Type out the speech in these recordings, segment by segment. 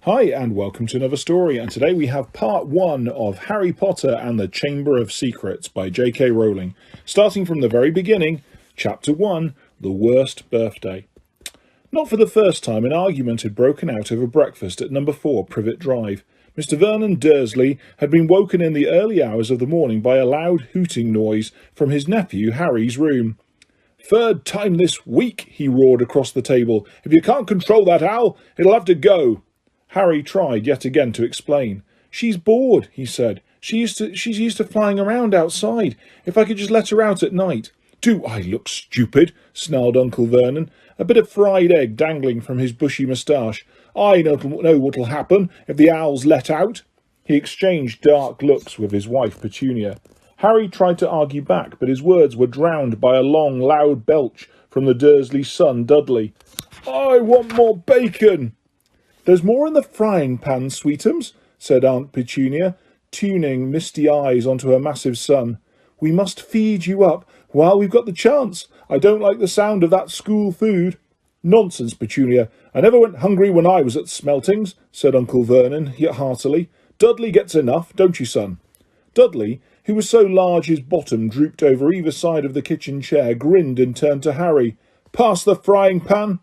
Hi and welcome to another story, and today we have part 1 of Harry Potter and the Chamber of Secrets by J.K. Rowling. Starting from the very beginning, Chapter 1, The Worst Birthday. Not for the first time an argument had broken out over breakfast at number 4 Privet Drive. Mr. Vernon Dursley had been woken in the early hours of the morning by a loud hooting noise from his nephew Harry's room. "Third time this week," he roared across the table. "If you can't control that owl, it'll have to go." Harry tried yet again to explain. "She's bored," he said. She's used to flying around outside. If I could just let her out at night." "Do I look stupid?" snarled Uncle Vernon, a bit of fried egg dangling from his bushy moustache. "I know what'll happen if the owl's let out." He exchanged dark looks with his wife Petunia. Harry tried to argue back, but his words were drowned by a long, loud belch from the Dursley son, Dudley. "I want more bacon." "There's more in the frying pan, sweetums," said Aunt Petunia, tuning misty eyes onto her massive son. "We must feed you up while we've got the chance. I don't like the sound of that school food." "Nonsense, Petunia. I never went hungry when I was at Smeltings," said Uncle Vernon heartily. "Dudley gets enough, don't you, son?" Dudley, who was so large his bottom drooped over either side of the kitchen chair, grinned and turned to Harry. "Pass the frying pan."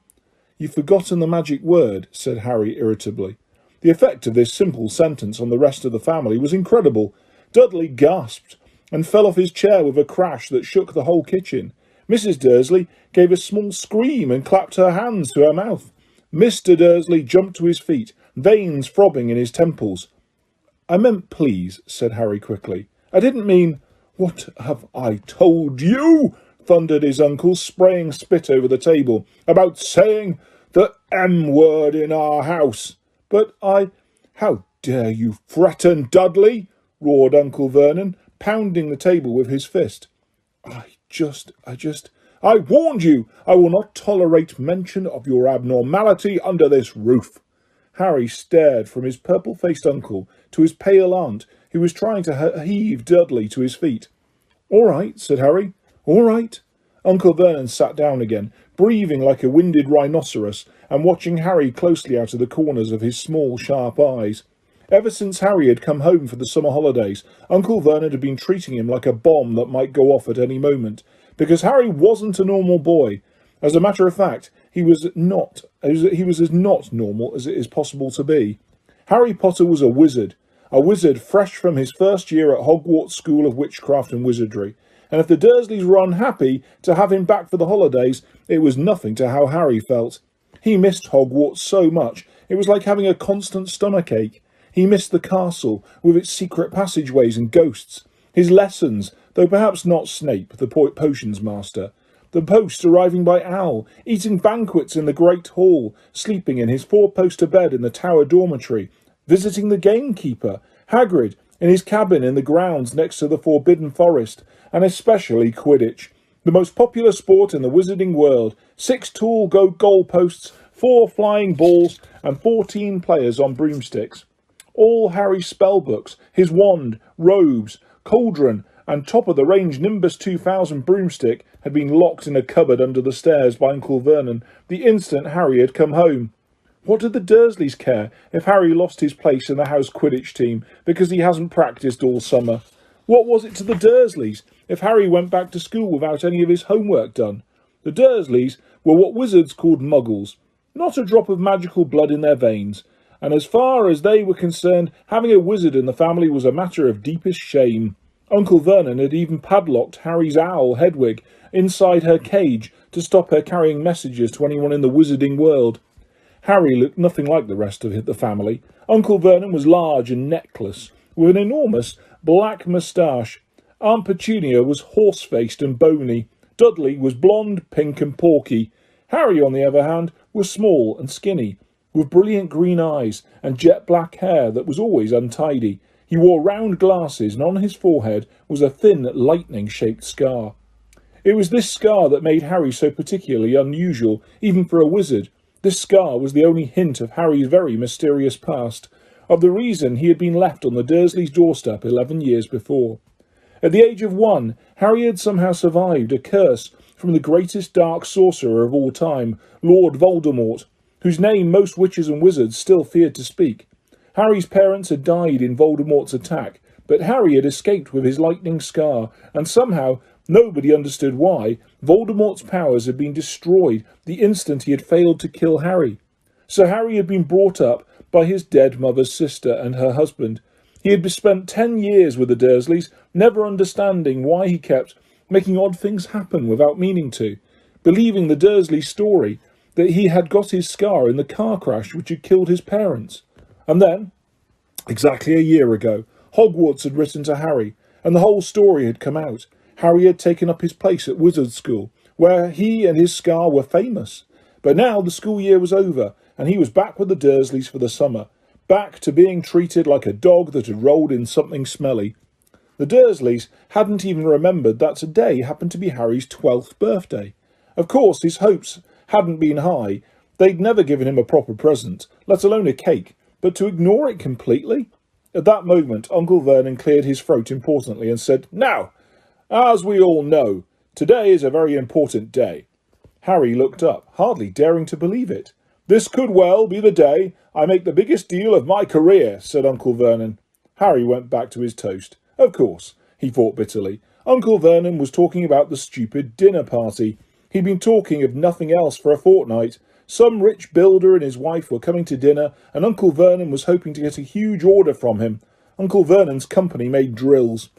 "You've forgotten the magic word," said Harry irritably. The effect of this simple sentence on the rest of the family was incredible. Dudley gasped and fell off his chair with a crash that shook the whole kitchen. Mrs. Dursley gave a small scream and clapped her hands to her mouth. Mr. Dursley jumped to his feet, veins throbbing in his temples. "I meant please," said Harry quickly. "I didn't mean—" "What have I told you?" thundered his uncle, spraying spit over the table. "About saying the M word in our house." "But How dare you threaten Dudley?" roared Uncle Vernon, pounding the table with his fist. I warned you. I will not tolerate mention of your abnormality under this roof." Harry stared from his purple-faced uncle to his pale aunt, who was trying to heave Dudley to his feet. "All right," said Harry. "All right." Uncle Vernon sat down again, breathing like a winded rhinoceros, and watching Harry closely out of the corners of his small, sharp eyes. Ever since Harry had come home for the summer holidays, Uncle Vernon had been treating him like a bomb that might go off at any moment, because Harry wasn't a normal boy. As a matter of fact, he was as not normal as it is possible to be. Harry Potter was a wizard fresh from his first year at Hogwarts School of Witchcraft and Wizardry, and if the Dursleys were unhappy to have him back for the holidays, it was nothing to how Harry felt. He missed Hogwarts so much, it was like having a constant stomachache. He missed the castle, with its secret passageways and ghosts, his lessons, though perhaps not Snape, the potions master, the post arriving by owl, eating banquets in the Great Hall, sleeping in his four-poster bed in the Tower dormitory, visiting the gamekeeper, Hagrid, in his cabin in the grounds next to the Forbidden Forest, and especially Quidditch, the most popular sport in the wizarding world. 6 tall goalposts, 4 flying balls, and 14 players on broomsticks. All Harry's spellbooks, his wand, robes, cauldron, and top-of-the-range Nimbus 2000 broomstick had been locked in a cupboard under the stairs by Uncle Vernon the instant Harry had come home. What did the Dursleys care if Harry lost his place in the house Quidditch team because he hasn't practised all summer? What was it to the Dursleys if Harry went back to school without any of his homework done? The Dursleys were what wizards called muggles, not a drop of magical blood in their veins, and as far as they were concerned, having a wizard in the family was a matter of deepest shame. Uncle Vernon had even padlocked Harry's owl, Hedwig, inside her cage to stop her carrying messages to anyone in the wizarding world. Harry looked nothing like the rest of the family. Uncle Vernon was large and neckless, with an enormous black moustache. Aunt Petunia was horse-faced and bony. Dudley was blonde, pink and porky. Harry, on the other hand, was small and skinny, with brilliant green eyes and jet-black hair that was always untidy. He wore round glasses, and on his forehead was a thin, lightning-shaped scar. It was this scar that made Harry so particularly unusual, even for a wizard. This scar was the only hint of Harry's very mysterious past, of the reason he had been left on the Dursleys' doorstep 11 years before. At the age of 1, Harry had somehow survived a curse from the greatest dark sorcerer of all time, Lord Voldemort. whose name most witches and wizards still feared to speak. Harry's parents had died in Voldemort's attack, but Harry had escaped with his lightning scar, and somehow, nobody understood why, Voldemort's powers had been destroyed the instant he had failed to kill Harry. So Harry had been brought up by his dead mother's sister and her husband. He had spent 10 years with the Dursleys, never understanding why he kept making odd things happen without meaning to, believing the Dursley story that he had got his scar in the car crash which had killed his parents. And then, exactly a year ago, Hogwarts had written to Harry, and the whole story had come out. Harry had taken up his place at Wizard School, where he and his scar were famous. But now the school year was over, and he was back with the Dursleys for the summer, back to being treated like a dog that had rolled in something smelly. The Dursleys hadn't even remembered that today happened to be Harry's 12th birthday. Of course, his hopes hadn't been high. They'd never given him a proper present, let alone a cake, but to ignore it completely? At that moment, Uncle Vernon cleared his throat importantly and said, "Now, as we all know, today is a very important day." Harry looked up, hardly daring to believe it. "This could well be the day I make the biggest deal of my career," said Uncle Vernon. Harry went back to his toast. Of course, he thought bitterly. Uncle Vernon was talking about the stupid dinner party. He'd been talking of nothing else for a fortnight. Some rich builder and his wife were coming to dinner, and Uncle Vernon was hoping to get a huge order from him. Uncle Vernon's company made drills.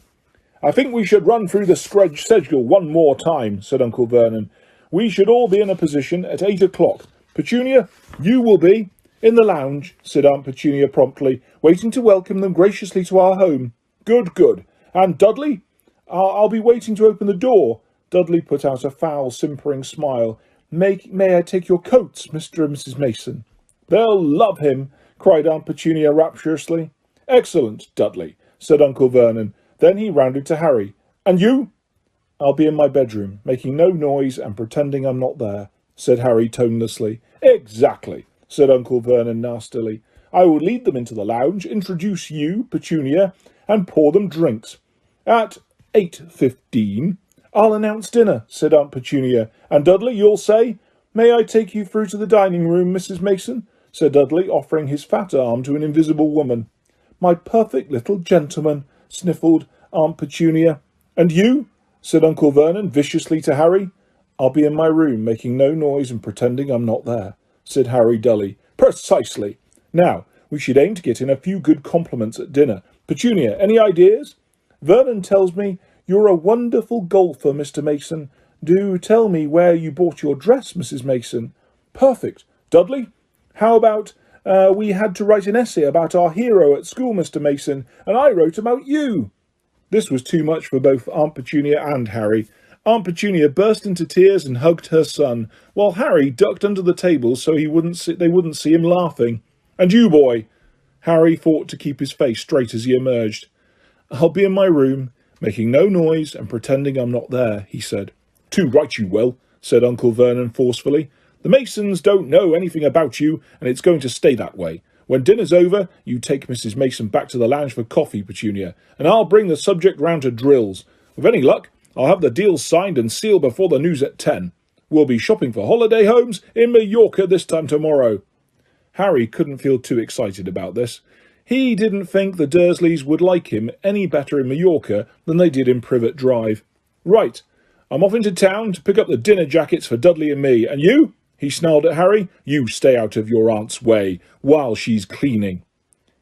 "I think we should run through the schedule one more time," said Uncle Vernon. "We should all be in a position at 8 o'clock. Petunia, you will be—" "In the lounge," said Aunt Petunia promptly, "waiting to welcome them graciously to our home." "Good, good. And Dudley?" I'll be waiting to open the door." Dudley put out a foul, simpering smile. May I take your coats, Mr. and Mrs. Mason?" "They'll love him," cried Aunt Petunia rapturously. "Excellent, Dudley," said Uncle Vernon. Then he rounded to Harry. "And you?" "I'll be in my bedroom, making no noise and pretending I'm not there," said Harry tonelessly. "Exactly," said Uncle Vernon nastily. "I will lead them into the lounge, introduce you, Petunia, and pour them drinks. At 8:15... "I'll announce dinner," said Aunt Petunia. "And Dudley, you'll say—" "May I take you through to the dining room, Mrs. Mason?" said Dudley, offering his fat arm to an invisible woman. "My perfect little gentleman," sniffled Aunt Petunia. "And you?" said Uncle Vernon viciously to Harry. "I'll be in my room, making no noise and pretending I'm not there," said Harry dully. "Precisely. Now, we should aim to get in a few good compliments at dinner. Petunia, any ideas?" "Vernon tells me you're a wonderful golfer, Mr. Mason. Do tell me where you bought your dress, Mrs. Mason." "Perfect. Dudley? How about we had to write an essay about our hero at school, Mr. Mason, and I wrote about you." This was too much for both Aunt Petunia and Harry. Aunt Petunia burst into tears and hugged her son, while Harry ducked under the table so they wouldn't see him laughing. "And you, boy?" Harry fought to keep his face straight as he emerged. "I'll be in my room, making no noise and pretending I'm not there," he said. "Too right you will," said Uncle Vernon forcefully. "The Masons don't know anything about you, and it's going to stay that way. When dinner's over, you take Mrs. Mason back to the lounge for coffee, Petunia, and I'll bring the subject round to drills. With any luck, I'll have the deal signed and sealed before the news at 10. We'll be shopping for holiday homes in Mallorca this time tomorrow." Harry couldn't feel too excited about this. He didn't think the Dursleys would like him any better in Mallorca than they did in Privet Drive. "Right, I'm off into town to pick up the dinner jackets for Dudley and me. And you?" he snarled at Harry. "You stay out of your aunt's way while she's cleaning."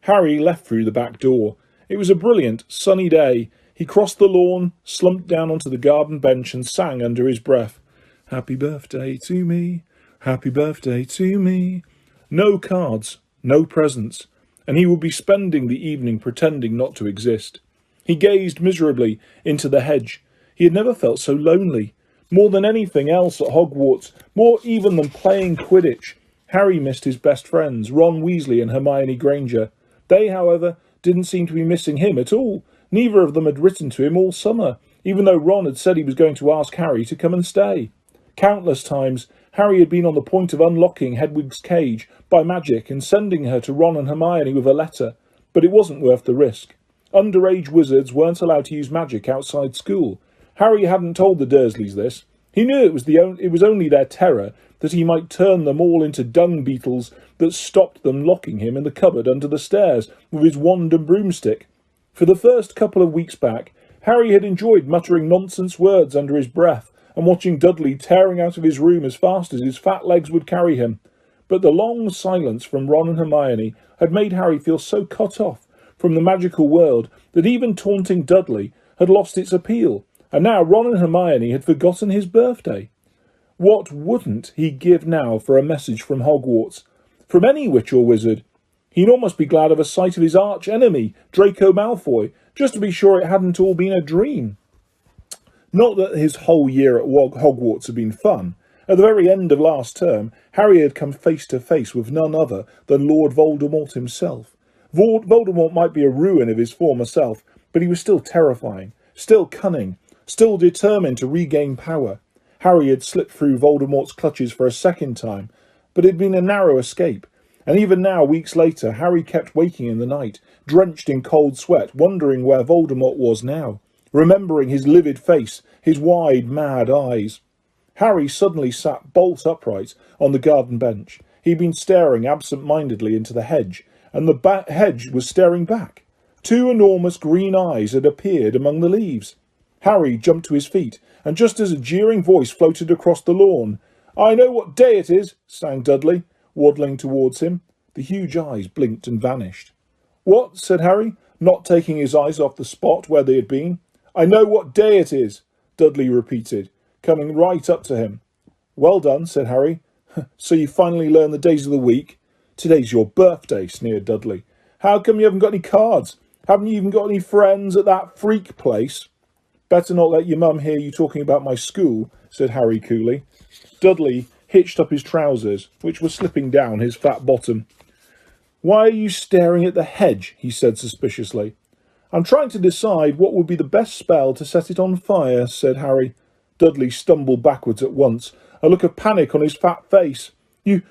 Harry left through the back door. It was a brilliant, sunny day. He crossed the lawn, slumped down onto the garden bench and sang under his breath, "Happy birthday to me, happy birthday to me." No cards, no presents, and he would be spending the evening pretending not to exist. He gazed miserably into the hedge. He had never felt so lonely. More than anything else at Hogwarts, more even than playing Quidditch, Harry missed his best friends, Ron Weasley and Hermione Granger. They, however, didn't seem to be missing him at all. Neither of them had written to him all summer, even though Ron had said he was going to ask Harry to come and stay. Countless times, Harry had been on the point of unlocking Hedwig's cage by magic and sending her to Ron and Hermione with a letter, but it wasn't worth the risk. Underage wizards weren't allowed to use magic outside school. Harry hadn't told the Dursleys this. He knew it was only their terror that he might turn them all into dung beetles that stopped them locking him in the cupboard under the stairs with his wand and broomstick. For the first couple of weeks back, Harry had enjoyed muttering nonsense words under his breath and watching Dudley tearing out of his room as fast as his fat legs would carry him. But the long silence from Ron and Hermione had made Harry feel so cut off from the magical world that even taunting Dudley had lost its appeal, and now Ron and Hermione had forgotten his birthday. What wouldn't he give now for a message from Hogwarts? From any witch or wizard? He'd almost be glad of a sight of his arch-enemy, Draco Malfoy, just to be sure it hadn't all been a dream. Not that his whole year at Hogwarts had been fun. At the very end of last term, Harry had come face to face with none other than Lord Voldemort himself. Voldemort might be a ruin of his former self, but he was still terrifying, still cunning, still determined to regain power. Harry had slipped through Voldemort's clutches for a second time, but it had been a narrow escape. And even now, weeks later, Harry kept waking in the night, drenched in cold sweat, wondering where Voldemort was now, remembering his livid face, his wide, mad eyes. Harry suddenly sat bolt upright on the garden bench. He'd been staring absent-mindedly into the hedge, and the hedge was staring back. Two enormous green eyes had appeared among the leaves. Harry jumped to his feet, and just as a jeering voice floated across the lawn, "I know what day it is," sang Dudley, waddling towards him. The huge eyes blinked and vanished. "What?" said Harry, not taking his eyes off the spot where they had been. "I know what day it is," Dudley repeated, coming right up to him. "Well done," said Harry. "So you finally learned the days of the week?" "Today's your birthday," sneered Dudley. "How come you haven't got any cards? Haven't you even got any friends at that freak place?" "Better not let your mum hear you talking about my school," said Harry coolly. Dudley hitched up his trousers, which were slipping down his fat bottom. "Why are you staring at the hedge?" he said suspiciously. "I'm trying to decide what would be the best spell to set it on fire," said Harry. Dudley stumbled backwards at once, a look of panic on his fat face. You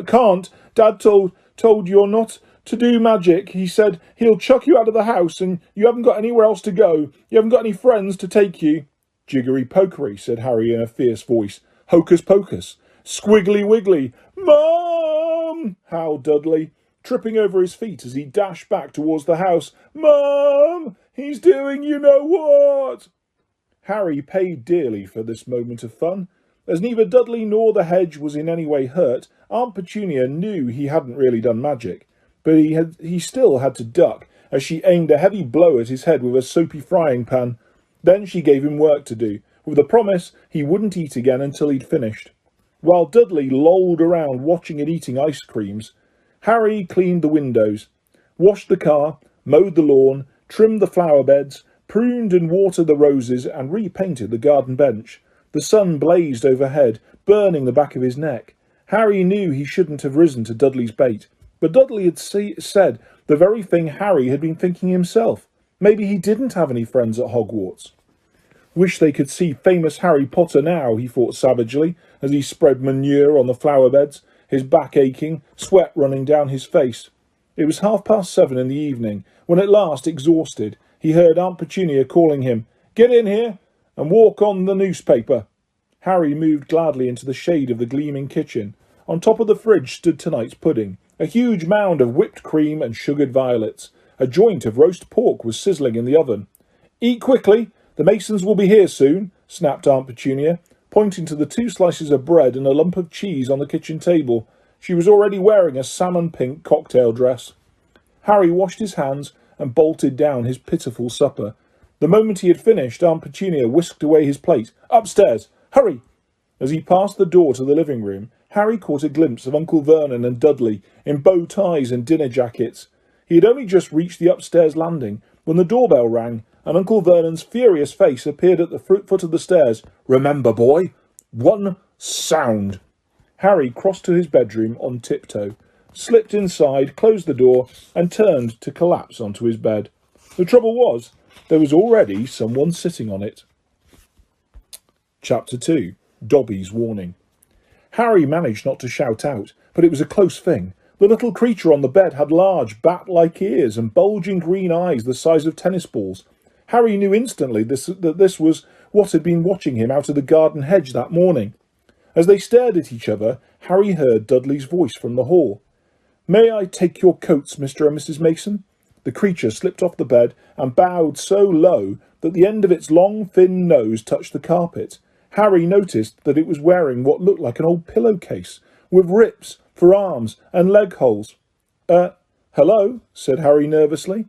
can't. Dad told you're not to do magic. He said he'll chuck you out of the house and you haven't got anywhere else to go. You haven't got any friends to take you." "Jiggery-pokery," said Harry in a fierce voice. "Hocus-pocus. Squiggly-wiggly." "Mum!" howled Dudley, tripping over his feet as he dashed back towards the house. "Mum! He's doing you-know-what!" Harry paid dearly for this moment of fun. As neither Dudley nor the hedge was in any way hurt, Aunt Petunia knew he hadn't really done magic, but he still had to duck as she aimed a heavy blow at his head with a soapy frying pan. Then she gave him work to do, with the promise he wouldn't eat again until he'd finished. While Dudley lolled around watching and eating ice creams, Harry cleaned the windows, washed the car, mowed the lawn, trimmed the flower beds, pruned and watered the roses, and repainted the garden bench. The sun blazed overhead, burning the back of his neck. Harry knew he shouldn't have risen to Dudley's bait, but Dudley had said the very thing Harry had been thinking himself. Maybe he didn't have any friends at Hogwarts. Wish they could see famous Harry Potter now, he thought savagely, as he spread manure on the flower beds, his back aching, sweat running down his face. It was 7:30 in the evening, when at last, exhausted, he heard Aunt Petunia calling him, "Get in here and walk on the newspaper." Harry moved gladly into the shade of the gleaming kitchen. On top of the fridge stood tonight's pudding, a huge mound of whipped cream and sugared violets. A joint of roast pork was sizzling in the oven. "Eat quickly, the Masons will be here soon," snapped Aunt Petunia, pointing to the 2 slices of bread and a lump of cheese on the kitchen table. She was already wearing a salmon-pink cocktail dress. Harry washed his hands and bolted down his pitiful supper. The moment he had finished, Aunt Petunia whisked away his plate. "Upstairs! Hurry!" As he passed the door to the living room, Harry caught a glimpse of Uncle Vernon and Dudley in bow ties and dinner jackets. He had only just reached the upstairs landing when the doorbell rang, and Uncle Vernon's furious face appeared at the foot of the stairs. "Remember, boy, one sound." Harry crossed to his bedroom on tiptoe, slipped inside, closed the door, and turned to collapse onto his bed. The trouble was, there was already someone sitting on it. Chapter 2. Dobby's Warning. Harry managed not to shout out, but it was a close thing. The little creature on the bed had large, bat-like ears and bulging green eyes the size of tennis balls. Harry knew instantly that this was what had been watching him out of the garden hedge that morning. As they stared at each other, Harry heard Dudley's voice from the hall. "May I take your coats, Mr. and Mrs. Mason?" The creature slipped off the bed and bowed so low that the end of its long, thin nose touched the carpet. Harry noticed that it was wearing what looked like an old pillowcase, with rips for arms and leg holes. Hello," said Harry nervously.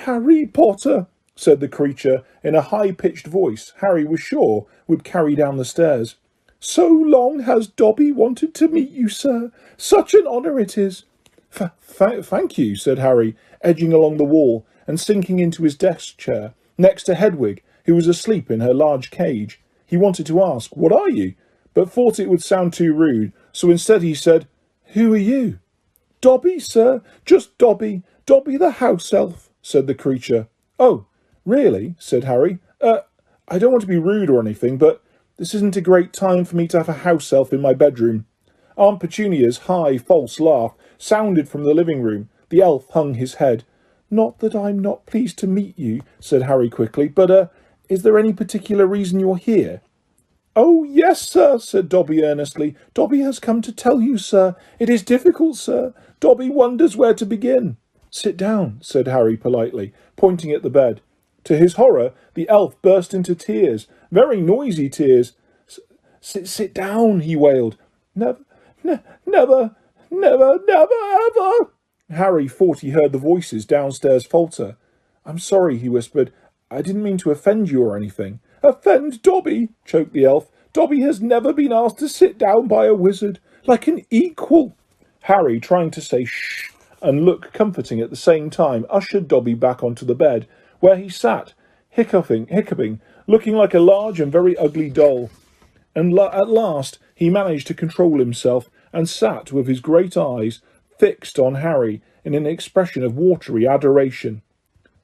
"Harry Potter," said the creature in a high-pitched voice Harry was sure would carry down the stairs. "So long has Dobby wanted to meet you, sir. Such an honour it is." Thank you," said Harry, edging along the wall and sinking into his desk chair, next to Hedwig, who was asleep in her large cage. He wanted to ask, "What are you?" but thought it would sound too rude, so instead he said, "Who are you?" "Dobby, sir. Just Dobby. Dobby the house elf," said the creature. "Oh, really?" said Harry. I don't want to be rude or anything, but this isn't a great time for me to have a house elf in my bedroom." Aunt Petunia's high, false laugh sounded from the living room. The elf hung his head. "Not that I'm not pleased to meet you," said Harry quickly, "but, is there any particular reason you're here?" "Oh, yes, sir," said Dobby earnestly. "Dobby has come to tell you, sir. It is difficult, sir. Dobby wonders where to begin." "Sit down," said Harry politely, pointing at the bed. To his horror, the elf burst into tears, very noisy tears. Sit down," he wailed. Never, ever." Harry thought he heard the voices downstairs falter. "I'm sorry," he whispered. "I didn't mean to offend you or anything." "Offend Dobby," choked the elf. "Dobby has never been asked to sit down by a wizard, like an equal." Harry, trying to say shh and look comforting at the same time, ushered Dobby back onto the bed, where he sat, hiccuping, looking like a large and very ugly doll. And at last he managed to control himself and sat with his great eyes fixed on Harry in an expression of watery adoration.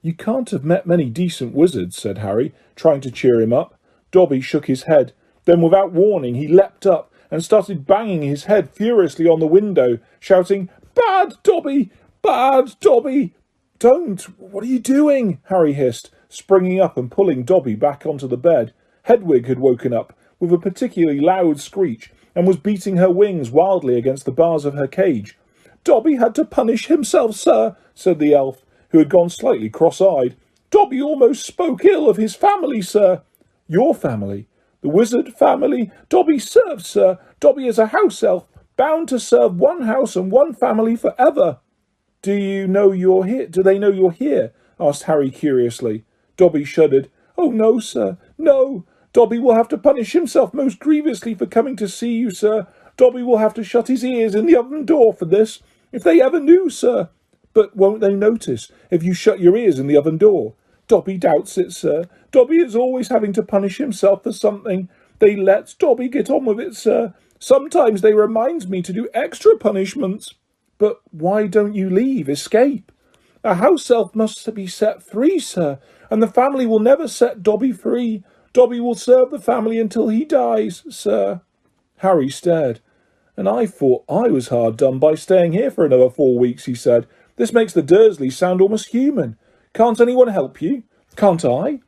"You can't have met many decent wizards," said Harry, trying to cheer him up. Dobby shook his head. Then, without warning, he leapt up and started banging his head furiously on the window, shouting, "Bad Dobby! Bad Dobby!" "Don't! What are you doing?" Harry hissed, springing up and pulling Dobby back onto the bed. Hedwig had woken up with a particularly loud screech and was beating her wings wildly against the bars of her cage. "Dobby had to punish himself, sir," said the elf, who had gone slightly cross-eyed. "Dobby almost spoke ill of his family, sir." "Your family?" "The wizard family. Dobby serves, sir. Dobby is a house elf, bound to serve one house and one family forever." Do they know you're here?" asked Harry curiously. Dobby shuddered. "Oh, no, sir. No. Dobby will have to punish himself most grievously for coming to see you, sir. Dobby will have to shut his ears in the oven door for this, if they ever knew, sir." "But won't they notice if you shut your ears in the oven door?" "Dobby doubts it, sir. Dobby is always having to punish himself for something. They let Dobby get on with it, sir. Sometimes they remind me to do extra punishments." "But why don't you leave? Escape?" "A house elf must be set free, sir, and the family will never set Dobby free. Dobby will serve the family until he dies, sir." Harry stared. "And I thought I was hard done by staying here for another 4 weeks," he said. "This makes the Dursleys sound almost human. Can't anyone help you?" "Can't I?"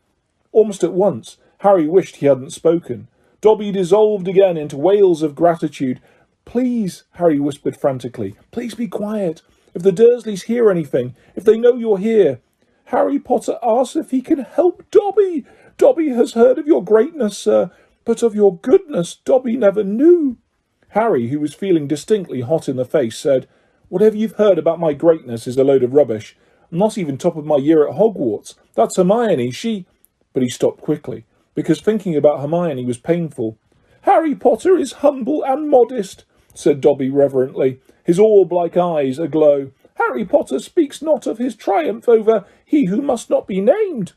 Almost at once, Harry wished he hadn't spoken. Dobby dissolved again into wails of gratitude. "Please," Harry whispered frantically, "please be quiet. If the Dursleys hear anything, if they know you're here." "Harry Potter asks if he can help Dobby. Dobby has heard of your greatness, sir, but of your goodness Dobby never knew." Harry, who was feeling distinctly hot in the face, said, "Whatever you've heard about my greatness is a load of rubbish. I'm not even top of my year at Hogwarts. That's Hermione, she—" But he stopped quickly, because thinking about Hermione was painful. "Harry Potter is humble and modest," said Dobby reverently, his orb-like eyes aglow. "Harry Potter speaks not of his triumph over he who must not be named."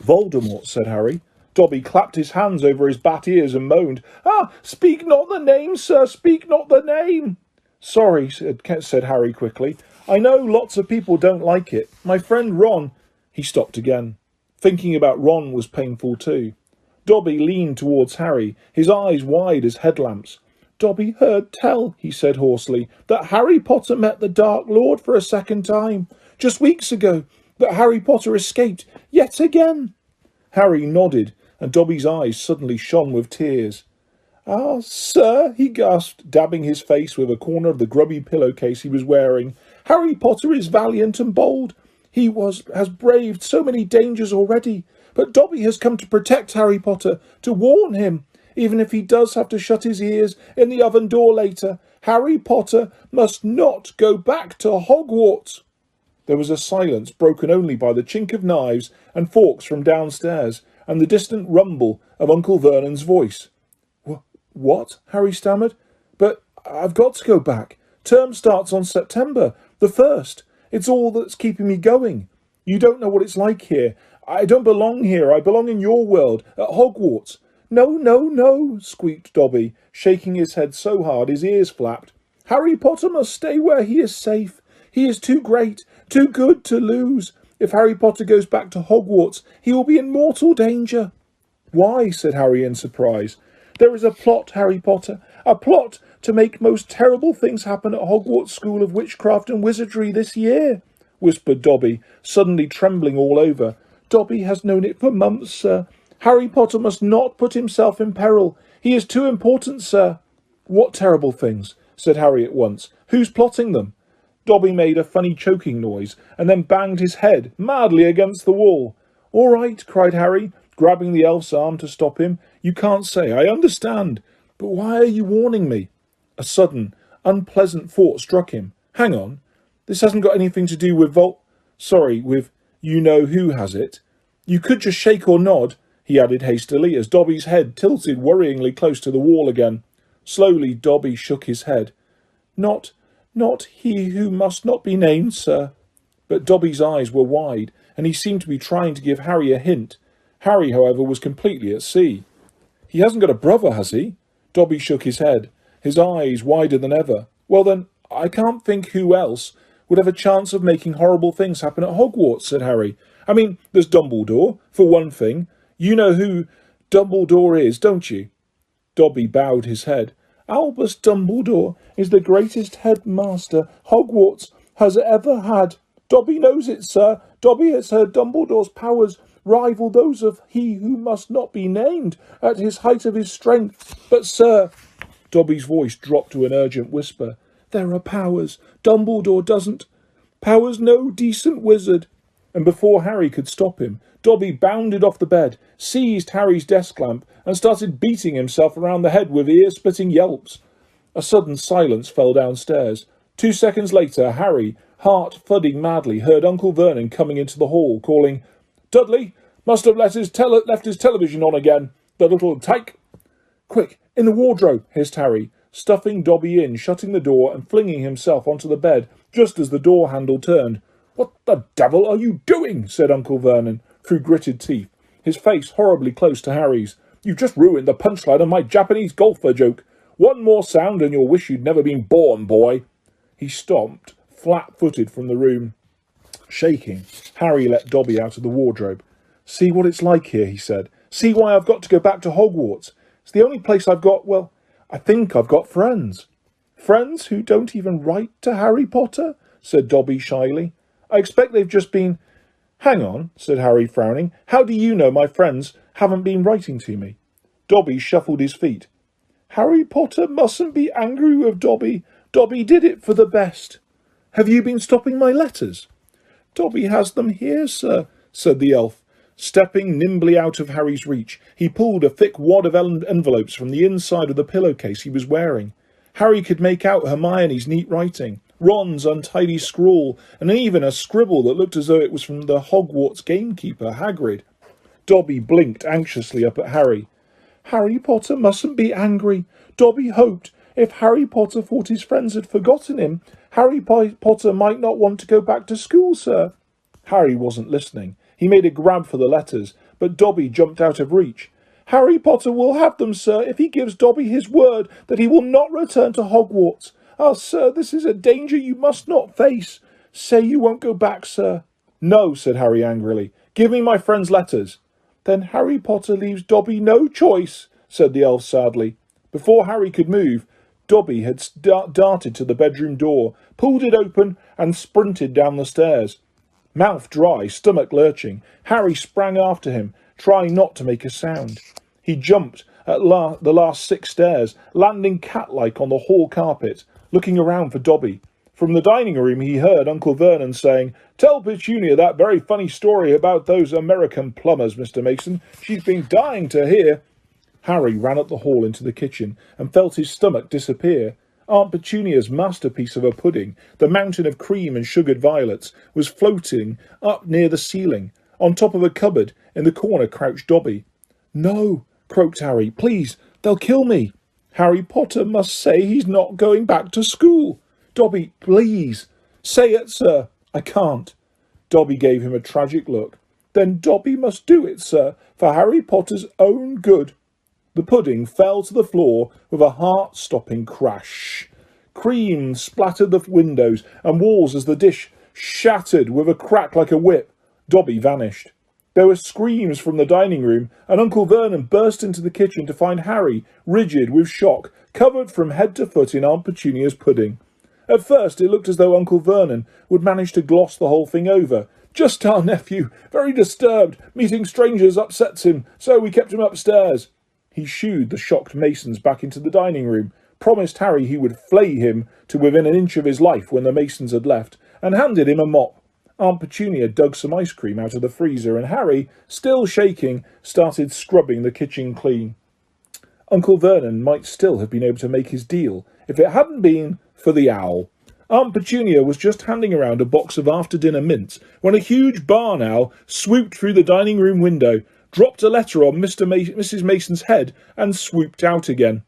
"Voldemort," said Harry. Dobby clapped his hands over his bat ears and moaned. "Ah, speak not the name, sir, speak not the name." "Sorry," said Harry quickly. "I know lots of people don't like it. My friend Ron—" He stopped again. Thinking about Ron was painful too. Dobby leaned towards Harry, his eyes wide as headlamps. "Dobby heard tell," he said hoarsely, "that Harry Potter met the Dark Lord for a second time, just weeks ago, that Harry Potter escaped yet again." Harry nodded, and Dobby's eyes suddenly shone with tears. "Ah, sir," he gasped, dabbing his face with a corner of the grubby pillowcase he was wearing. "Harry Potter is valiant and bold. Has braved so many dangers already. But Dobby has come to protect Harry Potter, to warn him. Even if he does have to shut his ears in the oven door later, Harry Potter must not go back to Hogwarts." There was a silence broken only by the chink of knives and forks from downstairs and the distant rumble of Uncle Vernon's voice. "What?" Harry stammered. "But I've got to go back. Term starts on September the 1st. It's all that's keeping me going. You don't know what it's like here. I don't belong here. I belong in your world, at Hogwarts." "No, no, no," squeaked Dobby, shaking his head so hard his ears flapped. "Harry Potter must stay where he is safe. He is too great, too good to lose. If Harry Potter goes back to Hogwarts, he will be in mortal danger." "Why?" said Harry in surprise. "There is a plot, Harry Potter, a plot to make most terrible things happen at Hogwarts School of Witchcraft and Wizardry this year," whispered Dobby, suddenly trembling all over. "Dobby has known it for months, sir. Harry Potter must not put himself in peril. He is too important, sir." "What terrible things?" said Harry at once. "Who's plotting them?" Dobby made a funny choking noise and then banged his head madly against the wall. "All right," cried Harry, grabbing the elf's arm to stop him. "You can't say. I understand. But why are you warning me?" A sudden, unpleasant thought struck him. "Hang on. This hasn't got anything to do with with you-know-who, has it? You could just shake or nod," he added hastily, as Dobby's head tilted worryingly close to the wall again. Slowly, Dobby shook his head. Not he who must not be named, sir." But Dobby's eyes were wide, and he seemed to be trying to give Harry a hint. Harry, however, was completely at sea. "He hasn't got a brother, has he?" Dobby shook his head, his eyes wider than ever. "Well then, I can't think who else would have a chance of making horrible things happen at Hogwarts," said Harry. "I mean, there's Dumbledore, for one thing. You know who Dumbledore is, don't you?" Dobby bowed his head. "Albus Dumbledore is the greatest headmaster Hogwarts has ever had. Dobby knows it, sir. Dobby has heard Dumbledore's powers rival those of he who must not be named at his height of his strength. But, sir," Dobby's voice dropped to an urgent whisper, "there are powers Dumbledore doesn't. Powers no decent wizard." And before Harry could stop him, Dobby bounded off the bed, seized Harry's desk lamp, and started beating himself around the head with ear-splitting yelps. A sudden silence fell downstairs. 2 seconds later, Harry, heart thudding madly, heard Uncle Vernon coming into the hall, calling, "Dudley must have left his television on again, the little tyke." "Quick, in the wardrobe," hissed Harry, stuffing Dobby in, shutting the door and flinging himself onto the bed just as the door handle turned. "What the devil are you doing?" said Uncle Vernon, through gritted teeth, his face horribly close to Harry's. "You've just ruined the punchline of my Japanese golfer joke. One more sound and you'll wish you'd never been born, boy." He stomped, flat-footed, from the room. Shaking, Harry let Dobby out of the wardrobe. "See what it's like here," he said. "See why I've got to go back to Hogwarts. It's the only place I've got, well, I think I've got friends." "Friends who don't even write to Harry Potter?" said Dobby shyly. "I expect they've just been—" "Hang on," said Harry, frowning. "How do you know my friends haven't been writing to me?" Dobby shuffled his feet. "Harry Potter mustn't be angry with Dobby. Dobby did it for the best." "Have you been stopping my letters?" "Dobby has them here, sir," said the elf. Stepping nimbly out of Harry's reach, he pulled a thick wad of envelopes from the inside of the pillowcase he was wearing. Harry could make out Hermione's neat writing, Ron's untidy scrawl, and even a scribble that looked as though it was from the Hogwarts gamekeeper, Hagrid. Dobby blinked anxiously up at Harry. "Harry Potter mustn't be angry. Dobby hoped if Harry Potter thought his friends had forgotten him, Harry Potter might not want to go back to school, sir." Harry wasn't listening. He made a grab for the letters, but Dobby jumped out of reach. "Harry Potter will have them, sir, if he gives Dobby his word that he will not return to Hogwarts. Ah, sir, this is a danger you must not face. Say you won't go back, sir." "No," said Harry angrily. "Give me my friend's letters." "Then Harry Potter leaves Dobby no choice," said the elf sadly. Before Harry could move, Dobby had darted to the bedroom door, pulled it open, and sprinted down the stairs. Mouth dry, stomach lurching, Harry sprang after him, trying not to make a sound. He jumped at the last 6 stairs, landing cat-like on the hall carpet, looking around for Dobby. From the dining room he heard Uncle Vernon saying, "Tell Petunia that very funny story about those American plumbers, Mr. Mason. She's been dying to hear." Harry ran up the hall into the kitchen and felt his stomach disappear. Aunt Petunia's masterpiece of a pudding, the mountain of cream and sugared violets, was floating up near the ceiling. On top of a cupboard in the corner crouched Dobby. "No," croaked Harry. "Please, they'll kill me." "Harry Potter must say he's not going back to school." "Dobby, please." "Say it, sir." "I can't." Dobby gave him a tragic look. "Then Dobby must do it, sir, for Harry Potter's own good." The pudding fell to the floor with a heart-stopping crash. Cream splattered the windows and walls as the dish shattered with a crack like a whip. Dobby vanished. There were screams from the dining room, and Uncle Vernon burst into the kitchen to find Harry, rigid with shock, covered from head to foot in Aunt Petunia's pudding. At first it looked as though Uncle Vernon would manage to gloss the whole thing over. "Just our nephew, very disturbed. Meeting strangers upsets him, so we kept him upstairs." He shooed the shocked Masons back into the dining room, promised Harry he would flay him to within an inch of his life when the Masons had left, and handed him a mop. Aunt Petunia dug some ice cream out of the freezer, and Harry, still shaking, started scrubbing the kitchen clean. Uncle Vernon might still have been able to make his deal if it hadn't been for the owl. Aunt Petunia was just handing around a box of after-dinner mints when a huge barn owl swooped through the dining room window, dropped a letter on Mrs. Mason's head, and swooped out again.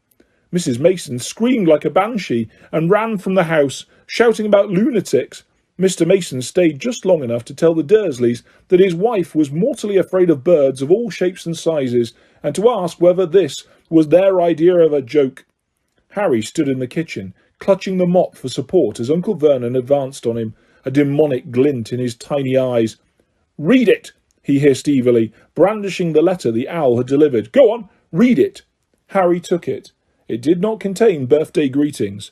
Mrs. Mason screamed like a banshee and ran from the house, shouting about lunatics. Mr. Mason stayed just long enough to tell the Dursleys that his wife was mortally afraid of birds of all shapes and sizes, and to ask whether this was their idea of a joke. Harry stood in the kitchen, clutching the mop for support as Uncle Vernon advanced on him, a demonic glint in his tiny eyes. "Read it!" he hissed evilly, brandishing the letter the owl had delivered. "Go on, read it." Harry took it. It did not contain birthday greetings.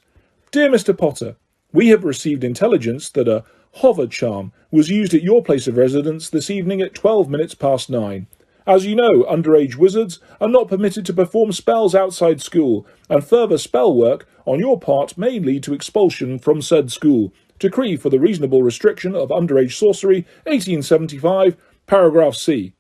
"Dear Mr. Potter, we have received intelligence that a hover charm was used at your place of residence this evening at 12 minutes past 9. As you know, underage wizards are not permitted to perform spells outside school, and further spell work on your part may lead to expulsion from said school. Decree for the reasonable restriction of underage sorcery, 1875, paragraph C.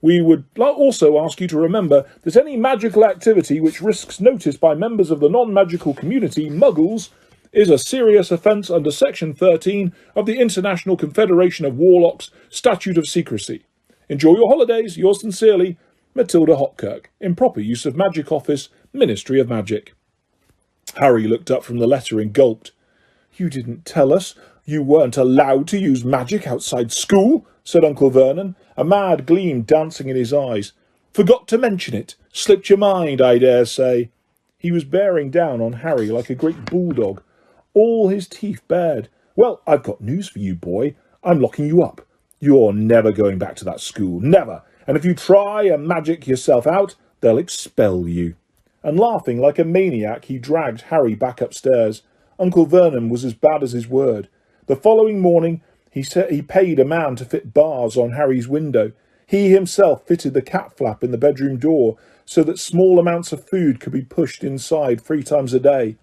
We would also ask you to remember that any magical activity which risks notice by members of the non-magical community, Muggles, is a serious offence under Section 13 of the International Confederation of Warlocks Statute of Secrecy. Enjoy your holidays. Yours sincerely, Matilda Hopkirk. In proper use of Magic Office, Ministry of Magic." Harry looked up from the letter and gulped. "You didn't tell us you weren't allowed to use magic outside school," said Uncle Vernon, a mad gleam dancing in his eyes. "Forgot to mention it. Slipped your mind, I dare say." He was bearing down on Harry like a great bulldog, all his teeth bared. "Well, I've got news for you, boy. I'm locking you up. You're never going back to that school. Never. And if you try and magic yourself out, they'll expel you." And laughing like a maniac, he dragged Harry back upstairs. Uncle Vernon was as bad as his word. The following morning, he paid a man to fit bars on Harry's window. He himself fitted the cat flap in the bedroom door so that small amounts of food could be pushed inside 3 times a day.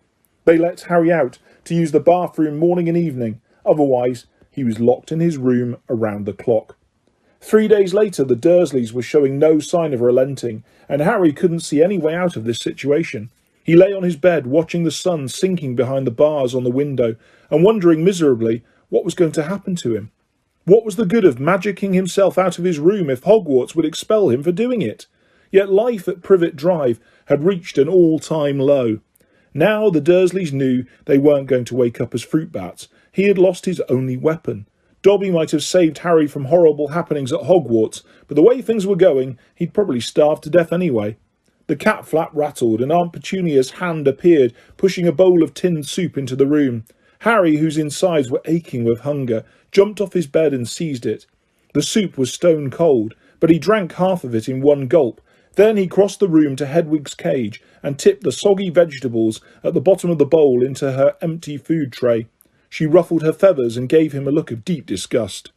They let Harry out to use the bathroom morning and evening. Otherwise, he was locked in his room around the clock. 3 days later, the Dursleys were showing no sign of relenting, and Harry couldn't see any way out of this situation. He lay on his bed, watching the sun sinking behind the bars on the window, and wondering miserably what was going to happen to him. What was the good of magicking himself out of his room if Hogwarts would expel him for doing it? Yet life at Privet Drive had reached an all-time low. Now the Dursleys knew they weren't going to wake up as fruit bats. He had lost his only weapon. Dobby might have saved Harry from horrible happenings at Hogwarts, but the way things were going, he'd probably starve to death anyway. The cat flap rattled, and Aunt Petunia's hand appeared, pushing a bowl of tinned soup into the room. Harry, whose insides were aching with hunger, jumped off his bed and seized it. The soup was stone cold, but he drank half of it in one gulp. Then he crossed the room to Hedwig's cage and tipped the soggy vegetables at the bottom of the bowl into her empty food tray. She ruffled her feathers and gave him a look of deep disgust.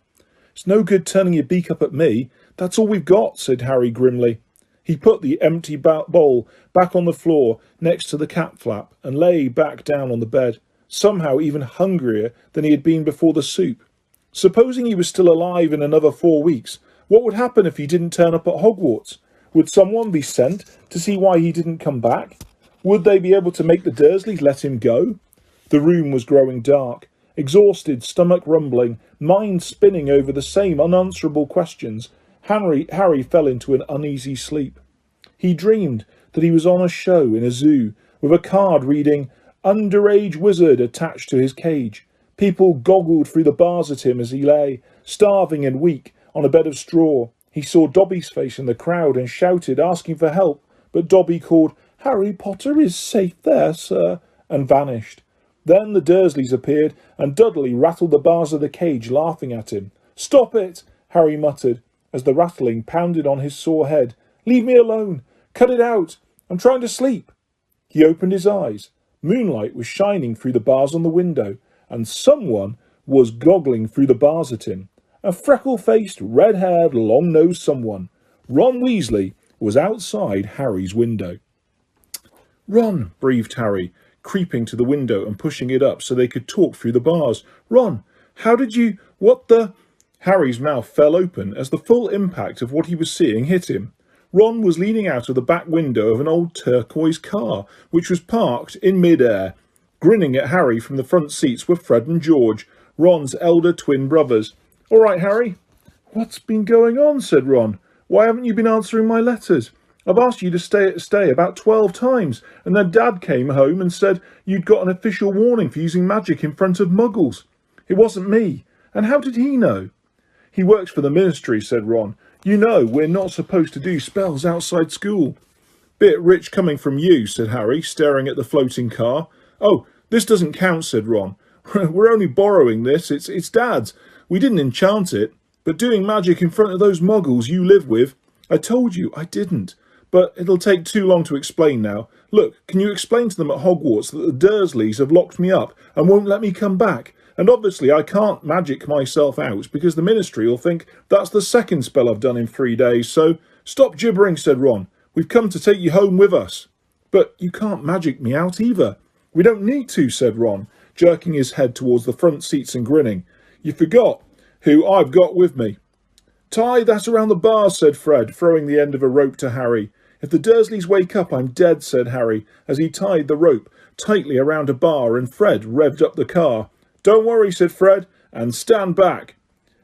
"It's no good turning your beak up at me. That's all we've got," said Harry grimly. He put the empty bowl back on the floor next to the cat flap and lay back down on the bed, somehow even hungrier than he had been before the soup. Supposing he was still alive in another 4 weeks, what would happen if he didn't turn up at Hogwarts? Would someone be sent to see why he didn't come back? Would they be able to make the Dursleys let him go? The room was growing dark. Exhausted, stomach rumbling, mind spinning over the same unanswerable questions, Harry fell into an uneasy sleep. He dreamed that he was on a show in a zoo, with a card reading, "Underage Wizard" attached to his cage. People goggled through the bars at him as he lay, starving and weak, on a bed of straw. He saw Dobby's face in the crowd and shouted, asking for help, but Dobby called, "Harry Potter is safe there, sir," and vanished. Then the Dursleys appeared, and Dudley rattled the bars of the cage, laughing at him. "Stop it," Harry muttered, as the rattling pounded on his sore head. "Leave me alone. Cut it out. I'm trying to sleep." He opened his eyes. Moonlight was shining through the bars on the window, and someone was goggling through the bars at him. A freckle-faced, red-haired, long-nosed someone. Ron Weasley was outside Harry's window. "Ron," breathed Harry, creeping to the window and pushing it up so they could talk through the bars. "Ron, how did you... what the..." Harry's mouth fell open as the full impact of what he was seeing hit him. Ron was leaning out of the back window of an old turquoise car, which was parked in mid-air. Grinning at Harry from the front seats were Fred and George, Ron's elder twin brothers. "All right, Harry." "What's been going on?" said Ron. "Why haven't you been answering my letters? I've asked you to stay about 12 times, and then Dad came home and said you'd got an official warning for using magic in front of Muggles. It wasn't me. And how did he know?" "He works for the Ministry," said Ron. "You know, we're not supposed to do spells outside school." "Bit rich coming from you," said Harry, staring at the floating car. "Oh, this doesn't count," said Ron. "We're only borrowing this. It's Dad's. We didn't enchant it. But doing magic in front of those Muggles you live with..." "I told you I didn't. But it'll take too long to explain now. Look, can you explain to them at Hogwarts that the Dursleys have locked me up and won't let me come back? And obviously I can't magic myself out because the Ministry will think that's the second spell I've done in 3 days, so..." "Stop gibbering," said Ron. "We've come to take you home with us." "But you can't magic me out either." "We don't need to," said Ron, jerking his head towards the front seats and grinning. "You forgot who I've got with me." "Tie that around the bars," said Fred, throwing the end of a rope to Harry. "If the Dursleys wake up, I'm dead," said Harry, as he tied the rope tightly around a bar and Fred revved up the car. "Don't worry," said Fred, "and stand back."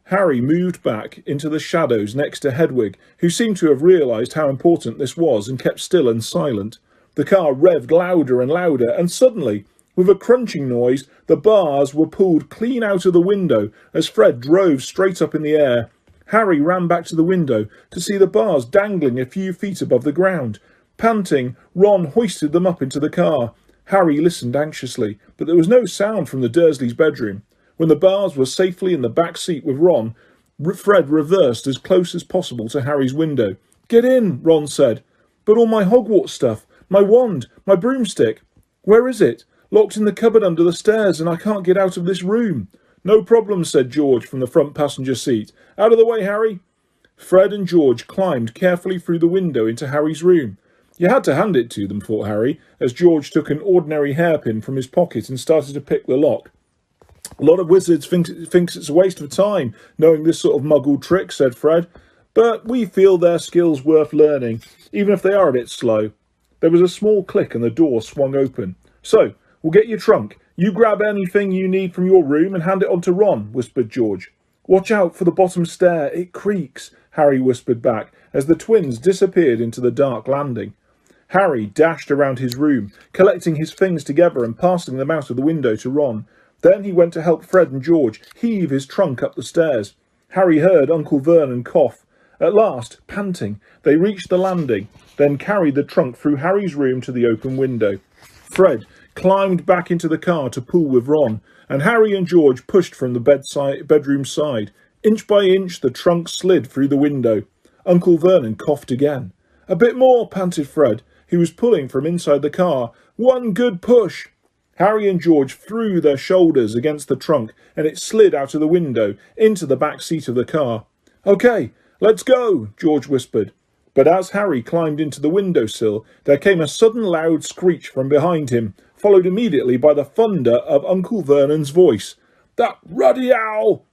Harry moved back into the shadows next to Hedwig, who seemed to have realised how important this was and kept still and silent. The car revved louder and louder, and suddenly, with a crunching noise, the bars were pulled clean out of the window as Fred drove straight up in the air. Harry ran back to the window to see the bars dangling a few feet above the ground. Panting, Ron hoisted them up into the car. Harry listened anxiously, but there was no sound from the Dursleys' bedroom. When the bars were safely in the back seat with Ron, Fred reversed as close as possible to Harry's window. "Get in," Ron said. "But all my Hogwarts stuff, my wand, my broomstick." "Where is it?" "Locked in the cupboard under the stairs, and I can't get out of this room." "No problem," said George from the front passenger seat. "Out of the way, Harry." Fred and George climbed carefully through the window into Harry's room. You had to hand it to them, thought Harry, as George took an ordinary hairpin from his pocket and started to pick the lock. "A lot of wizards thinks it's a waste of time knowing this sort of muggle trick," said Fred. "But we feel their skills worth learning, even if they are a bit slow." There was a small click and the door swung open. "So, we'll get your trunk. You grab anything you need from your room and hand it on to Ron," whispered George. "Watch out for the bottom stair, it creaks," Harry whispered back as the twins disappeared into the dark landing. Harry dashed around his room, collecting his things together and passing them out of the window to Ron. Then he went to help Fred and George heave his trunk up the stairs. Harry heard Uncle Vernon cough. At last, panting, they reached the landing, then carried the trunk through Harry's room to the open window. Fred climbed back into the car to pull with Ron, and Harry and George pushed from the bedroom side. Inch by inch, the trunk slid through the window. Uncle Vernon coughed again. "A bit more," panted Fred, who was pulling from inside the car. "One good push." Harry and George threw their shoulders against the trunk, and it slid out of the window into the back seat of the car. "Okay, let's go," George whispered. But as Harry climbed into the windowsill, there came a sudden loud screech from behind him, followed immediately by the thunder of Uncle Vernon's voice. "That ruddy owl!"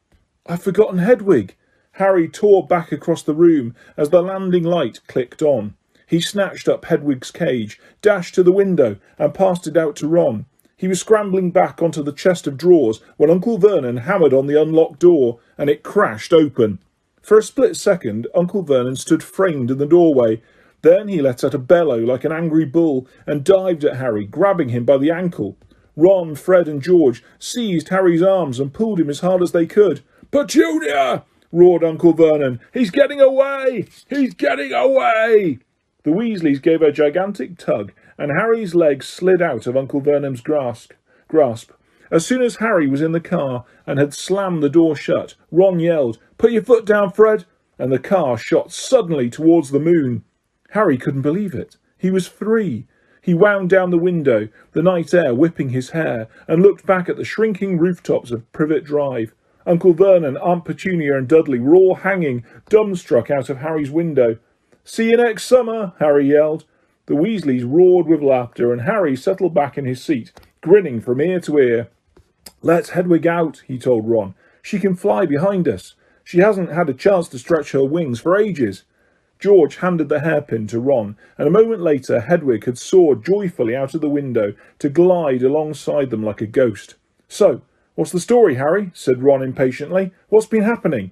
"I've forgotten Hedwig." Harry tore back across the room as the landing light clicked on. He snatched up Hedwig's cage, dashed to the window, and passed it out to Ron. He was scrambling back onto the chest of drawers when Uncle Vernon hammered on the unlocked door, and it crashed open. For a split second, Uncle Vernon stood framed in the doorway. Then he let out a bellow like an angry bull and dived at Harry, grabbing him by the ankle. Ron, Fred and George seized Harry's arms and pulled him as hard as they could. "Petunia!" roared Uncle Vernon. "He's getting away! He's getting away!" The Weasleys gave a gigantic tug, and Harry's legs slid out of Uncle Vernon's grasp. As soon as Harry was in the car and had slammed the door shut, Ron yelled, "Put your foot down, Fred!" and the car shot suddenly towards the moon. Harry couldn't believe it. He was free. He wound down the window, the night air whipping his hair, and looked back at the shrinking rooftops of Privet Drive. Uncle Vernon, Aunt Petunia and Dudley were all hanging, dumbstruck, out of Harry's window. "See you next summer," Harry yelled. The Weasleys roared with laughter, and Harry settled back in his seat, grinning from ear to ear. "Let's Hedwig out," he told Ron. "She can fly behind us. She hasn't had a chance to stretch her wings for ages." George handed the hairpin to Ron, and a moment later Hedwig had soared joyfully out of the window to glide alongside them like a ghost. "So, what's the story, Harry?" said Ron impatiently. "What's been happening?"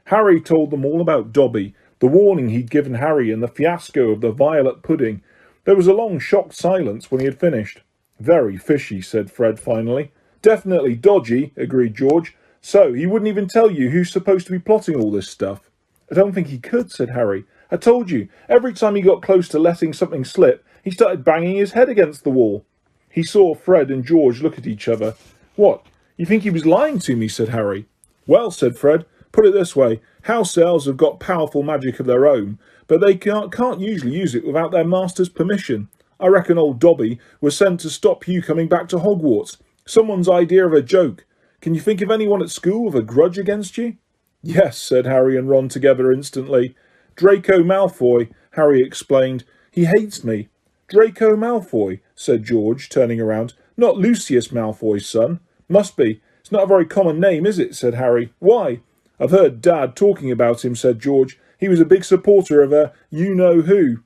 Harry told them all about Dobby, the warning he'd given Harry, and the fiasco of the violet pudding. There was a long shocked silence when he had finished. "Very fishy," said Fred finally. "Definitely dodgy," agreed George. "So, he wouldn't even tell you who's supposed to be plotting all this stuff?" "I don't think he could," said Harry. "I told you, every time he got close to letting something slip, he started banging his head against the wall." He saw Fred and George look at each other. "What, you think he was lying to me?" said Harry. "Well," said Fred, "put it this way. House elves have got powerful magic of their own, but they can't usually use it without their master's permission. I reckon old Dobby was sent to stop you coming back to Hogwarts. Someone's idea of a joke. Can you think of anyone at school with a grudge against you?" "Yes," said Harry and Ron together instantly. "Draco Malfoy," Harry explained. "He hates me." "Draco Malfoy," said George, turning around. "Not Lucius Malfoy's son?" "Must be. It's not a very common name, is it?" said Harry. "Why?" "I've heard Dad talking about him," said George. "He was a big supporter of a you-know-who."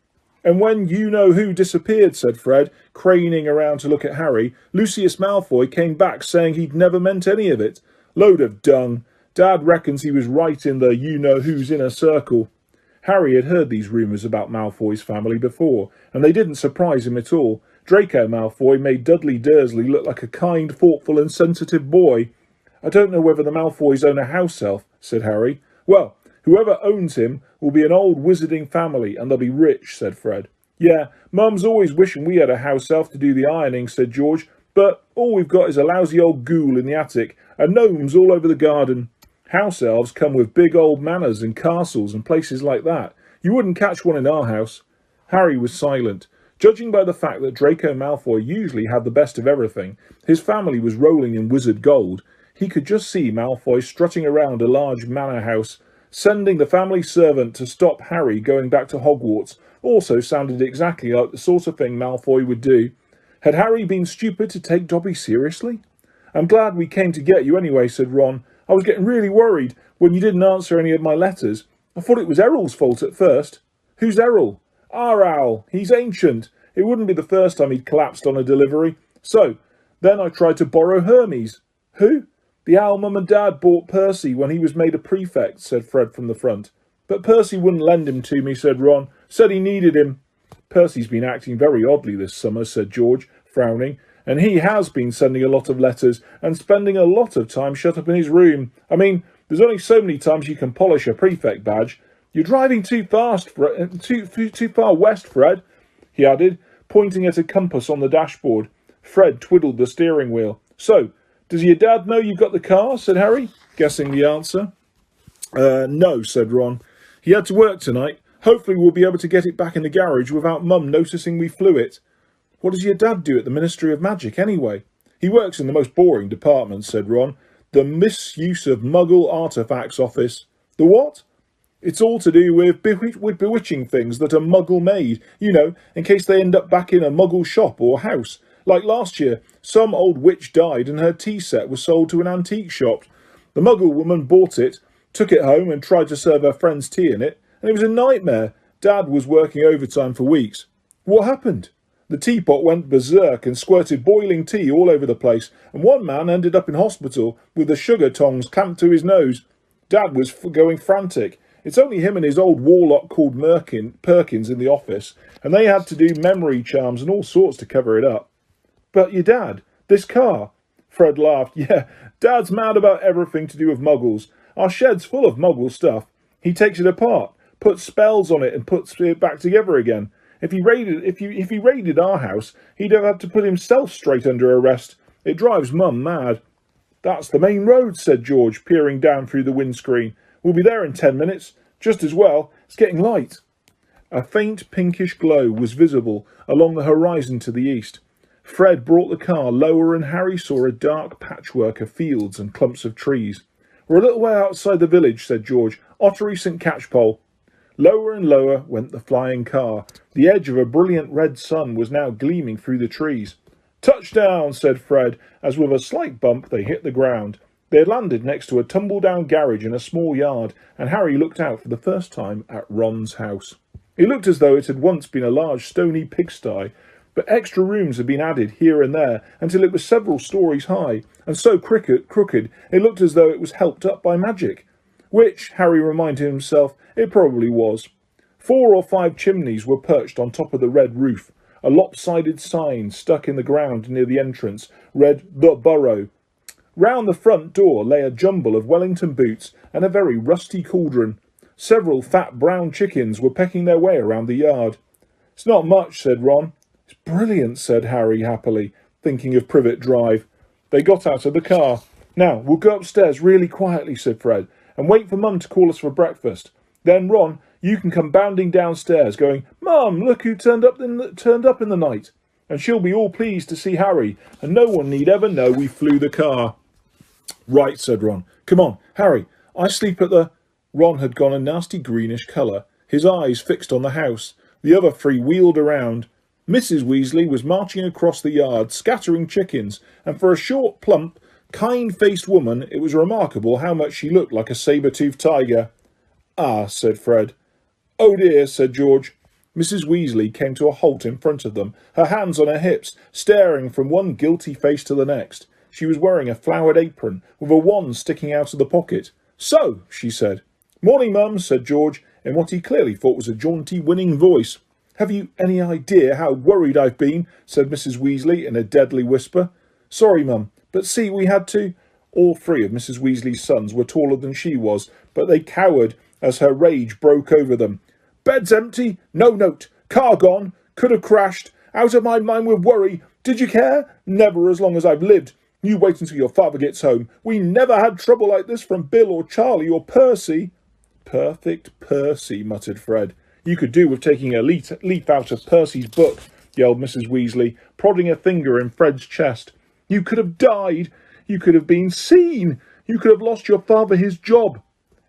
"And when you-know-who disappeared," said Fred, craning around to look at Harry, "Lucius Malfoy came back saying he'd never meant any of it. Load of dung. Dad reckons he was right in the you-know-who's inner circle." Harry had heard these rumours about Malfoy's family before, and they didn't surprise him at all. Draco Malfoy made Dudley Dursley look like a kind, thoughtful and sensitive boy. "I don't know whether the Malfoys own a house elf," said Harry. "Well, whoever owns him will be an old wizarding family, and they'll be rich," said Fred. "Yeah, Mum's always wishing we had a house elf to do the ironing," said George, "but all we've got is a lousy old ghoul in the attic, and gnomes all over the garden. House elves come with big old manors and castles and places like that. You wouldn't catch one in our house." Harry was silent. Judging by the fact that Draco Malfoy usually had the best of everything, his family was rolling in wizard gold, he could just see Malfoy strutting around a large manor house. Sending the family servant to stop Harry going back to Hogwarts also sounded exactly like the sort of thing Malfoy would do. Had Harry been stupid to take Dobby seriously? "I'm glad we came to get you anyway," said Ron. "I was getting really worried when you didn't answer any of my letters. I thought it was Errol's fault at first." "Who's Errol?" "Our owl. He's ancient. It wouldn't be the first time he'd collapsed on a delivery. So, then I tried to borrow Hermes." "Who?" "The owl Mum and Dad bought Percy when he was made a prefect," said Fred from the front. "But Percy wouldn't lend him to me," said Ron. "Said he needed him." "Percy's been acting very oddly this summer," said George, frowning. "And he has been sending a lot of letters and spending a lot of time shut up in his room. I mean, there's only so many times you can polish a prefect badge. You're driving too fast, too far west, Fred," he added, pointing at a compass on the dashboard. Fred twiddled the steering wheel. "So, does your dad know you've got the car?" said Harry, guessing the answer. No," said Ron. "He had to work tonight. Hopefully we'll be able to get it back in the garage without Mum noticing we flew it." "What does your dad do at the Ministry of Magic, anyway?" "He works in the most boring department," said Ron. "The Misuse of Muggle Artefacts Office." "The what?" It's all to do with bewitching things that are muggle-made, you know, in case they end up back in a muggle shop or house. Like last year, some old witch died and her tea set was sold to an antique shop. The muggle woman bought it, took it home and tried to serve her friends tea in it, and it was a nightmare. Dad was working overtime for weeks. What happened? The teapot went berserk and squirted boiling tea all over the place, and one man ended up in hospital with the sugar tongs clamped to his nose. Dad was going frantic. It's only him and his old warlock called Perkins in the office, and they had to do memory charms and all sorts to cover it up. But your dad, this car? Fred laughed. Yeah, Dad's mad about everything to do with muggles. Our shed's full of muggle stuff. He takes it apart, puts spells on it and puts it back together again. If he raided our house, he'd have had to put himself straight under arrest. It drives Mum mad. That's the main road, said George, peering down through the windscreen. We'll be there in 10 minutes. Just as well. It's getting light. A faint pinkish glow was visible along the horizon to the east. Fred brought the car lower and Harry saw a dark patchwork of fields and clumps of trees. We're a little way outside the village, said George. Ottery St. Catchpole. Lower and lower went the flying car. The edge of a brilliant red sun was now gleaming through the trees. Touchdown, said Fred, as with a slight bump they hit the ground. They had landed next to a tumble-down garage in a small yard, and Harry looked out for the first time at Ron's house. It looked as though it had once been a large stony pigsty, but extra rooms had been added here and there until it was several stories high, and so crooked it looked as though it was helped up by magic. Which, Harry reminded himself, it probably was. 4 or 5 chimneys were perched on top of the red roof. A lopsided sign stuck in the ground near the entrance read, "The Burrow." Round the front door lay a jumble of Wellington boots and a very rusty cauldron. Several fat brown chickens were pecking their way around the yard. It's not much, said Ron. It's brilliant, said Harry happily, thinking of Privet Drive. They got out of the car. Now, we'll go upstairs really quietly, said Fred, and wait for Mum to call us for breakfast. Then, Ron, you can come bounding downstairs, going, Mum, look who turned up in the night. And she'll be all pleased to see Harry, and no one need ever know we flew the car. Right, said Ron. Come on, Harry, I sleep at the... Ron had gone a nasty greenish colour, his eyes fixed on the house. The other 3 wheeled around. Mrs. Weasley was marching across the yard, scattering chickens, and for a short, plump, kind-faced woman, it was remarkable how much she looked like a saber-toothed tiger. Ah, said Fred. Oh dear, said George. Mrs. Weasley came to a halt in front of them, her hands on her hips, staring from one guilty face to the next. She was wearing a flowered apron, with a wand sticking out of the pocket. So, she said. Morning, Mum, said George, in what he clearly thought was a jaunty, winning voice. Have you any idea how worried I've been? Said Mrs. Weasley in a deadly whisper. Sorry, Mum, but see, we had to... All 3 of Mrs. Weasley's sons were taller than she was, but they cowered as her rage broke over them. Bed's empty, no note, car gone, could have crashed, out of my mind with worry. Did you care? Never as long as I've lived. You wait until your father gets home. We never had trouble like this from Bill or Charlie or Percy. Perfect Percy, muttered Fred. You could do with taking a leaf out of Percy's book, yelled Mrs. Weasley, prodding a finger in Fred's chest. You could have died. You could have been seen. You could have lost your father his job.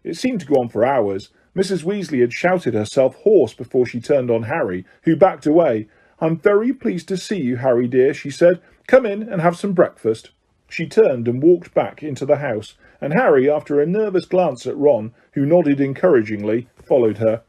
It seemed to go on for hours. Mrs. Weasley had shouted herself hoarse before she turned on Harry, who backed away. I'm very pleased to see you, Harry dear, she said. Come in and have some breakfast. She turned and walked back into the house, and Harry, after a nervous glance at Ron, who nodded encouragingly, followed her.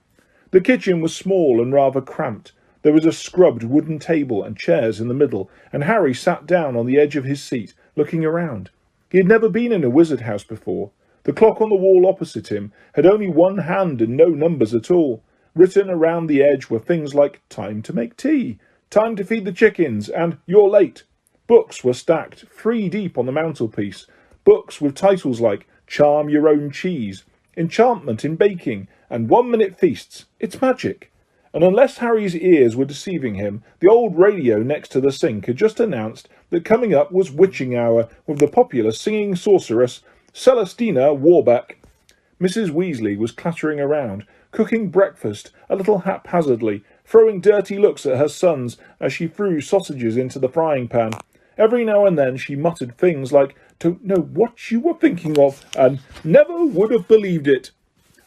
The kitchen was small and rather cramped. There was a scrubbed wooden table and chairs in the middle, and Harry sat down on the edge of his seat, looking around. He had never been in a wizard house before. The clock on the wall opposite him had only 1 hand and no numbers at all. Written around the edge were things like time to make tea, time to feed the chickens, and you're late. Books were stacked 3 deep on the mantelpiece. Books with titles like Charm Your Own Cheese, Enchantment in Baking, and 1-minute Feasts. It's magic. And unless Harry's ears were deceiving him, the old radio next to the sink had just announced that coming up was Witching Hour with the popular singing sorceress Celestina Warbeck. Mrs. Weasley was clattering around, cooking breakfast a little haphazardly, throwing dirty looks at her sons as she threw sausages into the frying pan. Every now and then she muttered things like, don't know what you were thinking of, and never would have believed it.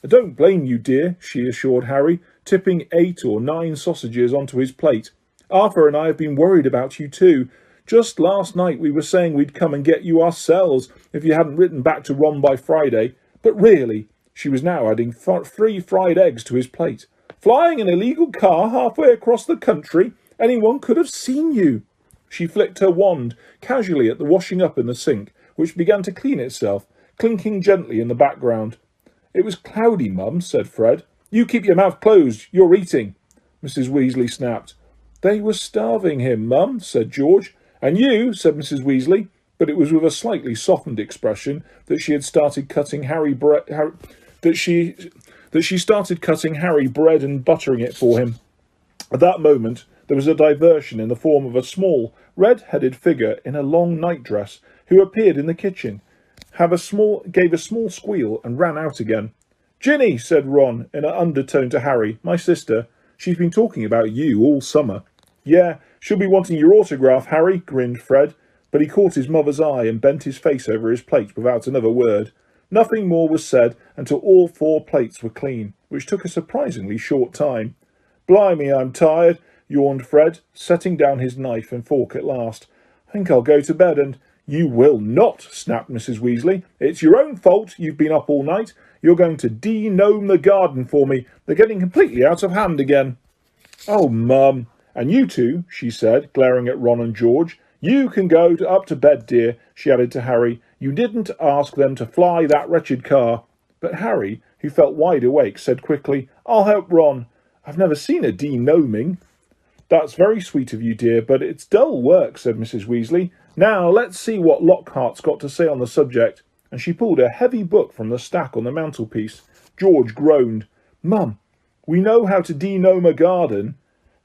"I don't blame you, dear," she assured Harry, tipping 8 or 9 sausages onto his plate. "Arthur and I have been worried about you too. Just last night we were saying we'd come and get you ourselves if you hadn't written back to Ron by Friday. But really," she was now adding 3 fried eggs to his plate, "flying an illegal car halfway across the country, anyone could have seen you." She flicked her wand casually at the washing up in the sink, which began to clean itself, clinking gently in the background. "It was cloudy, Mum," said Fred. "You keep your mouth closed. You're eating," Mrs. Weasley snapped. "They were starving him, Mum," said George. "And you," said Mrs. Weasley, but it was with a slightly softened expression that she had started cutting Harry bread and buttering it for him. At that moment there was a diversion in the form of a small, red-headed figure in a long nightdress who appeared in the kitchen, gave a small squeal and ran out again. "Ginny," said Ron in an undertone to Harry, "my sister. She's been talking about you all summer." "Yeah, she'll be wanting your autograph, Harry," grinned Fred, but he caught his mother's eye and bent his face over his plate without another word. Nothing more was said until all 4 plates were clean, which took a surprisingly short time. "Blimey, I'm tired," yawned Fred, setting down his knife and fork at last. "I think I'll go to bed and—" "You will not," snapped Mrs. Weasley. "It's your own fault you've been up all night. You're going to de-gnome the garden for me. They're getting completely out of hand again." "Oh, Mum. And you two," she said, glaring at Ron and George. "You can go up to bed, dear," she added to Harry. "You didn't ask them to fly that wretched car." But Harry, who felt wide awake, said quickly, "I'll help Ron. I've never seen a de-gnoming." "That's very sweet of you, dear, but it's dull work," said Mrs. Weasley. "Now let's see what Lockhart's got to say on the subject." And she pulled a heavy book from the stack on the mantelpiece. George groaned. "Mum, we know how to de-gnome a garden."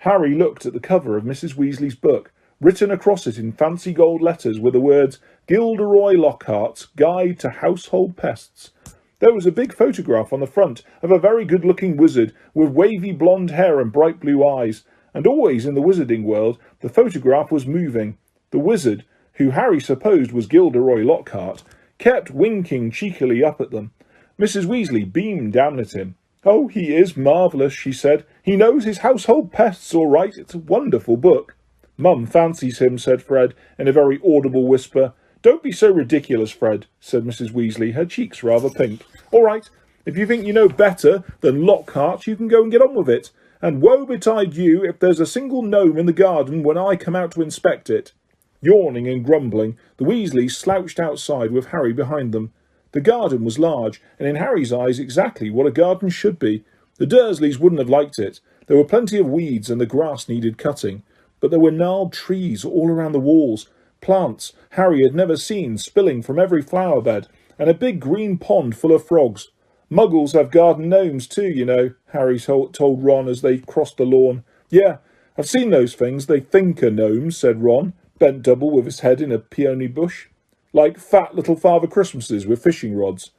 Harry looked at the cover of Mrs. Weasley's book. Written across it in fancy gold letters were the words, "Gilderoy Lockhart's Guide to Household Pests." There was a big photograph on the front of a very good-looking wizard with wavy blonde hair and bright blue eyes. And always in the wizarding world, the photograph was moving. The wizard, who Harry supposed was Gilderoy Lockhart, kept winking cheekily up at them. Mrs. Weasley beamed down at him. "Oh, he is marvellous," she said. "He knows his household pests all right. It's a wonderful book." "Mum fancies him," said Fred, in a very audible whisper. "Don't be so ridiculous, Fred," said Mrs. Weasley, her cheeks rather pink. "All right, if you think you know better than Lockhart, you can go and get on with it. And woe betide you if there's a single gnome in the garden when I come out to inspect it." Yawning and grumbling, the Weasleys slouched outside with Harry behind them. The garden was large, and in Harry's eyes exactly what a garden should be. The Dursleys wouldn't have liked it. There were plenty of weeds and the grass needed cutting. But there were gnarled trees all around the walls, plants Harry had never seen spilling from every flower bed, and a big green pond full of frogs. "Muggles have garden gnomes too, you know," Harry told Ron as they crossed the lawn. "Yeah, I've seen those things they think are gnomes," said Ron, bent double with his head in a peony bush. "Like fat little Father Christmases with fishing rods."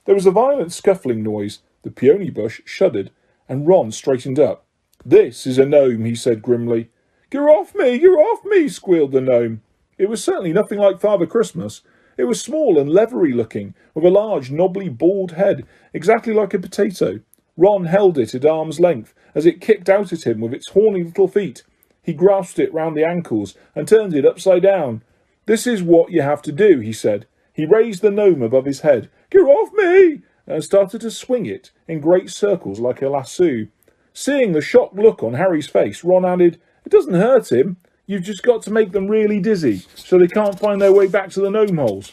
There was a violent scuffling noise. The peony bush shuddered, and Ron straightened up. "This is a gnome," he said grimly. "You're off me, you're off me," squealed the gnome. It was certainly nothing like Father Christmas. It was small and leathery looking, with a large, knobbly, bald head, exactly like a potato. Ron held it at arm's length as it kicked out at him with its horny little feet. He grasped it round the ankles and turned it upside down. "This is what you have to do," he said. He raised the gnome above his head. "Get off me!" and started to swing it in great circles like a lasso. Seeing the shocked look on Harry's face, Ron added, "It doesn't hurt him. You've just got to make them really dizzy, so they can't find their way back to the gnome holes."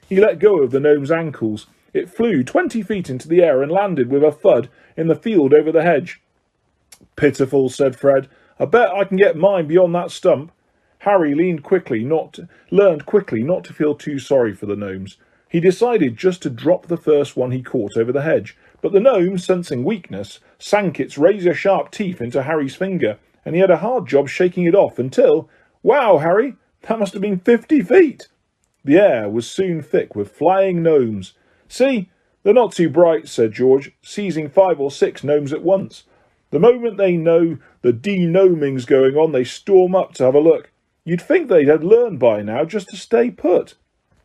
He let go of the gnome's ankles. It flew 20 feet into the air and landed with a thud in the field over the hedge. "Pitiful," said Fred. "I bet I can get mine beyond that stump." Harry learned quickly not to feel too sorry for the gnomes. He decided just to drop the first one he caught over the hedge, but the gnome, sensing weakness, sank its razor-sharp teeth into Harry's finger, and he had a hard job shaking it off until, "Wow, Harry, that must have been 50 feet. The air was soon thick with flying gnomes. "See, they're not too bright," said George, seizing 5 or 6 gnomes at once. "The moment they know the de-gnoming's going on, they storm up to have a look. You'd think they'd have learned by now just to stay put."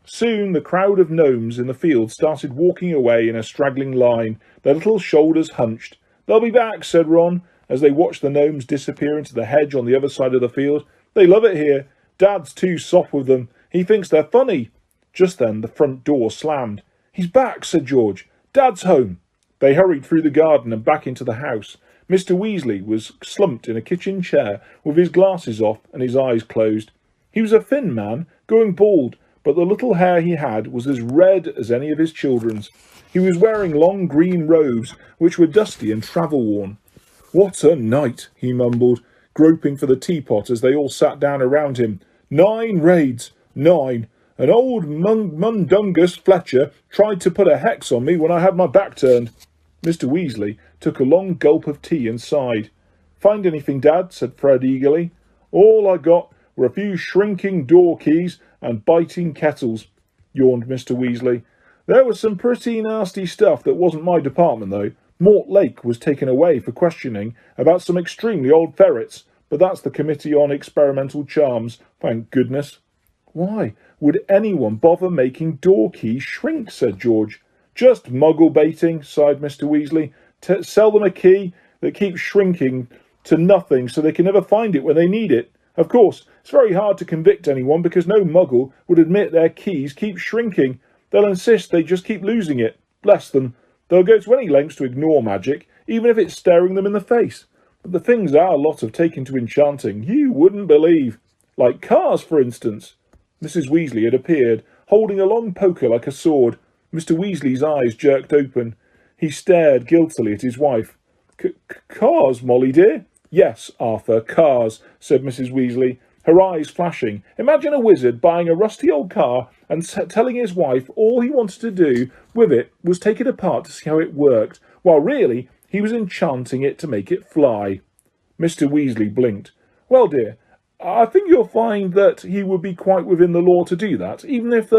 Soon the crowd of gnomes in the field started walking away in a straggling line, their little shoulders hunched. "They'll be back," said Ron, as they watched the gnomes disappear into the hedge on the other side of the field. "They love it here. Dad's too soft with them. He thinks they're funny." Just then the front door slammed. "He's back," said George. "Dad's home." They hurried through the garden and back into the house. Mr. Weasley was slumped in a kitchen chair with his glasses off and his eyes closed. He was a thin man, going bald, but the little hair he had was as red as any of his children's. He was wearing long green robes, which were dusty and travel-worn. "What a night," he mumbled, groping for the teapot as they all sat down around him. "9 raids. 9. An old Mundungus Fletcher tried to put a hex on me when I had my back turned." Mr. Weasley took a long gulp of tea and sighed. "Find anything, Dad?" said Fred eagerly. "All I got were a few shrinking door keys and biting kettles," yawned Mr. Weasley. "There was some pretty nasty stuff that wasn't my department, though. Mortlake was taken away for questioning about some extremely old ferrets, but that's the Committee on Experimental Charms, thank goodness." "Why would anyone bother making door keys shrink?" said George. "Just muggle baiting," sighed Mr. Weasley. "Sell them a key that keeps shrinking to nothing so they can never find it when they need it. Of course, it's very hard to convict anyone because no muggle would admit their keys keep shrinking. They'll insist they just keep losing it. Bless them. They'll go to any lengths to ignore magic, even if it's staring them in the face. But the things our lot have taken to enchanting, you wouldn't believe. Like cars, for instance." Mrs. Weasley had appeared, holding a long poker like a sword. Mr. Weasley's eyes jerked open. He stared guiltily at his wife. "Cars, Molly dear?" "Yes, Arthur, cars," said Mrs. Weasley, her eyes flashing. Imagine a wizard buying a rusty old car and telling his wife all he wanted to do with it was take it apart to see how it worked, while really he was enchanting it to make it fly. Mr. Weasley blinked. "Well, dear, I think you'll find that he would be quite within the law to do that, even if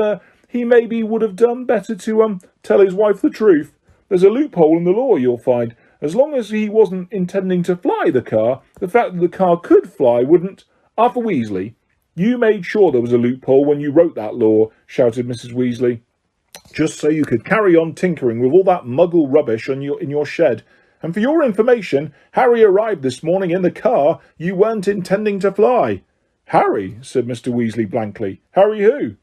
he maybe would have done better to tell his wife the truth. There's a loophole in the law, you'll find. As long as he wasn't intending to fly the car, the fact that the car could fly wouldn't—" "Arthur Weasley, you made sure there was a loophole when you wrote that law," shouted Mrs. Weasley, "just so you could carry on tinkering with all that muggle rubbish in your shed. And for your information, Harry arrived this morning in the car you weren't intending to fly." "Harry?" said Mr. Weasley blankly. "Harry who?"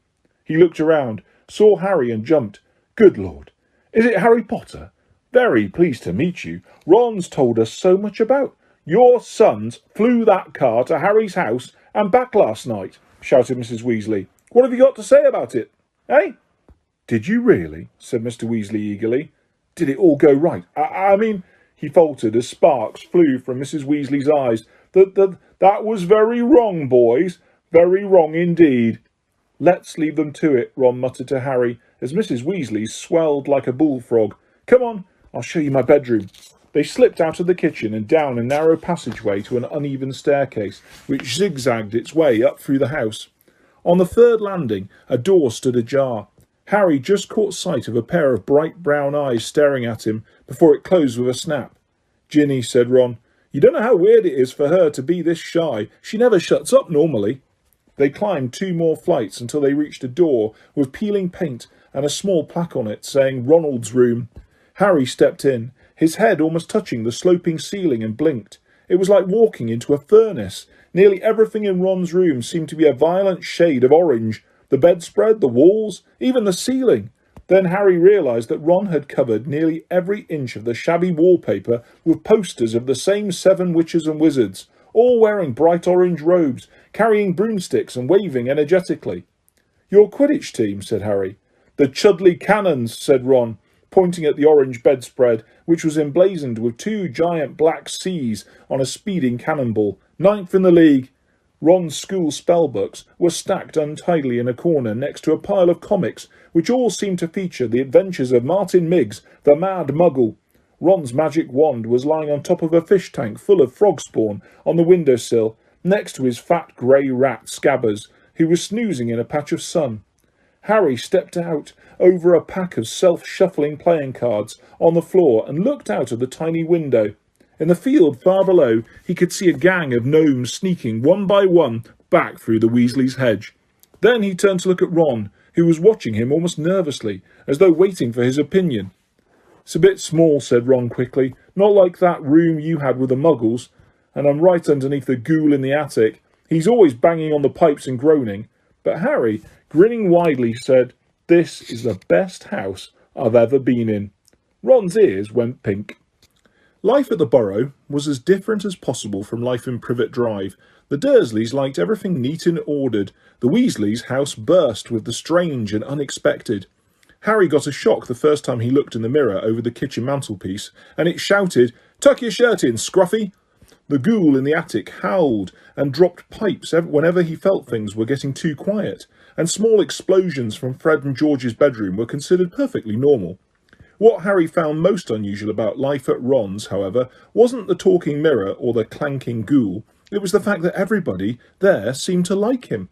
He looked around, saw Harry and jumped. "Good Lord. Is it Harry Potter? Very pleased to meet you. Ron's told us so much about. Your sons flew that car to Harry's house and back last night," shouted Mrs. Weasley. "What have you got to say about it? Eh?" "Did you really?" said Mr. Weasley eagerly. "Did it all go right? I mean," he faltered as sparks flew from Mrs. Weasley's eyes. That was very wrong, boys. Very wrong indeed." "Let's leave them to it," Ron muttered to Harry, as Mrs. Weasley swelled like a bullfrog. "Come on, I'll show you my bedroom." They slipped out of the kitchen and down a narrow passageway to an uneven staircase, which zigzagged its way up through the house. On the third landing, a door stood ajar. Harry just caught sight of a pair of bright brown eyes staring at him before it closed with a snap. "Ginny," said Ron, "you don't know how weird it is for her to be this shy. She never shuts up normally." They climbed 2 more flights until they reached a door with peeling paint and a small plaque on it saying Ronald's room. Harry stepped in, his head almost touching the sloping ceiling, and blinked. It was like walking into a furnace. Nearly everything in Ron's room seemed to be a violent shade of orange. The bedspread, the walls, even the ceiling. Then Harry realised that Ron had covered nearly every inch of the shabby wallpaper with posters of the same 7 witches and wizards, all wearing bright orange robes, carrying broomsticks and waving energetically. "Your Quidditch team," said Harry. "The Chudley Cannons," said Ron, pointing at the orange bedspread, which was emblazoned with 2 giant black C's on a speeding cannonball. "9th in the league." Ron's school spellbooks were stacked untidily in a corner next to a pile of comics, which all seemed to feature the adventures of Martin Miggs, the Mad Muggle. Ron's magic wand was lying on top of a fish tank full of frog spawn on the windowsill, next to his fat grey rat Scabbers, who was snoozing in a patch of sun. Harry stepped out over a pack of self-shuffling playing cards on the floor and looked out of the tiny window. In the field far below, he could see a gang of gnomes sneaking one by one back through the Weasley's hedge. Then he turned to look at Ron, who was watching him almost nervously, as though waiting for his opinion. "It's a bit small," said Ron quickly. "Not like that room you had with the Muggles. And I'm right underneath the ghoul in the attic. He's always banging on the pipes and groaning." But Harry, grinning widely, said, "This is the best house I've ever been in." Ron's ears went pink. Life at the Burrow was as different as possible from life in Privet Drive. The Dursleys liked everything neat and ordered. The Weasleys' house burst with the strange and unexpected. Harry got a shock the first time he looked in the mirror over the kitchen mantelpiece, and it shouted, "Tuck your shirt in, Scruffy!" The ghoul in the attic howled and dropped pipes whenever he felt things were getting too quiet, and small explosions from Fred and George's bedroom were considered perfectly normal. What Harry found most unusual about life at Ron's, however, wasn't the talking mirror or the clanking ghoul. It was the fact that everybody there seemed to like him.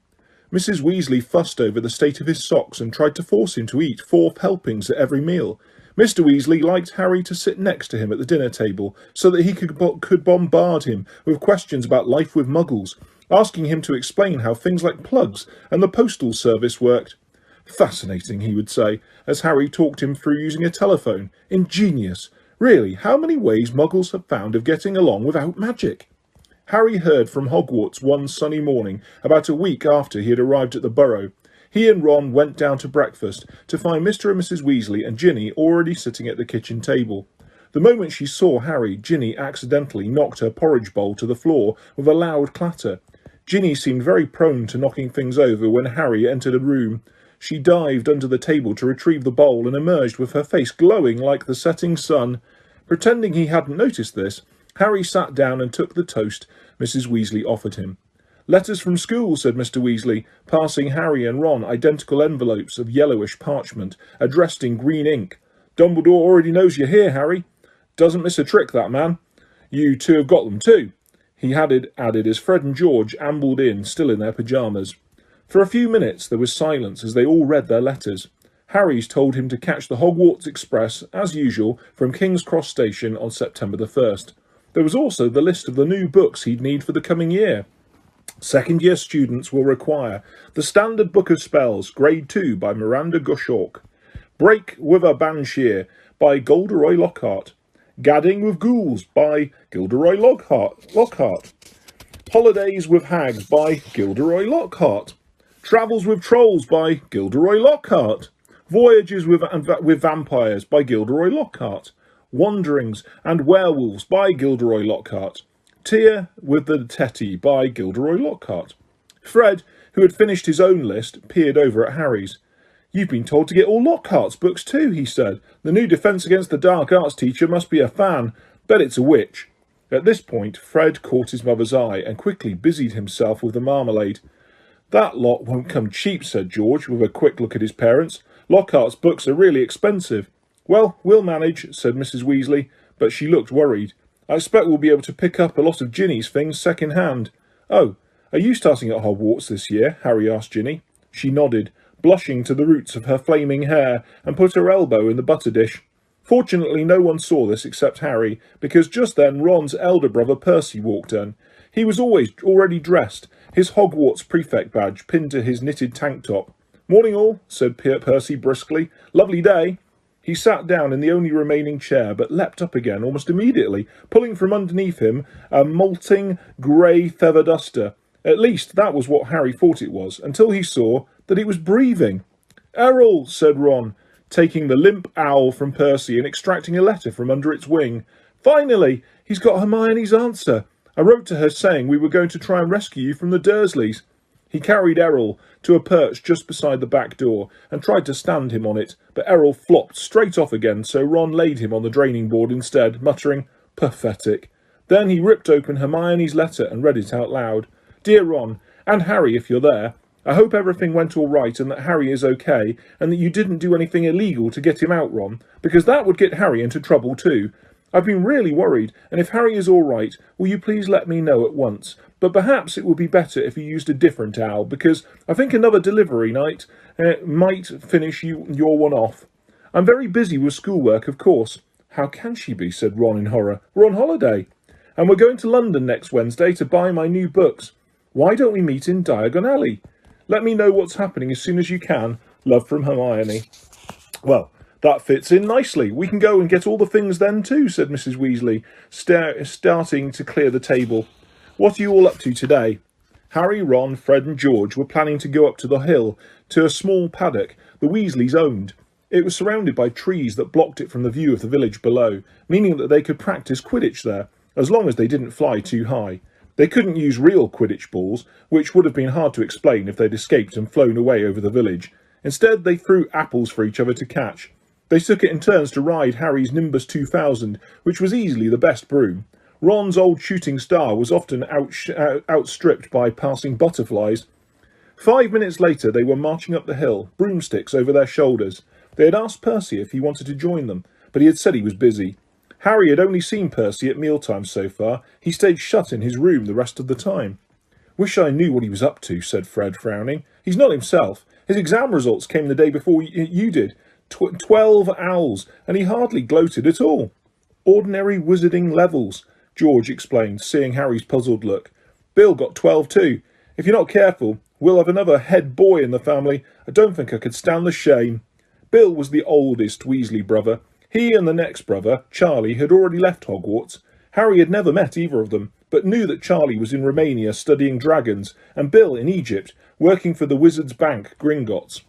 Mrs. Weasley fussed over the state of his socks and tried to force him to eat 4 helpings at every meal. Mr. Weasley liked Harry to sit next to him at the dinner table so that he could bombard him with questions about life with Muggles, asking him to explain how things like plugs and the postal service worked. "Fascinating," he would say, as Harry talked him through using a telephone. "Ingenious. Really, how many ways Muggles have found of getting along without magic?" Harry heard from Hogwarts one sunny morning, about a week after he had arrived at the Burrow. He and Ron went down to breakfast to find Mr. and Mrs. Weasley and Ginny already sitting at the kitchen table. The moment she saw Harry, Ginny accidentally knocked her porridge bowl to the floor with a loud clatter. Ginny seemed very prone to knocking things over when Harry entered a room. She dived under the table to retrieve the bowl and emerged with her face glowing like the setting sun. Pretending he hadn't noticed this, Harry sat down and took the toast Mrs. Weasley offered him. "Letters from school," said Mr. Weasley, passing Harry and Ron identical envelopes of yellowish parchment, addressed in green ink. "Dumbledore already knows you're here, Harry. Doesn't miss a trick, that man. You two have got them too," he added as Fred and George ambled in, still in their pyjamas. For a few minutes there was silence as they all read their letters. Harry's told him to catch the Hogwarts Express, as usual, from King's Cross Station on September the 1st. There was also the list of the new books he'd need for the coming year. Second-year students will require The Standard Book of Spells, Grade 2 by Miranda Goshawk, Break with a Banshee by Gilderoy Lockhart, Gadding with Ghouls by Gilderoy Lockhart, Holidays with Hags by Gilderoy Lockhart, Travels with Trolls by Gilderoy Lockhart, Voyages with Vampires by Gilderoy Lockhart, Wanderings and Werewolves by Gilderoy Lockhart, Tear with the Tetty by Gilderoy Lockhart. Fred, who had finished his own list, peered over at Harry's. "You've been told to get all Lockhart's books too," he said. "The new Defence Against the Dark Arts teacher must be a fan. Bet it's a witch." At this point, Fred caught his mother's eye and quickly busied himself with the marmalade. "That lot won't come cheap," said George, with a quick look at his parents. "Lockhart's books are really expensive." "Well, we'll manage," said Mrs. Weasley, but she looked worried. "I expect we'll be able to pick up a lot of Ginny's things second-hand." "Oh, are you starting at Hogwarts this year?" Harry asked Ginny. She nodded, blushing to the roots of her flaming hair, and put her elbow in the butter dish. Fortunately, no one saw this except Harry, because just then Ron's elder brother Percy walked in. He was already dressed, his Hogwarts prefect badge pinned to his knitted tank top. "Morning all," said Percy briskly. "Lovely day." He sat down in the only remaining chair, but leapt up again almost immediately, pulling from underneath him a molting grey feather duster. At least that was what Harry thought it was, until he saw that it was breathing. "Errol," said Ron, taking the limp owl from Percy and extracting a letter from under its wing. "Finally, he's got Hermione's answer. I wrote to her saying we were going to try and rescue you from the Dursleys." He carried Errol to a perch just beside the back door and tried to stand him on it, but Errol flopped straight off again, so Ron laid him on the draining board instead, muttering, "Pathetic." Then he ripped open Hermione's letter and read it out loud. "Dear Ron, and Harry if you're there, I hope everything went all right and that Harry is okay, and that you didn't do anything illegal to get him out, Ron, because that would get Harry into trouble too. I've been really worried, and if Harry is all right, will you please let me know at once? But perhaps it would be better if you used a different owl, because I think another delivery night might finish your one off. I'm very busy with schoolwork, of course." "How can she be?" said Ron in horror. "We're on holiday. And we're going to London next Wednesday to buy my new books. Why don't we meet in Diagon Alley? Let me know what's happening as soon as you can. Love from Hermione. Well, that fits in nicely. We can go and get all the things then too, said Mrs. Weasley, starting to clear the table. What are you all up to today? Harry, Ron, Fred and George were planning to go up to the hill to a small paddock the Weasleys owned. It was surrounded by trees that blocked it from the view of the village below, meaning that they could practice Quidditch there, as long as they didn't fly too high. They couldn't use real Quidditch balls, which would have been hard to explain if they'd escaped and flown away over the village. Instead, they threw apples for each other to catch. They took it in turns to ride Harry's Nimbus 2000, which was easily the best broom. Ron's old shooting star was often outstripped by passing butterflies. 5 minutes later, they were marching up the hill, broomsticks over their shoulders. They had asked Percy if he wanted to join them, but he had said he was busy. Harry had only seen Percy at mealtime so far. He stayed shut in his room the rest of the time. Wish I knew what he was up to, said Fred, frowning. He's not himself. His exam results came the day before you did. 12 owls, and he hardly gloated at all. Ordinary wizarding levels, George explained, seeing Harry's puzzled look. Bill got 12 too. If you're not careful, we'll have another head boy in the family. I don't think I could stand the shame. Bill was the oldest Weasley brother. He and the next brother, Charlie, had already left Hogwarts. Harry had never met either of them, but knew that Charlie was in Romania studying dragons, and Bill in Egypt, working for the Wizards' Bank, Gringotts.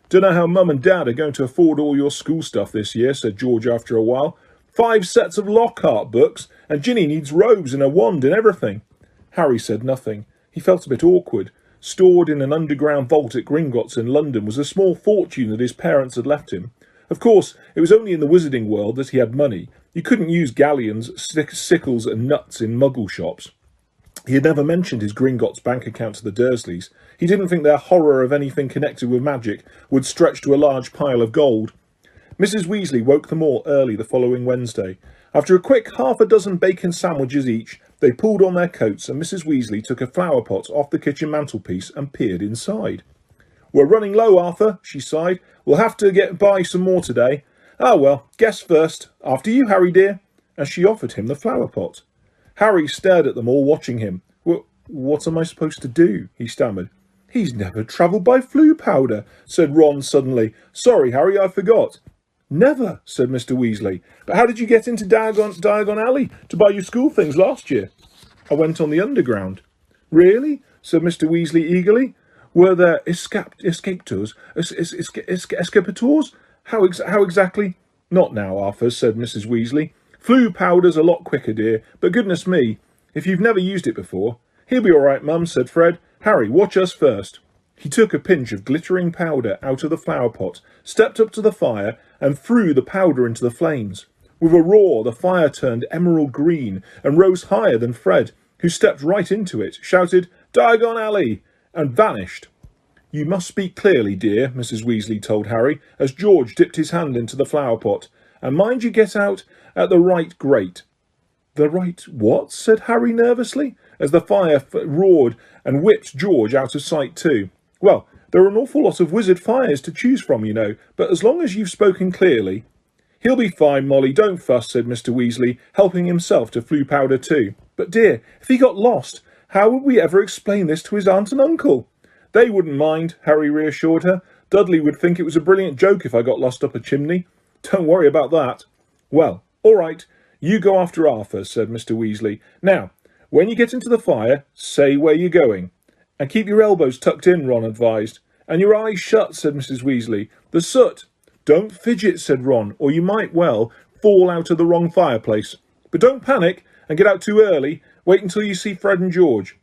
Don't know how Mum and Dad are going to afford all your school stuff this year, said George after a while. 5 sets of Lockhart books, and Ginny needs robes and a wand and everything. Harry said nothing. He felt a bit awkward. Stored in an underground vault at Gringotts in London was a small fortune that his parents had left him. Of course, it was only in the wizarding world that he had money. You couldn't use galleons, sickles and nuts in muggle shops. He had never mentioned his Gringotts bank account to the Dursleys. He didn't think their horror of anything connected with magic would stretch to a large pile of gold. Mrs. Weasley woke them all early the following Wednesday. After a quick 6 bacon sandwiches each, they pulled on their coats and Mrs. Weasley took a flower pot off the kitchen mantelpiece and peered inside. We're running low, Arthur, she sighed. We'll have to buy some more today. Ah, well, guess first. After you, Harry dear. And she offered him the flower pot. Harry stared at them all, watching him. What am I supposed to do? He stammered. He's never travelled by Floo powder, said Ron suddenly. Sorry, Harry, I forgot. Never, said Mr. Weasley. But how did you get into Diagon Alley to buy your school things last year? I went on the underground. Really? Said Mr. Weasley eagerly. Were there escapators? How exactly? Not now, Arthur, said Mrs. Weasley. Floo powder's a lot quicker, dear, but goodness me, if you've never used it before. He'll be all right, Mum, said Fred. Harry, watch us first. He took a pinch of glittering powder out of the flower pot, stepped up to the fire, and threw the powder into the flames. With a roar, the fire turned emerald green and rose higher than Fred, who stepped right into it, shouted, Diagon Alley, and vanished. You must speak clearly, dear, Mrs. Weasley told Harry, as George dipped his hand into the flower pot. And mind you get out at the right grate. The right what? Said Harry nervously, as the fire roared and whipped George out of sight too. Well, there are an awful lot of wizard fires to choose from, you know, but as long as you've spoken clearly. He'll be fine, Molly, don't fuss, said Mr. Weasley, helping himself to Floo powder too. But dear, if he got lost, how would we ever explain this to his aunt and uncle? They wouldn't mind, Harry reassured her. Dudley would think it was a brilliant joke if I got lost up a chimney. Don't worry about that. Well, all right, you go after Arthur, said Mr. Weasley. Now, when you get into the fire, say where you're going. And keep your elbows tucked in, Ron advised. And your eyes shut, said Mrs. Weasley. The soot. Don't fidget, said Ron, or you might, well, fall out of the wrong fireplace. But don't panic and get out too early. Wait until you see Fred and George.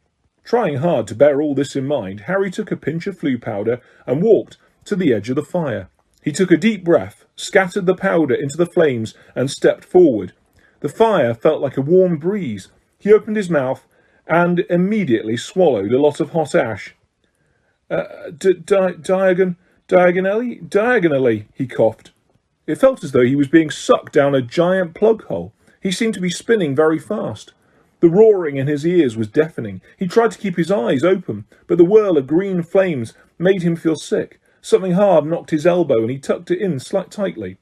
Trying hard to bear all this in mind, Harry took a pinch of Floo powder and walked to the edge of the fire. He took a deep breath, scattered the powder into the flames, and stepped forward. The fire felt like a warm breeze. He opened his mouth and immediately swallowed a lot of hot ash. Diagonally, he coughed. It felt as though he was being sucked down a giant plug hole. He seemed to be spinning very fast. The roaring in his ears was deafening. He tried to keep his eyes open, but the whirl of green flames made him feel sick. Something hard knocked his elbow and he tucked it in tightly.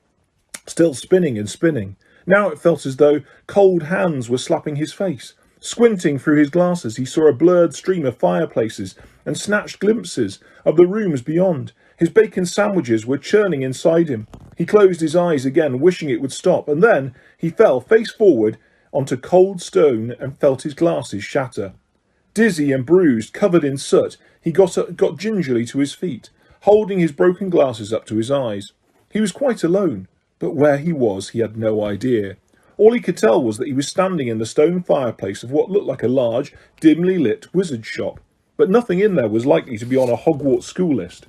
Still spinning and spinning. Now it felt as though cold hands were slapping his face. Squinting through his glasses, he saw a blurred stream of fireplaces and snatched glimpses of the rooms beyond. His bacon sandwiches were churning inside him. He closed his eyes again, wishing it would stop, and then he fell face forward onto cold stone and felt his glasses shatter. Dizzy and bruised, covered in soot, he got gingerly to his feet, holding his broken glasses up to his eyes. He was quite alone, but where he was he had no idea. All he could tell was that he was standing in the stone fireplace of what looked like a large, dimly lit wizard shop, but nothing in there was likely to be on a Hogwarts school list.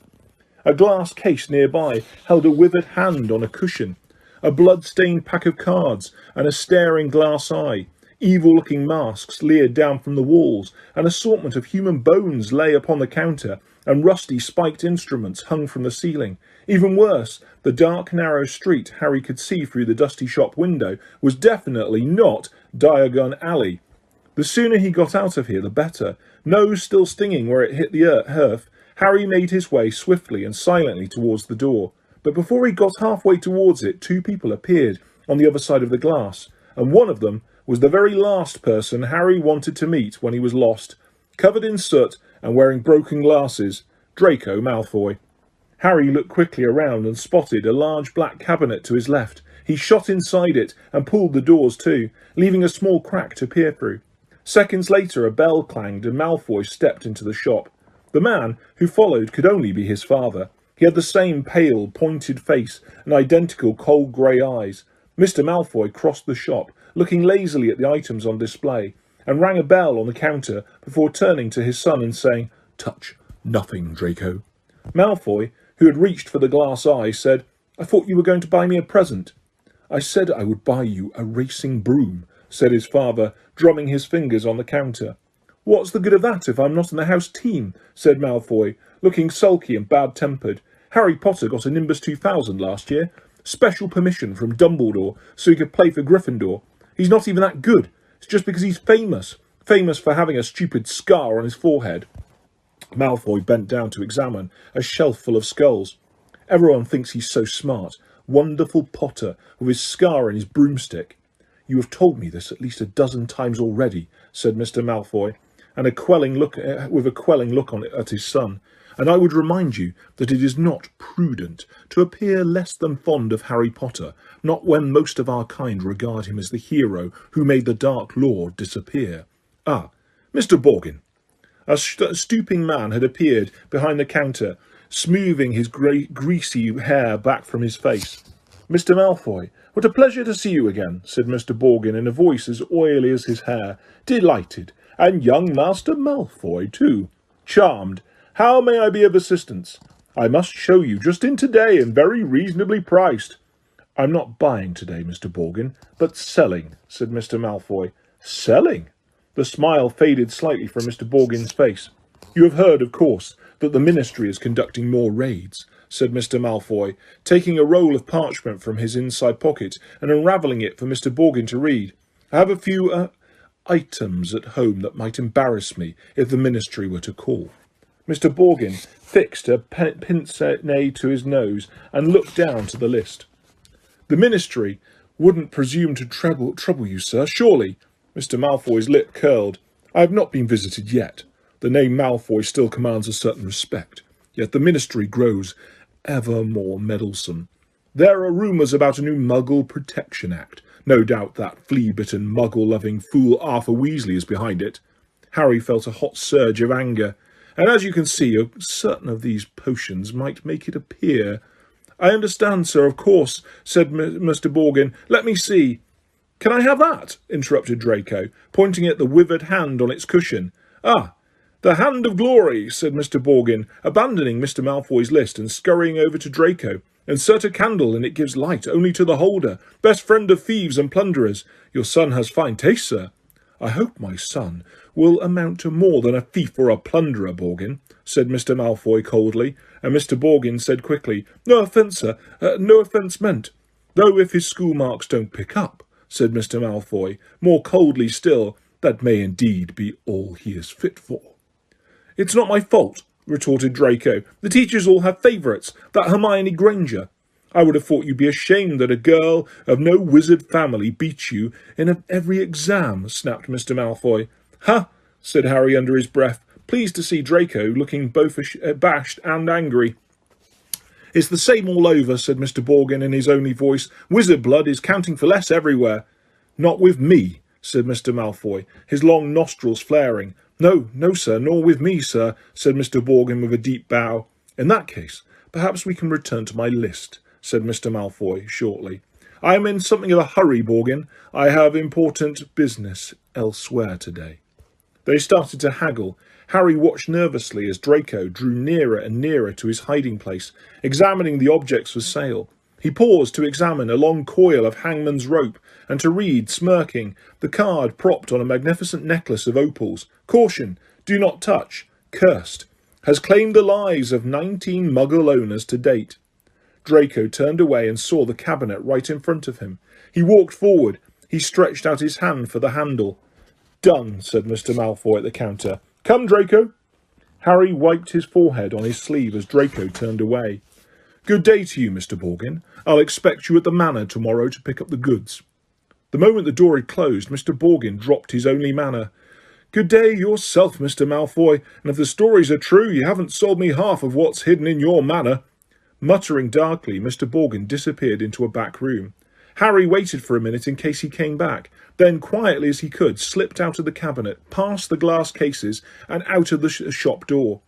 A glass case nearby held a withered hand on a cushion, a blood-stained pack of cards, and a staring glass eye. Evil-looking masks leered down from the walls, an assortment of human bones lay upon the counter, and rusty spiked instruments hung from the ceiling. Even worse, the dark, narrow street Harry could see through the dusty shop window was definitely not Diagon Alley. The sooner he got out of here, the better. Nose still stinging where it hit the earth, Harry made his way swiftly and silently towards the door. But before he got halfway towards it, two people appeared on the other side of the glass, and one of them was the very last person Harry wanted to meet when he was lost. Covered in soot and wearing broken glasses, Draco Malfoy. Harry looked quickly around and spotted a large black cabinet to his left. He shot inside it and pulled the doors to, leaving a small crack to peer through. Seconds later, a bell clanged and Malfoy stepped into the shop. The man who followed could only be his father. He had the same pale, pointed face and identical cold grey eyes. Mr. Malfoy crossed the shop, looking lazily at the items on display, and rang a bell on the counter before turning to his son and saying, "Touch nothing, Draco." Malfoy, who had reached for the glass eye, said, "I thought you were going to buy me a present." "I said I would buy you a racing broom," said his father, drumming his fingers on the counter. "What's the good of that if I'm not in the house team?" said Malfoy, looking sulky and bad-tempered. "Harry Potter got a Nimbus 2000 last year. Special permission from Dumbledore so he could play for Gryffindor. He's not even that good. It's just because he's famous. Famous for having a stupid scar on his forehead." Malfoy bent down to examine a shelf full of skulls. "Everyone thinks he's so smart. Wonderful Potter with his scar and his broomstick." "You have told me this at least a dozen times already," said Mr. Malfoy, and with a quelling look at his son. "And I would remind you that it is not prudent to appear less than fond of Harry Potter, not when most of our kind regard him as the hero who made the Dark Lord disappear. Ah, Mr. Borgin." A stooping man had appeared behind the counter, smoothing his greasy hair back from his face. "Mr. Malfoy, what a pleasure to see you again," said Mr. Borgin in a voice as oily as his hair. "Delighted. And young Master Malfoy, too. Charmed. How may I be of assistance? I must show you just in today and very reasonably priced." "I'm not buying today, Mr. Borgin, but selling," said Mr. Malfoy. "Selling?" The smile faded slightly from Mr. Borgin's face. "You have heard, of course, that the Ministry is conducting more raids," said Mr. Malfoy, taking a roll of parchment from his inside pocket and unravelling it for Mr. Borgin to read. "I have a few, items at home that might embarrass me if the Ministry were to call." Mr. Borgin fixed a pince-nez to his nose and looked down to the list. "The Ministry wouldn't presume to trouble you, sir, surely?" Mr. Malfoy's lip curled. "I have not been visited yet. The name Malfoy still commands a certain respect. Yet the Ministry grows ever more meddlesome. There are rumours about a new Muggle Protection Act. No doubt that flea-bitten, Muggle-loving fool Arthur Weasley is behind it." Harry felt a hot surge of anger. "And as you can see, certain of these potions might make it appear—" "I understand, sir, of course," said Mr. Borgin. "Let me see." "Can I have that?" interrupted Draco, pointing at the withered hand on its cushion. "Ah, the Hand of Glory," said Mr. Borgin, abandoning Mr. Malfoy's list and scurrying over to Draco. "Insert a candle and it gives light only to the holder. Best friend of thieves and plunderers. Your son has fine taste, sir." "I hope my son will amount to more than a thief or a plunderer, Borgin," said Mr. Malfoy coldly, and Mr. Borgin said quickly, "No offence, sir. No offence meant." "Though if his school marks don't pick up," said Mr. Malfoy, more coldly still, "that may indeed be all he is fit for." "It's not my fault," retorted Draco. "The teachers all have favourites. That Hermione Granger. I would have thought you'd be ashamed that a girl of no wizard family beats you in every exam," snapped Mr. Malfoy. "Ha!" said Harry under his breath, pleased to see Draco looking both abashed and angry. "It's the same all over," said Mr. Borgin in his only voice. "Wizard blood is counting for less everywhere." "Not with me," said Mr. Malfoy, his long nostrils flaring. "No, no, sir, nor with me, sir," said Mr. Borgin with a deep bow. "In that case, perhaps we can return to my list," said Mr. Malfoy shortly. "I am in something of a hurry, Borgin. I have important business elsewhere today." They started to haggle. Harry watched nervously as Draco drew nearer and nearer to his hiding place, examining the objects for sale. He paused to examine a long coil of hangman's rope and to read, smirking, the card propped on a magnificent necklace of opals. "Caution, do not touch. Cursed. Has claimed the lives of 19 Muggle owners to date." Draco turned away and saw the cabinet right in front of him. He walked forward. He stretched out his hand for the handle. "Done," said Mr. Malfoy at the counter. "Come, Draco." Harry wiped his forehead on his sleeve as Draco turned away. "Good day to you, Mr. Borgin. I'll expect you at the manor tomorrow to pick up the goods." The moment the door had closed, Mr. Borgin dropped his only manner. "Good day yourself, Mr. Malfoy, and if the stories are true, you haven't sold me half of what's hidden in your manor." Muttering darkly, Mr. Borgin disappeared into a back room. Harry waited for a minute in case he came back, then quietly as he could slipped out of the cabinet, past the glass cases and out of the shop door.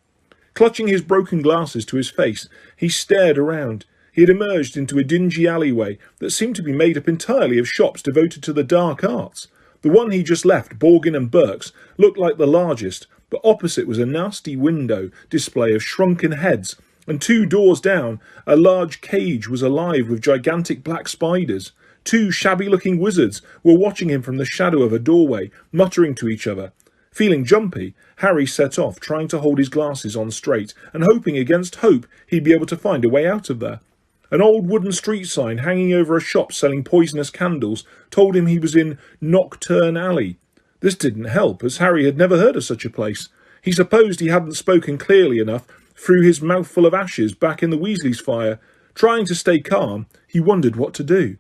Clutching his broken glasses to his face, he stared around. He had emerged into a dingy alleyway that seemed to be made up entirely of shops devoted to the dark arts. The one he just left, Borgin and Burke's, looked like the largest, but opposite was a nasty window display of shrunken heads, and 2 doors down, a large cage was alive with gigantic black spiders. 2 shabby-looking wizards were watching him from the shadow of a doorway, muttering to each other. Feeling jumpy, Harry set off, trying to hold his glasses on straight, and hoping against hope he'd be able to find a way out of there. An old wooden street sign hanging over a shop selling poisonous candles told him he was in Nocturne Alley. This didn't help, as Harry had never heard of such a place. He supposed he hadn't spoken clearly enough through his mouthful of ashes back in the Weasleys' fire. Trying to stay calm, he wondered what to do.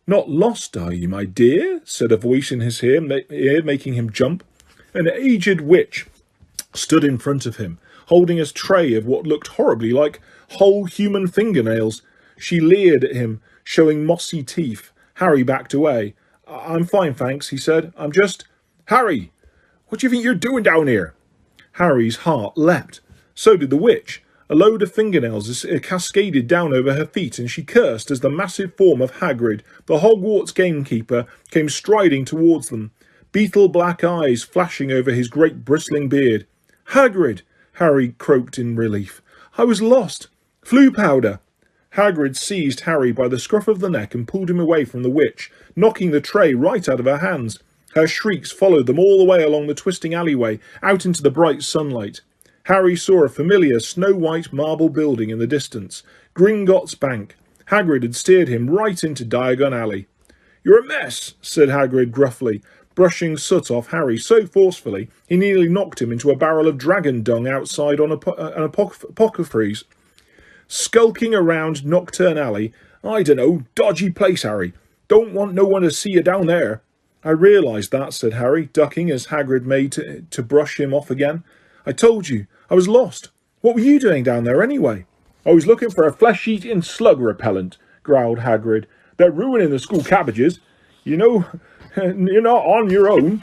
"Not lost, are you, my dear?" said a voice in his ear, making him jump. An aged witch stood in front of him, holding a tray of what looked horribly like whole human fingernails. She leered at him, showing mossy teeth. Harry backed away. "I'm fine, thanks," he said. "I'm just—" "Harry! What do you think you're doing down here?" Harry's heart leapt. So did the witch. A load of fingernails cascaded down over her feet, and she cursed as the massive form of Hagrid, the Hogwarts gamekeeper, came striding towards them, beetle-black eyes flashing over his great bristling beard. "Hagrid!" Harry croaked in relief. "I was lost. Flue powder!" Hagrid seized Harry by the scruff of the neck and pulled him away from the witch, knocking the tray right out of her hands. Her shrieks followed them all the way along the twisting alleyway, out into the bright sunlight. Harry saw a familiar snow-white marble building in the distance, Gringotts Bank. Hagrid had steered him right into Diagon Alley. "You're a mess," said Hagrid gruffly, brushing soot off Harry so forcefully he nearly knocked him into a barrel of dragon dung outside on an apothecary's. "Skulking around Nocturne Alley. I dunno, dodgy place, Harry. Don't want no one to see you down there." "I realised that," said Harry, ducking as Hagrid made to brush him off again. "I told you, I was lost. What were you doing down there anyway?" "I was looking for a flesh-eating slug repellent," growled Hagrid. "They're ruining the school cabbages. You know, you're not on your own."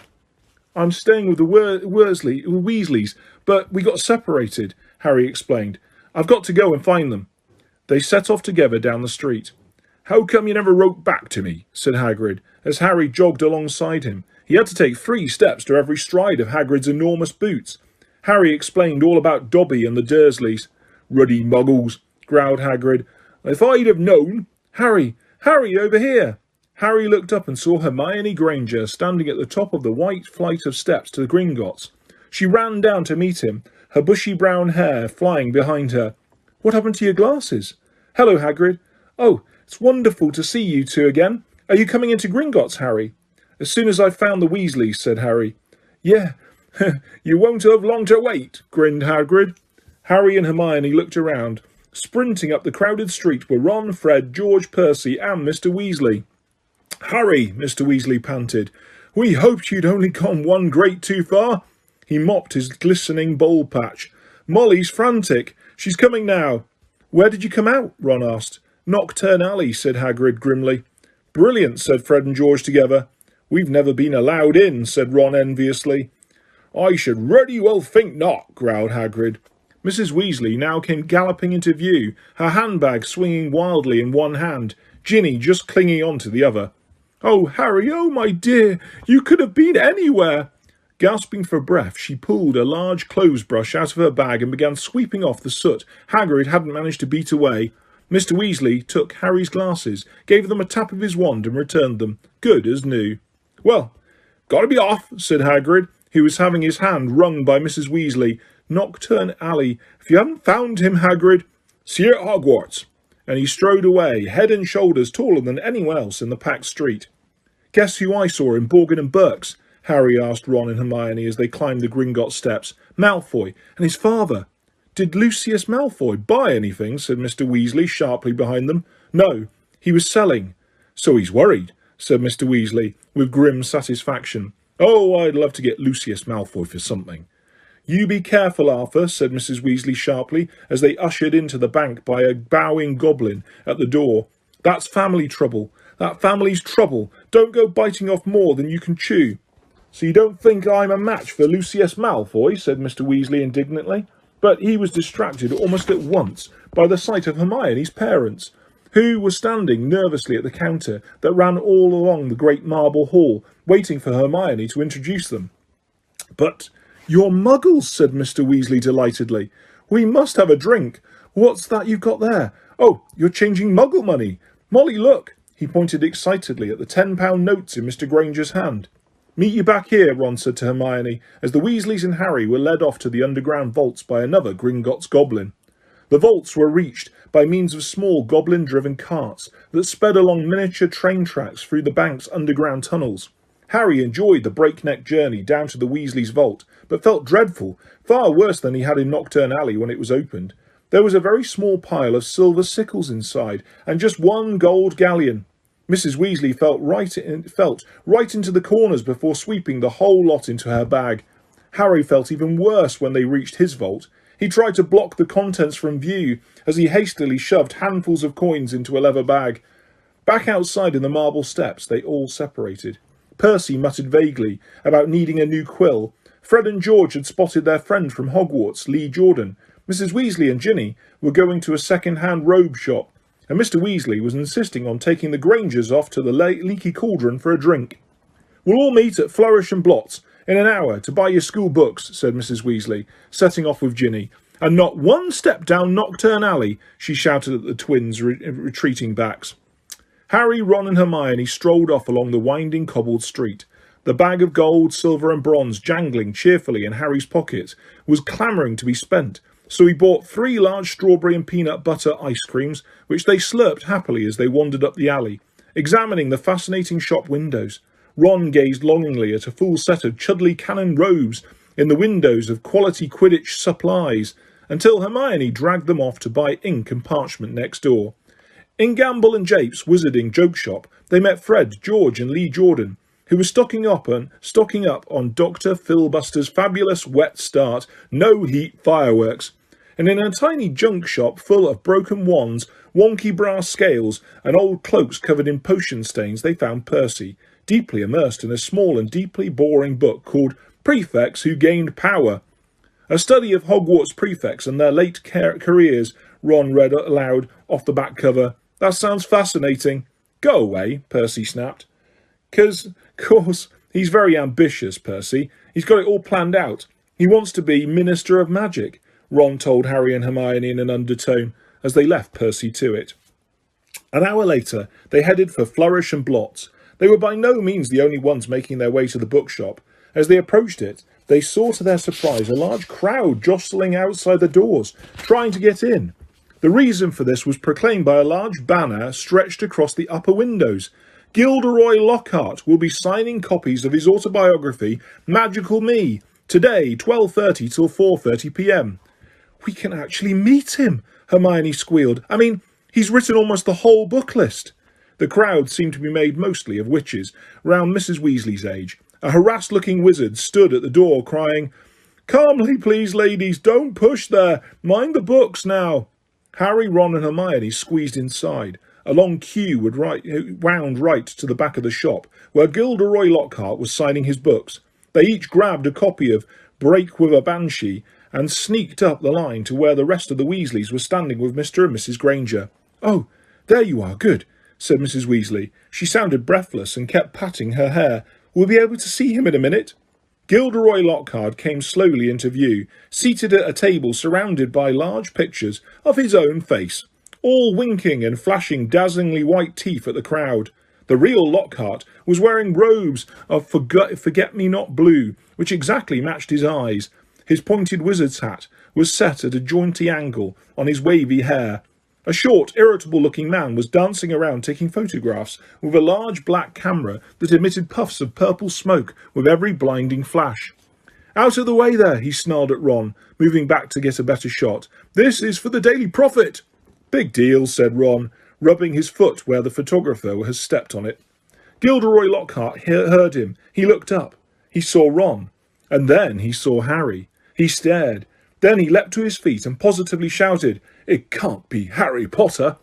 "I'm staying with the Weasleys, but we got separated," Harry explained. "I've got to go and find them." They set off together down the street. "How come you never wrote back to me?" said Hagrid, as Harry jogged alongside him. He had to take 3 steps to every stride of Hagrid's enormous boots. Harry explained all about Dobby and the Dursleys. "Ruddy muggles," growled Hagrid. "If I'd have known—" "Harry! Harry, over here!" Harry looked up and saw Hermione Granger standing at the top of the white flight of steps to the Gringotts. She ran down to meet him, her bushy brown hair flying behind her. "What happened to your glasses?" "Hello, Hagrid." "Oh, it's wonderful to see you two again. Are you coming into Gringotts, Harry?" "As soon as I've found the Weasleys," said Harry. "Yeah, you won't have long to wait," grinned Hagrid. Harry and Hermione looked around. Sprinting up the crowded street were Ron, Fred, George, Percy and Mr. Weasley. "Harry," Mr. Weasley panted, "we hoped you'd only gone one grade too far." He mopped his glistening bowl patch. "Molly's frantic. She's coming now." Where did you come out? Ron asked. Knockturn Alley, said Hagrid grimly. Brilliant, said Fred and George together. We've never been allowed in, said Ron enviously. I should really well think not, growled Hagrid. Mrs. Weasley now came galloping into view, her handbag swinging wildly in one hand, Ginny just clinging on to the other. Oh, Harry, oh, my dear, you could have been anywhere. Gasping for breath, she pulled a large clothes brush out of her bag and began sweeping off the soot Hagrid hadn't managed to beat away. Mr. Weasley took Harry's glasses, gave them a tap of his wand and returned them, good as new. Well, gotta be off, said Hagrid, who was having his hand wrung by Mrs. Weasley. Knockturn Alley. If you haven't found him, Hagrid, see you at Hogwarts. And he strode away, head and shoulders taller than anyone else in the packed street. Guess who I saw in Borgin and Burke's? Harry asked Ron and Hermione as they climbed the Gringotts steps. Malfoy and his father. Did Lucius Malfoy buy anything? Said Mr. Weasley sharply behind them. No, he was selling. So he's worried, said Mr. Weasley with grim satisfaction. Oh, I'd love to get Lucius Malfoy for something. You be careful, Arthur, said Mrs. Weasley sharply as they ushered into the bank by a bowing goblin at the door. That's family trouble. That family's trouble. Don't go biting off more than you can chew. So you don't think I'm a match for Lucius Malfoy, said Mr. Weasley indignantly. But he was distracted almost at once by the sight of Hermione's parents, who were standing nervously at the counter that ran all along the great marble hall, waiting for Hermione to introduce them. But you're muggles, said Mr. Weasley delightedly. We must have a drink. What's that you've got there? Oh, you're changing muggle money. Molly, look. He pointed excitedly at the £10 notes in Mr. Granger's hand. Meet you back here, Ron said to Hermione, as the Weasleys and Harry were led off to the underground vaults by another Gringotts goblin. The vaults were reached by means of small goblin-driven carts that sped along miniature train tracks through the bank's underground tunnels. Harry enjoyed the breakneck journey down to the Weasleys' vault, but felt dreadful, far worse than he had in Knockturn Alley when it was opened. There was a very small pile of silver sickles inside, and just one gold galleon. Mrs. Weasley felt right into the corners before sweeping the whole lot into her bag. Harry felt even worse when they reached his vault. He tried to block the contents from view as he hastily shoved handfuls of coins into a leather bag. Back outside in the marble steps, they all separated. Percy muttered vaguely about needing a new quill. Fred and George had spotted their friend from Hogwarts, Lee Jordan. Mrs. Weasley and Ginny were going to a second-hand robe shop, and Mr. Weasley was insisting on taking the Grangers off to the Leaky Cauldron for a drink. We'll all meet at Flourish and Blotts in an hour to buy your school books, said Mrs. Weasley, setting off with Ginny. And not one step down Knockturn Alley, she shouted at the twins' retreating backs. Harry, Ron and Hermione strolled off along the winding cobbled street. The bag of gold, silver and bronze jangling cheerfully in Harry's pocket was clamouring to be spent, so he bought 3 large strawberry and peanut butter ice creams, which they slurped happily as they wandered up the alley, examining the fascinating shop windows. Ron gazed longingly at a full set of Chudley Cannon robes in the windows of Quality Quidditch Supplies, until Hermione dragged them off to buy ink and parchment next door. In Gamble and Jape's Wizarding Joke Shop, they met Fred, George and Lee Jordan, who was stocking up on Dr. Filbuster's fabulous wet start, no-heat fireworks. And in a tiny junk shop full of broken wands, wonky brass scales and old cloaks covered in potion stains, they found Percy, deeply immersed in a small and deeply boring book called Prefects Who Gained Power. A study of Hogwarts prefects and their late careers, Ron read aloud off the back cover. That sounds fascinating. Go away, Percy snapped. 'Cause, course, he's very ambitious, Percy. He's got it all planned out. He wants to be Minister of Magic, Ron told Harry and Hermione in an undertone, as they left Percy to it. An hour later, they headed for Flourish and Blotts. They were by no means the only ones making their way to the bookshop. As they approached it, they saw to their surprise a large crowd jostling outside the doors, trying to get in. The reason for this was proclaimed by a large banner stretched across the upper windows. Gilderoy Lockhart will be signing copies of his autobiography, Magical Me, today, 12:30 till 4:30 p.m. We can actually meet him, Hermione squealed. I mean, he's written almost the whole book list. The crowd seemed to be made mostly of witches, round Mrs. Weasley's age. A harassed-looking wizard stood at the door, crying, "Calmly, please, ladies, don't push there. Mind the books now." Harry, Ron and Hermione squeezed inside. A long queue wound right to the back of the shop, where Gilderoy Lockhart was signing his books. They each grabbed a copy of Break with a Banshee and sneaked up the line to where the rest of the Weasleys were standing with Mr. and Mrs. Granger. "Oh, there you are, good," said Mrs. Weasley. She sounded breathless and kept patting her hair. "We'll be able to see him in a minute." Gilderoy Lockhart came slowly into view, seated at a table surrounded by large pictures of his own face, all winking and flashing dazzlingly white teeth at the crowd. The real Lockhart was wearing robes of forget-me-not blue, which exactly matched his eyes. His pointed wizard's hat was set at a jaunty angle on his wavy hair. A short, irritable-looking man was dancing around taking photographs with a large black camera that emitted puffs of purple smoke with every blinding flash. "Out of the way there," he snarled at Ron, moving back to get a better shot. "This is for the Daily Prophet." "Big deal," said Ron, rubbing his foot where the photographer has stepped on it. Gilderoy Lockhart heard him. He looked up. He saw Ron. And then he saw Harry. He stared. Then he leapt to his feet and positively shouted, "It can't be Harry Potter!"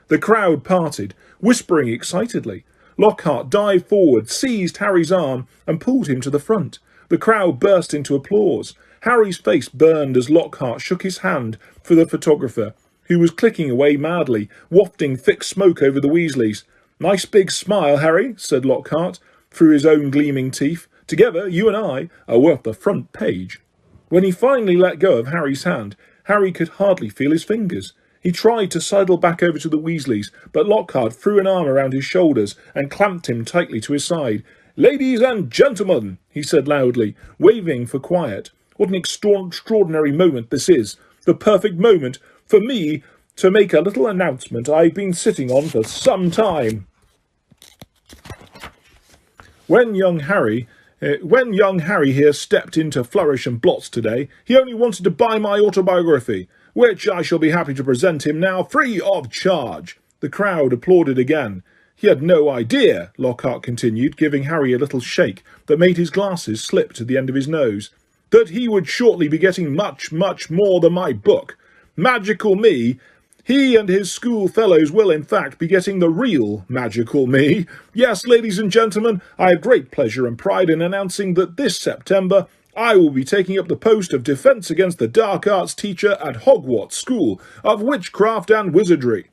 The crowd parted, whispering excitedly. Lockhart dived forward, seized Harry's arm, and pulled him to the front. The crowd burst into applause. Harry's face burned as Lockhart shook his hand for the photographer, who was clicking away madly, wafting thick smoke over the Weasleys. "Nice big smile, Harry," said Lockhart, through his own gleaming teeth. "Together, you and I are worth the front page." When he finally let go of Harry's hand, Harry could hardly feel his fingers. He tried to sidle back over to the Weasleys, but Lockhart threw an arm around his shoulders and clamped him tightly to his side. "Ladies and gentlemen," he said loudly, waving for quiet. "What an extraordinary moment this is. The perfect moment for me to make a little announcement I've been sitting on for some time. When young Harry here stepped into Flourish and Blotts today, he only wanted to buy my autobiography, which I shall be happy to present him now free of charge." The crowd applauded again. "He had no idea," Lockhart continued, giving Harry a little shake that made his glasses slip to the end of his nose, "that he would shortly be getting much, much more than my book. Magical me! He and his school fellows will, in fact, be getting the real magical me. Yes, ladies and gentlemen, I have great pleasure and pride in announcing that this September I will be taking up the post of Defence Against the Dark Arts teacher at Hogwarts School of Witchcraft and Wizardry."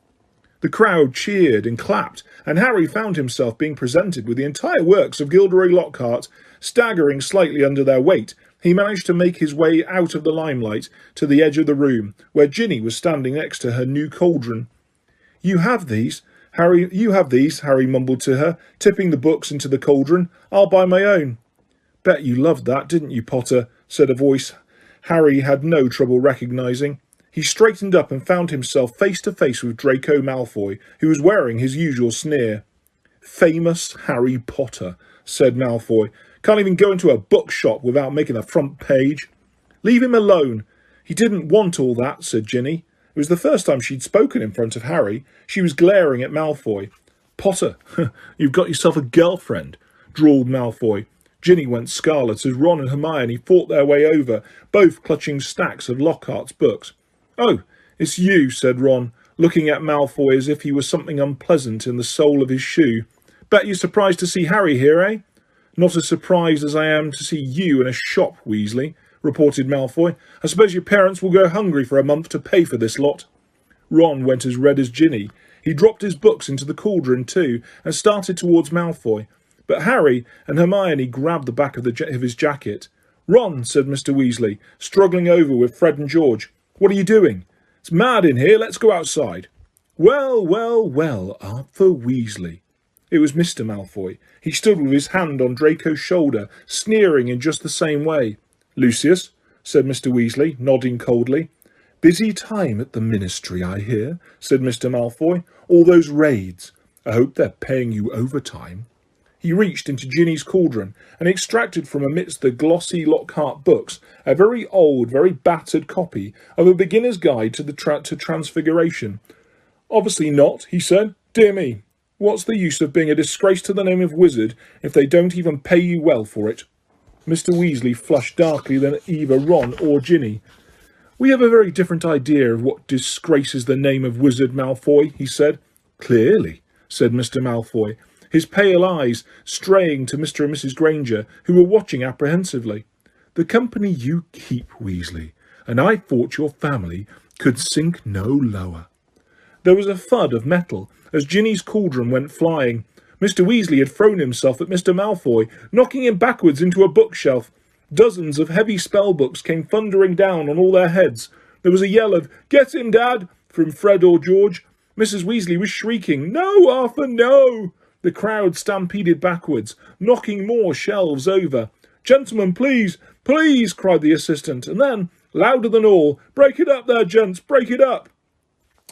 The crowd cheered and clapped, and Harry found himself being presented with the entire works of Gilderoy Lockhart. Staggering slightly under their weight, he managed to make his way out of the limelight to the edge of the room, where Ginny was standing next to her new cauldron. You have these, Harry, Harry mumbled to her, tipping the books into the cauldron. "I'll buy my own." "Bet you loved that, didn't you, Potter?" said a voice Harry had no trouble recognising. He straightened up and found himself face to face with Draco Malfoy, who was wearing his usual sneer. "Famous Harry Potter," said Malfoy. "Can't even go into a bookshop without making the front page." "Leave him alone. He didn't want all that," said Ginny. It was the first time she'd spoken in front of Harry. She was glaring at Malfoy. "Potter, you've got yourself a girlfriend," drawled Malfoy. Ginny went scarlet as Ron and Hermione fought their way over, both clutching stacks of Lockhart's books. "Oh, it's you," said Ron, looking at Malfoy as if he was something unpleasant in the sole of his shoe. "Bet you're surprised to see Harry here, eh?" "Not as surprised as I am to see you in a shop, Weasley," reported Malfoy. "I suppose your parents will go hungry for a month to pay for this lot." Ron went as red as Ginny. He dropped his books into the cauldron too and started towards Malfoy. But Harry and Hermione grabbed the back of his jacket. "Ron," said Mr. Weasley, struggling over with Fred and George. "What are you doing? It's mad in here. Let's go outside." "Well, well, well, Arthur Weasley." It was Mr. Malfoy. He stood with his hand on Draco's shoulder, sneering in just the same way. "Lucius," said Mr. Weasley, nodding coldly. "Busy time at the ministry, I hear," said Mr. Malfoy. "All those raids. I hope they're paying you overtime." He reached into Ginny's cauldron and extracted from amidst the glossy Lockhart books a very old, very battered copy of a beginner's guide to Transfiguration. "Obviously not," he said. "Dear me. What's the use of being a disgrace to the name of wizard if they don't even pay you well for it?" Mr. Weasley flushed darkly than either Ron or Ginny. "We have a very different idea of what disgraces the name of Wizard Malfoy," he said. "Clearly," said Mr. Malfoy, his pale eyes straying to Mr. and Mrs. Granger, who were watching apprehensively. "The company you keep, Weasley, and I thought your family could sink no lower." There was a thud of metal as Ginny's cauldron went flying. Mr. Weasley had thrown himself at Mr. Malfoy, knocking him backwards into a bookshelf. Dozens of heavy spellbooks came thundering down on all their heads. There was a yell of, "Get him, Dad!" from Fred or George. Mrs. Weasley was shrieking, "No, Arthur, no!" The crowd stampeded backwards, knocking more shelves over. "Gentlemen, please, please!" cried the assistant, and then, louder than all, "Break it up there, gents, break it up!"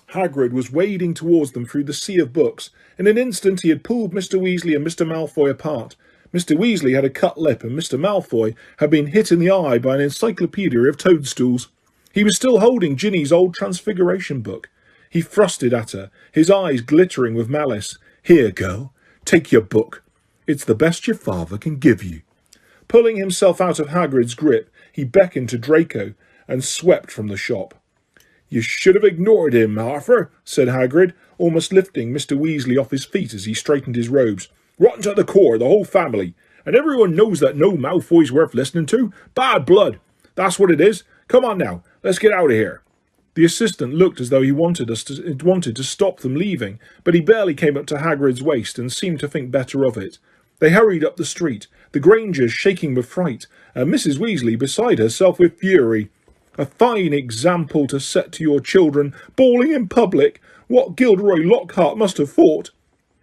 Hagrid was wading towards them through the sea of books. In an instant he had pulled Mr. Weasley and Mr. Malfoy apart. Mr. Weasley had a cut lip, and Mr. Malfoy had been hit in the eye by an encyclopedia of toadstools. He was still holding Ginny's old Transfiguration book. He thrusted at her, his eyes glittering with malice. "Here, girl, take your book. It's the best your father can give you." Pulling himself out of Hagrid's grip, he beckoned to Draco and swept from the shop. "You should have ignored him, Arthur," said Hagrid, almost lifting Mr. Weasley off his feet as he straightened his robes. "Rotten to the core, the whole family. And everyone knows that no Malfoy's worth listening to. Bad blood. That's what it is. Come on now, let's get out of here." The assistant looked as though he wanted to stop them leaving, but he barely came up to Hagrid's waist and seemed to think better of it. They hurried up the street, the Grangers shaking with fright, and Mrs. Weasley beside herself with fury. "A fine example to set to your children, bawling in public. What Gilderoy Lockhart must have thought."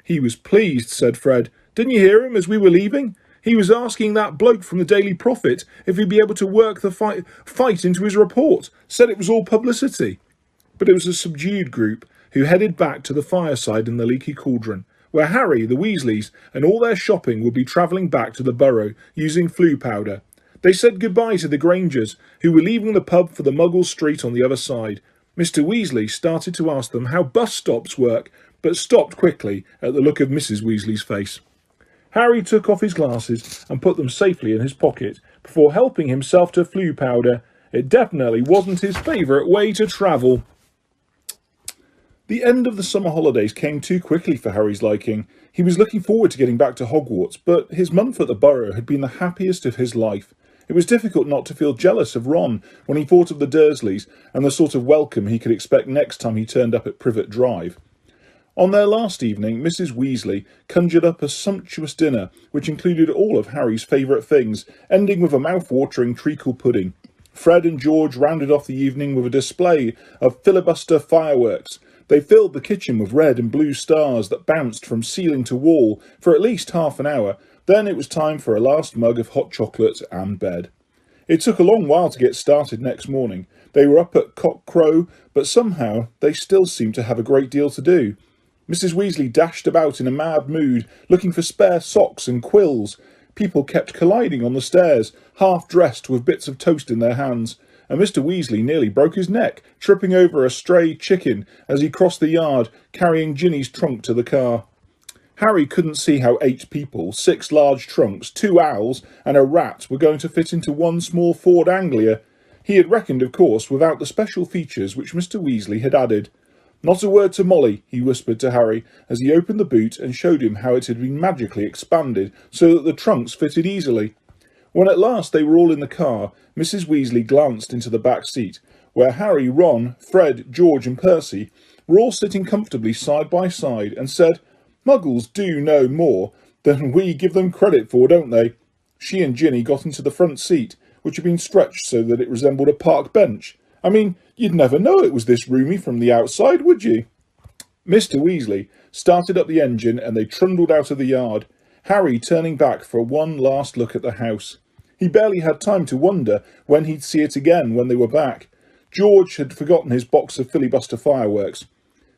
"He was pleased," said Fred. "Didn't you hear him as we were leaving? He was asking that bloke from the Daily Prophet if he'd be able to work the fight into his report. Said it was all publicity." But it was a subdued group who headed back to the fireside in the leaky cauldron, where Harry, the Weasleys, and all their shopping would be travelling back to the Burrow using flue powder. They said goodbye to the Grangers, who were leaving the pub for the Muggle Street on the other side. Mr. Weasley started to ask them how bus stops work, but stopped quickly at the look of Mrs. Weasley's face. Harry took off his glasses and put them safely in his pocket before helping himself to flue powder. It definitely wasn't his favourite way to travel. The end of the summer holidays came too quickly for Harry's liking. He was looking forward to getting back to Hogwarts, but his month at the Burrow had been the happiest of his life. It was difficult not to feel jealous of Ron when he thought of the Dursleys and the sort of welcome he could expect next time he turned up at Privet Drive. On their last evening, Mrs. Weasley conjured up a sumptuous dinner, which included all of Harry's favourite things, ending with a mouth-watering treacle pudding. Fred and George rounded off the evening with a display of filibuster fireworks. They filled the kitchen with red and blue stars that bounced from ceiling to wall for at least half an hour. Then it was time for a last mug of hot chocolate and bed. It took a long while to get started next morning. They were up at cock crow, but somehow they still seemed to have a great deal to do. Mrs. Weasley dashed about in a mad mood, looking for spare socks and quills. People kept colliding on the stairs, half-dressed with bits of toast in their hands, and Mr. Weasley nearly broke his neck, tripping over a stray chicken as he crossed the yard, carrying Ginny's trunk to the car. Harry couldn't see how 8 people, 6 large trunks, 2 owls, and a rat were going to fit into one small Ford Anglia. He had reckoned, of course, without the special features which Mr. Weasley had added. "Not a word to Molly," he whispered to Harry as he opened the boot and showed him how it had been magically expanded so that the trunks fitted easily. When at last they were all in the car, Mrs. Weasley glanced into the back seat, where Harry, Ron, Fred, George and Percy were all sitting comfortably side by side, and said, "Muggles do know more than we give them credit for, don't they?" She and Ginny got into the front seat, which had been stretched so that it resembled a park bench. I mean, you'd never know it was this roomy from the outside, would you? Mr. Weasley started up the engine and they trundled out of the yard, Harry turning back for one last look at the house. He barely had time to wonder when he'd see it again when they were back. George had forgotten his box of filibuster fireworks.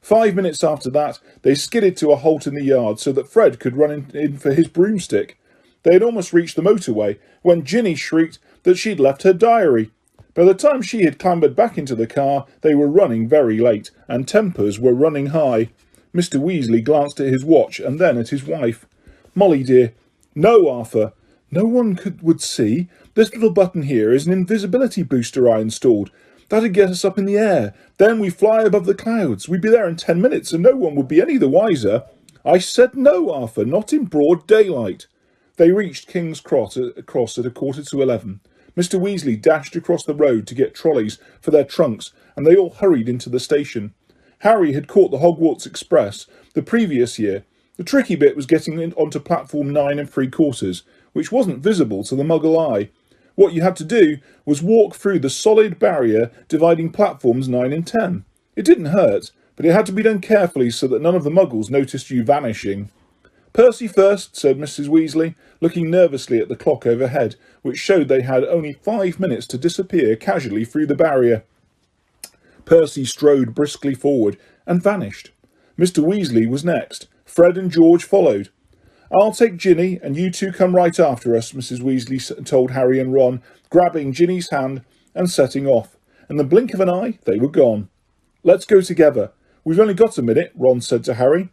5 minutes after that, they skidded to a halt in the yard so that Fred could run in for his broomstick. They had almost reached the motorway when Ginny shrieked that she'd left her diary. By the time she had clambered back into the car, they were running very late, and tempers were running high. Mr. Weasley glanced at his watch and then at his wife. "Molly, dear." "No, Arthur. No one would see. This little button here is an invisibility booster I installed. That'd get us up in the air. Then we fly above the clouds. We'd be there in 10 minutes and no one would be any the wiser. I said no, Arthur, not in broad daylight. They reached King's Cross at 11:15. Mr. Weasley dashed across the road to get trolleys for their trunks, and they all hurried into the station. Harry had caught the Hogwarts Express the previous year. The tricky bit was getting onto platform 9 3/4, which wasn't visible to the Muggle eye. What you had to do was walk through the solid barrier dividing platforms 9 and 10. It didn't hurt, but it had to be done carefully so that none of the Muggles noticed you vanishing. Percy first, said Mrs. Weasley, looking nervously at the clock overhead, which showed they had only 5 minutes to disappear casually through the barrier. Percy strode briskly forward and vanished. Mr. Weasley was next. Fred and George followed. I'll take Ginny, and you two come right after us, Mrs. Weasley told Harry and Ron, grabbing Ginny's hand and setting off. In the blink of an eye, they were gone. Let's go together. We've only got a minute, Ron said to Harry.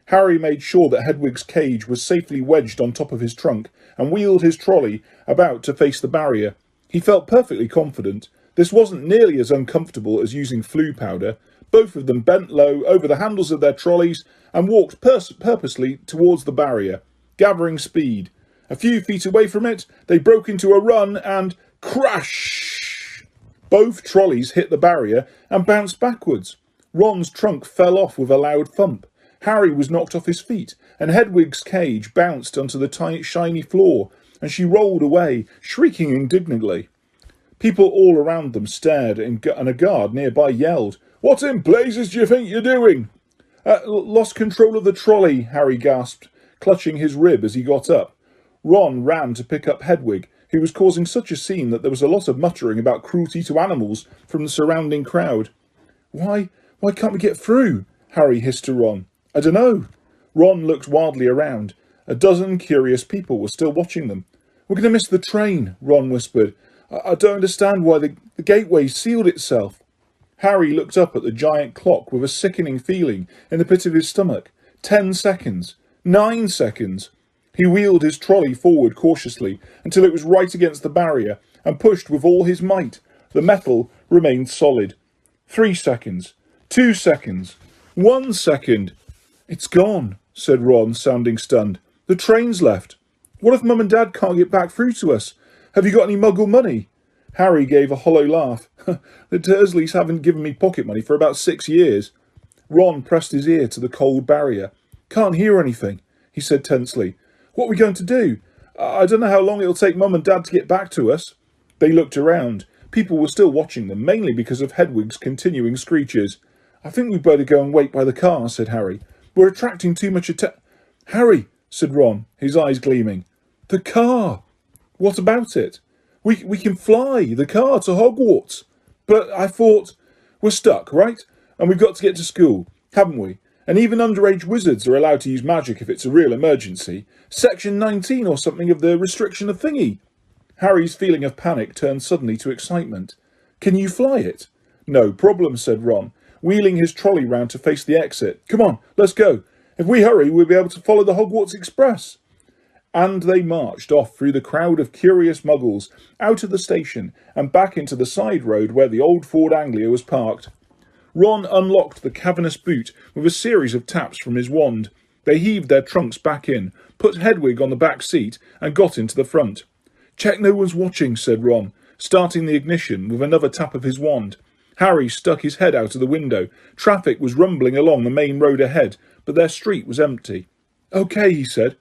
Harry made sure that Hedwig's cage was safely wedged on top of his trunk and wheeled his trolley about to face the barrier. He felt perfectly confident. This wasn't nearly as uncomfortable as using flue powder. Both of them bent low over the handles of their trolleys and walked purposely towards the barrier, gathering speed. A few feet away from it, they broke into a run and crash! Both trolleys hit the barrier and bounced backwards. Ron's trunk fell off with a loud thump. Harry was knocked off his feet, and Hedwig's cage bounced onto the shiny floor, and she rolled away, shrieking indignantly. People all around them stared, and a guard nearby yelled, What in blazes do you think you're doing? Lost control of the trolley, Harry gasped, clutching his rib as he got up. Ron ran to pick up Hedwig, who was causing such a scene that there was a lot of muttering about cruelty to animals from the surrounding crowd. Why can't we get through? Harry hissed to Ron. I dunno. Ron looked wildly around. A dozen curious people were still watching them. We're going to miss the train, Ron whispered. I don't understand why the gateway sealed itself. Harry looked up at the giant clock with a sickening feeling in the pit of his stomach. 10 seconds. 9 seconds. He wheeled his trolley forward cautiously until it was right against the barrier and pushed with all his might. The metal remained solid. 3 seconds. 2 seconds. 1 second. It's gone, said Ron, sounding stunned. The train's left. What if Mum and Dad can't get back through to us? Have you got any Muggle money? Harry gave a hollow laugh. The Dursleys haven't given me pocket money for about 6 years. Ron pressed his ear to the cold barrier. Can't hear anything, he said tensely. What are we going to do? I don't know how long it'll take Mum and Dad to get back to us. They looked around. People were still watching them, mainly because of Hedwig's continuing screeches. I think we'd better go and wait by the car, said Harry. We're attracting too much attention. Harry, said Ron, his eyes gleaming. The car! What about it? We can fly the car to Hogwarts. But I thought, we're stuck, right? And we've got to get to school, haven't we? And even underage wizards are allowed to use magic if it's a real emergency. Section 19 or something of the restriction of thingy. Harry's feeling of panic turned suddenly to excitement. Can you fly it? No problem, said Ron, wheeling his trolley round to face the exit. Come on, let's go. If we hurry, we'll be able to follow the Hogwarts Express. And they marched off through the crowd of curious muggles, out of the station, and back into the side road where the old Ford Anglia was parked. Ron unlocked the cavernous boot with a series of taps from his wand. They heaved their trunks back in, put Hedwig on the back seat, and got into the front. Check no one's watching, said Ron, starting the ignition with another tap of his wand. Harry stuck his head out of the window. Traffic was rumbling along the main road ahead, but their street was empty. OK, he said.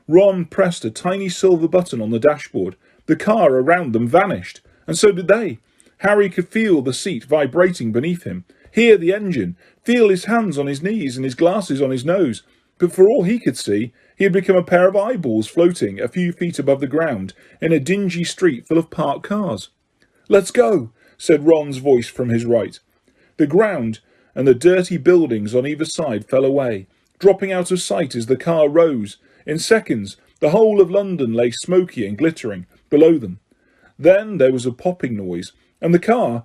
Ron pressed a tiny silver button on the dashboard. The car around them vanished, and so did they. Harry could feel the seat vibrating beneath him, hear the engine, feel his hands on his knees and his glasses on his nose. But for all he could see, he had become a pair of eyeballs floating a few feet above the ground in a dingy street full of parked cars. Let's go, said Ron's voice from his right. The ground and the dirty buildings on either side fell away, dropping out of sight as the car rose. In seconds, the whole of London lay smoky and glittering below them. Then there was a popping noise, and the car,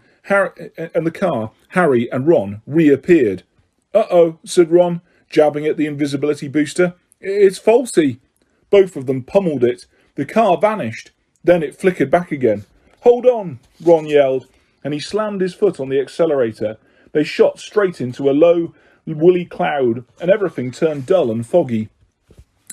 Harry and Ron reappeared. Uh-oh, said Ron, jabbing at the invisibility booster. It's faulty. Both of them pummeled it. The car vanished. Then it flickered back again. Hold on, Ron yelled. and he slammed his foot on the accelerator. They shot straight into a low, woolly cloud, and everything turned dull and foggy.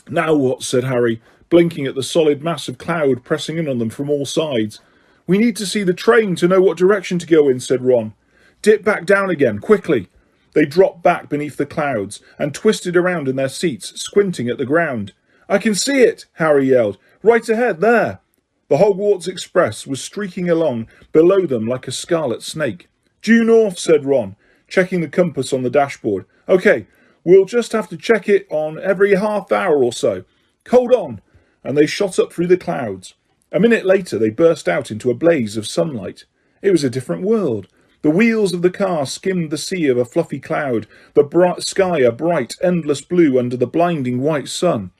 "Now what?" said Harry, blinking at the solid mass of cloud pressing in on them from all sides. "We need to see the train to know what direction to go in," said Ron. "Dip back down again, quickly." They dropped back beneath the clouds and twisted around in their seats, squinting at the ground. "I can see it," Harry yelled. "Right ahead, there." The Hogwarts Express was streaking along below them like a scarlet snake. "Due north," said Ron, checking the compass on the dashboard. "OK, we'll just have to check it on every half hour or so. Hold on." And they shot up through the clouds. A minute later, they burst out into a blaze of sunlight. It was a different world. The wheels of the car skimmed the sea of a fluffy cloud, the bright sky a bright, endless blue under the blinding white sun.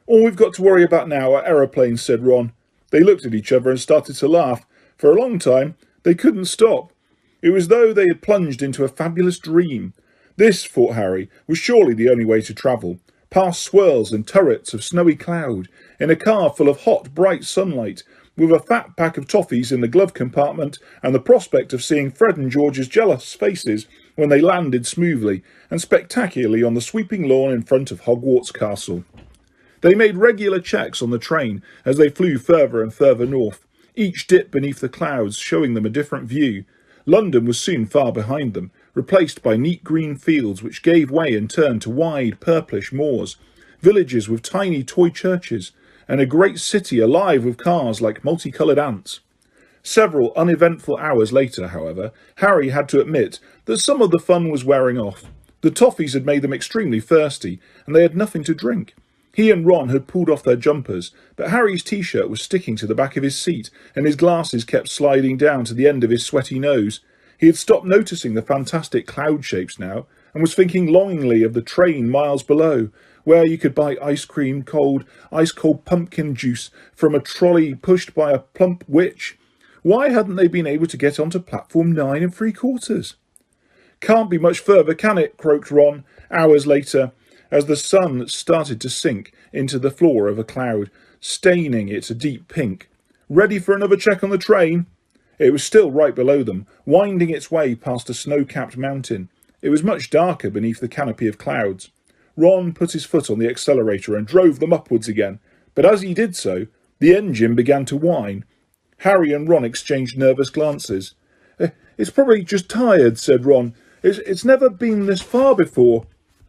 "All we've got to worry about now are aeroplanes," said Ron. They looked at each other and started to laugh. For a long time, they couldn't stop. It was as though they had plunged into a fabulous dream. This, thought Harry, was surely the only way to travel, past swirls and turrets of snowy cloud, in a car full of hot, bright sunlight, with a fat pack of toffees in the glove compartment and the prospect of seeing Fred and George's jealous faces when they landed smoothly and spectacularly on the sweeping lawn in front of Hogwarts Castle. They made regular checks on the train as they flew further and further north, each dip beneath the clouds showing them a different view. London was soon far behind them, replaced by neat green fields which gave way and turned to wide purplish moors, villages with tiny toy churches, and a great city alive with cars like multicoloured ants. Several uneventful hours later, however, Harry had to admit that some of the fun was wearing off. The toffees had made them extremely thirsty, and they had nothing to drink. He and Ron had pulled off their jumpers, but Harry's t-shirt was sticking to the back of his seat, and his glasses kept sliding down to the end of his sweaty nose. He had stopped noticing the fantastic cloud shapes now, and was thinking longingly of the train miles below, where you could buy ice cold pumpkin juice from a trolley pushed by a plump witch. Why hadn't they been able to get onto platform 9 3/4? "Can't be much further, can it?" croaked Ron, hours later, as the sun started to sink into the floor of a cloud, staining it a deep pink. "Ready for another check on the train?" It was still right below them, winding its way past a snow-capped mountain. It was much darker beneath the canopy of clouds. Ron put his foot on the accelerator and drove them upwards again, but as he did so, the engine began to whine. Harry and Ron exchanged nervous glances. "It's probably just tired," said Ron. It's never been this far before."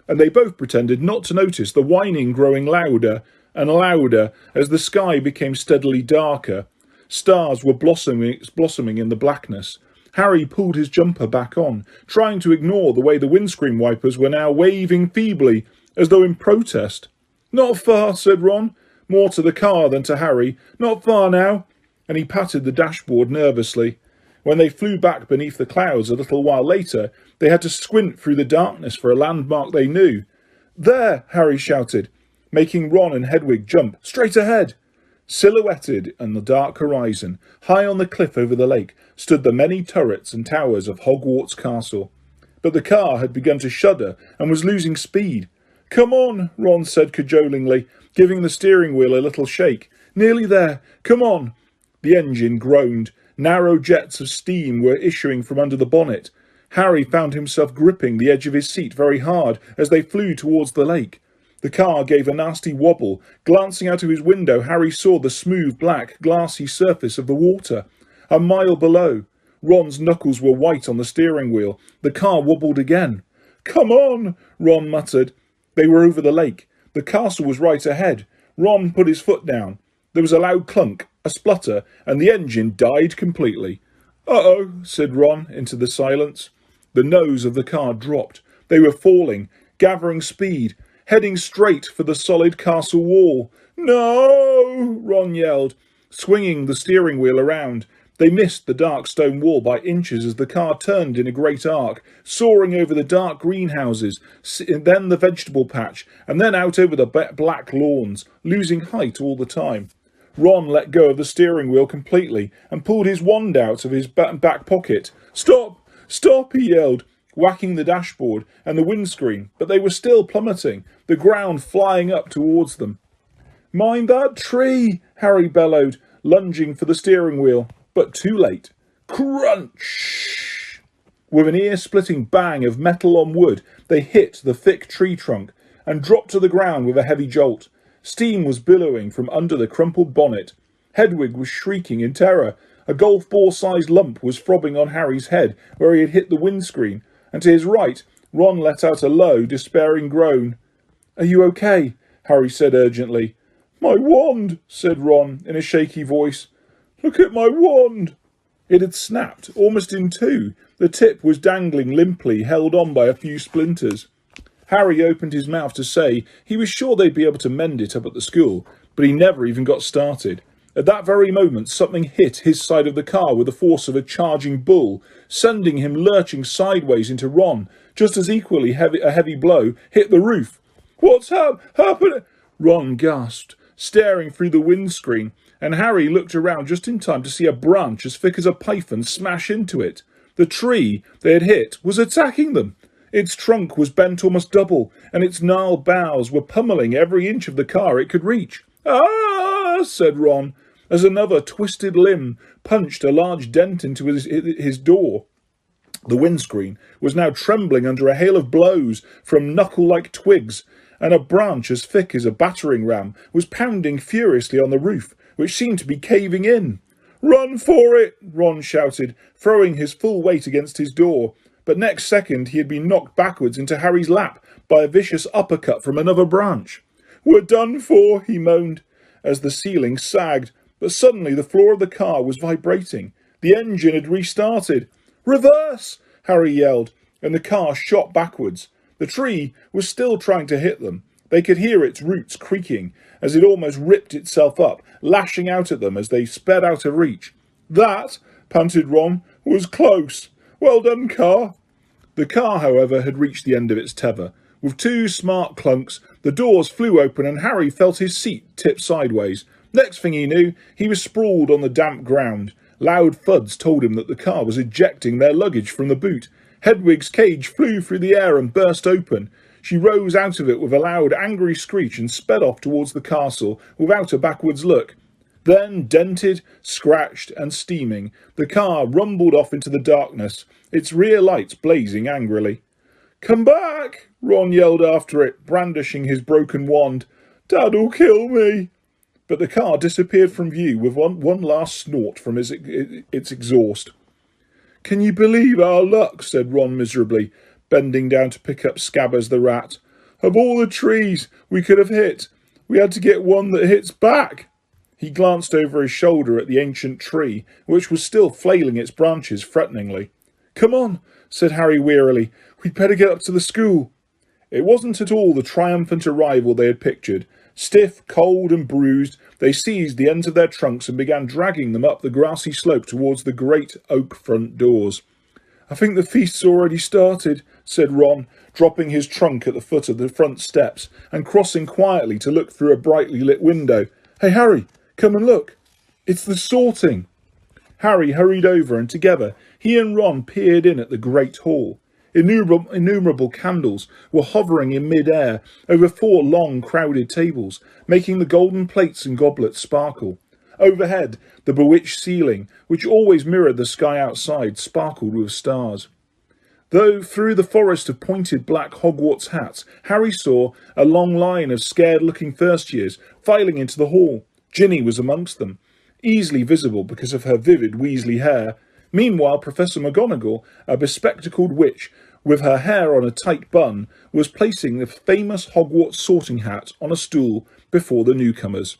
And they both pretended not to notice the whining growing louder and louder as the sky became steadily darker. Stars were blossoming in the blackness. Harry pulled his jumper back on, trying to ignore the way the windscreen wipers were now waving feebly, as though in protest. "Not far," said Ron, more to the car than to Harry. "Not far now." And he patted the dashboard nervously. When they flew back beneath the clouds a little while later, they had to squint through the darkness for a landmark they knew. "There!" Harry shouted, making Ron and Hedwig jump. "Straight ahead!" Silhouetted on the dark horizon, high on the cliff over the lake, stood the many turrets and towers of Hogwarts Castle. But the car had begun to shudder and was losing speed. "Come on," Ron said cajolingly, giving the steering wheel a little shake. "Nearly there. Come on." The engine groaned. Narrow jets of steam were issuing from under the bonnet. Harry found himself gripping the edge of his seat very hard as they flew towards the lake. The car gave a nasty wobble. Glancing out of his window, Harry saw the smooth, black, glassy surface of the water. A mile below. Ron's knuckles were white on the steering wheel. The car wobbled again. "Come on," Ron muttered. They were over the lake. The castle was right ahead. Ron put his foot down. There was a loud clunk, a splutter, and the engine died completely. "Uh-oh," said Ron into the silence. The nose of the car dropped. They were falling, gathering speed, heading straight for the solid castle wall. "No!" Ron yelled, swinging the steering wheel around. They missed the dark stone wall by inches as the car turned in a great arc, soaring over the dark greenhouses, then the vegetable patch, and then out over the black lawns, losing height all the time. Ron let go of the steering wheel completely and pulled his wand out of his back pocket. "Stop! Stop!" he yelled, whacking the dashboard and the windscreen, but they were still plummeting, the ground flying up towards them. "Mind that tree!" Harry bellowed, lunging for the steering wheel, but too late. Crunch! With an ear-splitting bang of metal on wood, they hit the thick tree trunk and dropped to the ground with a heavy jolt. Steam was billowing from under the crumpled bonnet. Hedwig was shrieking in terror. A golf ball-sized lump was throbbing on Harry's head where he had hit the windscreen, and to his right, Ron let out a low, despairing groan. "Are you okay?" Harry said urgently. "My wand," said Ron in a shaky voice. "Look at my wand." It had snapped, almost in two. The tip was dangling limply, held on by a few splinters. Harry opened his mouth to say he was sure they'd be able to mend it up at the school, but he never even got started. At that very moment, something hit his side of the car with the force of a charging bull, sending him lurching sideways into Ron, just as equally a heavy blow hit the roof. "What's happened?" Ron gasped, staring through the windscreen, and Harry looked around just in time to see a branch as thick as a python smash into it. The tree they had hit was attacking them. Its trunk was bent almost double, and its gnarled boughs were pummeling every inch of the car it could reach. "Ah!" said Ron, as another twisted limb punched a large dent into his door. The windscreen was now trembling under a hail of blows from knuckle-like twigs, and a branch as thick as a battering ram was pounding furiously on the roof, which seemed to be caving in. "Run for it!" Ron shouted, throwing his full weight against his door. But next second he had been knocked backwards into Harry's lap by a vicious uppercut from another branch. "We're done for," he moaned, as the ceiling sagged, but suddenly the floor of the car was vibrating. The engine had restarted. "Reverse!" Harry yelled, and the car shot backwards. The tree was still trying to hit them. They could hear its roots creaking as it almost ripped itself up, lashing out at them as they sped out of reach. "That," panted Ron, "was close. Well done, car." The car, however, had reached the end of its tether. With two smart clunks, the doors flew open and Harry felt his seat tip sideways. Next thing he knew, he was sprawled on the damp ground. Loud thuds told him that the car was ejecting their luggage from the boot. Hedwig's cage flew through the air and burst open. She rose out of it with a loud, angry screech and sped off towards the castle without a backwards look. Then, dented, scratched and steaming, the car rumbled off into the darkness, its rear lights blazing angrily. "Come back!" Ron yelled after it, brandishing his broken wand. "Dad'll kill me!" But the car disappeared from view with one last snort from its exhaust. "Can you believe our luck?" said Ron miserably, bending down to pick up Scabbers the rat. "Of all the trees we could have hit, we had to get one that hits back." He glanced over his shoulder at the ancient tree, which was still flailing its branches threateningly. "Come on," said Harry wearily. "We'd better get up to the school." It wasn't at all the triumphant arrival they had pictured. Stiff, cold and bruised, they seized the ends of their trunks and began dragging them up the grassy slope towards the great oak front doors. "I think the feast's already started," said Ron, dropping his trunk at the foot of the front steps and crossing quietly to look through a brightly lit window. "Hey, Harry, come and look. It's the sorting." Harry hurried over, and together he and Ron peered in at the great hall. Innumerable candles were hovering in mid-air over 4 long, crowded tables, making the golden plates and goblets sparkle. Overhead, the bewitched ceiling, which always mirrored the sky outside, sparkled with stars. Though through the forest of pointed black Hogwarts hats, Harry saw a long line of scared-looking first-years filing into the hall. Ginny was amongst them, easily visible because of her vivid Weasley hair. Meanwhile, Professor McGonagall, a bespectacled witch with her hair on a tight bun, was placing the famous Hogwarts sorting hat on a stool before the newcomers.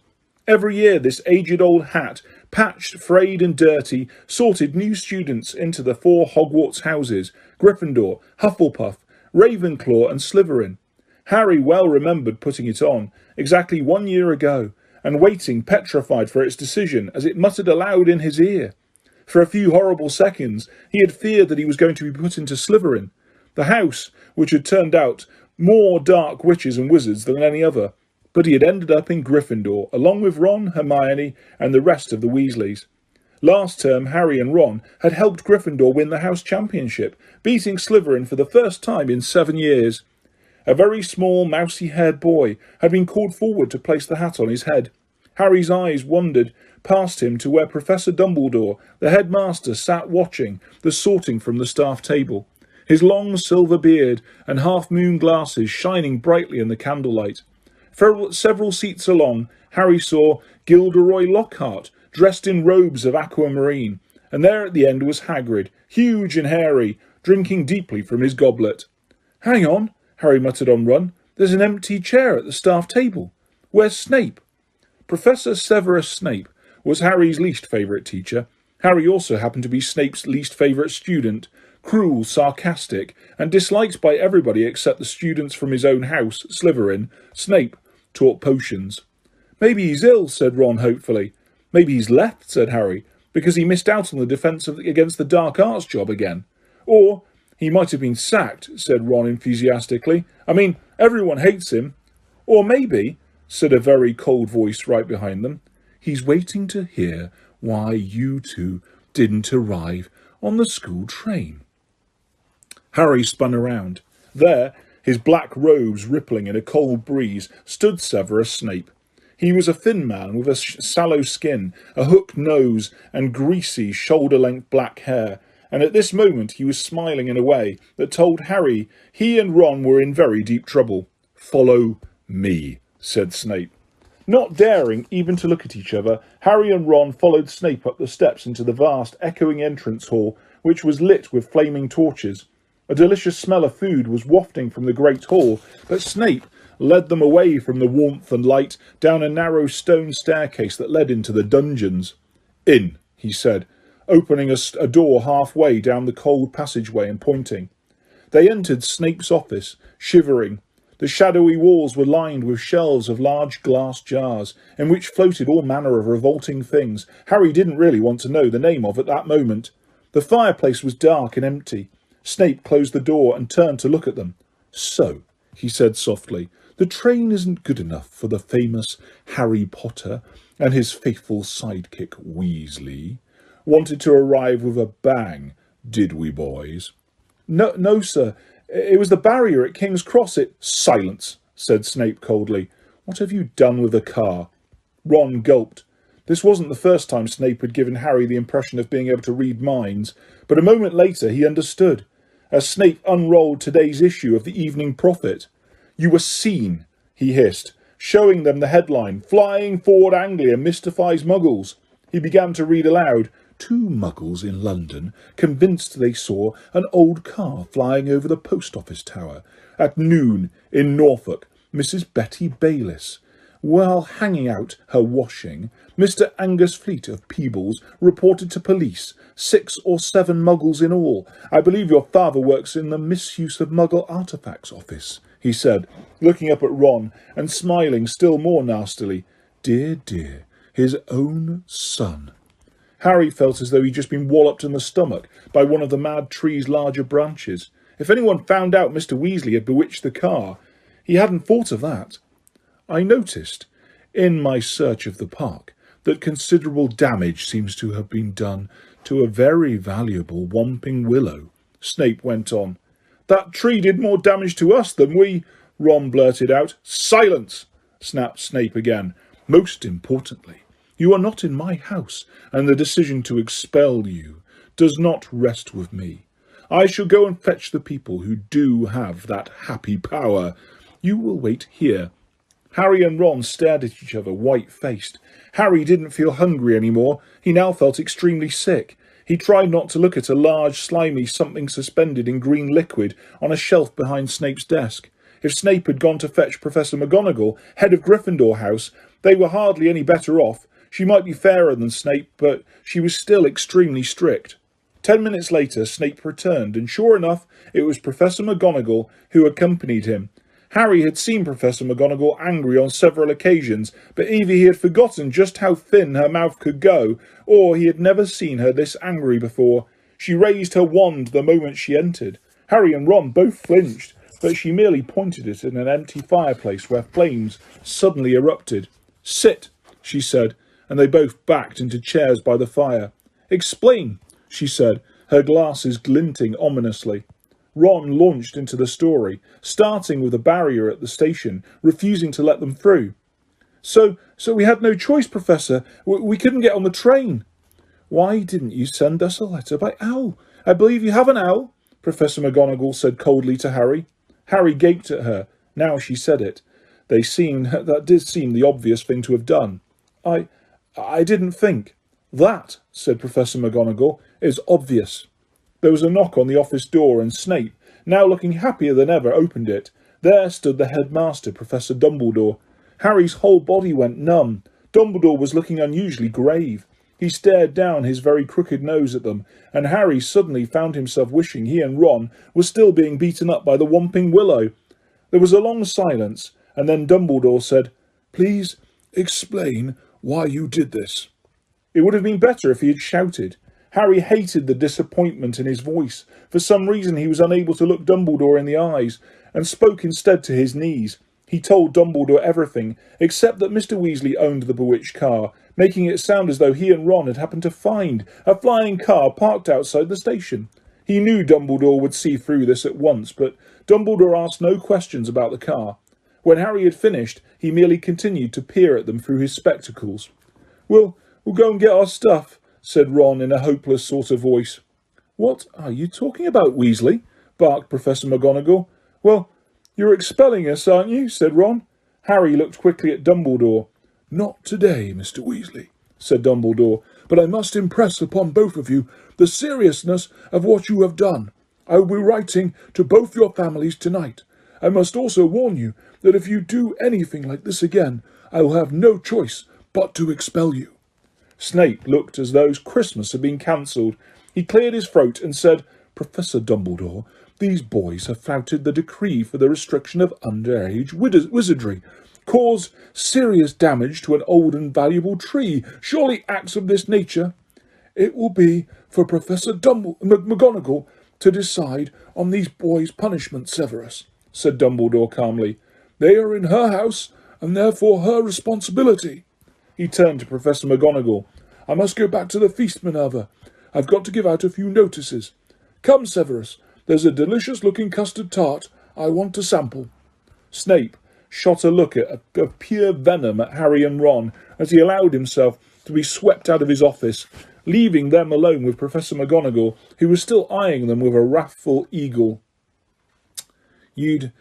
Every year this aged-old hat, patched, frayed and dirty, sorted new students into the 4 Hogwarts houses, Gryffindor, Hufflepuff, Ravenclaw and Slytherin. Harry well remembered putting it on, exactly 1 year ago, and waiting petrified for its decision as it muttered aloud in his ear. For a few horrible seconds he had feared that he was going to be put into Slytherin, the house which had turned out more dark witches and wizards than any other, but he had ended up in Gryffindor, along with Ron, Hermione and the rest of the Weasleys. Last term, Harry and Ron had helped Gryffindor win the house championship, beating Slytherin for the first time in 7 years. A very small, mousy-haired boy had been called forward to place the hat on his head. Harry's eyes wandered past him to where Professor Dumbledore, the headmaster, sat watching the sorting from the staff table, his long silver beard and half-moon glasses shining brightly in the candlelight. Several seats along, Harry saw Gilderoy Lockhart, dressed in robes of aquamarine, and there at the end was Hagrid, huge and hairy, drinking deeply from his goblet. "Hang on," Harry muttered on Ron. "There's an empty chair at the staff table. Where's Snape?" Professor Severus Snape was Harry's least favourite teacher. Harry also happened to be Snape's least favourite student, cruel, sarcastic, and disliked by everybody except the students from his own house, Slytherin. Snape taught potions. "Maybe he's ill," said Ron hopefully. "Maybe he's left," said Harry, "because he missed out on the defence against the dark arts job again. Or he might have been sacked," said Ron enthusiastically. "I mean, everyone hates him." "Or maybe," said a very cold voice right behind them, "he's waiting to hear why you two didn't arrive on the school train." Harry spun around. There, his black robes rippling in a cold breeze, stood Severus Snape. He was a thin man with a sallow skin, a hooked nose, and greasy, shoulder-length black hair, and at this moment he was smiling in a way that told Harry he and Ron were in very deep trouble. "Follow me," said Snape. Not daring even to look at each other, Harry and Ron followed Snape up the steps into the vast, echoing entrance hall, which was lit with flaming torches. A delicious smell of food was wafting from the great hall, but Snape led them away from the warmth and light down a narrow stone staircase that led into the dungeons. "In," he said, opening a door halfway down the cold passageway and pointing. They entered Snape's office, shivering. The shadowy walls were lined with shelves of large glass jars, in which floated all manner of revolting things Harry didn't really want to know the name of at that moment. The fireplace was dark and empty. Snape closed the door and turned to look at them. "So," he said softly, "the train isn't good enough for the famous Harry Potter and his faithful sidekick Weasley. Wanted to arrive with a bang, did we, boys?" No, sir. It was the barrier at King's Cross. "Silence," said Snape coldly. "What have you done with the car?" Ron gulped. This wasn't the first time Snape had given Harry the impression of being able to read minds, but a moment later he understood, as Snape unrolled today's issue of the Evening Prophet. "You were seen," he hissed, showing them the headline, "Flying Ford Anglia Mystifies Muggles." He began to read aloud. "Two muggles in London convinced they saw an old car flying over the post office tower. At noon in Norfolk, Mrs. Betty Bayliss, while hanging out her washing, Mr. Angus Fleet of Peebles reported to police 6 or 7 muggles in all. I believe your father works in the misuse of muggle artefacts office," he said, looking up at Ron and smiling still more nastily. Dear, his own son. Harry felt as though he'd just been walloped in the stomach by one of the mad tree's larger branches. If anyone found out Mr. Weasley had bewitched the car, he hadn't thought of that. "I noticed, in my search of the park, that considerable damage seems to have been done to a very valuable Whomping Willow," Snape went on. "That tree did more damage to us than we," Ron blurted out. "Silence!" snapped Snape again. "Most importantly, you are not in my house, and the decision to expel you does not rest with me. I shall go and fetch the people who do have that happy power. You will wait here." Harry and Ron stared at each other, white-faced. Harry didn't feel hungry anymore. He now felt extremely sick. He tried not to look at a large, slimy something suspended in green liquid on a shelf behind Snape's desk. If Snape had gone to fetch Professor McGonagall, head of Gryffindor House, they were hardly any better off. She might be fairer than Snape, but she was still extremely strict. 10 minutes later, Snape returned, and sure enough, it was Professor McGonagall who accompanied him. Harry had seen Professor McGonagall angry on several occasions, but either he had forgotten just how thin her mouth could go, or he had never seen her this angry before. She raised her wand the moment she entered. Harry and Ron both flinched, but she merely pointed it at an empty fireplace where flames suddenly erupted. "Sit," she said, and they both backed into chairs by the fire. "Explain," she said, her glasses glinting ominously. Ron launched into the story, starting with a barrier at the station, refusing to let them through. So So we had no choice, Professor. We couldn't get on the train. Why didn't you send us a letter by owl? I believe you have an owl, Professor McGonagall said coldly to Harry. Harry gaped at her. Now she said it. That did seem the obvious thing to have done. I didn't think. That, said Professor McGonagall, is obvious. There was a knock on the office door, and Snape, now looking happier than ever, opened it. There stood the headmaster, Professor Dumbledore. Harry's whole body went numb. Dumbledore was looking unusually grave. He stared down his very crooked nose at them, and Harry suddenly found himself wishing he and Ron were still being beaten up by the Whomping Willow. There was a long silence, and then Dumbledore said, "Please explain why you did this." It would have been better if he had shouted. Harry hated the disappointment in his voice. For some reason he was unable to look Dumbledore in the eyes, and spoke instead to his knees. He told Dumbledore everything, except that Mr. Weasley owned the bewitched car, making it sound as though he and Ron had happened to find a flying car parked outside the station. He knew Dumbledore would see through this at once, but Dumbledore asked no questions about the car. When Harry had finished, he merely continued to peer at them through his spectacles. We'll go and get our stuff," said Ron in a hopeless sort of voice. "What are you talking about, Weasley?" barked Professor McGonagall. "Well, you're expelling us, aren't you?" said Ron. Harry looked quickly at Dumbledore. "Not today, Mr. Weasley," said Dumbledore, "but I must impress upon both of you the seriousness of what you have done. I will be writing to both your families tonight. I must also warn you that if you do anything like this again, I will have no choice but to expel you." Snape looked as though Christmas had been cancelled. He cleared his throat and said, "Professor Dumbledore, these boys have flouted the decree for the restriction of underage wizardry, caused serious damage to an old and valuable tree. Surely acts of this nature—" "It will be for Professor McGonagall to decide on these boys' punishment, Severus," said Dumbledore calmly. "They are in her house, and therefore her responsibility." He turned to Professor McGonagall. "I must go back to the feast, Minerva. I've got to give out a few notices. Come, Severus, there's a delicious-looking custard tart I want to sample." Snape shot a look of pure venom at Harry and Ron as he allowed himself to be swept out of his office, leaving them alone with Professor McGonagall, who was still eyeing them with a wrathful eagle. "You'd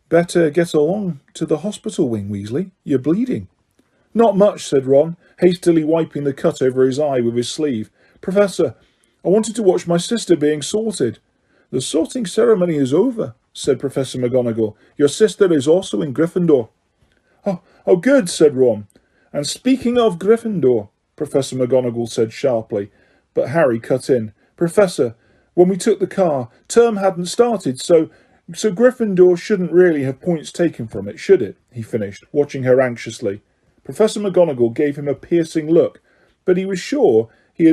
better get along to the hospital wing, Weasley. You're bleeding." "Not much," said Ron, hastily wiping the cut over his eye with his sleeve. "Professor, I wanted to watch my sister being sorted." "The sorting ceremony is over," said Professor McGonagall. "Your sister is also in Gryffindor." Oh, good," said Ron. "And speaking of Gryffindor," Professor McGonagall said sharply, but Harry cut in. "Professor, when we took the car, term hadn't started, so Gryffindor shouldn't really have points taken from it, should it?" he finished, watching her anxiously. Professor McGonagall gave him a piercing look, but he was sure she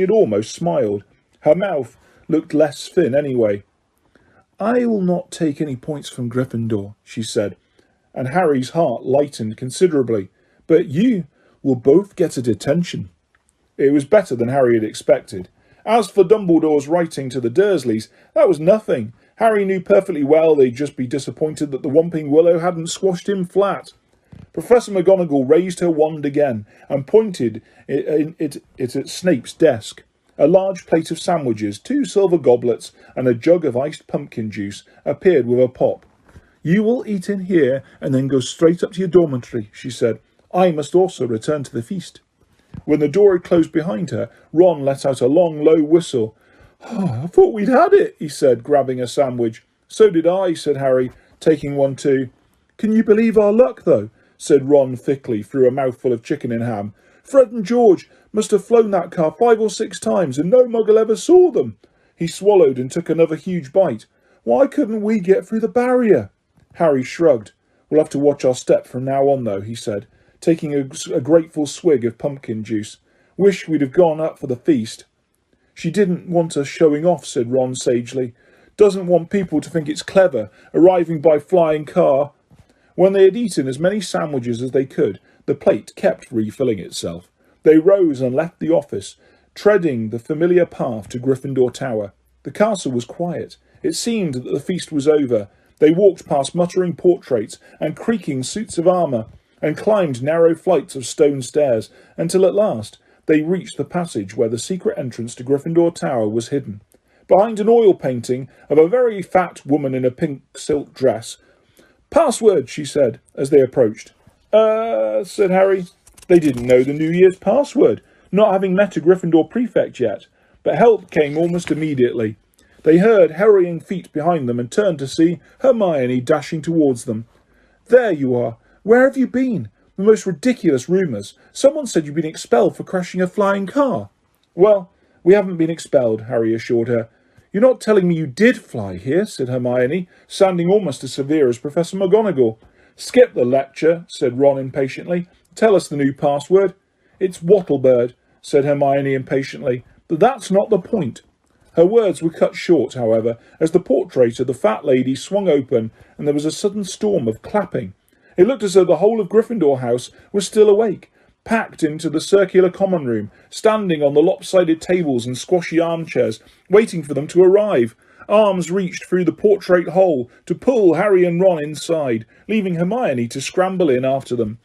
had almost smiled. Her mouth looked less thin anyway. "I will not take any points from Gryffindor," she said, and Harry's heart lightened considerably. "But you will both get a detention." It was better than Harry had expected. As for Dumbledore's writing to the Dursleys, that was nothing. Harry knew perfectly well they'd just be disappointed that the Whomping Willow hadn't squashed him flat. Professor McGonagall raised her wand again and pointed it at Snape's desk. A large plate of sandwiches, 2 silver goblets, and a jug of iced pumpkin juice appeared with a pop. "You will eat in here and then go straight up to your dormitory," she said. "I must also return to the feast." When the door had closed behind her, Ron let out a long, low whistle. "Oh, I thought we'd had it," he said, grabbing a sandwich. "So did I," said Harry, taking one too. "Can you believe our luck, though?" said Ron thickly through a mouthful of chicken and ham. "Fred and George must have flown that car 5 or 6 times, and no muggle ever saw them." He swallowed and took another huge bite. "Why couldn't we get through the barrier?" Harry shrugged. "We'll have to watch our step from now on, though," he said, taking a grateful swig of pumpkin juice. "Wish we'd have gone up for the feast." "She didn't want us showing off," said Ron sagely. "Doesn't want people to think it's clever, arriving by flying car." When they had eaten as many sandwiches as they could, the plate kept refilling itself. They rose and left the office, treading the familiar path to Gryffindor Tower. The castle was quiet. It seemed that the feast was over. They walked past muttering portraits and creaking suits of armour. and climbed narrow flights of stone stairs until at last they reached the passage where the secret entrance to Gryffindor Tower was hidden. Behind an oil painting of a very fat woman in a pink silk dress. "Password," she said, as they approached. Said Harry. They didn't know the New Year's password, not having met a Gryffindor prefect yet, but help came almost immediately. They heard hurrying feet behind them and turned to see Hermione dashing towards them. "There you are. Where have you been? The most ridiculous rumours. Someone said you'd been expelled for crashing a flying car." "Well, we haven't been expelled," Harry assured her. "You're not telling me you did fly here," said Hermione, sounding almost as severe as Professor McGonagall. "Skip the lecture," said Ron impatiently. "Tell us the new password." "It's Wattlebird," said Hermione impatiently. "But that's not the point." Her words were cut short, however, as the portrait of the fat lady swung open and there was a sudden storm of clapping. It looked as though the whole of Gryffindor House was still awake, packed into the circular common room, standing on the lopsided tables and squashy armchairs, waiting for them to arrive. Arms reached through the portrait hole to pull Harry and Ron inside, leaving Hermione to scramble in after them.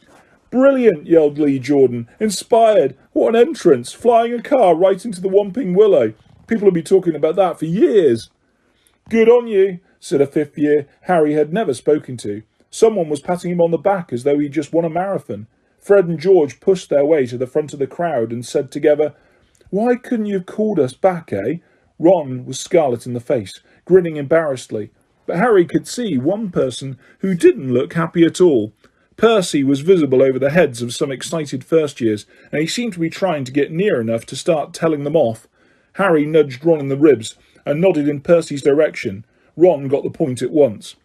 "Brilliant," yelled Lee Jordan. "Inspired. What an entrance. Flying a car right into the Whomping Willow. People will be talking about that for years." "Good on you," said a fifth year Harry had never spoken to. Someone was patting him on the back as though he'd just won a marathon. Fred and George pushed their way to the front of the crowd and said together, "Why couldn't you have called us back, eh?" Ron was scarlet in the face, grinning embarrassedly. But Harry could see one person who didn't look happy at all. Percy was visible over the heads of some excited first years, and he seemed to be trying to get near enough to start telling them off. Harry nudged Ron in the ribs and nodded in Percy's direction. Ron got the point at once.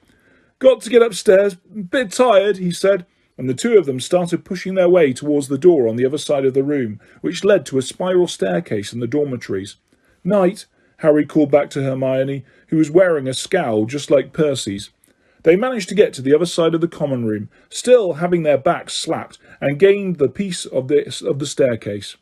"Got to get upstairs. Bit tired," he said, and the two of them started pushing their way towards the door on the other side of the room, which led to a spiral staircase in the dormitories. "Night," Harry called back to Hermione, who was wearing a scowl just like Percy's. They managed to get to the other side of the common room, still having their backs slapped, and gained the piece of the staircase.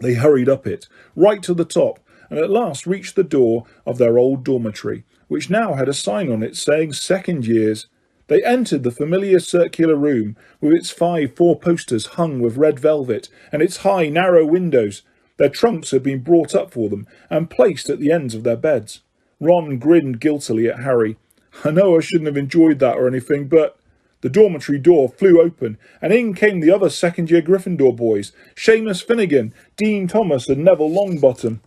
They hurried up it, right to the top, and at last reached the door of their old dormitory, which now had a sign on it saying second years. They entered the familiar circular room, with its 5 four-posters hung with red velvet, and its high, narrow windows. Their trunks had been brought up for them, and placed at the ends of their beds. Ron grinned guiltily at Harry. "I know I shouldn't have enjoyed that or anything, but—" The dormitory door flew open, and in came the other second-year Gryffindor boys, Seamus Finnegan, Dean Thomas and Neville Longbottom.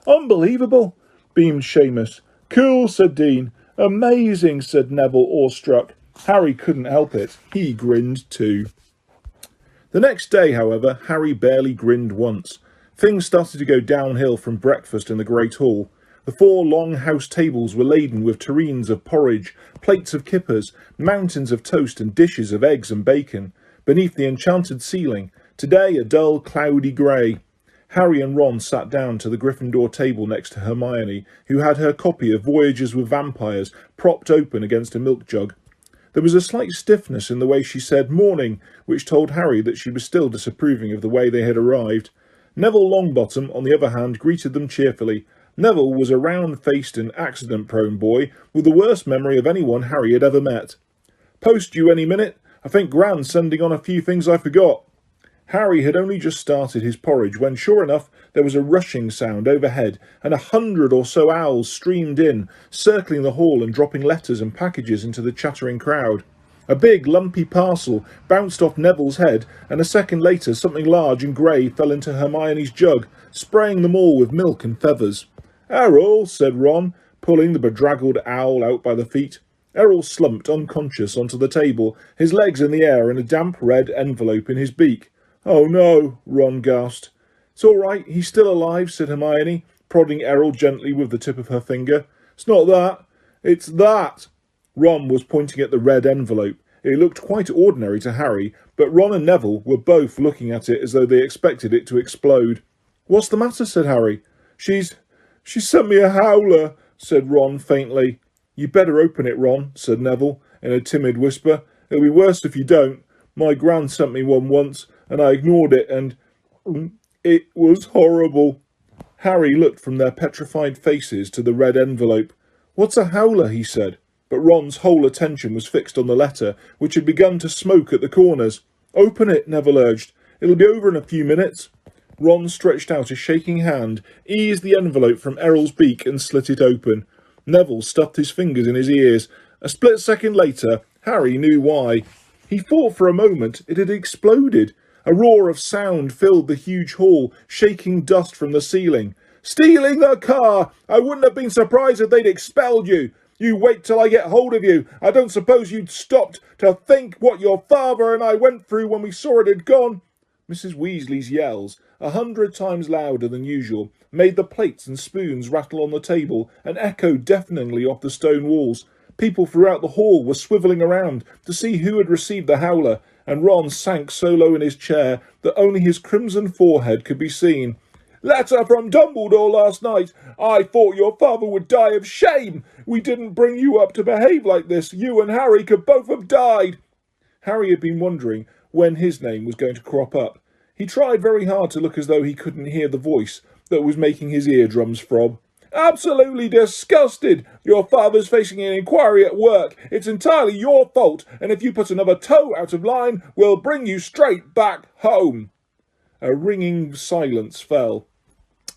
"Unbelievable," beamed Seamus. "Cool," said Dean. "Amazing," said Neville, awestruck. Harry couldn't help it. He grinned too. The next day, however, Harry barely grinned once. Things started to go downhill from breakfast in the Great Hall. The 4 long house tables were laden with tureens of porridge, plates of kippers, mountains of toast and dishes of eggs and bacon. Beneath the enchanted ceiling, today a dull, cloudy grey. Harry and Ron sat down to the Gryffindor table next to Hermione, who had her copy of Voyages with Vampires propped open against a milk jug. There was a slight stiffness in the way she said "morning," which told Harry that she was still disapproving of the way they had arrived. Neville Longbottom, on the other hand, greeted them cheerfully. Neville was a round-faced and accident-prone boy with the worst memory of anyone Harry had ever met. "Post you any minute. I think Gran's sending on a few things I forgot." Harry had only just started his porridge when, sure enough, there was a rushing sound overhead, and 100 or so owls streamed in, circling the hall and dropping letters and packages into the chattering crowd. A big, lumpy parcel bounced off Neville's head, and a second later something large and grey fell into Hermione's jug, spraying them all with milk and feathers. "Errol," said Ron, pulling the bedraggled owl out by the feet. Errol slumped unconscious onto the table, his legs in the air and a damp red envelope in his beak. "Oh no," Ron gasped. "It's all right, he's still alive," said Hermione, prodding Errol gently with the tip of her finger. "It's not that, it's that." Ron was pointing at the red envelope. It looked quite ordinary to Harry, but Ron and Neville were both looking at it as though they expected it to explode. "What's the matter?" said Harry. She sent me a howler," said Ron faintly. "You better open it, Ron," said Neville, in a timid whisper. "It'll be worse if you don't. My gran sent me one once, and I ignored it, and it was horrible." Harry looked from their petrified faces to the red envelope. "What's a howler?" he said, but Ron's whole attention was fixed on the letter, which had begun to smoke at the corners. Open it, Neville urged. It'll be over in a few minutes. Ron stretched out a shaking hand, eased the envelope from Errol's beak and slit it open. Neville stuffed his fingers in his ears. A split second later, Harry knew why. He thought for a moment it had exploded. A roar of sound filled the huge hall, shaking dust from the ceiling. Stealing the car! I wouldn't have been surprised if they'd expelled you. You wait till I get hold of you. I don't suppose you'd stopped to think what your father and I went through when we saw it had gone. Mrs. Weasley's yells, 100 times louder than usual, made the plates and spoons rattle on the table and echo deafeningly off the stone walls. People throughout the hall were swivelling around to see who had received the howler, and Ron sank so low in his chair that only his crimson forehead could be seen. Letter from Dumbledore last night. I thought your father would die of shame. We didn't bring you up to behave like this. You and Harry could both have died. Harry had been wondering when his name was going to crop up. He tried very hard to look as though he couldn't hear the voice that was making his eardrums throb. Absolutely disgusted. Your father's facing an inquiry at work. It's entirely your fault, and if you put another toe out of line, we'll bring you straight back home. A ringing silence fell.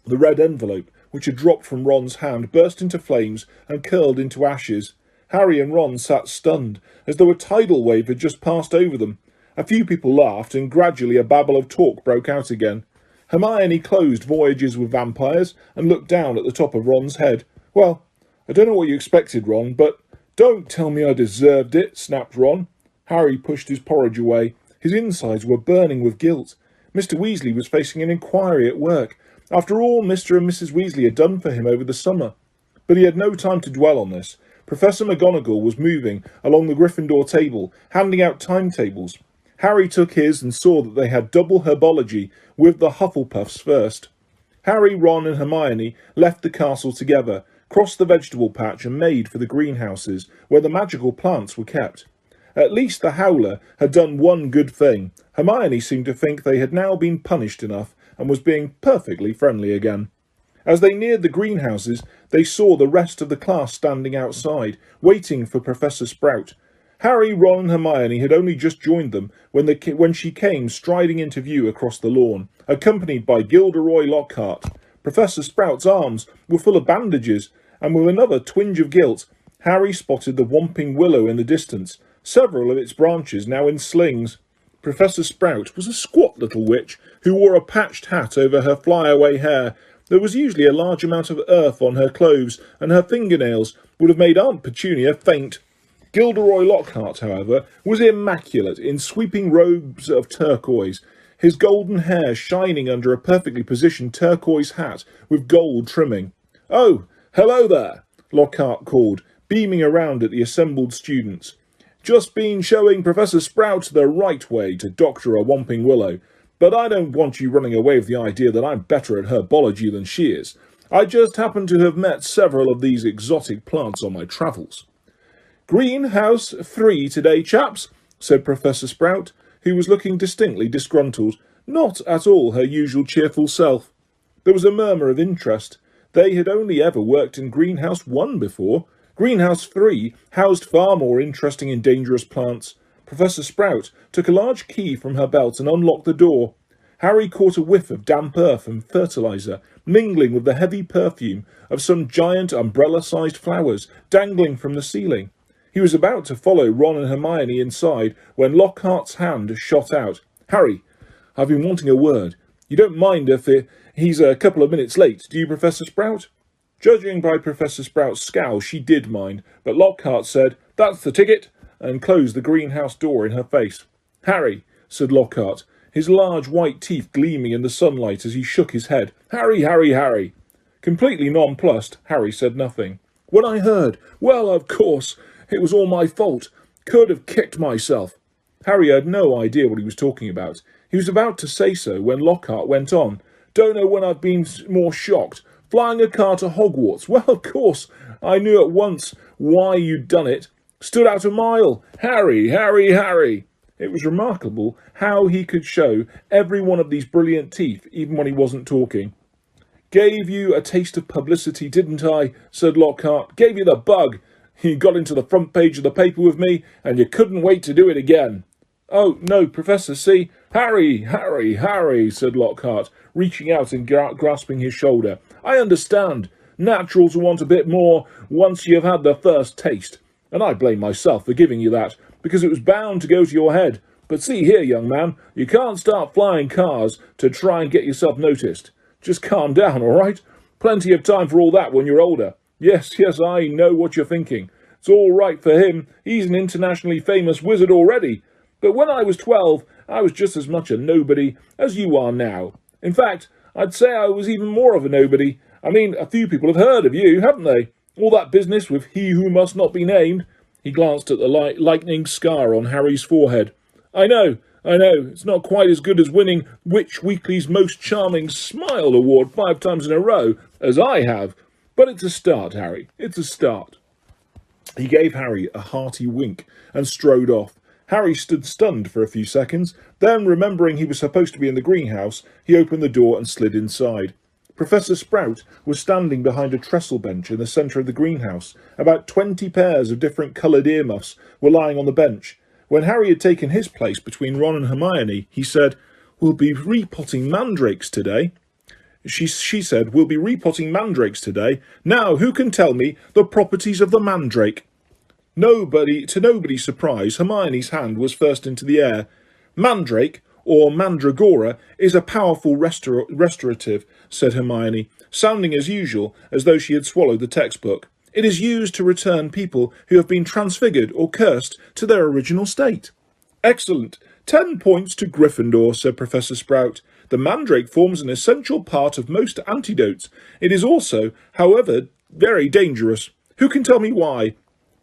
The red envelope, which had dropped from Ron's hand, burst into flames and curled into ashes. Harry and Ron sat stunned, as though a tidal wave had just passed over them. A few people laughed, and gradually a babble of talk broke out again. Hermione closed Voyages with Vampires and looked down at the top of Ron's head. Well, I don't know what you expected, Ron, but don't tell me I deserved it, snapped Ron. Harry pushed his porridge away. His insides were burning with guilt. Mr. Weasley was facing an inquiry at work, after all Mr. and Mrs. Weasley had done for him over the summer. But he had no time to dwell on this. Professor McGonagall was moving along the Gryffindor table, handing out timetables. Harry took his and saw that they had double herbology with the Hufflepuffs first. Harry, Ron and Hermione left the castle together, crossed the vegetable patch and made for the greenhouses, where the magical plants were kept. At least the Howler had done one good thing. Hermione seemed to think they had now been punished enough and was being perfectly friendly again. As they neared the greenhouses, they saw the rest of the class standing outside, waiting for Professor Sprout. Harry, Ron and Hermione had only just joined them when she came striding into view across the lawn, accompanied by Gilderoy Lockhart. Professor Sprout's arms were full of bandages, and with another twinge of guilt, Harry spotted the Whomping Willow in the distance, several of its branches now in slings. Professor Sprout was a squat little witch who wore a patched hat over her flyaway hair. There was usually a large amount of earth on her clothes, and her fingernails would have made Aunt Petunia faint. Gilderoy Lockhart, however, was immaculate in sweeping robes of turquoise, his golden hair shining under a perfectly positioned turquoise hat with gold trimming. "Oh, hello there," Lockhart called, beaming around at the assembled students. "Just been showing Professor Sprout the right way to doctor a Whomping Willow, but I don't want you running away with the idea that I'm better at herbology than she is. I just happen to have met several of these exotic plants on my travels." "Greenhouse 3 today, chaps," said Professor Sprout, who was looking distinctly disgruntled, not at all her usual cheerful self. There was a murmur of interest. They had only ever worked in Greenhouse 1 before. Greenhouse 3 housed far more interesting and dangerous plants. Professor Sprout took a large key from her belt and unlocked the door. Harry caught a whiff of damp earth and fertilizer, mingling with the heavy perfume of some giant umbrella-sized flowers dangling from the ceiling. He was about to follow Ron and Hermione inside when Lockhart's hand shot out. "Harry, I've been wanting a word. You don't mind if he's a couple of minutes late, do you, Professor Sprout?" Judging by Professor Sprout's scowl, she did mind, but Lockhart said, "That's the ticket," and closed the greenhouse door in her face. "Harry," said Lockhart, his large white teeth gleaming in the sunlight as he shook his head. "Harry, Harry, Harry." Completely nonplussed, Harry said nothing. "When I heard, well, of course, it was all my fault. Could have kicked myself." Harry had no idea what he was talking about. He was about to say so when Lockhart went on. "Don't know when I've been more shocked. Flying a car to Hogwarts. Well, of course, I knew at once why you'd done it. Stood out a mile. Harry, Harry, Harry." It was remarkable how he could show every one of these brilliant teeth, even when he wasn't talking. "Gave you a taste of publicity, didn't I?" said Lockhart. "Gave you the bug. You got into the front page of the paper with me, and you couldn't wait to do it again." "Oh, no, Professor, see, Harry, Harry, Harry," said Lockhart, reaching out and grasping his shoulder. "I understand. Naturals want a bit more once you've had the first taste. And I blame myself for giving you that, because it was bound to go to your head. But see here, young man, you can't start flying cars to try and get yourself noticed. Just calm down, all right? Plenty of time for all that when you're older. Yes, I know what you're thinking. It's all right for him. He's an internationally famous wizard already. But when I was 12, I was just as much a nobody as you are now. In fact, I'd say I was even more of a nobody. I mean, a few people have heard of you, haven't they? All that business with he who must not be named." He glanced at the lightning scar on Harry's forehead. I know. It's not quite as good as winning Witch Weekly's Most Charming Smile award 5 times in a row, as I have. But it's a start, Harry. It's a start." He gave Harry a hearty wink and strode off. Harry stood stunned for a few seconds. Then, remembering he was supposed to be in the greenhouse, he opened the door and slid inside. Professor Sprout was standing behind a trestle bench in the centre of the greenhouse. About 20 pairs of different coloured earmuffs were lying on the bench. When Harry had taken his place between Ron and Hermione, he said, "We'll be repotting mandrakes today." She said, "We'll be repotting mandrakes today. Now, who can tell me the properties of the mandrake?" To nobody's surprise, Hermione's hand was first into the air. "Mandrake, or mandragora, is a powerful restorative," said Hermione, sounding as usual, as though she had swallowed the textbook. "It is used to return people who have been transfigured or cursed to their original state." "Excellent. 10 points to Gryffindor," said Professor Sprout. "The mandrake forms an essential part of most antidotes. It is also, however, very dangerous. Who can tell me why?"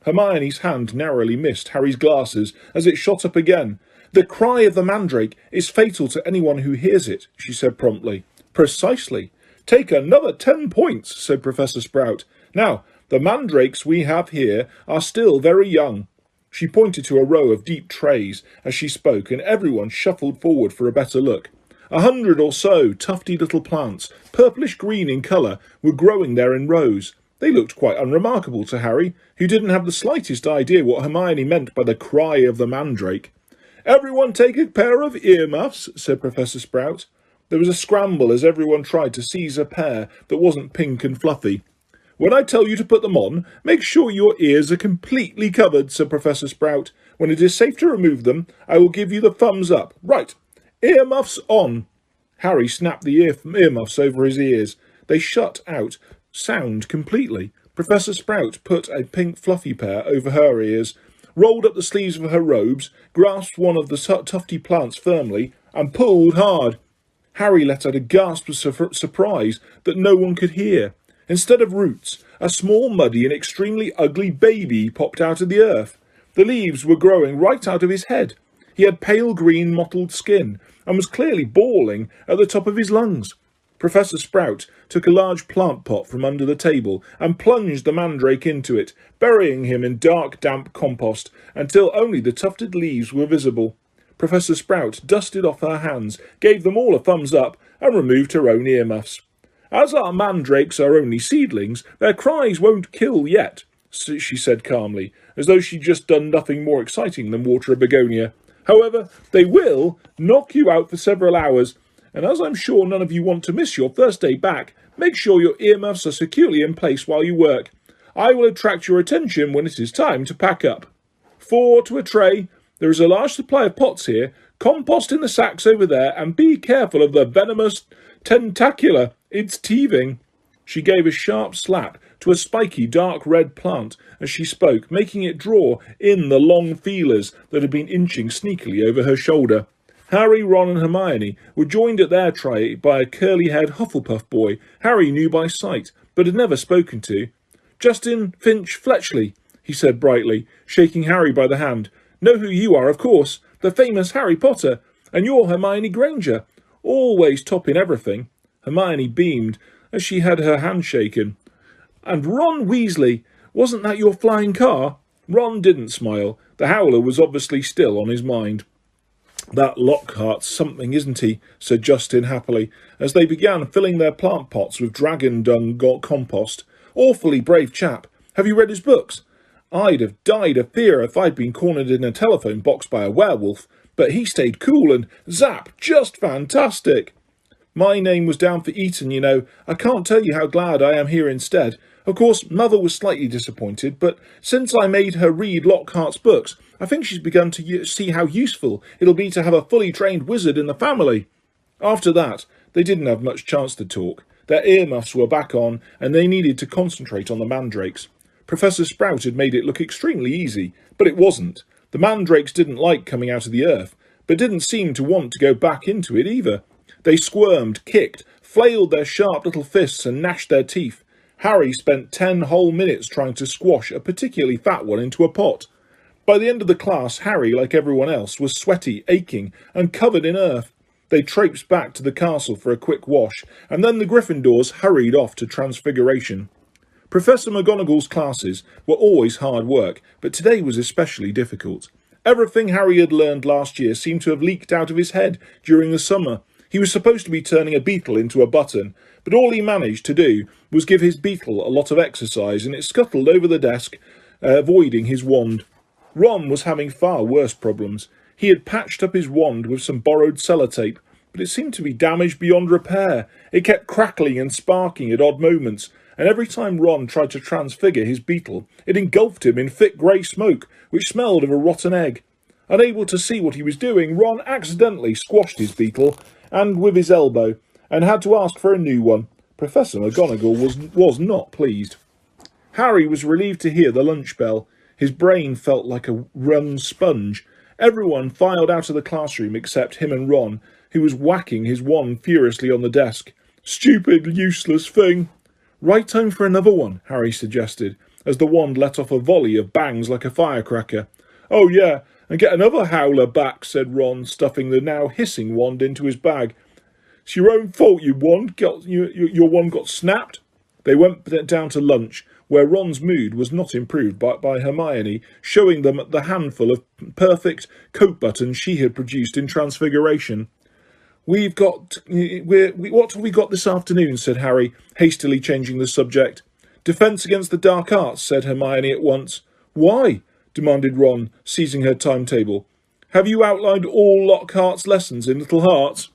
Hermione's hand narrowly missed Harry's glasses as it shot up again. "The cry of the mandrake is fatal to anyone who hears it," she said promptly. "Precisely. Take another 10 points," said Professor Sprout. "Now, the mandrakes we have here are still very young." She pointed to a row of deep trays as she spoke, and everyone shuffled forward for a better look. 100 or so tufty little plants, purplish-green in colour, were growing there in rows. They looked quite unremarkable to Harry, who didn't have the slightest idea what Hermione meant by the cry of the mandrake. "Everyone take a pair of earmuffs," said Professor Sprout. There was a scramble as everyone tried to seize a pair that wasn't pink and fluffy. "When I tell you to put them on, make sure your ears are completely covered," said Professor Sprout. "When it is safe to remove them, I will give you the thumbs up. Right, earmuffs on." Harry snapped the earmuffs over his ears. They shut out sound completely. Professor Sprout put a pink fluffy pair over her ears, rolled up the sleeves of her robes, grasped one of the tufty plants firmly, and pulled hard. Harry let out a gasp of surprise that no one could hear. Instead of roots, a small, muddy and extremely ugly baby popped out of the earth. The leaves were growing right out of his head. He had pale green mottled skin and was clearly bawling at the top of his lungs. Professor Sprout took a large plant pot from under the table and plunged the mandrake into it, burying him in dark, damp compost until only the tufted leaves were visible. Professor Sprout dusted off her hands, gave them all a thumbs up, and removed her own earmuffs. "As our mandrakes are only seedlings, their cries won't kill yet," she said calmly, as though she'd just done nothing more exciting than water a begonia. "However, they will knock you out for several hours, and as I'm sure none of you want to miss your first day back, make sure your earmuffs are securely in place while you work. I will attract your attention when it is time to pack up. 4 to a tray. There is a large supply of pots here. Compost in the sacks over there, and be careful of the venomous tentacula. It's teething." She gave a sharp slap to a spiky dark red plant as she spoke, making it draw in the long feelers that had been inching sneakily over her shoulder. Harry, Ron and Hermione were joined at their tray by a curly-haired Hufflepuff boy Harry knew by sight, but had never spoken to. "Justin Finch Fletchley," he said brightly, shaking Harry by the hand. "Know who you are, of course, the famous Harry Potter, and you're Hermione Granger, always topping everything." Hermione beamed as she had her hand shaken. "And Ron Weasley, wasn't that your flying car?" Ron didn't smile. The howler was obviously still on his mind. "That Lockhart's something, isn't he?" said Justin happily, as they began filling their plant pots with dragon dung compost. "Awfully brave chap. Have you read his books?" "I'd have died of fear if I'd been cornered in a telephone box by a werewolf. but he stayed cool and, zap, just fantastic. My name was down for Eton, you know. I can't tell you how glad I am here instead. Of course, Mother was slightly disappointed, but since I made her read Lockhart's books, I think she's begun to see how useful it'll be to have a fully trained wizard in the family." After that, they didn't have much chance to talk. Their earmuffs were back on, and they needed to concentrate on the mandrakes. Professor Sprout had made it look extremely easy, but it wasn't. The mandrakes didn't like coming out of the earth, but didn't seem to want to go back into it either. They squirmed, kicked, flailed their sharp little fists and gnashed their teeth. Harry spent 10 whole minutes trying to squash a particularly fat one into a pot. By the end of the class, Harry, like everyone else, was sweaty, aching, and covered in earth. They traipsed back to the castle for a quick wash, and then the Gryffindors hurried off to Transfiguration. Professor McGonagall's classes were always hard work, but today was especially difficult. Everything Harry had learned last year seemed to have leaked out of his head during the summer. He was supposed to be turning a beetle into a button, but all he managed to do was give his beetle a lot of exercise, and it scuttled over the desk, avoiding his wand. Ron was having far worse problems. He had patched up his wand with some borrowed sellotape, but it seemed to be damaged beyond repair. It kept crackling and sparking at odd moments, and every time Ron tried to transfigure his beetle, it engulfed him in thick grey smoke, which smelled of a rotten egg. Unable to see what he was doing, Ron accidentally squashed his beetle, and with his elbow, and had to ask for a new one. Professor McGonagall was not pleased. Harry was relieved to hear the lunch bell. His brain felt like a wrung sponge. Everyone filed out of the classroom except him and Ron, who was whacking his wand furiously on the desk. "Stupid, useless thing." "Right time for another one," Harry suggested, as the wand let off a volley of bangs like a firecracker. "Oh yeah, and get another howler back," said Ron, stuffing the now hissing wand into his bag. "It's your own fault your wand got snapped." They went down to lunch, where Ron's mood was not improved by Hermione showing them the handful of perfect coat buttons she had produced in Transfiguration. What have we got this afternoon?" said Harry, hastily changing the subject. "Defence against the dark arts," said Hermione at once. "Why?" demanded Ron, seizing her timetable. "Have you outlined all Lockhart's lessons in Little Hearts?"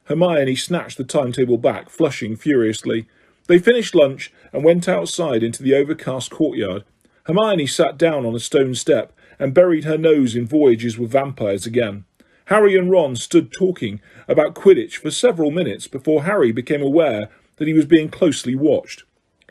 Hermione snatched the timetable back, flushing furiously. They finished lunch and went outside into the overcast courtyard. Hermione sat down on a stone step and buried her nose in Voyages with Vampires again. Harry and Ron stood talking about Quidditch for several minutes before Harry became aware that he was being closely watched.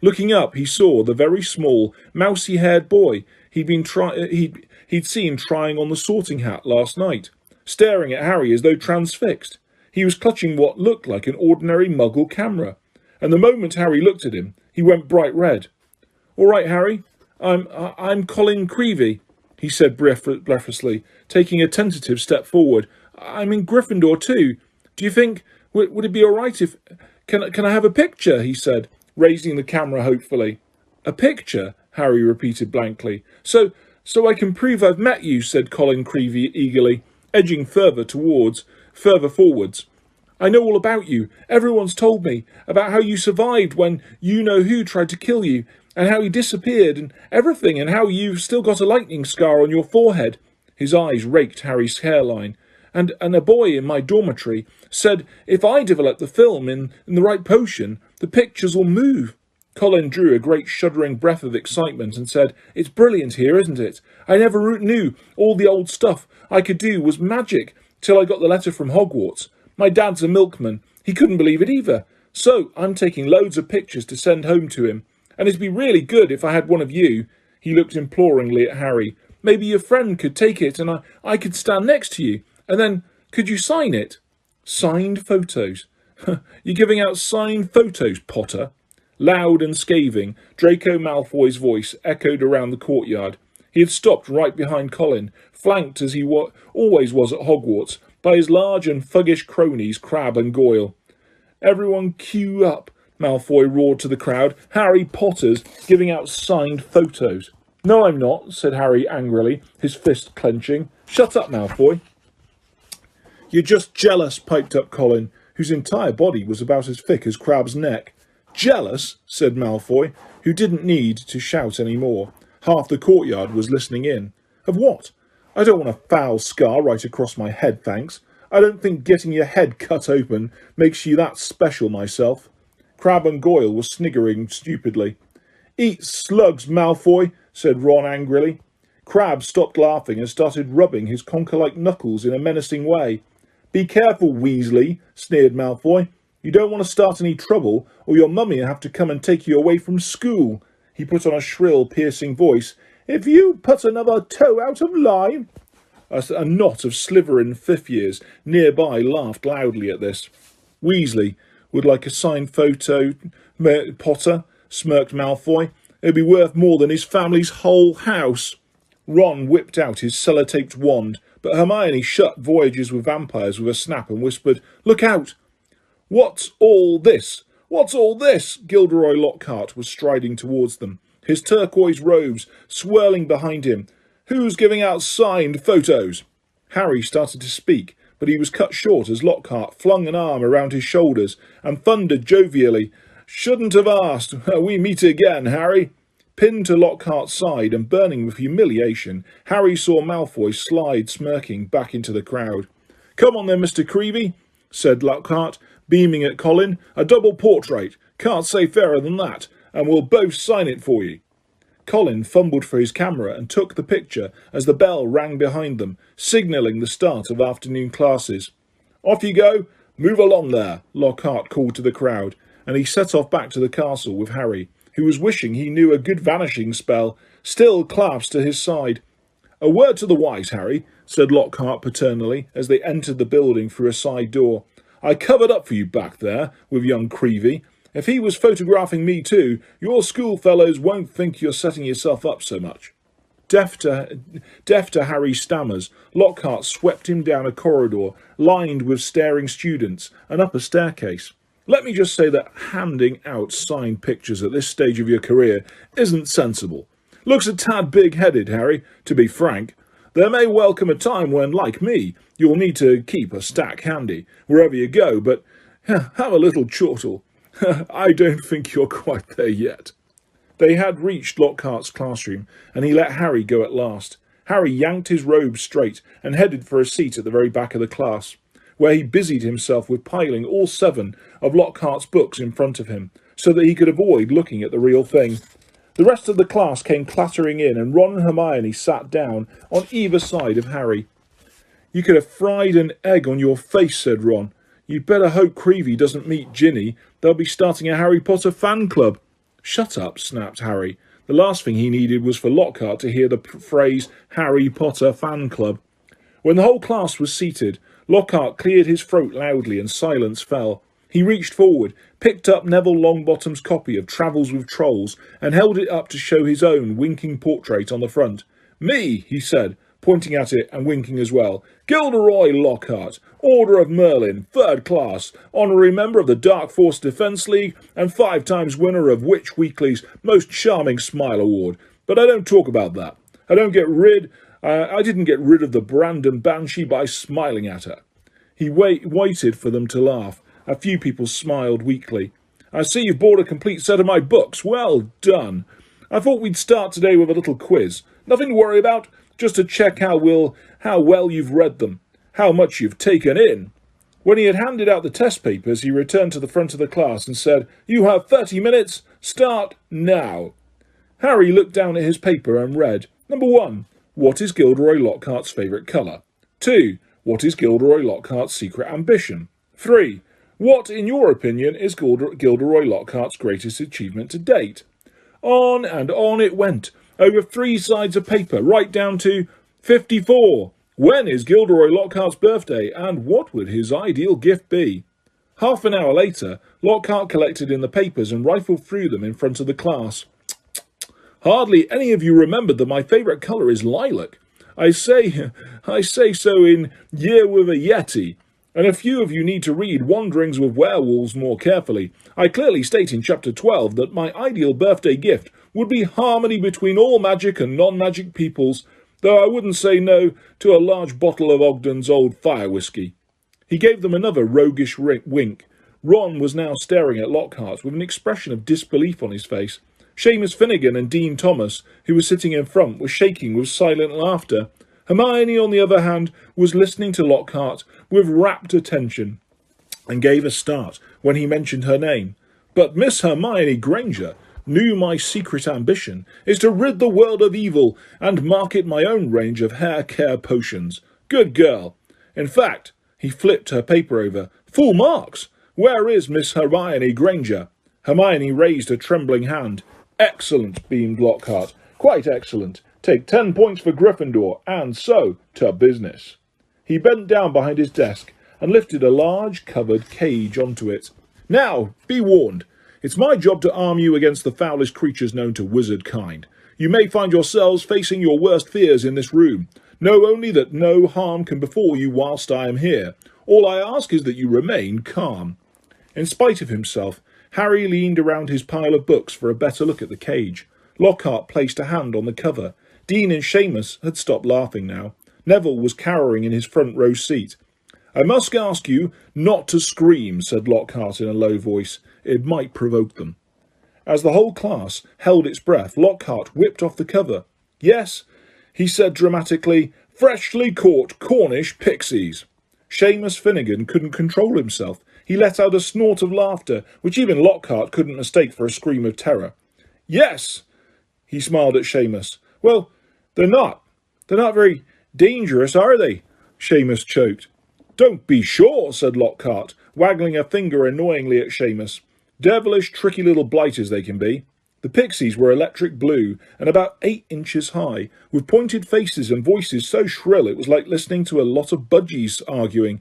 Looking up, he saw the very small, mousy-haired boy he'd seen trying on the sorting hat last night, staring at Harry as though transfixed. He was clutching what looked like an ordinary Muggle camera, and the moment Harry looked at him, he went bright red. "All right, Harry, I'm Colin Creevey," he said breathlessly, taking a tentative step forward. "I'm in Gryffindor too. Do you think, would it be all right if... Can I have a picture?" he said, raising the camera hopefully. "A picture?" Harry repeated blankly. So I can prove I've met you," said Colin Creevey eagerly, edging further forwards. "I know all about you. Everyone's told me about how you survived when you-know-who tried to kill you, and how he disappeared, and everything, and how you've still got a lightning scar on your forehead." His eyes raked Harry's hairline. And a boy in my dormitory said if I develop the film in the right potion, the pictures will move." Colin drew a great shuddering breath of excitement and said, "It's brilliant here, isn't it? I never knew all the old stuff I could do was magic till I got the letter from Hogwarts. My dad's a milkman. He couldn't believe it either. So I'm taking loads of pictures to send home to him. And it'd be really good if I had one of you." He looked imploringly at Harry. "Maybe your friend could take it and I could stand next to you. And then, could you sign it?" "Signed photos? You're giving out signed photos, Potter?" Loud and scathing, Draco Malfoy's voice echoed around the courtyard. He had stopped right behind Colin, flanked as he always was at Hogwarts, by his large and thuggish cronies Crabbe and Goyle. "Everyone queue up," Malfoy roared to the crowd. "Harry Potter's giving out signed photos." "No, I'm not," said Harry angrily, his fist clenching. "Shut up, Malfoy." "You're just jealous," piped up Colin, whose entire body was about as thick as Crabbe's neck. "Jealous?" said Malfoy, who didn't need to shout any more. Half the courtyard was listening in. "Of what? I don't want a foul scar right across my head, thanks. I don't think getting your head cut open makes you that special myself. Crabbe and Goyle were sniggering stupidly. Eat slugs, Malfoy, said Ron angrily. Crabbe stopped laughing and started rubbing his conker-like knuckles in a menacing way. Be careful, Weasley, sneered Malfoy. You don't want to start any trouble, or your mummy will have to come and take you away from school. He put on a shrill, piercing voice. If you put another toe out of line... A knot of Slytherin fifth-years nearby laughed loudly at this. Weasley would like a signed photo, Potter, smirked Malfoy. It'd be worth more than his family's whole house. Ron whipped out his sellotaped wand, but Hermione shut Voyages with Vampires with a snap and whispered, Look out! What's all this? What's all this? Gilderoy Lockhart was striding towards them, his turquoise robes swirling behind him. Who's giving out signed photos? Harry started to speak, but he was cut short as Lockhart flung an arm around his shoulders and thundered jovially, Shouldn't have asked. We meet again, Harry. Pinned to Lockhart's side and burning with humiliation, Harry saw Malfoy slide smirking back into the crowd. Come on then, Mr. Creevey, said Lockhart, beaming at Colin. A double portrait. Can't say fairer than that, and we'll both sign it for you. Colin fumbled for his camera and took the picture as the bell rang behind them, signalling the start of afternoon classes. Off you go. Move along there, Lockhart called to the crowd, and he set off back to the castle with Harry, who was wishing he knew a good vanishing spell, still clasped to his side. A word to the wise, Harry, said Lockhart paternally as they entered the building through a side door. I covered up for you back there with young Creevey. If he was photographing me too, your schoolfellows won't think you're setting yourself up so much. Deaf to Harry's stammers, Lockhart swept him down a corridor lined with staring students and up a staircase. Let me just say that handing out signed pictures at this stage of your career isn't sensible. Looks a tad big-headed, Harry, to be frank. There may well come a time when, like me, you'll need to keep a stack handy wherever you go, but have a little chortle. I don't think you're quite there yet. They had reached Lockhart's classroom, and he let Harry go at last. Harry yanked his robe straight and headed for a seat at the very back of the class, where he busied himself with piling all 7 of Lockhart's books in front of him, so that he could avoid looking at the real thing. The rest of the class came clattering in, and Ron and Hermione sat down on either side of Harry. You could have fried an egg on your face, said Ron. You'd better hope Creevey doesn't meet Ginny. They'll be starting a Harry Potter fan club. Shut up, snapped Harry. The last thing he needed was for Lockhart to hear the phrase Harry Potter fan club. When the whole class was seated, Lockhart cleared his throat loudly and silence fell. He reached forward, picked up Neville Longbottom's copy of Travels with Trolls and held it up to show his own winking portrait on the front. Me, he said, pointing at it and winking as well. Gilderoy Lockhart, Order of Merlin, 3rd class, honorary member of the Dark Force Defence League and 5 times winner of Witch Weekly's Most Charming Smile Award. But I don't talk about that. I didn't get rid of the Brandon Banshee by smiling at her. He waited for them to laugh. A few people smiled weakly. I see you've bought a complete set of my books. Well done. I thought we'd start today with a little quiz. Nothing to worry about, just to check how well you've read them, how much you've taken in. When he had handed out the test papers, he returned to the front of the class and said, You have 30 minutes. Start now. Harry looked down at his paper and read, Number 1. What is Gilderoy Lockhart's favourite colour? 2. What is Gilderoy Lockhart's secret ambition? 3. What, in your opinion, is Gilderoy Lockhart's greatest achievement to date? On and on it went, over 3 sides of paper, right down to 54. When is Gilderoy Lockhart's birthday, and what would his ideal gift be? Half an hour later, Lockhart collected in the papers and rifled through them in front of the class. Hardly any of you remembered that my favourite colour is lilac. I say so in Year with a Yeti. And a few of you need to read Wanderings with Werewolves more carefully. I clearly state in Chapter 12 that my ideal birthday gift would be harmony between all magic and non-magic peoples, though I wouldn't say no to a large bottle of Ogden's old fire whiskey. He gave them another roguish wink. Ron was now staring at Lockhart with an expression of disbelief on his face. Seamus Finnegan and Dean Thomas, who was sitting in front, were shaking with silent laughter. Hermione, on the other hand, was listening to Lockhart with rapt attention, and gave a start when he mentioned her name. But Miss Hermione Granger knew my secret ambition is to rid the world of evil and market my own range of hair care potions. Good girl. In fact, he flipped her paper over. Full marks. Where is Miss Hermione Granger? Hermione raised a trembling hand. Excellent, beamed Lockhart. Quite excellent. Take 10 points for Gryffindor, and so to business. He bent down behind his desk and lifted a large covered cage onto it. Now, be warned. It's my job to arm you against the foulest creatures known to wizard kind. You may find yourselves facing your worst fears in this room. Know only that no harm can befall you whilst I am here. All I ask is that you remain calm. In spite of himself, Harry leaned around his pile of books for a better look at the cage. Lockhart placed a hand on the cover. Dean and Seamus had stopped laughing now. Neville was cowering in his front row seat. I must ask you not to scream, said Lockhart in a low voice. It might provoke them. As the whole class held its breath, Lockhart whipped off the cover. Yes, he said dramatically, freshly caught Cornish pixies. Seamus Finnegan couldn't control himself. He let out a snort of laughter, which even Lockhart couldn't mistake for a scream of terror. Yes, he smiled at Seamus. Well, they're not. They're not very dangerous, are they? Seamus choked. Don't be sure, said Lockhart, waggling a finger annoyingly at Seamus. Devilish, tricky little blighters they can be. The pixies were electric blue and about 8 inches high, with pointed faces and voices so shrill it was like listening to a lot of budgies arguing.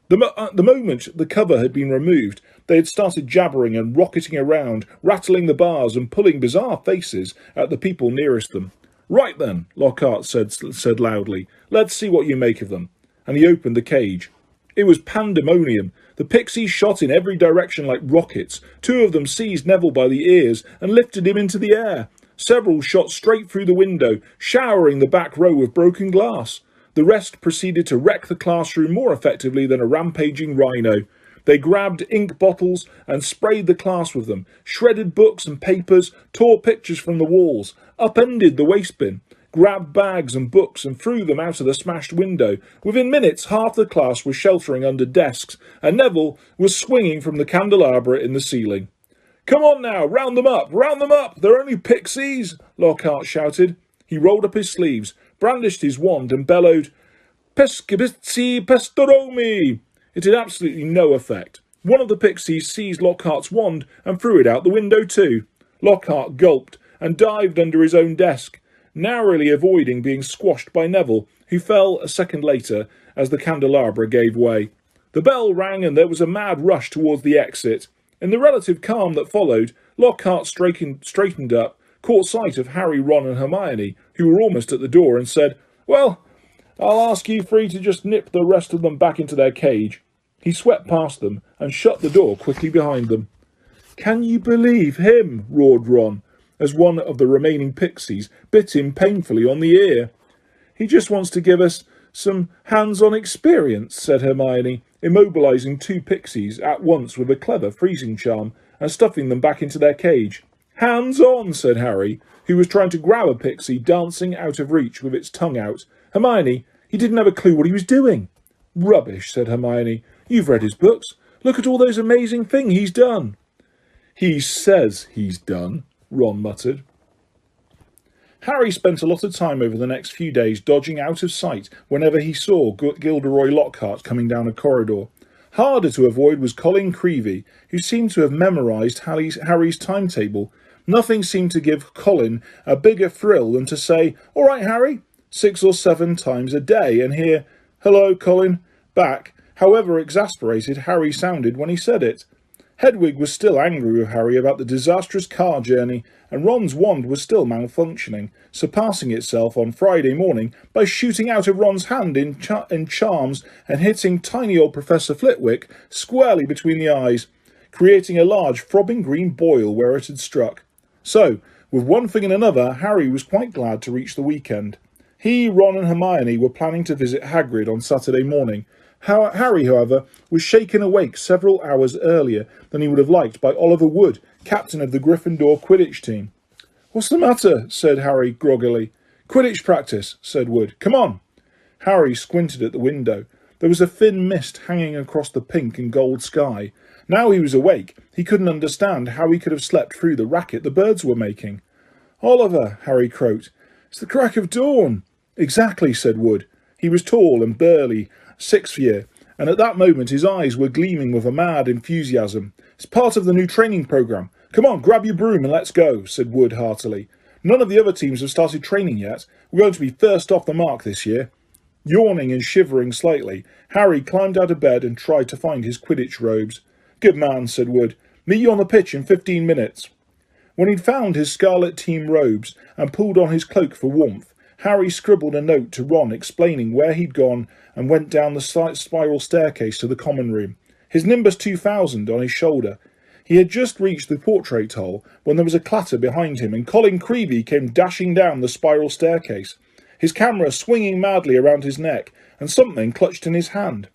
The moment the cover had been removed, they had started jabbering and rocketing around, rattling the bars and pulling bizarre faces at the people nearest them. Right then, Lockhart said loudly, let's see what you make of them. And he opened the cage. It was pandemonium. The pixies shot in every direction like rockets. 2 of them seized Neville by the ears and lifted him into the air. Several shot straight through the window, showering the back row with broken glass. The rest proceeded to wreck the classroom more effectively than a rampaging rhino. They grabbed ink bottles and sprayed the class with them, shredded books and papers, tore pictures from the walls, upended the waste bin, grabbed bags and books and threw them out of the smashed window. Within minutes, half the class was sheltering under desks, and Neville was swinging from the candelabra in the ceiling. Come on now, round them up, they're only pixies, Lockhart shouted. He rolled up his sleeves, brandished his wand and bellowed, Pescipizzi pestoromi! It had absolutely no effect. One of the pixies seized Lockhart's wand and threw it out the window too. Lockhart gulped and dived under his own desk, narrowly avoiding being squashed by Neville, who fell a second later as the candelabra gave way. The bell rang and there was a mad rush towards the exit. In the relative calm that followed, Lockhart straightened up, caught sight of Harry, Ron and Hermione, who were almost at the door, and said, Well, I'll ask you three to just nip the rest of them back into their cage. He swept past them and shut the door quickly behind them. Can you believe him? Roared Ron, as one of the remaining pixies bit him painfully on the ear. He just wants to give us some hands-on experience, said Hermione, immobilising 2 pixies at once with a clever freezing charm and stuffing them back into their cage. Hands-on, said Harry, who was trying to grab a pixie dancing out of reach with its tongue out. Hermione, he didn't have a clue what he was doing. Rubbish, said Hermione. You've read his books. Look at all those amazing things he's done. He says he's done, Ron muttered. Harry spent a lot of time over the next few days dodging out of sight whenever he saw Gilderoy Lockhart coming down a corridor. Harder to avoid was Colin Creevey, who seemed to have memorised Harry's timetable. Nothing seemed to give Colin a bigger thrill than to say, All right, Harry, 6 or 7 times a day, and hear, Hello, Colin, back, however exasperated Harry sounded when he said it. Hedwig was still angry with Harry about the disastrous car journey, and Ron's wand was still malfunctioning, surpassing itself on Friday morning by shooting out of Ron's hand in charms and hitting tiny old Professor Flitwick squarely between the eyes, creating a large throbbing green boil where it had struck. So, with one thing and another, Harry was quite glad to reach the weekend. He, Ron and Hermione were planning to visit Hagrid on Saturday morning. Harry, however, was shaken awake several hours earlier than he would have liked by Oliver Wood, captain of the Gryffindor Quidditch team. What's the matter? Said Harry groggily. Quidditch practice, said Wood. Come on. Harry squinted at the window. There was a thin mist hanging across the pink and gold sky. Now he was awake. He couldn't understand how he could have slept through the racket the birds were making. "Oliver," Harry croaked. "It's the crack of dawn." "Exactly," said Wood. He was tall and burly, 6th-year, and at that moment his eyes were gleaming with a mad enthusiasm. "It's part of the new training programme. Come on, grab your broom and let's go," said Wood heartily. "None of the other teams have started training yet. We're going to be first off the mark this year." Yawning and shivering slightly, Harry climbed out of bed and tried to find his Quidditch robes. "Good man," said Wood. "Meet you on the pitch in 15 minutes. When he'd found his Scarlet Team robes and pulled on his cloak for warmth, Harry scribbled a note to Ron explaining where he'd gone and went down the spiral staircase to the common room, his Nimbus 2000 on his shoulder. He had just reached the portrait hole when there was a clatter behind him and Colin Creevey came dashing down the spiral staircase, his camera swinging madly around his neck and something clutched in his hand.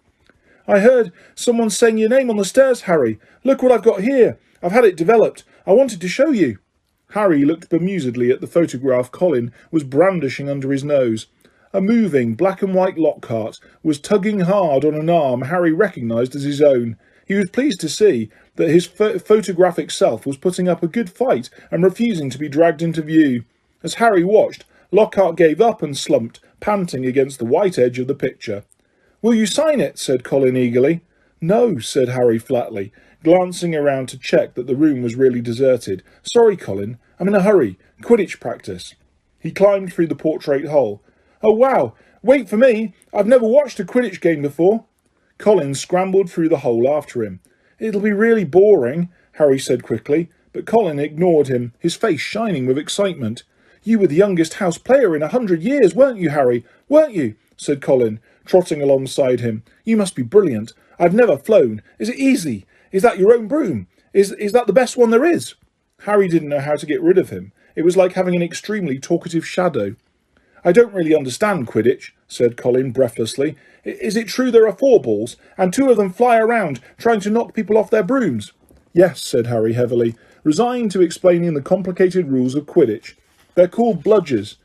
"I heard someone saying your name on the stairs, Harry. Look what I've got here. I've had it developed. I wanted to show you." Harry looked bemusedly at the photograph Colin was brandishing under his nose. A moving black and white Lockhart was tugging hard on an arm Harry recognised as his own. He was pleased to see that his photographic self was putting up a good fight and refusing to be dragged into view. As Harry watched, Lockhart gave up and slumped, panting against the white edge of the picture. "Will you sign it?" said Colin eagerly. "No," said Harry flatly, glancing around to check that the room was really deserted. "Sorry, Colin, I'm in a hurry. Quidditch practice." He climbed through the portrait hole. "Oh, wow! Wait for me! I've never watched a Quidditch game before." Colin scrambled through the hole after him. "It'll be really boring," Harry said quickly, but Colin ignored him, his face shining with excitement. "You were the youngest house player in 100 years, weren't you, Harry? Weren't you?" said Colin, trotting alongside him. "You must be brilliant. I've never flown. Is it easy? Is that your own broom? Is that the best one there is?" Harry didn't know how to get rid of him. It was like having an extremely talkative shadow. "I don't really understand Quidditch," said Colin breathlessly. "Is it true there are 4 balls, and 2 of them fly around, trying to knock people off their brooms?" "Yes," said Harry heavily, resigned to explaining the complicated rules of Quidditch. "They're called Bludgers.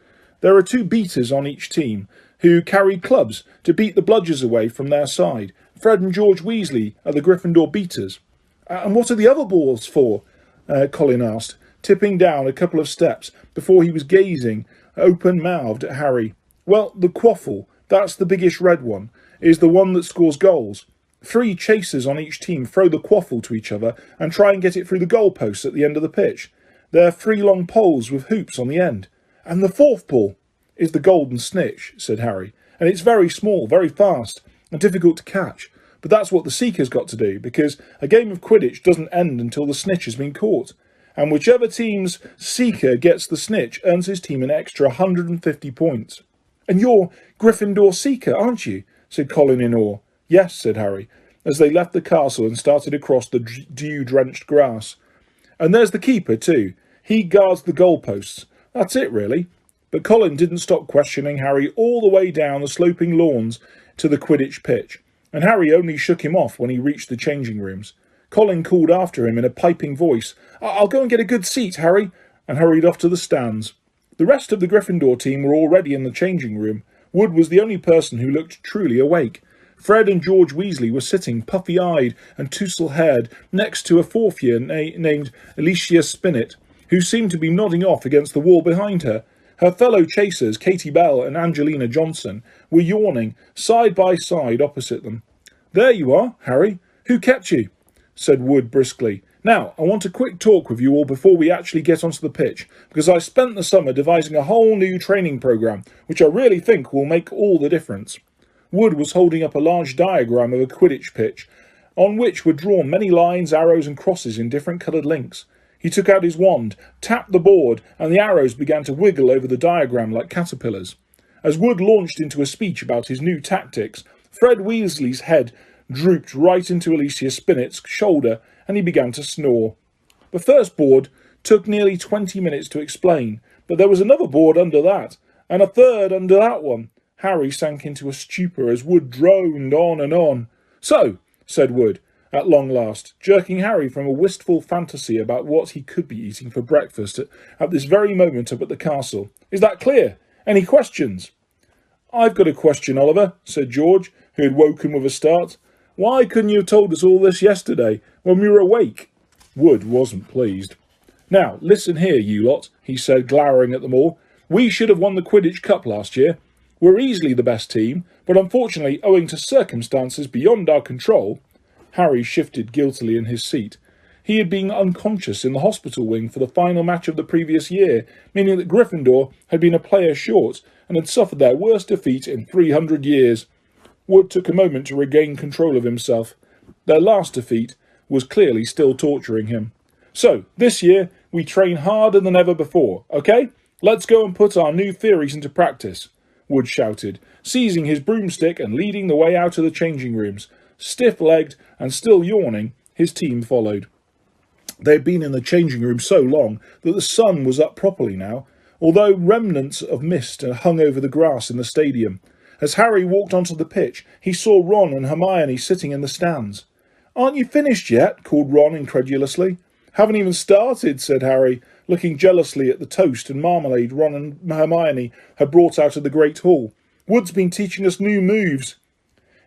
There are 2 beaters on each team, who carry clubs to beat the Bludgers away from their side. Fred and George Weasley are the Gryffindor beaters." "And what are the other balls for?" Colin asked, tipping down a couple of steps before he was gazing open-mouthed at Harry. "Well, the quaffle, that's the biggest red one, is the one that scores goals. 3 chasers on each team throw the quaffle to each other and try and get it through the goalposts at the end of the pitch. They're 3 long poles with hoops on the end. And the 4th ball is the golden snitch," said Harry, "and it's very small, very fast, and difficult to catch. But that's what the Seeker's got to do, because a game of Quidditch doesn't end until the snitch has been caught. And whichever team's Seeker gets the snitch earns his team an extra 150 points. "And you're Gryffindor Seeker, aren't you?" said Colin in awe. "Yes," said Harry, as they left the castle and started across the dew-drenched grass. "And there's the keeper, too. He guards the goalposts. That's it, really." But Colin didn't stop questioning Harry all the way down the sloping lawns to the Quidditch pitch, and Harry only shook him off when he reached the changing rooms. Colin called after him in a piping voice, "I'll go and get a good seat, Harry," and hurried off to the stands. The rest of the Gryffindor team were already in the changing room. Wood was the only person who looked truly awake. Fred and George Weasley were sitting, puffy-eyed and tousle-haired, next to a 4th-year named Alicia Spinnet, who seemed to be nodding off against the wall behind her. Her fellow chasers, Katie Bell and Angelina Johnson, were yawning, side by side opposite them. "There you are, Harry. Who kept you?" said Wood briskly. "Now, I want a quick talk with you all before we actually get onto the pitch, because I spent the summer devising a whole new training programme, which I really think will make all the difference." Wood was holding up a large diagram of a Quidditch pitch, on which were drawn many lines, arrows and crosses in different coloured links. He took out his wand, tapped the board, and the arrows began to wiggle over the diagram like caterpillars. As Wood launched into a speech about his new tactics, Fred Weasley's head drooped right into Alicia Spinnet's shoulder, and he began to snore. The first board took nearly 20 minutes to explain, but there was another board under that, and a third under that one. Harry sank into a stupor as Wood droned on and on. "So," said Wood, at long last, jerking Harry from a wistful fantasy about what he could be eating for breakfast at this very moment up at the castle. "Is that clear? Any questions?" "I've got a question, Oliver," said George, who had woken with a start. "Why couldn't you have told us all this yesterday, when we were awake?" Wood wasn't pleased. "Now, listen here, you lot," he said, glowering at them all. "We should have won the Quidditch Cup last year. We're easily the best team, but unfortunately, owing to circumstances beyond our control—" Harry shifted guiltily in his seat. He had been unconscious in the hospital wing for the final match of the previous year, meaning that Gryffindor had been a player short and had suffered their worst defeat in 300 years. Wood took a moment to regain control of himself. Their last defeat was clearly still torturing him. "So, this year, we train harder than ever before, okay? Let's go and put our new theories into practice," Wood shouted, seizing his broomstick and leading the way out of the changing rooms. Stiff-legged and still yawning, his team followed. They had been in the changing room so long that the sun was up properly now, although remnants of mist hung over the grass in the stadium. As Harry walked onto the pitch, he saw Ron and Hermione sitting in the stands. "Aren't you finished yet?" called Ron incredulously. "Haven't even started," said Harry, looking jealously at the toast and marmalade Ron and Hermione had brought out of the Great Hall. "Wood's been teaching us new moves."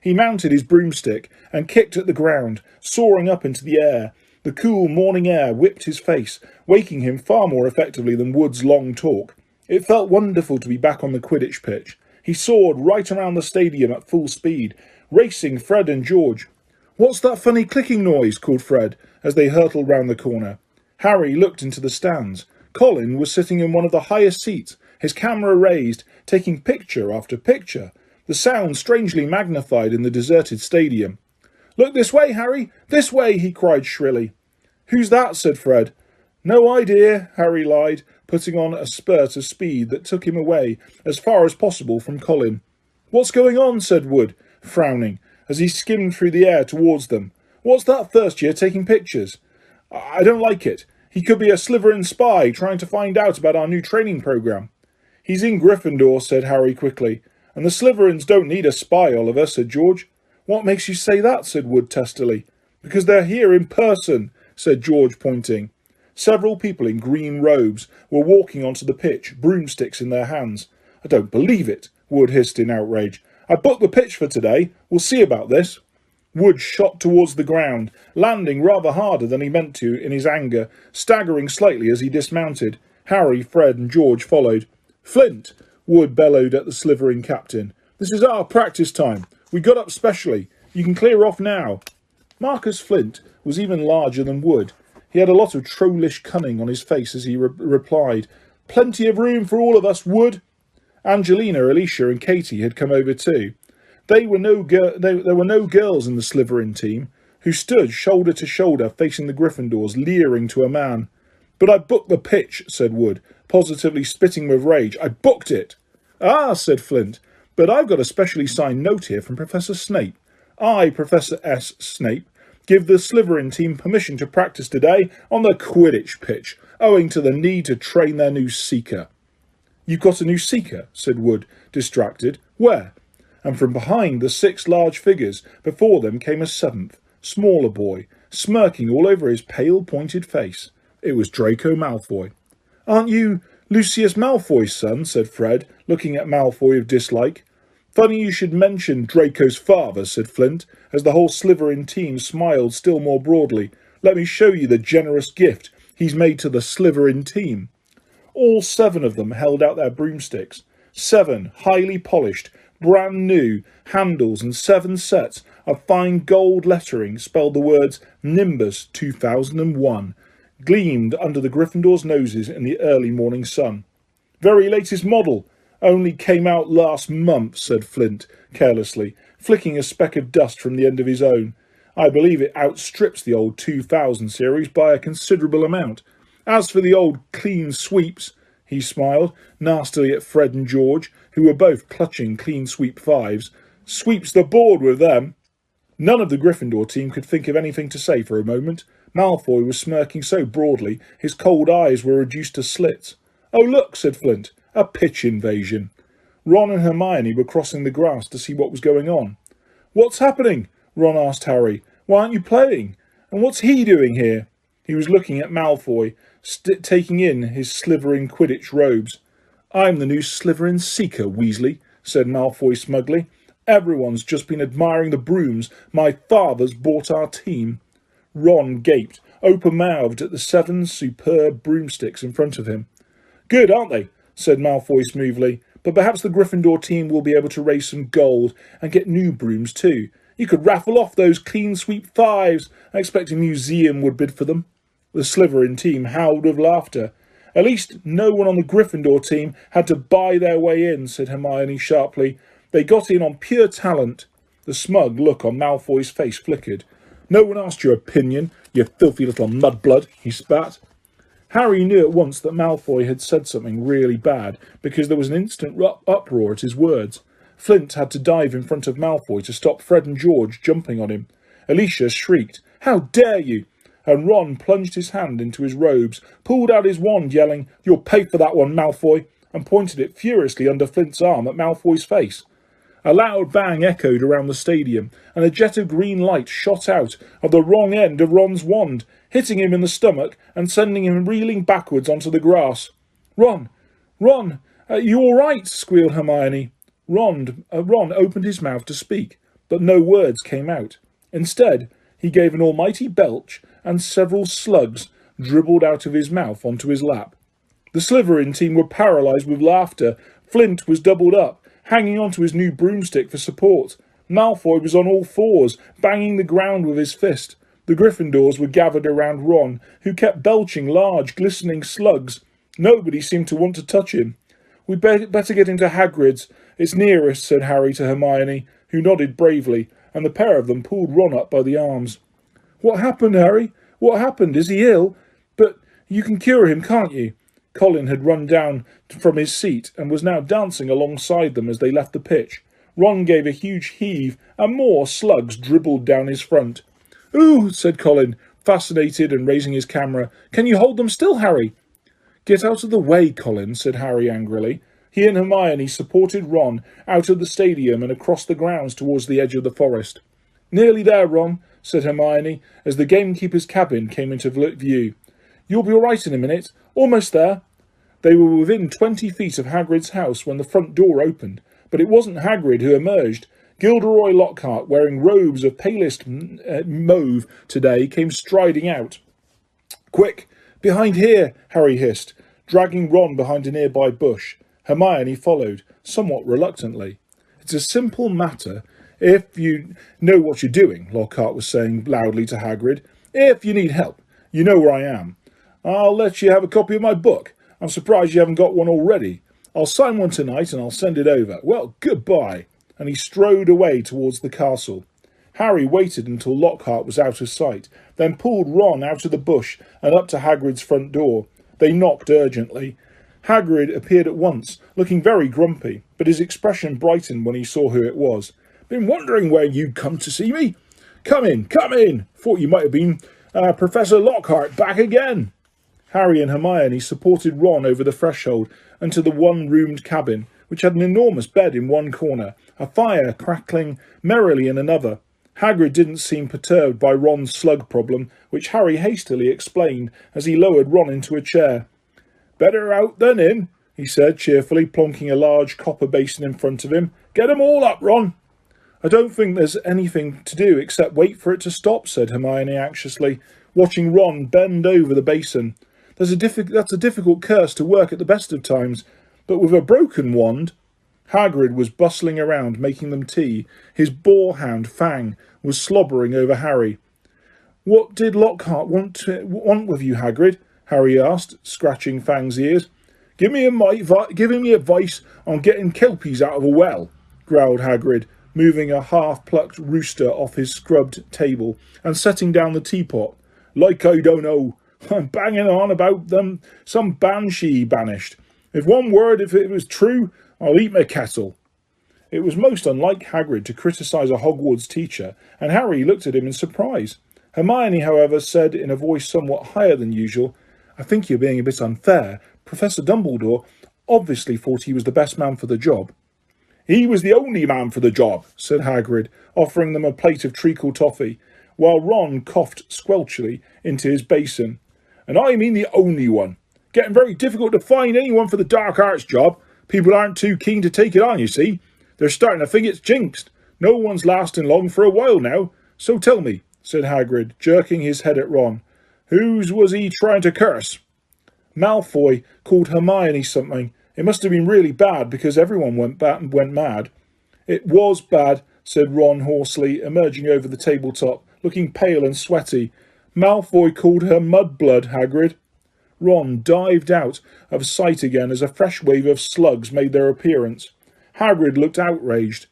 He mounted his broomstick and kicked at the ground, soaring up into the air. The cool morning air whipped his face, waking him far more effectively than Wood's long talk. It felt wonderful to be back on the Quidditch pitch. He soared right around the stadium at full speed, racing Fred and George. "What's that funny clicking noise?" called Fred, as they hurtled round the corner. Harry looked into the stands. Colin was sitting in one of the highest seats, his camera raised, taking picture after picture, the sound strangely magnified in the deserted stadium. "Look this way, Harry! This way!" he cried shrilly. "Who's that?" said Fred. "No idea," Harry lied, putting on a spurt of speed that took him away as far as possible from Colin. "What's going on?" said Wood, frowning, as he skimmed through the air towards them. "What's that first year taking pictures? I don't like it. He could be a Slytherin spy trying to find out about our new training programme." "He's in Gryffindor," said Harry quickly. "And the Slytherins don't need a spy, Oliver," said George. "What makes you say that?" said Wood testily. "Because they're here in person," said George, pointing. Several people in green robes were walking onto the pitch, broomsticks in their hands. "I don't believe it," Wood hissed in outrage. "I booked the pitch for today. We'll see about this." Wood shot towards the ground, landing rather harder than he meant to in his anger, staggering slightly as he dismounted. Harry, Fred and George followed. "Flint!" Wood bellowed at the Slytherin captain. "This is our practice time. We got up specially. You can clear off now." Marcus Flint was even larger than Wood. He had a lot of trollish cunning on his face as he replied, "Plenty of room for all of us, Wood." Angelina, Alicia and Katie had come over too. There were no girls in the Slytherin team, who stood shoulder to shoulder facing the Gryffindors, leering to a man. "But I booked the pitch," said Wood, positively spitting with rage. "I booked it." "Ah," said Flint, "but I've got a specially signed note here from Professor Snape. I, Professor S. Snape, give the Slytherin team permission to practice today on the Quidditch pitch, owing to the need to train their new seeker." "You've got a new seeker?" said Wood, distracted. "Where?" And from behind the 6 large figures before them came a 7th, smaller boy, smirking all over his pale, pointed face. It was Draco Malfoy. "Aren't you Lucius Malfoy's son?" said Fred, looking at Malfoy with dislike. "Funny you should mention Draco's father," said Flint, as the whole Slytherin team smiled still more broadly. "Let me show you the generous gift he's made to the Slytherin team." All 7 of them held out their broomsticks. 7 highly polished, brand new handles and 7 sets of fine gold lettering spelled the words Nimbus 2001, gleamed under the Gryffindors' noses in the early morning sun. "Very latest model. Only came out last month," said Flint carelessly, flicking a speck of dust from the end of his own. "I believe it outstrips the old 2000 series by a considerable amount. As for the old clean sweeps," he smiled nastily at Fred and George, who were both clutching clean sweep 5s, "sweeps the board with them." None of the Gryffindor team could think of anything to say for a moment. Malfoy was smirking so broadly his cold eyes were reduced to slits. "Oh, look," said Flint, "a pitch invasion." Ron and Hermione were crossing the grass to see what was going on. "What's happening?" Ron asked Harry. "Why aren't you playing? And what's he doing here?" He was looking at Malfoy, taking in his Slytherin Quidditch robes. "I'm the new Slytherin Seeker, Weasley," said Malfoy smugly. "Everyone's just been admiring the brooms my father's bought our team." Ron gaped, open-mouthed at the 7 superb broomsticks in front of him. "Good, aren't they?" said Malfoy smoothly. "But perhaps the Gryffindor team will be able to raise some gold and get new brooms too. You could raffle off those clean sweep 5s. I expect a museum would bid for them." The Slytherin team howled with laughter. "At least no one on the Gryffindor team had to buy their way in," said Hermione sharply. "They got in on pure talent." The smug look on Malfoy's face flickered. "No one asked your opinion, you filthy little mudblood," he spat. Harry knew at once that Malfoy had said something really bad, because there was an instant uproar at his words. Flint had to dive in front of Malfoy to stop Fred and George jumping on him. Alicia shrieked, "How dare you!" And Ron plunged his hand into his robes, pulled out his wand, yelling, "You'll pay for that one, Malfoy," and pointed it furiously under Flint's arm at Malfoy's face. A loud bang echoed around the stadium, and a jet of green light shot out of the wrong end of Ron's wand, hitting him in the stomach and sending him reeling backwards onto the grass. Ron, you all right?" squealed Hermione. Ron opened his mouth to speak, but no words came out. Instead, he gave an almighty belch, and several slugs dribbled out of his mouth onto his lap. The Slytherin team were paralysed with laughter. Flint was doubled up, hanging onto his new broomstick for support. Malfoy was on all fours, banging the ground with his fist. The Gryffindors were gathered around Ron, who kept belching large, glistening slugs. Nobody seemed to want to touch him. "We'd better get into Hagrid's. It's nearest," said Harry to Hermione, who nodded bravely, and the pair of them pulled Ron up by the arms. "What happened, Harry? What happened? Is he ill? But you can cure him, can't you?" Colin had run down from his seat and was now dancing alongside them as they left the pitch. Ron gave a huge heave, and more slugs dribbled down his front. "Ooh," said Colin, fascinated and raising his camera. "Can you hold them still, Harry?" "Get out of the way, Colin," said Harry angrily. He and Hermione supported Ron out of the stadium and across the grounds towards the edge of the forest. "Nearly there, Ron," said Hermione, as the gamekeeper's cabin came into view. "You'll be all right in a minute. Almost there." They were within 20 feet of Hagrid's house when the front door opened, but it wasn't Hagrid who emerged. Gilderoy Lockhart, wearing robes of palest mauve today, came striding out. "Quick! Behind here!" Harry hissed, dragging Ron behind a nearby bush. Hermione followed, somewhat reluctantly. "It's a simple matter, if you know what you're doing," Lockhart was saying loudly to Hagrid. "If you need help, you know where I am. I'll let you have a copy of my book. I'm surprised you haven't got one already. I'll sign one tonight and I'll send it over. Well, goodbye." And he strode away towards the castle. Harry waited until Lockhart was out of sight, then pulled Ron out of the bush and up to Hagrid's front door. They knocked urgently. Hagrid appeared at once, looking very grumpy, but his expression brightened when he saw who it was. "Been wondering where you'd come to see me? Come in, come in. Thought you might have been Professor Lockhart back again." Harry and Hermione supported Ron over the threshold and to the one-roomed cabin, which had an enormous bed in one corner, a fire crackling merrily in another. Hagrid didn't seem perturbed by Ron's slug problem, which Harry hastily explained as he lowered Ron into a chair. "Better out than in," he said cheerfully, plonking a large copper basin in front of him. "Get 'em all up, Ron." "I don't think there's anything to do except wait for it to stop," said Hermione anxiously, watching Ron bend over the basin. That's a difficult curse to work at the best of times, but with a broken wand." Hagrid was bustling around, making them tea. His boar-hound, Fang, was slobbering over Harry. "What did Lockhart want with you, Hagrid?" Harry asked, scratching Fang's ears. Giving me advice on getting kelpies out of a well," growled Hagrid, moving a half-plucked rooster off his scrubbed table and setting down the teapot. "Like I don't know. I'm banging on about them some banshee banished. If it was true, I'll eat my kettle." It was most unlike Hagrid to criticise a Hogwarts teacher, and Harry looked at him in surprise. Hermione, however, said in a voice somewhat higher than usual, "I think you're being a bit unfair. Professor Dumbledore obviously thought he was the best man for the job." "He was the only man for the job," said Hagrid, offering them a plate of treacle toffee, while Ron coughed squelchily into his basin. "And I mean the only one. Getting very difficult to find anyone for the dark arts job. People aren't too keen to take it on, you see. They're starting to think it's jinxed. No one's lasting long for a while now. So tell me, said Hagrid, jerking his head at Ron. Whose was he trying to curse? Malfoy called Hermione something. It must have been really bad because everyone went mad. It was bad, said Ron hoarsely, emerging over the tabletop, looking pale and sweaty. Malfoy called her Mudblood, Hagrid. Ron dived out of sight again as a fresh wave of slugs made their appearance. Hagrid looked outraged.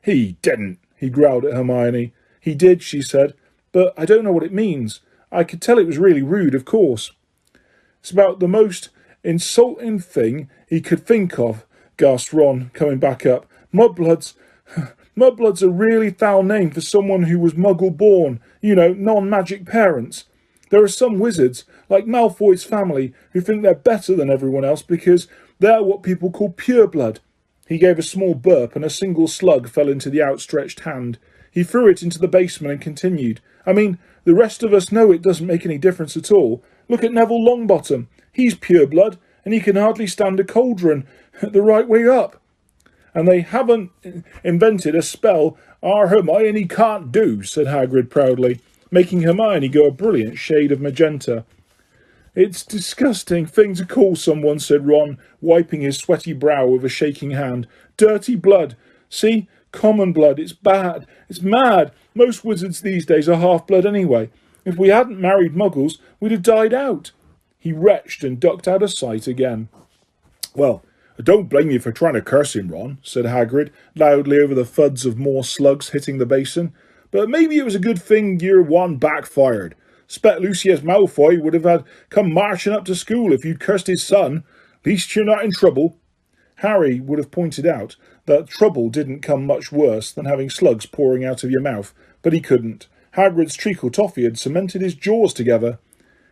He didn't, he growled at Hermione. He did, she said, but I don't know what it means. I could tell it was really rude, of course. It's about the most insulting thing he could think of, gasped Ron, coming back up. Mudbloods a really foul name for someone who was muggle-born, non-magic parents. There are some wizards, like Malfoy's family, who think they're better than everyone else because they're what people call pureblood. He gave a small burp and a single slug fell into the outstretched hand. He threw it into the basement and continued. I mean, the rest of us know it doesn't make any difference at all. Look at Neville Longbottom. He's pureblood, and he can hardly stand a cauldron the right way up. And they haven't invented a spell our Hermione can't do, said Hagrid proudly, making Hermione go a brilliant shade of magenta. It's a disgusting thing to call someone, said Ron, wiping his sweaty brow with a shaking hand. Dirty blood. See? Common blood. It's bad. It's mad. Most wizards these days are half-blood anyway. If we hadn't married muggles, we'd have died out. He retched and ducked out of sight again. Well, I don't blame you for trying to curse him, Ron, said Hagrid, loudly over the thuds of more slugs hitting the basin. But maybe it was a good thing year one backfired. Spet Lucius Malfoy would have had come marching up to school if you'd cursed his son. Least you're not in trouble. Harry would have pointed out that trouble didn't come much worse than having slugs pouring out of your mouth, but he couldn't. Hagrid's treacle toffee had cemented his jaws together.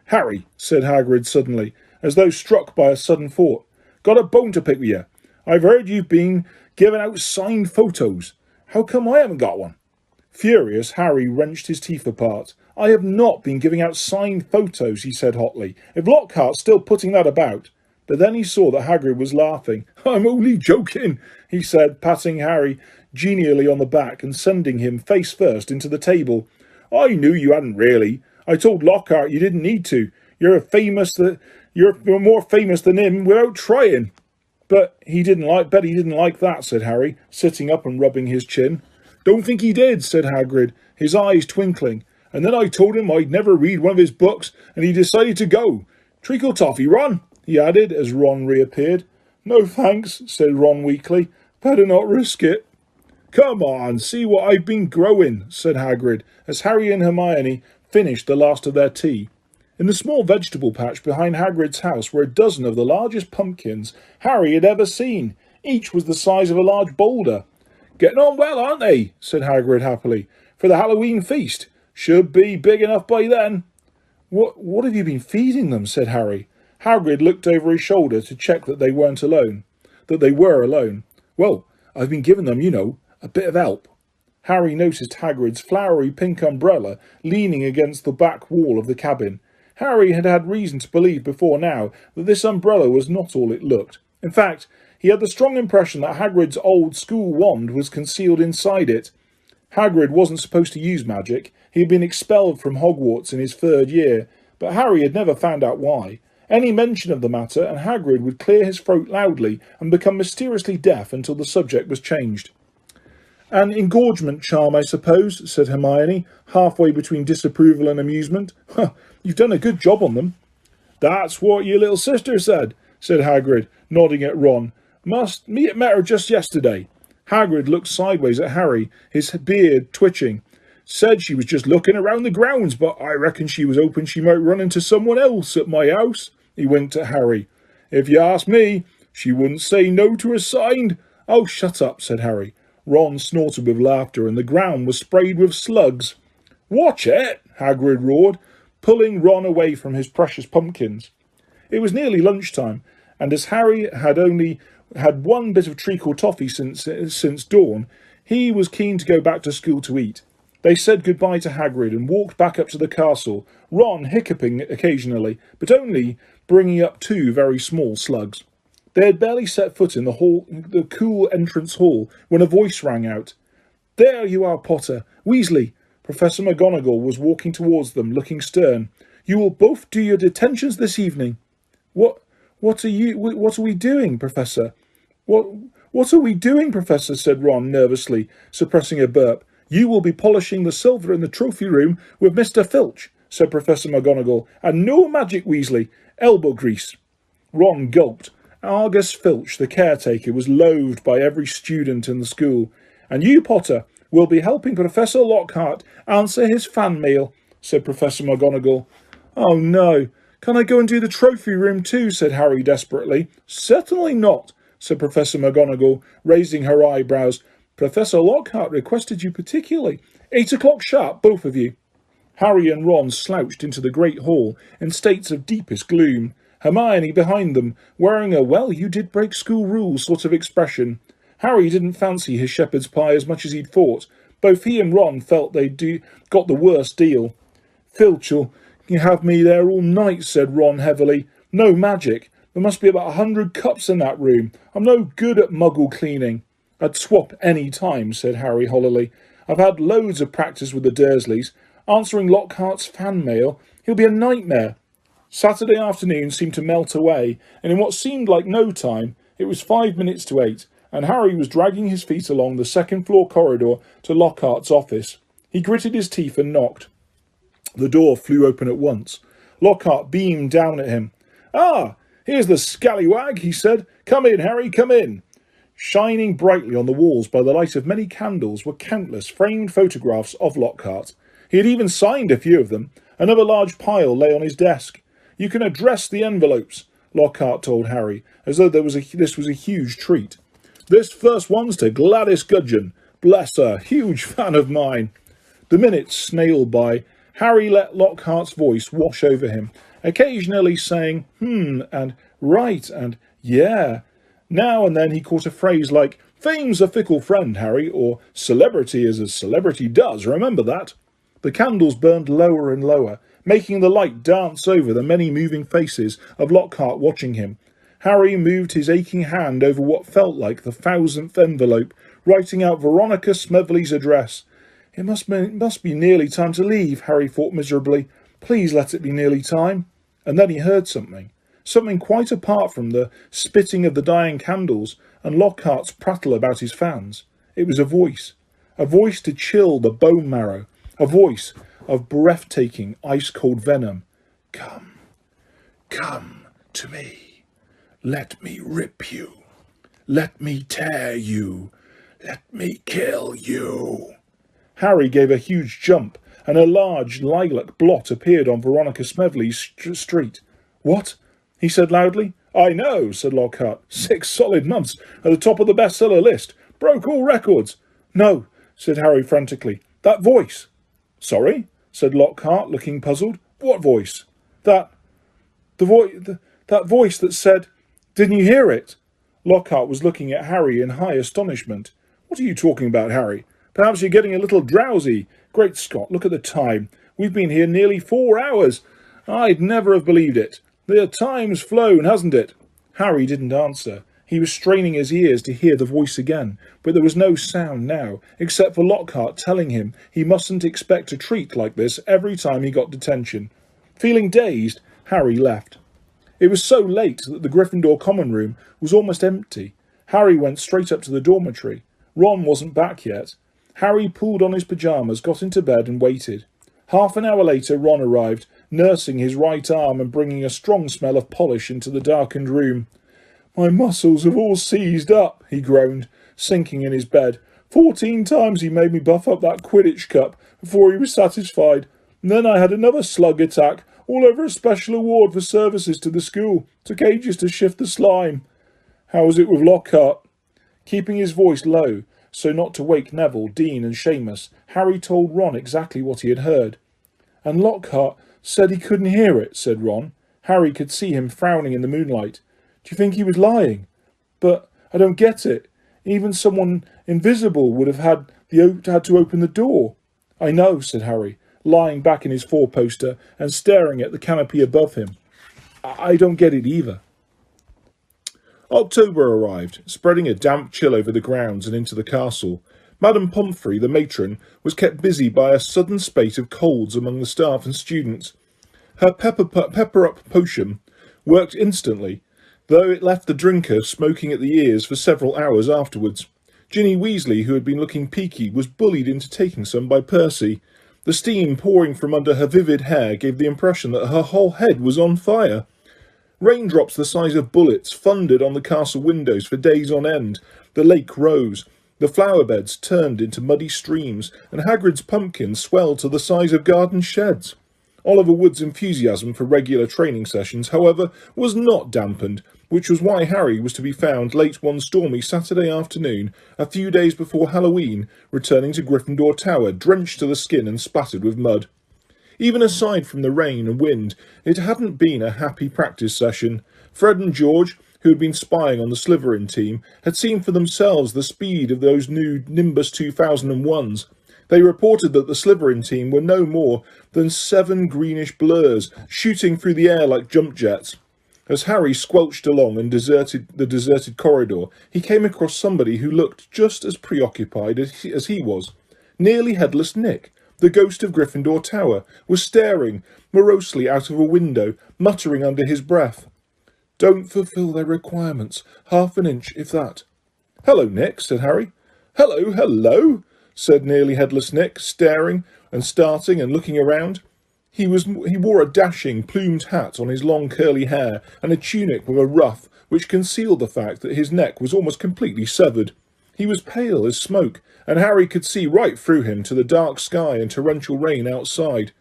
Harry, said Hagrid suddenly, as though struck by a sudden thought, got a bone to pick with you. I've heard you've been giving out signed photos. How come I haven't got one? Furious, Harry wrenched his teeth apart. I have not been giving out signed photos, he said hotly. If Lockhart's still putting that about. But then he saw that Hagrid was laughing. I'm only joking, he said, patting Harry genially on the back and sending him face first into the table. I knew you hadn't really. I told Lockhart you didn't need to. You're more famous than him without trying. But he didn't like that, said Harry, sitting up and rubbing his chin. Don't think he did, said Hagrid, his eyes twinkling. And then I told him I'd never read one of his books, and he decided to go. Treacle toffee, Ron, he added as Ron reappeared. No thanks, said Ron weakly. Better not risk it. Come on, see what I've been growing, said Hagrid, as Harry and Hermione finished the last of their tea. In the small vegetable patch behind Hagrid's house were a dozen of the largest pumpkins Harry had ever seen. Each was the size of a large boulder. Getting on well, aren't they? Said Hagrid happily. For the Halloween feast. Should be big enough by then. What have you been feeding them? Said Harry. Hagrid looked over his shoulder to check that they were alone. Well, I've been giving them, a bit of help. Harry noticed Hagrid's flowery pink umbrella leaning against the back wall of the cabin. Harry had had reason to believe before now that this umbrella was not all it looked. In fact, he had the strong impression that Hagrid's old school wand was concealed inside it. Hagrid wasn't supposed to use magic. He had been expelled from Hogwarts in his 3rd year, but Harry had never found out why. Any mention of the matter, and Hagrid would clear his throat loudly and become mysteriously deaf until the subject was changed. An engorgement charm, I suppose, said Hermione, halfway between disapproval and amusement. You've done a good job on them. That's what your little sister said Hagrid, nodding at Ron. Met her just yesterday. Hagrid looked sideways at Harry, his beard twitching. Said she was just looking around the grounds, but I reckon she was hoping she might run into someone else at my house. He winked at Harry. If you ask me, she wouldn't say no to a sign. Oh, shut up, said Harry. Ron snorted with laughter, and the ground was sprayed with slugs. Watch it, Hagrid roared, pulling Ron away from his precious pumpkins. It was nearly lunchtime, and as Harry had only had one bit of treacle toffee since dawn, he was keen to go back to school to eat. They said goodbye to Hagrid and walked back up to the castle, Ron hiccuping occasionally, but only bringing up 2 very small slugs. They had barely set foot in the cool entrance hall, when a voice rang out. "There you are, Potter. Weasley." Professor McGonagall was walking towards them, looking stern. "You will both do your detentions this evening." What are we doing, Professor? What are we doing, Professor? Said Ron nervously, suppressing a burp. "You will be polishing the silver in the trophy room with Mr. Filch," said Professor McGonagall. "And no magic, Weasley. Elbow grease." Ron gulped. Argus Filch, the caretaker, was loathed by every student in the school. "And you, Potter, will be helping Professor Lockhart answer his fan mail," said Professor McGonagall. "Oh no. Can I go and do the trophy room too?" said Harry desperately. "Certainly not," said Professor McGonagall, raising her eyebrows. "Professor Lockhart requested you particularly. 8 o'clock sharp, both of you." Harry and Ron slouched into the great hall in states of deepest gloom, Hermione behind them, wearing a "well, you did break school rules" sort of expression. Harry didn't fancy his shepherd's pie as much as he'd thought. Both he and Ron felt they'd got the worst deal. "Filch'll have me there all night," said Ron heavily. "No magic. There must be about 100 cups in that room. I'm no good at muggle cleaning." "I'd swap any time," said Harry hollowly. "I've had loads of practice with the Dursleys. Answering Lockhart's fan mail, he'll be a nightmare." Saturday afternoon seemed to melt away, and in what seemed like no time, it was 5 minutes to 8, and Harry was dragging his feet along the second-floor corridor to Lockhart's office. He gritted his teeth and knocked. The door flew open at once. Lockhart beamed down at him. "Ah, here's the scallywag," he said. "Come in, Harry, come in." Shining brightly on the walls by the light of many candles were countless framed photographs of Lockhart. He had even signed a few of them. Another large pile lay on his desk. "You can address the envelopes," Lockhart told Harry, as though this was a huge treat. "This first one's to Gladys Gudgeon. Bless her, huge fan of mine." The minutes snailed by. Harry let Lockhart's voice wash over him, occasionally saying and "right" and "yeah." Now and then he caught a phrase like "fame's a fickle friend, Harry," or "celebrity is as celebrity does, remember that." The candles burned lower and lower, making the light dance over the many moving faces of Lockhart watching him. Harry moved his aching hand over what felt like the 1,000th envelope, writing out Veronica Smedley's address. It must be nearly time to leave, Harry thought miserably. Please let it be nearly time. And then he heard something. Something quite apart from the spitting of the dying candles and Lockhart's prattle about his fans. It was a voice to chill the bone marrow, a voice of breathtaking, ice-cold venom. Come to me. Let me rip you. Let me tear you. Let me kill you." Harry gave a huge jump, and a large lilac blot appeared on Veronica Smedley's street. "What?" he said loudly. "I know," said Lockhart. 6 solid months at the top of the bestseller list. Broke all records." "No," said Harry frantically. "That voice." "Sorry?" said Lockhart, looking puzzled. "What voice?" That voice that said, didn't you hear it?" Lockhart was looking at Harry in high astonishment. "What are you talking about, Harry? Perhaps you're getting a little drowsy. Great Scott, look at the time. We've been here nearly 4 hours. I'd never have believed it. The time's flown, hasn't it?" Harry didn't answer. He was straining his ears to hear the voice again, but there was no sound now, except for Lockhart telling him he mustn't expect a treat like this every time he got detention. Feeling dazed, Harry left. It was so late that the Gryffindor common room was almost empty. Harry went straight up to the dormitory. Ron wasn't back yet. Harry pulled on his pyjamas, got into bed and waited. Half an hour later Ron arrived, nursing his right arm and bringing a strong smell of polish into the darkened room. "My muscles have all seized up," he groaned, sinking in his bed. 14 times he made me buff up that Quidditch cup before he was satisfied. And then I had another slug attack, all over a special award for services to the school. Took ages to shift the slime." "How was it with Lockhart?" Keeping his voice low, so not to wake Neville, Dean and Seamus, Harry told Ron exactly what he had heard. "And Lockhart said he couldn't hear it," said Ron. Harry could see him frowning in the moonlight. "Do you think he was lying?" "But I don't get it. Even someone invisible would have had to open the door." "I know," said Harry, lying back in his four-poster and staring at the canopy above him. "I don't get it either." October arrived, spreading a damp chill over the grounds and into the castle. Madame Pomfrey, the matron, was kept busy by a sudden spate of colds among the staff and students. Her pepper-up potion worked instantly, though it left the drinker smoking at the ears for several hours afterwards. Ginny Weasley, who had been looking peaky, was bullied into taking some by Percy. The steam pouring from under her vivid hair gave the impression that her whole head was on fire. Raindrops the size of bullets thundered on the castle windows for days on end. The lake rose. The flower beds turned into muddy streams, and Hagrid's pumpkins swelled to the size of garden sheds. Oliver Wood's enthusiasm for regular training sessions, however, was not dampened, which was why Harry was to be found late one stormy Saturday afternoon, a few days before Halloween, returning to Gryffindor Tower, drenched to the skin and splattered with mud. Even aside from the rain and wind, it hadn't been a happy practice session. Fred and George, who had been spying on the Slytherin team, had seen for themselves the speed of those new Nimbus 2001s. They reported that the Slytherin team were no more than 7 greenish blurs, shooting through the air like jump jets. As Harry squelched along and the deserted corridor, he came across somebody who looked just as preoccupied as he was. Nearly Headless Nick, the ghost of Gryffindor Tower, was staring morosely out of a window, muttering under his breath. "Don't fulfil their requirements. Half an inch, if that." "Hello, Nick," said Harry. "Hello, hello," said Nearly Headless Nick, staring and starting and looking around. He wore a dashing, plumed hat on his long curly hair and a tunic with a ruff which concealed the fact that his neck was almost completely severed. He was pale as smoke, and Harry could see right through him to the dark sky and torrential rain outside.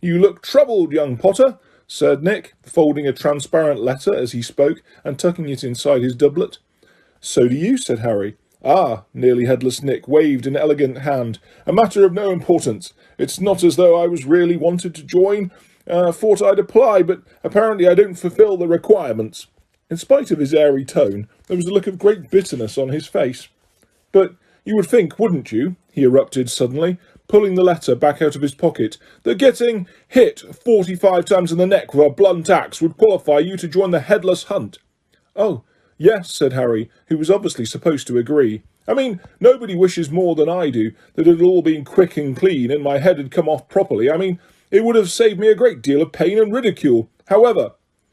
"You look troubled, young Potter," said Nick, folding a transparent letter as he spoke and tucking it inside his doublet. "So do you," said Harry. "Ah," Nearly Headless Nick waved an elegant hand. "A matter of no importance. It's not as though I was really wanted to join. Thought I'd apply, but apparently I don't fulfil the requirements." In spite of his airy tone, there was a look of great bitterness on his face. "But you would think, wouldn't you," he erupted suddenly, pulling the letter back out of his pocket, "that getting hit 45 times in the neck with a blunt axe would qualify you to join the Headless Hunt?" "Oh, yes," said Harry, who was obviously supposed to agree. "I mean, nobody wishes more than I do that it had all been quick and clean and my head had come off properly. I mean, it would have saved me a great deal of pain and ridicule. However,"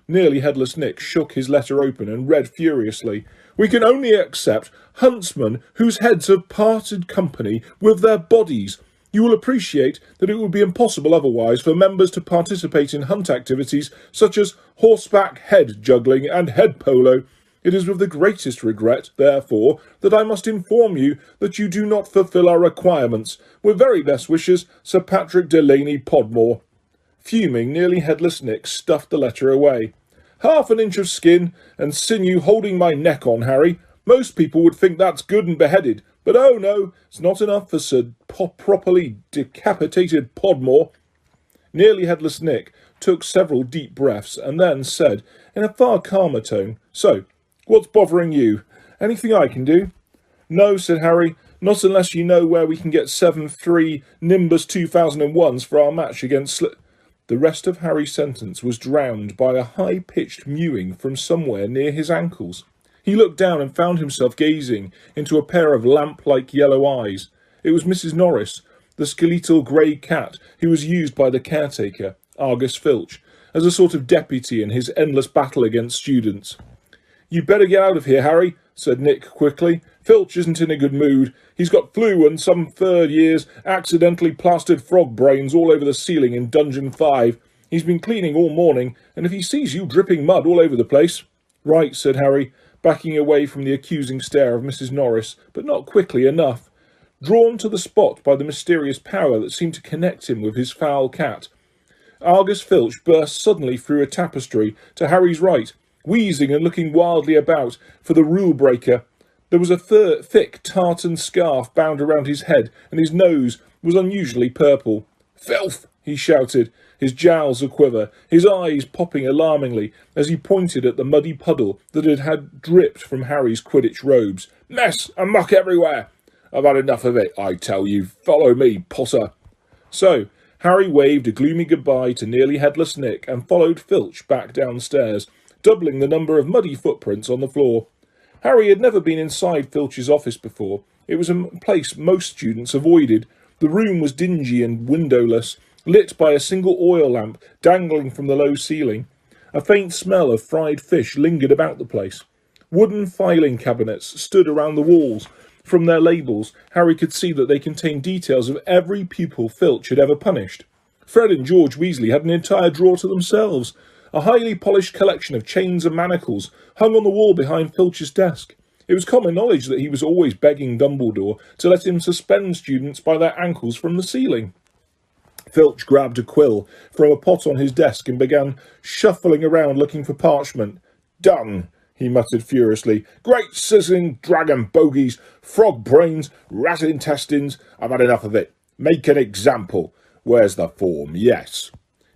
Nearly Headless Nick shook his letter open and read furiously, "we can only accept huntsmen whose heads have parted company with their bodies. You will appreciate that it would be impossible otherwise for members to participate in hunt activities such as horseback head juggling and head polo. It is with the greatest regret, therefore, that I must inform you that you do not fulfil our requirements. With very best wishes, Sir Patrick Delaney Podmore." Fuming, Nearly Headless Nick stuffed the letter away. "Half an inch of skin and sinew holding my neck on, Harry. Most people would think that's good and beheaded, but oh no, it's not enough for Sir properly decapitated Podmore." Nearly Headless Nick took several deep breaths and then said, in a far calmer tone, "So, what's bothering you? Anything I can do?" "No," said Harry, "not unless you know where we can get 7-3 Nimbus 2001s for our match against The rest of Harry's sentence was drowned by a high-pitched mewing from somewhere near his ankles. He looked down and found himself gazing into a pair of lamp-like yellow eyes. It was Mrs. Norris, the skeletal grey cat who was used by the caretaker, Argus Filch, as a sort of deputy in his endless battle against students. "You'd better get out of here, Harry," said Nick quickly. "Filch isn't in a good mood. He's got flu and some third years accidentally plastered frog brains all over the ceiling in Dungeon 5. He's been cleaning all morning, and if he sees you dripping mud all over the place—" "Right," said Harry, backing away from the accusing stare of Mrs. Norris, but not quickly enough. Drawn to the spot by the mysterious power that seemed to connect him with his foul cat, Argus Filch burst suddenly through a tapestry to Harry's right, wheezing and looking wildly about for the rule-breaker. There was a thick tartan scarf bound around his head, and his nose was unusually purple. "Filth!" he shouted, his jowls a-quiver, his eyes popping alarmingly as he pointed at the muddy puddle that had dripped from Harry's Quidditch robes. "Mess and muck everywhere! I've had enough of it, I tell you. Follow me, Potter." So, Harry waved a gloomy goodbye to Nearly Headless Nick and followed Filch back downstairs, doubling the number of muddy footprints on the floor. Harry had never been inside Filch's office before. It was a place most students avoided. The room was dingy and windowless, lit by a single oil lamp dangling from the low ceiling. A faint smell of fried fish lingered about the place. Wooden filing cabinets stood around the walls. From their labels, Harry could see that they contained details of every pupil Filch had ever punished. Fred and George Weasley had an entire drawer to themselves. A highly polished collection of chains and manacles hung on the wall behind Filch's desk. It was common knowledge that he was always begging Dumbledore to let him suspend students by their ankles from the ceiling. Filch grabbed a quill from a pot on his desk and began shuffling around looking for parchment. "Dung," he muttered furiously. "Great sizzling dragon bogies, frog brains, rat intestines. I've had enough of it. Make an example. Where's the form? Yes."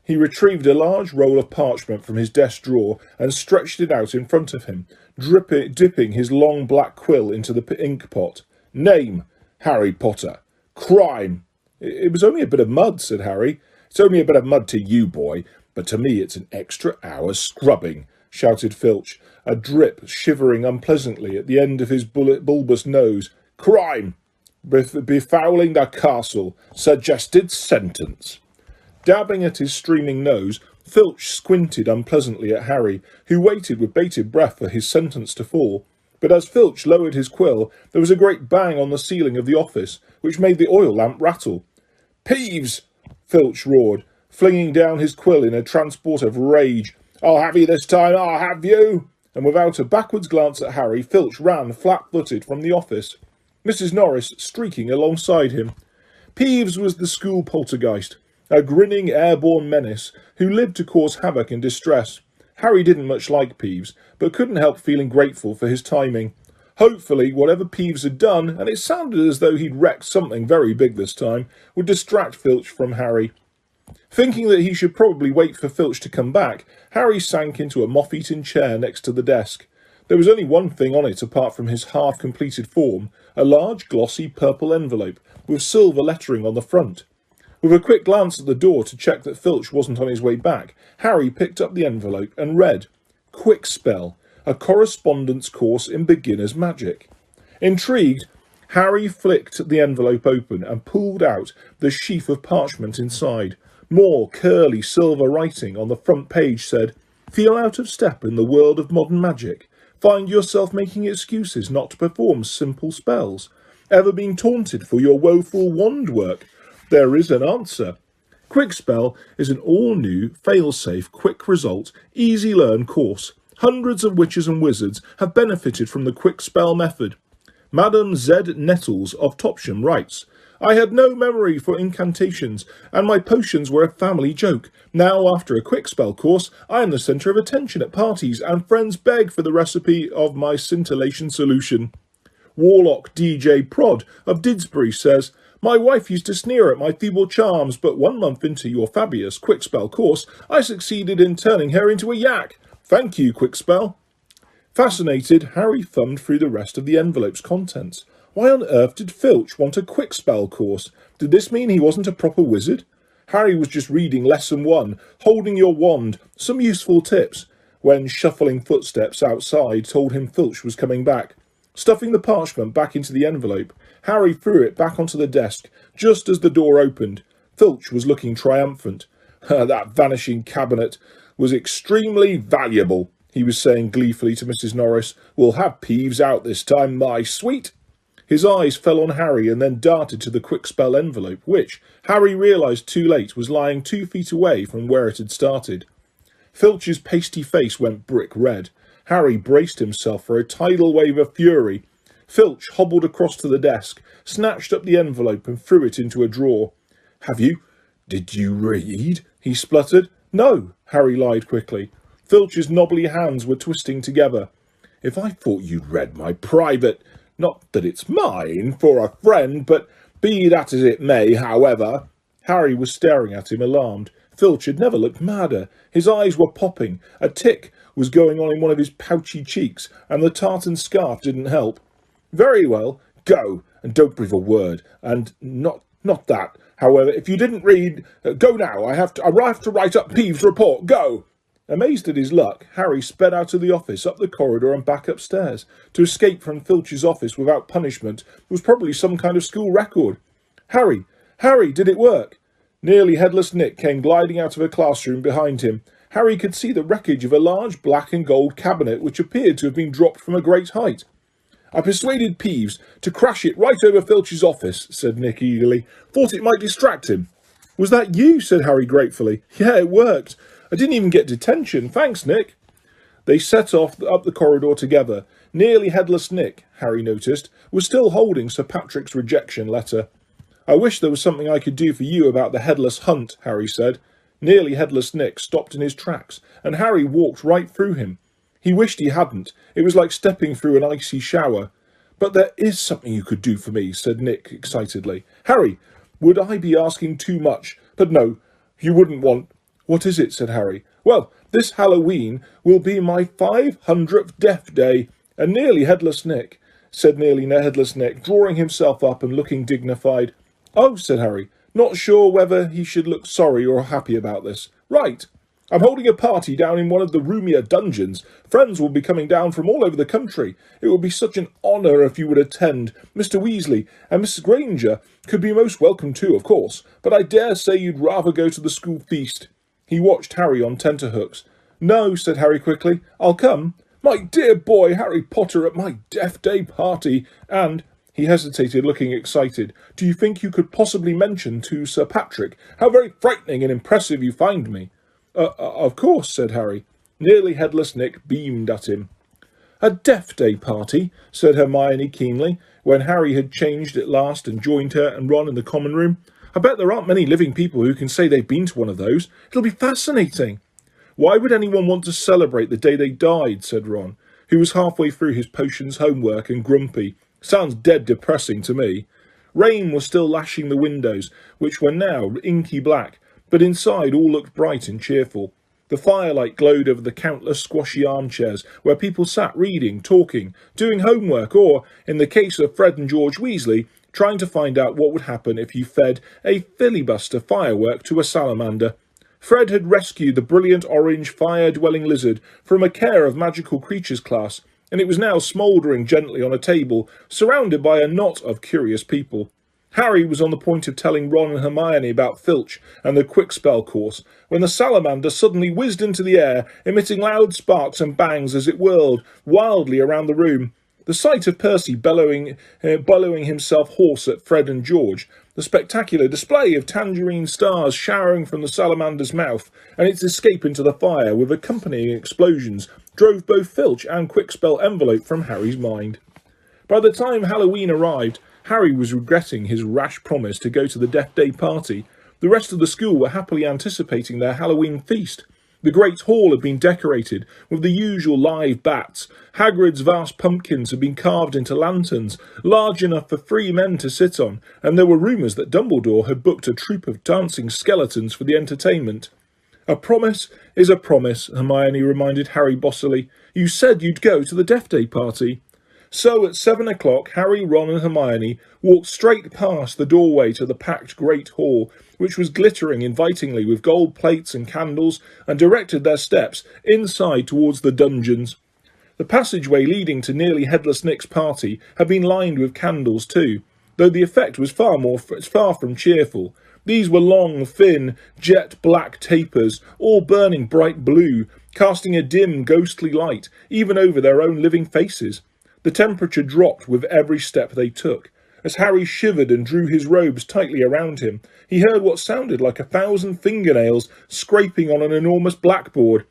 He retrieved a large roll of parchment from his desk drawer and stretched it out in front of him, dipping his long black quill into the ink pot. "Name, Harry Potter. Crime." "It was only a bit of mud," said Harry. "It's only a bit of mud to you, boy, but to me it's an extra hour's scrubbing," shouted Filch, a drip shivering unpleasantly at the end of his bulbous nose. "Crime. Befouling the castle. Suggested sentence." Dabbing at his streaming nose, Filch squinted unpleasantly at Harry, who waited with bated breath for his sentence to fall. But as Filch lowered his quill, there was a great bang on the ceiling of the office, which made the oil lamp rattle. "Peeves!" Filch roared, flinging down his quill in a transport of rage. "I'll have you this time, I'll have you!" And without a backwards glance at Harry, Filch ran flat-footed from the office, Mrs. Norris streaking alongside him. Peeves was the school poltergeist, a grinning airborne menace who lived to cause havoc and distress. Harry didn't much like Peeves, but couldn't help feeling grateful for his timing. Hopefully, whatever Peeves had done, and it sounded as though he'd wrecked something very big this time, would distract Filch from Harry. Thinking that he should probably wait for Filch to come back, Harry sank into a moth-eaten chair next to the desk. There was only one thing on it apart from his half-completed form, a large glossy purple envelope with silver lettering on the front. With a quick glance at the door to check that Filch wasn't on his way back, Harry picked up the envelope and read, "Quick Spell, a correspondence course in beginner's magic." Intrigued, Harry flicked the envelope open and pulled out the sheaf of parchment inside. More curly silver writing on the front page said, "Feel out of step in the world of modern magic? Find yourself making excuses not to perform simple spells? Ever been taunted for your woeful wand work? There is an answer. Quick Spell is an all-new, fail-safe, quick-result, easy-learn course. Hundreds of witches and wizards have benefited from the Quick Spell method. Madame Z. Nettles of Topsham writes, "I had no memory for incantations, and my potions were a family joke. Now, after a Quick Spell course, I am the centre of attention at parties, and friends beg for the recipe of my scintillation solution." Warlock DJ Prod of Didsbury says, "My wife used to sneer at my feeble charms, but 1 month into your fabulous Quick Spell course, I succeeded in turning her into a yak. Thank you, Quick Spell." Fascinated, Harry thumbed through the rest of the envelope's contents. Why on earth did Filch want a Quick Spell course? Did this mean he wasn't a proper wizard? Harry was just reading Lesson 1, Holding Your Wand, some useful tips, when shuffling footsteps outside told him Filch was coming back. Stuffing the parchment back into the envelope, Harry threw it back onto the desk, just as the door opened. Filch was looking triumphant. "That vanishing cabinet was extremely valuable," he was saying gleefully to Mrs. Norris. "We'll have Peeves out this time, my sweet." His eyes fell on Harry and then darted to the Quick Spell envelope, which, Harry realised too late, was lying 2 feet away from where it had started. Filch's pasty face went brick red. Harry braced himself for a tidal wave of fury. Filch hobbled across to the desk, snatched up the envelope and threw it into a drawer. Did you read?" he spluttered. "No," Harry lied quickly. Filch's knobbly hands were twisting together. "If I thought you'd read my private... Not that it's mine, for a friend, but be that as it may, however..." Harry was staring at him, alarmed. Filch had never looked madder. His eyes were popping. A tic was going on in one of his pouchy cheeks, and the tartan scarf didn't help. "Very well, go, and don't breathe a word. And not that. However, if you didn't read... Go now, I have to write up Peeves' report. Go!" Amazed at his luck, Harry sped out of the office, up the corridor and back upstairs. To escape from Filch's office without punishment was probably some kind of school record. Harry! Harry! Did it work? Nearly Headless Nick came gliding out of a classroom behind him. Harry could see the wreckage of a large black and gold cabinet which appeared to have been dropped from a great height. I persuaded Peeves to crash it right over Filch's office, said Nick eagerly. Thought it might distract him. Was that you? Said Harry gratefully. Yeah, it worked. I didn't even get detention. Thanks, Nick. They set off up the corridor together. Nearly Headless Nick, Harry noticed, was still holding Sir Patrick's rejection letter. I wish there was something I could do for you about the headless hunt, Harry said. Nearly Headless Nick stopped in his tracks, and Harry walked right through him. He wished he hadn't. It was like stepping through an icy shower. But there is something you could do for me, said Nick excitedly. Harry, would I be asking too much? But no, you wouldn't want... What is it? Said Harry. Well, this Halloween will be my 500th Deathday, and Nearly Headless Nick, said Nearly Headless Nick, drawing himself up and looking dignified. Oh, said Harry, not sure whether he should look sorry or happy about this. Right. I'm holding a party down in one of the roomier dungeons. Friends will be coming down from all over the country. It would be such an honour if you would attend. Mr. Weasley and Mrs. Granger could be most welcome too, of course, but I dare say you'd rather go to the school feast. He watched Harry on tenterhooks. No, said Harry quickly. I'll come. My dear boy, Harry Potter at my Deathday party. And... He hesitated, looking excited. Do you think you could possibly mention to Sir Patrick how very frightening and impressive you find me? Of course, said Harry. Nearly Headless Nick beamed at him. A Deathday party, said Hermione keenly, when Harry had changed at last and joined her and Ron in the common room. I bet there aren't many living people who can say they've been to one of those. It'll be fascinating. Why would anyone want to celebrate the day they died, said Ron, who was halfway through his potions homework and grumpy. Sounds dead depressing to me. Rain was still lashing the windows, which were now inky black, but inside all looked bright and cheerful. The firelight glowed over the countless squashy armchairs where people sat reading, talking, doing homework, or, in the case of Fred and George Weasley, trying to find out what would happen if you fed a filibuster firework to a salamander. Fred had rescued the brilliant orange fire-dwelling lizard from a Care of Magical Creatures class, and it was now smouldering gently on a table, surrounded by a knot of curious people. Harry was on the point of telling Ron and Hermione about Filch and the Quickspell course, when the salamander suddenly whizzed into the air, emitting loud sparks and bangs as it whirled wildly around the room. The sight of Percy bellowing himself hoarse at Fred and George, the spectacular display of tangerine stars showering from the salamander's mouth, and its escape into the fire with accompanying explosions, drove both Filch and Quickspell envelope from Harry's mind. By the time Halloween arrived, Harry was regretting his rash promise to go to the Deathday party. The rest of the school were happily anticipating their Halloween feast. The great hall had been decorated with the usual live bats. Hagrid's vast pumpkins had been carved into lanterns, large enough for 3 men to sit on, and there were rumours that Dumbledore had booked a troupe of dancing skeletons for the entertainment. A promise is a promise, Hermione reminded Harry bossily. You said you'd go to the Deathday party. So at 7 o'clock, Harry, Ron and Hermione walked straight past the doorway to the packed great hall, which was glittering invitingly with gold plates and candles, and directed their steps inside towards the dungeons. The passageway leading to Nearly Headless Nick's party had been lined with candles too, though the effect was far from cheerful. These were long, thin, jet-black tapers, all burning bright blue, casting a dim, ghostly light, even over their own living faces. The temperature dropped with every step they took. As Harry shivered and drew his robes tightly around him, he heard what sounded like 1,000 fingernails scraping on an enormous blackboard.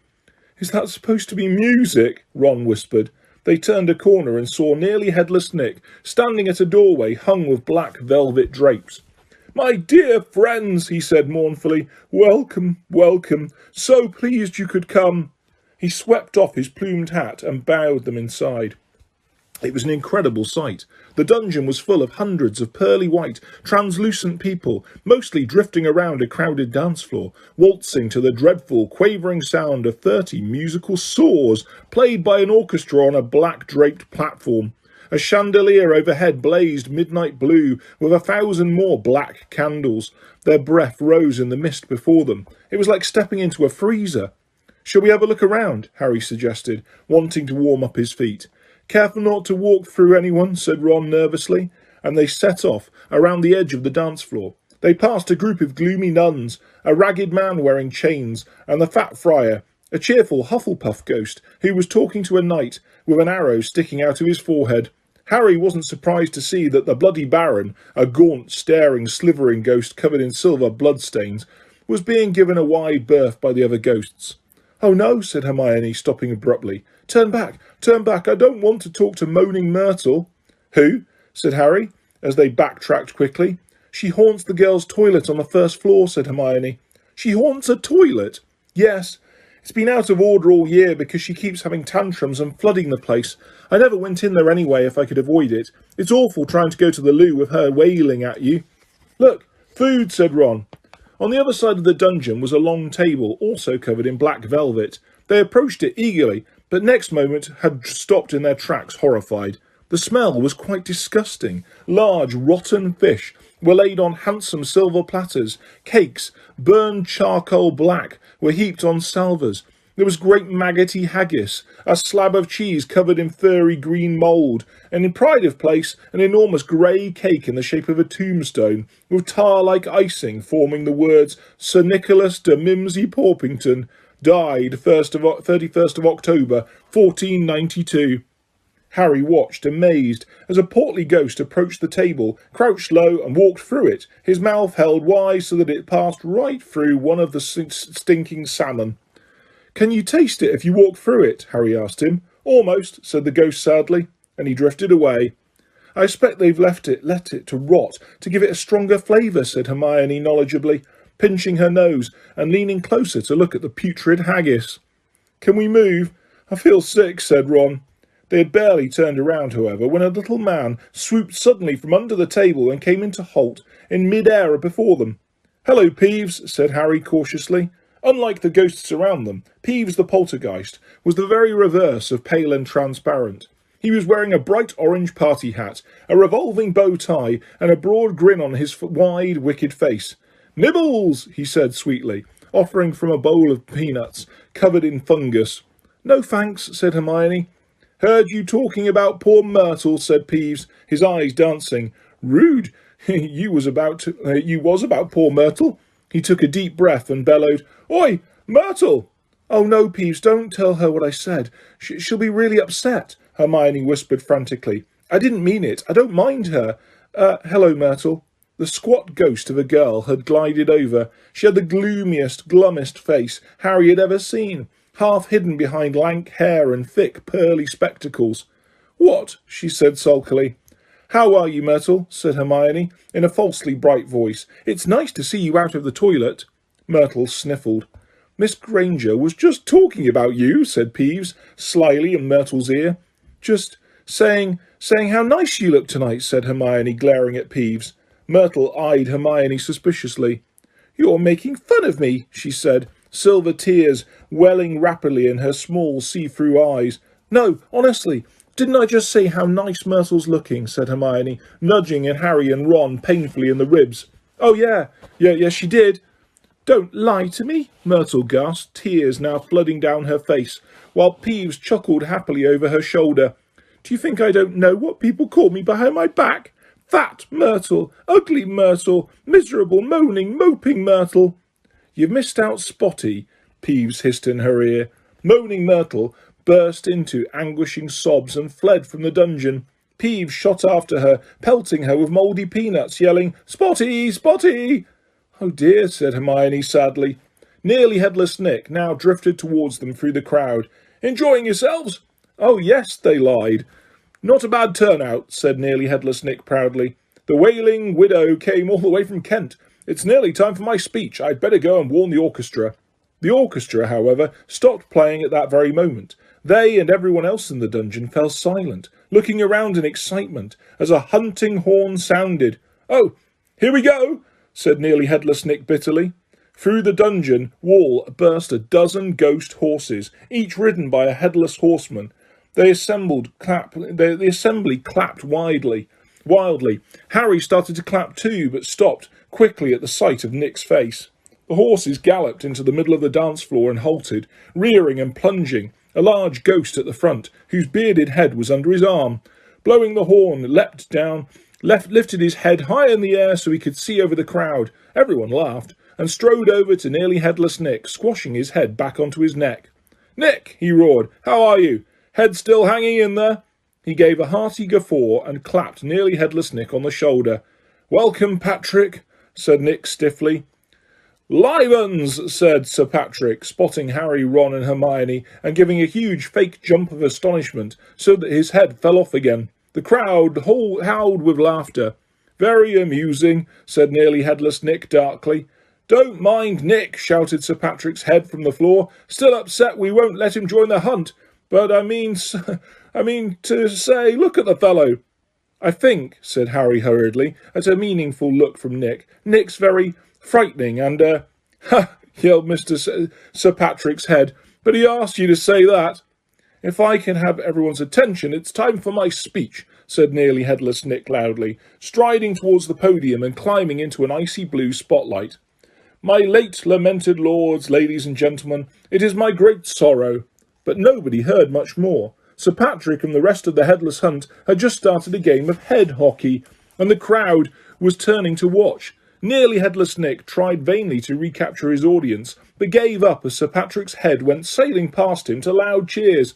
Is that supposed to be music? Ron whispered. They turned a corner and saw Nearly Headless Nick standing at a doorway hung with black velvet drapes. My dear friends, he said mournfully, welcome, welcome. So pleased you could come. He swept off his plumed hat and bowed them inside. It was an incredible sight. The dungeon was full of hundreds of pearly white, translucent people, mostly drifting around a crowded dance floor, waltzing to the dreadful, quavering sound of 30 musical saws played by an orchestra on a black-draped platform. A chandelier overhead blazed midnight blue with 1,000 more black candles. Their breath rose in the mist before them. It was like stepping into a freezer. "Shall we have a look around?" Harry suggested, wanting to warm up his feet. "Careful not to walk through anyone," said Ron nervously, and they set off around the edge of the dance floor. They passed a group of gloomy nuns, a ragged man wearing chains, and the fat friar, a cheerful Hufflepuff ghost who was talking to a knight with an arrow sticking out of his forehead. Harry wasn't surprised to see that the Bloody Baron, a gaunt, staring, slithering ghost covered in silver bloodstains, was being given a wide berth by the other ghosts. "Oh no," said Hermione, stopping abruptly. Turn back, I don't want to talk to Moaning Myrtle." "Who?" said Harry, as they backtracked quickly. "She haunts the girls' toilet on the first floor," said Hermione. "She haunts a toilet?" "Yes. It's been out of order all year because she keeps having tantrums and flooding the place. I never went in there anyway if I could avoid it. It's awful trying to go to the loo with her wailing at you." "Look, food," said Ron. On the other side of the dungeon was a long table, also covered in black velvet. They approached it eagerly, but next moment had stopped in their tracks, horrified. The smell was quite disgusting. Large, rotten fish were laid on handsome silver platters. Cakes, burned charcoal black, were heaped on salvers. There was great maggoty haggis, a slab of cheese covered in furry green mould, and in pride of place an enormous grey cake in the shape of a tombstone, with tar-like icing forming the words "Sir Nicholas de Mimsy Porpington, died 31st of October, 1492. Harry watched, amazed, as a portly ghost approached the table, crouched low and walked through it, his mouth held wide so that it passed right through one of the stinking salmon. "Can you taste it if you walk through it?" Harry asked him. "Almost," said the ghost sadly, and he drifted away. "I expect they've let it to rot to give it a stronger flavour," said Hermione knowledgeably, pinching her nose and leaning closer to look at the putrid haggis. "Can we move? I feel sick," said Ron. They had barely turned around, however, when a little man swooped suddenly from under the table and came into halt in mid-air before them. "Hello, Peeves," said Harry cautiously. Unlike the ghosts around them, Peeves the poltergeist was the very reverse of pale and transparent. He was wearing a bright orange party hat, a revolving bow tie, and a broad grin on his wide, wicked face. "Nibbles," he said sweetly, offering from a bowl of peanuts covered in fungus. "No thanks," said Hermione. "Heard you talking about poor Myrtle," said Peeves, his eyes dancing. "Rude. you was about poor Myrtle." He took a deep breath and bellowed, "Oi, Myrtle!" "Oh no, Peeves, don't tell her what I said. She'll be really upset," Hermione whispered frantically. "I didn't mean it. I don't mind her. Hello, Myrtle." The squat ghost of a girl had glided over. She had the gloomiest, glummest face Harry had ever seen, half hidden behind lank hair and thick, pearly spectacles. "What?" she said sulkily. "How are you, Myrtle?" said Hermione, in a falsely bright voice. "It's nice to see you out of the toilet." Myrtle sniffled. "Miss Granger was just talking about you," said Peeves, slyly in Myrtle's ear. "Just saying how nice you look tonight," said Hermione, glaring at Peeves. Myrtle eyed Hermione suspiciously. "You're making fun of me," she said, silver tears welling rapidly in her small see-through eyes. "No, honestly, didn't I just say how nice Myrtle's looking?" said Hermione, nudging Harry and Ron painfully in the ribs. "Oh, yes, she did." "Don't lie to me," Myrtle gasped, tears now flooding down her face, while Peeves chuckled happily over her shoulder. "Do you think I don't know what people call me behind my back? Fat Myrtle, ugly Myrtle, miserable, moaning, moping Myrtle." "You've missed out Spotty," Peeves hissed in her ear. Moaning Myrtle burst into anguishing sobs and fled from the dungeon. Peeves shot after her, pelting her with mouldy peanuts, yelling, "Spotty, Spotty!" "Oh dear," said Hermione sadly. Nearly Headless Nick now drifted towards them through the crowd. "Enjoying yourselves?" "Oh yes," they lied. "Not a bad turnout," said Nearly Headless Nick proudly. "The Wailing Widow came all the way from Kent. It's nearly time for my speech. I'd better go and warn the orchestra." The orchestra, however, stopped playing at that very moment. They and everyone else in the dungeon fell silent, looking around in excitement as a hunting horn sounded. "Oh, here we go," said Nearly Headless Nick bitterly. Through the dungeon wall burst a dozen ghost horses, each ridden by a headless horseman. The assembly clapped wildly. Harry started to clap too, but stopped quickly at the sight of Nick's face. The horses galloped into the middle of the dance floor and halted, rearing and plunging, a large ghost at the front, whose bearded head was under his arm. Blowing the horn, leapt down, lifted his head high in the air so he could see over the crowd. Everyone laughed, and strode over to nearly headless Nick, squashing his head back onto his neck. "Nick," he roared, "how are you? Head still hanging in there?" He gave a hearty guffaw and clapped nearly headless Nick on the shoulder. "Welcome, Patrick," said Nick stiffly. "Livens," said Sir Patrick, spotting Harry, Ron and Hermione and giving a huge fake jump of astonishment so that his head fell off again. The crowd howled with laughter. "Very amusing," said nearly headless Nick darkly. "Don't mind Nick," shouted Sir Patrick's head from the floor. "Still upset we won't let him join the hunt. But I mean to say, look at the fellow." "I think," said Harry hurriedly, at a meaningful look from Nick, "Nick's very frightening and, Ha!" yelled Sir Patrick's head. "But he asked you to say that." "If I can have everyone's attention, it's time for my speech," said nearly headless Nick loudly, striding towards the podium and climbing into an icy blue spotlight. "My late lamented lords, ladies and gentlemen, it is my great sorrow." But nobody heard much more. Sir Patrick and the rest of the headless hunt had just started a game of head hockey, and the crowd was turning to watch. Nearly headless Nick tried vainly to recapture his audience, but gave up as Sir Patrick's head went sailing past him to loud cheers.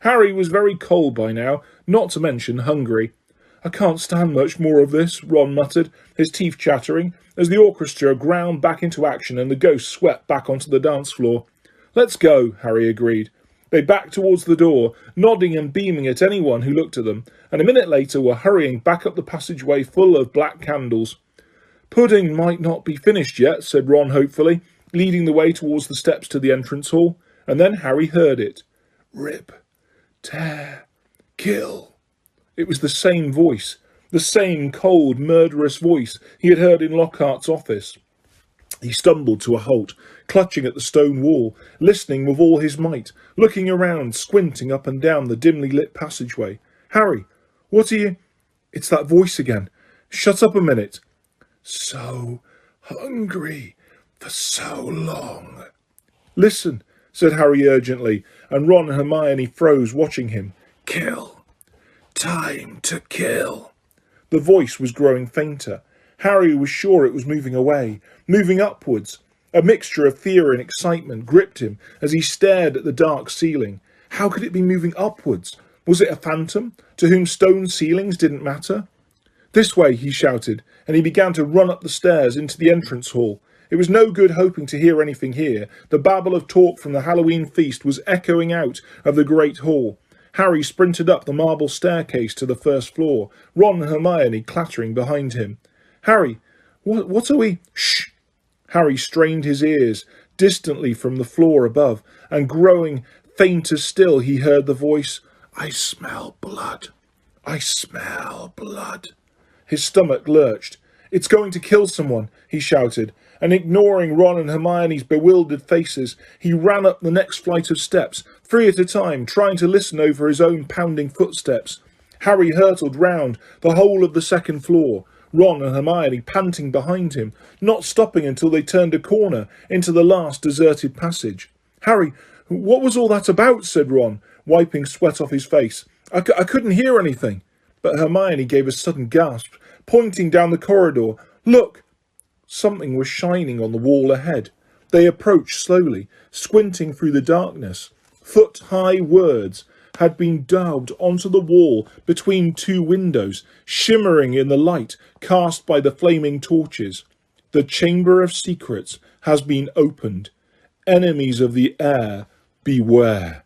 Harry was very cold by now, not to mention hungry. "I can't stand much more of this," Ron muttered, his teeth chattering, as the orchestra ground back into action and the ghost swept back onto the dance floor. "Let's go," Harry agreed. They backed towards the door, nodding and beaming at anyone who looked at them, and a minute later were hurrying back up the passageway full of black candles. "Pudding might not be finished yet," said Ron hopefully, leading the way towards the steps to the entrance hall, and then Harry heard it. "Rip, tear, kill." It was the same voice, the same cold, murderous voice he had heard in Lockhart's office. He stumbled to a halt, clutching at the stone wall, listening with all his might, looking around, squinting up and down the dimly lit passageway. "Harry, what are you—" "It's that voice again. Shut up a minute." "So hungry for so long." "Listen," said Harry urgently, and Ron and Hermione froze, watching him. "Kill. Time to kill." The voice was growing fainter. Harry was sure it was moving away, moving upwards. A mixture of fear and excitement gripped him as he stared at the dark ceiling. How could it be moving upwards? Was it a phantom, to whom stone ceilings didn't matter? "This way," he shouted, and he began to run up the stairs into the entrance hall. It was no good hoping to hear anything here. The babble of talk from the Halloween feast was echoing out of the great hall. Harry sprinted up the marble staircase to the first floor, Ron and Hermione clattering behind him. "Harry, what are we—" "Shh!" Harry strained his ears distantly from the floor above, and growing fainter still he heard the voice. "I smell blood. I smell blood." His stomach lurched. "It's going to kill someone," he shouted, and ignoring Ron and Hermione's bewildered faces, he ran up the next flight of steps, 3 at a time, trying to listen over his own pounding footsteps. Harry hurtled round the whole of the second floor, Ron and Hermione panting behind him, not stopping until they turned a corner into the last deserted passage. "Harry, what was all that about?" said Ron, wiping sweat off his face. I couldn't hear anything." But Hermione gave a sudden gasp, pointing down the corridor. "Look!" Something was shining on the wall ahead. They approached slowly, squinting through the darkness. Foot-high words had been daubed onto the wall between 2 windows, shimmering in the light cast by the flaming torches. "The Chamber of Secrets has been opened. Enemies of the Heir, beware."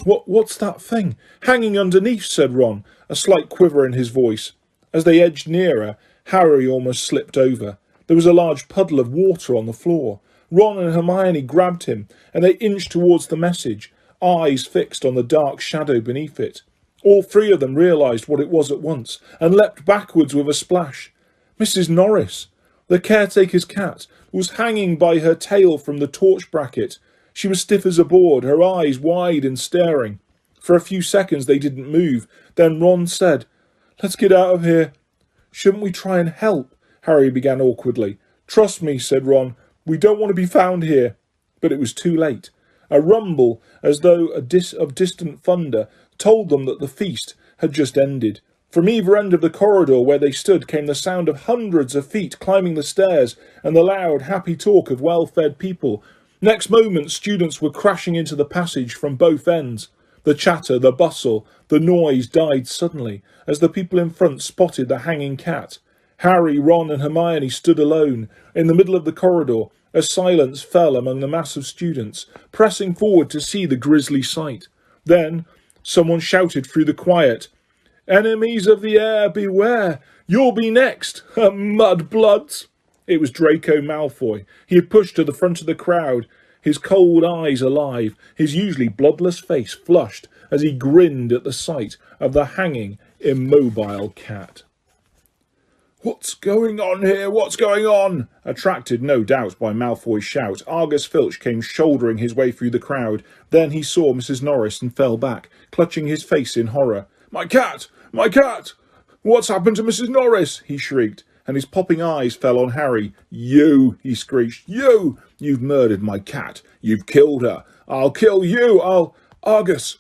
What's that thing hanging underneath?" said Ron, a slight quiver in his voice. As they edged nearer, Harry almost slipped over. There was a large puddle of water on the floor. Ron and Hermione grabbed him, and they inched towards the message, eyes fixed on the dark shadow beneath it. All 3 of them realised what it was at once, and leapt backwards with a splash. Mrs. Norris, the caretaker's cat, was hanging by her tail from the torch bracket. She was stiff as a board, her eyes wide and staring. For a few seconds they didn't move. Then Ron said, "Let's get out of here." "Shouldn't we try and help?" Harry began awkwardly. "Trust me," said Ron. We don't want to be found here." But it was too late. A rumble, as though of distant thunder, told them that the feast had just ended. From either end of the corridor where they stood came the sound of hundreds of feet climbing the stairs and the loud, happy talk of well-fed people. Next moment, students were crashing into the passage from both ends. The chatter, the bustle, the noise died suddenly as the people in front spotted the hanging cat. Harry, Ron and Hermione stood alone in the middle of the corridor as silence fell among the mass of students, pressing forward to see the grisly sight. Then someone shouted through the quiet, "Enemies of the Heir, beware! You'll be next, Mudbloods!" It was Draco Malfoy. He had pushed to the front of the crowd, his cold eyes alive, his usually bloodless face flushed as he grinned at the sight of the hanging, immobile cat. "What's going on here? What's going on?" Attracted, no doubt, by Malfoy's shout, Argus Filch came shouldering his way through the crowd. Then he saw Mrs. Norris and fell back, clutching his face in horror. "My cat! My cat! What's happened to Mrs. Norris?" he shrieked, and his popping eyes fell on Harry. "You!" he screeched. "You! You've murdered my cat. You've killed her. I'll kill you. Argus!"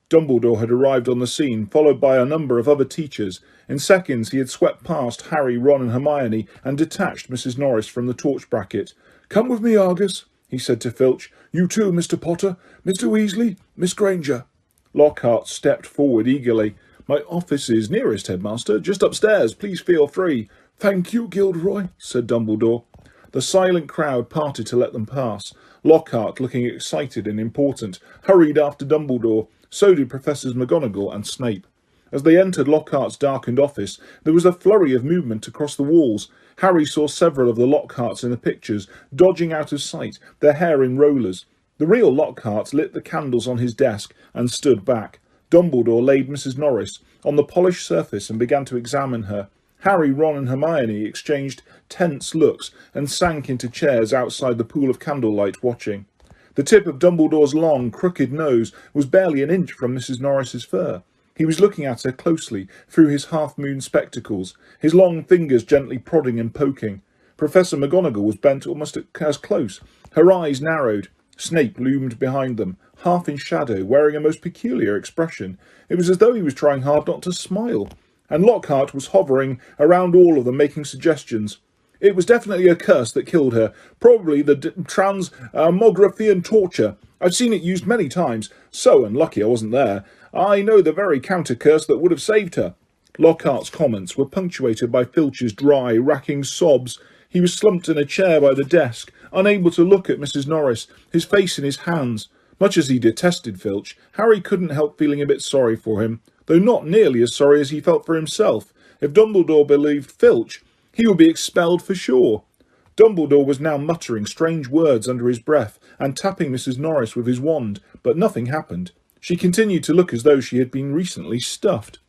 Dumbledore had arrived on the scene, followed by a number of other teachers. In seconds he had swept past Harry, Ron and Hermione and detached Mrs. Norris from the torch bracket. "Come with me, Argus," he said to Filch. "You too, Mr. Potter, Mr. Weasley, Miss Granger." Lockhart stepped forward eagerly. "My office is nearest, Headmaster. Just upstairs. Please feel free." "Thank you, Gilderoy," said Dumbledore. The silent crowd parted to let them pass. Lockhart, looking excited and important, hurried after Dumbledore. So did Professors McGonagall and Snape. As they entered Lockhart's darkened office, there was a flurry of movement across the walls. Harry saw several of the Lockharts in the pictures, dodging out of sight, their hair in rollers. The real Lockhart lit the candles on his desk and stood back. Dumbledore laid Mrs. Norris on the polished surface and began to examine her. Harry, Ron and Hermione exchanged tense looks and sank into chairs outside the pool of candlelight, watching. The tip of Dumbledore's long, crooked nose was barely an inch from Mrs. Norris's fur. He was looking at her closely through his half-moon spectacles, his long fingers gently prodding and poking. Professor McGonagall was bent almost as close. Her eyes narrowed. Snape loomed behind them, half in shadow, wearing a most peculiar expression. It was as though he was trying hard not to smile. And Lockhart was hovering around all of them, making suggestions. "It was definitely a curse that killed her. Probably the transmogrifian torture. I've seen it used many times. So unlucky I wasn't there. I know the very counter-curse that would have saved her." Lockhart's comments were punctuated by Filch's dry, racking sobs. He was slumped in a chair by the desk, unable to look at Mrs. Norris, his face in his hands. Much as he detested Filch, Harry couldn't help feeling a bit sorry for him, though not nearly as sorry as he felt for himself. If Dumbledore believed Filch, he would be expelled for sure. Dumbledore was now muttering strange words under his breath and tapping Mrs. Norris with his wand, but nothing happened. She continued to look as though she had been recently stuffed.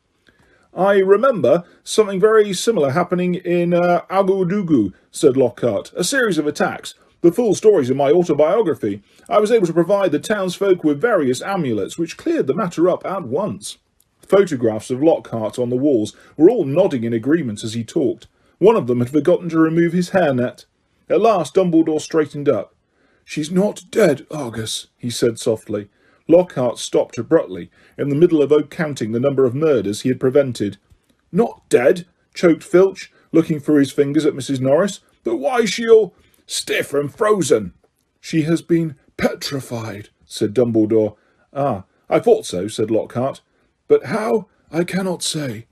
"I remember something very similar happening in Agadugu," said Lockhart. "A series of attacks. The full story's in my autobiography. I was able to provide the townsfolk with various amulets, which cleared the matter up at once." Photographs of Lockhart on the walls were all nodding in agreement as he talked. One of them had forgotten to remove his hairnet. At last Dumbledore straightened up. "She's not dead, Argus," he said softly. Lockhart stopped abruptly, in the middle of counting the number of murders he had prevented. "Not dead?" choked Filch, looking through his fingers at Mrs. Norris. "But why is she all stiff and frozen?" "She has been petrified," said Dumbledore. "Ah, I thought so," said Lockhart. "But how? I cannot say."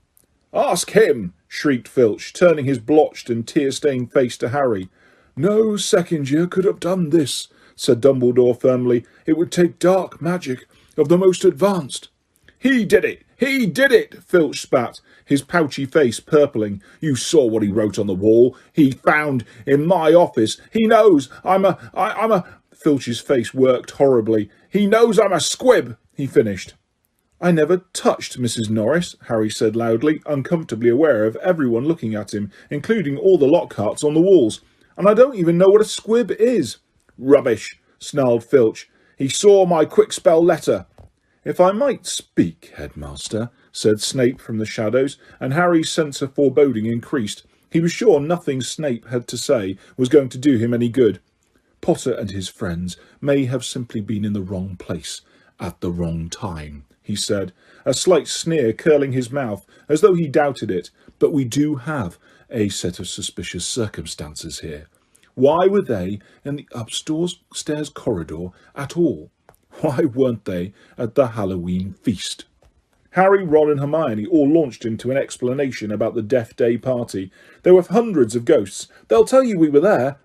"Ask him!" shrieked Filch, turning his blotched and tear-stained face to Harry. "No second year could have done this," said Dumbledore firmly. "It would take dark magic of the most advanced." "He did it! He did it!" Filch spat, his pouchy face purpling. "You saw what he wrote on the wall. He found in my office. He knows I'm a... Filch's face worked horribly. "He knows I'm a squib," he finished. "I never touched Mrs. Norris," Harry said loudly, uncomfortably aware of everyone looking at him, including all the Lockharts on the walls. "And I don't even know what a squib is." "Rubbish," snarled Filch. "He saw my quick spell letter." "If I might speak, Headmaster," said Snape from the shadows, and Harry's sense of foreboding increased. He was sure nothing Snape had to say was going to do him any good. Potter and his friends may have simply been in the wrong place at the wrong time, he said, a slight sneer curling his mouth as though he doubted it. But we do have a set of suspicious circumstances here. Why were they in the upstairs corridor at all? Why weren't they at the Halloween feast? Harry, Ron and Hermione all launched into an explanation about the Deathday party. There were hundreds of ghosts. They'll tell you we were there.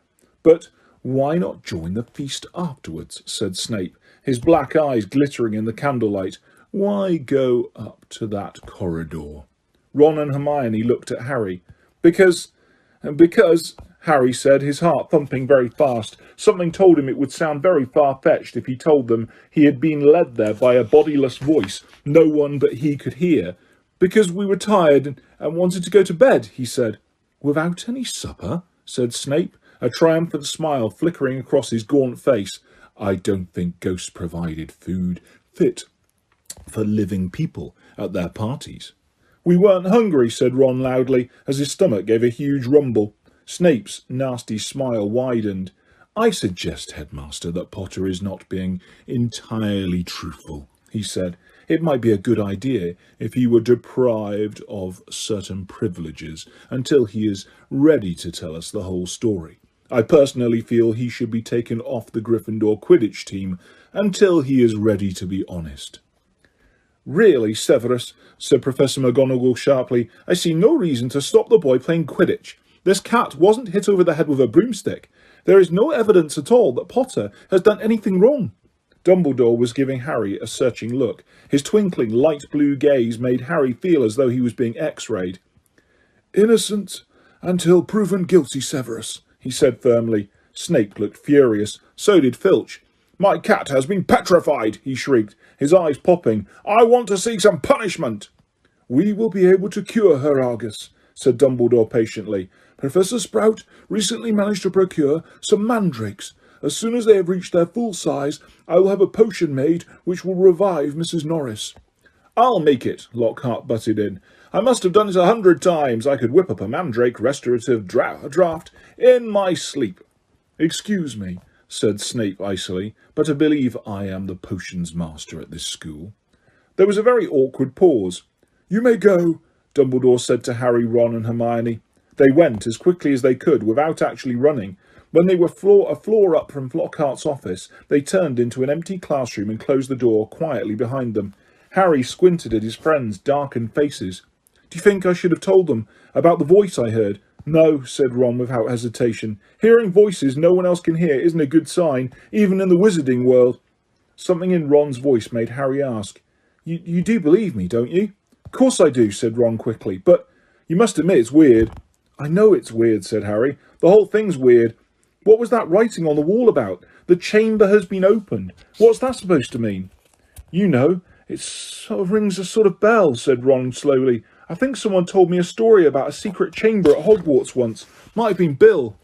But why not join the feast afterwards, said Snape, his black eyes glittering in the candlelight. Why go up to that corridor? Ron and Hermione looked at Harry. Because, Harry said, his heart thumping very fast. Something told him it would sound very far-fetched if he told them he had been led there by a bodiless voice no one but he could hear. Because we were tired and wanted to go to bed, he said. Without any supper? Said Snape, a triumphant smile flickering across his gaunt face. I don't think ghosts provided food fit for living people at their parties. We weren't hungry, said Ron loudly, as his stomach gave a huge rumble. Snape's nasty smile widened. I suggest, Headmaster, that Potter is not being entirely truthful, he said. It might be a good idea if he were deprived of certain privileges until he is ready to tell us the whole story. I personally feel he should be taken off the Gryffindor Quidditch team until he is ready to be honest. Really, Severus, said Professor McGonagall sharply, I see no reason to stop the boy playing Quidditch. This cat wasn't hit over the head with a broomstick. There is no evidence at all that Potter has done anything wrong. Dumbledore was giving Harry a searching look. His twinkling light blue gaze made Harry feel as though he was being x-rayed. Innocent until proven guilty, Severus, he said firmly. Snape looked furious. So did Filch. My cat has been petrified, he shrieked, his eyes popping. I want to see some punishment. We will be able to cure her, Argus, said Dumbledore patiently. Professor Sprout recently managed to procure some mandrakes. As soon as they have reached their full size, I will have a potion made which will revive Mrs. Norris. I'll make it, Lockhart butted in. I must have done it 100 times. I could whip up a mandrake restorative draught in my sleep. Excuse me, said Snape icily, but I believe I am the potions master at this school. There was a very awkward pause. You may go, Dumbledore said to Harry, Ron and Hermione. They went as quickly as they could without actually running. When they were a floor up from Lockhart's office, they turned into an empty classroom and closed the door quietly behind them. Harry squinted at his friends' darkened faces. Do you think I should have told them about the voice I heard? No, said Ron without hesitation. Hearing voices no one else can hear isn't a good sign, even in the wizarding world. Something in Ron's voice made Harry ask, You do believe me, don't you? Of course I do, said Ron quickly, but you must admit it's weird. I know it's weird, said Harry. The whole thing's weird. What was that writing on the wall about? The chamber has been opened. What's that supposed to mean? You know, it sort of rings a sort of bell, said Ron slowly. I think someone told me a story about a secret chamber at Hogwarts once. Might have been Bill.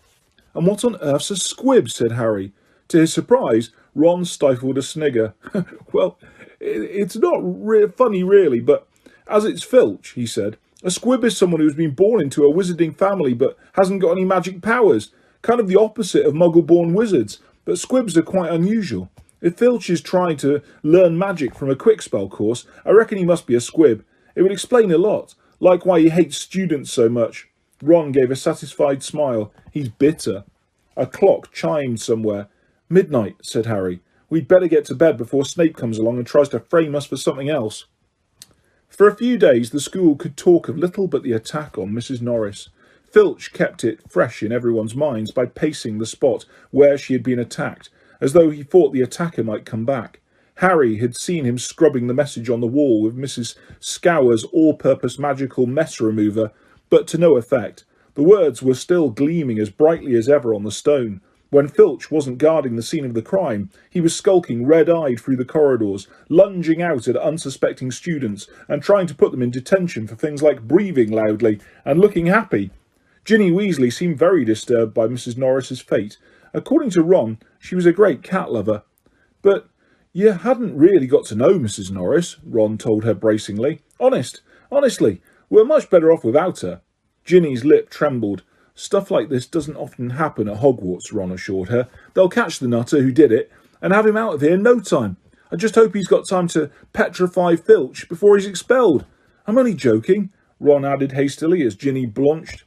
And what on earth's a squib, said Harry. To his surprise, Ron stifled a snigger. Well, it's not funny really, but as it's Filch, he said. A squib is someone who's been born into a wizarding family but hasn't got any magic powers. Kind of the opposite of muggle-born wizards, but squibs are quite unusual. If Filch is trying to learn magic from a quick-spell course, I reckon he must be a squib. It would explain a lot, like why he hates students so much. Ron gave a satisfied smile. He's bitter. A clock chimed somewhere. Midnight, said Harry. We'd better get to bed before Snape comes along and tries to frame us for something else. For a few days the school could talk of little but the attack on Mrs. Norris. Filch kept it fresh in everyone's minds by pacing the spot where she had been attacked, as though he thought the attacker might come back. Harry had seen him scrubbing the message on the wall with Mrs. Scour's all-purpose magical mess remover, but to no effect. The words were still gleaming as brightly as ever on the stone. When Filch wasn't guarding the scene of the crime, he was skulking red-eyed through the corridors, lunging out at unsuspecting students and trying to put them in detention for things like breathing loudly and looking happy. Ginny Weasley seemed very disturbed by Mrs. Norris's fate. According to Ron, she was a great cat lover. But you hadn't really got to know Mrs. Norris, Ron told her bracingly. Honestly, we're much better off without her. Ginny's lip trembled. Stuff like this doesn't often happen at Hogwarts, Ron assured her. They'll catch the nutter who did it and have him out of here in no time. I just hope he's got time to petrify Filch before he's expelled. I'm only joking, Ron added hastily as Ginny blanched.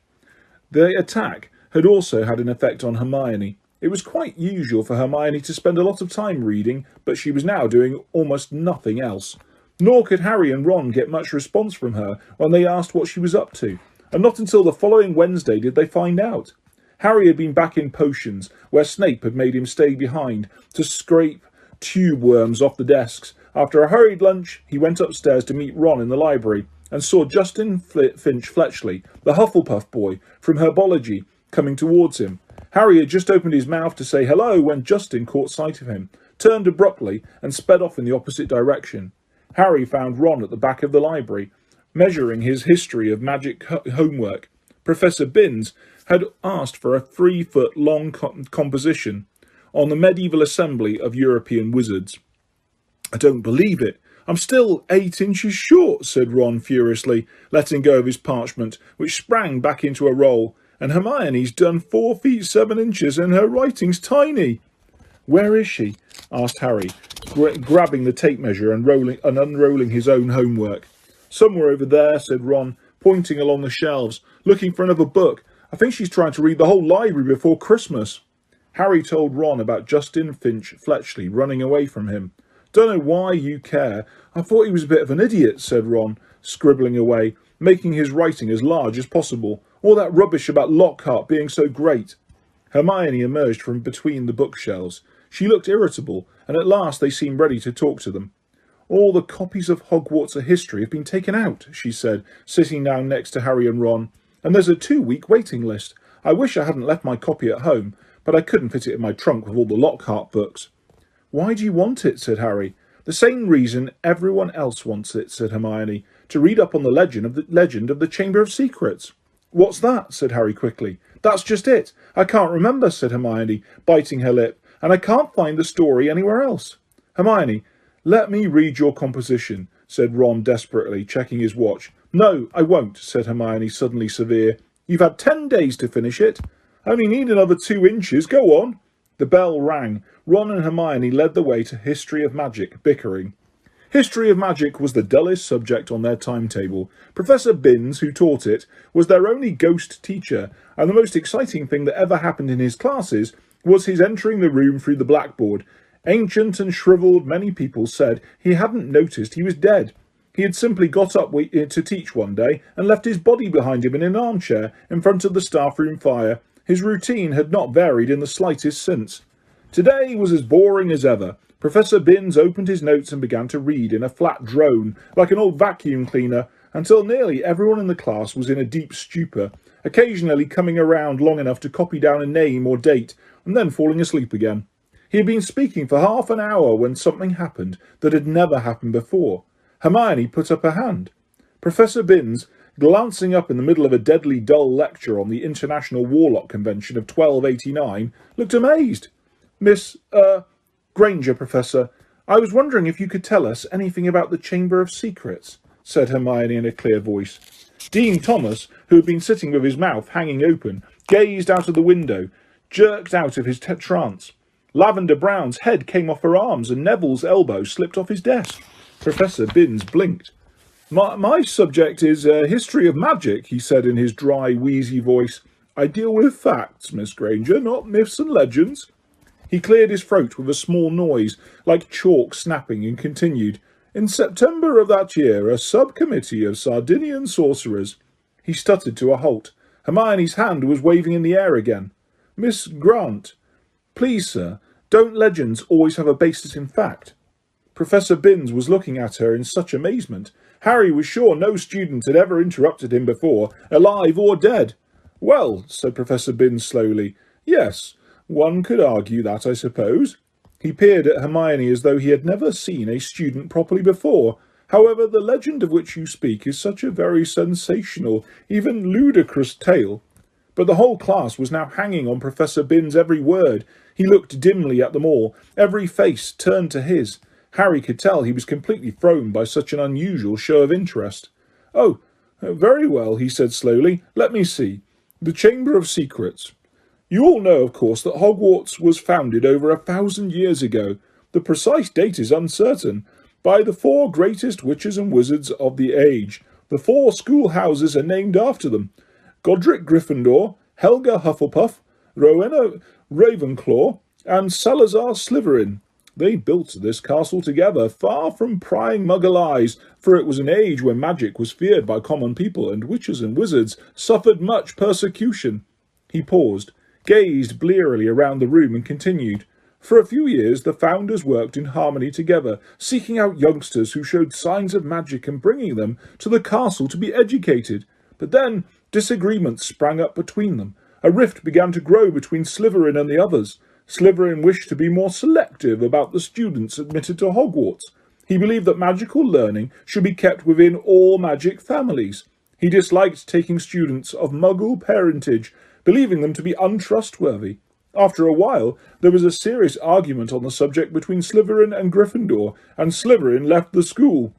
The attack had also had an effect on Hermione. It was quite usual for Hermione to spend a lot of time reading, but she was now doing almost nothing else. Nor could Harry and Ron get much response from her when they asked what she was up to, and not until the following Wednesday did they find out. Harry had been back in potions, where Snape had made him stay behind to scrape tube worms off the desks. After a hurried lunch, he went upstairs to meet Ron in the library, and saw Justin Finch Fletchley, the Hufflepuff boy from Herbology, coming towards him. Harry had just opened his mouth to say hello when Justin caught sight of him, turned abruptly, and sped off in the opposite direction. Harry found Ron at the back of the library, measuring his history of magic homework. Professor Binns had asked for a 3-foot-long composition on the medieval assembly of European wizards. I don't believe it. I'm still 8 inches short, said Ron furiously, letting go of his parchment, which sprang back into a roll. And Hermione's done 4 feet 7 inches, and her writing's tiny. Where is she? Asked Harry, grabbing the tape measure and unrolling his own homework. Somewhere over there, said Ron, pointing along the shelves, looking for another book. I think she's trying to read the whole library before Christmas. Harry told Ron about Justin Finch Fletchley running away from him. Don't know why you care. I thought he was a bit of an idiot, said Ron, scribbling away, making his writing as large as possible. All that rubbish about Lockhart being so great. Hermione emerged from between the bookshelves. She looked irritable, and at last they seemed ready to talk to them. All the copies of Hogwarts A History have been taken out, she said, sitting down next to Harry and Ron, and there's a 2-week waiting list. I wish I hadn't left my copy at home, but I couldn't fit it in my trunk with all the Lockhart books. Why do you want it? Said Harry. The same reason everyone else wants it, said Hermione, to read up on the legend of the Chamber of Secrets. What's that? Said Harry quickly. That's just it. I can't remember, said Hermione, biting her lip, and I can't find the story anywhere else. Hermione, let me read your composition, said Ron desperately, checking his watch. No, I won't, said Hermione, suddenly severe. You've had 10 days to finish it. I only need another 2 inches. Go on. The bell rang. Ron and Hermione led the way to History of Magic, bickering. History of Magic was the dullest subject on their timetable. Professor Binns, who taught it, was their only ghost teacher, and the most exciting thing that ever happened in his classes was his entering the room through the blackboard. Ancient and shrivelled, many people said he hadn't noticed he was dead. He had simply got up to teach one day and left his body behind him in an armchair in front of the staff room fire. His routine had not varied in the slightest since. Today was as boring as ever. Professor Binns opened his notes and began to read in a flat drone, like an old vacuum cleaner, until nearly everyone in the class was in a deep stupor, occasionally coming around long enough to copy down a name or date, and then falling asleep again. He had been speaking for half an hour when something happened that had never happened before. Hermione put up her hand. Professor Binns, glancing up in the middle of a deadly dull lecture on the International Warlock Convention of 1289, looked amazed. Miss, Granger, Professor, I was wondering if you could tell us anything about the Chamber of Secrets, said Hermione in a clear voice. Dean Thomas, who had been sitting with his mouth hanging open, gazed out of the window, jerked out of his trance. Lavender Brown's head came off her arms and Neville's elbow slipped off his desk. Professor Binns blinked. My subject is history of magic, he said in his dry, wheezy voice. I deal with facts, Miss Granger, not myths and legends. He cleared his throat with a small noise, like chalk snapping, and continued. In September of that year, a subcommittee of Sardinian sorcerers. He stuttered to a halt. Hermione's hand was waving in the air again. Miss Grant. Please, sir, don't legends always have a basis in fact? Professor Binns was looking at her in such amazement. Harry was sure no student had ever interrupted him before, alive or dead. Well, said Professor Binns slowly, yes, one could argue that, I suppose. He peered at Hermione as though he had never seen a student properly before. However, the legend of which you speak is such a very sensational, even ludicrous tale. But the whole class was now hanging on Professor Binns' every word. He looked dimly at them all, every face turned to his. Harry could tell he was completely thrown by such an unusual show of interest. Oh, very well, he said slowly. Let me see. The Chamber of Secrets. You all know, of course, that Hogwarts was founded over 1,000 years ago. The precise date is uncertain. By the 4 greatest witches and wizards of the age. The 4 schoolhouses are named after them. Godric Gryffindor, Helga Hufflepuff, Rowena Ravenclaw, and Salazar Slytherin. They built this castle together, far from prying muggle eyes, for it was an age when magic was feared by common people, and witches and wizards suffered much persecution. He paused, gazed blearily around the room, and continued. For a few years the founders worked in harmony together, seeking out youngsters who showed signs of magic and bringing them to the castle to be educated. But then disagreements sprang up between them. A rift began to grow between Slytherin and the others. Slytherin wished to be more selective about the students admitted to Hogwarts. He believed that magical learning should be kept within all magic families. He disliked taking students of Muggle parentage, believing them to be untrustworthy. After a while, there was a serious argument on the subject between Slytherin and Gryffindor, and Slytherin left the school.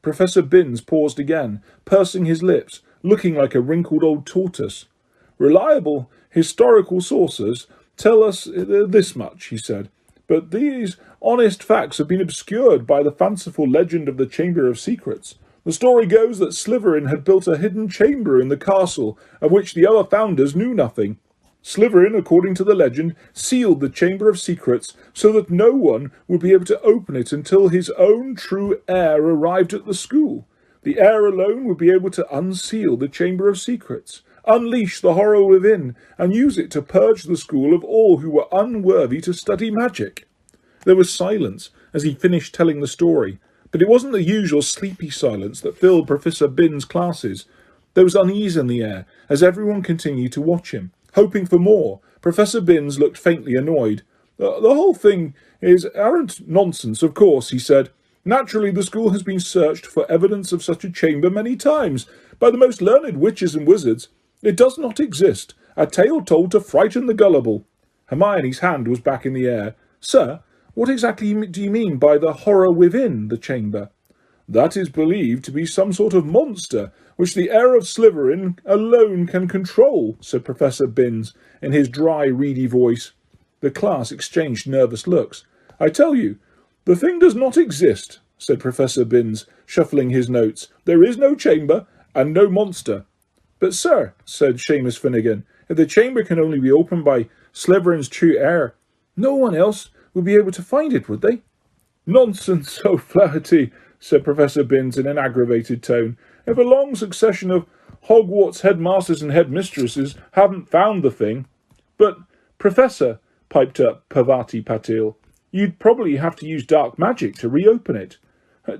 Professor Binns paused again, pursing his lips, looking like a wrinkled old tortoise. Reliable historical sources tell us this much, he said, but these honest facts have been obscured by the fanciful legend of the Chamber of Secrets. The story goes that Slytherin had built a hidden chamber in the castle, of which the other founders knew nothing. Slytherin, according to the legend, sealed the Chamber of Secrets so that no one would be able to open it until his own true heir arrived at the school. The heir alone would be able to unseal the Chamber of Secrets, unleash the horror within, and use it to purge the school of all who were unworthy to study magic. There was silence as he finished telling the story, but it wasn't the usual sleepy silence that filled Professor Binns' classes. There was unease in the air as everyone continued to watch him, hoping for more. Professor Binns looked faintly annoyed. The whole thing is arrant nonsense, of course, he said. Naturally, the school has been searched for evidence of such a chamber many times by the most learned witches and wizards. It does not exist. A tale told to frighten the gullible. Hermione's hand was back in the air. Sir, what exactly do you mean by the horror within the chamber? That is believed to be some sort of monster, which the heir of Slytherin alone can control, said Professor Binns, in his dry, reedy voice. The class exchanged nervous looks. I tell you, the thing does not exist, said Professor Binns, shuffling his notes. There is no chamber, and no monster. But, sir, said Seamus Finnegan, if the chamber can only be opened by Slytherin's true heir, no one else would be able to find it, would they? Nonsense, O'Flaherty, said Professor Binns in an aggravated tone. If a long succession of Hogwarts headmasters and headmistresses haven't found the thing. But, Professor, piped up Parvati Patil, you'd probably have to use dark magic to reopen it.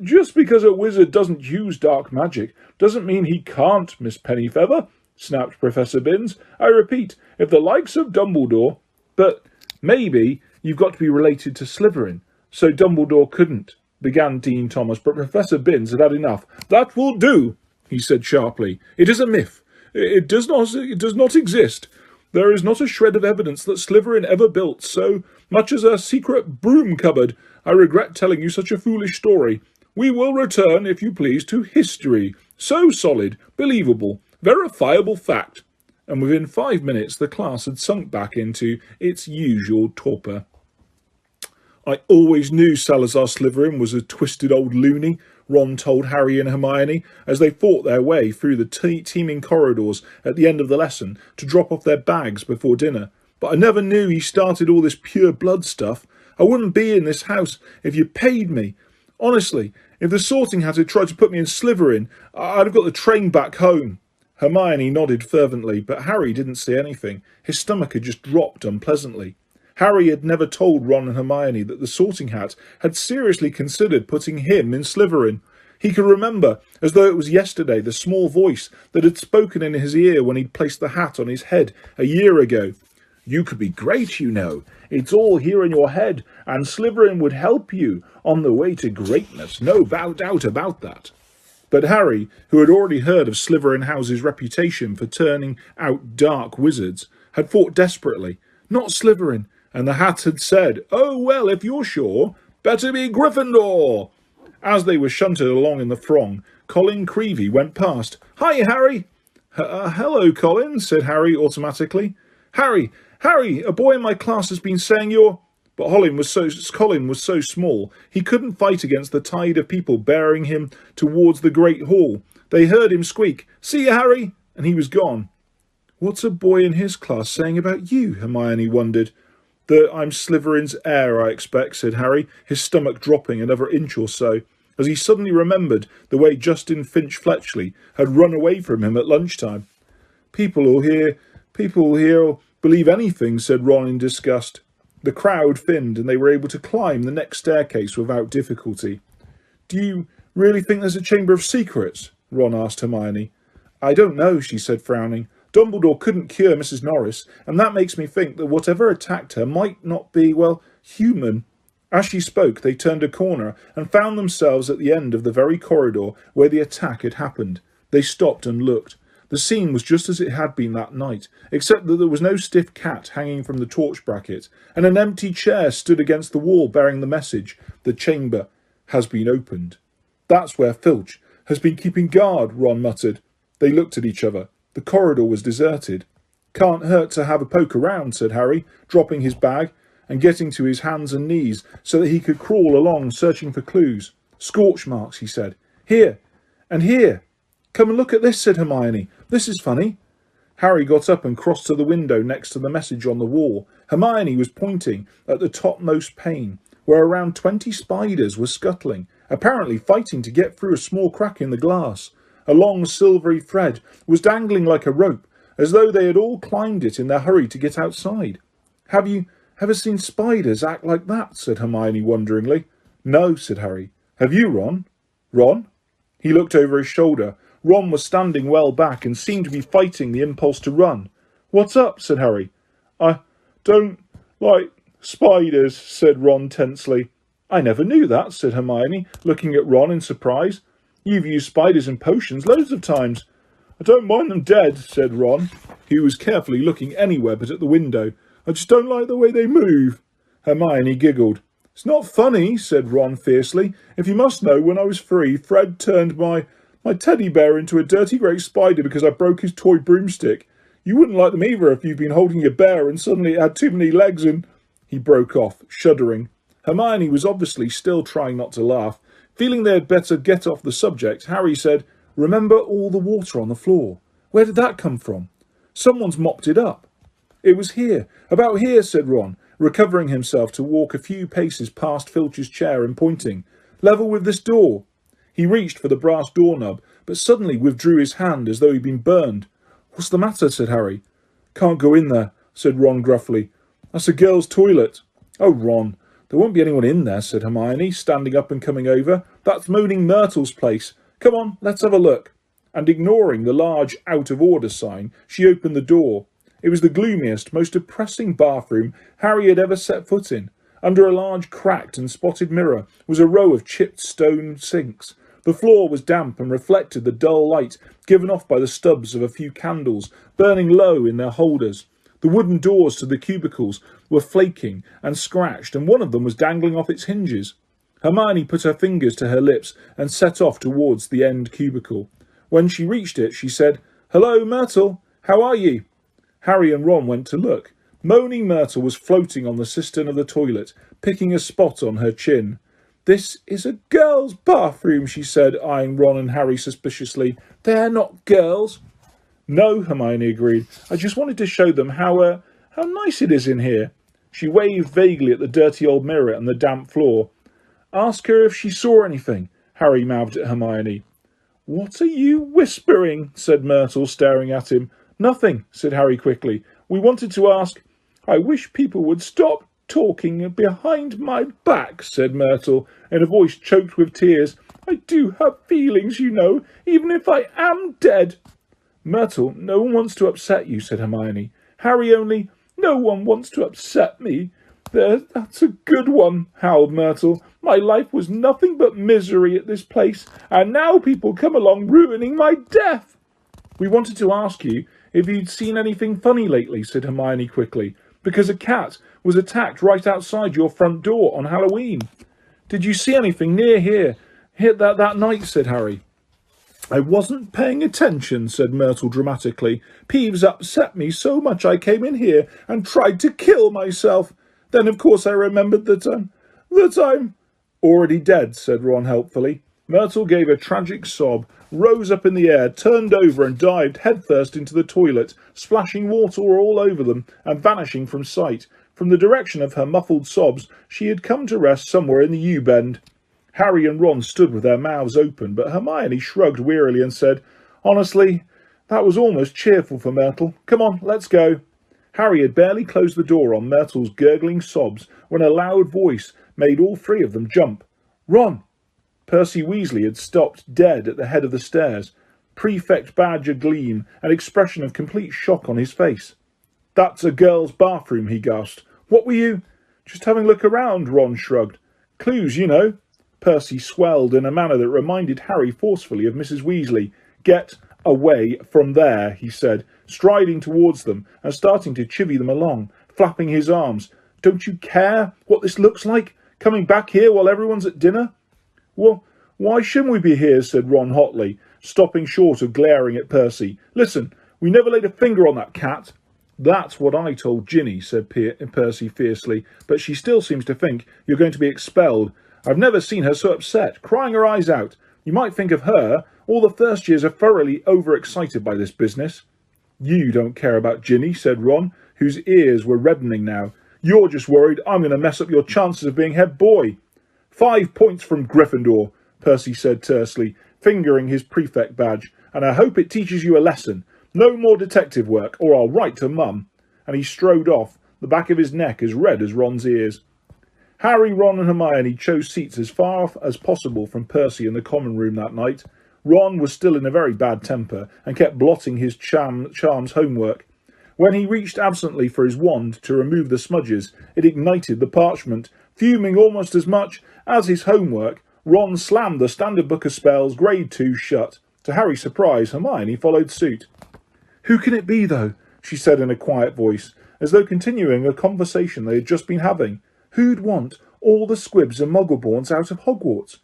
Just because a wizard doesn't use dark magic doesn't mean he can't, Miss Pennyfeather, snapped Professor Binns. I repeat, if the likes of Dumbledore... But maybe you've got to be related to Slytherin, so Dumbledore couldn't, began Dean Thomas, but Professor Binns had had enough. That will do, he said sharply. It is a myth. It does not exist. There is not a shred of evidence that Slytherin ever built so much as a secret broom cupboard. I regret telling you such a foolish story. We will return, if you please, to history. So solid, believable, verifiable fact. And within 5 minutes the class had sunk back into its usual torpor. I always knew Salazar Slytherin was a twisted old loony, Ron told Harry and Hermione as they fought their way through the teeming corridors at the end of the lesson to drop off their bags before dinner. But I never knew he started all this pure blood stuff. I wouldn't be in this house if you paid me. Honestly, if the Sorting Hat had tried to put me in Slytherin, I'd have got the train back home. Hermione nodded fervently, but Harry didn't say anything. His stomach had just dropped unpleasantly. Harry had never told Ron and Hermione that the Sorting Hat had seriously considered putting him in Slytherin. He could remember, as though it was yesterday, the small voice that had spoken in his ear when he'd placed the hat on his head a year ago. You could be great, you know. It's all here in your head, and Slytherin would help you on the way to greatness. No doubt about that. But Harry, who had already heard of Slytherin House's reputation for turning out dark wizards, had fought desperately. Not Slytherin. And the hat had said, Oh, well, if you're sure, better be Gryffindor. As they were shunted along in the throng, Colin Creevey went past. Hi, Harry. Hello, Colin, said Harry automatically. Harry! Harry! A boy in my class has been saying you're... But Colin was so small, he couldn't fight against the tide of people bearing him towards the great hall. They heard him squeak, "See you, Harry!" and he was gone. What's a boy in his class saying about you? Hermione wondered. That I'm Slytherin's heir, I expect, said Harry, his stomach dropping another inch or so, as he suddenly remembered the way Justin Finch-Fletchley had run away from him at lunchtime. People here will believe anything, said Ron in disgust. The crowd thinned, and they were able to climb the next staircase without difficulty. Do you really think there's a chamber of secrets? Ron asked Hermione. I don't know, she said, frowning. Dumbledore couldn't cure Mrs. Norris, and that makes me think that whatever attacked her might not be, well, human. As she spoke, they turned a corner and found themselves at the end of the very corridor where the attack had happened. They stopped and looked. The scene was just as it had been that night, except that there was no stiff cat hanging from the torch bracket, and an empty chair stood against the wall bearing the message, "The chamber has been opened." That's where Filch has been keeping guard, Ron muttered. They looked at each other. The corridor was deserted. Can't hurt to have a poke around, said Harry, dropping his bag and getting to his hands and knees so that he could crawl along searching for clues. Scorch marks, he said. Here, and here. Come and look at this, said Hermione. This is funny. Harry got up and crossed to the window next to the message on the wall. Hermione was pointing at the topmost pane, where around 20 spiders were scuttling, apparently fighting to get through a small crack in the glass. A long silvery thread was dangling like a rope, as though they had all climbed it in their hurry to get outside. Have you ever seen spiders act like that? Said Hermione wonderingly. No, said Harry. Have you, Ron? Ron? He looked over his shoulder. Ron was standing well back and seemed to be fighting the impulse to run. What's up? Said Harry. I don't like spiders, said Ron tensely. I never knew that, said Hermione, looking at Ron in surprise. You've used spiders in potions loads of times. I don't mind them dead, said Ron. He was carefully looking anywhere but at the window. I just don't like the way they move. Hermione giggled. It's not funny, said Ron fiercely. If you must know, when I was 3, Fred turned my teddy bear into a dirty grey spider because I broke his toy broomstick. You wouldn't like them either if you've been holding your bear and suddenly it had too many legs and... He broke off, shuddering. Hermione was obviously still trying not to laugh. Feeling they had better get off the subject, Harry said, Remember all the water on the floor? Where did that come from? Someone's mopped it up. It was here, about here, said Ron, recovering himself to walk a few paces past Filch's chair and pointing. Level with this door. He reached for the brass doorknob, but suddenly withdrew his hand as though he'd been burned. What's the matter? Said Harry. Can't go in there, said Ron gruffly. That's a girl's toilet. Oh, Ron, there won't be anyone in there, said Hermione, standing up and coming over. That's Moaning Myrtle's place. Come on, let's have a look. And ignoring the large out-of-order sign, she opened the door. It was the gloomiest, most depressing bathroom Harry had ever set foot in. Under a large cracked and spotted mirror was a row of chipped stone sinks. The floor was damp and reflected the dull light given off by the stubs of a few candles burning low in their holders. The wooden doors to the cubicles were flaking and scratched, and one of them was dangling off its hinges. Hermione put her fingers to her lips and set off towards the end cubicle. When she reached it, she said, Hello, Myrtle. How are you? Harry and Ron went to look. Moaning Myrtle was floating on the cistern of the toilet, picking a spot on her chin. This is a girl's bathroom, she said, eyeing Ron and Harry suspiciously. They're not girls. No, Hermione agreed. I just wanted to show them how nice it is in here. She waved vaguely at the dirty old mirror and the damp floor. Ask her if she saw anything, Harry mouthed at Hermione. What are you whispering? Said Myrtle, staring at him. Nothing, said Harry quickly. We wanted to ask... I wish people would stop talking behind my back, said Myrtle, in a voice choked with tears. I do have feelings, you know, even if I am dead. Myrtle, no one wants to upset you, said Hermione. Harry only, no one wants to upset me. There, that's a good one, howled Myrtle. My life was nothing but misery at this place, and now people come along ruining my death. We wanted to ask you if you'd seen anything funny lately, said Hermione quickly, because a cat was attacked right outside your front door on Halloween. Did you see anything near here that night, said Harry. I wasn't paying attention, said Myrtle dramatically. Peeves upset me so much I came in here and tried to kill myself. Then, of course, I remembered that I'm already dead, said Ron helpfully. Myrtle gave a tragic sob, rose up in the air, turned over and dived headfirst into the toilet, splashing water all over them and vanishing from sight. From the direction of her muffled sobs, she had come to rest somewhere in the U-bend. Harry and Ron stood with their mouths open, but Hermione shrugged wearily and said, Honestly, that was almost cheerful for Myrtle. Come on, let's go. Harry had barely closed the door on Myrtle's gurgling sobs when a loud voice made all three of them jump. Ron! Percy Weasley had stopped dead at the head of the stairs, Prefect badge agleam, an expression of complete shock on his face. That's a girl's bathroom, he gasped. What were you? Just having a look around, Ron shrugged. Clues, you know. Percy swelled in a manner that reminded Harry forcefully of Mrs. Weasley. Get away from there, he said, striding towards them and starting to chivvy them along, flapping his arms. Don't you care what this looks like? Coming back here while everyone's at dinner? Well, why shouldn't we be here, said Ron hotly, stopping short of glaring at Percy. Listen, we never laid a finger on that cat. That's what I told Ginny, said Percy fiercely, but she still seems to think you're going to be expelled. I've never seen her so upset, crying her eyes out. You might think of her. All the first years are thoroughly overexcited by this business. You don't care about Ginny, said Ron, whose ears were reddening now. You're just worried I'm going to mess up your chances of being head boy. 5 points from Gryffindor, Percy said tersely, fingering his prefect badge, and I hope it teaches you a lesson. No more detective work, or I'll write to Mum. And he strode off, the back of his neck as red as Ron's ears. Harry, Ron and Hermione chose seats as far as possible from Percy in the common room that night. Ron was still in a very bad temper and kept blotting his charms homework. When he reached absently for his wand to remove the smudges, it ignited the parchment. Fuming almost as much as his homework, Ron slammed the Standard Book of Spells Grade 2 shut. To Harry's surprise, Hermione followed suit. Who can it be, though? She said in a quiet voice, as though continuing a conversation they had just been having. Who'd want all the squibs and muggleborns out of Hogwarts?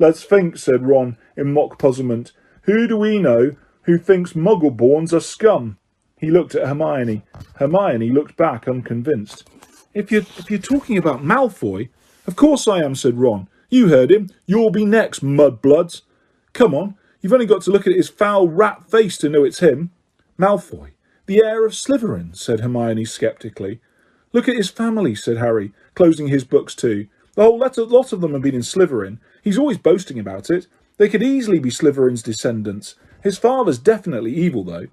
Let's think, said Ron in mock puzzlement. Who do we know who thinks muggleborns are scum? He looked at Hermione. Hermione looked back unconvinced. If you're talking about Malfoy, of course I am, said Ron. You heard him. You'll be next, Mudbloods. Come on, you've only got to look at his foul rat face to know it's him. Malfoy, the heir of Slytherin, said Hermione sceptically. Look at his family, said Harry, closing his books too. The whole lot of them have been in Slytherin. He's always boasting about it. They could easily be Slytherin's descendants. His father's definitely evil, though.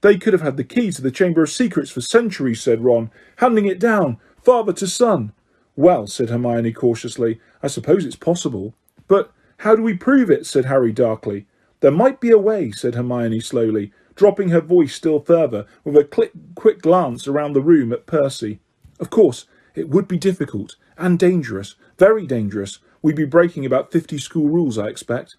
They could have had the key to the Chamber of Secrets for centuries, said Ron, handing it down, father to son. Well, said Hermione cautiously, I suppose it's possible. But how do we prove it, said Harry darkly. There might be a way, said Hermione slowly, dropping her voice still further with a quick glance around the room at Percy. Of course, it would be difficult and dangerous, very dangerous. We'd be breaking about 50 school rules, I expect.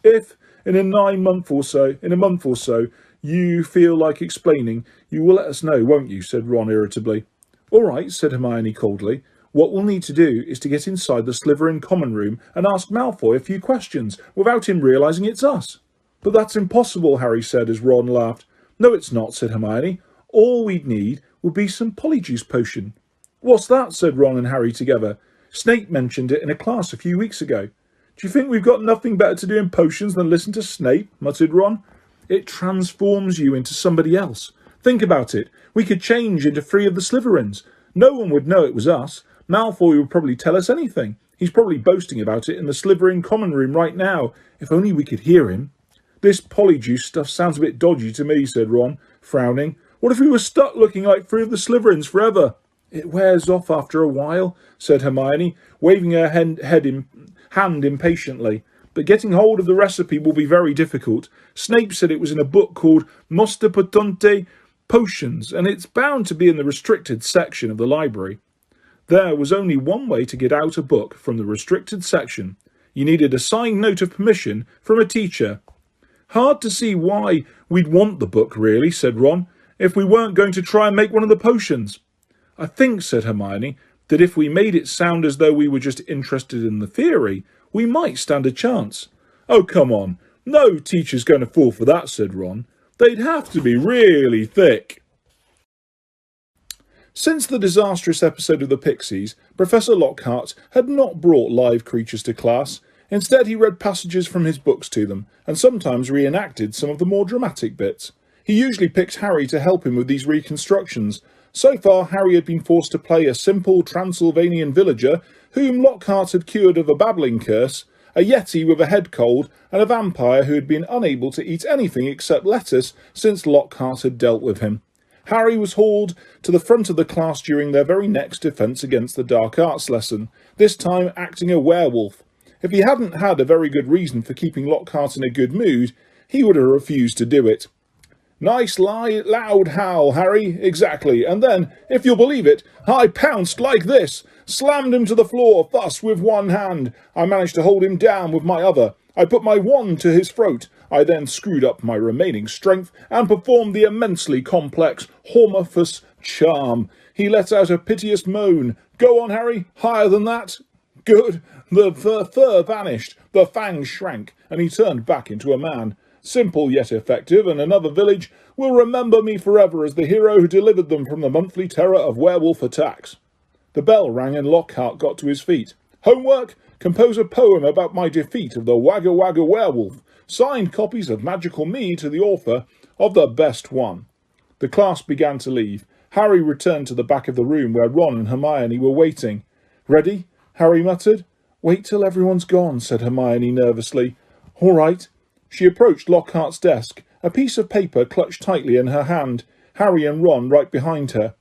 If, in a month or so, you feel like explaining, you will let us know, won't you, said Ron irritably. All right, said Hermione coldly. What we'll need to do is to get inside the Slytherin common room and ask Malfoy a few questions without him realising it's us. But that's impossible, Harry said as Ron laughed. No, it's not, said Hermione. All we'd need would be some Polyjuice potion. What's that? Said Ron and Harry together. Snape mentioned it in a class a few weeks ago. Do you think we've got nothing better to do in potions than listen to Snape? Muttered Ron. It transforms you into somebody else. Think about it. We could change into 3 of the Slytherins. No one would know it was us. Malfoy would probably tell us anything. He's probably boasting about it in the Slytherin common room right now. If only we could hear him. This Polyjuice stuff sounds a bit dodgy to me, said Ron, frowning. What if we were stuck looking like 3 of the Slytherins forever? It wears off after a while, said Hermione, waving her hand impatiently. But getting hold of the recipe will be very difficult. Snape said it was in a book called Mosta Potente Potions, and it's bound to be in the restricted section of the library. There was only one way to get out a book from the restricted section. You needed a signed note of permission from a teacher. Hard to see why we'd want the book, really, said Ron, if we weren't going to try and make one of the potions. I think, said Hermione, that if we made it sound as though we were just interested in the theory, we might stand a chance. Oh, come on. No teacher's going to fall for that, said Ron. They'd have to be really thick. Since the disastrous episode of the Pixies, Professor Lockhart had not brought live creatures to class. Instead, he read passages from his books to them, and sometimes reenacted some of the more dramatic bits. He usually picked Harry to help him with these reconstructions. So far, Harry had been forced to play a simple Transylvanian villager whom Lockhart had cured of a babbling curse, a yeti with a head cold, and a vampire who had been unable to eat anything except lettuce since Lockhart had dealt with him. Harry was hauled to the front of the class during their very next defence against the dark arts lesson, this time acting a werewolf. If he hadn't had a very good reason for keeping Lockhart in a good mood, he would have refused to do it. Nice loud howl, Harry, exactly, and then, if you'll believe it, I pounced like this, slammed him to the floor, thus with one hand. I managed to hold him down with my other. I put my wand to his throat. I then screwed up my remaining strength and performed the immensely complex Hormophus charm. He let out a piteous moan. Go on, Harry, higher than that. Good. The fur vanished, the fangs shrank, and he turned back into a man. Simple yet effective, and another village will remember me forever as the hero who delivered them from the monthly terror of werewolf attacks. The bell rang and Lockhart got to his feet. Homework? Compose a poem about my defeat of the Wagga Wagga werewolf. Signed copies of Magical Me to the author of the best one. The class began to leave. Harry returned to the back of the room where Ron and Hermione were waiting. Ready? Harry muttered. Wait till everyone's gone, said Hermione nervously. All right. She approached Lockhart's desk, a piece of paper clutched tightly in her hand, Harry and Ron right behind her.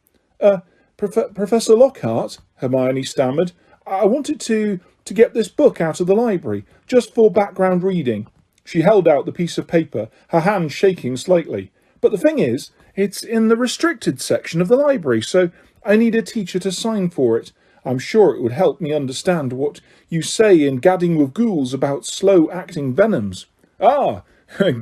Professor Lockhart, Hermione stammered. I wanted to get this book out of the library, just for background reading. She held out the piece of paper, her hand shaking slightly. But the thing is, it's in the restricted section of the library, so I need a teacher to sign for it. I'm sure it would help me understand what you say in Gadding with Ghouls about slow-acting venoms. Ah,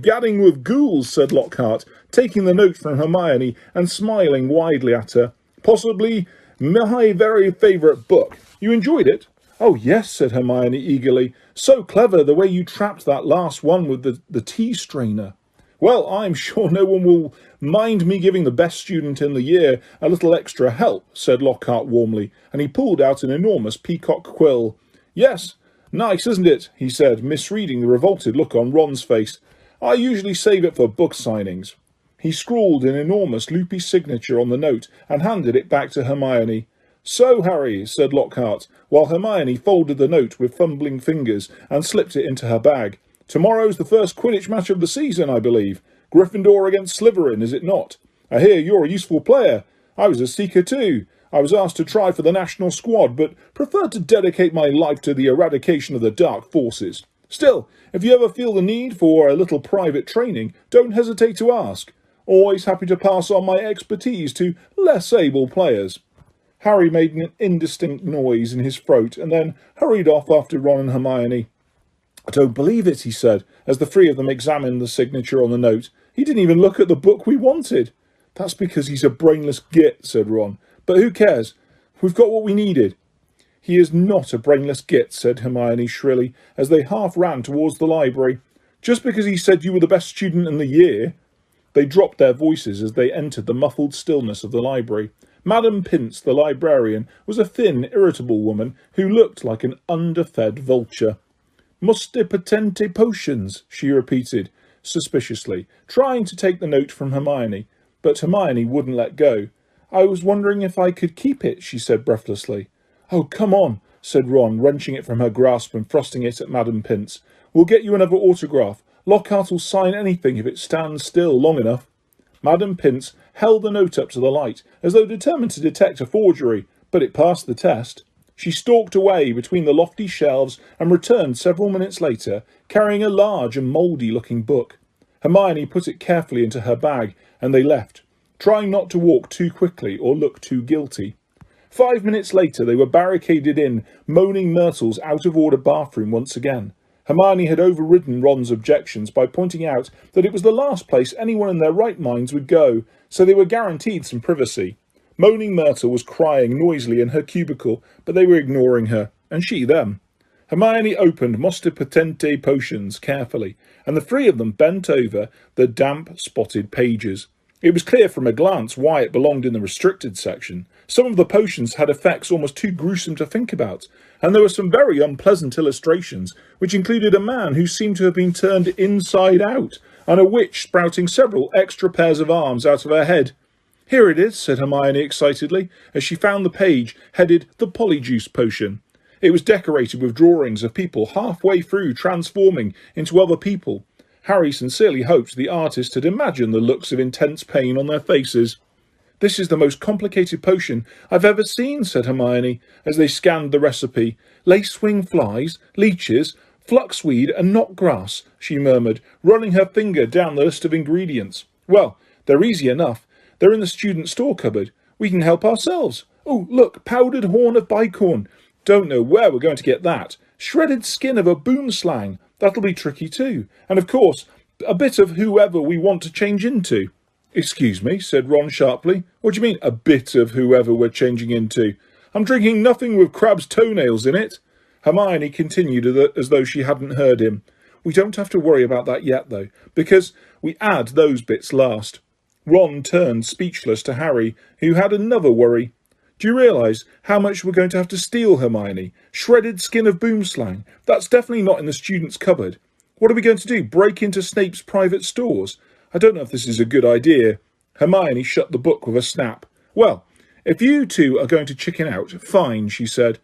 gadding with ghouls, said Lockhart, taking the note from Hermione and smiling widely at her. Possibly my very favourite book. You enjoyed it? Oh, yes, said Hermione eagerly. So clever the way you trapped that last one with the tea strainer. Well, I'm sure no one will mind me giving the best student in the year a little extra help, said Lockhart warmly, and he pulled out an enormous peacock quill. Yes. Nice, isn't it? He said, misreading the revolted look on Ron's face. I usually save it for book signings. He scrawled an enormous loopy signature on the note and handed it back to Hermione. So, Harry, said Lockhart, while Hermione folded the note with fumbling fingers and slipped it into her bag. Tomorrow's the first Quidditch match of the season, I believe. Gryffindor against Slytherin, is it not? I hear you're a useful player. I was a seeker too. I was asked to try for the national squad, but preferred to dedicate my life to the eradication of the dark forces. Still, if you ever feel the need for a little private training, don't hesitate to ask. Always happy to pass on my expertise to less able players. Harry made an indistinct noise in his throat and then hurried off after Ron and Hermione. I don't believe it, he said, as the three of them examined the signature on the note. He didn't even look at the book we wanted. That's because he's a brainless git, said Ron. But who cares? We've got what we needed. He is not a brainless git, said Hermione shrilly, as they half ran towards the library. Just because he said you were the best student in the year. They dropped their voices as they entered the muffled stillness of the library. Madame Pince, the librarian, was a thin, irritable woman who looked like an underfed vulture. Muste potente potions, she repeated, suspiciously, trying to take the note from Hermione. But Hermione wouldn't let go. I was wondering if I could keep it, she said breathlessly. Oh, come on, said Ron, wrenching it from her grasp and thrusting it at Madame Pince. We'll get you another autograph. Lockhart will sign anything if it stands still long enough. Madame Pince held the note up to the light, as though determined to detect a forgery, but it passed the test. She stalked away between the lofty shelves and returned several minutes later, carrying a large and mouldy-looking book. Hermione put it carefully into her bag, and they left, trying not to walk too quickly or look too guilty. 5 minutes later they were barricaded in Moaning Myrtle's out-of-order bathroom once again. Hermione had overridden Ron's objections by pointing out that it was the last place anyone in their right minds would go, so they were guaranteed some privacy. Moaning Myrtle was crying noisily in her cubicle, but they were ignoring her, and she them. Hermione opened Mosta Potente potions carefully, and the three of them bent over the damp, spotted pages. It was clear from a glance why it belonged in the restricted section. Some of the potions had effects almost too gruesome to think about, and there were some very unpleasant illustrations, which included a man who seemed to have been turned inside out, and a witch sprouting several extra pairs of arms out of her head. "Here it is," said Hermione excitedly, as she found the page headed "The Polyjuice Potion." It was decorated with drawings of people halfway through transforming into other people. Harry sincerely hoped the artist had imagined the looks of intense pain on their faces. "This is the most complicated potion I've ever seen," said Hermione, as they scanned the recipe. "Lacewing flies, leeches, fluxweed and knotgrass," she murmured, running her finger down the list of ingredients. "Well, they're easy enough. They're in the student store cupboard. We can help ourselves. Oh, look, powdered horn of bicorn. Don't know where we're going to get that. Shredded skin of a boomslang. That'll be tricky too. And of course, a bit of whoever we want to change into." "Excuse me," said Ron sharply. "What do you mean, a bit of whoever we're changing into? I'm drinking nothing with crab's toenails in it." Hermione continued as though she hadn't heard him. "We don't have to worry about that yet, though, because we add those bits last." Ron turned speechless to Harry, who had another worry. "Do you realise how much we're going to have to steal, Hermione? Shredded skin of boomslang. That's definitely not in the student's cupboard. What are we going to do, break into Snape's private stores? I don't know if this is a good idea." Hermione shut the book with a snap. "Well, if you two are going to chicken out, fine," she said.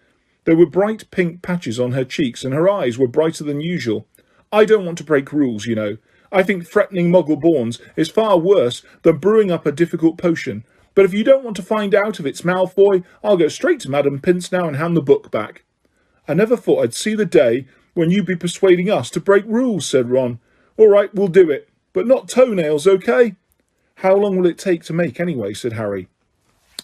There were bright pink patches on her cheeks and her eyes were brighter than usual. "I don't want to break rules, you know. I think threatening Muggle-borns is far worse than brewing up a difficult potion. But if you don't want to find out if it's Malfoy, I'll go straight to Madame Pince now and hand the book back." "I never thought I'd see the day when you'd be persuading us to break rules," said Ron. "All right, we'll do it. But not toenails, okay?" "How long will it take to make anyway?" said Harry,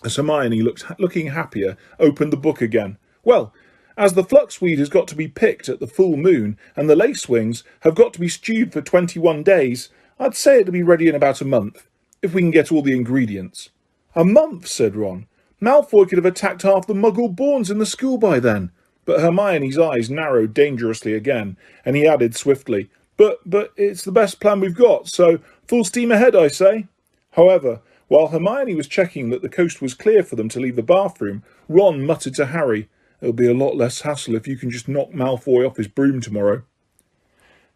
as Hermione, looking happier, opened the book again. "Well, as the fluxweed has got to be picked at the full moon, and the lacewings have got to be stewed for 21 days, I'd say it'll be ready in about a month, if we can get all the ingredients." "A month?" said Ron. "Malfoy could have attacked half the Muggle-borns in the school by then." But Hermione's eyes narrowed dangerously again, and he added swiftly, But it's the best plan we've got, so full steam ahead, I say." However, while Hermione was checking that the coast was clear for them to leave the bathroom, Ron muttered to Harry, "It'll be a lot less hassle if you can just knock Malfoy off his broom tomorrow."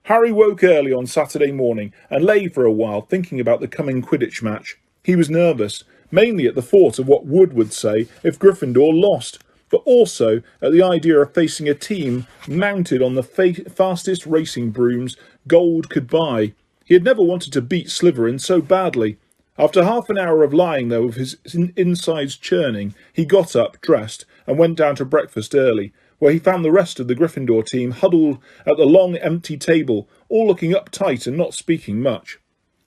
Harry woke early on Saturday morning and lay for a while thinking about the coming Quidditch match. He was nervous, mainly at the thought of what Wood would say if Gryffindor lost, but also at the idea of facing a team mounted on the fastest racing brooms gold could buy. He had never wanted to beat Slytherin so badly. After half an hour of lying there with his insides churning, he got up, dressed, and went down to breakfast early, where he found the rest of the Gryffindor team huddled at the long empty table, all looking uptight and not speaking much.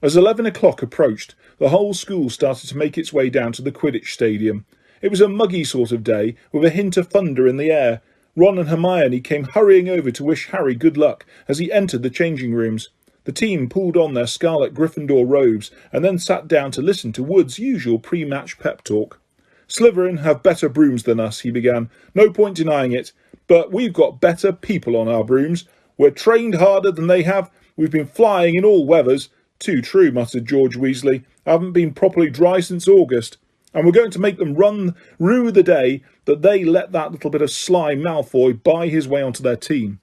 As 11 o'clock approached, the whole school started to make its way down to the Quidditch stadium. It was a muggy sort of day, with a hint of thunder in the air. Ron and Hermione came hurrying over to wish Harry good luck as he entered the changing rooms. The team pulled on their scarlet Gryffindor robes and then sat down to listen to Wood's usual pre-match pep talk. "Slytherin have better brooms than us," he began. "No point denying it. But we've got better people on our brooms. We're trained harder than they have. We've been flying in all weathers." "Too true," muttered George Weasley. "I haven't been properly dry since August. And we're going to make them rue the day that they let that little bit of sly Malfoy buy his way onto their team."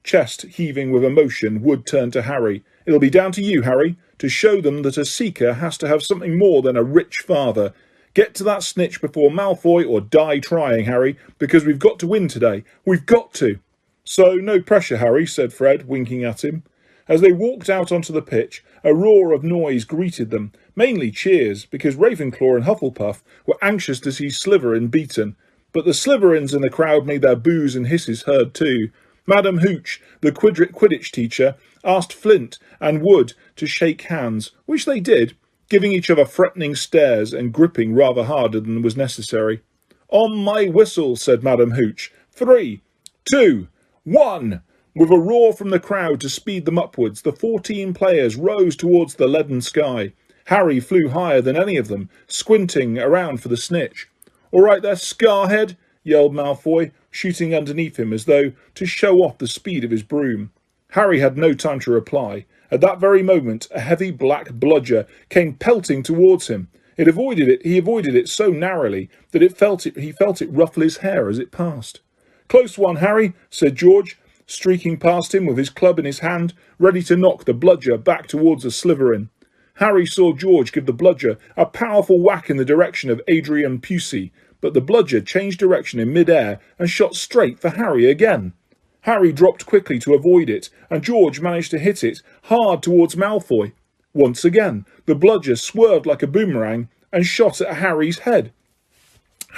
Chest heaving with emotion, Wood turned to Harry. "It'll be down to you, Harry, to show them that a seeker has to have something more than a rich father. Get to that snitch before Malfoy or die trying, Harry, because we've got to win today. We've got to." "So no pressure, Harry," said Fred, winking at him. As they walked out onto the pitch, a roar of noise greeted them, mainly cheers, because Ravenclaw and Hufflepuff were anxious to see Slytherin beaten. But the Slytherins in the crowd made their boos and hisses heard too. Madam Hooch, the Quidditch teacher, asked Flint and Wood to shake hands, which they did, giving each other threatening stares and gripping rather harder than was necessary. "On my whistle," said Madam Hooch. 3, 2, 1... With a roar from the crowd to speed them upwards, the 14 players rose towards the leaden sky. Harry flew higher than any of them, squinting around for the snitch. "All right there, Scarhead," yelled Malfoy. shooting underneath him as though to show off the speed of his broom. Harry had no time to reply. At that very moment, a heavy black bludger came pelting towards him. He avoided it so narrowly that he felt it ruffle his hair as it passed. "Close one, Harry," said George, streaking past him with his club in his hand, ready to knock the bludger back towards the Slytherin. Harry saw George give the bludger a powerful whack in the direction of Adrian Pusey, but the bludger changed direction in mid-air and shot straight for Harry again. Harry dropped quickly to avoid it, and George managed to hit it hard towards Malfoy. Once again, the bludger swerved like a boomerang and shot at Harry's head.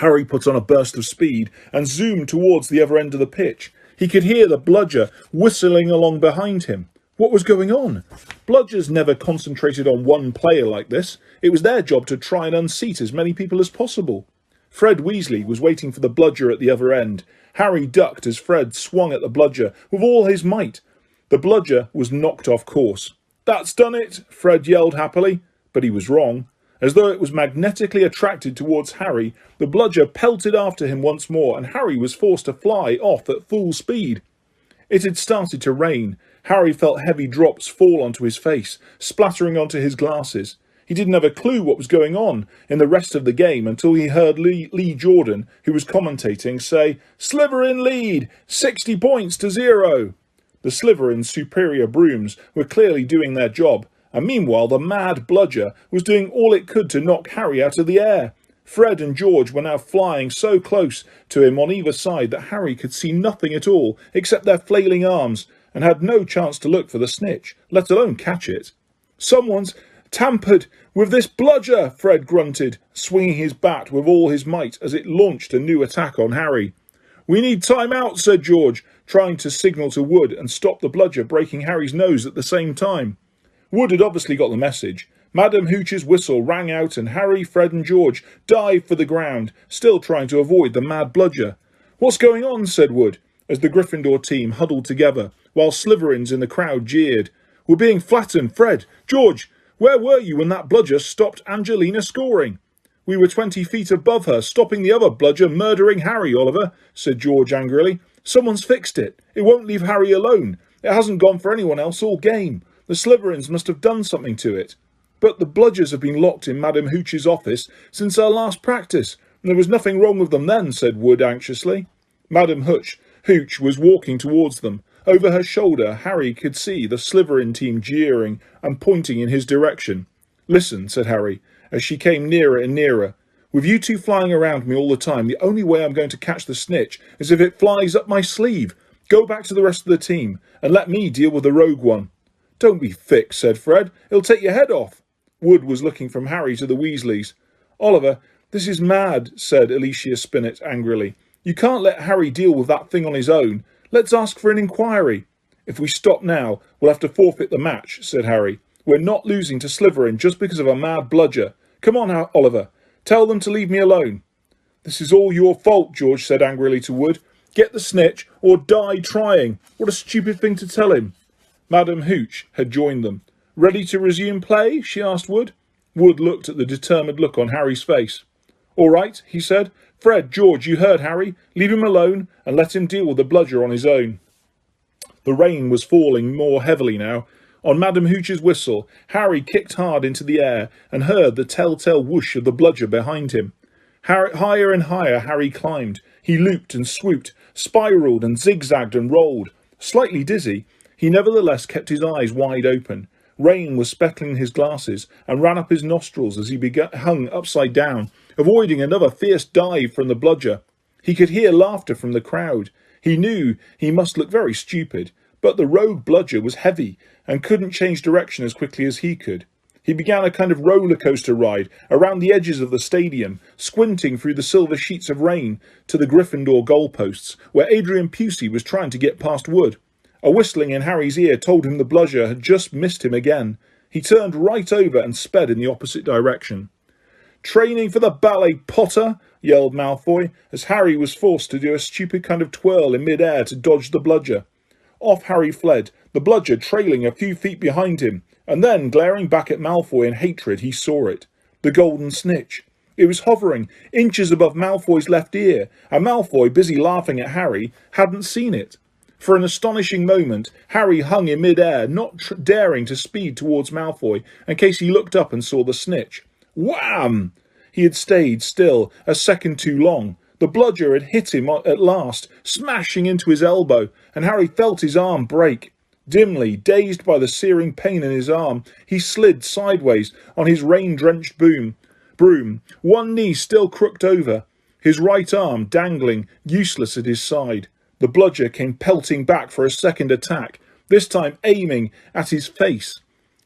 Harry put on a burst of speed and zoomed towards the other end of the pitch. He could hear the bludger whistling along behind him. What was going on? Bludgers never concentrated on one player like this. It was their job to try and unseat as many people as possible. Fred Weasley was waiting for the bludger at the other end. Harry ducked as Fred swung at the bludger with all his might. The bludger was knocked off course. "That's done it," Fred yelled happily, but he was wrong. As though it was magnetically attracted towards Harry, the bludger pelted after him once more, and Harry was forced to fly off at full speed. It had started to rain. Harry felt heavy drops fall onto his face, splattering onto his glasses. He didn't have a clue what was going on in the rest of the game until he heard Lee Jordan, who was commentating, say, "Slytherin lead, 60 points to 0. The Slytherin's superior brooms were clearly doing their job, and meanwhile the mad bludger was doing all it could to knock Harry out of the air. Fred and George were now flying so close to him on either side that Harry could see nothing at all except their flailing arms, and had no chance to look for the snitch, let alone catch it. "Someone's tampered with this bludger," Fred grunted, swinging his bat with all his might as it launched a new attack on Harry. "We need time out," said George, trying to signal to Wood and stop the bludger breaking Harry's nose at the same time. Wood had obviously got the message. Madam Hooch's whistle rang out and Harry, Fred and George dived for the ground, still trying to avoid the mad bludger. "What's going on?" said Wood, as the Gryffindor team huddled together, while Slytherins in the crowd jeered. "We're being flattened. Fred, George, where were you when that bludger stopped Angelina scoring?" "We were 20 feet above her, stopping the other bludger murdering Harry, Oliver," said George angrily. "Someone's fixed it. It won't leave Harry alone. It hasn't gone for anyone else all game. The Slytherins must have done something to it." "But the bludgers have been locked in Madam Hooch's office since our last practice, and there was nothing wrong with them then," said Wood anxiously. Madam Hooch was walking towards them. Over her shoulder, Harry could see the Slytherin team jeering and pointing in his direction. "Listen," said Harry, as she came nearer and nearer. "With you two flying around me all the time, the only way I'm going to catch the snitch is if it flies up my sleeve. Go back to the rest of the team, and let me deal with the rogue one." "Don't be thick," said Fred. "It'll take your head off." Wood was looking from Harry to the Weasleys. "Oliver, this is mad," said Alicia Spinnet angrily. "You can't let Harry deal with that thing on his own. Let's ask for an inquiry." "If we stop now, we'll have to forfeit the match," said Harry. "We're not losing to Slytherin just because of a mad bludger. Come on, Oliver. Tell them to leave me alone." "This is all your fault," George said angrily to Wood. "Get the snitch or die trying." What a stupid thing to tell him. Madam Hooch had joined them. "Ready to resume play?" she asked Wood. Wood looked at the determined look on Harry's face. "All right," he said. "Fred, George, you heard Harry. Leave him alone and let him deal with the bludger on his own." The rain was falling more heavily now. On Madam Hooch's whistle, Harry kicked hard into the air and heard the telltale whoosh of the bludger behind him. Higher and higher Harry climbed. He looped and swooped, spiralled and zigzagged and rolled. Slightly dizzy, he nevertheless kept his eyes wide open. Rain was speckling his glasses and ran up his nostrils as he hung upside down, avoiding another fierce dive from the bludger. He could hear laughter from the crowd. He knew he must look very stupid, but the rogue bludger was heavy and couldn't change direction as quickly as he could. He began a kind of roller coaster ride around the edges of the stadium, squinting through the silver sheets of rain to the Gryffindor goalposts, where Adrian Pusey was trying to get past Wood. A whistling in Harry's ear told him the bludger had just missed him again. He turned right over and sped in the opposite direction. "Training for the ballet, Potter!" yelled Malfoy, as Harry was forced to do a stupid kind of twirl in mid-air to dodge the bludger. Off Harry fled, the bludger trailing a few feet behind him, and then, glaring back at Malfoy in hatred, he saw it. The golden snitch. It was hovering inches above Malfoy's left ear, and Malfoy, busy laughing at Harry, hadn't seen it. For an astonishing moment, Harry hung in mid-air, not daring to speed towards Malfoy, in case he looked up and saw the snitch. Wham! He had stayed still a second too long. The bludger had hit him at last, smashing into his elbow, and Harry felt his arm break. Dimly, dazed by the searing pain in his arm, he slid sideways on his rain-drenched broom, one knee still crooked over, his right arm dangling, useless at his side. The bludger came pelting back for a second attack, this time aiming at his face.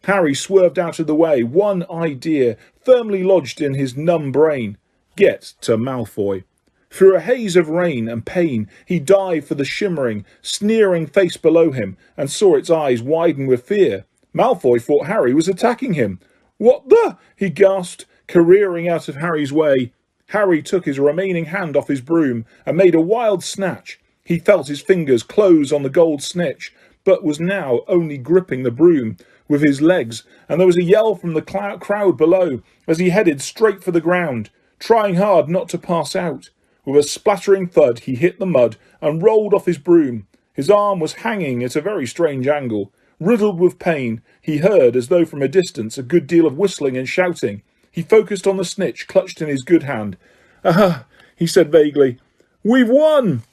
Harry swerved out of the way, one idea firmly lodged in his numb brain. Get to Malfoy. Through a haze of rain and pain, he dived for the shimmering, sneering face below him and saw its eyes widen with fear. Malfoy thought Harry was attacking him. What the? He gasped, careering out of Harry's way. Harry took his remaining hand off his broom and made a wild snatch. He felt his fingers close on the gold snitch, but was now only gripping the broom with his legs, and there was a yell from the crowd below as he headed straight for the ground, trying hard not to pass out. With a splattering thud, he hit the mud and rolled off his broom. His arm was hanging at a very strange angle. Riddled with pain, he heard, as though from a distance, a good deal of whistling and shouting. He focused on the snitch clutched in his good hand. "Ah," he said vaguely, "we've won!"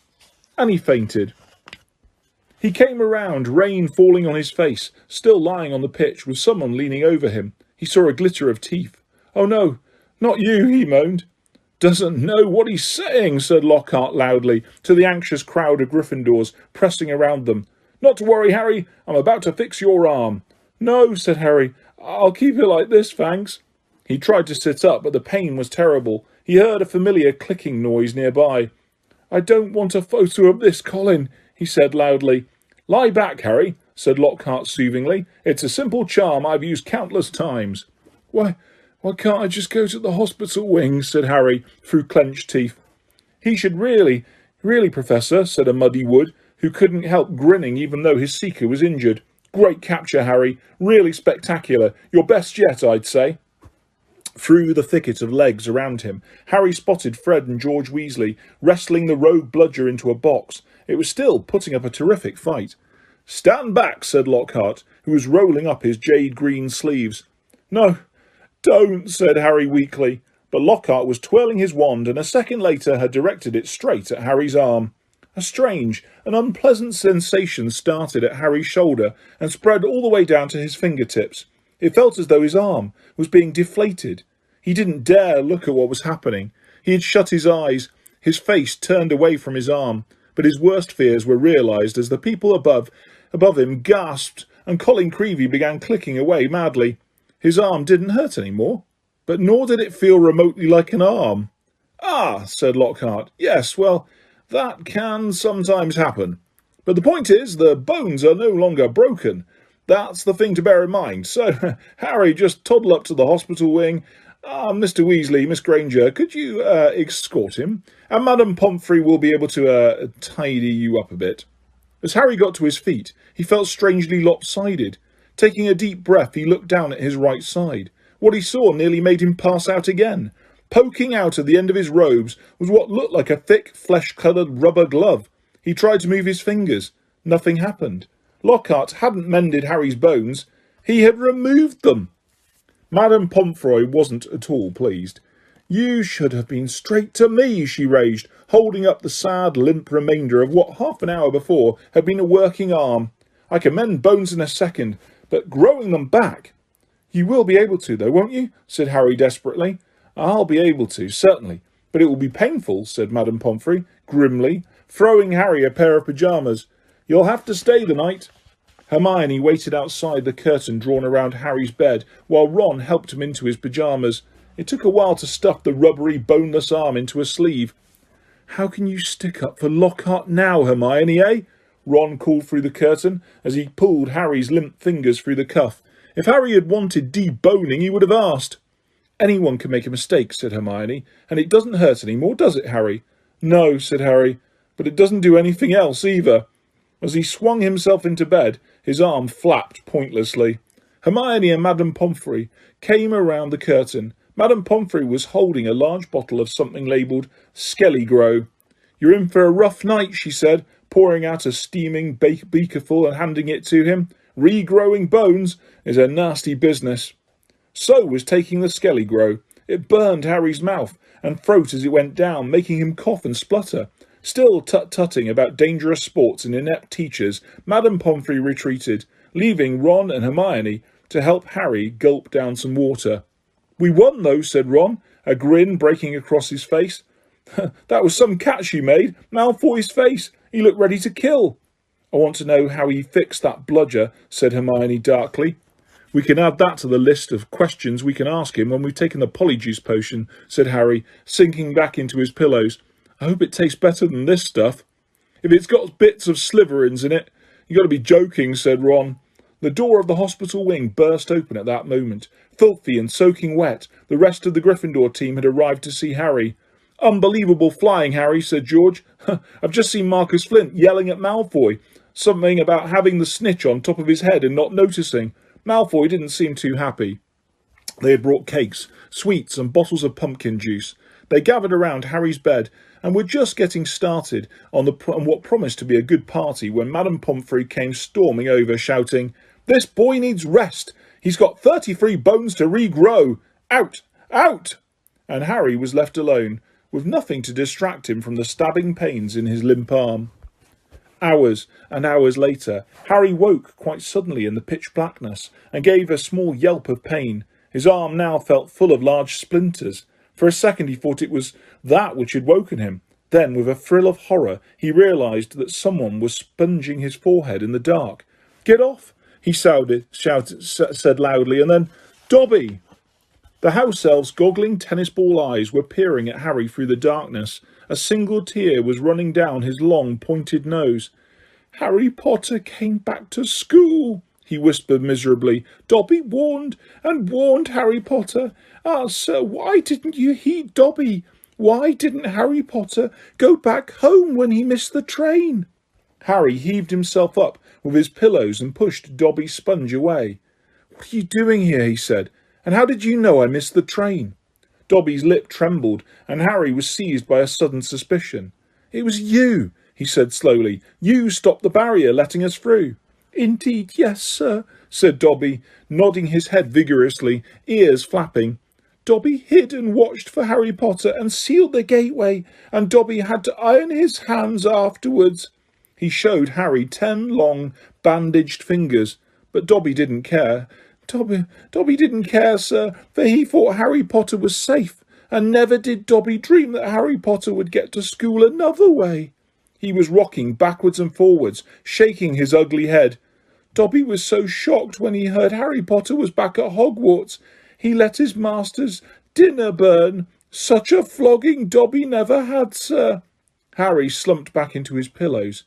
And he fainted. He came around, rain falling on his face, still lying on the pitch, with someone leaning over him. He saw a glitter of teeth. "Oh no, not you," he moaned. "Doesn't know what he's saying," said Lockhart loudly to the anxious crowd of Gryffindors pressing around them. "Not to worry, Harry. I'm about to fix your arm." "No," said Harry. "I'll keep it like this, thanks." He tried to sit up, but the pain was terrible. He heard a familiar clicking noise nearby. "I don't want a photo of this, Colin," he said loudly. "Lie back, Harry," said Lockhart soothingly. "It's a simple charm I've used countless times." Why can't I just go to the hospital wing?" said Harry, through clenched teeth. "He should really, Professor," said a muddy wood, who couldn't help grinning even though his seeker was injured. "Great capture, Harry. Really spectacular. Your best yet, I'd say." Through the thicket of legs around him, Harry spotted Fred and George Weasley wrestling the rogue bludger into a box. It was still putting up a terrific fight. "Stand back," said Lockhart, who was rolling up his jade-green sleeves. "No, don't," said Harry weakly. But Lockhart was twirling his wand and a second later had directed it straight at Harry's arm. A strange and unpleasant sensation started at Harry's shoulder and spread all the way down to his fingertips. It felt as though his arm was being deflated. He didn't dare look at what was happening. He had shut his eyes, his face turned away from his arm, but his worst fears were realised as the people above him gasped and Colin Creevey began clicking away madly. His arm didn't hurt any more, but nor did it feel remotely like an arm. "Ah," said Lockhart. "Yes, well, that can sometimes happen. But the point is, the bones are no longer broken. That's the thing to bear in mind. So, Harry, just toddle up to the hospital wing. Mr. Weasley, Miss Granger, could you escort him? And Madame Pomfrey will be able to tidy you up a bit." As Harry got to his feet, he felt strangely lopsided. Taking a deep breath, he looked down at his right side. What he saw nearly made him pass out again. Poking out at the end of his robes was what looked like a thick, flesh-coloured rubber glove. He tried to move his fingers. Nothing happened. Lockhart hadn't mended Harry's bones. He had removed them. Madame Pomfrey wasn't at all pleased. "You should have been straight to me," she raged, holding up the sad, limp remainder of what half an hour before had been a working arm. "I can mend bones in a second, but growing them back—" "You will be able to, though, won't you?" said Harry desperately. "I'll be able to, certainly, but it will be painful," said Madame Pomfrey, grimly, throwing Harry a pair of pyjamas. "You'll have to stay the night." Hermione waited outside the curtain drawn around Harry's bed while Ron helped him into his pyjamas. It took a while to stuff the rubbery, boneless arm into a sleeve. "How can you stick up for Lockhart now, Hermione, eh?" Ron called through the curtain as he pulled Harry's limp fingers through the cuff. If Harry had wanted deboning, he would have asked. "Anyone can make a mistake," said Hermione, "and it doesn't hurt any more, does it, Harry?" "No," said Harry, "but it doesn't do anything else either." As he swung himself into bed, his arm flapped pointlessly. Hermione and Madame Pomfrey came around the curtain, Madame Pomfrey was holding a large bottle of something labelled Skellygrow. "You're in for a rough night," she said, pouring out a steaming beakerful and handing it to him. "Regrowing bones is a nasty business." So was taking the Skellygrow. It burned Harry's mouth and throat as it went down, making him cough and splutter. Still tut-tutting about dangerous sports and inept teachers, Madame Pomfrey retreated, leaving Ron and Hermione to help Harry gulp down some water. "We won, though," said Ron, a grin breaking across his face. "That was some catch you made. Malfoy's face. He looked ready to kill." "I want to know how he fixed that bludger," said Hermione darkly. "We can add that to the list of questions we can ask him when we've taken the Polyjuice potion," said Harry, sinking back into his pillows. "I hope it tastes better than this stuff." "If it's got bits of Slytherins in it, you got to be joking," said Ron. The door of the hospital wing burst open at that moment. Filthy and soaking wet, the rest of the Gryffindor team had arrived to see Harry. "Unbelievable flying, Harry," said George. "I've just seen Marcus Flint yelling at Malfoy. Something about having the snitch on top of his head and not noticing. Malfoy didn't seem too happy." They had brought cakes, sweets and bottles of pumpkin juice. They gathered around Harry's bed and were just getting started on what promised to be a good party when Madame Pomfrey came storming over, shouting, "This boy needs rest. He's got 33 bones to regrow. Out! Out!" And Harry was left alone, with nothing to distract him from the stabbing pains in his limp arm. Hours and hours later, Harry woke quite suddenly in the pitch blackness and gave a small yelp of pain. His arm now felt full of large splinters. For a second he thought it was that which had woken him. Then, with a thrill of horror, he realised that someone was sponging his forehead in the dark. "Get off!" he said loudly, and then, "Dobby!" The house elf's goggling tennis ball eyes were peering at Harry through the darkness. A single tear was running down his long, pointed nose. "Harry Potter came back to school," he whispered miserably. "Dobby warned and warned Harry Potter. Ah, sir, why didn't you heed Dobby? Why didn't Harry Potter go back home when he missed the train?" Harry heaved himself up with his pillows and pushed Dobby's sponge away. "What are you doing here?" he said. "And how did you know I missed the train?" Dobby's lip trembled, and Harry was seized by a sudden suspicion. "It was you," he said slowly. "You stopped the barrier, letting us through." "Indeed, yes, sir," said Dobby, nodding his head vigorously, ears flapping. "Dobby hid and watched for Harry Potter and sealed the gateway, and Dobby had to iron his hands afterwards." He showed Harry 10 long, bandaged fingers, but Dobby didn't care. Dobby didn't care, sir, for he thought Harry Potter was safe, and never did Dobby dream that Harry Potter would get to school another way. He was rocking backwards and forwards, shaking his ugly head. Dobby was so shocked when he heard Harry Potter was back at Hogwarts. He let his master's dinner burn. Such a flogging Dobby never had, sir. Harry slumped back into his pillows.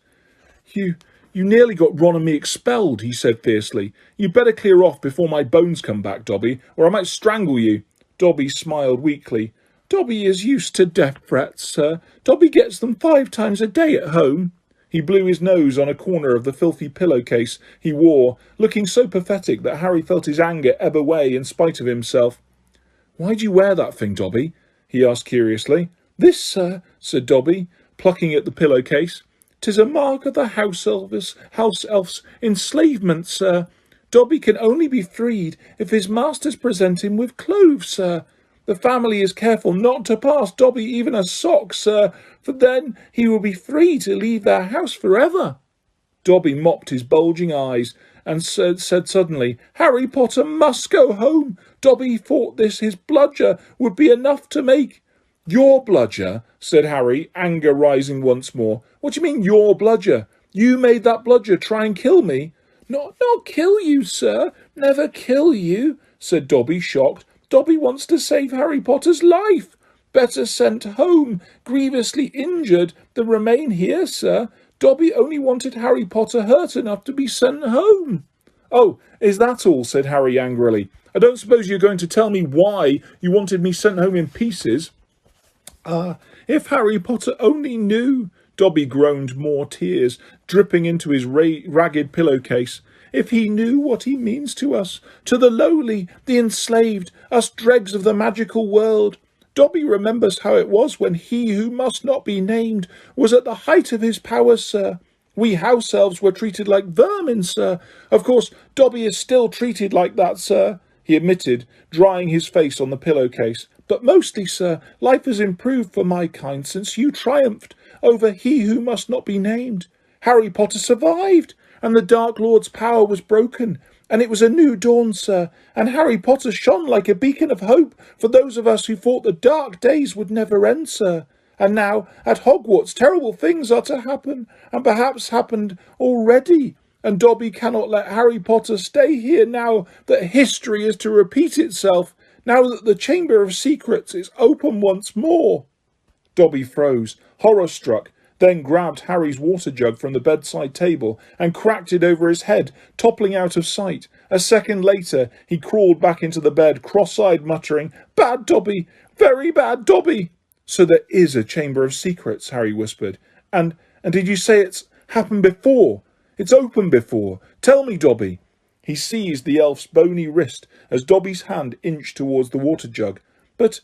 You nearly got Ron and me expelled," he said fiercely. "You'd better clear off before my bones come back, Dobby, or I might strangle you." Dobby smiled weakly. "Dobby is used to death threats, sir. Dobby gets them 5 times a day at home." He blew his nose on a corner of the filthy pillowcase he wore, looking so pathetic that Harry felt his anger ebb away in spite of himself. "Why do you wear that thing, Dobby?" he asked curiously. "This, sir," said Dobby, plucking at the pillowcase. "'Tis a mark of the house elf's enslavement, sir. Dobby can only be freed if his masters present him with clothes, sir. The family is careful not to pass Dobby even a sock, sir, for then he will be free to leave their house forever." Dobby mopped his bulging eyes and said suddenly, "Harry Potter must go home. Dobby thought his bludger would be enough to make—" "Your bludger?" said Harry, anger rising once more. "What do you mean, your bludger? You made that bludger try and kill me?" Not kill you, sir. Never kill you," said Dobby, shocked. "Dobby wants to save Harry Potter's life. Better sent home, grievously injured, than remain here, sir. Dobby only wanted Harry Potter hurt enough to be sent home." "Oh, is that all?" said Harry angrily. "I don't suppose you're going to tell me why you wanted me sent home in pieces?" "Ah, if Harry Potter only knew!" Dobby groaned, more tears dripping into his ragged pillowcase. if he knew what he means to us, to the lowly, the enslaved, us dregs of the magical world. Dobby remembers how it was when he who must not be named was at the height of his powers, sir. We house elves were treated like vermin, sir. Of course, Dobby is still treated like that, sir, he admitted, drying his face on the pillowcase. But mostly, sir, life has improved for my kind since you triumphed over he who must not be named. Harry Potter survived, and the Dark Lord's power was broken, and it was a new dawn, sir, and Harry Potter shone like a beacon of hope for those of us who thought the dark days would never end, sir. And now, at Hogwarts, terrible things are to happen, and perhaps happened already, and Dobby cannot let Harry Potter stay here now that history is to repeat itself, now that the Chamber of Secrets is open once more. Dobby froze, horror-struck, then grabbed Harry's water jug from the bedside table and cracked it over his head, toppling out of sight. A second later, he crawled back into the bed, cross-eyed, muttering, "Bad Dobby! Very bad Dobby!" "So there is a Chamber of Secrets," Harry whispered. And did you say it's happened before? It's opened before. Tell me, Dobby." He seized the elf's bony wrist as Dobby's hand inched towards the water jug. "But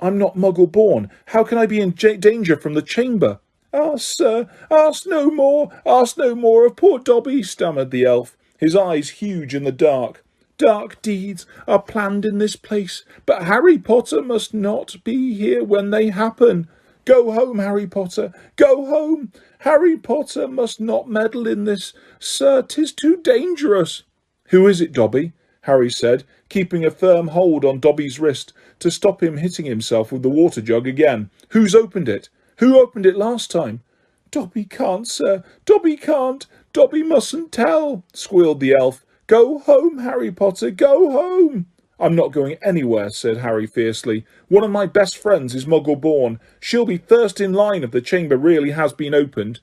I'm not Muggle-born. How can I be in danger from the chamber?" "Ask, sir, ask no more of poor Dobby," stammered the elf, his eyes huge in the dark. "Dark deeds are planned in this place, but Harry Potter must not be here when they happen. Go home, Harry Potter, go home. Harry Potter must not meddle in this, sir, 'tis too dangerous." "Who is it, Dobby?" Harry said, keeping a firm hold on Dobby's wrist to stop him hitting himself with the water jug again. "Who's opened it? Who opened it last time?" "Dobby can't, sir. Dobby can't. Dobby mustn't tell," squealed the elf. "Go home, Harry Potter, go home." "I'm not going anywhere," said Harry fiercely. "One of my best friends is Muggle-born. She'll be first in line if the chamber really has been opened."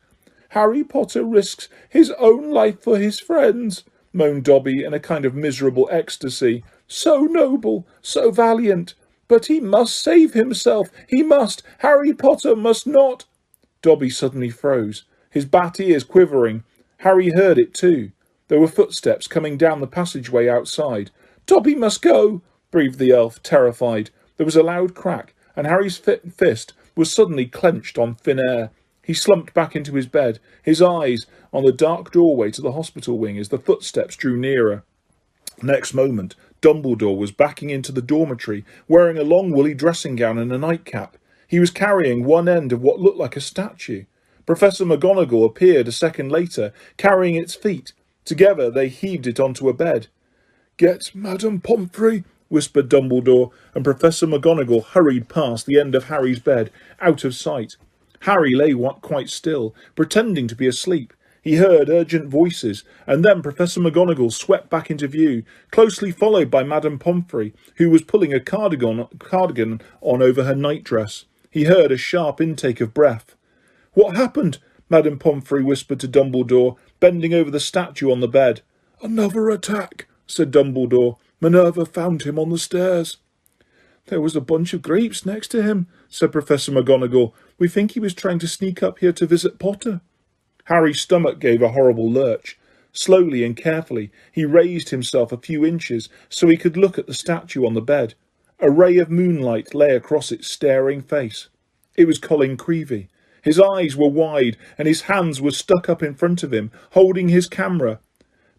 "Harry Potter risks his own life for his friends," moaned Dobby in a kind of miserable ecstasy. "So noble, so valiant. But he must save himself. He must. Harry Potter must not." Dobby suddenly froze, his bat ears quivering. Harry heard it too. There were footsteps coming down the passageway outside. "Dobby must go," breathed the elf, terrified. There was a loud crack, and Harry's fist was suddenly clenched on thin air. He slumped back into his bed, his eyes on the dark doorway to the hospital wing as the footsteps drew nearer. Next moment, Dumbledore was backing into the dormitory, wearing a long woolly dressing gown and a nightcap. He was carrying one end of what looked like a statue. Professor McGonagall appeared a second later, carrying its feet. Together they heaved it onto a bed. "Get Madame Pomfrey," whispered Dumbledore, and Professor McGonagall hurried past the end of Harry's bed, out of sight. Harry lay quite still, pretending to be asleep. He heard urgent voices, and then Professor McGonagall swept back into view, closely followed by Madame Pomfrey, who was pulling a cardigan on over her nightdress. He heard a sharp intake of breath. "What happened?" Madame Pomfrey whispered to Dumbledore, bending over the statue on the bed. "Another attack," said Dumbledore. "Minerva found him on the stairs." "There was a bunch of grapes next to him," said Professor McGonagall. "We think he was trying to sneak up here to visit Potter." Harry's stomach gave a horrible lurch. Slowly and carefully, he raised himself a few inches so he could look at the statue on the bed. A ray of moonlight lay across its staring face. It was Colin Creevey. His eyes were wide, and his hands were stuck up in front of him, holding his camera.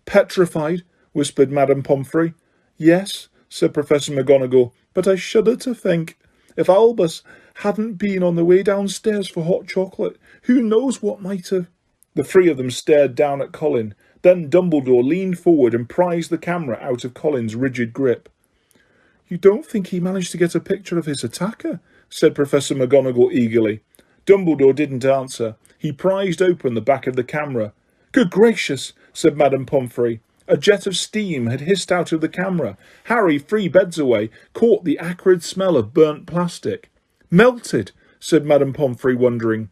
"Petrified," whispered Madame Pomfrey. "Yes," said Professor McGonagall, "but I shudder to think. If Albus hadn't been on the way downstairs for hot chocolate, who knows what might have—" The three of them stared down at Colin. Then Dumbledore leaned forward and prized the camera out of Colin's rigid grip. "You don't think he managed to get a picture of his attacker?" said Professor McGonagall eagerly. Dumbledore didn't answer. He prized open the back of the camera. "Good gracious," said Madame Pomfrey. A jet of steam had hissed out of the camera. Harry, 3 beds away, caught the acrid smell of burnt plastic. "Melted," said Madame Pomfrey, wondering.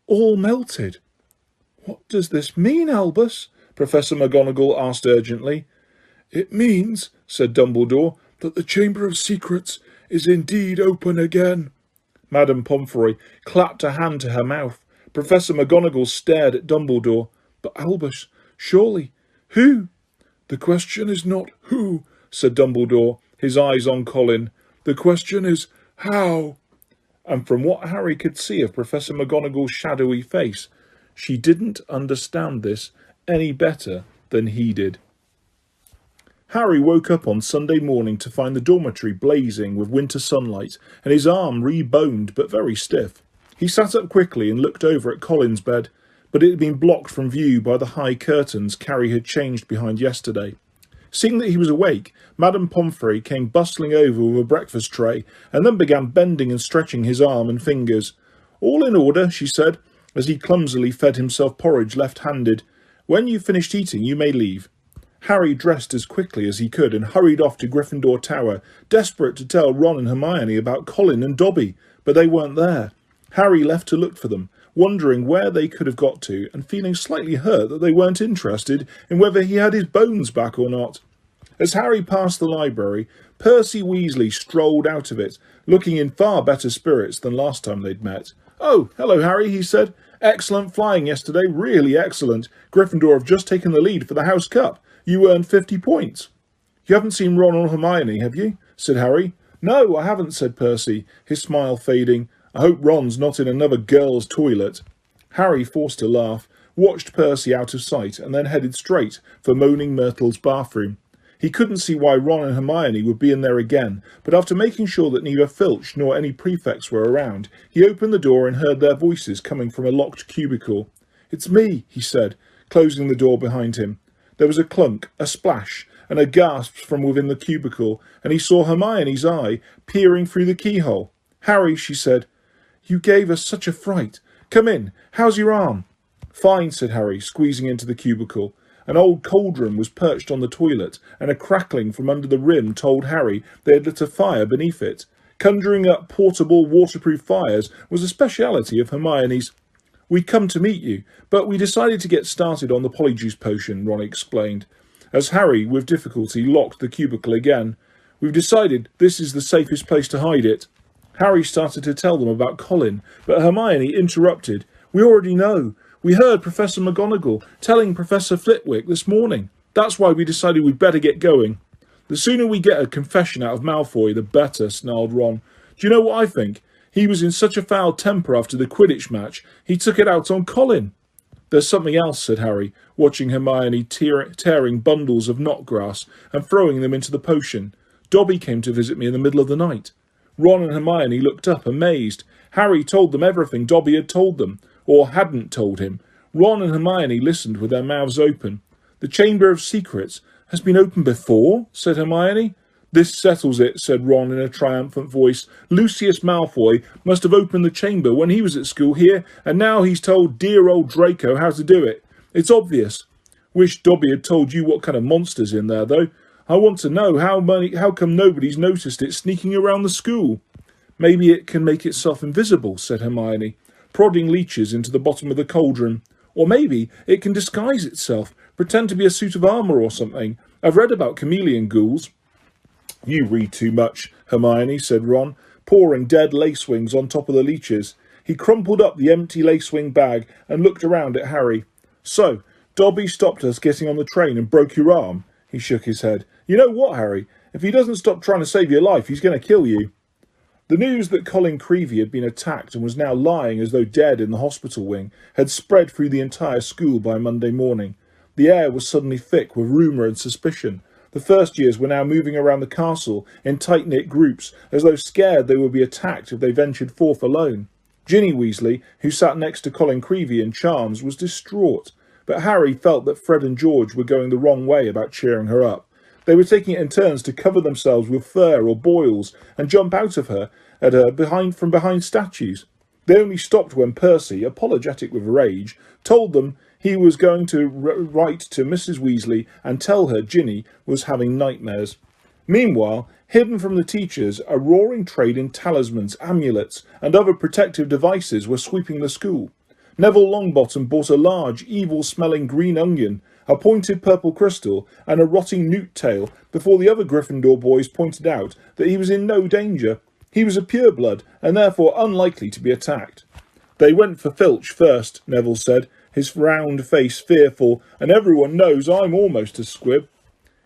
"All melted." "What does this mean, Albus?" Professor McGonagall asked urgently. "It means," said Dumbledore, "that the Chamber of Secrets is indeed open again." Madame Pomfrey clapped a hand to her mouth. Professor McGonagall stared at Dumbledore. "But Albus, surely—" "Who?" The question is not who, said Dumbledore, his eyes on Colin. The question is how. And from what Harry could see of Professor McGonagall's shadowy face, she didn't understand this any better than he did. Harry woke up on Sunday morning to find the dormitory blazing with winter sunlight and his arm reboned but very stiff. He sat up quickly and looked over at Colin's bed, but it had been blocked from view by the high curtains Carrie had changed behind yesterday. Seeing that he was awake, Madame Pomfrey came bustling over with a breakfast tray and then began bending and stretching his arm and fingers. All in order, she said, as he clumsily fed himself porridge left-handed. When you've finished eating, you may leave. Harry dressed as quickly as he could and hurried off to Gryffindor Tower, desperate to tell Ron and Hermione about Colin and Dobby, but they weren't there. Harry left to look for them, wondering where they could have got to and feeling slightly hurt that they weren't interested in whether he had his bones back or not. As Harry passed the library, Percy Weasley strolled out of it, looking in far better spirits than last time they'd met. "Oh, hello, Harry," he said. "Excellent flying yesterday, really excellent. Gryffindor have just taken the lead for the House Cup. You earned 50 points. You haven't seen Ron or Hermione, have you?" said Harry. "No, I haven't," said Percy, his smile fading. "I hope Ron's not in another girl's toilet." Harry, forced to laugh, watched Percy out of sight and then headed straight for Moaning Myrtle's bathroom. He couldn't see why Ron and Hermione would be in there again, but after making sure that neither Filch nor any prefects were around, he opened the door and heard their voices coming from a locked cubicle. "It's me," he said, closing the door behind him. There was a clunk, a splash, and a gasp from within the cubicle, and he saw Hermione's eye peering through the keyhole. "Harry," she said, "you gave us such a fright. Come in. How's your arm?" "Fine," said Harry, squeezing into the cubicle. An old cauldron was perched on the toilet, and a crackling from under the rim told Harry they had lit a fire beneath it. Conjuring up portable, waterproof fires was a speciality of Hermione's. "We'd come to meet you, but we decided to get started on the Polyjuice potion," Ron explained, as Harry, with difficulty, locked the cubicle again. "We've decided this is the safest place to hide it." Harry started to tell them about Colin, but Hermione interrupted. "We already know. We heard Professor McGonagall telling Professor Flitwick this morning. That's why we decided we'd better get going." "The sooner we get a confession out of Malfoy, the better," snarled Ron. "Do you know what I think? He was in such a foul temper after the Quidditch match, he took it out on Colin." "There's something else," said Harry, watching Hermione tearing bundles of knotgrass and throwing them into the potion. "Dobby came to visit me in the middle of the night." Ron and Hermione looked up, amazed. Harry told them everything Dobby had told them, or hadn't told him. Ron and Hermione listened with their mouths open. "The Chamber of Secrets has been opened before?" said Hermione. "This settles it," said Ron in a triumphant voice. "Lucius Malfoy must have opened the chamber when he was at school here, and now he's told dear old Draco how to do it. It's obvious. Wish Dobby had told you what kind of monster's in there, though. I want to know how come nobody's noticed it sneaking around the school." "Maybe it can make itself invisible," said Hermione, prodding leeches into the bottom of the cauldron. "Or maybe it can disguise itself, pretend to be a suit of armour or something. I've read about chameleon ghouls." "You read too much, Hermione," said Ron, pouring dead lacewings on top of the leeches. He crumpled up the empty lacewing bag and looked around at Harry. "So, Dobby stopped us getting on the train and broke your arm?" He shook his head. "You know what, Harry? If he doesn't stop trying to save your life, he's going to kill you." The news that Colin Creevey had been attacked and was now lying as though dead in the hospital wing had spread through the entire school by Monday morning. The air was suddenly thick with rumour and suspicion. The first years were now moving around the castle in tight-knit groups, as though scared they would be attacked if they ventured forth alone. Ginny Weasley, who sat next to Colin Creevey in charms, was distraught, but Harry felt that Fred and George were going the wrong way about cheering her up. They were taking it in turns to cover themselves with fur or boils and jump out of her at her from behind statues. They only stopped when Percy, apologetic with rage, told them he was going to write to Mrs. Weasley and tell her Ginny was having nightmares. Meanwhile, hidden from the teachers, a roaring trade in talismans, amulets, and other protective devices were sweeping the school. Neville Longbottom bought a large, evil-smelling green onion, a pointed purple crystal, and a rotting newt tail before the other Gryffindor boys pointed out that he was in no danger. He was a pureblood, and therefore unlikely to be attacked. "They went for Filch first," Neville said, his round face fearful, "and everyone knows I'm almost a squib."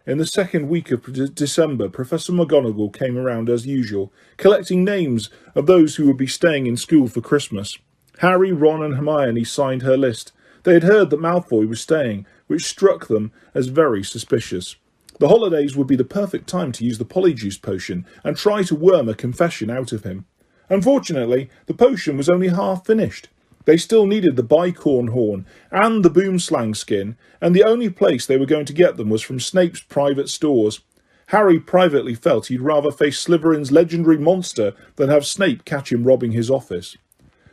In the second week of December, Professor McGonagall came around as usual, collecting names of those who would be staying in school for Christmas. Harry, Ron and Hermione signed her list. They had heard that Malfoy was staying, which struck them as very suspicious. The holidays would be the perfect time to use the Polyjuice potion and try to worm a confession out of him. Unfortunately, the potion was only half finished. They still needed the bicorn horn and the boomslang skin, and the only place they were going to get them was from Snape's private stores. Harry privately felt he'd rather face Slytherin's legendary monster than have Snape catch him robbing his office.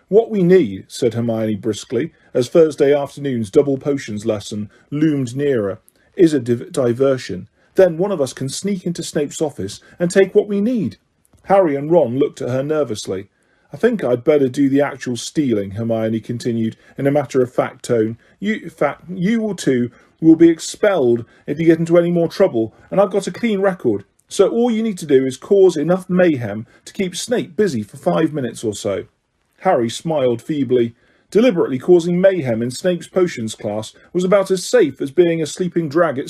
"What we need," said Hermione briskly, as Thursday afternoon's double potions lesson loomed nearer, "is a diversion. Then one of us can sneak into Snape's office and take what we need." Harry and Ron looked at her nervously. "I think I'd better do the actual stealing," Hermione continued in a matter-of-fact tone. You two will be expelled if you get into any more trouble, and I've got a clean record. So all you need to do is cause enough mayhem to keep Snape busy for 5 minutes or so." Harry smiled feebly. Deliberately causing mayhem in Snape's potions class was about as safe as being a sleeping dragon,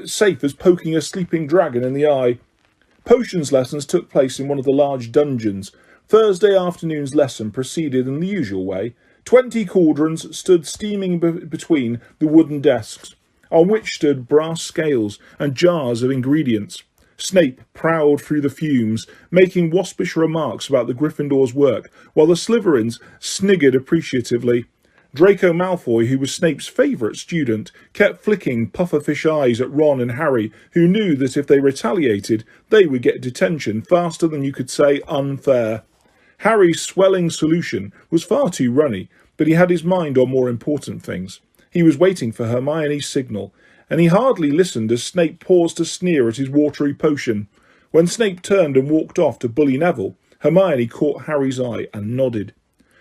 safe as poking a sleeping dragon in the eye. Potions lessons took place in one of the large dungeons. Thursday afternoon's lesson proceeded in the usual way. 20 cauldrons stood steaming between the wooden desks, on which stood brass scales and jars of ingredients. Snape prowled through the fumes, making waspish remarks about the Gryffindor's work, while the Slytherins sniggered appreciatively. Draco Malfoy, who was Snape's favourite student, kept flicking pufferfish eyes at Ron and Harry, who knew that if they retaliated, they would get detention faster than you could say unfair. Harry's swelling solution was far too runny, but he had his mind on more important things. He was waiting for Hermione's signal, and he hardly listened as Snape paused to sneer at his watery potion. When Snape turned and walked off to bully Neville, Hermione caught Harry's eye and nodded.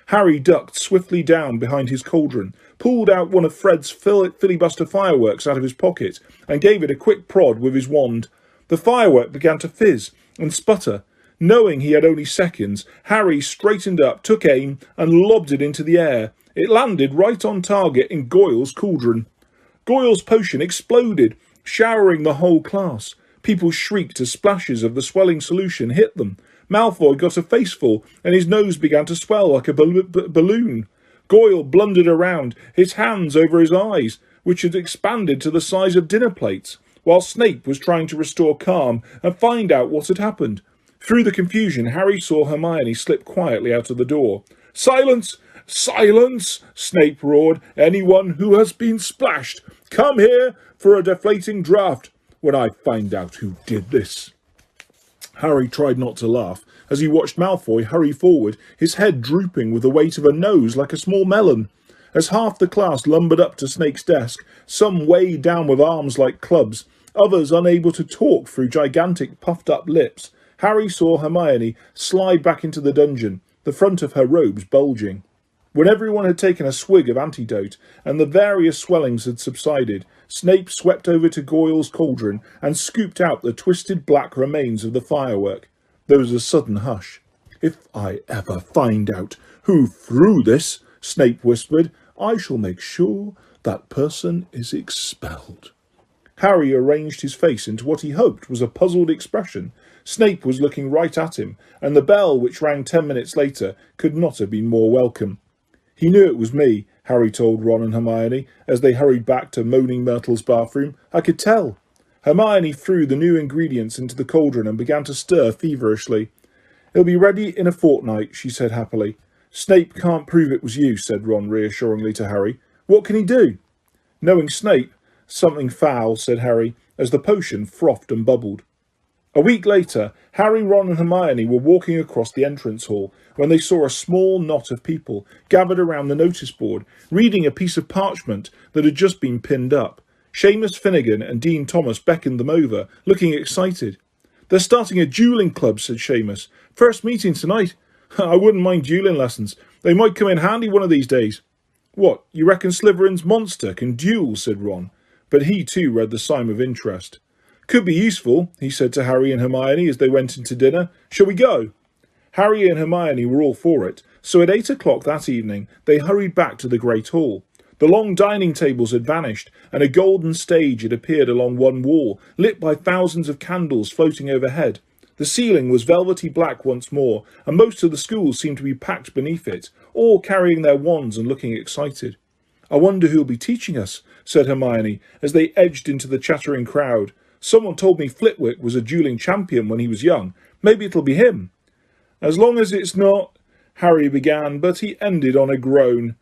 Harry ducked swiftly down behind his cauldron, pulled out one of Fred's filibuster fireworks out of his pocket, and gave it a quick prod with his wand. The firework began to fizz and sputter. Knowing he had only seconds, Harry straightened up, took aim, and lobbed it into the air. It landed right on target in Goyle's cauldron. Goyle's potion exploded, showering the whole class. People shrieked as splashes of the swelling solution hit them. Malfoy got a faceful, and his nose began to swell like a balloon. Goyle blundered around, his hands over his eyes, which had expanded to the size of dinner plates, while Snape was trying to restore calm and find out what had happened. Through the confusion, Harry saw Hermione slip quietly out of the door. "Silence! Silence!" Snape roared. "Anyone who has been splashed, come here for a deflating draft when I find out who did this." Harry tried not to laugh as he watched Malfoy hurry forward, his head drooping with the weight of a nose like a small melon. As half the class lumbered up to Snape's desk, some weighed down with arms like clubs, others unable to talk through gigantic puffed-up lips, Harry saw Hermione slide back into the dungeon, the front of her robes bulging. When everyone had taken a swig of antidote and the various swellings had subsided, Snape swept over to Goyle's cauldron and scooped out the twisted black remains of the firework. There was a sudden hush. "If I ever find out who threw this," Snape whispered, "I shall make sure that person is expelled." Harry arranged his face into what he hoped was a puzzled expression. Snape was looking right at him, and the bell, which rang 10 minutes later, could not have been more welcome. "He knew it was me," Harry told Ron and Hermione, as they hurried back to Moaning Myrtle's bathroom. "I could tell." Hermione threw the new ingredients into the cauldron and began to stir feverishly. "It'll be ready in a fortnight," she said happily. "Snape can't prove it was you," said Ron reassuringly to Harry. "What can he do?" "Knowing Snape, something foul," said Harry, as the potion frothed and bubbled. A week later, Harry, Ron and Hermione were walking across the entrance hall when they saw a small knot of people gathered around the notice board, reading a piece of parchment that had just been pinned up. Seamus Finnegan and Dean Thomas beckoned them over, looking excited. "They're starting a duelling club," said Seamus. "First meeting tonight. I wouldn't mind duelling lessons. They might come in handy one of these days." "What, you reckon Slytherin's monster can duel?" said Ron, but he too read the sign of interest. "Could be useful," he said to Harry and Hermione as they went into dinner. "Shall we go?" Harry and Hermione were all for it, so at 8 o'clock that evening they hurried back to the Great Hall. The long dining tables had vanished, and a golden stage had appeared along one wall, lit by thousands of candles floating overhead. The ceiling was velvety black once more, and most of the school seemed to be packed beneath it, all carrying their wands and looking excited. "I wonder who'll be teaching us," said Hermione, as they edged into the chattering crowd. "Someone told me Flitwick was a dueling champion when he was young. Maybe it'll be him." "As long as it's not—" Harry began, but he ended on a groan.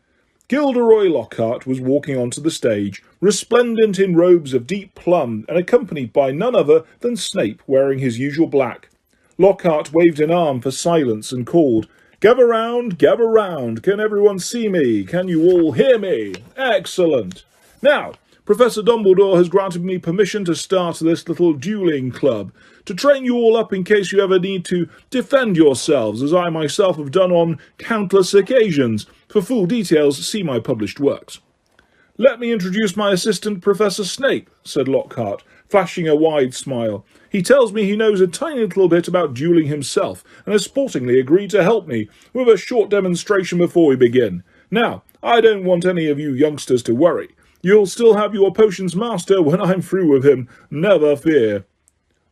Gilderoy Lockhart was walking onto the stage, resplendent in robes of deep plum and accompanied by none other than Snape wearing his usual black. Lockhart waved an arm for silence and called, gather round, can everyone see me? Can you all hear me? Excellent. Now, Professor Dumbledore has granted me permission to start this little dueling club, to train you all up in case you ever need to defend yourselves, as I myself have done on countless occasions. For full details, see my published works. "Let me introduce my assistant, Professor Snape," said Lockhart, flashing a wide smile. "He tells me he knows a tiny little bit about duelling himself, and has sportingly agreed to help me with a short demonstration before we begin. Now, I don't want any of you youngsters to worry. You'll still have your potions master when I'm through with him, never fear."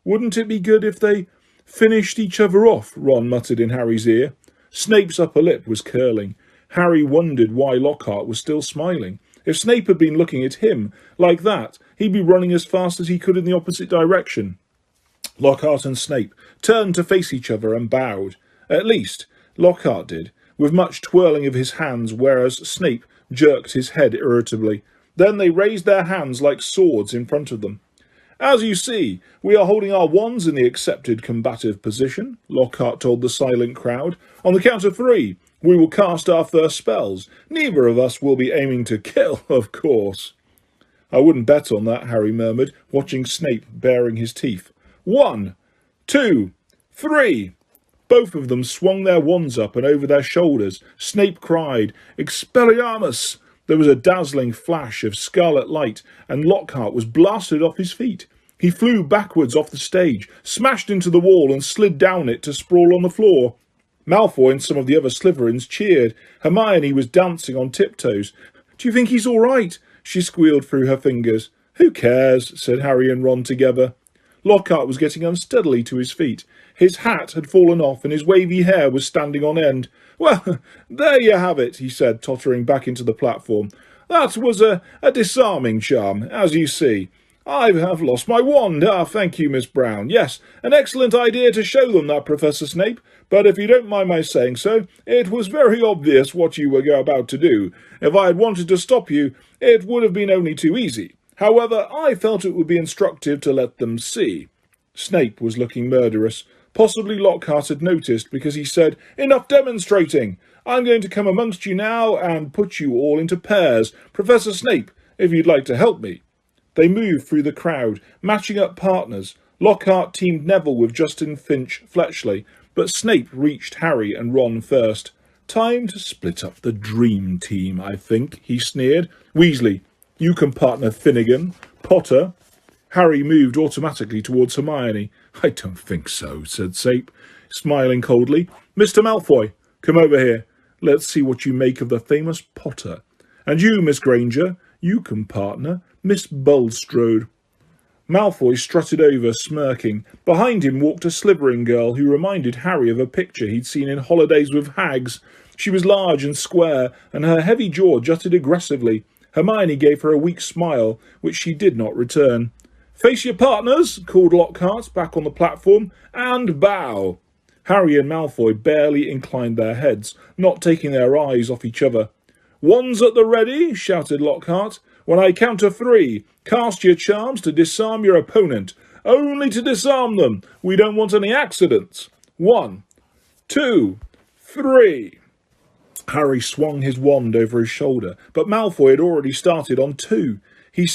"Wouldn't it be good if they finished each other off?" Ron muttered in Harry's ear. Snape's upper lip was curling. Harry wondered why Lockhart was still smiling. If Snape had been looking at him like that, he'd be running as fast as he could in the opposite direction. Lockhart and Snape turned to face each other and bowed. At least, Lockhart did, with much twirling of his hands, whereas Snape jerked his head irritably. Then they raised their hands like swords in front of them. "As you see, we are holding our wands in the accepted combative position," Lockhart told the silent crowd. "On the count of 3, we will cast our first spells. Neither of us will be aiming to kill, of course." "I wouldn't bet on that," Harry murmured, watching Snape baring his teeth. 1, 2, 3. Both of them swung their wands up and over their shoulders. Snape cried, "Expelliarmus!" There was a dazzling flash of scarlet light, and Lockhart was blasted off his feet. He flew backwards off the stage, smashed into the wall, and slid down it to sprawl on the floor. Malfoy and some of the other Slytherins cheered. Hermione was dancing on tiptoes. "Do you think he's all right?" she squealed through her fingers. "Who cares?" said Harry and Ron together. Lockhart was getting unsteadily to his feet. His hat had fallen off and his wavy hair was standing on end. "Well, there you have it," he said, tottering back into the platform. "That was a disarming charm, as you see. I have lost my wand. Thank you, Miss Brown. Yes, an excellent idea to show them that, Professor Snape. But if you don't mind my saying so, it was very obvious what you were about to do. If I had wanted to stop you, it would have been only too easy. However, I felt it would be instructive to let them see." Snape was looking murderous. Possibly Lockhart had noticed, because he said, "Enough demonstrating. I'm going to come amongst you now and put you all into pairs. Professor Snape, if you'd like to help me." They moved through the crowd, matching up partners. Lockhart teamed Neville with Justin Finch Fletchley, but Snape reached Harry and Ron first. "Time to split up the dream team, I think," he sneered. "Weasley, you can partner Finnegan. Potter." Harry moved automatically towards Hermione. "I don't think so," said Snape, smiling coldly. "Mr. Malfoy, come over here. Let's see what you make of the famous Potter. And you, Miss Granger, you can partner Miss Bulstrode." Malfoy strutted over, smirking. Behind him walked a Slytherin girl who reminded Harry of a picture he'd seen in Holidays with Hags. She was large and square, and her heavy jaw jutted aggressively. Hermione gave her a weak smile, which she did not return. "Face your partners," called Lockhart, back on the platform, "and bow." Harry and Malfoy barely inclined their heads, not taking their eyes off each other. "Wands at the ready," shouted Lockhart. "When I count to 3, cast your charms to disarm your opponent. Only to disarm them. We don't want any accidents. 1, 2, 3. Harry swung his wand over his shoulder, but Malfoy had already started on 2. His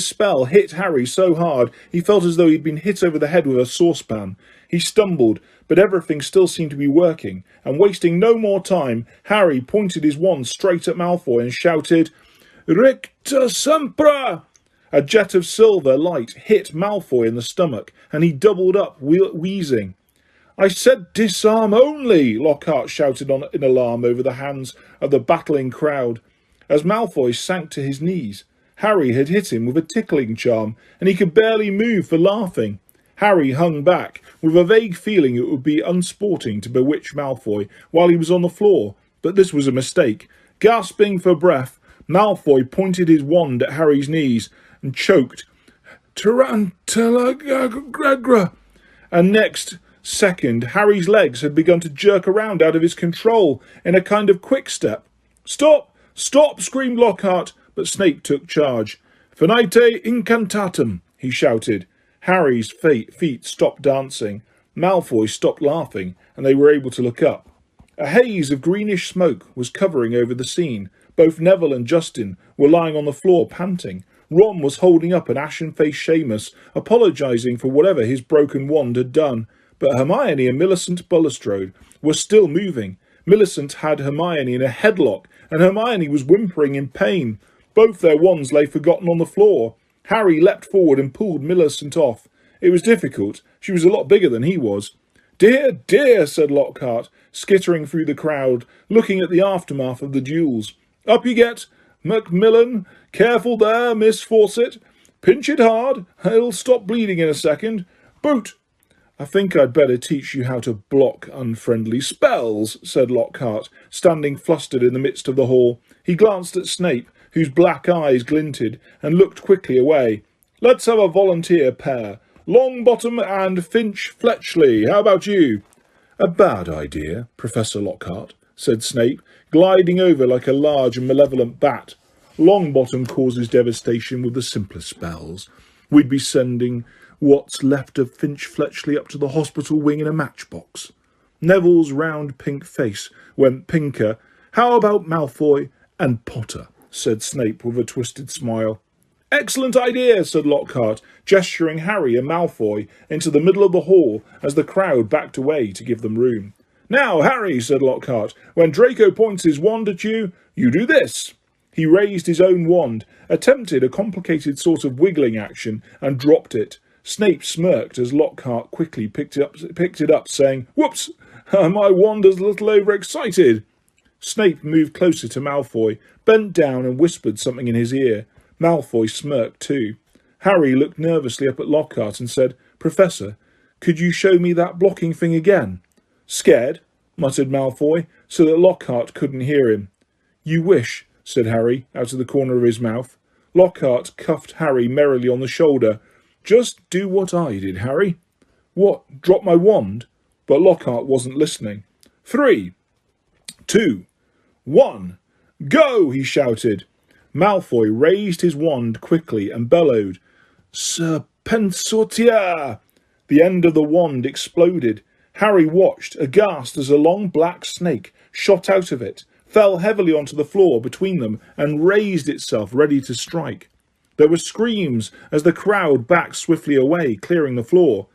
spell hit Harry so hard he felt as though he'd been hit over the head with a saucepan. He stumbled, but everything still seemed to be working, and wasting no more time, Harry pointed his wand straight at Malfoy and shouted, "Ricta Sempra!" A jet of silver light hit Malfoy in the stomach, and he doubled up, wheezing. "I said disarm only!" Lockhart shouted in alarm over the hands of the battling crowd. as Malfoy sank to his knees. Harry had hit him with a tickling charm, and he could barely move for laughing. Harry hung back, with a vague feeling it would be unsporting to bewitch Malfoy while he was on the floor, but this was a mistake. Gasping for breath, Malfoy pointed his wand at Harry's knees and choked, "Tarantula," and next second Harry's legs had begun to jerk around out of his control in a kind of quick step. "Stop! Stop!" screamed Lockhart, but Snape took charge. "Finite incantatem," he shouted. Harry's feet stopped dancing. Malfoy stopped laughing, and they were able to look up. A haze of greenish smoke was covering over the scene. Both Neville and Justin were lying on the floor panting. Ron was holding up an ashen-faced Seamus, apologising for whatever his broken wand had done. But Hermione and Millicent Bulstrode were still moving. Millicent had Hermione in a headlock, and Hermione was whimpering in pain. Both their wands lay forgotten on the floor. Harry leapt forward and pulled Millicent off. It was difficult. She was a lot bigger than he was. "Dear, dear," said Lockhart, skittering through the crowd, looking at the aftermath of the duels. "Up you get, Macmillan. Careful there, Miss Fawcett. Pinch it hard. It'll stop bleeding in a second. Boot." "I think I'd better teach you how to block unfriendly spells," said Lockhart, standing flustered in the midst of the hall. He glanced at Snape, whose black eyes glinted, and looked quickly away. "Let's have a volunteer pair. Longbottom and Finch Fletchley. How about you?" "A bad idea, Professor Lockhart," said Snape, gliding over like a large and malevolent bat. "Longbottom causes devastation with the simplest spells. We'd be sending what's left of Finch Fletchley up to the hospital wing in a matchbox." Neville's round pink face went pinker. "How about Malfoy and Potter?" said Snape with a twisted smile. "Excellent idea," said Lockhart, gesturing Harry and Malfoy into the middle of the hall as the crowd backed away to give them room. "Now, Harry," said Lockhart, "when Draco points his wand at you, you do this." He raised his own wand, attempted a complicated sort of wiggling action, and dropped it. Snape smirked as Lockhart quickly picked it up, saying, "Whoops! My wand is a little overexcited." Snape moved closer to Malfoy, bent down and whispered something in his ear. Malfoy smirked too. Harry looked nervously up at Lockhart and said, "Professor, could you show me that blocking thing again?" "Scared?" muttered Malfoy, so that Lockhart couldn't hear him. "You wish," said Harry, out of the corner of his mouth. Lockhart cuffed Harry merrily on the shoulder. "Just do what I did, Harry." "What, drop my wand?" But Lockhart wasn't listening. 3, 2, 1, go, he shouted. Malfoy raised his wand quickly and bellowed, "Serpensortia!" The end of the wand exploded. Harry watched, aghast, as a long black snake shot out of it, fell heavily onto the floor between them, and raised itself ready to strike. There were screams as the crowd backed swiftly away, clearing the floor.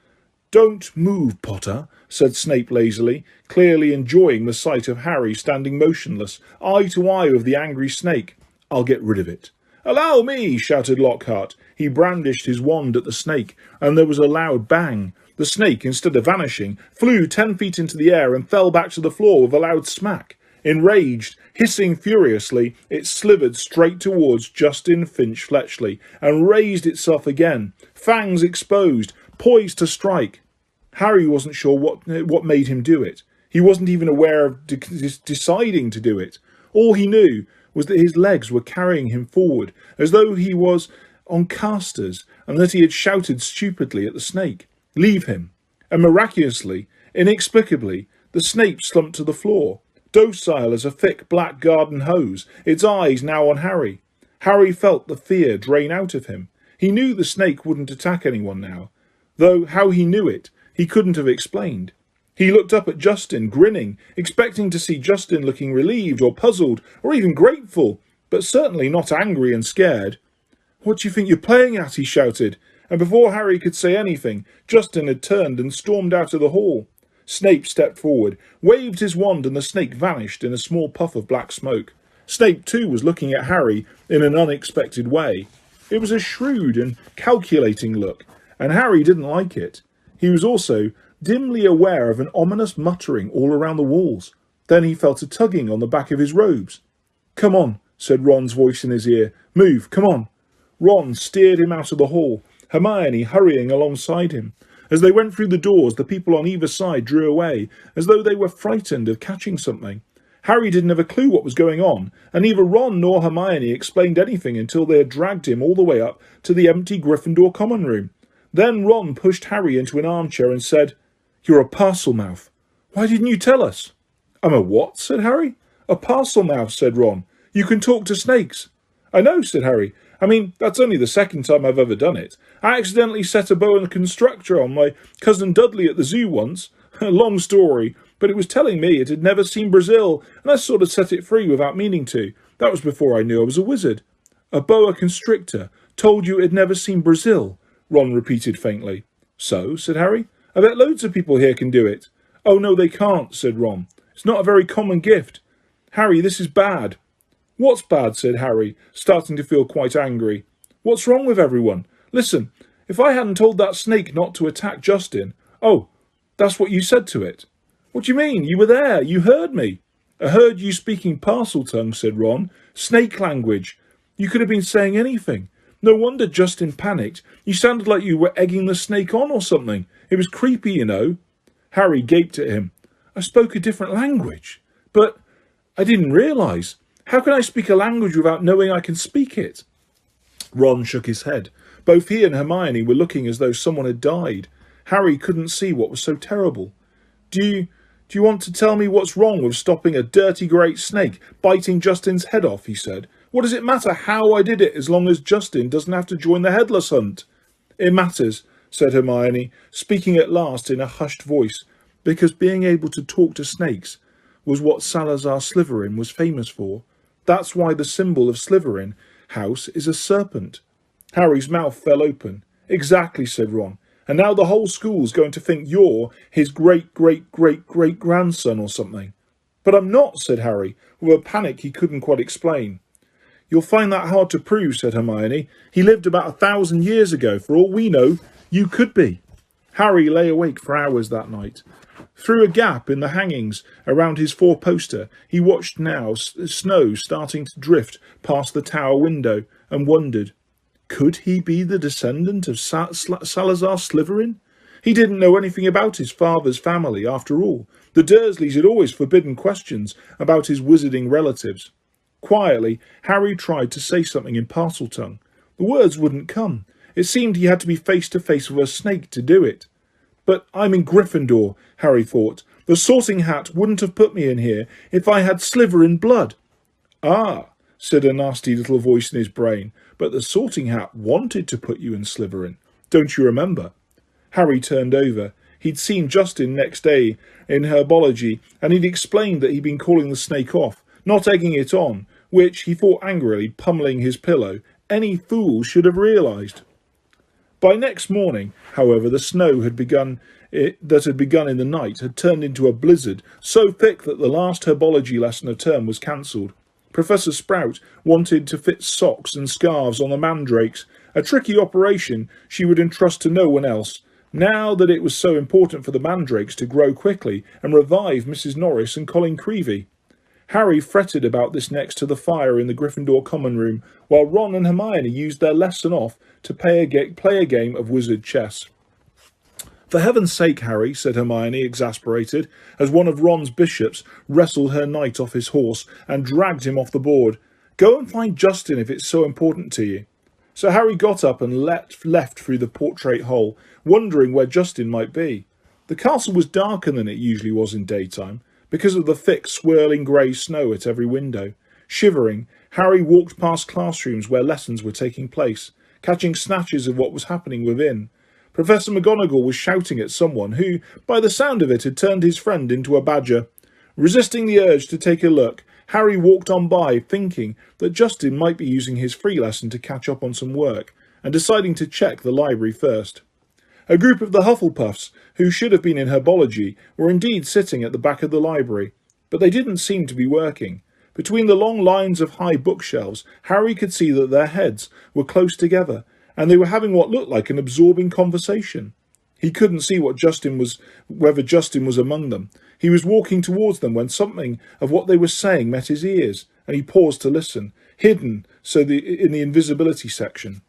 "Don't move, Potter," said Snape lazily, clearly enjoying the sight of Harry standing motionless, eye to eye with the angry snake. "I'll get rid of it." "Allow me!" shouted Lockhart. He brandished his wand at the snake, and there was a loud bang. The snake, instead of vanishing, flew 10 feet into the air and fell back to the floor with a loud smack. Enraged, hissing furiously, it slithered straight towards Justin Finch Fletchley and raised itself again, fangs exposed, poised to strike. Harry wasn't sure what made him do it. He wasn't even aware of deciding to do it. All he knew was that his legs were carrying him forward, as though he was on casters, and that he had shouted stupidly at the snake, "Leave him!" And miraculously, inexplicably, the snake slumped to the floor, docile as a thick black garden hose, its eyes now on Harry. Harry felt the fear drain out of him. He knew the snake wouldn't attack anyone now, though how he knew it, he couldn't have explained. He looked up at Justin, grinning, expecting to see Justin looking relieved or puzzled or even grateful, but certainly not angry and scared. "What do you think you're playing at?" he shouted, and before Harry could say anything, Justin had turned and stormed out of the hall. Snape stepped forward, waved his wand, and the snake vanished in a small puff of black smoke. Snape, too, was looking at Harry in an unexpected way. It was a shrewd and calculating look, and Harry didn't like it. He was also dimly aware of an ominous muttering all around the walls. Then he felt a tugging on the back of his robes. "Come on," said Ron's voice in his ear. Move, come on. Ron steered him out of the hall, Hermione hurrying alongside him. As they went through the doors, the people on either side drew away, as though they were frightened of catching something. Harry didn't have a clue what was going on, and neither Ron nor Hermione explained anything until they had dragged him all the way up to the empty Gryffindor common room. Then Ron pushed Harry into an armchair and said, "You're a Parselmouth. Why didn't you tell us?" "I'm a what?" said Harry. "A Parselmouth," said Ron. "You can talk to snakes." "I know," said Harry. "I mean, that's only the second time I've ever done it. I accidentally set a boa constrictor on my cousin Dudley at the zoo once. Long story, but it was telling me it had never seen Brazil, and I sort of set it free without meaning to. That was before I knew I was a wizard." "A boa constrictor told you it had never seen Brazil," Ron repeated faintly. "So?" said Harry. "I bet loads of people here can do it." "Oh, no, they can't," said Ron. "It's not a very common gift. Harry, this is bad." "What's bad?" said Harry, starting to feel quite angry. "What's wrong with everyone? Listen, if I hadn't told that snake not to attack Justin..." "Oh, that's what you said to it." "What do you mean? You were there. You heard me." "I heard you speaking Parseltongue," said Ron. "Snake language. You could have been saying anything. No wonder Justin panicked. You sounded like you were egging the snake on or something. It was creepy, you know." Harry gaped at him. "I spoke a different language. But I didn't realise. How can I speak a language without knowing I can speak it?" Ron shook his head. Both he and Hermione were looking as though someone had died. Harry couldn't see what was so terrible. Do you want to tell me what's wrong with stopping a dirty great snake biting Justin's head off?" he said. "What does it matter how I did it as long as Justin doesn't have to join the headless hunt?" "It matters," said Hermione, speaking at last in a hushed voice, "because being able to talk to snakes was what Salazar Slytherin was famous for. That's why the symbol of Slytherin house is a serpent." Harry's mouth fell open. "Exactly," said Ron. "And now the whole school's going to think you're his great-great-great-great-grandson or something." "But I'm not," said Harry, with a panic he couldn't quite explain. "You'll find that hard to prove," said Hermione. "He lived about 1,000 years ago. For all we know, you could be." Harry lay awake for hours that night. Through a gap in the hangings around his four-poster, he watched now snow starting to drift past the tower window and wondered, could he be the descendant of Salazar Slytherin? He didn't know anything about his father's family, after all. The Dursleys had always forbidden questions about his wizarding relatives. Quietly, Harry tried to say something in Parseltongue. The words wouldn't come. It seemed he had to be face to face with a snake to do it. "But I'm in Gryffindor," Harry thought. "The Sorting Hat wouldn't have put me in here if I had Slytherin blood." "Ah," said a nasty little voice in his brain, "but the Sorting Hat wanted to put you in Slytherin. Don't you remember?" Harry turned over. He'd seen Justin next day in herbology, and he'd explained that he'd been calling the snake off, not egging it on, which, he thought angrily, pummelling his pillow, any fool should have realised. By next morning, however, the snow that had begun in the night had turned into a blizzard so thick that the last herbology lesson of term was cancelled. Professor Sprout wanted to fit socks and scarves on the mandrakes, a tricky operation she would entrust to no one else, now that it was so important for the mandrakes to grow quickly and revive Mrs. Norris and Colin Creevey. Harry fretted about this next to the fire in the Gryffindor common room, while Ron and Hermione used their lesson off to play a game of wizard chess. "For heaven's sake, Harry," said Hermione, exasperated, as one of Ron's bishops wrestled her knight off his horse and dragged him off the board, "go and find Justin if it's so important to you." So Harry got up and left through the portrait hole, wondering where Justin might be. The castle was darker than it usually was in daytime, because of the thick, swirling grey snow at every window. Shivering, Harry walked past classrooms where lessons were taking place, catching snatches of what was happening within. Professor McGonagall was shouting at someone who, by the sound of it, had turned his friend into a badger. Resisting the urge to take a look, Harry walked on by, thinking that Justin might be using his free lesson to catch up on some work, and deciding to check the library first. A group of the Hufflepuffs, who should have been in herbology, were indeed sitting at the back of the library, but they didn't seem to be working. Between the long lines of high bookshelves, Harry could see that their heads were close together, and they were having what looked like an absorbing conversation. He couldn't see whether Justin was among them. He was walking towards them when something of what they were saying met his ears, and he paused to listen. hidden in the invisibility section.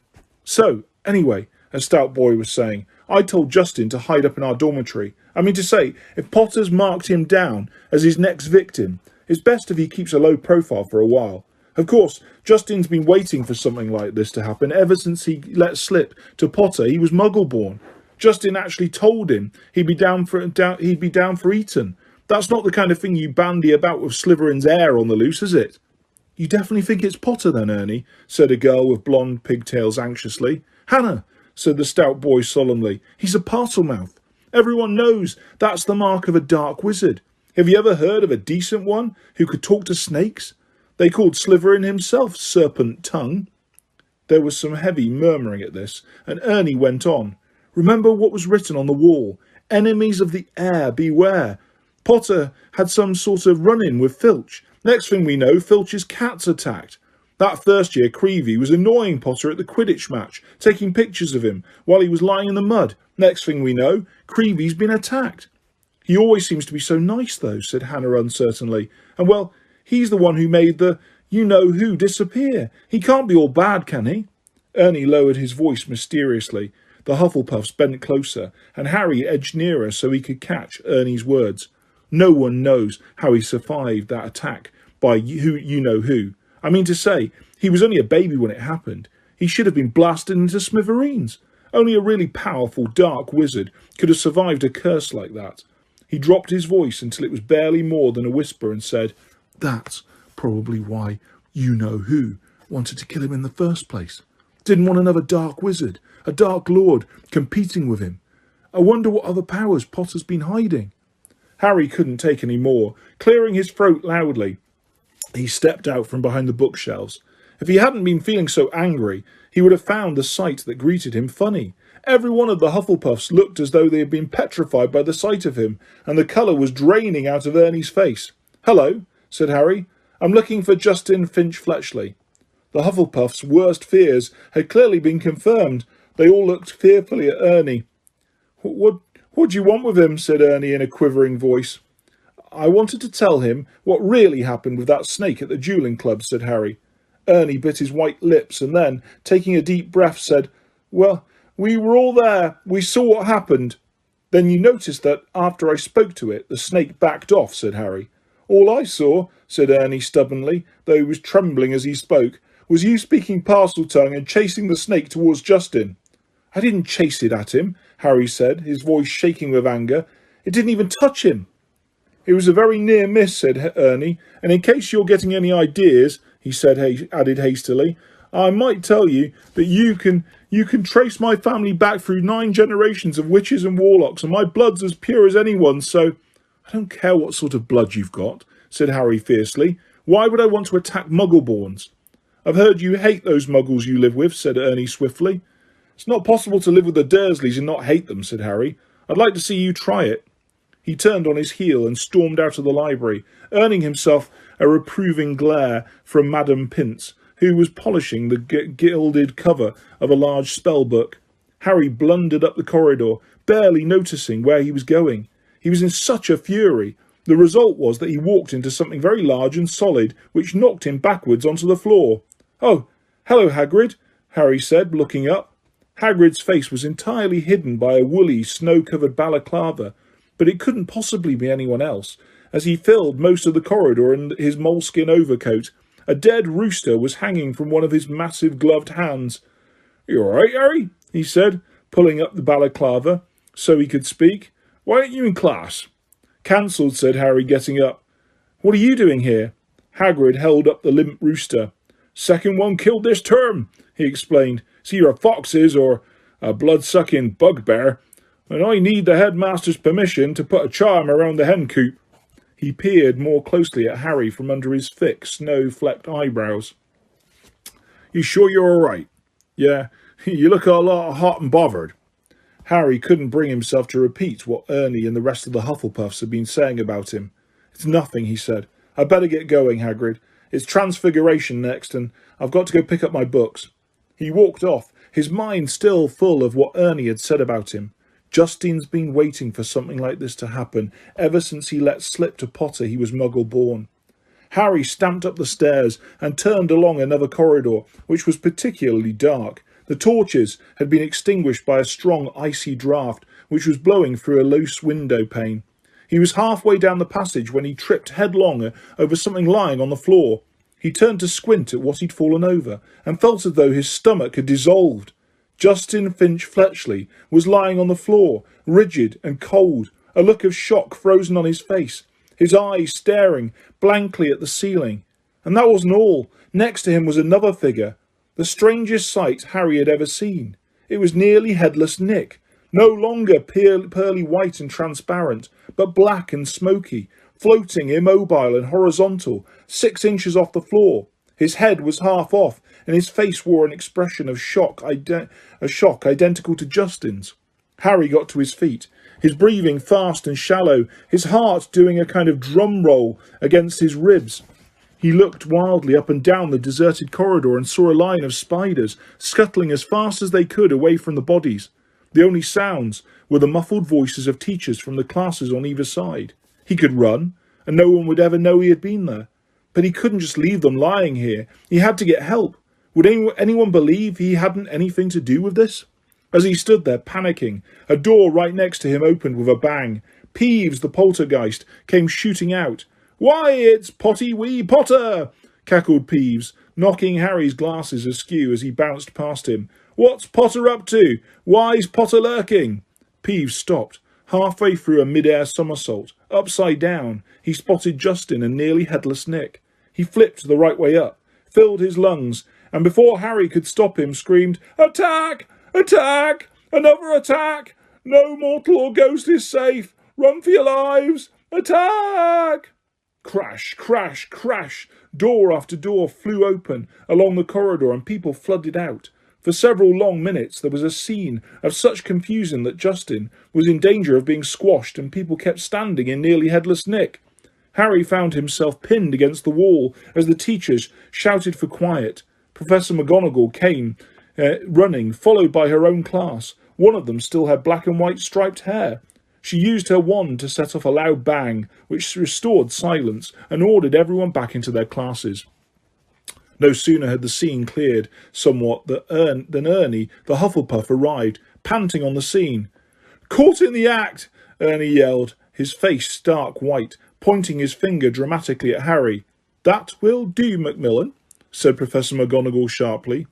So, anyway, as Stout Boy was saying, I told Justin to hide up in our dormitory. I mean to say, if Potter's marked him down as his next victim, it's best if he keeps a low profile for a while. Of course, Justin's been waiting for something like this to happen ever since he let slip to Potter he was Muggle-born. Justin actually told him he'd be down for Eton. That's not the kind of thing you bandy about with Slytherin's heir on the loose, is it? You definitely think it's Potter then, Ernie? Said a girl with blonde pigtails anxiously. Hannah, said the Stout Boy solemnly. He's a Parselmouth. Everyone knows that's the mark of a dark wizard. Have you ever heard of a decent one who could talk to snakes? They called Slytherin himself Serpent Tongue. There was some heavy murmuring at this, and Ernie went on. Remember what was written on the wall? Enemies of the heir, beware. Potter had some sort of run-in with Filch. Next thing we know, Filch's cat's attacked. That first year, Creevy was annoying Potter at the Quidditch match, taking pictures of him while he was lying in the mud. Next thing we know, Creevy's been attacked. He always seems to be so nice, though, said Hannah uncertainly. And, well, he's the one who made the you-know-who disappear. He can't be all bad, can he? Ernie lowered his voice mysteriously. The Hufflepuffs bent closer, and Harry edged nearer so he could catch Ernie's words. No one knows how he survived that attack by you-know-who. I mean to say, he was only a baby when it happened. He should have been blasted into smithereens. Only a really powerful dark wizard could have survived a curse like that. He dropped his voice until it was barely more than a whisper and said, That's probably why you-know-who wanted to kill him in the first place. Didn't want another dark wizard, a dark lord, competing with him. I wonder what other powers Potter's been hiding. Harry couldn't take any more. Clearing his throat loudly, he stepped out from behind the bookshelves. If he hadn't been feeling so angry, he would have found the sight that greeted him funny. Every one of the Hufflepuffs looked as though they had been petrified by the sight of him, and the colour was draining out of Ernie's face. Hello, said Harry. I'm looking for Justin Finch-Fletchley. The Hufflepuffs' worst fears had clearly been confirmed. They all looked fearfully at Ernie. What do you want with him? Said Ernie in a quivering voice. I wanted to tell him what really happened with that snake at the duelling club, said Harry. Ernie bit his white lips and then, taking a deep breath, said, Well, we were all there. We saw what happened. Then you noticed that after I spoke to it, the snake backed off, said Harry. All I saw, said Ernie stubbornly, though he was trembling as he spoke, was you speaking Parseltongue and chasing the snake towards Justin. I didn't chase it at him, Harry said, his voice shaking with anger. It didn't even touch him. It was a very near miss, said Ernie, and in case you're getting any ideas, he added hastily, I might tell you that you can trace my family back through 9 generations of witches and warlocks, and my blood's as pure as anyone's, so... I don't care what sort of blood you've got, said Harry fiercely. Why would I want to attack Muggleborns? I've heard you hate those Muggles you live with, said Ernie swiftly. It's not possible to live with the Dursleys and not hate them, said Harry. I'd like to see you try it. He turned on his heel and stormed out of the library, earning himself a reproving glare from Madame Pince, who was polishing the gilded cover of a large spell book. Harry blundered up the corridor, barely noticing where he was going. He was in such a fury. The result was that he walked into something very large and solid, which knocked him backwards onto the floor. Oh, hello, Hagrid, Harry said, looking up. Hagrid's face was entirely hidden by a woolly, snow-covered balaclava, but it couldn't possibly be anyone else, as he filled most of the corridor in his moleskin overcoat. A dead rooster was hanging from one of his massive gloved hands. You all right, Harry? He said, pulling up the balaclava so he could speak. Why aren't you in class? Cancelled, said Harry, getting up. What are you doing here? Hagrid held up the limp rooster. Second one killed this term, he explained. It's either a fox's or a blood-sucking bugbear, and I need the headmaster's permission to put a charm around the hen coop. He peered more closely at Harry from under his thick, snow-flecked eyebrows. You sure you're all right? Yeah, you look a lot hot and bothered. Harry couldn't bring himself to repeat what Ernie and the rest of the Hufflepuffs had been saying about him. It's nothing, he said. I'd better get going, Hagrid. It's Transfiguration next, and I've got to go pick up my books. He walked off, his mind still full of what Ernie had said about him. Justin's been waiting for something like this to happen ever since he let slip to Potter he was Muggle-born. Harry stamped up the stairs and turned along another corridor, which was particularly dark. The torches had been extinguished by a strong icy draught, which was blowing through a loose window pane. He was halfway down the passage when he tripped headlong over something lying on the floor. He turned to squint at what he'd fallen over, and felt as though his stomach had dissolved. Justin Finch Fletchley was lying on the floor, rigid and cold, a look of shock frozen on his face, his eyes staring blankly at the ceiling. And that wasn't all. Next to him was another figure, the strangest sight Harry had ever seen. It was nearly headless Nick, no longer pearly white and transparent, but black and smoky, floating immobile and horizontal, 6 inches off the floor. His head was half off, and his face wore an expression of shock identical to Justin's. Harry got to his feet, his breathing fast and shallow, his heart doing a kind of drum roll against his ribs. He looked wildly up and down the deserted corridor and saw a line of spiders scuttling as fast as they could away from the bodies. The only sounds were the muffled voices of teachers from the classes on either side. He could run, and no one would ever know he had been there. But he couldn't just leave them lying here. He had to get help. Would anyone believe he hadn't anything to do with this? As he stood there panicking, a door right next to him opened with a bang. Peeves, the poltergeist, came shooting out. "Why, it's Potty Wee Potter!" cackled Peeves, knocking Harry's glasses askew as he bounced past him. "What's Potter up to? Why's Potter lurking?" Peeves stopped, halfway through a mid-air somersault. Upside down, he spotted Justin and nearly headless Nick. He flipped the right way up, filled his lungs, and before Harry could stop him, screamed, "Attack! Attack! Another attack! No mortal or ghost is safe! Run for your lives! Attack!" Crash, crash, crash! Door after door flew open along the corridor and people flooded out. For several long minutes there was a scene of such confusion that Justin was in danger of being squashed and people kept standing in nearly headless Nick. Harry found himself pinned against the wall as the teachers shouted for quiet. Professor McGonagall came running, followed by her own class. One of them still had black and white striped hair. She used her wand to set off a loud bang, which restored silence and ordered everyone back into their classes. No sooner had the scene cleared somewhat than Ernie, the Hufflepuff, arrived, panting on the scene. "Caught in the act!" Ernie yelled, his face stark white, pointing his finger dramatically at Harry. "That will do, Macmillan," said Professor McGonagall sharply.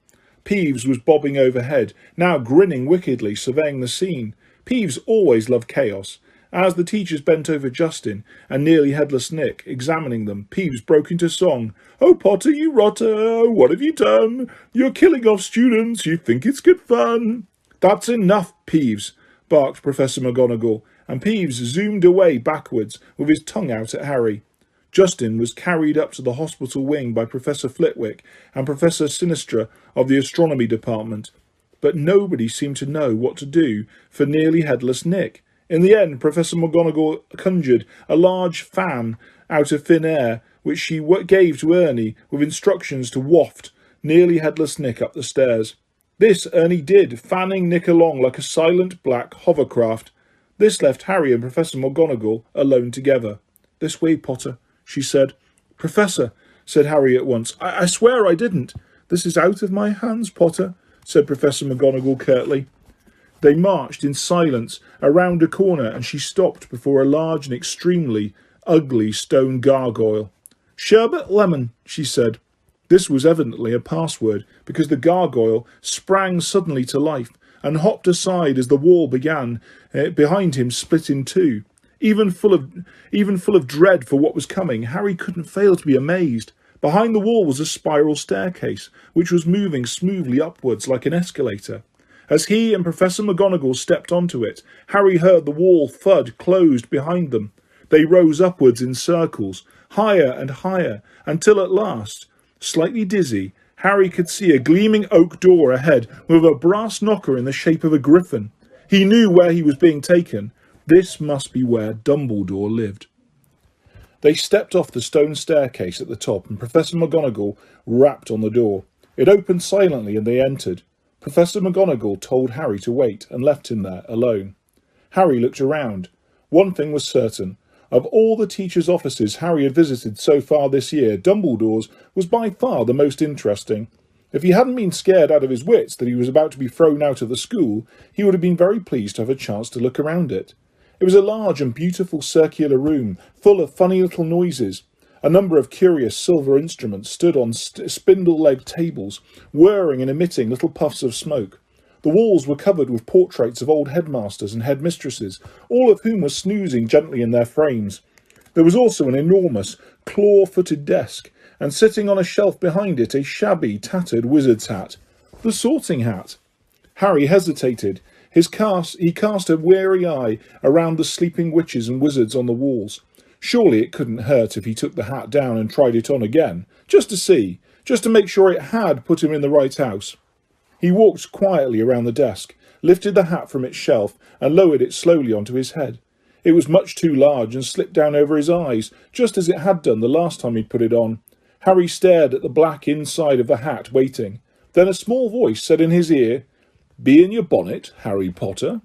Peeves was bobbing overhead, now grinning wickedly, surveying the scene. Peeves always loved chaos. As the teachers bent over Justin and nearly headless Nick, examining them, Peeves broke into song. "Oh, Potter, you rotter, what have you done? You're killing off students, you think it's good fun." "That's enough, Peeves," barked Professor McGonagall, and Peeves zoomed away backwards with his tongue out at Harry. Justin was carried up to the hospital wing by Professor Flitwick and Professor Sinistra of the astronomy department, but nobody seemed to know what to do for nearly headless Nick. In the end, Professor McGonagall conjured a large fan out of thin air, which she gave to Ernie with instructions to waft nearly headless Nick up the stairs. This Ernie did, fanning Nick along like a silent black hovercraft. This left Harry and Professor McGonagall alone together. "This way, Potter," she said. "Professor," said Harry at once, I swear I didn't." "This is out of my hands, Potter," said Professor McGonagall curtly. They marched in silence around a corner and she stopped before a large and extremely ugly stone gargoyle. "Sherbet lemon," she said. This was evidently a password, because the gargoyle sprang suddenly to life and hopped aside as the wall behind him split in two. Even full of dread for what was coming, Harry couldn't fail to be amazed. Behind the wall was a spiral staircase, which was moving smoothly upwards like an escalator. As he and Professor McGonagall stepped onto it, Harry heard the wall thud closed behind them. They rose upwards in circles, higher and higher, until at last, slightly dizzy, Harry could see a gleaming oak door ahead with a brass knocker in the shape of a griffin. He knew where he was being taken. This must be where Dumbledore lived. They stepped off the stone staircase at the top and Professor McGonagall rapped on the door. It opened silently and they entered. Professor McGonagall told Harry to wait and left him there alone. Harry looked around. One thing was certain. Of all the teachers' offices Harry had visited so far this year, Dumbledore's was by far the most interesting. If he hadn't been scared out of his wits that he was about to be thrown out of the school, he would have been very pleased to have a chance to look around it. It was a large and beautiful circular room, full of funny little noises. A number of curious silver instruments stood on spindle-legged tables, whirring and emitting little puffs of smoke. The walls were covered with portraits of old headmasters and headmistresses, all of whom were snoozing gently in their frames. There was also an enormous, claw-footed desk, and sitting on a shelf behind it a shabby, tattered wizard's hat. The sorting hat. Harry hesitated. He cast a wary eye around the sleeping witches and wizards on the walls. Surely it couldn't hurt if he took the hat down and tried it on again, just to see, just to make sure it had put him in the right house. He walked quietly around the desk, lifted the hat from its shelf, and lowered it slowly onto his head. It was much too large and slipped down over his eyes, just as it had done the last time he'd put it on. Harry stared at the black inside of the hat, waiting. Then a small voice said in his ear, "Be in your bonnet, Harry Potter?"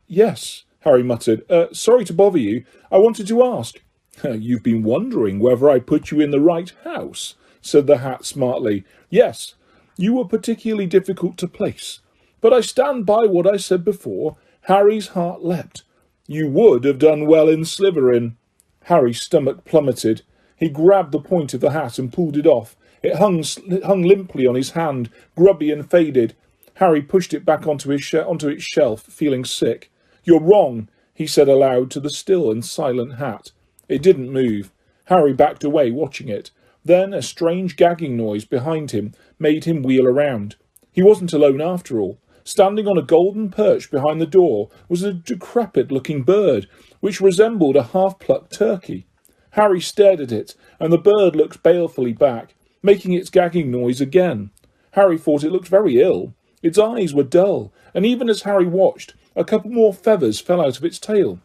Yes," Harry muttered. Sorry to bother you. I wanted to ask." "You've been wondering whether I put you in the right house," said the hat smartly. "Yes, you were particularly difficult to place. But I stand by what I said before." Harry's heart leapt. "You would have done well in Slytherin." Harry's stomach plummeted. He grabbed the point of the hat and pulled it off. It hung limply on his hand, grubby and faded. Harry pushed it back onto its shelf, feeling sick. "You're wrong," he said aloud to the still and silent hat. It didn't move. Harry backed away, watching it. Then a strange gagging noise behind him made him wheel around. He wasn't alone after all. Standing on a golden perch behind the door was a decrepit-looking bird, which resembled a half-plucked turkey. Harry stared at it, and the bird looked balefully back, making its gagging noise again. Harry thought it looked very ill. Its eyes were dull, and even as Harry watched, a couple more feathers fell out of its tail.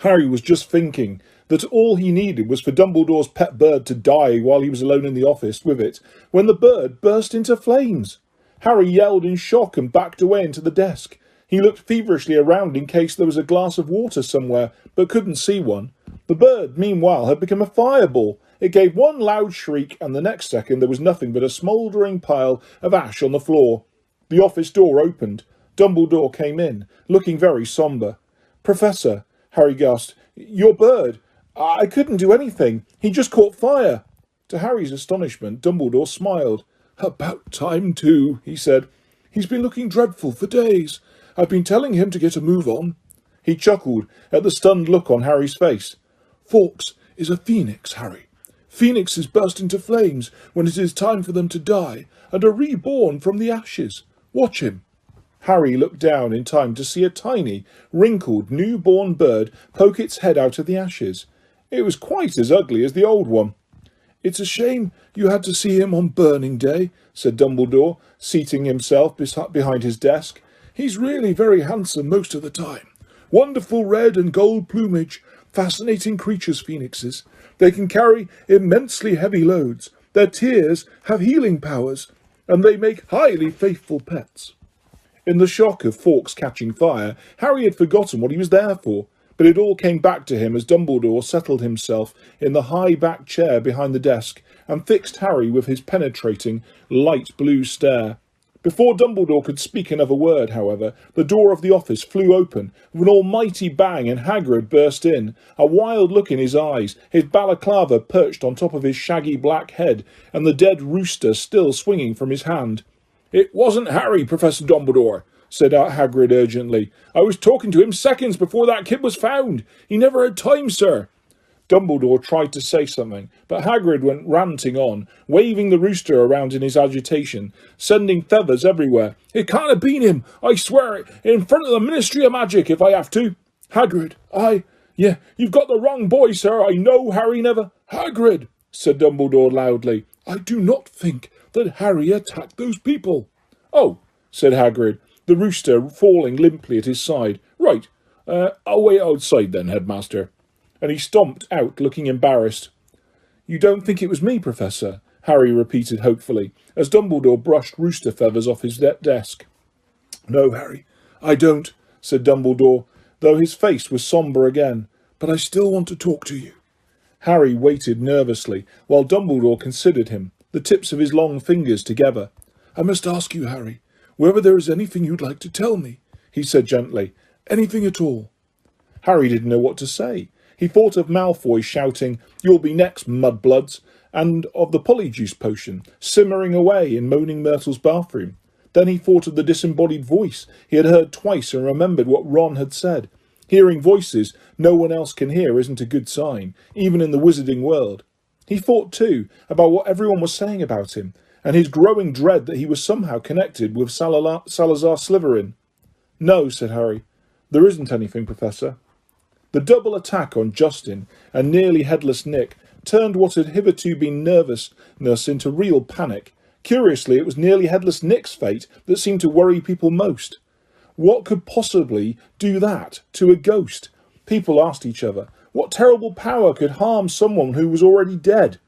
Harry was just thinking that all he needed was for Dumbledore's pet bird to die while he was alone in the office with it, when the bird burst into flames. Harry yelled in shock and backed away into the desk. He looked feverishly around in case there was a glass of water somewhere, but couldn't see one. The bird, meanwhile, had become a fireball. It gave one loud shriek, and the next second there was nothing but a smouldering pile of ash on the floor. The office door opened. Dumbledore came in, looking very sombre. "Professor," Harry gasped, "your bird. I couldn't do anything. He just caught fire." To Harry's astonishment, Dumbledore smiled. "About time, too," he said. "He's been looking dreadful for days. I've been telling him to get a move on." He chuckled at the stunned look on Harry's face. "Fawkes is a phoenix, Harry. Phoenixes burst into flames when it is time for them to die and are reborn from the ashes. Watch him." Harry looked down in time to see a tiny, wrinkled, new-born bird poke its head out of the ashes. It was quite as ugly as the old one. "It's a shame you had to see him on Burning Day," said Dumbledore, seating himself behind his desk. "He's really very handsome most of the time. Wonderful red and gold plumage. Fascinating creatures, phoenixes. They can carry immensely heavy loads. Their tears have healing powers, and they make highly faithful pets." In the shock of Fawkes catching fire, Harry had forgotten what he was there for, but it all came back to him as Dumbledore settled himself in the high-backed chair behind the desk and fixed Harry with his penetrating, light blue stare. Before Dumbledore could speak another word, however, the door of the office flew open with an almighty bang and Hagrid burst in, a wild look in his eyes, his balaclava perched on top of his shaggy black head, and the dead rooster still swinging from his hand. "It wasn't Harry, Professor Dumbledore," said Hagrid urgently. "I was talking to him seconds before that kid was found. He never had time, sir." Dumbledore tried to say something, but Hagrid went ranting on, waving the rooster around in his agitation, sending feathers everywhere. "It can't have been him, I swear it, in front of the Ministry of Magic if I have to." "Hagrid, yeah, you've got the wrong boy, sir. I know Harry never—" "Hagrid," said Dumbledore loudly, "I do not think that Harry attacked those people." "Oh," said Hagrid, the rooster falling limply at his side. "Right, I'll wait outside then, Headmaster." And he stomped out, looking embarrassed. "You don't think it was me, Professor?" Harry repeated hopefully, as Dumbledore brushed rooster feathers off his desk. "No, Harry, I don't," said Dumbledore, though his face was sombre again. but I still want to talk to you." Harry waited nervously while Dumbledore considered him, the tips of his long fingers together. "I must ask you, Harry, whether there is anything you'd like to tell me," he said gently. "Anything at all." Harry didn't know what to say. He thought of Malfoy shouting, "You'll be next, Mudbloods," and of the Polyjuice potion simmering away in Moaning Myrtle's bathroom. Then he thought of the disembodied voice he had heard twice and remembered what Ron had said. Hearing voices no one else can hear isn't a good sign, even in the wizarding world. He thought, too, about what everyone was saying about him, and his growing dread that he was somehow connected with Salazar Slytherin. "No," said Harry. "There isn't anything, Professor." The double attack on Justin and nearly headless Nick turned what had hitherto been nervousness into real panic. Curiously, it was nearly headless Nick's fate that seemed to worry people most. What could possibly do that to a ghost? People asked each other. What terrible power could harm someone who was already dead?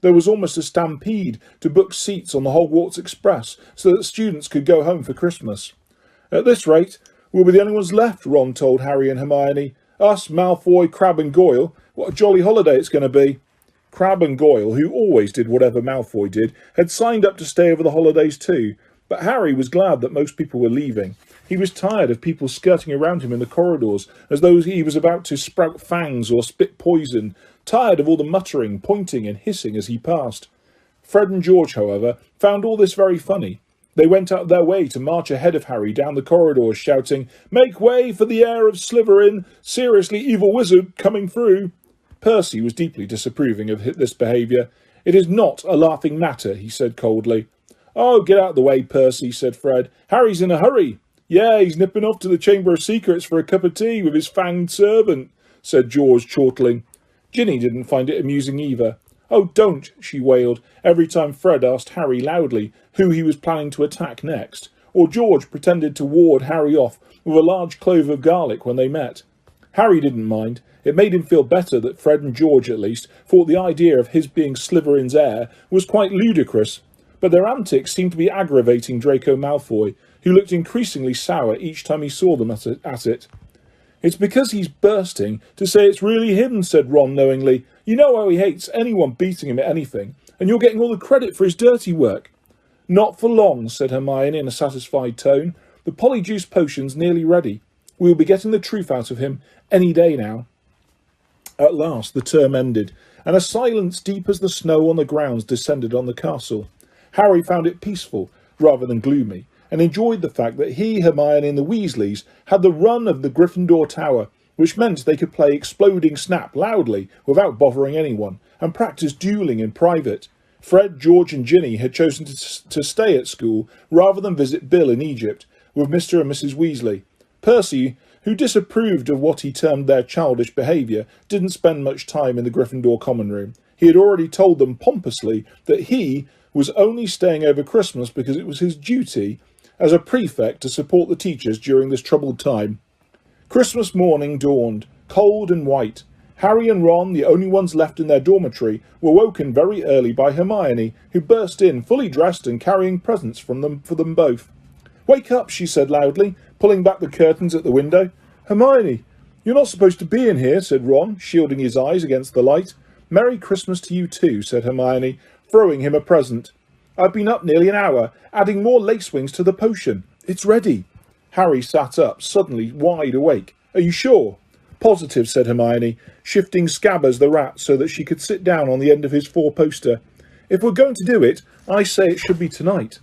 There was almost a stampede to book seats on the Hogwarts Express so that students could go home for Christmas. "At this rate, we'll be the only ones left," Ron told Harry and Hermione. "Us, Malfoy, Crabbe and Goyle. What a jolly holiday it's going to be." Crabbe and Goyle, who always did whatever Malfoy did, had signed up to stay over the holidays too, but Harry was glad that most people were leaving. He was tired of people skirting around him in the corridors as though he was about to sprout fangs or spit poison, tired of all the muttering, pointing and hissing as he passed. Fred and George, however, found all this very funny. They went out of their way to march ahead of Harry down the corridors, shouting, "Make way for the heir of Slytherin! Seriously evil wizard coming through!" Percy was deeply disapproving of this behaviour. "It is not a laughing matter," he said coldly. "Oh, get out of the way, Percy," said Fred. "Harry's in a hurry." "Yeah, he's nipping off to the Chamber of Secrets for a cup of tea with his fanged servant," said George, chortling. Ginny didn't find it amusing either. "Oh, don't," she wailed, every time Fred asked Harry loudly who he was planning to attack next, or George pretended to ward Harry off with a large clove of garlic when they met. Harry didn't mind. It made him feel better that Fred and George, at least, thought the idea of his being Slytherin's heir was quite ludicrous. But their antics seemed to be aggravating Draco Malfoy, who looked increasingly sour each time he saw them at it. "It's because he's bursting to say it's really him," said Ron knowingly. "You know how he hates anyone beating him at anything, and you're getting all the credit for his dirty work." "Not for long," said Hermione in a satisfied tone. "The Polyjuice potion's nearly ready. We'll be getting the truth out of him any day now." At last the term ended, and a silence deep as the snow on the grounds descended on the castle. Harry found it peaceful, rather than gloomy, and enjoyed the fact that he, Hermione and the Weasleys had the run of the Gryffindor Tower, which meant they could play Exploding Snap loudly without bothering anyone, and practice duelling in private. Fred, George and Ginny had chosen to stay at school rather than visit Bill in Egypt with Mr. and Mrs. Weasley. Percy, who disapproved of what he termed their childish behaviour, didn't spend much time in the Gryffindor common room. He had already told them pompously that he was only staying over Christmas because it was his duty as a prefect to support the teachers during this troubled time. Christmas morning dawned, cold and white. Harry and Ron, the only ones left in their dormitory, were woken very early by Hermione, who burst in, fully dressed and carrying presents for them both. "Wake up," she said loudly, pulling back the curtains at the window. "Hermione, you're not supposed to be in here," said Ron, shielding his eyes against the light. "Merry Christmas to you too," said Hermione, throwing him a present. "I've been up nearly an hour, adding more lace wings to the potion. It's ready." Harry sat up, suddenly wide awake. "Are you sure?" "Positive," said Hermione, shifting Scabbers the rat so that she could sit down on the end of his four-poster. "If we're going to do it, I say it should be tonight."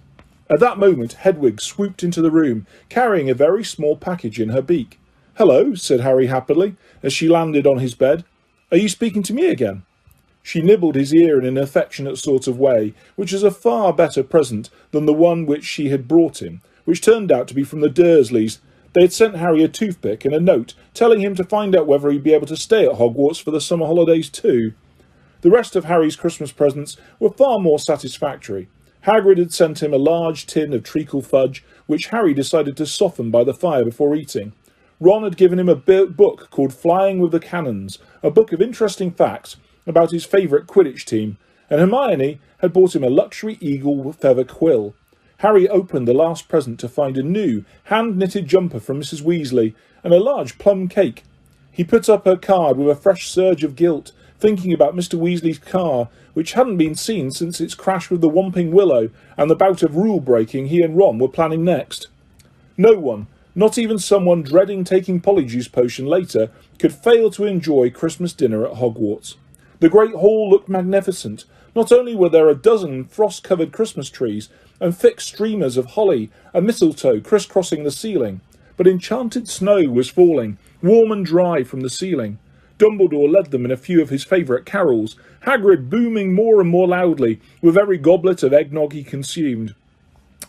At that moment, Hedwig swooped into the room, carrying a very small package in her beak. "Hello," said Harry happily, as she landed on his bed. "Are you speaking to me again?" She nibbled his ear in an affectionate sort of way, which was a far better present than the one which she had brought him, which turned out to be from the Dursleys. They had sent Harry a toothpick and a note telling him to find out whether he'd be able to stay at Hogwarts for the summer holidays too. The rest of Harry's Christmas presents were far more satisfactory. Hagrid had sent him a large tin of treacle fudge, which Harry decided to soften by the fire before eating. Ron had given him a book called Flying with the Cannons, a book of interesting facts about his favourite Quidditch team, and Hermione had bought him a luxury eagle feather quill. Harry opened the last present to find a new, hand-knitted jumper from Mrs. Weasley and a large plum cake. He put up her card with a fresh surge of guilt, thinking about Mr. Weasley's car, which hadn't been seen since its crash with the Whomping Willow and the bout of rule-breaking he and Ron were planning next. No one, not even someone dreading taking Polyjuice potion later, could fail to enjoy Christmas dinner at Hogwarts. The Great Hall looked magnificent. Not only were there a dozen frost-covered Christmas trees and thick streamers of holly and mistletoe crisscrossing the ceiling, but enchanted snow was falling, warm and dry from the ceiling. Dumbledore led them in a few of his favourite carols, Hagrid booming more and more loudly with every goblet of eggnog he consumed.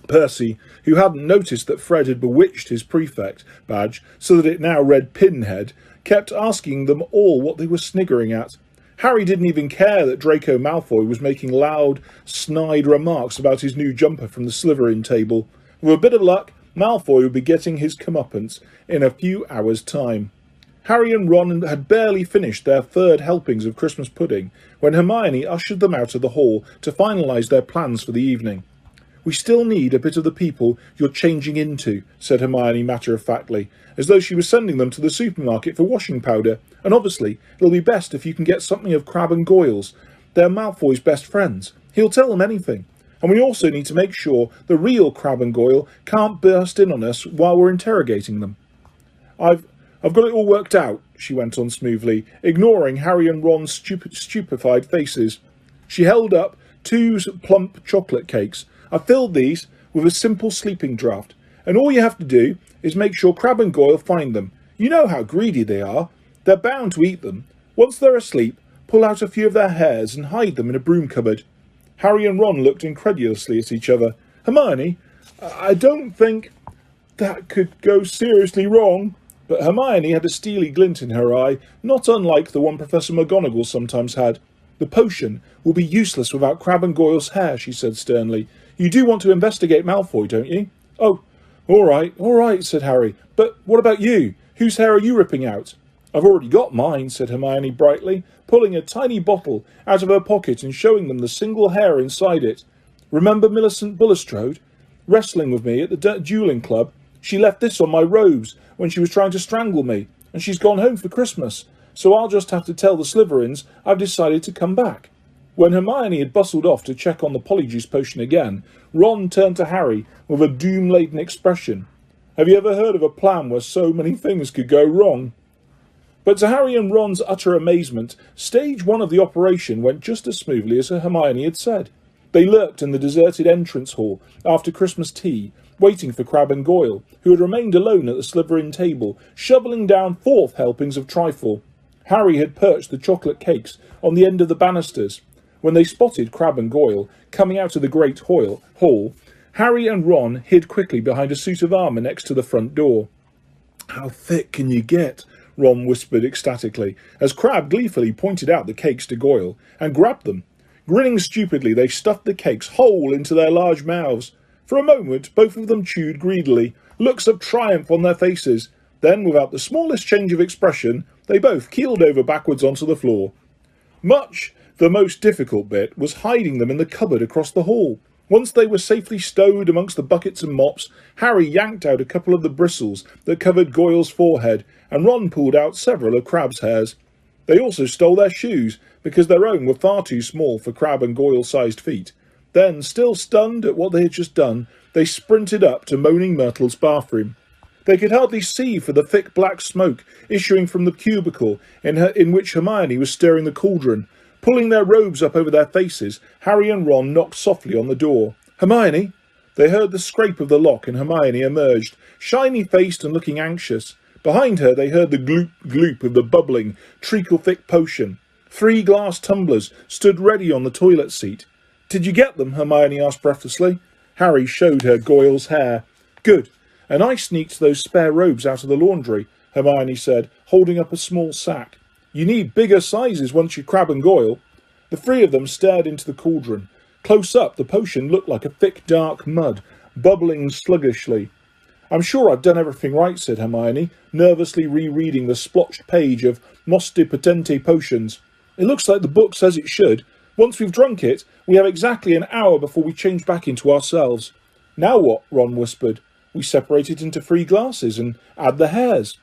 Percy, who hadn't noticed that Fred had bewitched his prefect badge so that it now read Pinhead, kept asking them all what they were sniggering at. Harry didn't even care that Draco Malfoy was making loud, snide remarks about his new jumper from the Slytherin table. With a bit of luck, Malfoy would be getting his comeuppance in a few hours' time. Harry and Ron had barely finished their third helpings of Christmas pudding when Hermione ushered them out of the hall to finalise their plans for the evening. "We still need a bit of the people you're changing into," said Hermione matter-of-factly, as though she was sending them to the supermarket for washing powder, "and obviously it'll be best if you can get something of Crabbe and Goyle's. They're Malfoy's best friends. He'll tell them anything. And we also need to make sure the real Crabbe and Goyle can't burst in on us while we're interrogating them." I've got it all worked out," she went on smoothly, ignoring Harry and Ron's stupefied faces. She held up 2 plump chocolate cakes. "I filled these with a simple sleeping draught, and all you have to do is make sure Crabbe and Goyle find them. You know how greedy they are. They're bound to eat them. Once they're asleep, pull out a few of their hairs and hide them in a broom cupboard." Harry and Ron looked incredulously at each other. "Hermione, I don't think that could go seriously wrong." But Hermione had a steely glint in her eye, not unlike the one Professor McGonagall sometimes had. "The potion will be useless without Crabbe and Goyle's hair," she said sternly. "You do want to investigate Malfoy, don't you?" "Oh, all right," said Harry. "But what about you? Whose hair are you ripping out?" "I've already got mine," said Hermione brightly, pulling a tiny bottle out of her pocket and showing them the single hair inside it. "Remember Millicent Bulstrode wrestling with me at the duelling club? She left this on my robes when she was trying to strangle me, and she's gone home for Christmas, so I'll just have to tell the Slytherins I've decided to come back." When Hermione had bustled off to check on the Polyjuice potion again, Ron turned to Harry with a doom-laden expression. "Have you ever heard of a plan where so many things could go wrong?" But to Harry and Ron's utter amazement, stage 1 of the operation went just as smoothly as Hermione had said. They lurked in the deserted entrance hall after Christmas tea, waiting for Crabbe and Goyle, who had remained alone at the Slytherin table, shoveling down 4th helpings of trifle. Harry had perched the chocolate cakes on the end of the banisters. When they spotted Crabbe and Goyle coming out of the great hall, Harry and Ron hid quickly behind a suit of armour next to the front door. "How thick can you get?" Ron whispered ecstatically, as Crabbe gleefully pointed out the cakes to Goyle, and grabbed them. Grinning stupidly, they stuffed the cakes whole into their large mouths. For a moment, both of them chewed greedily, looks of triumph on their faces. Then, without the smallest change of expression, they both keeled over backwards onto the floor. Much the most difficult bit was hiding them in the cupboard across the hall. Once they were safely stowed amongst the buckets and mops, Harry yanked out a couple of the bristles that covered Goyle's forehead, and Ron pulled out several of Crabbe's hairs. They also stole their shoes, because their own were far too small for Crabbe and Goyle-sized feet. Then, still stunned at what they had just done, they sprinted up to Moaning Myrtle's bathroom. They could hardly see for the thick black smoke issuing from the cubicle in which Hermione was stirring the cauldron. Pulling their robes up over their faces, Harry and Ron knocked softly on the door. "Hermione?" They heard the scrape of the lock and Hermione emerged, shiny-faced and looking anxious. Behind her they heard the gloop of the bubbling, treacle-thick potion. 3 glass tumblers stood ready on the toilet seat. "Did you get them?" Hermione asked breathlessly. Harry showed her Goyle's hair. "Good. And I sneaked those spare robes out of the laundry," Hermione said, holding up a small sack. "You need bigger sizes once you Crabbe and Goyle." The 3 of them stared into the cauldron. Close up, the potion looked like a thick, dark mud, bubbling sluggishly. "I'm sure I've done everything right," said Hermione, nervously rereading the splotched page of Moste Potente Potions. "It looks like the book says it should. Once we've drunk it, we have exactly an hour before we change back into ourselves." "Now what?" Ron whispered. "We separate it into 3 glasses and add the hairs."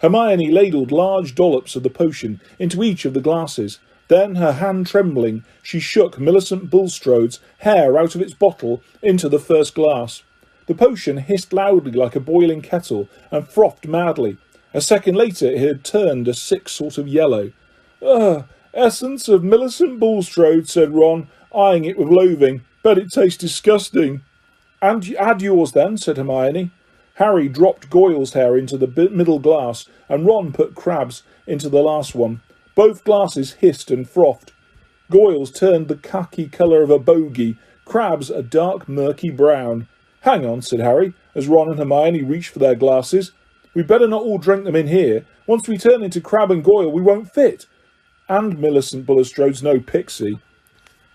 Hermione ladled large dollops of the potion into each of the glasses. Then, her hand trembling, she shook Millicent Bulstrode's hair out of its bottle into the first glass. The potion hissed loudly like a boiling kettle and frothed madly. A second later it had turned a sick sort of yellow. "Ugh, essence of Millicent Bulstrode," said Ron, eyeing it with loathing. "Bet it tastes disgusting." "And add yours then," said Hermione. Harry dropped Goyle's hair into the middle glass, and Ron put Crabbe's into the last one. Both glasses hissed and frothed. Goyle's turned the khaki colour of a bogey, Crabbe's a dark murky brown. "Hang on," said Harry, as Ron and Hermione reached for their glasses. "We'd better not all drink them in here. Once we turn into Crabbe and Goyle, we won't fit. And Millicent Bulstrode's no pixie."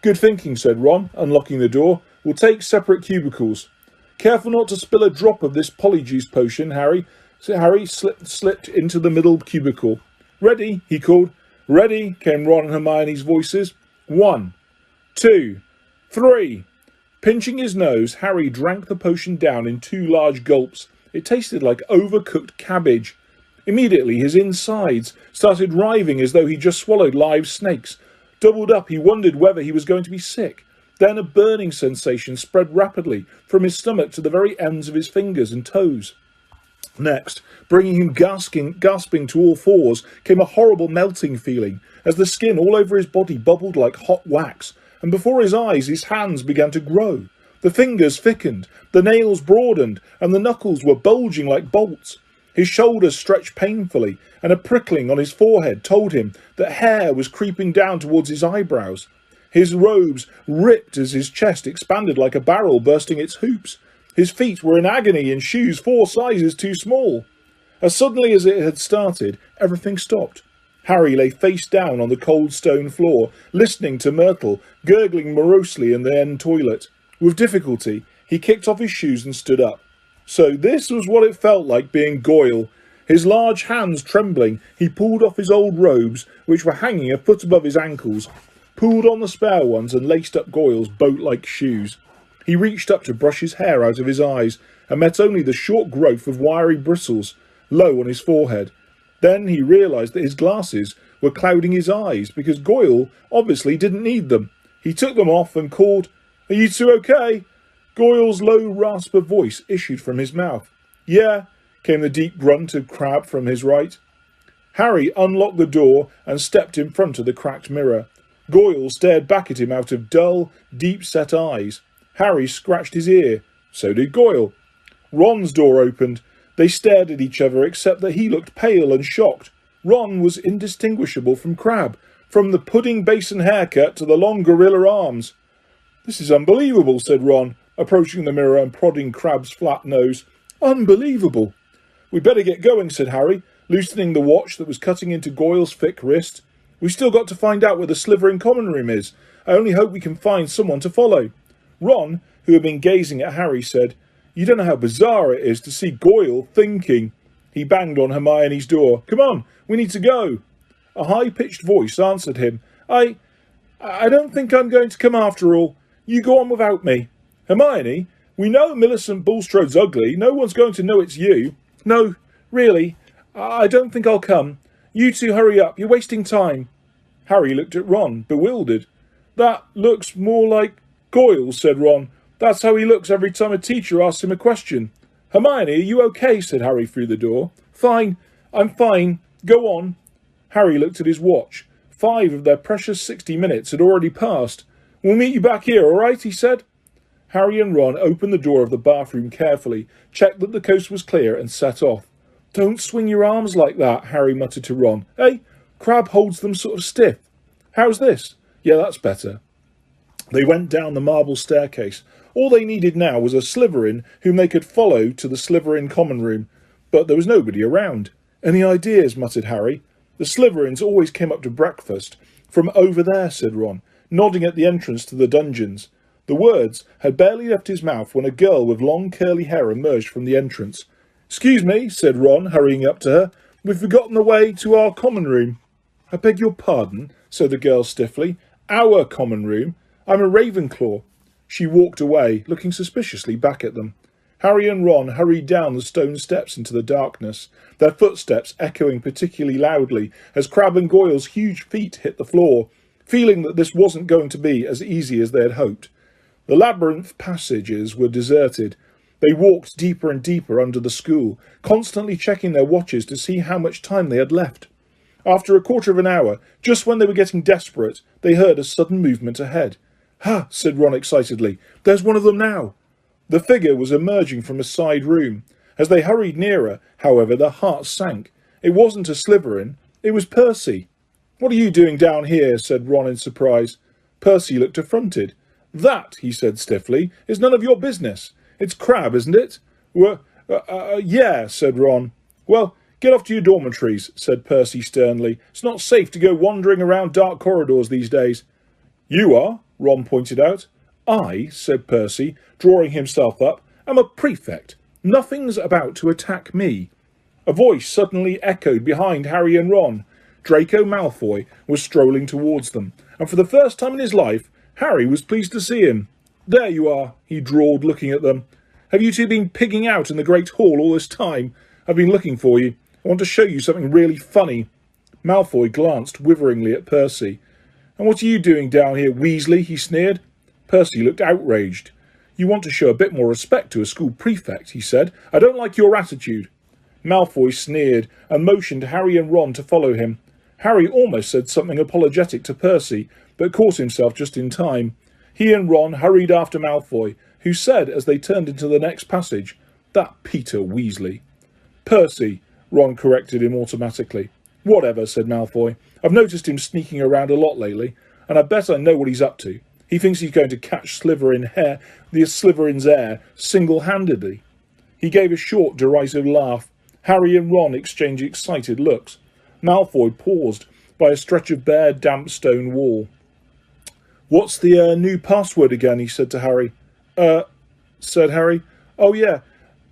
"Good thinking," said Ron, unlocking the door. "We'll take separate cubicles." "Careful not to spill a drop of this Polyjuice potion, Harry." So Harry slipped into the middle cubicle. "Ready," he called. "Ready," came Ron and Hermione's voices. 1, 2, 3. Pinching his nose, Harry drank the potion down in 2 large gulps. It tasted like overcooked cabbage. Immediately his insides started writhing as though he just swallowed live snakes. Doubled up, he wondered whether he was going to be sick. Then a burning sensation spread rapidly from his stomach to the very ends of his fingers and toes. Next, bringing him gasping to all fours, came a horrible melting feeling, as the skin all over his body bubbled like hot wax, and before his eyes his hands began to grow. The fingers thickened, the nails broadened, and the knuckles were bulging like bolts. His shoulders stretched painfully, and a prickling on his forehead told him that hair was creeping down towards his eyebrows. His robes ripped as his chest expanded like a barrel bursting its hoops. His feet were in agony in shoes 4 sizes too small. As suddenly as it had started, everything stopped. Harry lay face down on the cold stone floor, listening to Myrtle gurgling morosely in the end toilet. With difficulty, he kicked off his shoes and stood up. So this was what it felt like being Goyle. His large hands trembling, he pulled off his old robes, which were hanging a foot above his ankles, pulled on the spare ones and laced up Goyle's boat-like shoes. He reached up to brush his hair out of his eyes, and met only the short growth of wiry bristles, low on his forehead. Then he realised that his glasses were clouding his eyes, because Goyle obviously didn't need them. He took them off and called, "Are you two okay?" Goyle's low rasp of voice issued from his mouth. "Yeah," came the deep grunt of Crabbe from his right. Harry unlocked the door and stepped in front of the cracked mirror. Goyle stared back at him out of dull, deep-set eyes. Harry scratched his ear. So did Goyle. Ron's door opened. They stared at each other, except that he looked pale and shocked. Ron was indistinguishable from Crabbe, from the pudding basin haircut to the long gorilla arms. "This is unbelievable," said Ron, approaching the mirror and prodding Crabbe's flat nose. "Unbelievable." "We'd better get going," said Harry, loosening the watch that was cutting into Goyle's thick wrist. "We've still got to find out where the Slytherin common room is. I only hope we can find someone to follow." Ron, who had been gazing at Harry, said, "You don't know how bizarre it is to see Goyle thinking." He banged on Hermione's door. "Come on, we need to go." A high-pitched voice answered him. I don't think I'm going to come after all. You go on without me." "Hermione, we know Millicent Bulstrode's ugly. No one's going to know it's you." "No, really, I don't think I'll come. You two hurry up. You're wasting time." Harry looked at Ron, bewildered. "That looks more like Goyle," said Ron. "That's how he looks every time a teacher asks him a question." "Hermione, are you okay?" said Harry through the door. "Fine. I'm fine. Go on." Harry looked at his watch. 5 of their precious 60 minutes had already passed. "We'll meet you back here, all right?" he said. Harry and Ron opened the door of the bathroom carefully, checked that the coast was clear, and set off. "Don't swing your arms like that," Harry muttered to Ron. "Hey, Crabbe holds them sort of stiff. How's this? Yeah, that's better." They went down the marble staircase. All they needed now was a Slytherin whom they could follow to the Slytherin common room, but there was nobody around. "Any ideas?" muttered Harry. "The Slytherins always came up to breakfast. From over there," said Ron, nodding at the entrance to the dungeons. The words had barely left his mouth when a girl with long curly hair emerged from the entrance. "Excuse me," said Ron, hurrying up to her. "We've forgotten the way to our common room." "I beg your pardon," said the girl stiffly. "Our common room? I'm a Ravenclaw." She walked away, looking suspiciously back at them. Harry and Ron hurried down the stone steps into the darkness, their footsteps echoing particularly loudly as Crabbe and Goyle's huge feet hit the floor, feeling that this wasn't going to be as easy as they had hoped. The labyrinth passages were deserted. They walked deeper and deeper under the school, constantly checking their watches to see how much time they had left. After a quarter of an hour, just when they were getting desperate, they heard a sudden movement ahead. "Ha!" said Ron excitedly. "There's one of them now." The figure was emerging from a side room. As they hurried nearer, however, their hearts sank. It wasn't a Slytherin, it was Percy. "What are you doing down here?" said Ron in surprise. Percy looked affronted. "That," he said stiffly, "is none of your business. It's Crabbe, isn't it?" Yeah, said Ron. "Well, get off to your dormitories," said Percy sternly. "It's not safe to go wandering around dark corridors these days." "You are," Ron pointed out. "I," said Percy, drawing himself up, "am a prefect. Nothing's about to attack me." A voice suddenly echoed behind Harry and Ron. Draco Malfoy was strolling towards them, and for the first time in his life, Harry was pleased to see him. "There you are," he drawled, looking at them. "Have you two been pigging out in the Great Hall all this time? I've been looking for you. I want to show you something really funny." Malfoy glanced witheringly at Percy. "And what are you doing down here, Weasley?" he sneered. Percy looked outraged. "You want to show a bit more respect to a school prefect," he said. "I don't like your attitude." Malfoy sneered and motioned Harry and Ron to follow him. Harry almost said something apologetic to Percy, but caught himself just in time. He and Ron hurried after Malfoy, who said as they turned into the next passage, "That Peter Weasley." "Percy," Ron corrected him automatically. "Whatever," said Malfoy. "I've noticed him sneaking around a lot lately, and I bet I know what he's up to. He thinks he's going to catch Slytherin's heir single-handedly." He gave a short, derisive laugh. Harry and Ron exchanged excited looks. Malfoy paused by a stretch of bare, damp stone wall. "What's the new password again?" he said to Harry. Said Harry. "Oh, yeah,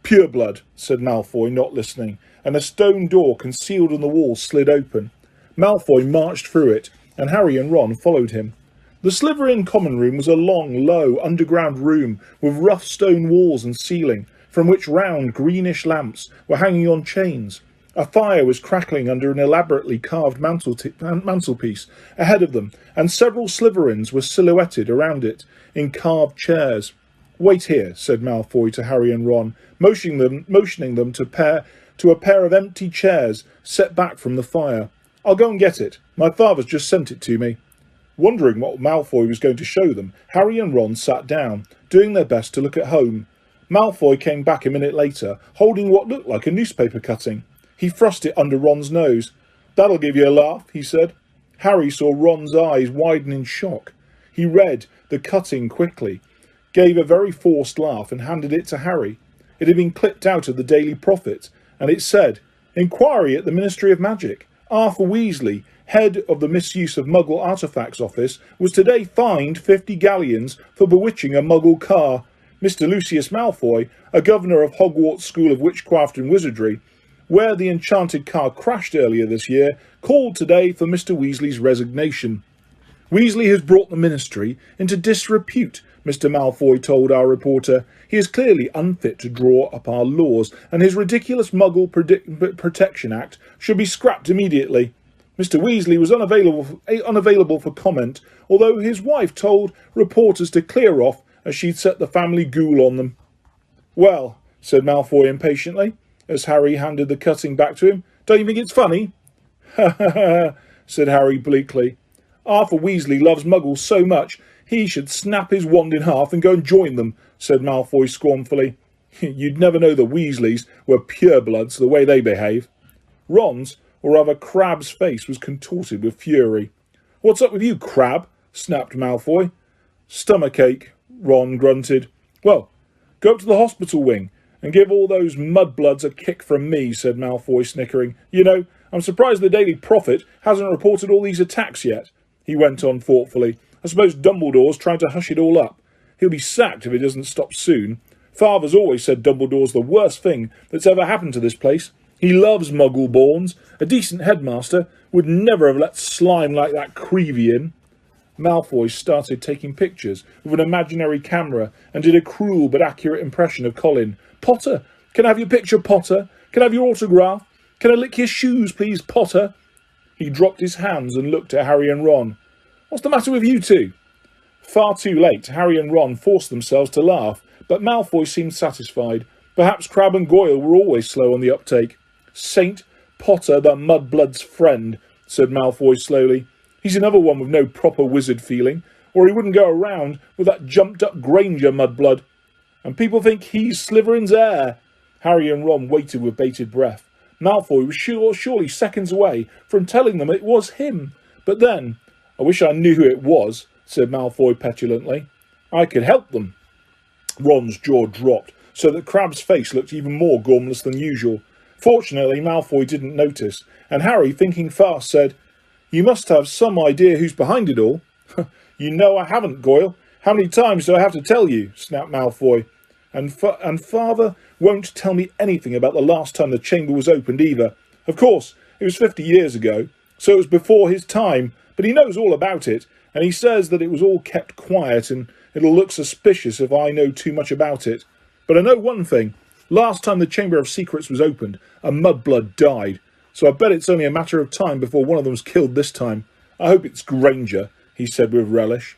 pureblood," said Malfoy, not listening, and a stone door concealed in the wall slid open. Malfoy marched through it, and Harry and Ron followed him. The Slytherin common room was a long, low, underground room with rough stone walls and ceiling, from which round, greenish lamps were hanging on chains. A fire was crackling under an elaborately carved mantelpiece ahead of them, and several Slytherins were silhouetted around it in carved chairs. "Wait here," said Malfoy to Harry and Ron, motioning them to a pair of empty chairs set back from the fire. "I'll go and get it. My father's just sent it to me." Wondering what Malfoy was going to show them, Harry and Ron sat down, doing their best to look at home. Malfoy came back a minute later, holding what looked like a newspaper cutting. He thrust it under Ron's nose. "That'll give you a laugh," he said. Harry saw Ron's eyes widen in shock. He read the cutting quickly, gave a very forced laugh and handed it to Harry. It had been clipped out of the Daily Prophet, and it said, "Inquiry at the Ministry of Magic. Arthur Weasley, head of the Misuse of Muggle Artifacts Office, was today fined 50 galleons for bewitching a Muggle car. Mr. Lucius Malfoy, a governor of Hogwarts School of Witchcraft and Wizardry, where the enchanted car crashed earlier this year, called today for Mr. Weasley's resignation." "Weasley has brought the ministry into disrepute," Mr. Malfoy told our reporter. "He is clearly unfit to draw up our laws, and his ridiculous Muggle Protection Act should be scrapped immediately." Mr. Weasley was unavailable for comment, although his wife told reporters to clear off as she'd set the family ghoul on them. "Well," said Malfoy impatiently, as Harry handed the cutting back to him, "don't you think it's funny?" "Ha ha ha," said Harry bleakly. "Arthur Weasley loves Muggles so much, he should snap his wand in half and go and join them," said Malfoy scornfully. "You'd never know the Weasleys were purebloods the way they behave." Ron's, or rather Crabbe's, face was contorted with fury. "What's up with you, Crabbe?" snapped Malfoy. "Stomachache," Ron grunted. "Well, go up to the hospital wing and give all those mudbloods a kick from me," said Malfoy, snickering. "You know, I'm surprised the Daily Prophet hasn't reported all these attacks yet," he went on thoughtfully. "I suppose Dumbledore's trying to hush it all up. He'll be sacked if it doesn't stop soon. Father's always said Dumbledore's the worst thing that's ever happened to this place. He loves Muggle-borns. A decent headmaster would never have let slime like that Creevy in." Malfoy started taking pictures with an imaginary camera and did a cruel but accurate impression of Colin. "Potter, can I have your picture, Potter? Can I have your autograph? Can I lick your shoes, please, Potter?" He dropped his hands and looked at Harry and Ron. "What's the matter with you two?" Far too late, Harry and Ron forced themselves to laugh, but Malfoy seemed satisfied. Perhaps Crabbe and Goyle were always slow on the uptake. "Saint Potter, the Mudblood's friend," said Malfoy slowly. "He's another one with no proper wizard feeling, or he wouldn't go around with that jumped-up Granger Mudblood. And people think he's Slytherin's heir." Harry and Ron waited with bated breath. Malfoy was surely seconds away from telling them it was him. But then, "I wish I knew who it was," said Malfoy petulantly. "I could help them." Ron's jaw dropped, so that Crabbe's face looked even more gormless than usual. Fortunately, Malfoy didn't notice, and Harry, thinking fast, said, "You must have some idea who's behind it all." "You know I haven't, Goyle. How many times do I have to tell you?" snapped Malfoy. And Father won't tell me anything about the last time the chamber was opened either. Of course, it was 50 years ago, so it was before his time, but he knows all about it, and he says that it was all kept quiet and it'll look suspicious if I know too much about it. But I know one thing. Last time the Chamber of Secrets was opened, a Mudblood died, so I bet it's only a matter of time before one of them's killed this time. I hope it's Granger," he said with relish.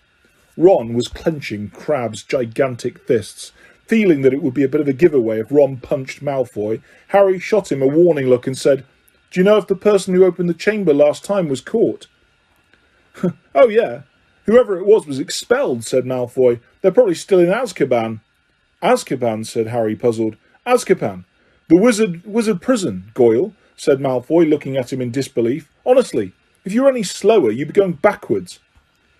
Ron was clenching Crabbe's gigantic fists. Feeling that it would be a bit of a giveaway if Ron punched Malfoy, Harry shot him a warning look and said, "Do you know if the person who opened the chamber last time was caught?" "Oh yeah. Whoever it was expelled," said Malfoy. "They're probably still in Azkaban." "Azkaban," said Harry, puzzled. "Azkaban. The wizard prison, Goyle," said Malfoy, looking at him in disbelief. "Honestly, if you were any slower, you'd be going backwards."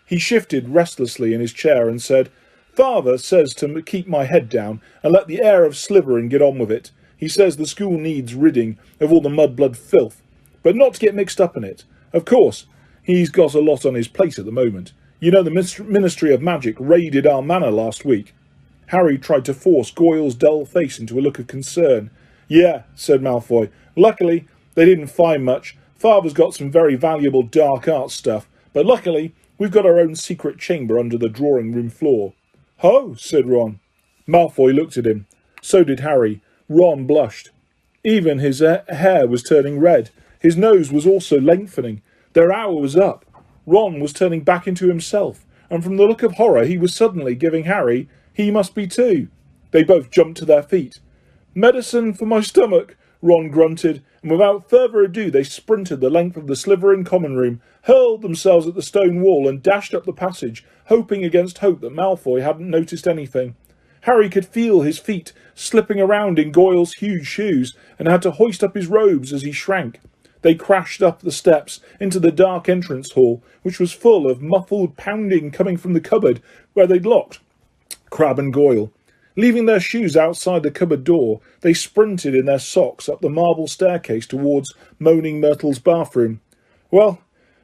He shifted restlessly in his chair and said, "Father says to keep my head down and let the heir of Slytherin get on with it. He says the school needs ridding of all the Mudblood filth, but not to get mixed up in it. Of course, he's got a lot on his plate at the moment. You know, the Ministry of Magic raided our manor last week." Harry tried to force Goyle's dull face into a look of concern. "Yeah," said Malfoy. "Luckily, they didn't find much. Father's got some very valuable dark arts stuff, but luckily, we've got our own secret chamber under the drawing room floor." "Ho," said Ron. Malfoy looked at him. So did Harry. Ron blushed. Even his hair was turning red. His nose was also lengthening. Their hour was up. Ron was turning back into himself, and from the look of horror he was suddenly giving Harry, he must be too. They both jumped to their feet. "Medicine for my stomach," Ron grunted, and without further ado they sprinted the length of the Slytherin common room, hurled themselves at the stone wall and dashed up the passage, hoping against hope that Malfoy hadn't noticed anything. Harry could feel his feet slipping around in Goyle's huge shoes and had to hoist up his robes as he shrank. They crashed up the steps into the dark entrance hall, which was full of muffled pounding coming from the cupboard where they'd locked Crabbe and Goyle. Leaving their shoes outside the cupboard door, they sprinted in their socks up the marble staircase towards Moaning Myrtle's bathroom. "Well,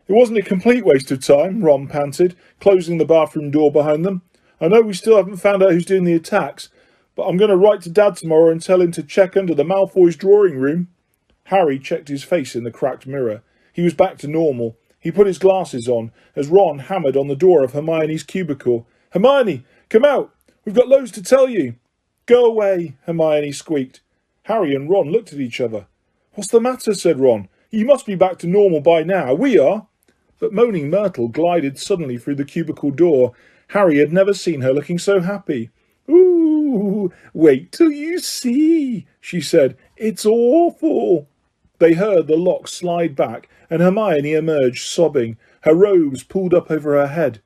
it wasn't a complete waste of time," Ron panted, closing the bathroom door behind them. "I know we still haven't found out who's doing the attacks, but I'm going to write to Dad tomorrow and tell him to check under the Malfoy's drawing room." Harry checked his face in the cracked mirror. He was back to normal. He put his glasses on as Ron hammered on the door of Hermione's cubicle. "Hermione, come out! We've got loads to tell you." "Go away," Hermione squeaked. Harry and Ron looked at each other. "What's the matter?" said Ron. "You must be back to normal by now. We are." But Moaning Myrtle glided suddenly through the cubicle door. Harry had never seen her looking so happy. "Ooh, wait till you see," she said. "It's awful." They heard the lock slide back and Hermione emerged, sobbing, her robes pulled up over her head.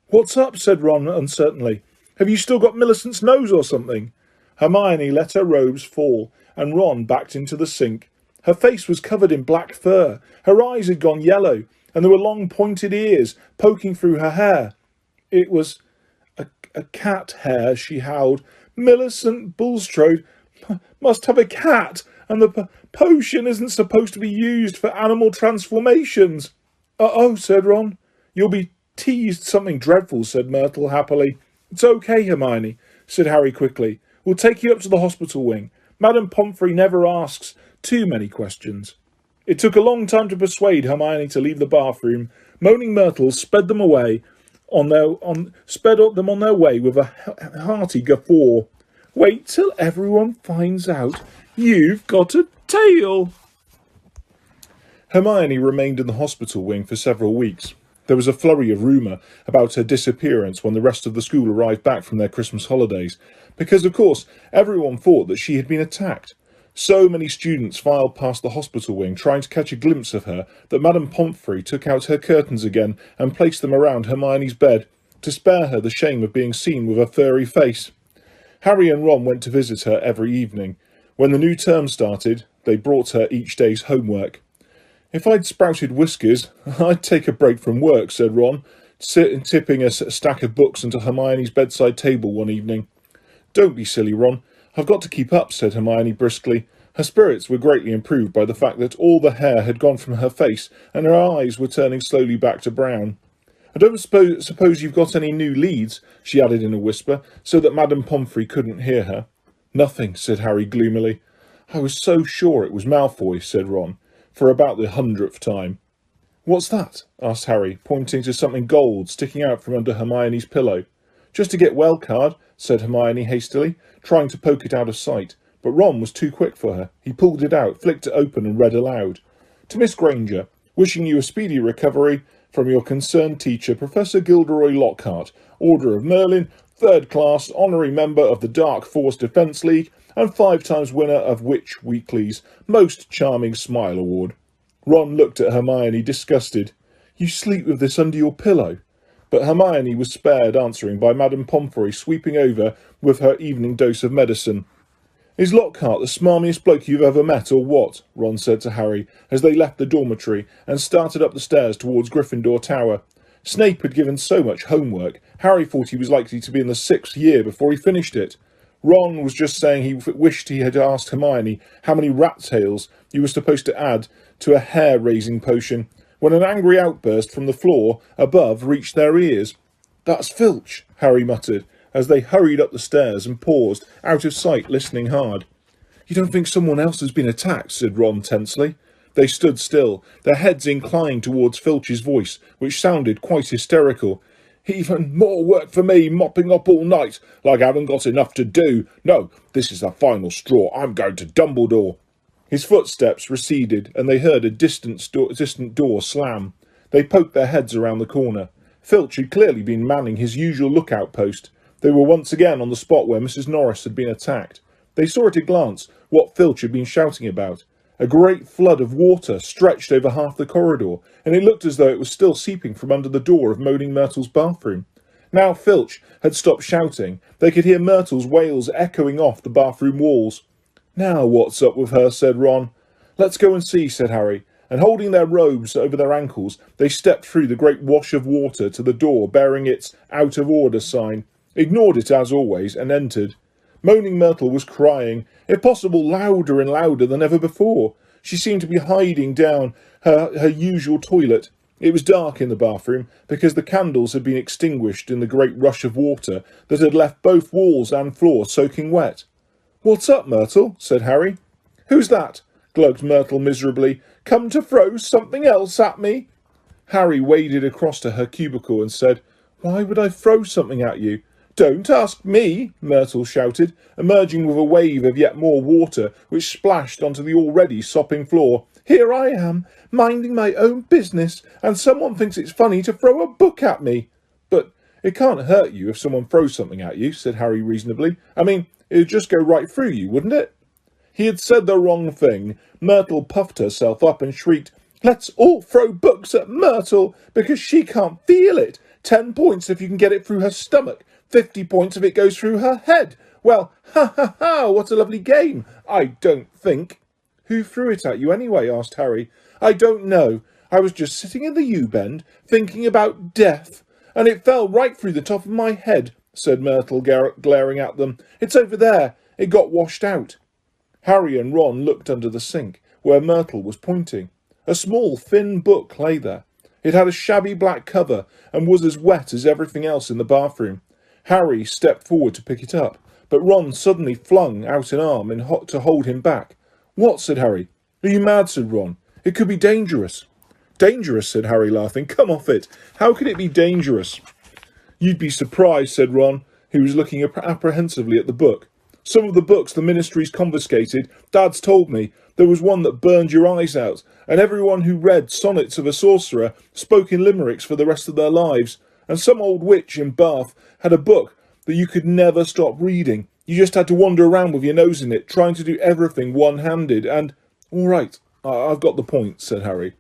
"What's up?" said Ron uncertainly. "Have you still got Millicent's nose or something?" Hermione let her robes fall, and Ron backed into the sink. Her face was covered in black fur, her eyes had gone yellow, and there were long pointed ears poking through her hair. "It was a cat hair," she howled. "Millicent Bulstrode must have a cat, and the potion isn't supposed to be used for animal transformations." "Uh-oh," said Ron. "You'll be teased something dreadful," said Myrtle happily. "It's okay, Hermione," said Harry quickly. "We'll take you up to the hospital wing. Madame Pomfrey never asks too many questions." It took a long time to persuade Hermione to leave the bathroom. Moaning Myrtle sped them away. sped them on their way with a hearty guffaw. Wait till everyone finds out you've got a tail. Hermione remained in the hospital wing for several weeks. There was a flurry of rumour about her disappearance when the rest of the school arrived back from their Christmas holidays, because, of course, everyone thought that she had been attacked. So many students filed past the hospital wing trying to catch a glimpse of her that Madame Pomfrey took out her curtains again and placed them around Hermione's bed to spare her the shame of being seen with a furry face. Harry and Ron went to visit her every evening. When the new term started, they brought her each day's homework. If I'd sprouted whiskers, I'd take a break from work, said Ron, tipping a stack of books into Hermione's bedside table one evening. Don't be silly, Ron. I've got to keep up, said Hermione briskly. Her spirits were greatly improved by the fact that all the hair had gone from her face and her eyes were turning slowly back to brown. I don't suppose you've got any new leads, she added in a whisper, so that Madame Pomfrey couldn't hear her. Nothing, said Harry gloomily. I was so sure it was Malfoy, said Ron, for about the 100th time. What's that? Asked Harry, pointing to something gold sticking out from under Hermione's pillow. Just a get well card, said Hermione hastily, trying to poke it out of sight, but Ron was too quick for her. He pulled it out, flicked it open and read aloud. To Miss Granger, wishing you a speedy recovery from your concerned teacher, Professor Gilderoy Lockhart, Order of Merlin, 3rd class, honorary member of the Dark Force Defence League, and 5 times winner of Witch Weekly's Most Charming Smile Award. Ron looked at Hermione, disgusted. You sleep with this under your pillow? But Hermione was spared answering by Madame Pomfrey sweeping over with her evening dose of medicine. Is Lockhart the smarmiest bloke you've ever met, or what? Ron said to Harry, as they left the dormitory and started up the stairs towards Gryffindor Tower. Snape had given so much homework, Harry thought he was likely to be in the 6th year before he finished it. Ron was just saying he wished he had asked Hermione how many rat tails he was supposed to add to a hair-raising potion, when an angry outburst from the floor above reached their ears. That's Filch, Harry muttered, as they hurried up the stairs and paused, out of sight, listening hard. You don't think someone else has been attacked, said Ron tensely. They stood still, their heads inclined towards Filch's voice, which sounded quite hysterical. Even more work for me, mopping up all night, like I haven't got enough to do. No, this is the final straw. I'm going to Dumbledore. His footsteps receded, and they heard a distant door slam. They poked their heads around the corner. Filch had clearly been manning his usual lookout post. They were once again on the spot where Mrs. Norris had been attacked. They saw at a glance what Filch had been shouting about. A great flood of water stretched over half the corridor, and it looked as though it was still seeping from under the door of Moaning Myrtle's bathroom. Now Filch had stopped shouting. They could hear Myrtle's wails echoing off the bathroom walls. Now what's up with her, said Ron. Let's go and see, said Harry, and holding their robes over their ankles, they stepped through the great wash of water to the door bearing its out of order sign, ignored it as always, and entered. Moaning Myrtle was crying, if possible louder and louder than ever before. She seemed to be hiding down her usual toilet. It was dark in the bathroom, because the candles had been extinguished in the great rush of water that had left both walls and floor soaking wet. What's up, Myrtle? Said Harry. Who's that? Glugged Myrtle miserably. Come to throw something else at me? Harry waded across to her cubicle and said, Why would I throw something at you? Don't ask me, Myrtle shouted, emerging with a wave of yet more water which splashed onto the already sopping floor. Here I am, minding my own business, and someone thinks it's funny to throw a book at me. But it can't hurt you if someone throws something at you, said Harry reasonably. I mean, it'd just go right through you, wouldn't it? He had said the wrong thing. Myrtle puffed herself up and shrieked, Let's all throw books at Myrtle, because she can't feel it. 10 points if you can get it through her stomach. 50 points if it goes through her head. Well, ha ha ha, what a lovely game. I don't think. Who threw it at you anyway? Asked Harry. I don't know. I was just sitting in the U-bend, thinking about death, and it fell right through the top of my head, said Myrtle, glaring at them. It's over there. It got washed out. Harry and Ron looked under the sink, where Myrtle was pointing. A small, thin book lay there. It had a shabby black cover, and was as wet as everything else in the bathroom. Harry stepped forward to pick it up, but Ron suddenly flung out an arm to hold him back. What? Said Harry. Are you mad? Said Ron. It could be dangerous. Dangerous? Said Harry, laughing. Come off it. How could it be dangerous? You'd be surprised, said Ron, who was looking apprehensively at the book. Some of the books the ministry's confiscated, Dad's told me. There was one that burned your eyes out, and everyone who read Sonnets of a Sorcerer spoke in limericks for the rest of their lives. And some old witch in Bath had a book that you could never stop reading. You just had to wander around with your nose in it, trying to do everything one-handed, and... All right, I've got the point, said Harry.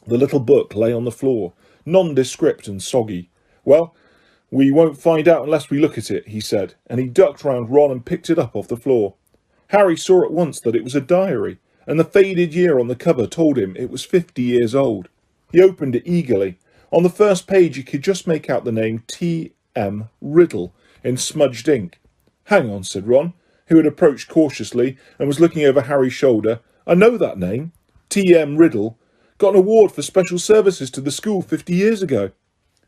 The little book lay on the floor, nondescript and soggy. Well, we won't find out unless we look at it, he said, and he ducked round Ron and picked it up off the floor. Harry saw at once that it was a diary, and the faded year on the cover told him it was 50 years old. He opened it eagerly. On the first page he could just make out the name T.M. Riddle in smudged ink. Hang on, said Ron, who had approached cautiously and was looking over Harry's shoulder. I know that name. T.M. Riddle. Got an award for special services to the school 50 years ago.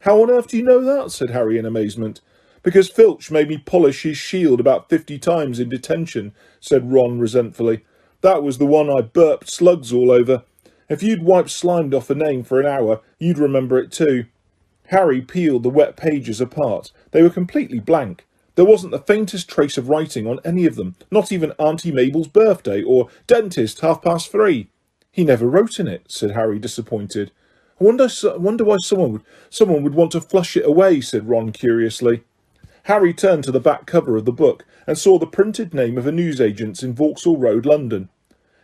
How on earth do you know that? Said Harry in amazement. Because Filch made me polish his shield about 50 times in detention, said Ron resentfully. That was the one I burped slugs all over. If you'd wiped slime off a name for an hour, you'd remember it too. Harry peeled the wet pages apart. They were completely blank. There wasn't the faintest trace of writing on any of them, not even Auntie Mabel's birthday or dentist 3:30. He never wrote in it, said Harry, disappointed. I wonder why someone would want to flush it away, said Ron curiously. Harry turned to the back cover of the book and saw the printed name of a newsagent's in Vauxhall Road, London.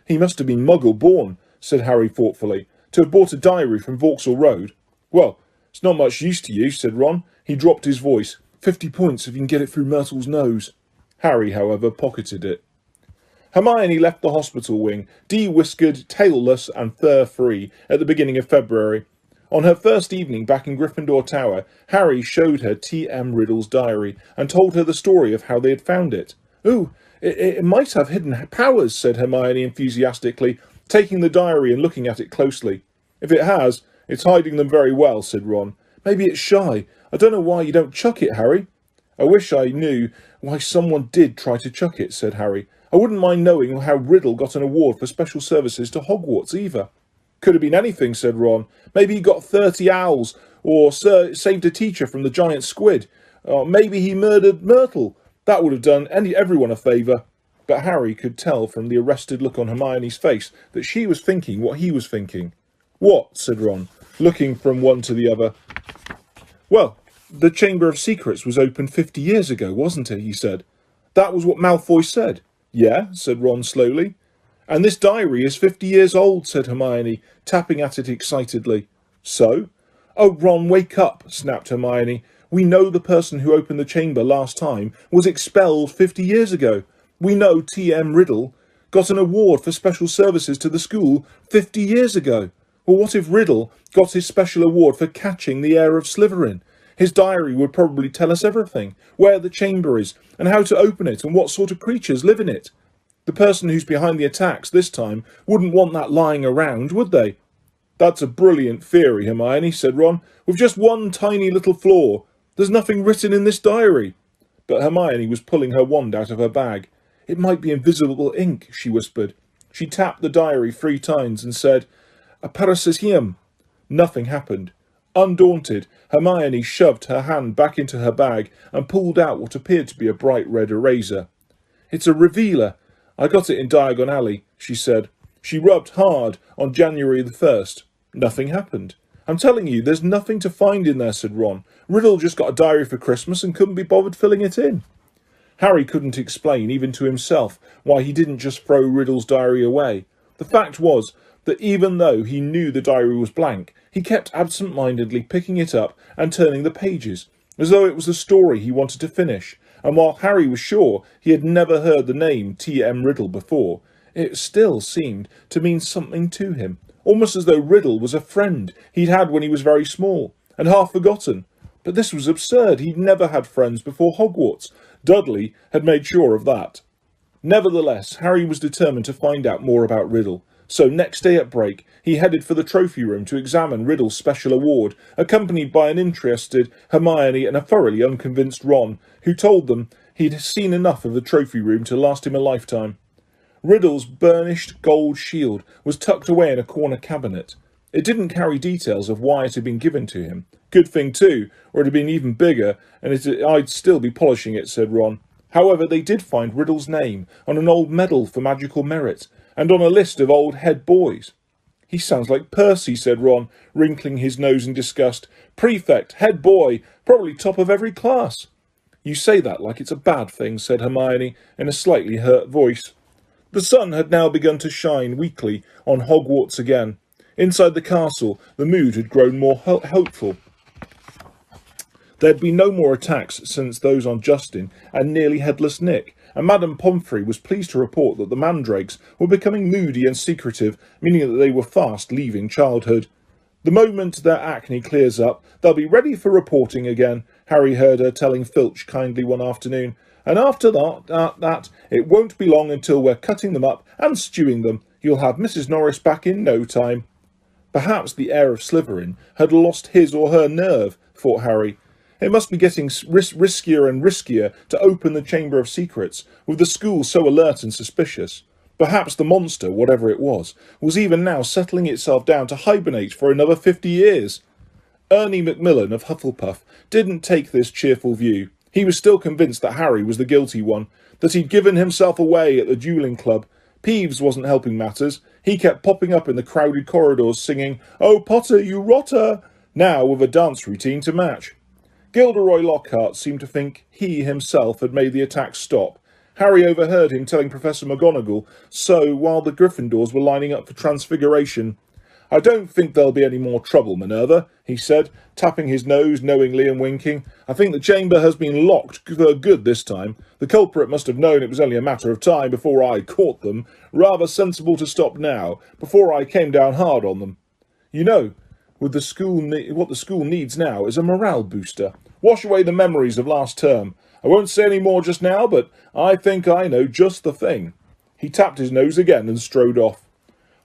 He must have been Muggle-born, said Harry thoughtfully, to have bought a diary from Vauxhall Road. Well, it's not much use to you, said Ron. He dropped his voice. 50 points if you can get it through Myrtle's nose. Harry, however, pocketed it. Hermione left the hospital wing, de-whiskered, tailless and fur-free, at the beginning of February. On her first evening back in Gryffindor Tower, Harry showed her T.M. Riddle's diary and told her the story of how they had found it. "Ooh, it might have hidden powers," said Hermione enthusiastically, taking the diary and looking at it closely. "If it has, it's hiding them very well," said Ron. "Maybe it's shy. I don't know why you don't chuck it, Harry." "I wish I knew why someone did try to chuck it," said Harry. "I wouldn't mind knowing how Riddle got an award for special services to Hogwarts either." "Could have been anything," said Ron. "Maybe he got 30 owls, or saved a teacher from the giant squid. Or maybe he murdered Myrtle. That would have done everyone a favour." But Harry could tell from the arrested look on Hermione's face that she was thinking what he was thinking. "What?" said Ron, looking from one to the other. "Well, the Chamber of Secrets was opened 50 years ago, wasn't it?" he said. "That was what Malfoy said." "Yeah," said Ron slowly. "And this diary is 50 years old," said Hermione, tapping at it excitedly. "So?" "Oh, Ron, wake up," snapped Hermione. "We know the person who opened the chamber last time was expelled 50 years ago. We know T.M. Riddle got an award for special services to the school 50 years ago. Well, what if Riddle got his special award for catching the heir of Slytherin? His diary would probably tell us everything, where the chamber is, and how to open it, and what sort of creatures live in it. The person who's behind the attacks this time wouldn't want that lying around, would they?" "That's a brilliant theory, Hermione," said Ron, "with just one tiny little flaw. There's nothing written in this diary." But Hermione was pulling her wand out of her bag. "It might be invisible ink," she whispered. She tapped the diary 3 times and said, "A parasitium." Nothing happened. Undaunted, Hermione shoved her hand back into her bag and pulled out what appeared to be a bright red eraser. "It's a revealer. I got it in Diagon Alley," she said. "She rubbed hard on January the 1st. Nothing happened. I'm telling you, there's nothing to find in there," said Ron. "Riddle just got a diary for Christmas and couldn't be bothered filling it in." Harry couldn't explain, even to himself, why he didn't just throw Riddle's diary away. The fact was that even though he knew the diary was blank, he kept absent-mindedly picking it up and turning the pages, as though it was a story he wanted to finish. And while Harry was sure he had never heard the name T.M. Riddle before, it still seemed to mean something to him, almost as though Riddle was a friend he'd had when he was very small, and half forgotten. But this was absurd. He'd never had friends before Hogwarts. Dudley had made sure of that. Nevertheless, Harry was determined to find out more about Riddle. So next day at break, he headed for the trophy room to examine Riddle's special award, accompanied by an interested Hermione and a thoroughly unconvinced Ron, who told them he'd seen enough of the trophy room to last him a lifetime. Riddle's burnished gold shield was tucked away in a corner cabinet. It didn't carry details of why it had been given to him. Good thing too, or it had been even bigger, and I'd still be polishing it, said Ron. However, they did find Riddle's name on an old medal for magical merit, and on a list of old head boys. He sounds like Percy, said Ron, wrinkling his nose in disgust. Prefect, head boy, probably top of every class. You say that like it's a bad thing, said Hermione in a slightly hurt voice. The sun had now begun to shine weakly on Hogwarts again. Inside the castle, the mood had grown more hopeful. There had been no more attacks since those on Justin and nearly headless Nick, and Madame Pomfrey was pleased to report that the mandrakes were becoming moody and secretive, meaning that they were fast leaving childhood. The moment their acne clears up, they'll be ready for reporting again, Harry heard her telling Filch kindly one afternoon, and after that, it won't be long until we're cutting them up and stewing them. You'll have Mrs. Norris back in no time. Perhaps the heir of Slytherin had lost his or her nerve, thought Harry. It must be getting riskier and riskier to open the Chamber of Secrets, with the school so alert and suspicious. Perhaps the monster, whatever it was even now settling itself down to hibernate for another 50 years. Ernie Macmillan of Hufflepuff didn't take this cheerful view. He was still convinced that Harry was the guilty one, that he'd given himself away at the dueling club. Peeves wasn't helping matters. He kept popping up in the crowded corridors singing, "Oh, Potter, you rotter!" now with a dance routine to match. Gilderoy Lockhart seemed to think he himself had made the attack stop. Harry overheard him telling Professor McGonagall so while the Gryffindors were lining up for transfiguration. "I don't think there'll be any more trouble, Minerva," he said, tapping his nose knowingly and winking. "I think the chamber has been locked for good this time. The culprit must have known it was only a matter of time before I caught them. Rather sensible to stop now, before I came down hard on them. You know, what the school needs now is a morale booster. Wash away the memories of last term. I won't say any more just now, but I think I know just the thing." He tapped his nose again and strode off.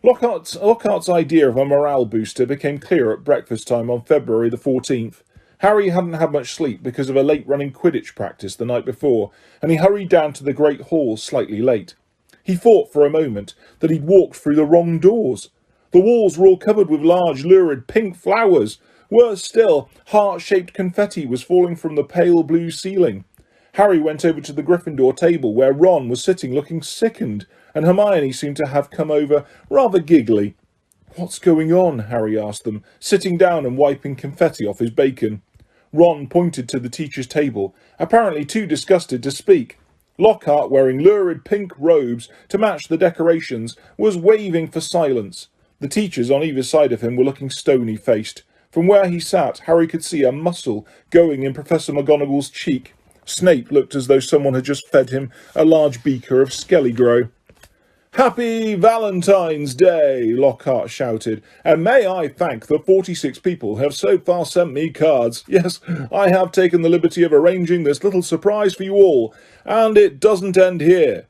Lockhart's idea of a morale booster became clear at breakfast time on February the 14th. Harry hadn't had much sleep because of a late-running Quidditch practice the night before, and he hurried down to the Great Hall slightly late. He thought for a moment that he'd walked through the wrong doors. The walls were all covered with large, lurid pink flowers. Worse still, heart-shaped confetti was falling from the pale blue ceiling. Harry went over to the Gryffindor table where Ron was sitting looking sickened, and Hermione seemed to have come over rather giggly. "What's going on?" Harry asked them, sitting down and wiping confetti off his bacon. Ron pointed to the teacher's table, apparently too disgusted to speak. Lockhart, wearing lurid pink robes to match the decorations, was waving for silence. The teachers on either side of him were looking stony-faced. From where he sat, Harry could see a muscle going in Professor McGonagall's cheek. Snape looked as though someone had just fed him a large beaker of Skelligro. "Happy Valentine's Day!" Lockhart shouted, "and may I thank the 46 people who have so far sent me cards. Yes, I have taken the liberty of arranging this little surprise for you all, and it doesn't end here."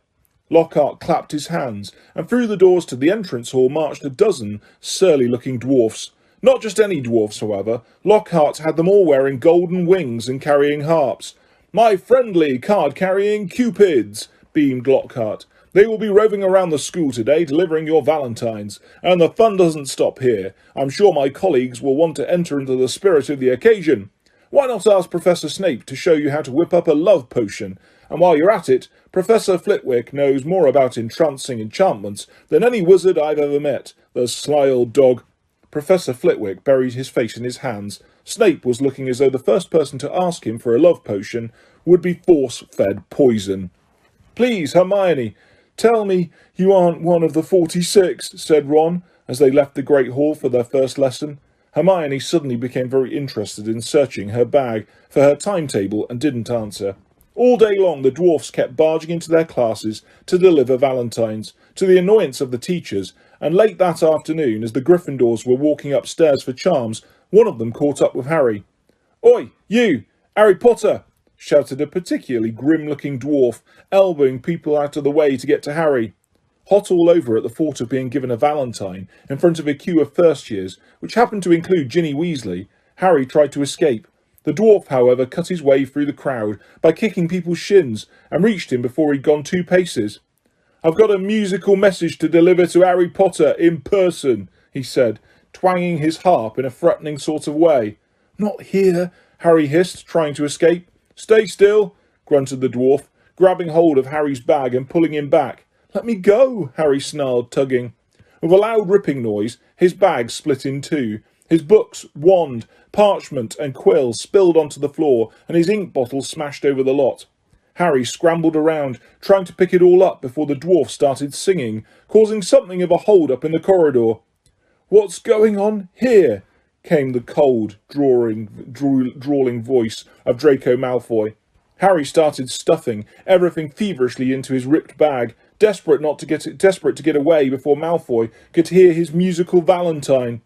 Lockhart clapped his hands, and through the doors to the entrance hall marched a dozen surly-looking dwarfs. Not just any dwarfs, however. Lockhart had them all wearing golden wings and carrying harps. "My friendly card-carrying cupids," beamed Lockhart. "They will be roving around the school today, delivering your valentines. And the fun doesn't stop here. I'm sure my colleagues will want to enter into the spirit of the occasion. Why not ask Professor Snape to show you how to whip up a love potion? And while you're at it, Professor Flitwick knows more about entrancing enchantments than any wizard I've ever met. The sly old dog." Professor Flitwick buried his face in his hands. Snape was looking as though the first person to ask him for a love potion would be force-fed poison. "Please, Hermione, tell me you aren't one of the 46, said Ron, as they left the Great Hall for their first lesson. Hermione suddenly became very interested in searching her bag for her timetable and didn't answer. All day long the dwarfs kept barging into their classes to deliver valentines, to the annoyance of the teachers, and late that afternoon, as the Gryffindors were walking upstairs for charms, one of them caught up with Harry. "Oi, you! Harry Potter!" shouted a particularly grim-looking dwarf, elbowing people out of the way to get to Harry. Hot all over at the thought of being given a valentine in front of a queue of first-years, which happened to include Ginny Weasley, Harry tried to escape. The dwarf, however, cut his way through the crowd by kicking people's shins and reached him before he'd gone 2 paces. "I've got a musical message to deliver to Harry Potter in person," he said, twanging his harp in a threatening sort of way. "Not here," Harry hissed, trying to escape. "Stay still," grunted the dwarf, grabbing hold of Harry's bag and pulling him back. "Let me go," Harry snarled, tugging. With a loud ripping noise, his bag split in two. His books, wand, parchment and quill spilled onto the floor, and his ink bottle smashed over the lot. Harry scrambled around, trying to pick it all up before the dwarf started singing, causing something of a hold-up in the corridor. "What's going on here?" came the cold, drawling voice of Draco Malfoy. Harry started stuffing everything feverishly into his ripped bag, desperate to get away before Malfoy could hear his musical valentine.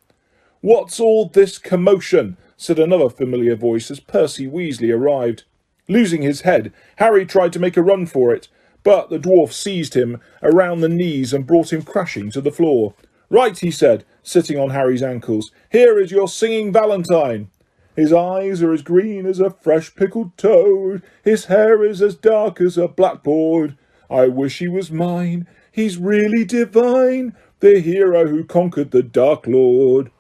"What's all this commotion?" said another familiar voice as Percy Weasley arrived. Losing his head, Harry tried to make a run for it, but the dwarf seized him around the knees and brought him crashing to the floor. "Right," he said, sitting on Harry's ankles. "Here is your singing valentine. His eyes are as green as a fresh pickled toad. His hair is as dark as a blackboard. I wish he was mine. He's really divine. The hero who conquered the Dark Lord."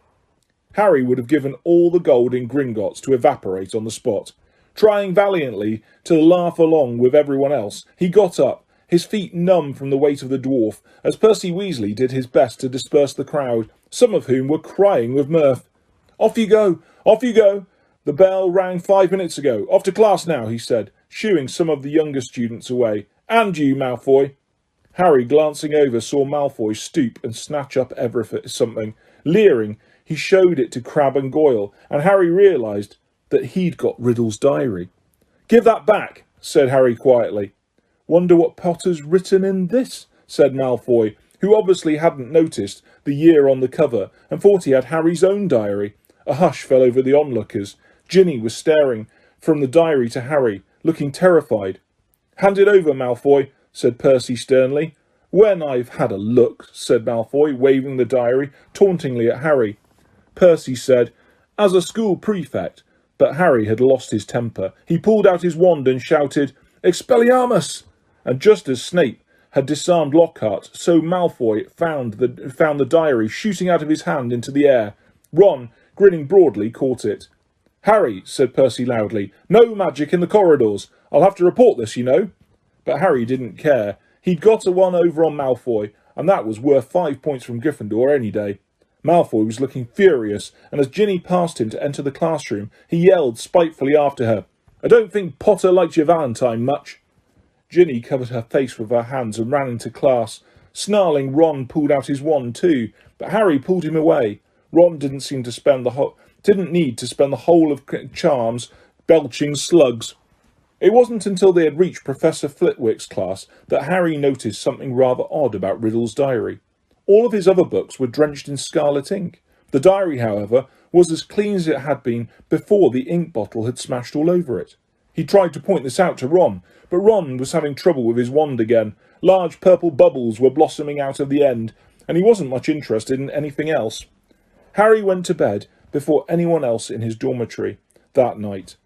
Harry would have given all the gold in Gringotts to evaporate on the spot. Trying valiantly to laugh along with everyone else, he got up, his feet numb from the weight of the dwarf, as Percy Weasley did his best to disperse the crowd, some of whom were crying with mirth. "Off you go! Off you go! The bell rang 5 minutes ago. Off to class now," he said, shooing some of the younger students away. "And you, Malfoy." Harry, glancing over, saw Malfoy stoop and snatch up something. Leering, he showed it to Crabbe and Goyle, and Harry realised that he'd got Riddle's diary. "Give that back," said Harry quietly. "Wonder what Potter's written in this," said Malfoy, who obviously hadn't noticed the year on the cover and thought he had Harry's own diary. A hush fell over the onlookers. Ginny was staring from the diary to Harry, looking terrified. "Hand it over, Malfoy," said Percy sternly. "When I've had a look," said Malfoy, waving the diary tauntingly at Harry. Percy said, "As a school prefect," but Harry had lost his temper. He pulled out his wand and shouted, "Expelliarmus!" And just as Snape had disarmed Lockhart, so Malfoy found the diary shooting out of his hand into the air. Ron, grinning broadly, caught it. "Harry," said Percy loudly, "no magic in the corridors. I'll have to report this, you know." But Harry didn't care. He'd got a one over on Malfoy, and that was worth 5 points from Gryffindor any day. Malfoy was looking furious, and as Ginny passed him to enter the classroom, he yelled spitefully after her, "I don't think Potter liked your valentine much." Ginny covered her face with her hands and ran into class. Snarling, Ron pulled out his wand too, but Harry pulled him away. Ron didn't need to spend the whole of charms belching slugs. It wasn't until they had reached Professor Flitwick's class that Harry noticed something rather odd about Riddle's diary. All of his other books were drenched in scarlet ink. The diary, however, was as clean as it had been before the ink bottle had smashed all over it. He tried to point this out to Ron, but Ron was having trouble with his wand again. Large purple bubbles were blossoming out of the end, and he wasn't much interested in anything else. Harry went to bed before anyone else in his dormitory that night.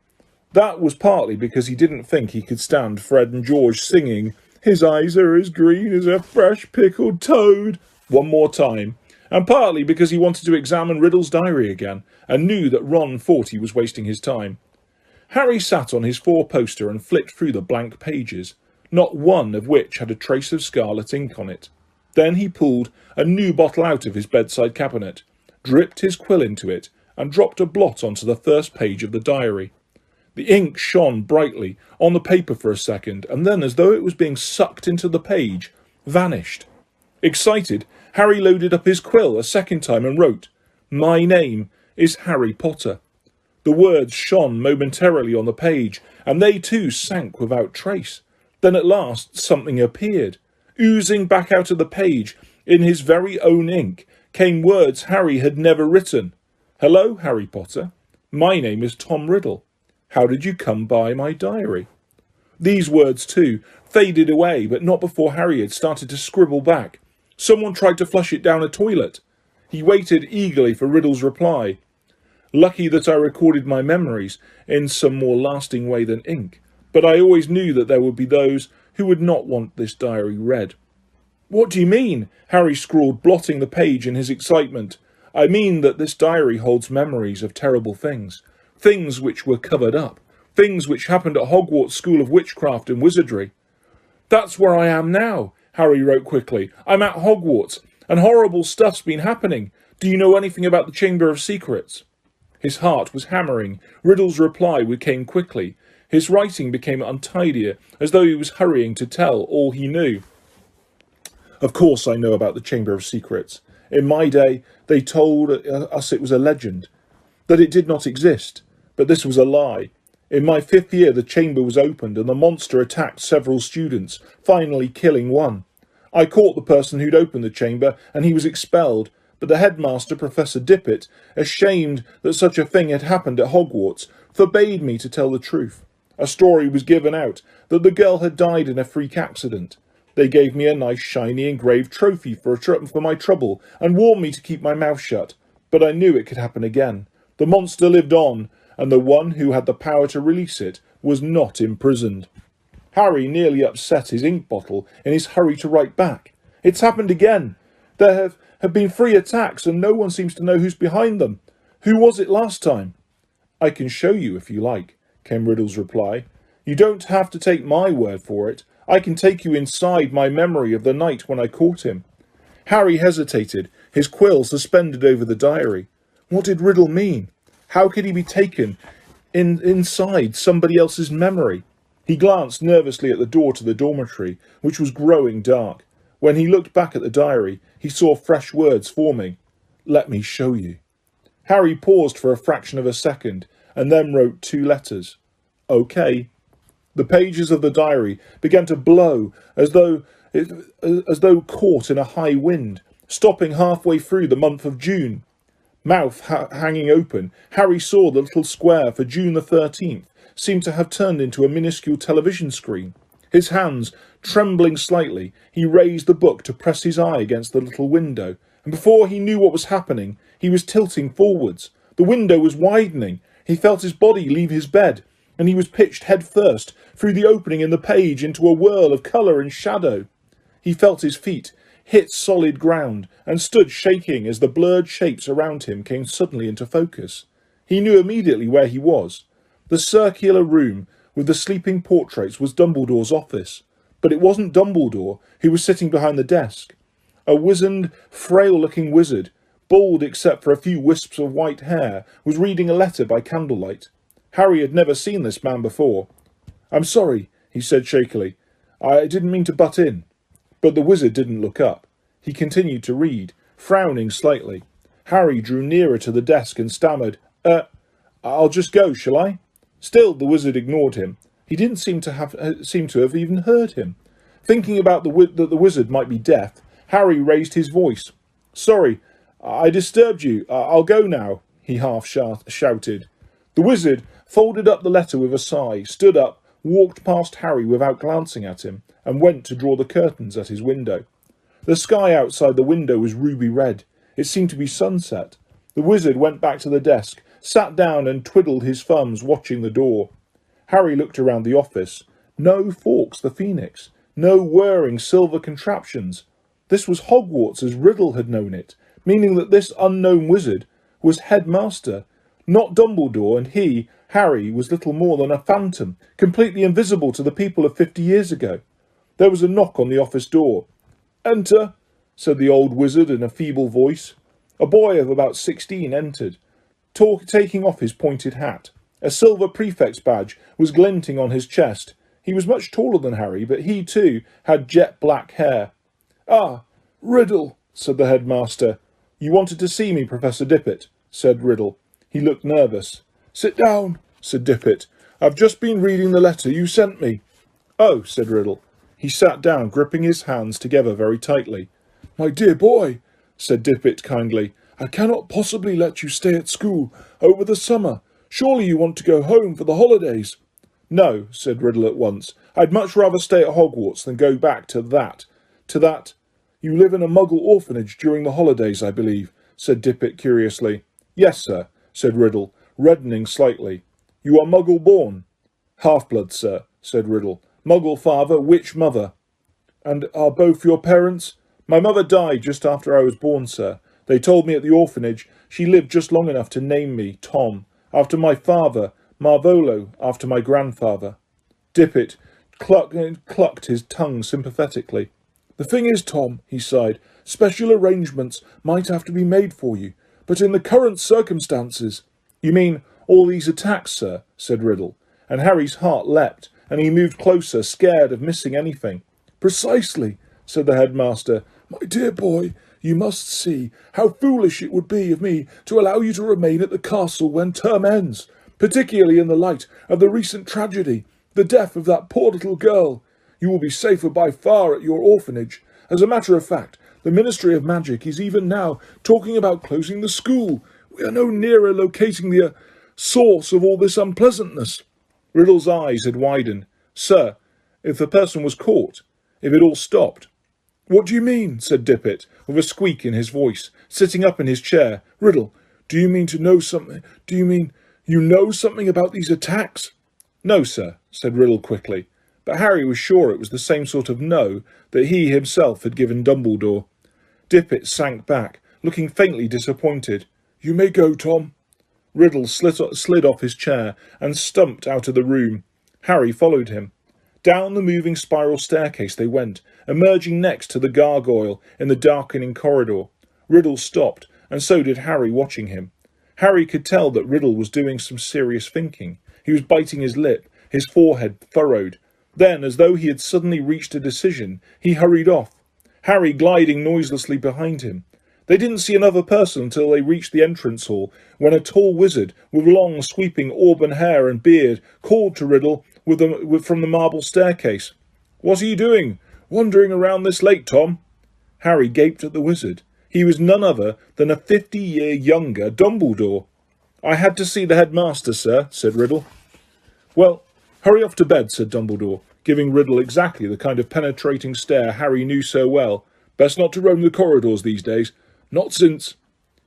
That was partly because he didn't think he could stand Fred and George singing, "His eyes are as green as a fresh pickled toad," one more time, and partly because he wanted to examine Riddle's diary again, and knew that Ron thought he was wasting his time. Harry sat on his four-poster and flicked through the blank pages, not one of which had a trace of scarlet ink on it. Then he pulled a new bottle out of his bedside cabinet, dripped his quill into it, and dropped a blot onto the first page of the diary. The ink shone brightly on the paper for a second, and then, as though it was being sucked into the page, vanished. Excited, Harry loaded up his quill a second time and wrote, "My name is Harry Potter." The words shone momentarily on the page, and they too sank without trace. Then at last something appeared. Oozing back out of the page, in his very own ink, came words Harry had never written. "Hello, Harry Potter. My name is Tom Riddle. How did you come by my diary?" These words, too, faded away, but not before Harry had started to scribble back. Someone tried to flush it down a toilet. He waited eagerly for Riddle's reply. "Lucky that I recorded my memories in some more lasting way than ink, but I always knew that there would be those who would not want this diary read." "What do you mean?" Harry scrawled, blotting the page in his excitement. I mean that this diary holds memories of terrible things. Things which were covered up. Things which happened at Hogwarts School of Witchcraft and Wizardry. That's where I am now, Harry wrote quickly. I'm at Hogwarts, and horrible stuff's been happening. Do you know anything about the Chamber of Secrets? His heart was hammering. Riddle's reply came quickly. His writing became untidier, as though he was hurrying to tell all he knew. Of course I know about the Chamber of Secrets. In my day, they told us it was a legend, that it did not exist. But this was a lie. In my 5th year, the chamber was opened and the monster attacked several students, finally killing one. I caught the person who'd opened the chamber and he was expelled, but the headmaster, Professor Dippet, ashamed that such a thing had happened at Hogwarts, forbade me to tell the truth. A story was given out that the girl had died in a freak accident. They gave me a nice shiny engraved trophy for my trouble and warned me to keep my mouth shut, but I knew it could happen again. The monster lived on, and the one who had the power to release it was not imprisoned. Harry nearly upset his ink bottle in his hurry to write back. It's happened again. There have been 3 attacks and no one seems to know who's behind them. Who was it last time? I can show you if you like, came Riddle's reply. You don't have to take my word for it. I can take you inside my memory of the night when I caught him. Harry hesitated, his quill suspended over the diary. What did Riddle mean? How could he be taken inside somebody else's memory? He glanced nervously at the door to the dormitory, which was growing dark. When he looked back at the diary, he saw fresh words forming. Let me show you. Harry paused for a fraction of a second, and then wrote 2 letters. OK. The pages of the diary began to blow as though caught in a high wind, stopping halfway through the month of June. Mouth hanging open, Harry saw the little square for June the 13th seemed to have turned into a minuscule television screen. His hands trembling slightly, he raised the book to press his eye against the little window, and before he knew what was happening, he was tilting forwards. The window was widening. He felt his body leave his bed, and he was pitched head first through the opening in the page into a whirl of colour and shadow. He felt his feet hit solid ground and stood shaking as the blurred shapes around him came suddenly into focus. He knew immediately where he was. The circular room with the sleeping portraits was Dumbledore's office, but it wasn't Dumbledore who was sitting behind the desk. A wizened, frail-looking wizard, bald except for a few wisps of white hair, was reading a letter by candlelight. Harry had never seen this man before. I'm sorry, he said shakily. I didn't mean to butt in. But the wizard didn't look up. He continued to read, frowning slightly. Harry drew nearer to the desk and stammered, I'll just go, shall I? Still, the wizard ignored him. He didn't seem to have even heard him. Thinking about that the wizard might be deaf, Harry raised his voice. Sorry, I disturbed you. I'll go now, he half shouted. The wizard folded up the letter with a sigh, stood up, walked past Harry without glancing at him, and went to draw the curtains at his window. The sky outside the window was ruby red. It seemed to be sunset. The wizard went back to the desk, sat down and twiddled his thumbs, watching the door. Harry looked around the office. No Fawkes the Phoenix. No whirring silver contraptions. This was Hogwarts as Riddle had known it, meaning that this unknown wizard was headmaster, not Dumbledore, and he, Harry, was little more than a phantom, completely invisible to the people of 50 years ago. There was a knock on the office door. Enter, said the old wizard in a feeble voice. A boy of about 16 entered, taking off his pointed hat. A silver prefect's badge was glinting on his chest. He was much taller than Harry, but he too had jet black hair. Ah, Riddle, said the headmaster. You wanted to see me, Professor Dippet, said Riddle. He looked nervous. Sit down, said Dippet. I've just been reading the letter you sent me. Oh, said Riddle. He sat down, gripping his hands together very tightly. My dear boy, said Dippet kindly, I cannot possibly let you stay at school over the summer. Surely you want to go home for the holidays. No, said Riddle at once. I'd much rather stay at Hogwarts than go back to that. You live in a Muggle orphanage during the holidays, I believe, said Dippet curiously. Yes, sir, said Riddle, reddening slightly. You are Muggle-born? Half-blood, sir, said Riddle. Muggle father, witch mother. And are both your parents? My mother died just after I was born, sir. They told me at the orphanage she lived just long enough to name me Tom, after my father, Marvolo, after my grandfather. Dippet clucked his tongue sympathetically. The thing is, Tom, he sighed, special arrangements might have to be made for you, but in the current circumstances... You mean all these attacks, sir? Said Riddle, and Harry's heart leapt, and he moved closer, scared of missing anything. Precisely, said the headmaster. My dear boy, you must see how foolish it would be of me to allow you to remain at the castle when term ends, particularly in the light of the recent tragedy, the death of that poor little girl. You will be safer by far at your orphanage. As a matter of fact, the Ministry of Magic is even now talking about closing the school. We are no nearer locating the source of all this unpleasantness. Riddle's eyes had widened. Sir, if the person was caught, if it all stopped. What do you mean? Said Dippet, with a squeak in his voice, sitting up in his chair. Riddle, do you mean to know something? Do you mean you know something about these attacks? No, sir, said Riddle quickly, but Harry was sure it was the same sort of no that he himself had given Dumbledore. Dippet sank back, looking faintly disappointed. You may go, Tom. Riddle slid off his chair and stumped out of the room. Harry followed him. Down the moving spiral staircase they went, emerging next to the gargoyle in the darkening corridor. Riddle stopped, and so did Harry, watching him. Harry could tell that Riddle was doing some serious thinking. He was biting his lip, his forehead furrowed. Then, as though he had suddenly reached a decision, he hurried off, Harry gliding noiselessly behind him. They didn't see another person until they reached the entrance hall, when a tall wizard with long, sweeping auburn hair and beard called to Riddle from the marble staircase. What are you doing? Wandering around this late, Tom? Harry gaped at the wizard. He was none other than a 50-year younger Dumbledore. I had to see the headmaster, sir, said Riddle. Well, hurry off to bed, said Dumbledore, giving Riddle exactly the kind of penetrating stare Harry knew so well. Best not to roam the corridors these days. Not since...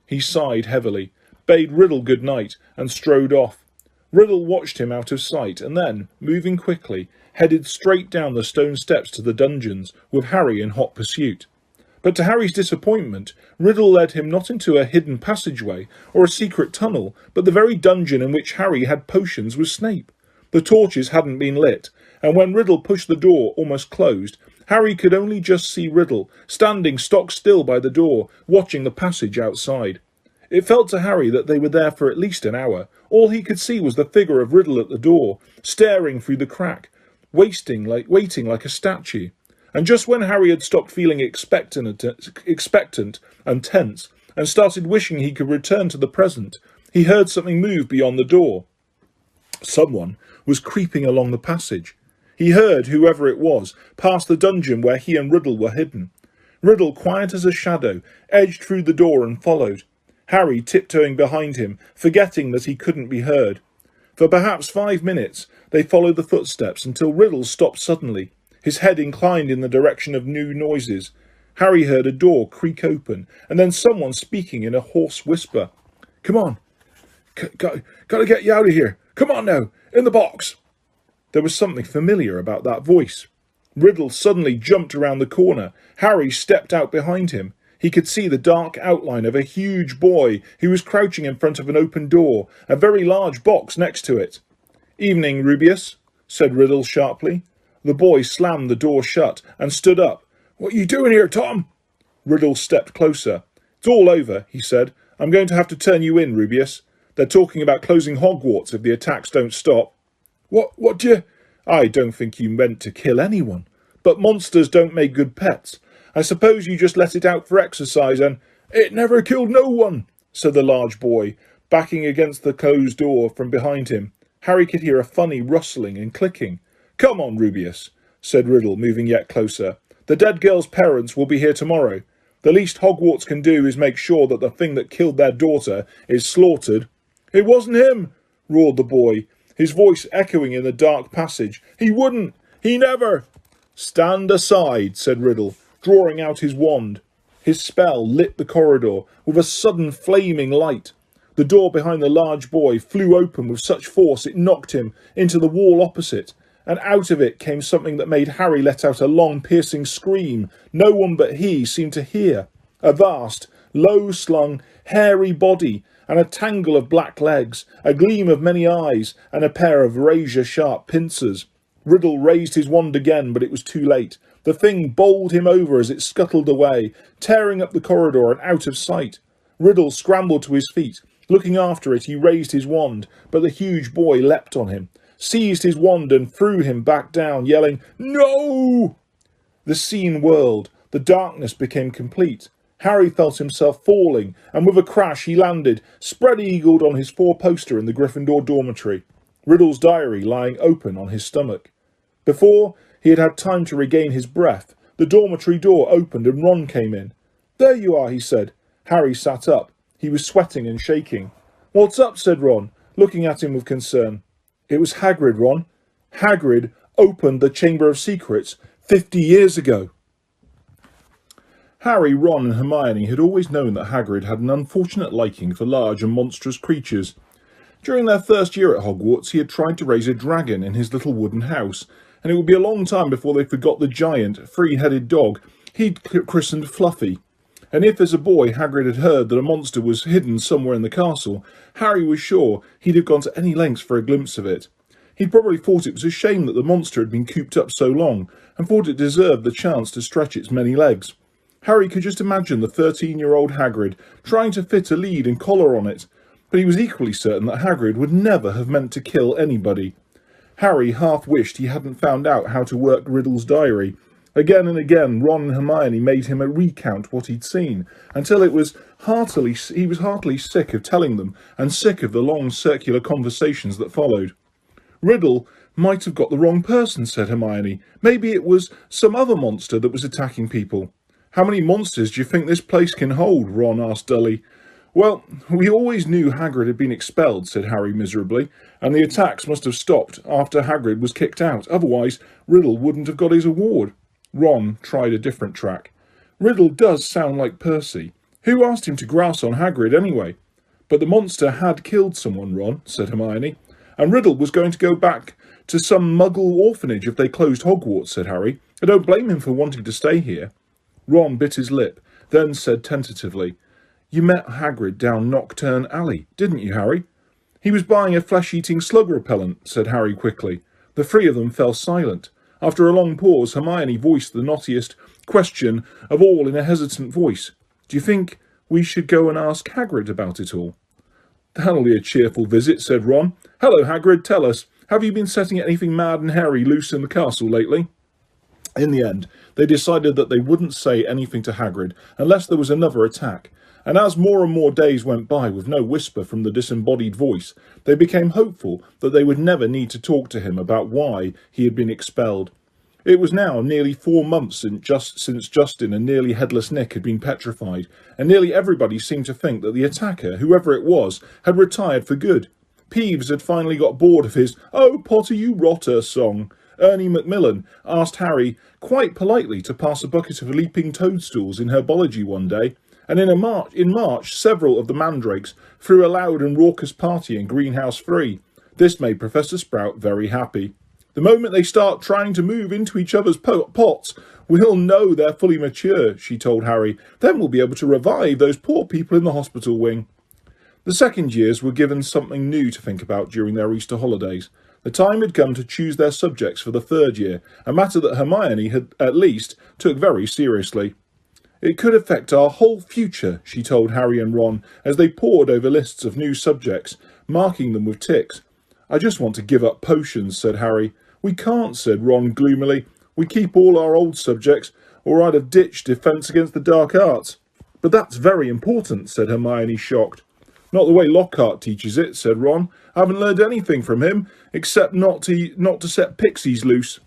He sighed heavily, bade Riddle good night, and strode off. Riddle watched him out of sight, and then, moving quickly, headed straight down the stone steps to the dungeons, with Harry in hot pursuit. But to Harry's disappointment, Riddle led him not into a hidden passageway or a secret tunnel, but the very dungeon in which Harry had potions with Snape. The torches hadn't been lit, and when Riddle pushed the door almost closed, Harry could only just see Riddle, standing stock still by the door, watching the passage outside. It felt to Harry that they were there for at least an hour. All he could see was the figure of Riddle at the door, staring through the crack, waiting like a statue. And just when Harry had stopped feeling expectant and tense, and started wishing he could return to the present, he heard something move beyond the door. Someone was creeping along the passage. He heard, whoever it was, pass the dungeon where he and Riddle were hidden. Riddle, quiet as a shadow, edged through the door and followed. Harry tiptoeing behind him, forgetting that he couldn't be heard. For perhaps 5 minutes they followed the footsteps until Riddle stopped suddenly, his head inclined in the direction of new noises. Harry heard a door creak open, and then someone speaking in a hoarse whisper. Come on. Gotta get you out of here. Come on now. In the box. There was something familiar about that voice. Riddle suddenly jumped around the corner. Harry stepped out behind him. He could see the dark outline of a huge boy who was crouching in front of an open door, a very large box next to it. Evening, Rubeus, said Riddle sharply. The boy slammed the door shut and stood up. What are you doing here, Tom? Riddle stepped closer. It's all over, he said. I'm going to have to turn you in, Rubeus. They're talking about closing Hogwarts if the attacks don't stop. What do you... I don't think you meant to kill anyone. But monsters don't make good pets. I suppose you just let it out for exercise and... It never killed no one, said the large boy, backing against the closed door from behind him. Harry could hear a funny rustling and clicking. Come on, Rubeus, said Riddle, moving yet closer. The dead girl's parents will be here tomorrow. The least Hogwarts can do is make sure that the thing that killed their daughter is slaughtered. It wasn't him, roared the boy, his voice echoing in the dark passage. He wouldn't. He never. Stand aside, said Riddle, drawing out his wand. His spell lit the corridor with a sudden flaming light. The door behind the large boy flew open with such force it knocked him into the wall opposite, and out of it came something that made Harry let out a long, piercing scream no one but he seemed to hear. A vast, low-slung, hairy body, and a tangle of black legs, a gleam of many eyes, and a pair of razor-sharp pincers. Riddle raised his wand again, but it was too late. The thing bowled him over as it scuttled away, tearing up the corridor and out of sight. Riddle scrambled to his feet. Looking after it, he raised his wand, but the huge boy leapt on him, seized his wand and threw him back down, yelling, "No!" The scene whirled. The darkness became complete. Harry felt himself falling, and with a crash he landed, spread-eagled on his four-poster in the Gryffindor dormitory, Riddle's diary lying open on his stomach. Before he had had time to regain his breath, the dormitory door opened and Ron came in. "There you are," he said. Harry sat up. He was sweating and shaking. "What's up?" said Ron, looking at him with concern. "It was Hagrid, Ron. Hagrid opened the Chamber of Secrets 50 years ago." Harry, Ron and Hermione had always known that Hagrid had an unfortunate liking for large and monstrous creatures. During their first year at Hogwarts, he had tried to raise a dragon in his little wooden house, and it would be a long time before they forgot the giant, three-headed dog he'd christened Fluffy. And if as a boy Hagrid had heard that a monster was hidden somewhere in the castle, Harry was sure he'd have gone to any lengths for a glimpse of it. He'd probably thought it was a shame that the monster had been cooped up so long, and thought it deserved the chance to stretch its many legs. Harry could just imagine the 13-year-old Hagrid trying to fit a lead and collar on it, but he was equally certain that Hagrid would never have meant to kill anybody. Harry half wished he hadn't found out how to work Riddle's diary. Again and again, Ron and Hermione made him recount what he'd seen, until he was heartily sick of telling them, and sick of the long circular conversations that followed. "Riddle might have got the wrong person," said Hermione. "Maybe it was some other monster that was attacking people." "How many monsters do you think this place can hold?" Ron asked dully. "Well, we always knew Hagrid had been expelled," said Harry miserably, "and the attacks must have stopped after Hagrid was kicked out. Otherwise, Riddle wouldn't have got his award." Ron tried a different track. "Riddle does sound like Percy. Who asked him to grouse on Hagrid anyway?" "But the monster had killed someone, Ron," said Hermione. "And Riddle was going to go back to some muggle orphanage if they closed Hogwarts," said Harry. "I don't blame him for wanting to stay here." Ron bit his lip, then said tentatively, "You met Hagrid down Knockturn Alley, didn't you, Harry?" "He was buying a flesh-eating slug repellent," said Harry quickly. The three of them fell silent. After a long pause, Hermione voiced the knottiest question of all in a hesitant voice. "Do you think we should go and ask Hagrid about it all?" "That'll be a cheerful visit," said Ron. "Hello, Hagrid, tell us, have you been setting anything mad and hairy loose in the castle lately?" In the end, they decided that they wouldn't say anything to Hagrid unless there was another attack, and as more and more days went by with no whisper from the disembodied voice, they became hopeful that they would never need to talk to him about why he had been expelled. It was now nearly 4 months since Justin and nearly headless Nick had been petrified, and nearly everybody seemed to think that the attacker, whoever it was, had retired for good. Peeves had finally got bored of his "Oh, Potter, you rotter" song. Ernie Macmillan asked Harry quite politely to pass a bucket of leaping toadstools in herbology one day, and in March several of the mandrakes threw a loud and raucous party in Greenhouse 3. This made Professor Sprout very happy. "The moment they start trying to move into each other's pots, we'll know they're fully mature," she told Harry. "Then we'll be able to revive those poor people in the hospital wing." The second years were given something new to think about during their Easter holidays. The time had come to choose their subjects for the third year, a matter that Hermione had, at least, took very seriously. "It could affect our whole future," she told Harry and Ron as they pored over lists of new subjects, marking them with ticks. "I just want to give up potions," said Harry. "We can't," said Ron gloomily. "We keep all our old subjects, or I'd have ditched Defence Against the Dark Arts." "But that's very important," said Hermione, shocked. "Not the way Lockhart teaches it," said Ron. "I haven't learned anything from him, except not to set pixies loose."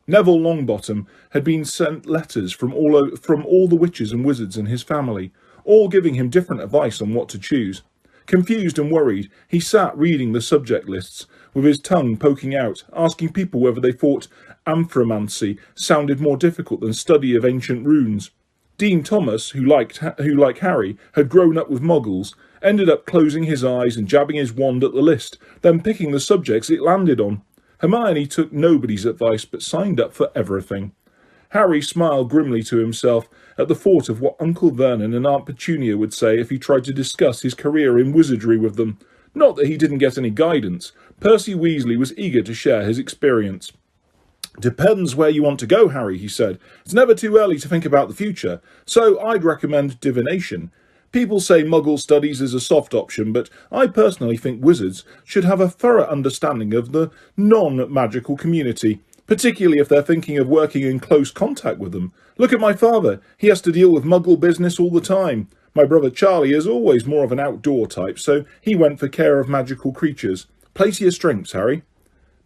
Neville Longbottom had been sent letters from all the witches and wizards in his family, all giving him different advice on what to choose. Confused and worried, he sat reading the subject lists, with his tongue poking out, asking people whether they thought amphiromancy sounded more difficult than study of ancient runes. Dean Thomas, who, like Harry, had grown up with muggles, ended up closing his eyes and jabbing his wand at the list, then picking the subjects it landed on. Hermione took nobody's advice but signed up for everything. Harry smiled grimly to himself at the thought of what Uncle Vernon and Aunt Petunia would say if he tried to discuss his career in wizardry with them. Not that he didn't get any guidance. Percy Weasley was eager to share his experience. "Depends where you want to go, Harry," he said. "It's never too early to think about the future, so I'd recommend divination. People say Muggle studies is a soft option, but I personally think wizards should have a thorough understanding of the non-magical community, particularly if they're thinking of working in close contact with them. Look at my father. He has to deal with Muggle business all the time. My brother Charlie is always more of an outdoor type, so he went for care of magical creatures. Play to your strengths, Harry."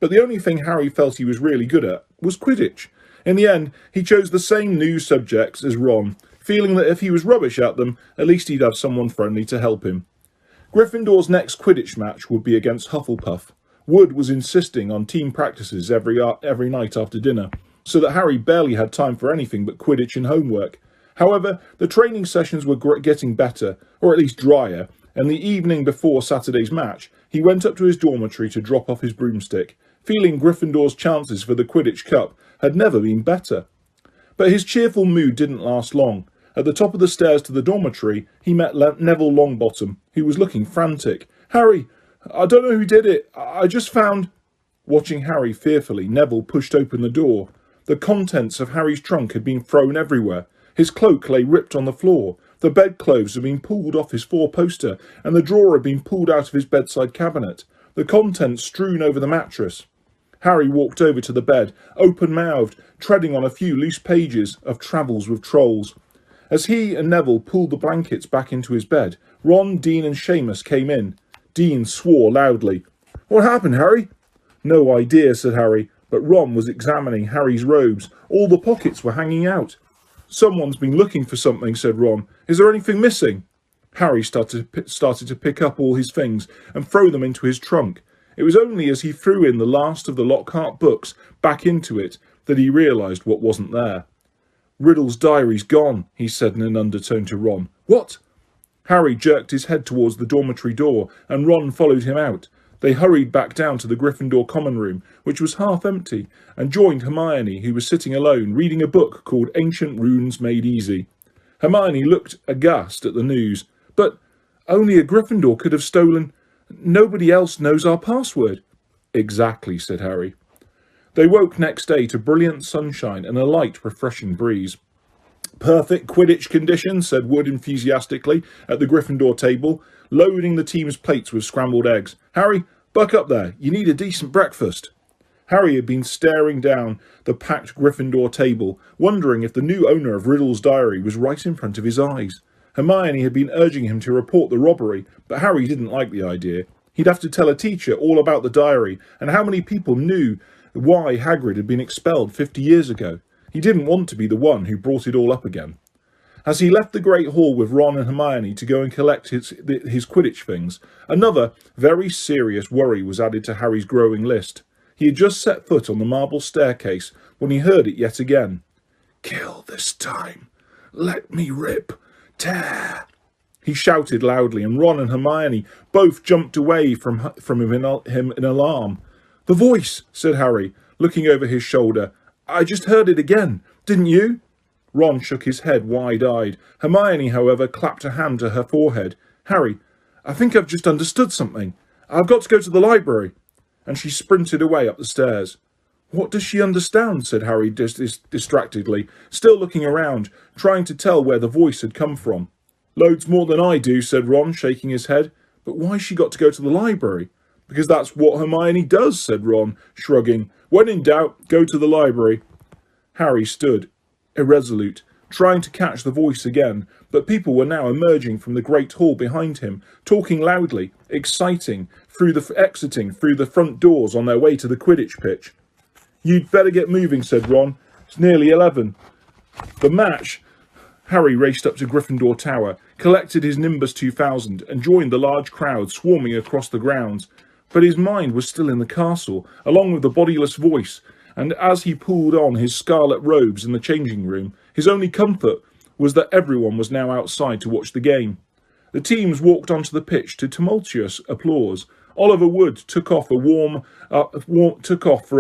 But the only thing Harry felt he was really good at was Quidditch. In the end, he chose the same new subjects as Ron, feeling that if he was rubbish at them, at least he'd have someone friendly to help him. Gryffindor's next Quidditch match would be against Hufflepuff. Wood was insisting on team practices every night after dinner, so that Harry barely had time for anything but Quidditch and homework. However, the training sessions were getting better, or at least drier, and the evening before Saturday's match, he went up to his dormitory to drop off his broomstick, feeling Gryffindor's chances for the Quidditch Cup had never been better. But his cheerful mood didn't last long. At the top of the stairs to the dormitory, he met Neville Longbottom, who was looking frantic. "Harry, I don't know who did it. I just found—" Watching Harry fearfully, Neville pushed open the door. The contents of Harry's trunk had been thrown everywhere. His cloak lay ripped on the floor. The bedclothes had been pulled off his four-poster, and the drawer had been pulled out of his bedside cabinet. The contents strewn over the mattress. Harry walked over to the bed, open-mouthed, treading on a few loose pages of Travels with Trolls. As he and Neville pulled the blankets back into his bed, Ron, Dean and Seamus came in. Dean swore loudly. "What happened, Harry?" "No idea," said Harry, but Ron was examining Harry's robes. All the pockets were hanging out. "Someone's been looking for something," said Ron. "Is there anything missing?" Harry started to pick up all his things and throw them into his trunk. It was only as he threw in the last of the Lockhart books back into it that he realised what wasn't there. "Riddle's diary's gone," he said in an undertone to Ron. "What?" Harry jerked his head towards the dormitory door, and Ron followed him out. They hurried back down to the Gryffindor common room, which was half empty, and joined Hermione, who was sitting alone, reading a book called Ancient Runes Made Easy. Hermione looked aghast at the news. "But only a Gryffindor could have stolen. Nobody else knows our password." "Exactly," said Harry. They woke next day to brilliant sunshine and a light, refreshing breeze. "Perfect Quidditch conditions," said Wood enthusiastically at the Gryffindor table, loading the team's plates with scrambled eggs. "Harry, buck up there. You need a decent breakfast." Harry had been staring down the packed Gryffindor table, wondering if the new owner of Riddle's diary was right in front of his eyes. Hermione had been urging him to report the robbery, but Harry didn't like the idea. He'd have to tell a teacher all about the diary and how many people knew why Hagrid had been expelled 50 years ago. He didn't want to be the one who brought it all up again. As he left the Great Hall with Ron and Hermione to go and collect his Quidditch things, another very serious worry was added to Harry's growing list. He had just set foot on the marble staircase when he heard it yet again. "Kill this time. Let me rip. Tear!" He shouted loudly, and Ron and Hermione both jumped away from him in alarm. "The voice," said Harry, looking over his shoulder. "I just heard it again. Didn't you?" Ron shook his head wide-eyed. Hermione, however, clapped a hand to her forehead. "Harry, I think I've just understood something. I've got to go to the library." And she sprinted away up the stairs. "What does she understand?" said Harry distractedly, still looking around, trying to tell where the voice had come from. "Loads more than I do," said Ron, shaking his head. "But why's she got to go to the library?" "Because that's what Hermione does," said Ron, shrugging. "When in doubt, go to the library." Harry stood, irresolute, trying to catch the voice again, but people were now emerging from the great hall behind him, talking loudly, exiting, exiting through the front doors on their way to the Quidditch pitch. "You'd better get moving," said Ron. "It's nearly 11. The match." Harry raced up to Gryffindor Tower, collected his Nimbus 2000 and joined the large crowd swarming across the grounds. But his mind was still in the castle, along with the bodiless voice, and as he pulled on his scarlet robes in the changing room, his only comfort was that everyone was now outside to watch the game. The teams walked onto the pitch to tumultuous applause. Oliver Wood took off for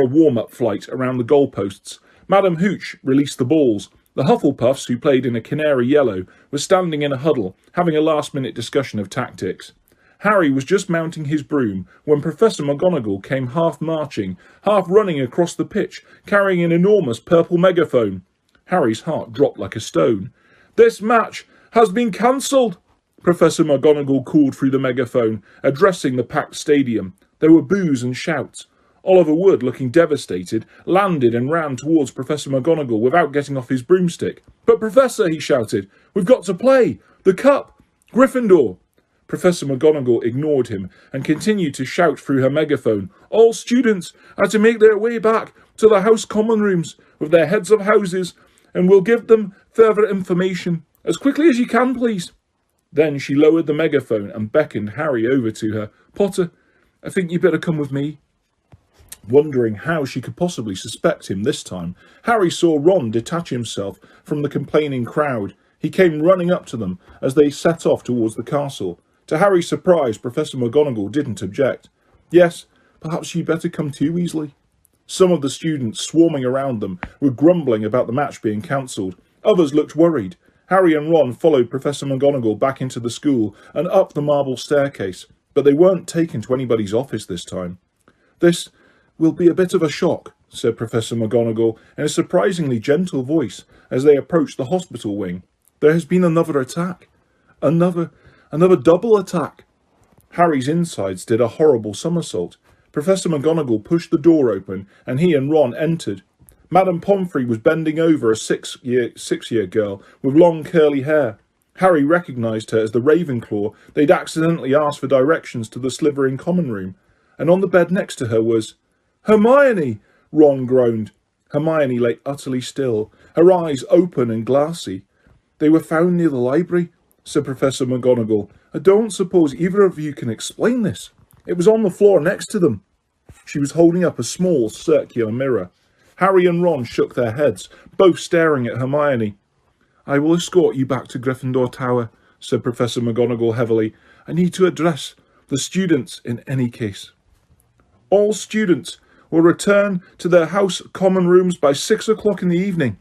a warm-up flight around the goalposts, Madam Hooch released the balls. The Hufflepuffs, who played in a canary yellow, were standing in a huddle, having a last-minute discussion of tactics. Harry was just mounting his broom when Professor McGonagall came half marching, half running across the pitch, carrying an enormous purple megaphone. Harry's heart dropped like a stone. "This match has been cancelled," Professor McGonagall called through the megaphone, addressing the packed stadium. There were boos and shouts. Oliver Wood, looking devastated, landed and ran towards Professor McGonagall without getting off his broomstick. "But Professor," he shouted, "we've got to play! The cup! Gryffindor!" Professor McGonagall ignored him and continued to shout through her megaphone. "All students are to make their way back to the house common rooms with their heads of houses, and we'll give them further information. As quickly as you can, please." Then she lowered the megaphone and beckoned Harry over to her. "Potter, I think you'd better come with me." Wondering how she could possibly suspect him this time, Harry saw Ron detach himself from the complaining crowd. He came running up to them as they set off towards the castle. To Harry's surprise, Professor McGonagall didn't object. "Yes, perhaps you'd better come too, Weasley." Some of the students swarming around them were grumbling about the match being cancelled. Others looked worried. Harry and Ron followed Professor McGonagall back into the school and up the marble staircase, but they weren't taken to anybody's office this time. "This will be a bit of a shock," said Professor McGonagall in a surprisingly gentle voice as they approached the hospital wing. "There has been another attack. Another double attack." Harry's insides did a horrible somersault. Professor McGonagall pushed the door open and he and Ron entered. Madame Pomfrey was bending over a six-year girl with long curly hair. Harry recognised her as the Ravenclaw they'd accidentally asked for directions to the Slytherin common room, and on the bed next to her was Hermione. Ron groaned. Hermione lay utterly still, her eyes open and glassy. "They were found near the library," said Professor McGonagall. "I don't suppose either of you can explain this. It was on the floor next to them." She was holding up a small circular mirror. Harry and Ron shook their heads, both staring at Hermione. "I will escort you back to Gryffindor Tower," said Professor McGonagall heavily. "I need to address the students in any case. All students will return to their house common rooms by 6 o'clock in the evening.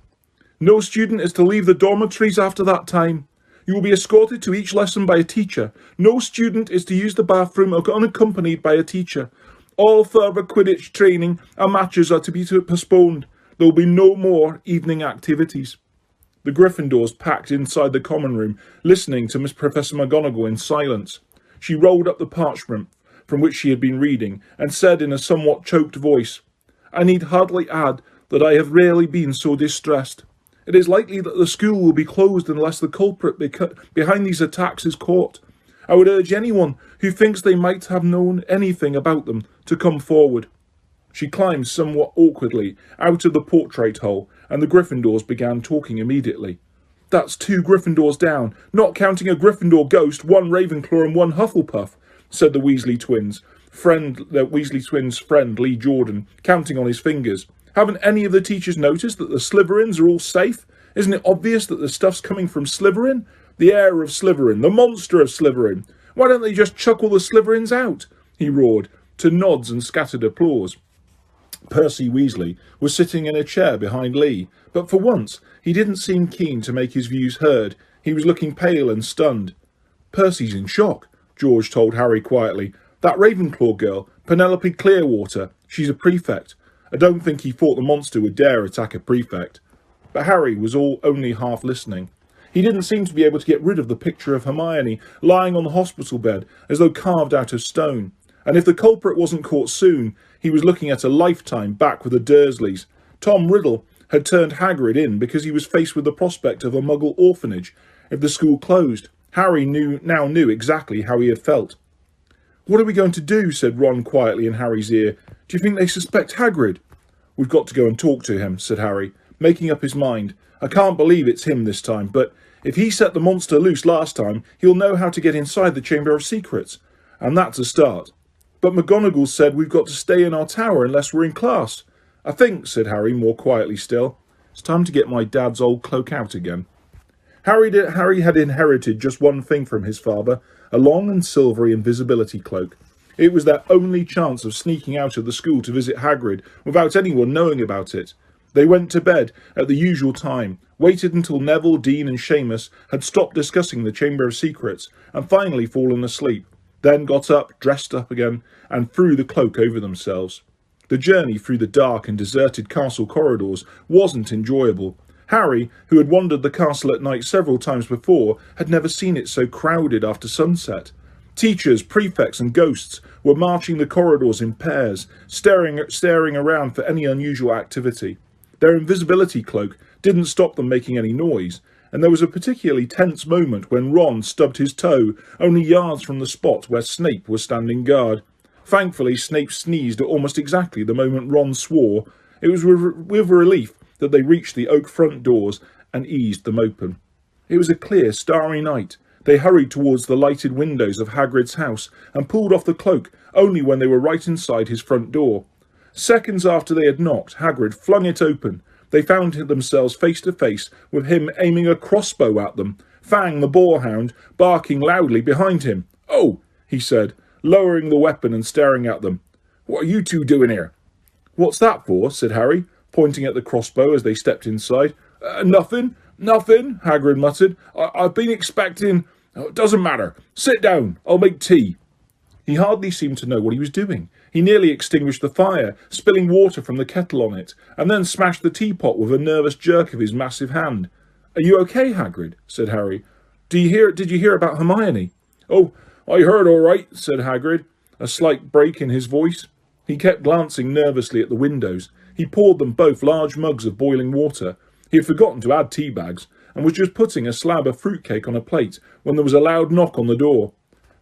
No student is to leave the dormitories after that time. You will be escorted to each lesson by a teacher. No student is to use the bathroom unaccompanied by a teacher. All further Quidditch training and matches are to be postponed. There will be no more evening activities." The Gryffindors packed inside the common room, listening to Miss Professor McGonagall in silence. She rolled up the parchment from which she had been reading and said in a somewhat choked voice, "I need hardly add that I have rarely been so distressed. It is likely that the school will be closed unless the culprit behind these attacks is caught. I would urge anyone who thinks they might have known anything about them to come forward." She climbed somewhat awkwardly out of the portrait hole, and the Gryffindors began talking immediately. "That's 2 Gryffindors down, not counting a Gryffindor ghost, 1 Ravenclaw and 1 Hufflepuff," said the Weasley twins' friend Lee Jordan, counting on his fingers. "Haven't any of the teachers noticed that the Slytherins are all safe? Isn't it obvious that the stuff's coming from Slytherin? The heir of Slytherin, the monster of Slytherin. Why don't they just chuck all the Slytherins out?" he roared, to nods and scattered applause. Percy Weasley was sitting in a chair behind Lee, but for once he didn't seem keen to make his views heard. He was looking pale and stunned. "Percy's in shock," George told Harry quietly. "That Ravenclaw girl, Penelope Clearwater, she's a prefect. I don't think he thought the monster would dare attack a prefect." But Harry was only half listening. He didn't seem to be able to get rid of the picture of Hermione lying on the hospital bed as though carved out of stone. And if the culprit wasn't caught soon, he was looking at a lifetime back with the Dursleys. Tom Riddle had turned Hagrid in because he was faced with the prospect of a Muggle orphanage if the school closed. Harry now knew exactly how he had felt. "What are we going to do?" said Ron quietly in Harry's ear. "Do you think they suspect Hagrid?" "We've got to go and talk to him," said Harry, making up his mind. "I can't believe it's him this time, but if he set the monster loose last time, he'll know how to get inside the Chamber of Secrets. And that's a start. But McGonagall said we've got to stay in our tower unless we're in class." "I think," said Harry more quietly still, "it's time to get my dad's old cloak out again." Harry had inherited just one thing from his father, a long and silvery invisibility cloak. It was their only chance of sneaking out of the school to visit Hagrid without anyone knowing about it. They went to bed at the usual time, waited until Neville, Dean and Seamus had stopped discussing the Chamber of Secrets and finally fallen asleep, then got up, dressed up again, and threw the cloak over themselves. The journey through the dark and deserted castle corridors wasn't enjoyable. Harry, who had wandered the castle at night several times before, had never seen it so crowded after sunset. Teachers, prefects and ghosts were marching the corridors in pairs, staring around for any unusual activity. Their invisibility cloak didn't stop them making any noise, and there was a particularly tense moment when Ron stubbed his toe only yards from the spot where Snape was standing guard. Thankfully, Snape sneezed at almost exactly the moment Ron swore. It was with relief that they reached the oak front doors and eased them open. It was a clear, starry night. They hurried towards the lighted windows of Hagrid's house and pulled off the cloak only when they were right inside his front door. Seconds after they had knocked, Hagrid flung it open. They found themselves face to face with him aiming a crossbow at them, Fang the boarhound barking loudly behind him. "Oh," he said, lowering the weapon and staring at them. "What are you two doing here?" "What's that for?" said Harry, pointing at the crossbow as they stepped inside. Nothing, Hagrid muttered. I've been expecting... Oh, it doesn't matter. Sit down. I'll make tea." He hardly seemed to know what he was doing. He nearly extinguished the fire, spilling water from the kettle on it, and then smashed the teapot with a nervous jerk of his massive hand. "Are you okay, Hagrid?" said Harry. Did you hear about Hermione?" "Oh, I heard all right," said Hagrid, a slight break in his voice. He kept glancing nervously at the windows. He poured them both large mugs of boiling water. He had forgotten to add tea bags, and was just putting a slab of fruitcake on a plate when there was a loud knock on the door.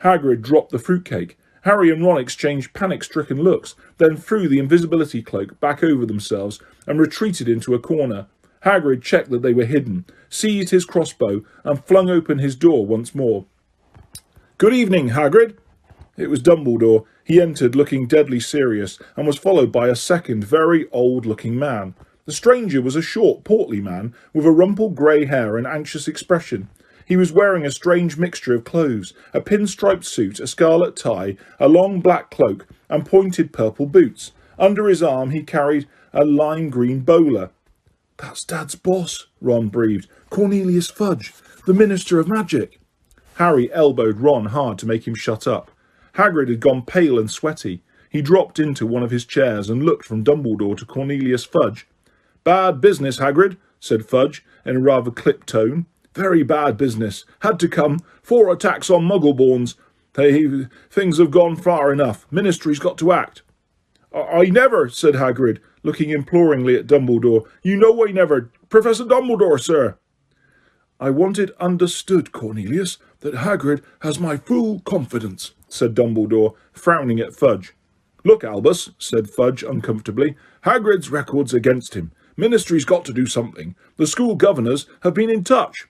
Hagrid dropped the fruitcake. Harry and Ron exchanged panic-stricken looks, then threw the invisibility cloak back over themselves and retreated into a corner. Hagrid checked that they were hidden, seized his crossbow, and flung open his door once more. "Good evening, Hagrid." It was Dumbledore. He entered looking deadly serious, and was followed by a second, very old-looking man. The stranger was a short, portly man, with a rumpled grey hair and anxious expression. He was wearing a strange mixture of clothes, a pinstriped suit, a scarlet tie, a long black cloak, and pointed purple boots. Under his arm he carried a lime green bowler. "That's Dad's boss," Ron breathed. "Cornelius Fudge, the Minister of Magic." Harry elbowed Ron hard to make him shut up. Hagrid had gone pale and sweaty. He dropped into one of his chairs and looked from Dumbledore to Cornelius Fudge. "Bad business, Hagrid," said Fudge in a rather clipped tone. "Very bad business. Had to come. 4 attacks on Muggleborns. Things have gone far enough. Ministry's got to act." I never," said Hagrid, looking imploringly at Dumbledore. "You know I never. Professor Dumbledore, sir." "I want it understood, Cornelius, that Hagrid has my full confidence," said Dumbledore, frowning at Fudge. "Look, Albus," said Fudge uncomfortably, "Hagrid's record's against him. Ministry's got to do something. The school governors have been in touch."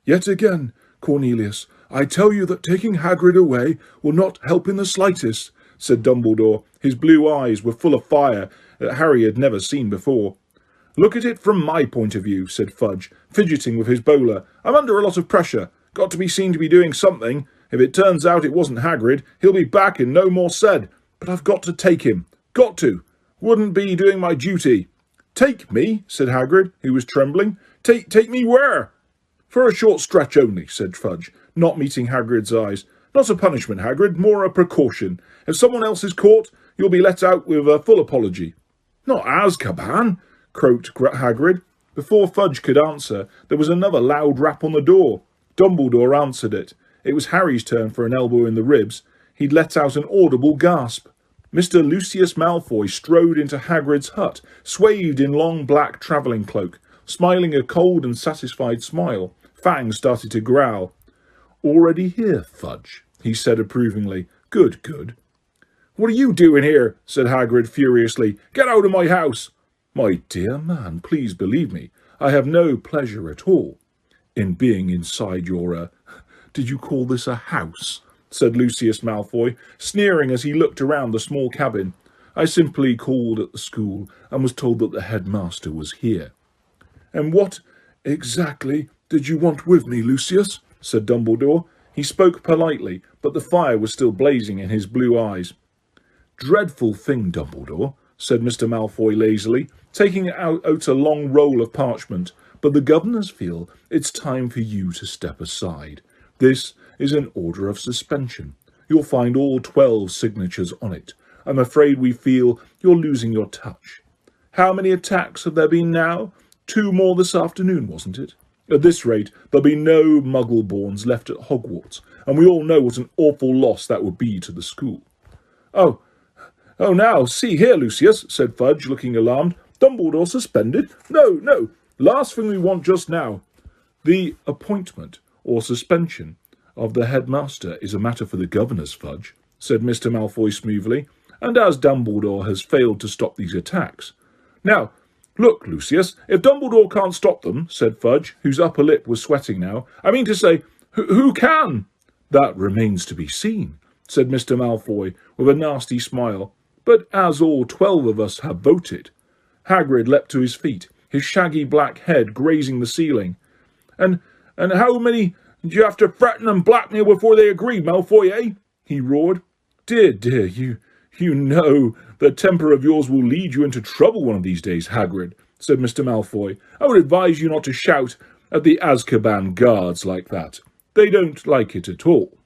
"Yet again, Cornelius, I tell you that taking Hagrid away will not help in the slightest," said Dumbledore. His blue eyes were full of fire that Harry had never seen before. "Look at it from my point of view," said Fudge, fidgeting with his bowler. "I'm under a lot of pressure. Got to be seen to be doing something. If it turns out it wasn't Hagrid, he'll be back and no more said. But I've got to take him. Got to. Wouldn't be doing my duty." "Take me?" said Hagrid, who was trembling. Take me where?" "For a short stretch only," said Fudge, not meeting Hagrid's eyes. "Not a punishment, Hagrid, more a precaution. If someone else is caught, you'll be let out with a full apology." "Not Azkaban," croaked Hagrid. Before Fudge could answer, there was another loud rap on the door. Dumbledore answered it. It was Harry's turn for an elbow in the ribs. He'd let out an audible gasp. Mr. Lucius Malfoy strode into Hagrid's hut, swathed in long black travelling cloak. Smiling a cold and satisfied smile, Fang started to growl. "Already here, Fudge," he said approvingly. "Good, good." "What are you doing here?" said Hagrid furiously. "Get out of my house." "My dear man, please believe me, I have no pleasure at all in being inside your, did you call this a house?" said Lucius Malfoy, sneering as he looked around the small cabin. "I simply called at the school and was told that the headmaster was here." "And what exactly did you want with me, Lucius?" said Dumbledore. He spoke politely, but the fire was still blazing in his blue eyes. "Dreadful thing, Dumbledore," said Mr. Malfoy lazily, taking out a long roll of parchment, but the governors feel it's time for you to step aside. This is an order of suspension. You'll find all 12 signatures on it. I'm afraid we feel you're losing your touch. How many attacks have there been now? 2 more this afternoon, wasn't it? At this rate, there'll be no Muggle-borns left at Hogwarts, and we all know what an awful loss that would be to the school. Oh, now, see here, Lucius, said Fudge, looking alarmed. Dumbledore suspended? No, last thing we want just now. The appointment or suspension of the headmaster is a matter for the governors, Fudge, said Mr. Malfoy smoothly, and as Dumbledore has failed to stop these attacks. Now, look, Lucius, if Dumbledore can't stop them, said Fudge, whose upper lip was sweating now, I mean to say, who can? That remains to be seen, said Mr. Malfoy, with a nasty smile. But as all 12 of us have voted. Hagrid leapt to his feet, his shaggy black head grazing the ceiling. And how many do you have to threaten and blackmail before they agree, Malfoy, eh? He roared. Dear, you know that temper of yours will lead you into trouble one of these days, Hagrid, said Mr. Malfoy. I would advise you not to shout at the Azkaban guards like that. They don't like it at all.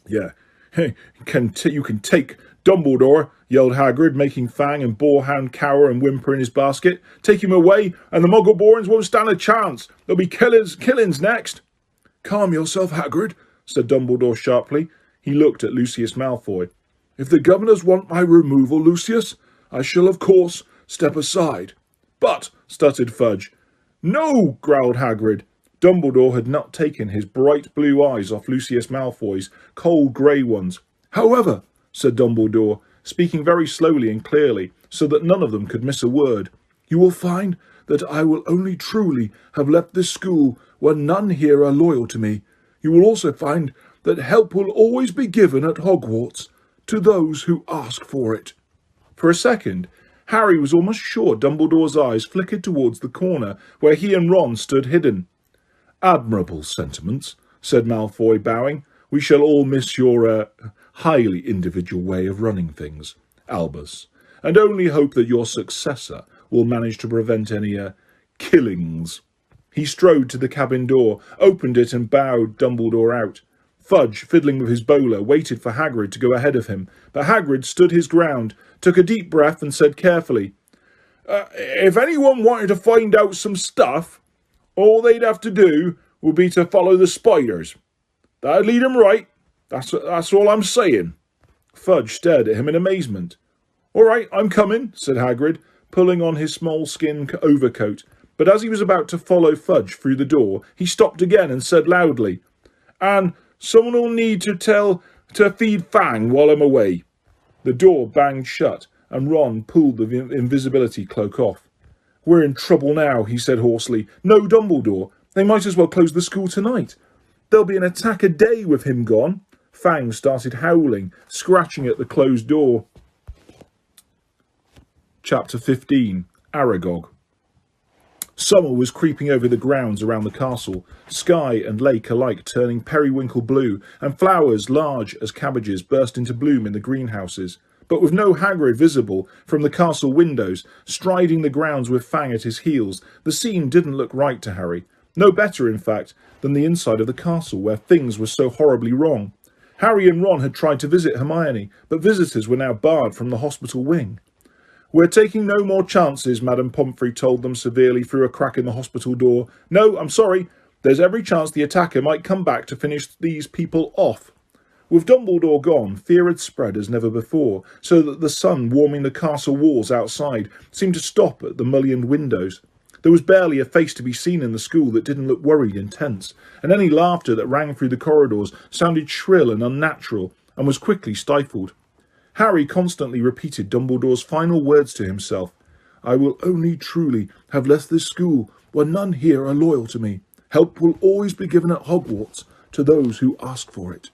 Yeah, you can take Dumbledore, yelled Hagrid, making Fang and Boarhound cower and whimper in his basket. Take him away, and the Muggleborns won't stand a chance. There'll be killings next. Calm yourself, Hagrid, said Dumbledore sharply. He looked at Lucius Malfoy. If the governors want my removal, Lucius, I shall, of course, step aside. But, stuttered Fudge. No, growled Hagrid. Dumbledore had not taken his bright blue eyes off Lucius Malfoy's cold grey ones. However, said Dumbledore, speaking very slowly and clearly, so that none of them could miss a word, you will find that I will only truly have left this school when none here are loyal to me. You will also find that help will always be given at Hogwarts to those who ask for it. For a second, Harry was almost sure Dumbledore's eyes flickered towards the corner where he and Ron stood hidden. Admirable sentiments, said Malfoy, bowing. We shall all miss your, highly individual way of running things, Albus, and only hope that your successor will manage to prevent any, killings. He strode to the cabin door, opened it and bowed Dumbledore out. Fudge, fiddling with his bowler, waited for Hagrid to go ahead of him, but Hagrid stood his ground, took a deep breath and said carefully, if anyone wanted to find out some stuff, all they'd have to do would be to follow the spiders. That'd lead 'em right. That's all I'm saying. Fudge stared at him in amazement. All right, I'm coming, said Hagrid, pulling on his small-skin overcoat. But as he was about to follow Fudge through the door, he stopped again and said loudly, and someone will need to feed Fang while I'm away. The door banged shut, and Ron pulled the invisibility cloak off. We're in trouble now, he said hoarsely. No Dumbledore. They might as well close the school tonight. There'll be an attack a day with him gone. Fang started howling, scratching at the closed door. Chapter 15. Aragog. Summer was creeping over the grounds around the castle, sky and lake alike turning periwinkle blue, and flowers large as cabbages burst into bloom in the greenhouses. But with no Hagrid visible from the castle windows, striding the grounds with Fang at his heels, the scene didn't look right to Harry. No better, in fact, than the inside of the castle, where things were so horribly wrong. Harry and Ron had tried to visit Hermione, but visitors were now barred from the hospital wing. We're taking no more chances, Madame Pomfrey told them severely through a crack in the hospital door. No, I'm sorry. There's every chance the attacker might come back to finish these people off. With Dumbledore gone, fear had spread as never before, so that the sun warming the castle walls outside seemed to stop at the mullioned windows. There was barely a face to be seen in the school that didn't look worried and tense, and any laughter that rang through the corridors sounded shrill and unnatural, and was quickly stifled. Harry constantly repeated Dumbledore's final words to himself. I will only truly have left this school when none here are loyal to me. Help will always be given at Hogwarts to those who ask for it.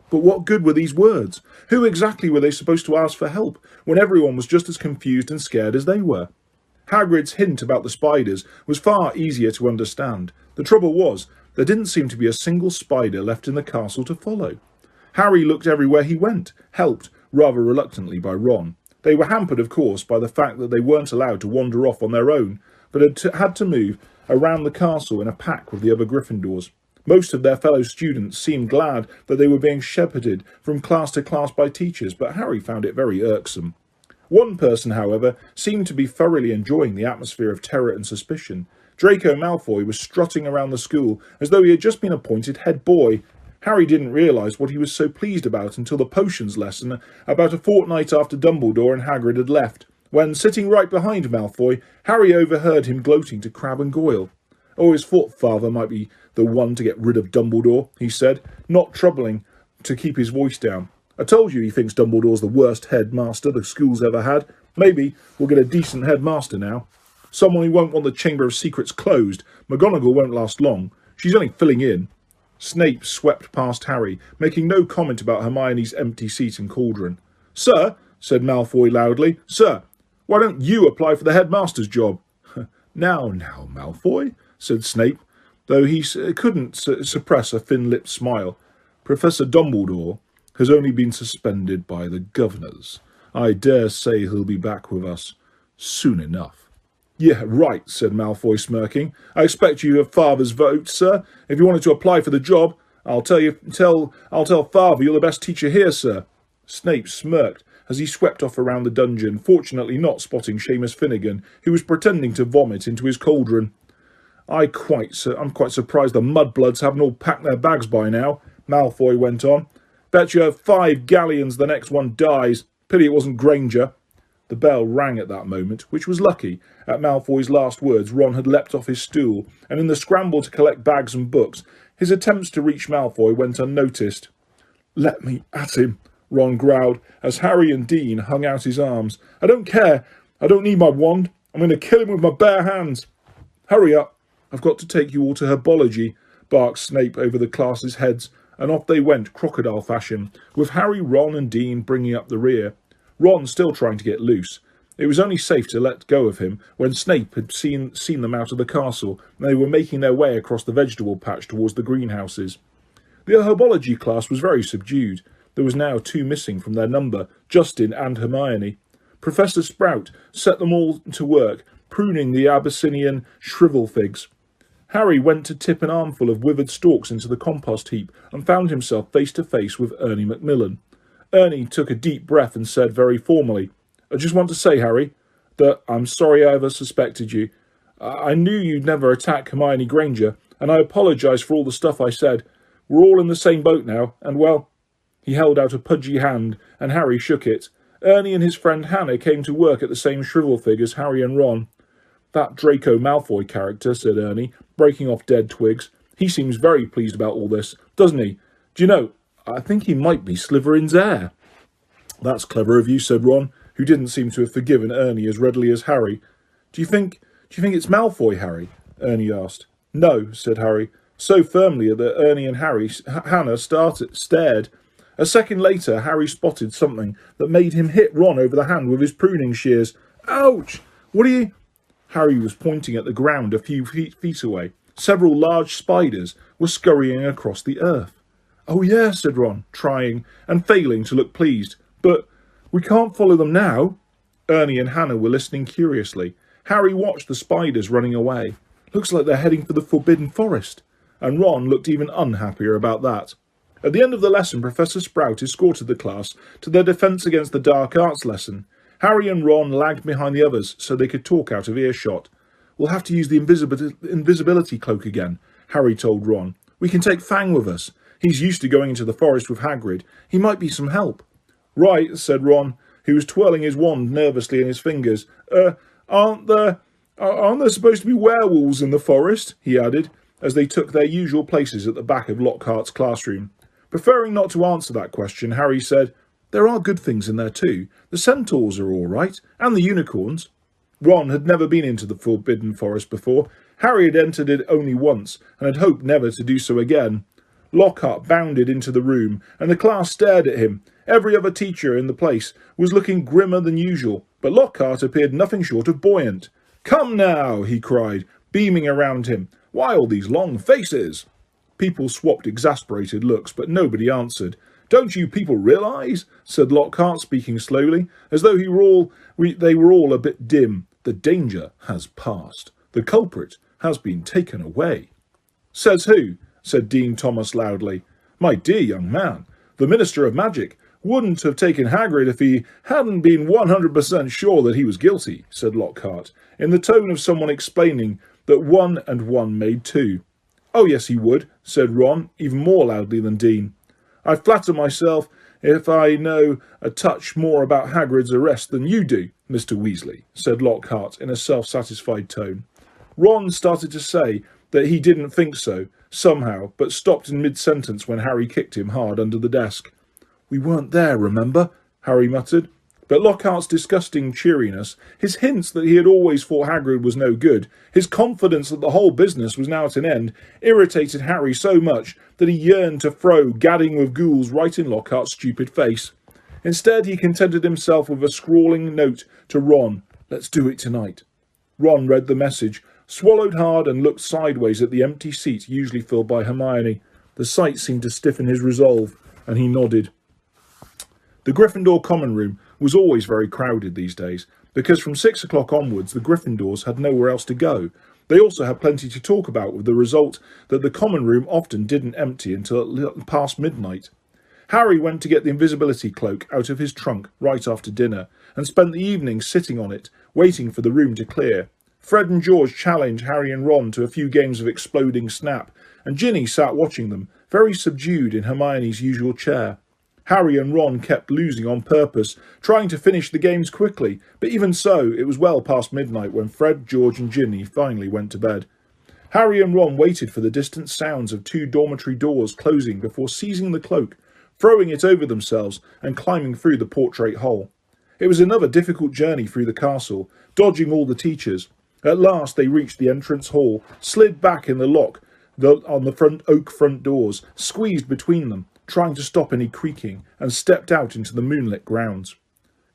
But what good were these words? Who exactly were they supposed to ask for help, when everyone was just as confused and scared as they were? Hagrid's hint about the spiders was far easier to understand. The trouble was, there didn't seem to be a single spider left in the castle to follow. Harry looked everywhere he went, helped, rather reluctantly, by Ron. They were hampered, of course, by the fact that they weren't allowed to wander off on their own, but had to move around the castle in a pack with the other Gryffindors. Most of their fellow students seemed glad that they were being shepherded from class to class by teachers, but Harry found it very irksome. One person, however, seemed to be thoroughly enjoying the atmosphere of terror and suspicion. Draco Malfoy was strutting around the school as though he had just been appointed head boy. Harry didn't realise what he was so pleased about until the potions lesson about a fortnight after Dumbledore and Hagrid had left, when, sitting right behind Malfoy, Harry overheard him gloating to Crabbe and Goyle. Always thought father might be the one to get rid of Dumbledore, he said, not troubling to keep his voice down. I told you he thinks Dumbledore's the worst headmaster the school's ever had. Maybe we'll get a decent headmaster now. Someone who won't want the Chamber of Secrets closed. McGonagall won't last long. She's only filling in. Snape swept past Harry, making no comment about Hermione's empty seat and cauldron. Sir, said Malfoy loudly, sir, why don't you apply for the headmaster's job? Now, Malfoy, said Snape, though he couldn't suppress a thin-lipped smile. Professor Dumbledore has only been suspended by the governors. I dare say he'll be back with us soon enough. Yeah, right, said Malfoy, smirking. I expect you have father's vote, sir. If you wanted to apply for the job, I'll tell father you're the best teacher here, sir. Snape smirked as he swept off around the dungeon, fortunately not spotting Seamus Finnegan, who was pretending to vomit into his cauldron. I'm quite surprised the Mudbloods haven't all packed their bags by now, Malfoy went on. Bet you have 5 galleons the next one dies. Pity it wasn't Granger. The bell rang at that moment, which was lucky. At Malfoy's last words, Ron had leapt off his stool, and in the scramble to collect bags and books, his attempts to reach Malfoy went unnoticed. Let me at him, Ron growled, as Harry and Dean hung out his arms. I don't care. I don't need my wand. I'm going to kill him with my bare hands. Hurry up. I've got to take you all to herbology, barked Snape over the class's heads, and off they went crocodile fashion, with Harry, Ron and Dean bringing up the rear. Ron still trying to get loose. It was only safe to let go of him when Snape had seen them out of the castle, and they were making their way across the vegetable patch towards the greenhouses. The herbology class was very subdued. There was now 2 missing from their number, Justin and Hermione. Professor Sprout set them all to work, pruning the Abyssinian shrivel figs. Harry went to tip an armful of withered stalks into the compost heap and found himself face to face with Ernie Macmillan. Ernie took a deep breath and said very formally, I just want to say, Harry, that I'm sorry I ever suspected you. I knew you'd never attack Hermione Granger, and I apologise for all the stuff I said. We're all in the same boat now, and well... He held out a pudgy hand, and Harry shook it. Ernie and his friend Hannah came to work at the same shrivel fig as Harry and Ron. That Draco Malfoy character, said Ernie, breaking off dead twigs. He seems very pleased about all this, doesn't he? Do you know, I think he might be Slytherin's heir. That's clever of you, said Ron, who didn't seem to have forgiven Ernie as readily as Harry. Do you think it's Malfoy, Harry? Ernie asked. No, said Harry, so firmly that Ernie and Hannah stared. A second later, Harry spotted something that made him hit Ron over the hand with his pruning shears. Ouch! What are you... Harry was pointing at the ground a few feet away. Several large spiders were scurrying across the earth. Oh yeah, said Ron, trying and failing to look pleased. But we can't follow them now. Ernie and Hannah were listening curiously. Harry watched the spiders running away. Looks like they're heading for the Forbidden Forest. And Ron looked even unhappier about that. At the end of the lesson, Professor Sprout escorted the class to their defence against the dark arts lesson. Harry and Ron lagged behind the others so they could talk out of earshot. We'll have to use the invisibility cloak again, Harry told Ron. We can take Fang with us. He's used to going into the forest with Hagrid. He might be some help. Right, said Ron, who was twirling his wand nervously in his fingers. Aren't there supposed to be werewolves in the forest? He added, as they took their usual places at the back of Lockhart's classroom. Preferring not to answer that question, Harry said, There are good things in there too. The centaurs are all right, and the unicorns. Ron had never been into the Forbidden Forest before. Harry had entered it only once, and had hoped never to do so again. Lockhart bounded into the room, and the class stared at him. Every other teacher in the place was looking grimmer than usual, but Lockhart appeared nothing short of buoyant. Come now, he cried, beaming around him. Why all these long faces? People swapped exasperated looks, but nobody answered. "Don't you people realise," said Lockhart, speaking slowly, as though they were all a bit dim, "the danger has passed. The culprit has been taken away." "Says who?" said Dean Thomas loudly. "My dear young man, the Minister of Magic wouldn't have taken Hagrid if he hadn't been 100% sure that he was guilty," said Lockhart, in the tone of someone explaining that 1 and 1 made 2. "Oh, yes, he would," said Ron, even more loudly than Dean. "I flatter myself if I know a touch more about Hagrid's arrest than you do, Mr. Weasley," said Lockhart in a self-satisfied tone. Ron started to say that he didn't think so, somehow, but stopped in mid-sentence when Harry kicked him hard under the desk. "We weren't there, remember?" Harry muttered. But Lockhart's disgusting cheeriness, his hints that he had always thought Hagrid was no good, his confidence that the whole business was now at an end, irritated Harry so much that he yearned to throw gadding with ghouls right in Lockhart's stupid face. Instead, he contented himself with a scrawling note to Ron, "Let's do it tonight." Ron read the message, swallowed hard and looked sideways at the empty seat usually filled by Hermione. The sight seemed to stiffen his resolve, and he nodded. The Gryffindor common room was always very crowded these days, because from 6 o'clock onwards the Gryffindors had nowhere else to go. They also had plenty to talk about, with the result that the common room often didn't empty until past midnight. Harry went to get the invisibility cloak out of his trunk right after dinner, and spent the evening sitting on it, waiting for the room to clear. Fred and George challenged Harry and Ron to a few games of exploding snap, and Ginny sat watching them, very subdued in Hermione's usual chair. Harry and Ron kept losing on purpose, trying to finish the games quickly, but even so, it was well past midnight when Fred, George and Ginny finally went to bed. Harry and Ron waited for the distant sounds of 2 dormitory doors closing before seizing the cloak, throwing it over themselves and climbing through the portrait hole. It was another difficult journey through the castle, dodging all the teachers. At last they reached the entrance hall, slid back in the lock on the oak front doors, squeezed between them, trying to stop any creaking, and stepped out into the moonlit grounds.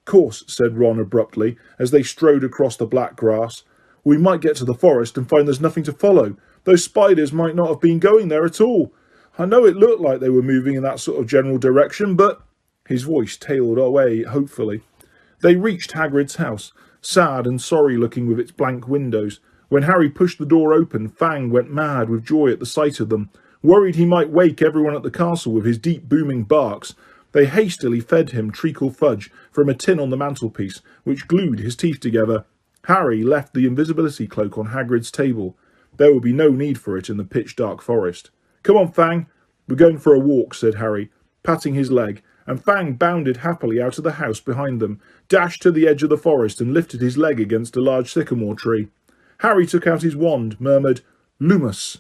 "Course," said Ron abruptly, as they strode across the black grass, "we might get to the forest and find there's nothing to follow. Those spiders might not have been going there at all. I know it looked like they were moving in that sort of general direction, but—" His voice tailed away hopefully. They reached Hagrid's house, sad and sorry-looking with its blank windows. When Harry pushed the door open, Fang went mad with joy at the sight of them. Worried he might wake everyone at the castle with his deep booming barks, they hastily fed him treacle fudge from a tin on the mantelpiece, which glued his teeth together. Harry left the invisibility cloak on Hagrid's table. There would be no need for it in the pitch-dark forest. "Come on, Fang. We're going for a walk," said Harry, patting his leg, and Fang bounded happily out of the house behind them, dashed to the edge of the forest and lifted his leg against a large sycamore tree. Harry took out his wand, murmured, "Lumus,"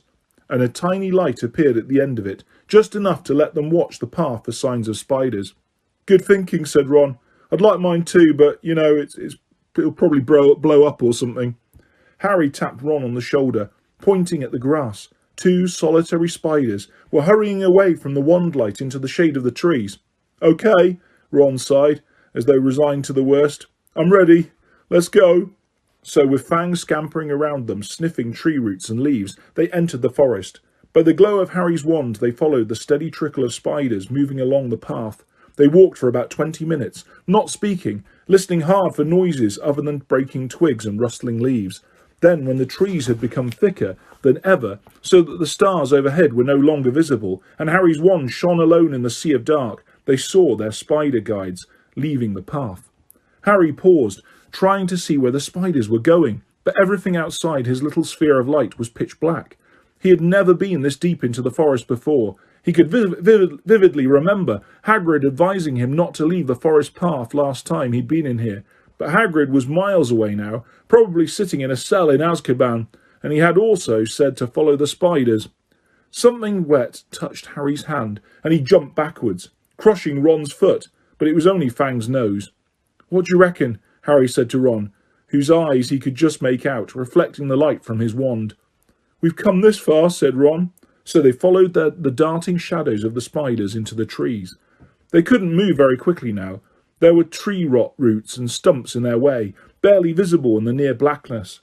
and a tiny light appeared at the end of it, just enough to let them watch the path for signs of spiders. "Good thinking," said Ron. "I'd like mine too, but, you know, it'll probably blow up or something." Harry tapped Ron on the shoulder, pointing at the grass. 2 solitary spiders were hurrying away from the wand light into the shade of the trees. "Okay," Ron sighed, as though resigned to the worst. "I'm ready. Let's go." So with Fang scampering around them, sniffing tree roots and leaves, they entered the forest. By the glow of Harry's wand, they followed the steady trickle of spiders moving along the path. They walked for about 20 minutes, not speaking, listening hard for noises other than breaking twigs and rustling leaves. Then, when the trees had become thicker than ever, so that the stars overhead were no longer visible, and Harry's wand shone alone in the sea of dark, they saw their spider guides leaving the path. Harry paused, trying to see where the spiders were going, but everything outside his little sphere of light was pitch black. He had never been this deep into the forest before. He could vividly remember Hagrid advising him not to leave the forest path last time he'd been in here, but Hagrid was miles away now, probably sitting in a cell in Azkaban, and he had also said to follow the spiders. Something wet touched Harry's hand, and he jumped backwards, crushing Ron's foot, but it was only Fang's nose. "What do you reckon?" Harry said to Ron, whose eyes he could just make out, reflecting the light from his wand. "We've come this far," said Ron. So they followed the darting shadows of the spiders into the trees. They couldn't move very quickly now. There were tree rot roots and stumps in their way, barely visible in the near blackness.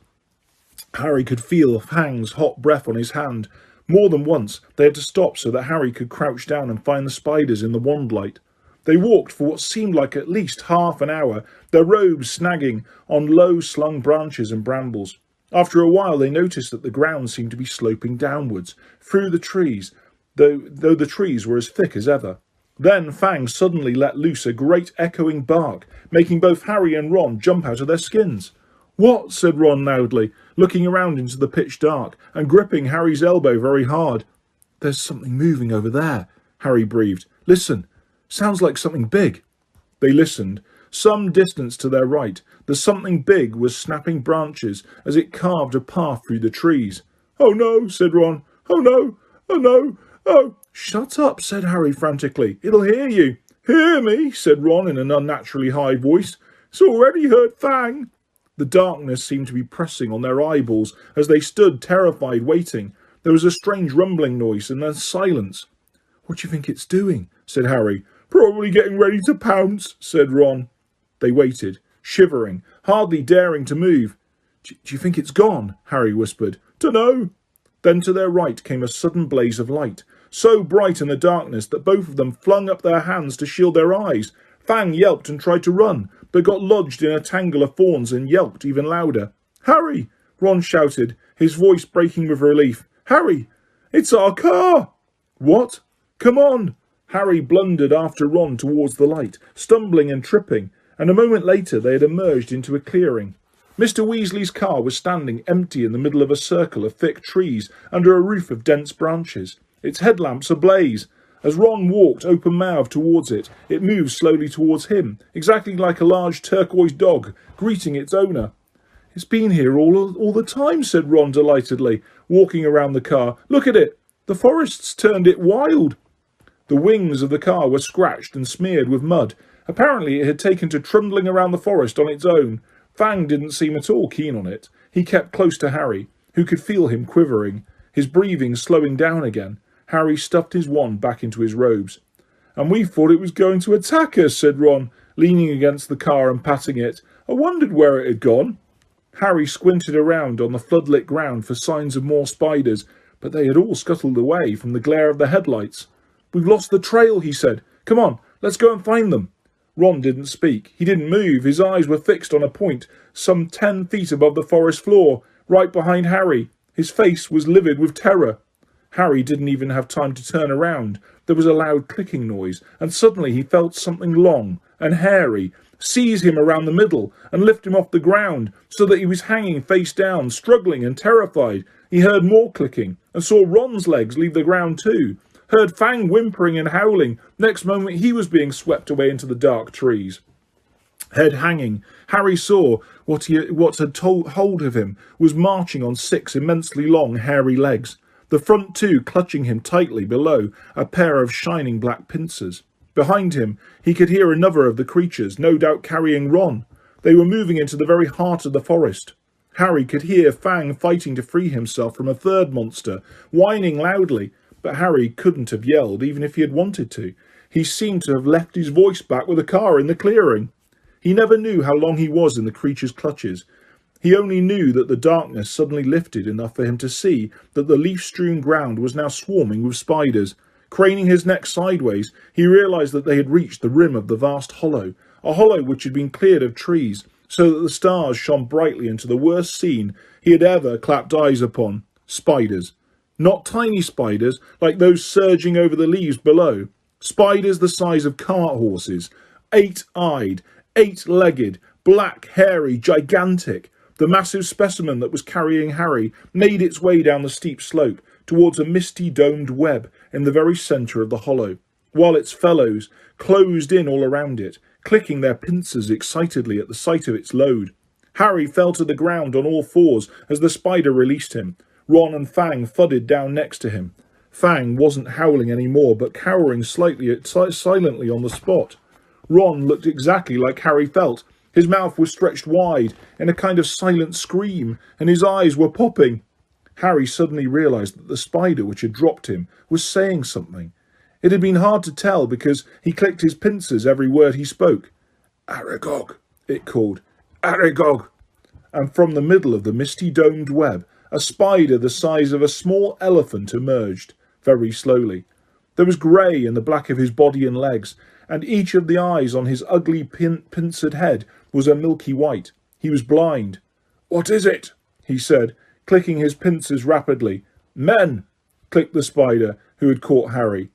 Harry could feel Fang's hot breath on his hand. More than once they had to stop so that Harry could crouch down and find the spiders in the wand light. They walked for what seemed like at least half an hour, their robes snagging on low-slung branches and brambles. After a while they noticed that the ground seemed to be sloping downwards, through the trees, though the trees were as thick as ever. Then Fang suddenly let loose a great echoing bark, making both Harry and Ron jump out of their skins. "What?" said Ron loudly, looking around into the pitch dark and gripping Harry's elbow very hard. "There's something moving over there," Harry breathed. "Listen, sounds like something big." They listened. Some distance to their right, the something big was snapping branches as it carved a path through the trees. "Oh no," said Ron. "Oh no, oh no, oh." "Shut up," said Harry frantically. "It'll hear you." "Hear me," said Ron in an unnaturally high voice. "It's already heard Fang." The darkness seemed to be pressing on their eyeballs as they stood terrified, waiting. There was a strange rumbling noise and then silence. "What do you think it's doing?" said Harry. "Probably getting ready to pounce," said Ron. They waited, shivering, hardly daring to move. Do you think it's gone?" Harry whispered. "Dunno." Then to their right came a sudden blaze of light, so bright in the darkness that both of them flung up their hands to shield their eyes. Fang yelped and tried to run, but got lodged in a tangle of thorns and yelped even louder. "Harry!" Ron shouted, his voice breaking with relief. "Harry! It's our car!" "What? Come on!" Harry blundered after Ron towards the light, stumbling and tripping, and a moment later they had emerged into a clearing. Mr. Weasley's car was standing empty in the middle of a circle of thick trees under a roof of dense branches, its headlamps ablaze. As Ron walked open-mouthed towards it, it moved slowly towards him, exactly like a large turquoise dog greeting its owner. "It's been here all the time," said Ron delightedly, walking around the car. "Look at it. The forest's turned it wild." The wings of the car were scratched and smeared with mud. Apparently it had taken to trundling around the forest on its own. Fang didn't seem at all keen on it. He kept close to Harry, who could feel him quivering, his breathing slowing down again. Harry stuffed his wand back into his robes. "And we thought it was going to attack us," said Ron, leaning against the car and patting it. "I wondered where it had gone." Harry squinted around on the floodlit ground for signs of more spiders, but they had all scuttled away from the glare of the headlights. "We've lost the trail," he said. "Come on, let's go and find them." Ron didn't speak. He didn't move. His eyes were fixed on a point some 10 feet above the forest floor, right behind Harry. His face was livid with terror. Harry didn't even have time to turn around. There was a loud clicking noise, and suddenly he felt something long and hairy seize him around the middle and lift him off the ground so that he was hanging face down, struggling and terrified. He heard more clicking and saw Ron's legs leave the ground too. Heard Fang whimpering and howling. Next moment he was being swept away into the dark trees. Head hanging, Harry saw what had hold of him was marching on 6 immensely long, hairy legs, the front 2 clutching him tightly below a pair of shining black pincers. Behind him he could hear another of the creatures, no doubt carrying Ron. They were moving into the very heart of the forest. Harry could hear Fang fighting to free himself from a third monster, whining loudly, but Harry couldn't have yelled even if he had wanted to. He seemed to have left his voice back with the car in the clearing. He never knew how long he was in the creature's clutches. He only knew that the darkness suddenly lifted enough for him to see that the leaf-strewn ground was now swarming with spiders. Craning his neck sideways, he realised that they had reached the rim of the vast hollow, a hollow which had been cleared of trees, so that the stars shone brightly into the worst scene he had ever clapped eyes upon. Spiders. Not tiny spiders like those surging over the leaves below. Spiders the size of cart horses, 8-eyed, 8-legged, black, hairy, gigantic. The massive specimen that was carrying Harry made its way down the steep slope towards a misty domed web in the very centre of the hollow, while its fellows closed in all around it, clicking their pincers excitedly at the sight of its load. Harry fell to the ground on all fours as the spider released him. Ron and Fang thudded down next to him. Fang wasn't howling any more, but cowering silently on the spot. Ron looked exactly like Harry felt. His mouth was stretched wide in a kind of silent scream, and his eyes were popping. Harry suddenly realised that the spider which had dropped him was saying something. It had been hard to tell because he clicked his pincers every word he spoke. "Aragog," it called. "Aragog." And from the middle of the misty domed web, A spider the size of a small elephant emerged, very slowly. There was grey in the black of his body and legs, and each of the eyes on his ugly pincered head was a milky white. He was blind. "What is it?" he said, clicking his pincers rapidly. "Men!" clicked the spider, who had caught Harry.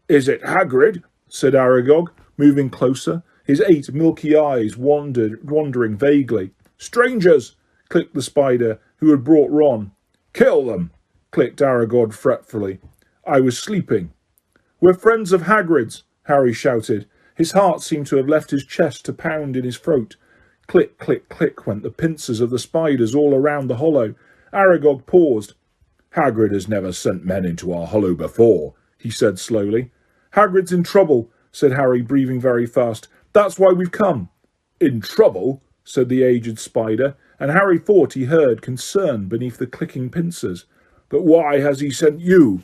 "Is it Hagrid?" said Aragog, moving closer, his 8 milky eyes wandering vaguely. "Strangers!" clicked the spider, who had brought Ron. "Kill them!" clicked Aragog fretfully. "I was sleeping." "We're friends of Hagrid's," Harry shouted. His heart seemed to have left his chest to pound in his throat. Click, click, click went the pincers of the spiders all around the hollow. Aragog paused. "Hagrid has never sent men into our hollow before," he said slowly. "Hagrid's in trouble," said Harry, breathing very fast. "That's why we've come." "In trouble?" said the aged spider, and Harry thought he heard concern beneath the clicking pincers. "But why has he sent you?"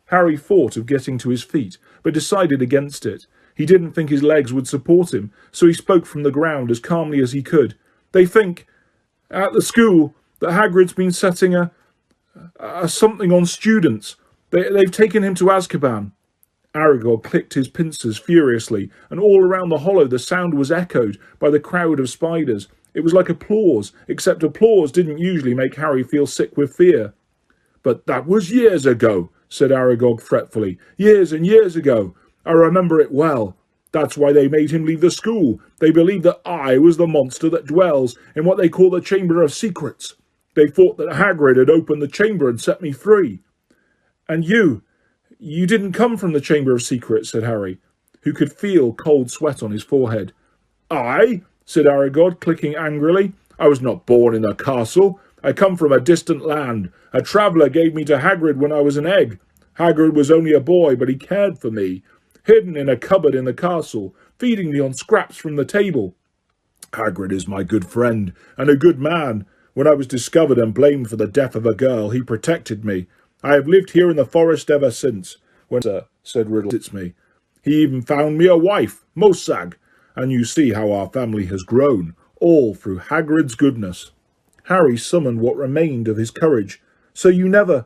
Harry thought of getting to his feet, but decided against it. He didn't think his legs would support him, so he spoke from the ground as calmly as he could. "They think, at the school, that Hagrid's been setting a something on students. They've taken him to Azkaban." Aragog clicked his pincers furiously, and all around the hollow the sound was echoed by the crowd of spiders. It was like applause, except applause didn't usually make Harry feel sick with fear. "But that was years ago," said Aragog fretfully. "Years and years ago. I remember it well. That's why they made him leave the school. They believed that I was the monster that dwells in what they call the Chamber of Secrets. They thought that Hagrid had opened the chamber and set me free." "And you didn't come from the Chamber of Secrets," said Harry, who could feel cold sweat on his forehead. "I?" said Aragog, clicking angrily. "I was not born in a castle. I come from a distant land. A traveller gave me to Hagrid when I was an egg. Hagrid was only a boy, but he cared for me. Hidden in a cupboard in the castle, feeding me on scraps from the table. Hagrid is my good friend, and a good man. When I was discovered and blamed for the death of a girl, he protected me. I have lived here in the forest ever since." "When, sir," said Riddle, "it's me. He even found me a wife, Mosag, and you see how our family has grown, all through Hagrid's goodness." Harry summoned what remained of his courage. "So you never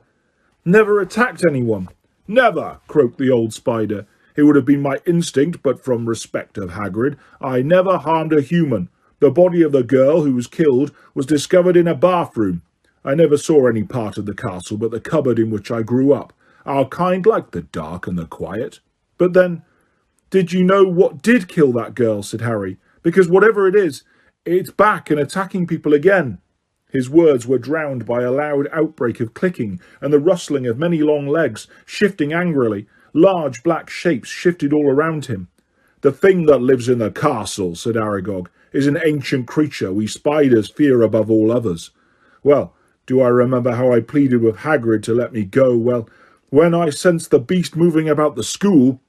attacked anyone?" "Never," croaked the old spider. "It would have been my instinct, but from respect of Hagrid, I never harmed a human. The body of the girl who was killed was discovered in a bathroom. I never saw any part of the castle but the cupboard in which I grew up. Our kind like the dark and the quiet." "But then, did you know what did kill that girl?" said Harry. "Because whatever it is, it's back and attacking people again." His words were drowned by a loud outbreak of clicking and the rustling of many long legs, shifting angrily. Large black shapes shifted all around him. "The thing that lives in the castle," said Aragog, "is an ancient creature we spiders fear above all others. Well, do I remember how I pleaded with Hagrid to let me go? Well, when I sensed the beast moving about the school—"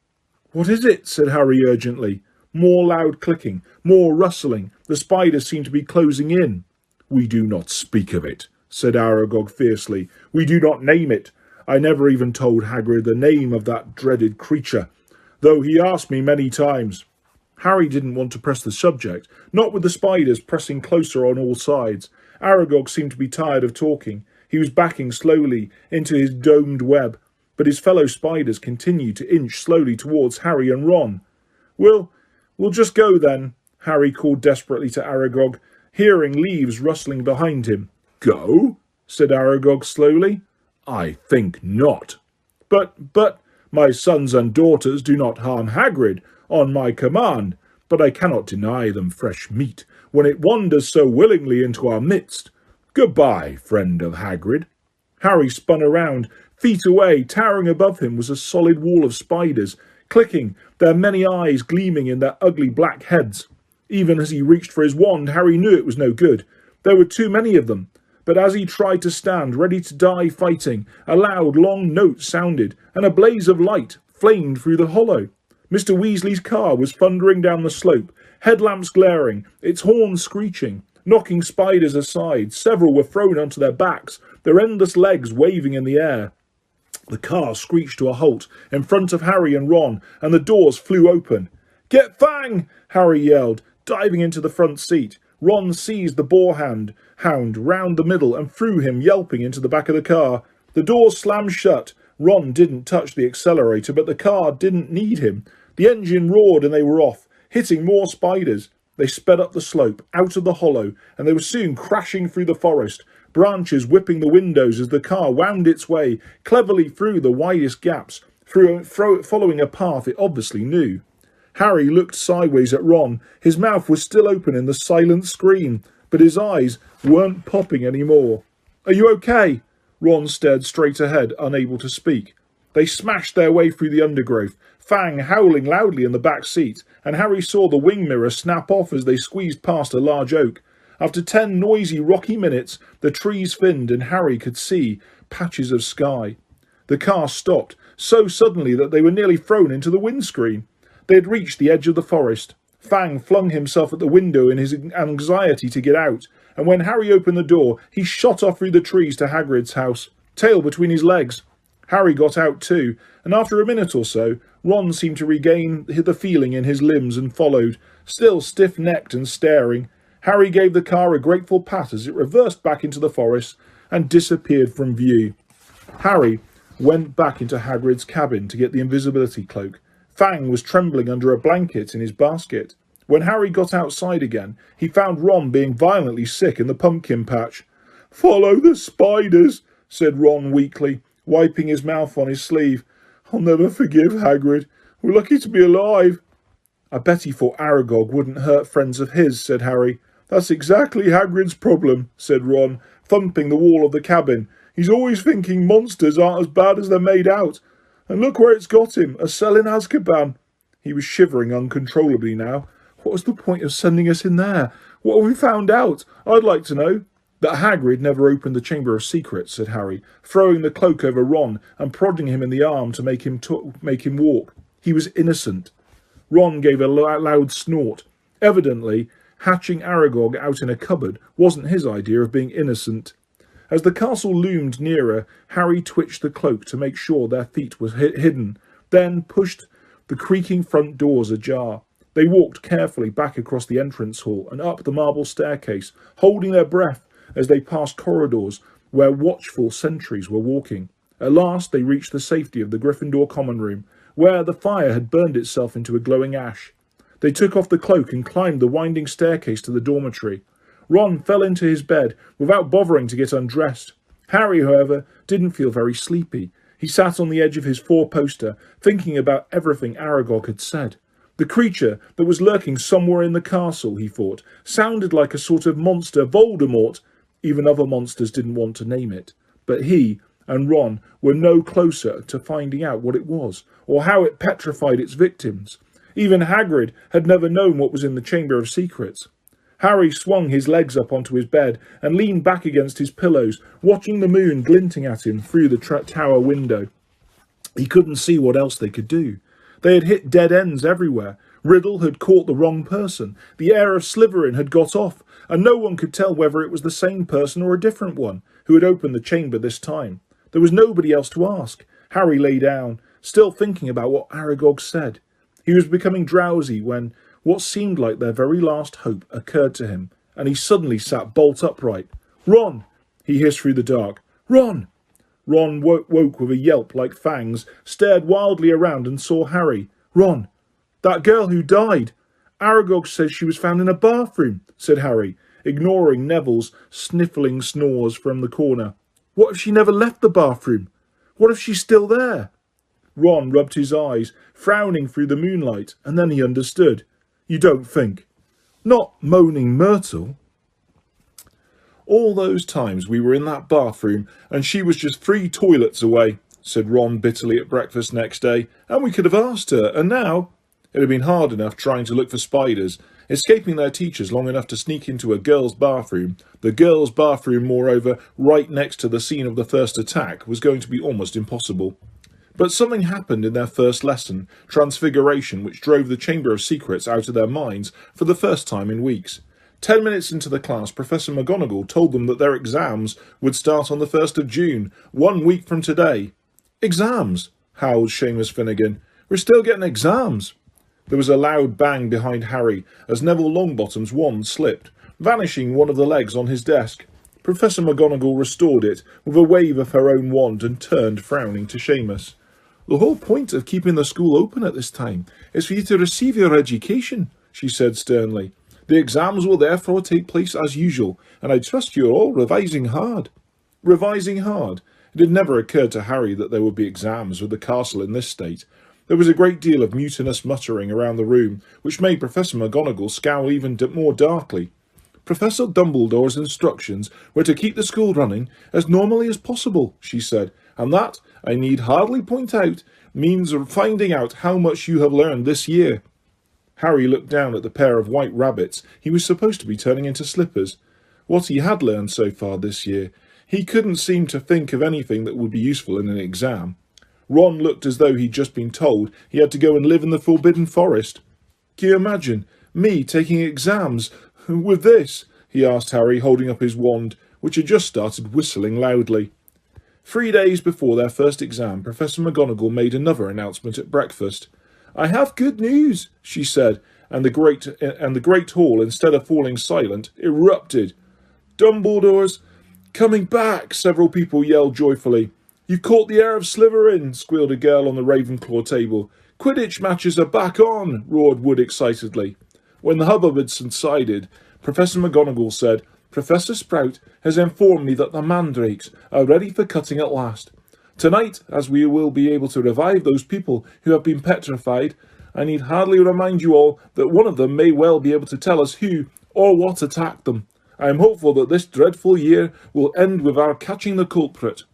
"What is it?" said Harry urgently. More loud clicking, more rustling. The spiders seemed to be closing in. "We do not speak of it," said Aragog fiercely. "We do not name it. I never even told Hagrid the name of that dreaded creature, though he asked me many times." Harry didn't want to press the subject, not with the spiders pressing closer on all sides. Aragog seemed to be tired of talking. He was backing slowly into his domed web, but his fellow spiders continued to inch slowly towards Harry and Ron. We'll just go then," Harry called desperately to Aragog, hearing leaves rustling behind him. "Go?" said Aragog slowly. "I think not." But, my sons and daughters do not harm Hagrid on my command, but I cannot deny them fresh meat when it wanders so willingly into our midst. Goodbye, friend of Hagrid." Harry spun around. Feet away, towering above him, was a solid wall of spiders, clicking, their many eyes gleaming in their ugly black heads. Even as he reached for his wand, Harry knew it was no good. There were too many of them. But as he tried to stand, ready to die fighting, a loud, long note sounded, and a blaze of light flamed through the hollow. Mr. Weasley's car was thundering down the slope, headlamps glaring, its horns screeching, knocking spiders aside. Several were thrown onto their backs, their endless legs waving in the air. The car screeched to a halt in front of Harry and Ron, and the doors flew open. "Get Fang!" Harry yelled, diving into the front seat. Ron seized the hound round the middle and threw him yelping into the back of the car. The door slammed shut. Ron didn't touch the accelerator, but the car didn't need him. The engine roared and they were off, hitting more spiders. They sped up the slope, out of the hollow, and they were soon crashing through the forest, branches whipping the windows as the car wound its way cleverly through the widest gaps, following a path it obviously knew. Harry looked sideways at Ron. His mouth was still open in the silent scream, but his eyes weren't popping anymore. "Are you okay?" Ron stared straight ahead, unable to speak. They smashed their way through the undergrowth, Fang howling loudly in the back seat, and Harry saw the wing mirror snap off as they squeezed past a large oak. After 10 noisy, rocky minutes, the trees thinned and Harry could see patches of sky. The car stopped, so suddenly that they were nearly thrown into the windscreen. They had reached the edge of the forest. Fang flung himself at the window in his anxiety to get out, and when Harry opened the door, he shot off through the trees to Hagrid's house, tail between his legs. Harry got out too, and after a minute or so, Ron seemed to regain the feeling in his limbs and followed, still stiff-necked and staring. Harry gave the car a grateful pat as it reversed back into the forest and disappeared from view. Harry went back into Hagrid's cabin to get the invisibility cloak. Fang was trembling under a blanket in his basket. When Harry got outside again, he found Ron being violently sick in the pumpkin patch. "Follow the spiders," said Ron weakly, wiping his mouth on his sleeve. "I'll never forgive Hagrid. We're lucky to be alive." "I bet he thought Aragog wouldn't hurt friends of his," said Harry. "That's exactly Hagrid's problem," said Ron, thumping the wall of the cabin. "He's always thinking monsters aren't as bad as they're made out. And look where it's got him, a cell in Azkaban." He was shivering uncontrollably now. What was the point of sending us in there? What have we found out? I'd like to know. "That Hagrid never opened the Chamber of Secrets," said Harry, throwing the cloak over Ron and prodding him in the arm to make him walk. "He was innocent." Ron gave a loud snort. Evidently, hatching Aragog out in a cupboard wasn't his idea of being innocent. As the castle loomed nearer, Harry twitched the cloak to make sure their feet were hidden, then pushed the creaking front doors ajar. They walked carefully back across the entrance hall and up the marble staircase, holding their breath as they passed corridors where watchful sentries were walking. At last they reached the safety of the Gryffindor common room, where the fire had burned itself into a glowing ash. They took off the cloak and climbed the winding staircase to the dormitory. Ron fell into his bed without bothering to get undressed. Harry, however, didn't feel very sleepy. He sat on the edge of his four-poster, thinking about everything Aragog had said. The creature that was lurking somewhere in the castle, he thought, sounded like a sort of monster Voldemort. Even other monsters didn't want to name it. But he and Ron were no closer to finding out what it was, or how it petrified its victims. Even Hagrid had never known what was in the Chamber of Secrets. Harry swung his legs up onto his bed and leaned back against his pillows, watching the moon glinting at him through the tower window. He couldn't see what else they could do. They had hit dead ends everywhere. Riddle had caught the wrong person. The heir of Slytherin had got off, and no one could tell whether it was the same person or a different one who had opened the chamber this time. There was nobody else to ask. Harry lay down, still thinking about what Aragog said. He was becoming drowsy when what seemed like their very last hope occurred to him, and he suddenly sat bolt upright. "Ron!" he hissed through the dark. "Ron!" Ron woke with a yelp like Fang's, stared wildly around and saw Harry. "Ron, that girl who died. Aragog says she was found in a bathroom," said Harry, ignoring Neville's sniffling snores from the corner. "What if she never left the bathroom? What if she's still there?" Ron rubbed his eyes, frowning through the moonlight, and then he understood. "You don't think?" "Not Moaning Myrtle." "All those times we were in that bathroom and she was just 3 toilets away," said Ron bitterly at breakfast next day, "and we could have asked her, and now—" It had been hard enough trying to look for spiders. Escaping their teachers long enough to sneak into a girl's bathroom, the girl's bathroom, moreover, right next to the scene of the first attack, was going to be almost impossible. But something happened in their first lesson, Transfiguration, which drove the Chamber of Secrets out of their minds for the first time in weeks. 10 minutes into the class, Professor McGonagall told them that their exams would start on the 1st of June, 1 week from today. "Exams?" howled Seamus Finnegan. "We're still getting exams." There was a loud bang behind Harry as Neville Longbottom's wand slipped. vanishing one of the legs on his desk. Professor McGonagall restored it with a wave of her own wand and turned, frowning, to Seamus. The whole point of keeping the school open at this time is for you to receive your education, she said sternly. The exams will therefore take place as usual, and I trust you're all revising hard. Revising hard? It had never occurred to Harry that there would be exams with the castle in this state. There was a great deal of mutinous muttering around the room, which made Professor McGonagall scowl even more darkly. Professor Dumbledore's instructions were to keep the school running as normally as possible, she said, and that, I need hardly point out, means finding out how much you have learned this year. Harry looked down at the pair of white rabbits he was supposed to be turning into slippers. What he had learned so far this year, he couldn't seem to think of anything that would be useful in an exam. Ron looked as though he'd just been told he had to go and live in the Forbidden Forest. Can you imagine me taking exams with this? He asked Harry, holding up his wand, which had just started whistling loudly. 3 days before their first exam, Professor McGonagall made another announcement at breakfast. I have good news, she said, and the great hall, instead of falling silent, erupted. Dumbledore's coming back, several people yelled joyfully. You've caught the Heir of Slytherin, squealed a girl on the Ravenclaw table. Quidditch matches are back on, roared Wood excitedly. When the hubbub had subsided, Professor McGonagall said, Professor Sprout has informed me that the mandrakes are ready for cutting at last. Tonight, as we will be able to revive those people who have been petrified, I need hardly remind you all that one of them may well be able to tell us who or what attacked them. I am hopeful that this dreadful year will end with our catching the culprit.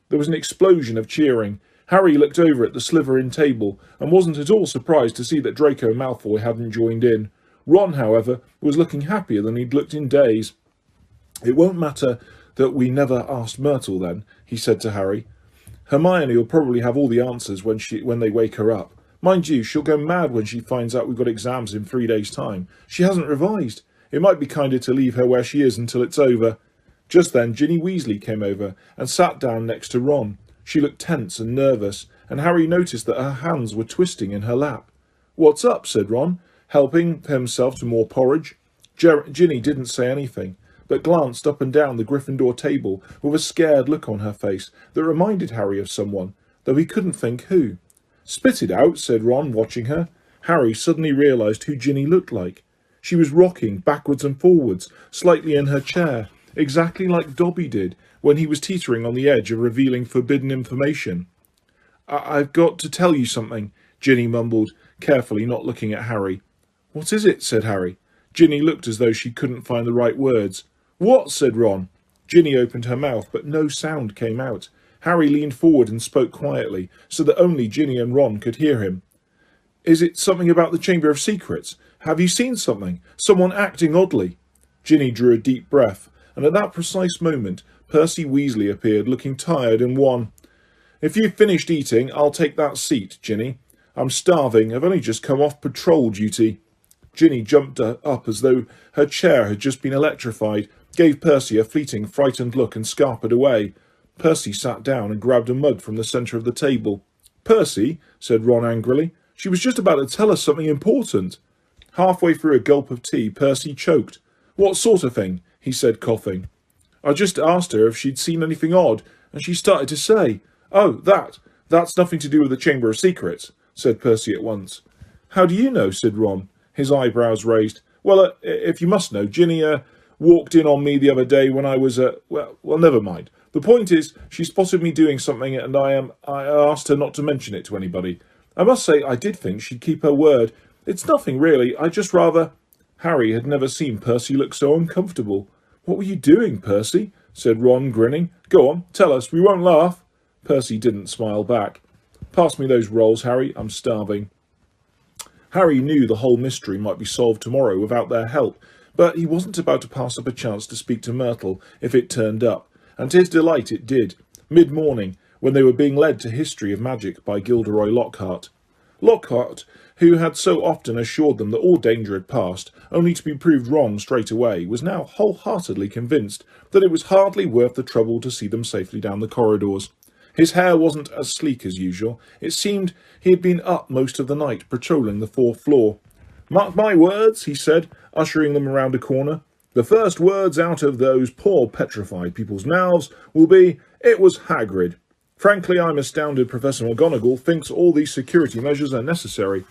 There was an explosion of cheering. Harry looked over at the Slytherin table and wasn't at all surprised to see that Draco Malfoy hadn't joined in. Ron, however, was looking happier than he'd looked in days. It won't matter that we never asked Myrtle then, he said to Harry. Hermione will probably have all the answers when they wake her up. Mind you, she'll go mad when she finds out we've got exams in 3 days' time. She hasn't revised. It might be kinder to leave her where she is until it's over. Just then Ginny Weasley came over and sat down next to Ron. She looked tense and nervous, and Harry noticed that her hands were twisting in her lap. What's up? Said Ron, helping himself to more porridge. Ginny didn't say anything, but glanced up and down the Gryffindor table with a scared look on her face that reminded Harry of someone, though he couldn't think who. Spit it out, said Ron, watching her. Harry suddenly realised who Ginny looked like. She was rocking backwards and forwards, slightly in her chair, exactly like Dobby did when he was teetering on the edge of revealing forbidden information. I've got to tell you something, Ginny mumbled, carefully not looking at Harry. What is it? Said Harry. Ginny looked as though she couldn't find the right words. What? Said Ron. Ginny opened her mouth, but no sound came out. Harry leaned forward and spoke quietly, so that only Ginny and Ron could hear him. Is it something about the Chamber of Secrets? Have you seen something? Someone acting oddly? Ginny drew a deep breath, and at that precise moment, Percy Weasley appeared, looking tired and wan. If you've finished eating, I'll take that seat, Ginny. I'm starving. I've only just come off patrol duty. Ginny jumped up as though her chair had just been electrified, gave Percy a fleeting, frightened look and scarpered away. Percy sat down and grabbed a mug from the centre of the table. Percy, said Ron angrily, she was just about to tell us something important. Halfway through a gulp of tea, Percy choked. What sort of thing? He said, coughing. I just asked her if she'd seen anything odd, and she started to say, Oh, that's nothing to do with the Chamber of Secrets, said Percy at once. How do you know? Said Ron, his eyebrows raised. Well, if you must know, Ginny walked in on me the other day when I was well, never mind. The point is, she spotted me doing something, and I asked her not to mention it to anybody. I must say I did think she'd keep her word. It's nothing really. I just rather... Harry had never seen Percy look so uncomfortable. What were you doing, Percy? Said Ron, grinning. Go on, tell us. We won't laugh. Percy didn't smile back. Pass me those rolls, Harry. I'm starving. Harry knew the whole mystery might be solved tomorrow without their help, but he wasn't about to pass up a chance to speak to Myrtle if it turned up, and to his delight it did, mid-morning, when they were being led to History of Magic by Gilderoy Lockhart. Lockhart, who had so often assured them that all danger had passed, only to be proved wrong straight away, was now wholeheartedly convinced that it was hardly worth the trouble to see them safely down the corridors. His hair wasn't as sleek as usual. It seemed he had been up most of the night, patrolling the 4th floor. Mark my words, he said, ushering them around a corner. The first words out of those poor petrified people's mouths will be, "It was Hagrid." Frankly, I'm astounded Professor McGonagall thinks all these security measures are necessary.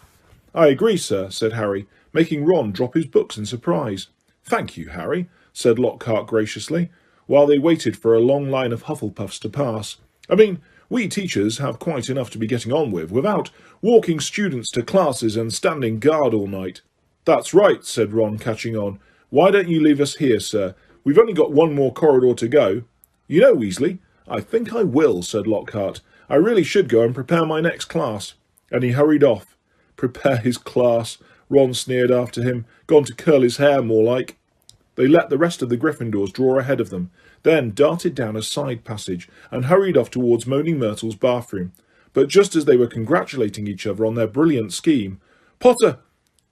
I agree, sir, said Harry, making Ron drop his books in surprise. Thank you, Harry, said Lockhart graciously, while they waited for a long line of Hufflepuffs to pass. I mean, we teachers have quite enough to be getting on with without walking students to classes and standing guard all night. That's right, said Ron, catching on. Why don't you leave us here, sir? We've only got one more corridor to go. You know, Weasley, I think I will, said Lockhart. I really should go and prepare my next class. And he hurried off. Prepare his class, Ron sneered after him. Gone to curl his hair, more like. They let the rest of the Gryffindors draw ahead of them, then darted down a side passage and hurried off towards Moaning Myrtle's bathroom. But just as they were congratulating each other on their brilliant scheme, Potter!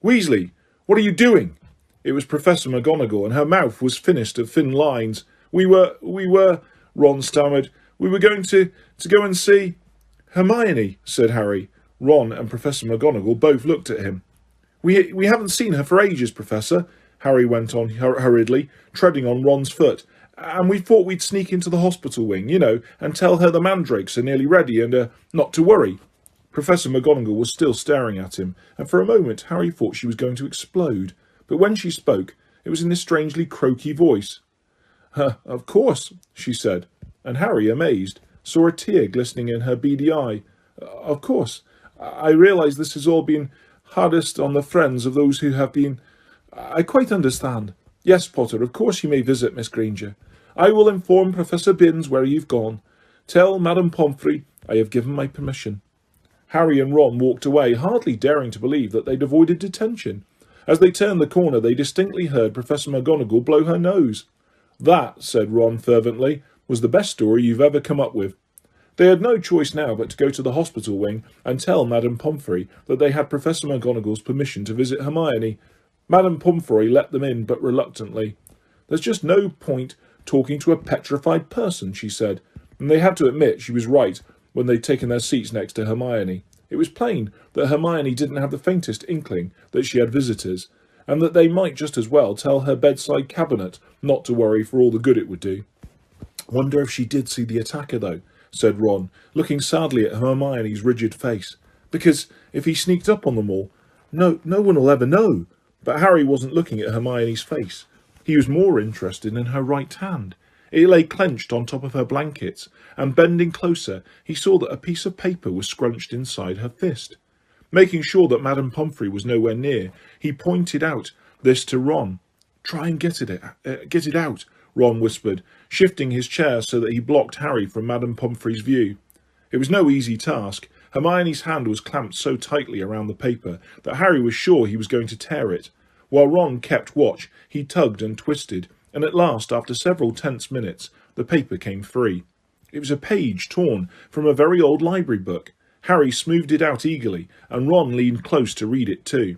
Weasley! What are you doing? It was Professor McGonagall, and her mouth was finished of thin lines. We were, Ron stammered. We were going to go and see... Hermione, said Harry. Ron and Professor McGonagall both looked at him. We haven't seen her for ages, Professor, Harry went on hurriedly, treading on Ron's foot. And we thought we'd sneak into the hospital wing, you know, and tell her the mandrakes are nearly ready and, not to worry. Professor McGonagall was still staring at him, and for a moment Harry thought she was going to explode. But when she spoke, it was in this strangely croaky voice. Of course, she said, and Harry, amazed, saw a tear glistening in her beady eye. Of course, I realise this has all been hardest on the friends of those who have been... I quite understand. Yes, Potter, of course you may visit Miss Granger. I will inform Professor Binns where you've gone. Tell Madame Pomfrey I have given my permission. Harry and Ron walked away, hardly daring to believe that they'd avoided detention. As they turned the corner, they distinctly heard Professor McGonagall blow her nose. That, said Ron fervently, was the best story you've ever come up with. They had no choice now but to go to the hospital wing and tell Madame Pomfrey that they had Professor McGonagall's permission to visit Hermione. Madame Pomfrey let them in, but reluctantly. There's just no point talking to a petrified person, she said, and they had to admit she was right when they'd taken their seats next to Hermione. It was plain that Hermione didn't have the faintest inkling that she had visitors, and that they might just as well tell her bedside cabinet not to worry for all the good it would do. Wonder if she did see the attacker, though, said Ron, looking sadly at Hermione's rigid face. Because if he sneaked up on them all, no one will ever know. But Harry wasn't looking at Hermione's face. He was more interested in her right hand. It lay clenched on top of her blankets, and bending closer, he saw that a piece of paper was scrunched inside her fist. Making sure that Madame Pomfrey was nowhere near, he pointed out this to Ron. Try and get it out, Ron whispered, shifting his chair so that he blocked Harry from Madame Pomfrey's view. It was no easy task. Hermione's hand was clamped so tightly around the paper that Harry was sure he was going to tear it. While Ron kept watch, he tugged and twisted, and at last, after several tense minutes, the paper came free. It was a page torn from a very old library book. Harry smoothed it out eagerly, and Ron leaned close to read it too.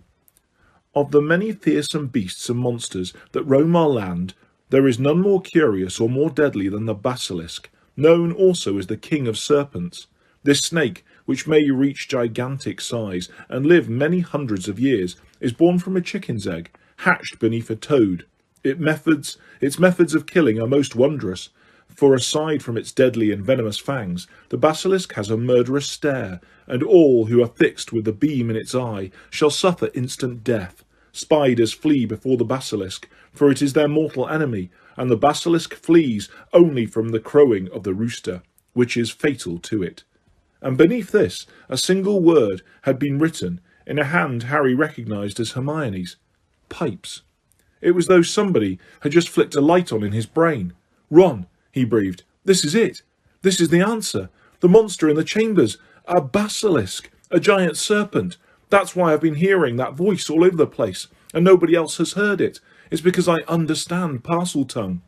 Of the many fearsome beasts and monsters that roam our land, there is none more curious or more deadly than the basilisk, known also as the king of serpents. This snake, which may reach gigantic size and live many hundreds of years, is born from a chicken's egg, hatched beneath a toad. Its methods of killing are most wondrous, for aside from its deadly and venomous fangs, the basilisk has a murderous stare, and all who are fixed with the beam in its eye shall suffer instant death. Spiders flee before the basilisk, for it is their mortal enemy, and the basilisk flees only from the crowing of the rooster, which is fatal to it. And beneath this, a single word had been written, in a hand Harry recognised as Hermione's. Pipes. It was though somebody had just flicked a light on in his brain. Ron, he breathed. This is it. This is the answer. The monster in the chambers. A basilisk. A giant serpent. That's why I've been hearing that voice all over the place, and nobody else has heard it. It's because I understand parcel tongue.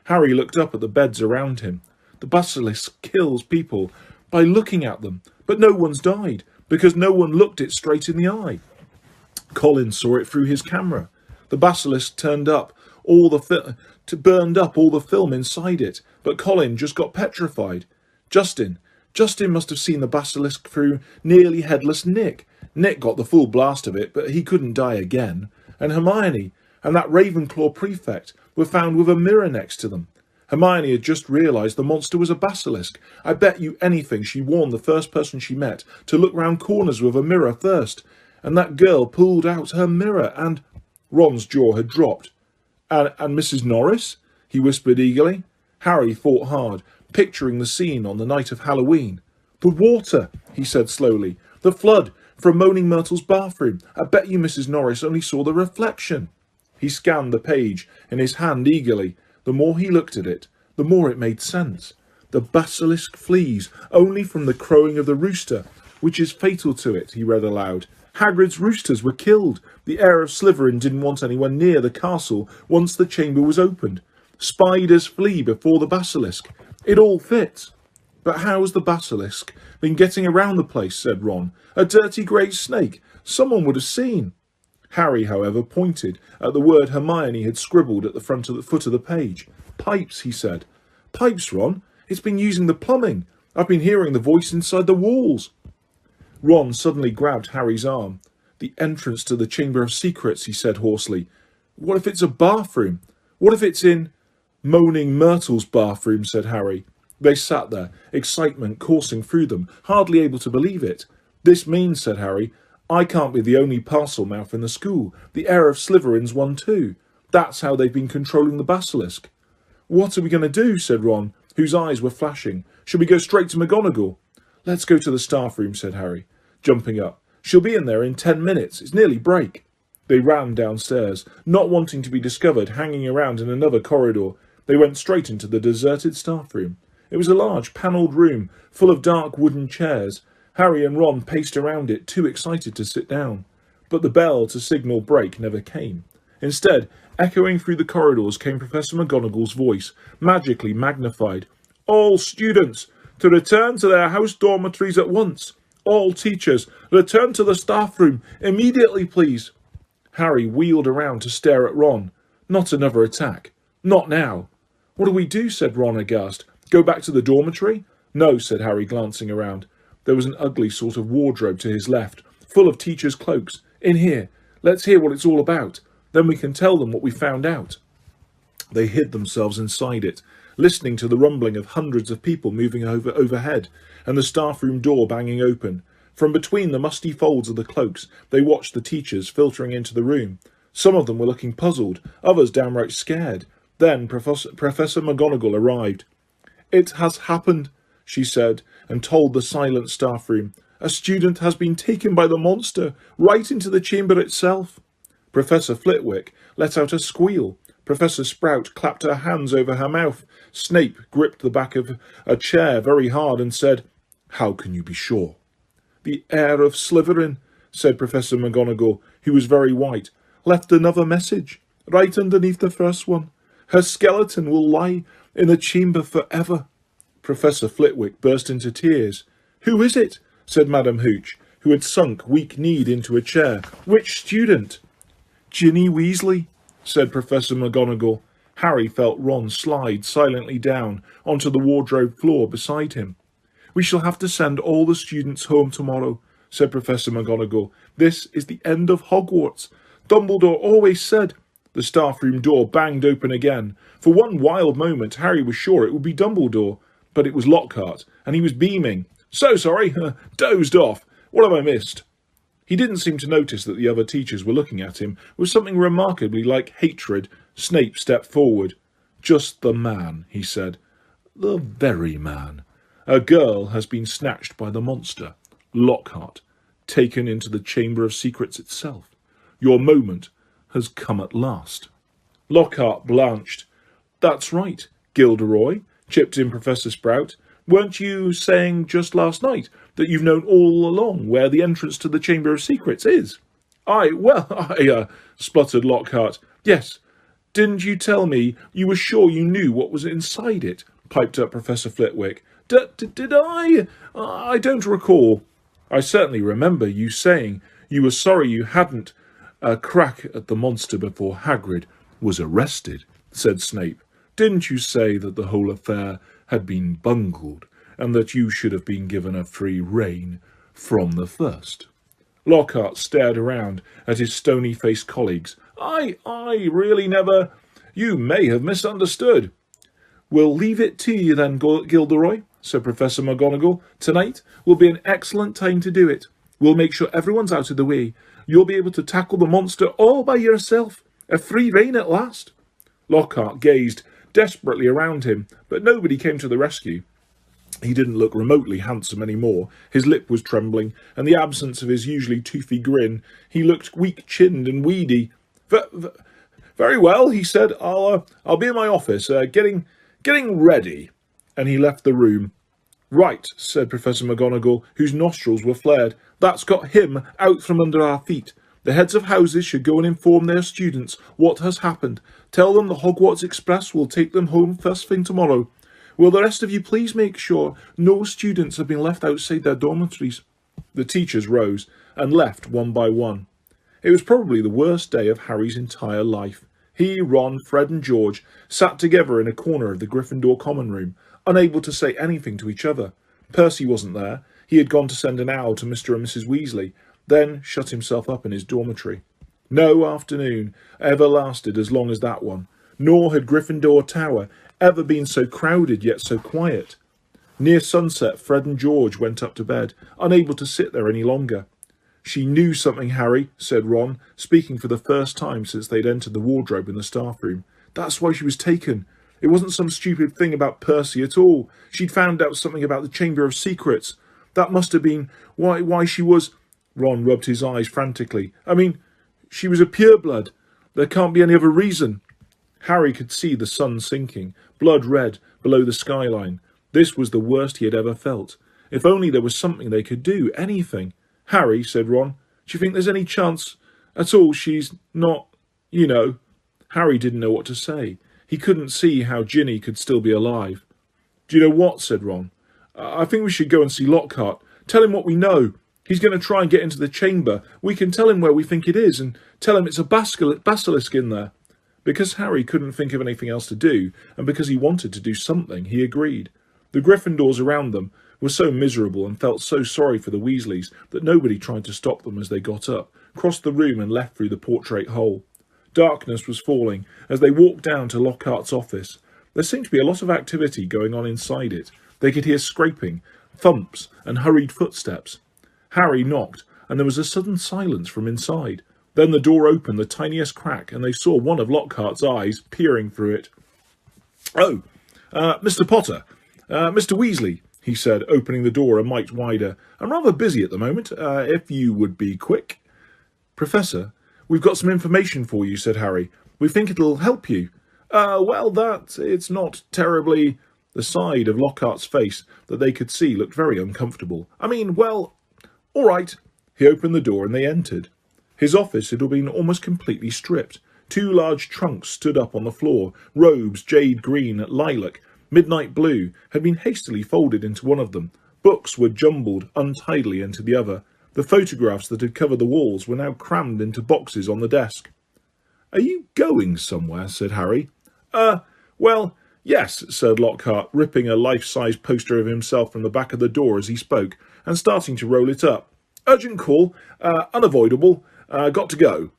Harry looked up at the beds around him. The basilisk kills people by looking at them, but no one's died, because no one looked it straight in the eye. Colin saw it through his camera. The basilisk burned up all the film inside it, but Colin just got petrified. Justin must have seen the basilisk through nearly headless Nick. Nick got the full blast of it, but he couldn't die again. And Hermione and that Ravenclaw prefect were found with a mirror next to them. Hermione had just realised the monster was a basilisk. I bet you anything she warned the first person she met to look round corners with a mirror first. And that girl pulled out her mirror and... Ron's jaw had dropped. And Mrs. Norris? He whispered eagerly. Harry thought hard, picturing the scene on the night of Halloween. The water, he said slowly. The flood from Moaning Myrtle's bathroom. I bet you Mrs. Norris only saw the reflection. He scanned the page in his hand eagerly. The more he looked at it, the more it made sense. The basilisk flees only from the crowing of the rooster, which is fatal to it, he read aloud. Hagrid's roosters were killed. The heir of Slytherin didn't want anyone near the castle once the chamber was opened. Spiders flee before the basilisk. It all fits. But how's the basilisk been getting around the place, said Ron. A dirty grey snake. Someone would have seen. Harry, however, pointed at the word Hermione had scribbled at the foot of the page. Pipes, he said. Pipes, Ron? It's been using the plumbing. I've been hearing the voice inside the walls. Ron suddenly grabbed Harry's arm. The entrance to the Chamber of Secrets, he said hoarsely. What if it's a bathroom? What if it's in... Moaning Myrtle's bathroom, said Harry. They sat there, excitement coursing through them, hardly able to believe it. This means, said Harry, I can't be the only parcel mouth in the school. The heir of Slytherin's one too. That's how they've been controlling the basilisk. What are we going to do, said Ron, whose eyes were flashing. Should we go straight to McGonagall? Let's go to the staff room, said Harry, jumping up. She'll be in there in 10 minutes. It's nearly break. They ran downstairs, not wanting to be discovered hanging around in another corridor. They went straight into the deserted staff room. It was a large panelled room, full of dark wooden chairs. Harry and Ron paced around it, too excited to sit down. But the bell to signal break never came. Instead, echoing through the corridors came Professor McGonagall's voice, magically magnified. All students, to return to their house dormitories at once. All teachers, return to the staff room, immediately please. Harry wheeled around to stare at Ron. Not another attack. Not now. What do we do, said Ron aghast. Go back to the dormitory? No, said Harry, glancing around. There was an ugly sort of wardrobe to his left, full of teachers' cloaks. In here. Let's hear what it's all about. Then we can tell them what we found out. They hid themselves inside it, listening to the rumbling of hundreds of people moving overhead, and the staff room door banging open. From between the musty folds of the cloaks, they watched the teachers filtering into the room. Some of them were looking puzzled, others downright scared. Then Professor McGonagall arrived. It has happened, she said, and told the silent staff room. A student has been taken by the monster, right into the chamber itself. Professor Flitwick let out a squeal. Professor Sprout clapped her hands over her mouth. Snape gripped the back of a chair very hard and said, How can you be sure? The heir of Slytherin, said Professor McGonagall, who was very white, left another message, right underneath the first one. Her skeleton will lie in the chamber forever. Professor Flitwick burst into tears. Who is it? Said Madame Hooch, who had sunk weak-kneed into a chair. Which student? Ginny Weasley, said Professor McGonagall. Harry felt Ron slide silently down onto the wardrobe floor beside him. We shall have to send all the students home tomorrow, said Professor McGonagall. This is the end of Hogwarts. Dumbledore always said... The staff room door banged open again. For one wild moment, Harry was sure it would be Dumbledore, but it was Lockhart, and he was beaming. So sorry, dozed off. What have I missed? He didn't seem to notice that the other teachers were looking at him with something remarkably like hatred. Snape stepped forward. Just the man, he said. The very man. A girl has been snatched by the monster, Lockhart, taken into the Chamber of Secrets itself. Your moment has come at last. Lockhart blanched. That's right, Gilderoy, chipped in Professor Sprout. Weren't you saying just last night that you've known all along where the entrance to the Chamber of Secrets is? I spluttered Lockhart. Yes. Didn't you tell me you were sure you knew what was inside it? Piped up Professor Flitwick. Did I? I don't recall. I certainly remember you saying you were sorry you hadn't a crack at the monster before Hagrid was arrested, said Snape. Didn't you say that the whole affair had been bungled, and that you should have been given a free rein from the first? Lockhart stared around at his stony-faced colleagues. I really never... You may have misunderstood. We'll leave it to you then, Gilderoy, said Professor McGonagall. Tonight will be an excellent time to do it. We'll make sure everyone's out of the way. You'll be able to tackle the monster all by yourself. A free rein at last. Lockhart gazed desperately around him, but nobody came to the rescue. He didn't look remotely handsome anymore. His lip was trembling, and the absence of his usually toothy grin, he looked weak-chinned and weedy. Very well, he said. I'll be in my office, getting ready. And he left the room. Right, said Professor McGonagall, whose nostrils were flared. That's got him out from under our feet. The heads of houses should go and inform their students what has happened. Tell them the Hogwarts Express will take them home first thing tomorrow. Will the rest of you please make sure no students have been left outside their dormitories? The teachers rose and left one by one. It was probably the worst day of Harry's entire life. He, Ron, Fred and George sat together in a corner of the Gryffindor common room, unable to say anything to each other. Percy wasn't there. He had gone to send an owl to Mr. and Mrs. Weasley, then shut himself up in his dormitory. No afternoon ever lasted as long as that one, nor had Gryffindor Tower ever been so crowded yet so quiet. Near sunset, Fred and George went up to bed, unable to sit there any longer. She knew something, Harry, said Ron, speaking for the first time since they'd entered the wardrobe in the staff room. That's why she was taken. It wasn't some stupid thing about Percy at all. She'd found out something about the Chamber of Secrets. That must have been why she was... Ron rubbed his eyes frantically. I mean, she was a pureblood. There can't be any other reason. Harry could see the sun sinking, blood red, below the skyline. This was the worst he had ever felt. If only there was something they could do, anything. Harry, said Ron, do you think there's any chance at all she's not, you know? Harry didn't know what to say. He couldn't see how Ginny could still be alive. Do you know what, said Ron. I think we should go and see Lockhart. Tell him what we know. He's going to try and get into the chamber. We can tell him where we think it is and tell him it's a basilisk in there. Because Harry couldn't think of anything else to do, and because he wanted to do something, he agreed. The Gryffindors around them were so miserable and felt so sorry for the Weasleys that nobody tried to stop them as they got up, crossed the room and left through the portrait hole. Darkness was falling as they walked down to Lockhart's office. There seemed to be a lot of activity going on inside it. They could hear scraping, thumps and hurried footsteps. Harry knocked, and there was a sudden silence from inside. Then the door opened the tiniest crack, and they saw one of Lockhart's eyes peering through it. Oh, Mr. Potter, Mr. Weasley, he said, opening the door a mite wider. I'm rather busy at the moment, if you would be quick. Professor, we've got some information for you, said Harry. We think it'll help you. It's not terribly... The side of Lockhart's face that they could see looked very uncomfortable. All right. He opened the door and they entered. His office had been almost completely stripped. 2 large trunks stood up on the floor. Robes, jade green, lilac, midnight blue, had been hastily folded into one of them. Books were jumbled untidily into the other. The photographs that had covered the walls were now crammed into boxes on the desk. Are you going somewhere? Said Harry. Yes, said Lockhart, ripping a life-size poster of himself from the back of the door as he spoke, and starting to roll it up. Urgent call, unavoidable, got to go.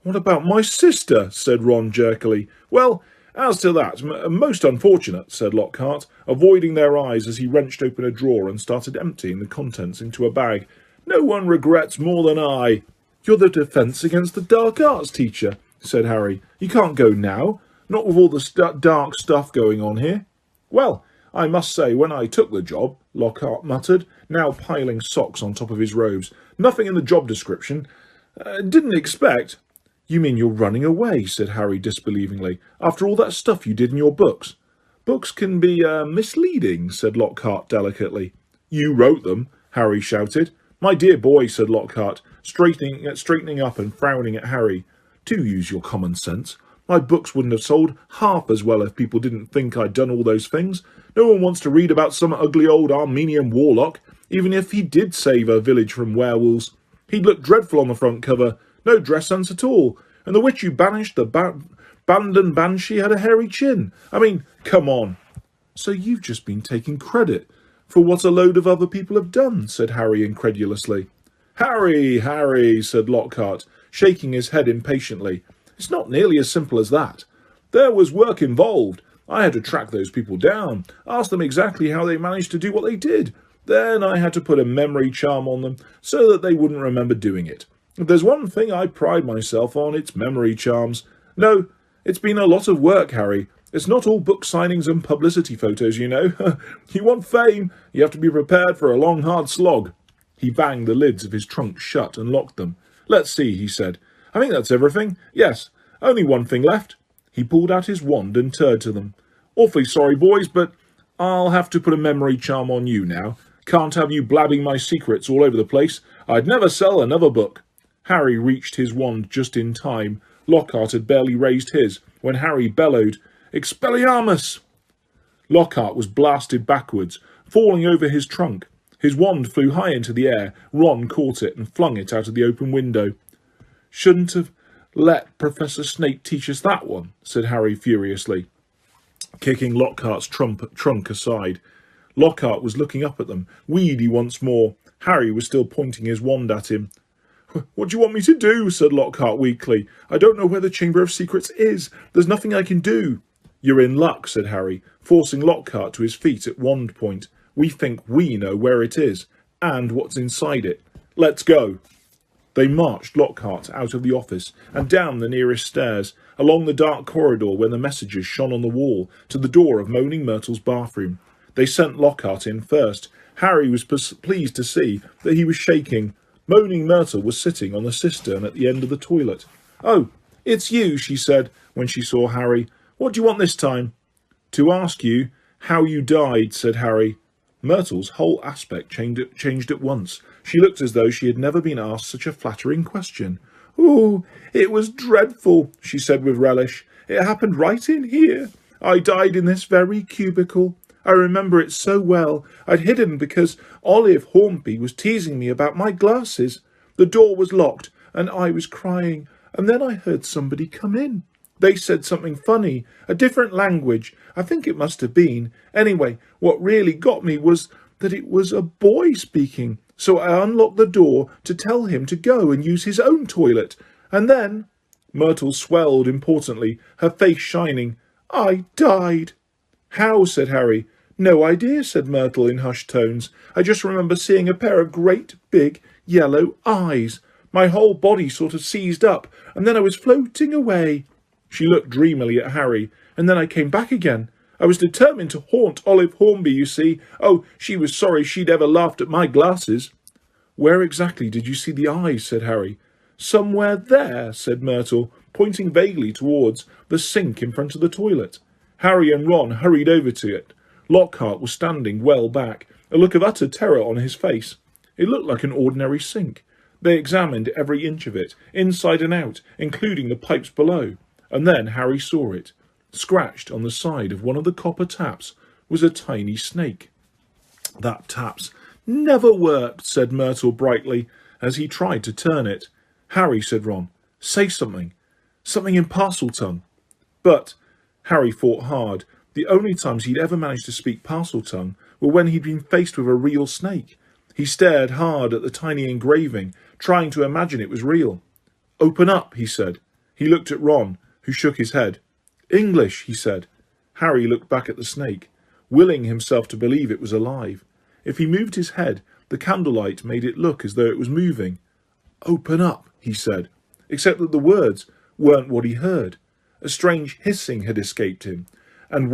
What about my sister? Said Ron jerkily. Well, as to that, most unfortunate, said Lockhart, avoiding their eyes as he wrenched open a drawer and started emptying the contents into a bag. No one regrets more than I. You're the Defence Against the Dark Arts teacher, said Harry. You can't go now. Not with all the dark stuff going on here. Well, I must say, when I took the job, Lockhart muttered, now piling socks on top of his robes. Nothing in the job description. Didn't expect... You mean you're running away, said Harry disbelievingly, after all that stuff you did in your books. Books can be misleading, said Lockhart delicately. You wrote them, Harry shouted. My dear boy, said Lockhart, straightening up and frowning at Harry. Do use your common sense. My books wouldn't have sold half as well if people didn't think I'd done all those things. No one wants to read about some ugly old Armenian warlock, even if he did save a village from werewolves. He'd look dreadful on the front cover, no dress sense at all, and the witch you banished, the Bandon Banshee, had a hairy chin. I mean, come on. So you've just been taking credit for what a load of other people have done, said Harry incredulously. Harry, said Lockhart, shaking his head impatiently. It's not nearly as simple as that. There was work involved. I had to track those people down, ask them exactly how they managed to do what they did. Then I had to put a memory charm on them so that they wouldn't remember doing it. If there's one thing I pride myself on, it's memory charms. No, it's been a lot of work, Harry. It's not all book signings and publicity photos, you know. You want fame, you have to be prepared for a long, hard slog. He banged the lids of his trunk shut and locked them. Let's see, he said. I think that's everything. Yes, only one thing left. He pulled out his wand and turned to them. Awfully sorry, boys, but I'll have to put a memory charm on you now. Can't have you blabbing my secrets all over the place. I'd never sell another book. Harry reached his wand just in time. Lockhart had barely raised his when Harry bellowed, Expelliarmus! Lockhart was blasted backwards, falling over his trunk. His wand flew high into the air. Ron caught it and flung it out of the open window. Shouldn't have let Professor Snape teach us that one, said Harry furiously, kicking Lockhart's trunk aside. Lockhart was looking up at them, weedy once more. Harry was still pointing his wand at him. What do you want me to do? Said Lockhart weakly. I don't know where the Chamber of Secrets is. There's nothing I can do. You're in luck, said Harry, forcing Lockhart to his feet at wand point. We think we know where it is, and what's inside it. Let's go. They marched Lockhart out of the office and down the nearest stairs, along the dark corridor where the messages shone on the wall, to the door of Moaning Myrtle's bathroom. They sent Lockhart in first. Harry was pleased to see that he was shaking. Moaning Myrtle was sitting on the cistern at the end of the toilet. Oh, it's you, she said when she saw Harry. What do you want this time? To ask you how you died, said Harry. Myrtle's whole aspect changed at once. She looked as though she had never been asked such a flattering question. Oh, it was dreadful, she said with relish. It happened right in here. I died in this very cubicle. I remember it so well. I'd hidden because Olive Hornby was teasing me about my glasses. The door was locked and I was crying, and then I heard somebody come in. They said something funny, a different language. I think it must have been. Anyway, what really got me was that it was a boy speaking. So I unlocked the door to tell him to go and use his own toilet. And then, Myrtle swelled importantly, her face shining, I died. How? Said Harry. No idea, said Myrtle in hushed tones. I just remember seeing a pair of great big yellow eyes. My whole body sort of seized up, and then I was floating away. She looked dreamily at Harry, and then I came back again. I was determined to haunt Olive Hornby, you see. Oh, she was sorry she'd ever laughed at my glasses. Where exactly did you see the eyes? Said Harry. Somewhere there, said Myrtle, pointing vaguely towards the sink in front of the toilet. Harry and Ron hurried over to it. Lockhart was standing well back, a look of utter terror on his face. It looked like an ordinary sink. They examined every inch of it, inside and out, including the pipes below. And then Harry saw it. Scratched on the side of one of the copper taps was a tiny snake. That tap's never worked, said Myrtle brightly, as he tried to turn it. Harry, said Ron, say something. Something in Parseltongue. But Harry fought hard. The only times he'd ever managed to speak Parseltongue were when he'd been faced with a real snake. He stared hard at the tiny engraving, trying to imagine it was real. Open up, he said. He looked at Ron, who shook his head. English, he said. Harry looked back at the snake, willing himself to believe it was alive. If he moved his head, the candlelight made it look as though it was moving. Open up, he said, except that the words weren't what he heard. A strange hissing had escaped him, and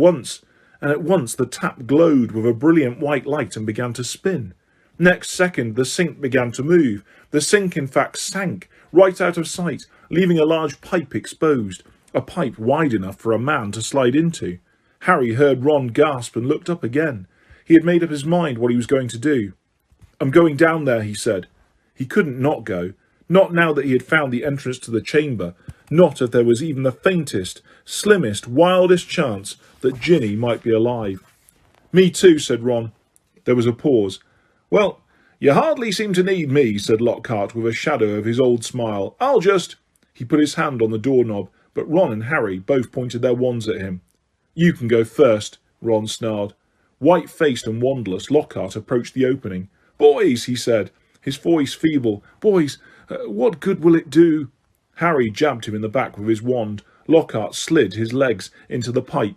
at once the tap glowed with a brilliant white light and began to spin. Next second, the sink began to move. The sink, in fact, sank right out of sight, leaving a large pipe exposed, a pipe wide enough for a man to slide into. Harry heard Ron gasp and looked up again. He had made up his mind what he was going to do. I'm going down there, he said. He couldn't not go, not now that he had found the entrance to the chamber, not if there was even the faintest, slimmest, wildest chance that Ginny might be alive. Me too, said Ron. There was a pause. Well, you hardly seem to need me, said Lockhart with a shadow of his old smile. I'll just... He put his hand on the doorknob, but Ron and Harry both pointed their wands at him. You can go first, Ron snarled. White-faced and wandless, Lockhart approached the opening. Boys, he said, his voice feeble. Boys, what good will it do? Harry jabbed him in the back with his wand. Lockhart slid his legs into the pipe.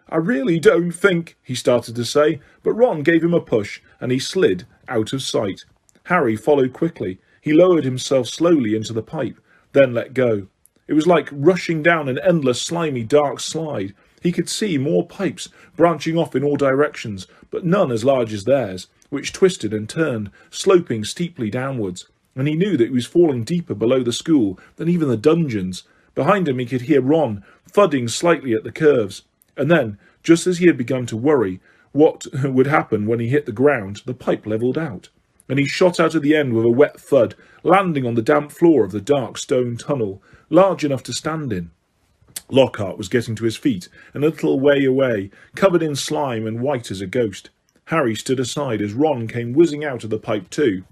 "I really don't think," he started to say, but Ron gave him a push and he slid out of sight. Harry followed quickly. He lowered himself slowly into the pipe, then let go. It was like rushing down an endless, slimy, dark slide. He could see more pipes branching off in all directions, but none as large as theirs, which twisted and turned, sloping steeply downwards. And he knew that he was falling deeper below the school than even the dungeons. Behind him he could hear Ron thudding slightly at the curves. And then, just as he had begun to worry what would happen when he hit the ground, the pipe levelled out, and he shot out of the end with a wet thud, landing on the damp floor of the dark stone tunnel, large enough to stand in. Lockhart was getting to his feet, and a little way away, covered in slime and white as a ghost. Harry stood aside as Ron came whizzing out of the pipe too.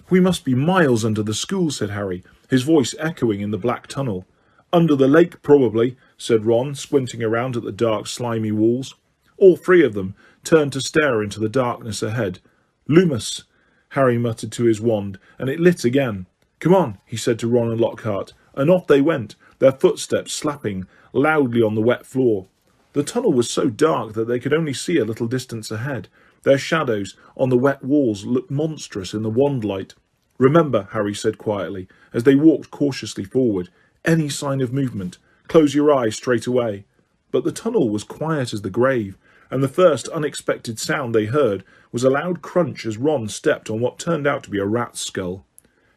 "We must be miles under the school," said Harry, his voice echoing in the black tunnel. "Under the lake, probably," said Ron, squinting around at the dark, slimy walls. All three of them turned to stare into the darkness ahead. "Loomis," Harry muttered to his wand, and it lit again. "Come on," he said to Ron and Lockhart, and off they went, their footsteps slapping loudly on the wet floor. The tunnel was so dark that they could only see a little distance ahead. Their shadows on the wet walls looked monstrous in the wand light. "Remember," Harry said quietly, as they walked cautiously forward, "any sign of movement, close your eyes straight away." But the tunnel was quiet as the grave, and the first unexpected sound they heard was a loud crunch as Ron stepped on what turned out to be a rat's skull.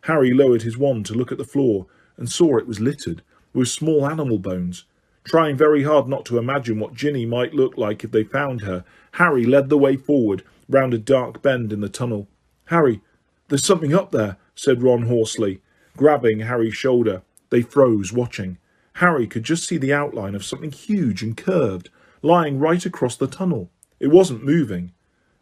Harry lowered his wand to look at the floor, and saw it was littered with small animal bones. Trying very hard not to imagine what Ginny might look like if they found her, Harry led the way forward, round a dark bend in the tunnel. "Harry, there's something up there," said Ron hoarsely, grabbing Harry's shoulder. They froze, watching. Harry could just see the outline of something huge and curved, lying right across the tunnel. It wasn't moving.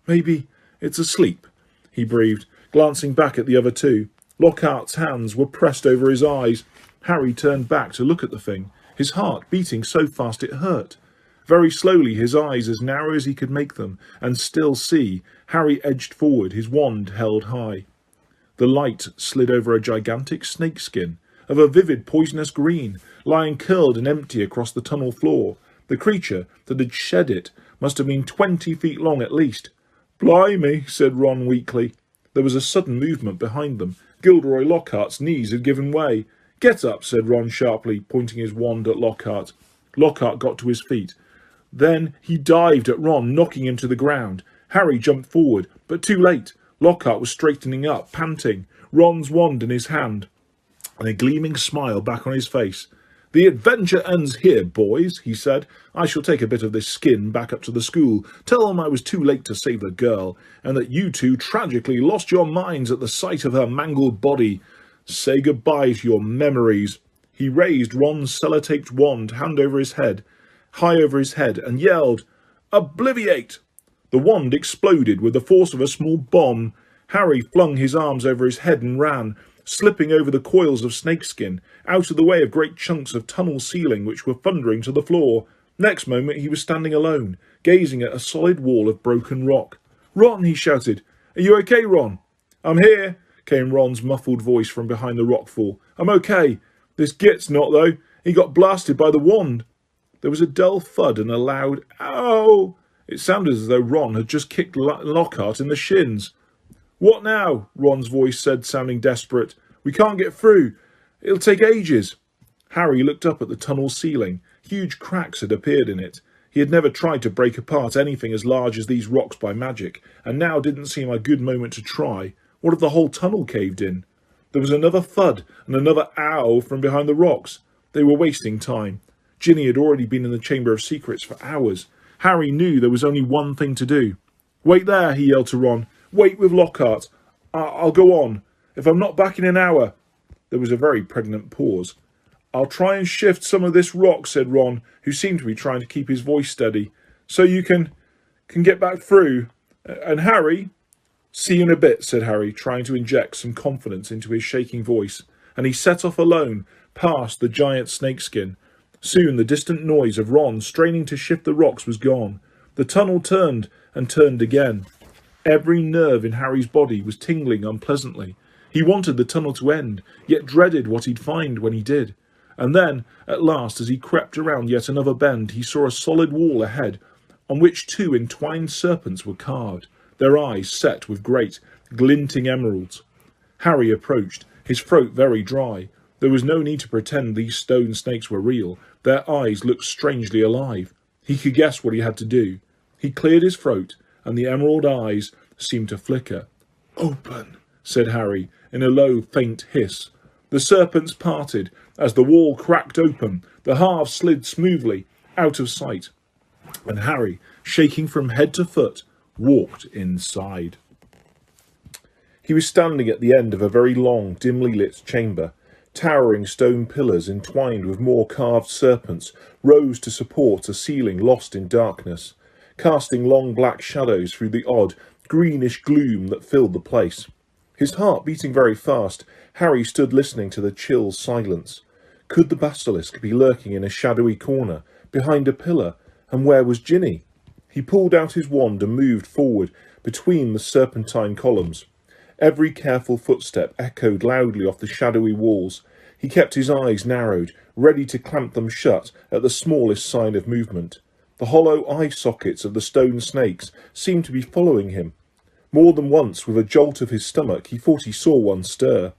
"Maybe it's asleep," he breathed, glancing back at the other two. Lockhart's hands were pressed over his eyes. Harry turned back to look at the thing, his heart beating so fast it hurt. Very slowly, his eyes as narrow as he could make them, and still see, Harry edged forward, his wand held high. The light slid over a gigantic snakeskin, of a vivid poisonous green, lying curled and empty across the tunnel floor. The creature that had shed it must have been 20 feet long at least. "Blimey," said Ron weakly. There was a sudden movement behind them. Gilderoy Lockhart's knees had given way. "Get up," said Ron sharply, pointing his wand at Lockhart. Lockhart got to his feet. Then he dived at Ron, knocking him to the ground. Harry jumped forward, but too late. Lockhart was straightening up, panting, Ron's wand in his hand, and a gleaming smile back on his face. "The adventure ends here, boys," he said. "I shall take a bit of this skin back up to the school, tell them I was too late to save the girl, and that you two tragically lost your minds at the sight of her mangled body. Say goodbye to your memories." He raised Ron's sellotaped wand high over his head, and yelled, "Obliviate!" The wand exploded with the force of a small bomb. Harry flung his arms over his head and ran, slipping over the coils of snakeskin, out of the way of great chunks of tunnel ceiling which were thundering to the floor. Next moment he was standing alone, gazing at a solid wall of broken rock. "Ron," he shouted. "Are you okay, Ron?" "I'm here," came Ron's muffled voice from behind the rockfall. "I'm okay. This Git's not, though. He got blasted by the wand." There was a dull thud and a loud "Ow!" It sounded as though Ron had just kicked Lockhart in the shins. "What now?" Ron's voice said, sounding desperate. "We can't get through. It'll take ages." Harry looked up at the tunnel ceiling. Huge cracks had appeared in it. He had never tried to break apart anything as large as these rocks by magic, and now didn't seem a good moment to try. What if the whole tunnel caved in? There was another thud and another ow from behind the rocks. They were wasting time. Ginny had already been in the Chamber of Secrets for hours. Harry knew there was only one thing to do. "Wait there," he yelled to Ron. "Wait with Lockhart. I'll go on. If I'm not back in an hour." There was a very pregnant pause. "I'll try and shift some of this rock," said Ron, who seemed to be trying to keep his voice steady, "so you can get back through. And Harry—" "See you in a bit," said Harry, trying to inject some confidence into his shaking voice, and he set off alone, past the giant snakeskin. Soon the distant noise of Ron straining to shift the rocks was gone. The tunnel turned and turned again. Every nerve in Harry's body was tingling unpleasantly. He wanted the tunnel to end, yet dreaded what he'd find when he did. And then, at last, as he crept around yet another bend, he saw a solid wall ahead, on which 2 entwined serpents were carved, their eyes set with great, glinting emeralds. Harry approached, his throat very dry. There was no need to pretend these stone snakes were real. Their eyes looked strangely alive. He could guess what he had to do. He cleared his throat, and the emerald eyes seemed to flicker. "Open," said Harry, in a low, faint hiss. The serpents parted. As the wall cracked open, the halves slid smoothly out of sight, and Harry, shaking from head to foot, walked inside. He was standing at the end of a very long, dimly lit chamber. Towering stone pillars entwined with more carved serpents rose to support a ceiling lost in darkness, casting long black shadows through the odd, greenish gloom that filled the place. His heart beating very fast, Harry stood listening to the chill silence. Could the basilisk be lurking in a shadowy corner, behind a pillar, and where was Ginny? He pulled out his wand and moved forward between the serpentine columns. Every careful footstep echoed loudly off the shadowy walls. He kept his eyes narrowed, ready to clamp them shut at the smallest sign of movement. The hollow eye sockets of the stone snakes seemed to be following him. More than once, with a jolt of his stomach, he thought he saw one stir.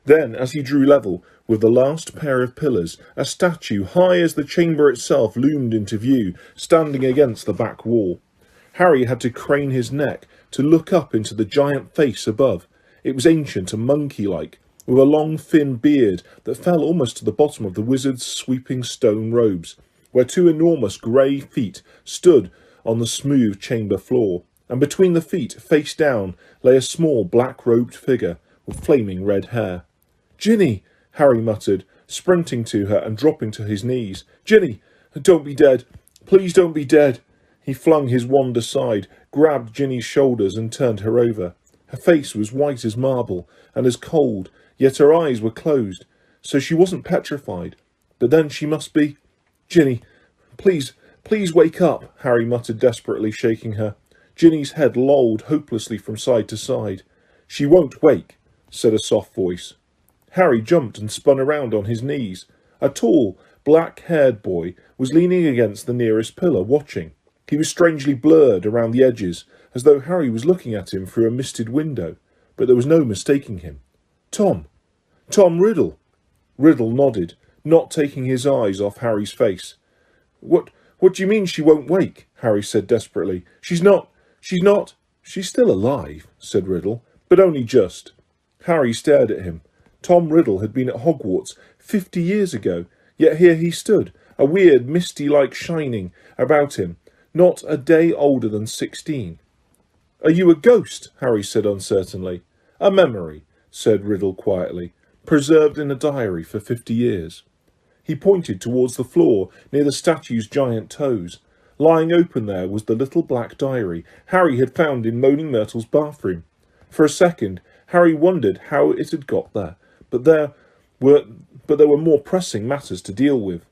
Then, as he drew level with the last pair of pillars, a statue high as the chamber itself loomed into view, standing against the back wall. Harry had to crane his neck to look up into the giant face above. It was ancient and monkey-like, with a long thin beard that fell almost to the bottom of the wizard's sweeping stone robes, where 2 enormous grey feet stood on the smooth chamber floor, and between the feet, face down, lay a small black-robed figure with flaming red hair. "Ginny!" Harry muttered, sprinting to her and dropping to his knees. "Ginny, don't be dead. Please don't be dead." He flung his wand aside, grabbed Ginny's shoulders and turned her over. Her face was white as marble and as cold, yet her eyes were closed, so she wasn't petrified. But then she must be. "Ginny, please wake up," Harry muttered desperately, shaking her. Ginny's head lolled hopelessly from side to side. "She won't wake," said a soft voice. Harry jumped and spun around on his knees. A tall, black-haired boy was leaning against the nearest pillar, watching. He was strangely blurred around the edges, as though Harry was looking at him through a misted window, but there was no mistaking him. Tom Riddle." Riddle nodded, not taking his eyes off Harry's face. What do you mean she won't wake?" Harry said desperately. She's not. "She's still alive," said Riddle, "but only just." Harry stared at him. Tom Riddle had been at Hogwarts 50 years ago, yet here he stood, a weird misty-like shining about him, not a day older than 16. "Are you a ghost?" Harry said uncertainly. "A memory," said Riddle quietly, "preserved in a diary for 50 years. He pointed towards the floor near the statue's giant toes. Lying open there was the little black diary Harry had found in Moaning Myrtle's bathroom. For a second, Harry wondered how it had got there, but there were more pressing matters to deal with.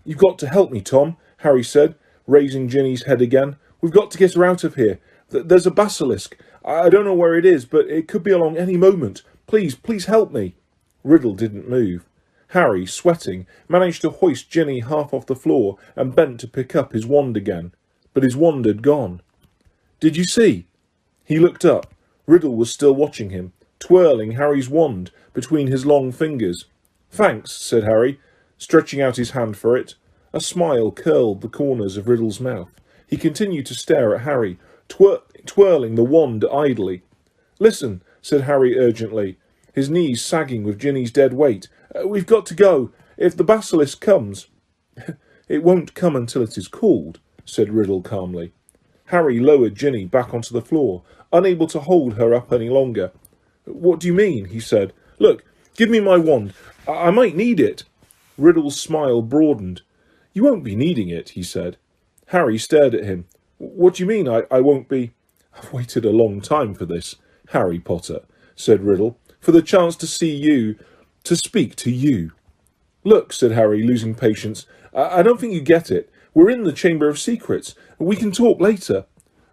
"You've got to help me, Tom," Harry said, raising Ginny's head again. "We've got to get her out of here. There's a basilisk. I don't know where it is, but it could be along any moment. Please help me." Riddle didn't move. Harry, sweating, managed to hoist Ginny half off the floor and bent to pick up his wand again. But his wand had gone. "Did you see?" He looked up. Riddle was still watching him, twirling Harry's wand between his long fingers. "Thanks," said Harry, stretching out his hand for it. A smile curled the corners of Riddle's mouth. He continued to stare at Harry, twirling the wand idly. "Listen," said Harry urgently, his knees sagging with Ginny's dead weight. "We've got to go. If the basilisk comes—" "It won't come until it is called," said Riddle calmly. Harry lowered Ginny back onto the floor, unable to hold her up any longer. "What do you mean?" he said. "Look, give me my wand. I might need it." Riddle's smile broadened. "You won't be needing it," he said. Harry stared at him. "What do you mean I won't be—" "I've waited a long time for this, Harry Potter," said Riddle, "for the chance to see you, to speak to you." "Look," said Harry, losing patience, I don't think you get it. We're in the Chamber of Secrets. We can talk later."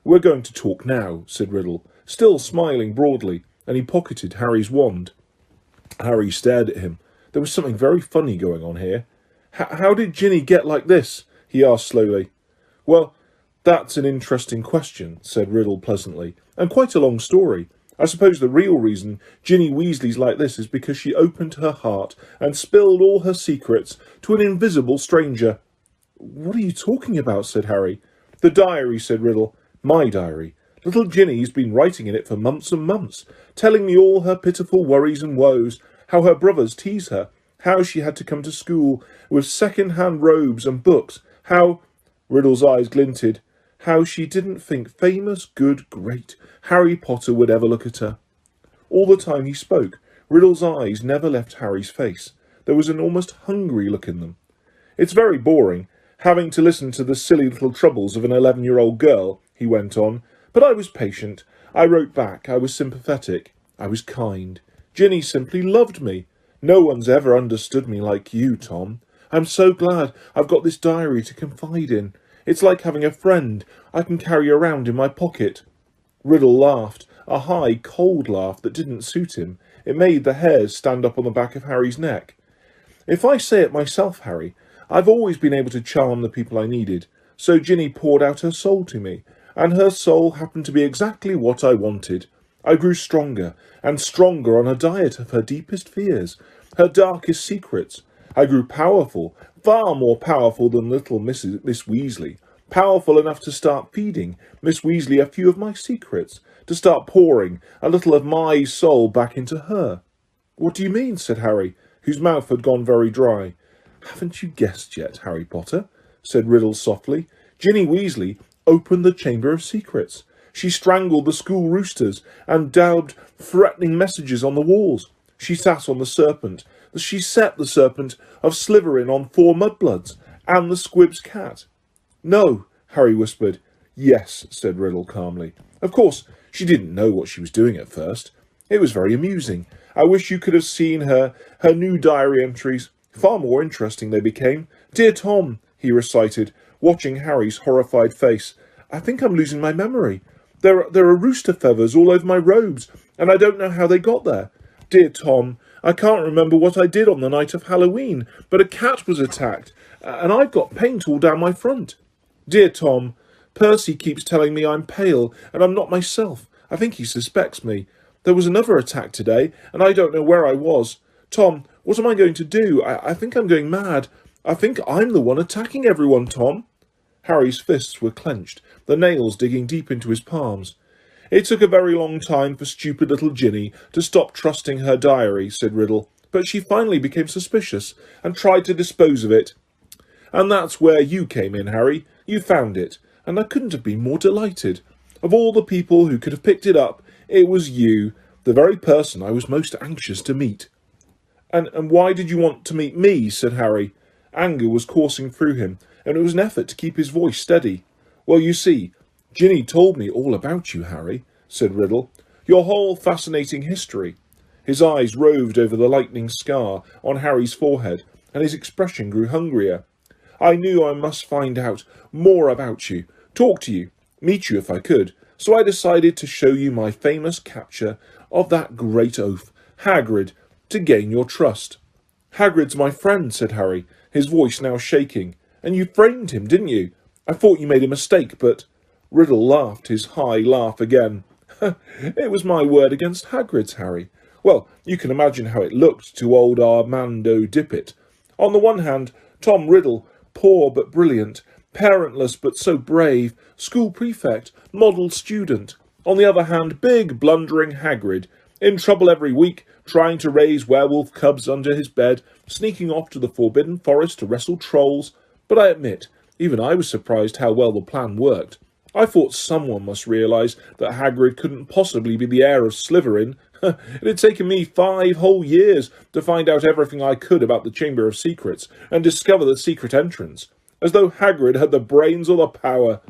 "We're going to talk now," said Riddle, still smiling broadly, and he pocketed Harry's wand. Harry stared at him. There was something very funny going on here. How did Ginny get like this? He asked slowly. Well, that's an interesting question, said Riddle pleasantly, and quite a long story. I suppose the real reason Ginny Weasley's like this is because she opened her heart and spilled all her secrets to an invisible stranger. What are you talking about? Said Harry. The diary, said Riddle. My diary. Little Ginny's been writing in it for months and months, telling me all her pitiful worries and woes, how her brothers tease her, how she had to come to school with second-hand robes and books, how... Riddle's eyes glinted. How she didn't think famous, good, great Harry Potter would ever look at her. All the time he spoke, Riddle's eyes never left Harry's face. There was an almost hungry look in them. It's very boring, having to listen to the silly little troubles of an 11-year-old girl, he went on, but I was patient. I wrote back. I was sympathetic. I was kind. Ginny simply loved me. No one's ever understood me like you, Tom. I'm so glad I've got this diary to confide in. It's like having a friend I can carry around in my pocket. Riddle laughed, a high, cold laugh that didn't suit him. It made the hairs stand up on the back of Harry's neck. If I say it myself, Harry, I've always been able to charm the people I needed. So Ginny poured out her soul to me, and her soul happened to be exactly what I wanted. I grew stronger and stronger on a diet of her deepest fears, her darkest secrets. I grew powerful, far more powerful than little Miss Weasley, powerful enough to start feeding Miss Weasley a few of my secrets, to start pouring a little of my soul back into her. What do you mean? Said Harry, whose mouth had gone very dry. Haven't you guessed yet, Harry Potter? Said Riddle softly. Ginny Weasley opened the Chamber of Secrets. She strangled the school roosters and daubed threatening messages on the walls. She sat on the serpent. She set the serpent of Slytherin on 4 Mudbloods and the Squib's cat. No, Harry whispered. Yes, said Riddle calmly. Of course, she didn't know what she was doing at first. It was very amusing. I wish you could have seen her new diary entries. Far more interesting they became. Dear Tom, he recited, watching Harry's horrified face. I think I'm losing my memory. There are rooster feathers all over my robes, and I don't know how they got there. Dear Tom, I can't remember what I did on the night of Halloween, but a cat was attacked, and I've got paint all down my front. Dear Tom, Percy keeps telling me I'm pale, and I'm not myself. I think he suspects me. There was another attack today, and I don't know where I was. Tom, what am I going to do? I think I'm going mad. I think I'm the one attacking everyone, Tom. Harry's fists were clenched, the nails digging deep into his palms. It took a very long time for stupid little Ginny to stop trusting her diary, said Riddle, but she finally became suspicious and tried to dispose of it. And that's where you came in, Harry. You found it, and I couldn't have been more delighted. Of all the people who could have picked it up, it was you, the very person I was most anxious to meet. And why did you want to meet me? Said Harry. Anger was coursing through him, and it was an effort to keep his voice steady. Well, you see, Ginny told me all about you, Harry, said Riddle. Your whole fascinating history. His eyes roved over the lightning scar on Harry's forehead, and his expression grew hungrier. I knew I must find out more about you, talk to you, meet you if I could, so I decided to show you my famous capture of that great oaf, Hagrid, to gain your trust. Hagrid's my friend, said Harry, his voice now shaking. And you framed him, didn't you? I thought you made a mistake, but... Riddle laughed his high laugh again. It was my word against Hagrid's, Harry. Well, you can imagine how it looked to old Armando Dippet. On the one hand, Tom Riddle, poor but brilliant, parentless but so brave, school prefect, model student. On the other hand, big, blundering Hagrid, in trouble every week, trying to raise werewolf cubs under his bed, sneaking off to the Forbidden Forest to wrestle trolls. But I admit, even I was surprised how well the plan worked. I thought someone must realise that Hagrid couldn't possibly be the heir of Slytherin. It had taken me 5 whole years to find out everything I could about the Chamber of Secrets and discover the secret entrance, as though Hagrid had the brains or the power.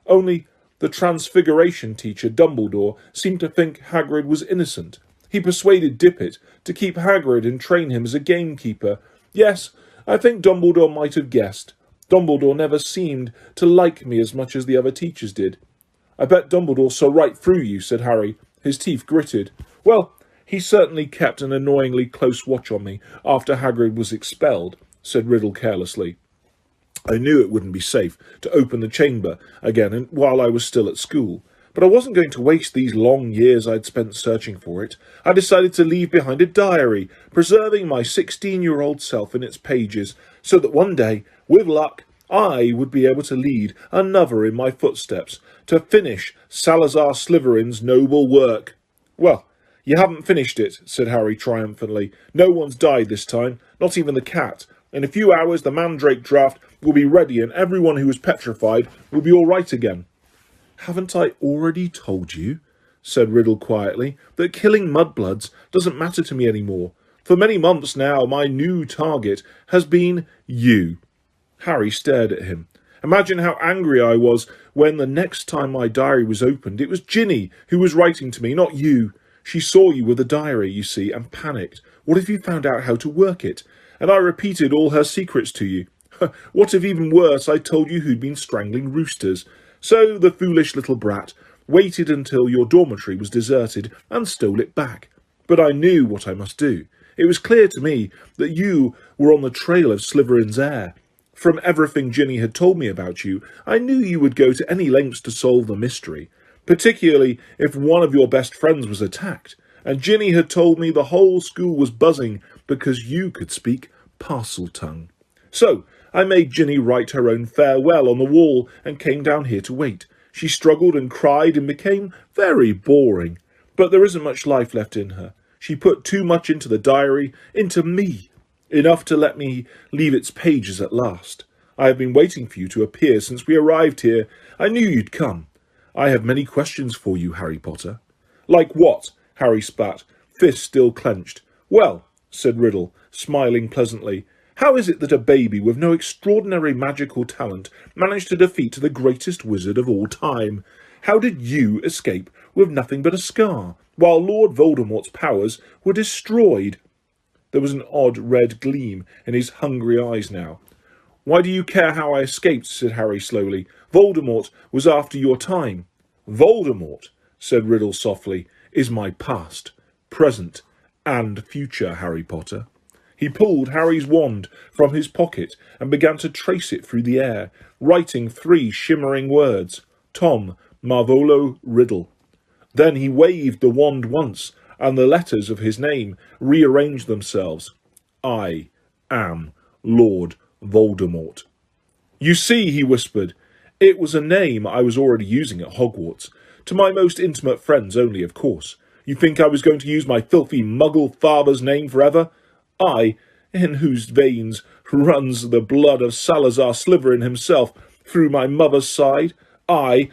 Only the Transfiguration teacher, Dumbledore, seemed to think Hagrid was innocent. He persuaded Dippet to keep Hagrid and train him as a gamekeeper. Yes, I think Dumbledore might have guessed. Dumbledore never seemed to like me as much as the other teachers did. I bet Dumbledore saw right through you, said Harry. His teeth gritted. Well, "He certainly kept an annoyingly close watch on me after Hagrid was expelled," said Riddle carelessly. "I knew it wouldn't be safe to open the chamber again while I was still at school, but I wasn't going to waste these long years I'd spent searching for it. I decided to leave behind a diary, preserving my 16-year-old self in its pages, so that one day, with luck, I would be able to lead another in my footsteps, to finish Salazar Slytherin's noble work." "Well, you haven't finished it," said Harry triumphantly. "No one's died this time, not even the cat. In a few hours the Mandrake draft will be ready and everyone who was petrified will be all right again." "Haven't I already told you," said Riddle quietly, "that killing Mudbloods doesn't matter to me anymore? For many months now my new target has been you." Harry stared at him. "Imagine how angry I was when the next time my diary was opened it was Ginny who was writing to me, not you. She saw you with the diary, you see, and panicked. What if you found out how to work it? And I repeated all her secrets to you. What if, even worse, I told you who'd been strangling roosters? So the foolish little brat waited until your dormitory was deserted and stole it back. But I knew what I must do. It was clear to me that you were on the trail of Slytherin's heir. From everything Ginny had told me about you, I knew you would go to any lengths to solve the mystery, particularly if one of your best friends was attacked. And Ginny had told me the whole school was buzzing because you could speak Parseltongue. So I made Ginny write her own farewell on the wall and came down here to wait. She struggled and cried and became very boring. But there isn't much life left in her. She put too much into the diary, into me. Enough to let me leave its pages at last. I have been waiting for you to appear since we arrived here. I knew you'd come. I have many questions for you, Harry Potter." "Like what?" Harry spat, fist still clenched. "Well," said Riddle, smiling pleasantly, "how is it that a baby with no extraordinary magical talent managed to defeat the greatest wizard of all time? How did you escape with nothing but a scar, while Lord Voldemort's powers were destroyed?" There was an odd red gleam in his hungry eyes now. "Why do you care how I escaped?" said Harry slowly. "Voldemort was after your time." "Voldemort," said Riddle softly, "is my past, present, and future, Harry Potter." He pulled Harry's wand from his pocket and began to trace it through the air, writing 3 shimmering words: Tom Marvolo Riddle. Then he waved the wand once, and the letters of his name rearranged themselves. "I am Lord Voldemort." "You see," he whispered, "it was a name I was already using at Hogwarts. To my most intimate friends only, of course. You think I was going to use my filthy Muggle father's name forever? I, in whose veins runs the blood of Salazar Slytherin himself through my mother's side? I,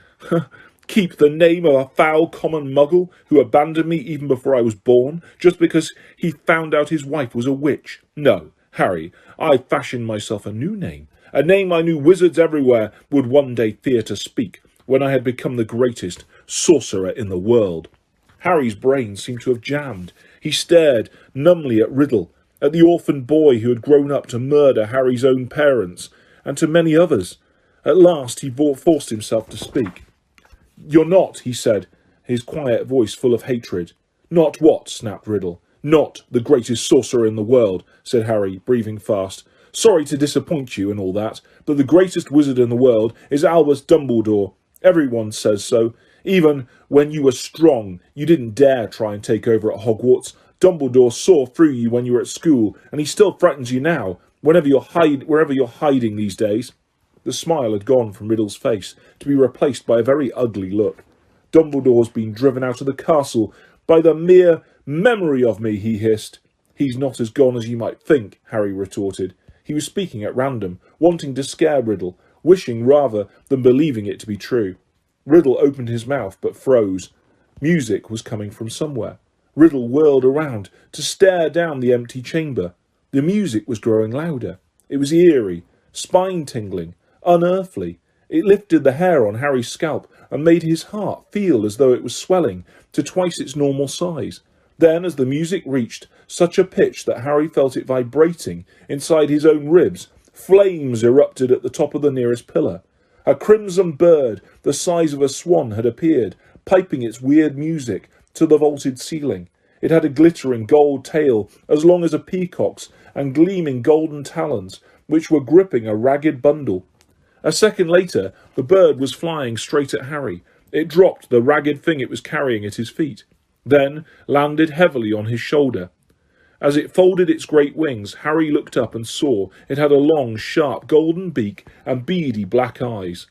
keep the name of a foul common Muggle who abandoned me even before I was born, just because he found out his wife was a witch? No, Harry, I fashioned myself a new name, a name I knew wizards everywhere would one day fear to speak, when I had become the greatest sorcerer in the world." Harry's brain seemed to have jammed. He stared numbly at Riddle, at the orphan boy who had grown up to murder Harry's own parents, and to many others. At last he forced himself to speak. "You're not," he said, his quiet voice full of hatred. "Not what?" snapped Riddle. "Not the greatest sorcerer in the world," said Harry, breathing fast. "Sorry to disappoint you and all that, but the greatest wizard in the world is Albus Dumbledore. Everyone says so. Even when you were strong, you didn't dare try and take over at Hogwarts. Dumbledore saw through you when you were at school, and he still threatens you now, wherever you're hiding these days." The smile had gone from Riddle's face, to be replaced by a very ugly look. "Dumbledore's been driven out of the castle by the mere memory of me," he hissed. "He's not as gone as you might think," Harry retorted. He was speaking at random, wanting to scare Riddle, wishing rather than believing it to be true. Riddle opened his mouth, but froze. Music was coming from somewhere. Riddle whirled around to stare down the empty chamber. The music was growing louder. It was eerie, spine-tingling, unearthly. It lifted the hair on Harry's scalp and made his heart feel as though it was swelling to twice its normal size. Then, as the music reached such a pitch that Harry felt it vibrating inside his own ribs, flames erupted at the top of the nearest pillar. A crimson bird the size of a swan had appeared, piping its weird music to the vaulted ceiling. It had a glittering gold tail as long as a peacock's and gleaming golden talons, which were gripping a ragged bundle. A second later, the bird was flying straight at Harry. It dropped the ragged thing it was carrying at his feet, then landed heavily on his shoulder. As it folded its great wings, Harry looked up and saw it had a long, sharp golden beak and beady black eyes.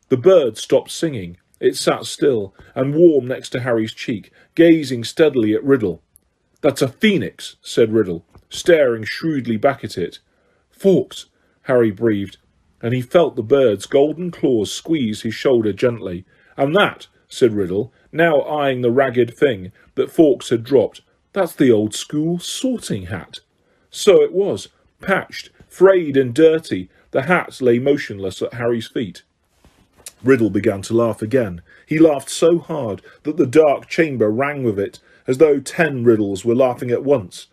The bird stopped singing. It sat still and warm next to Harry's cheek, gazing steadily at Riddle. "That's a phoenix," said Riddle, staring shrewdly back at it. "Fawkes," Harry breathed, and he felt the bird's golden claws squeeze his shoulder gently. "And that," said Riddle, now eyeing the ragged thing that Fawkes had dropped, "that's the old school sorting hat." So it was, patched, frayed and dirty. The hat lay motionless at Harry's feet. Riddle began to laugh again. He laughed so hard that the dark chamber rang with it, as though 10 Riddles were laughing at once.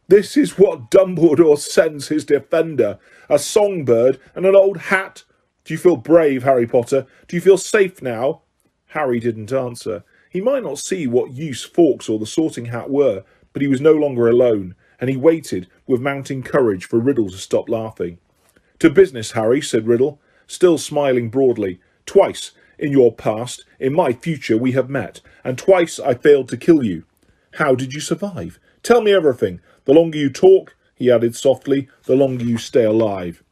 "This is what Dumbledore sends his defender, a songbird and an old hat. Do you feel brave, Harry Potter? Do you feel safe now?" Harry didn't answer. He might not see what use Fawkes or the sorting hat were, but he was no longer alone, and he waited with mounting courage for Riddle to stop laughing. "To business, Harry," said Riddle, still smiling broadly. "Twice, in your past, in my future, we have met, and twice I failed to kill you. How did you survive? Tell me everything. The longer you talk," he added softly, "the longer you stay alive."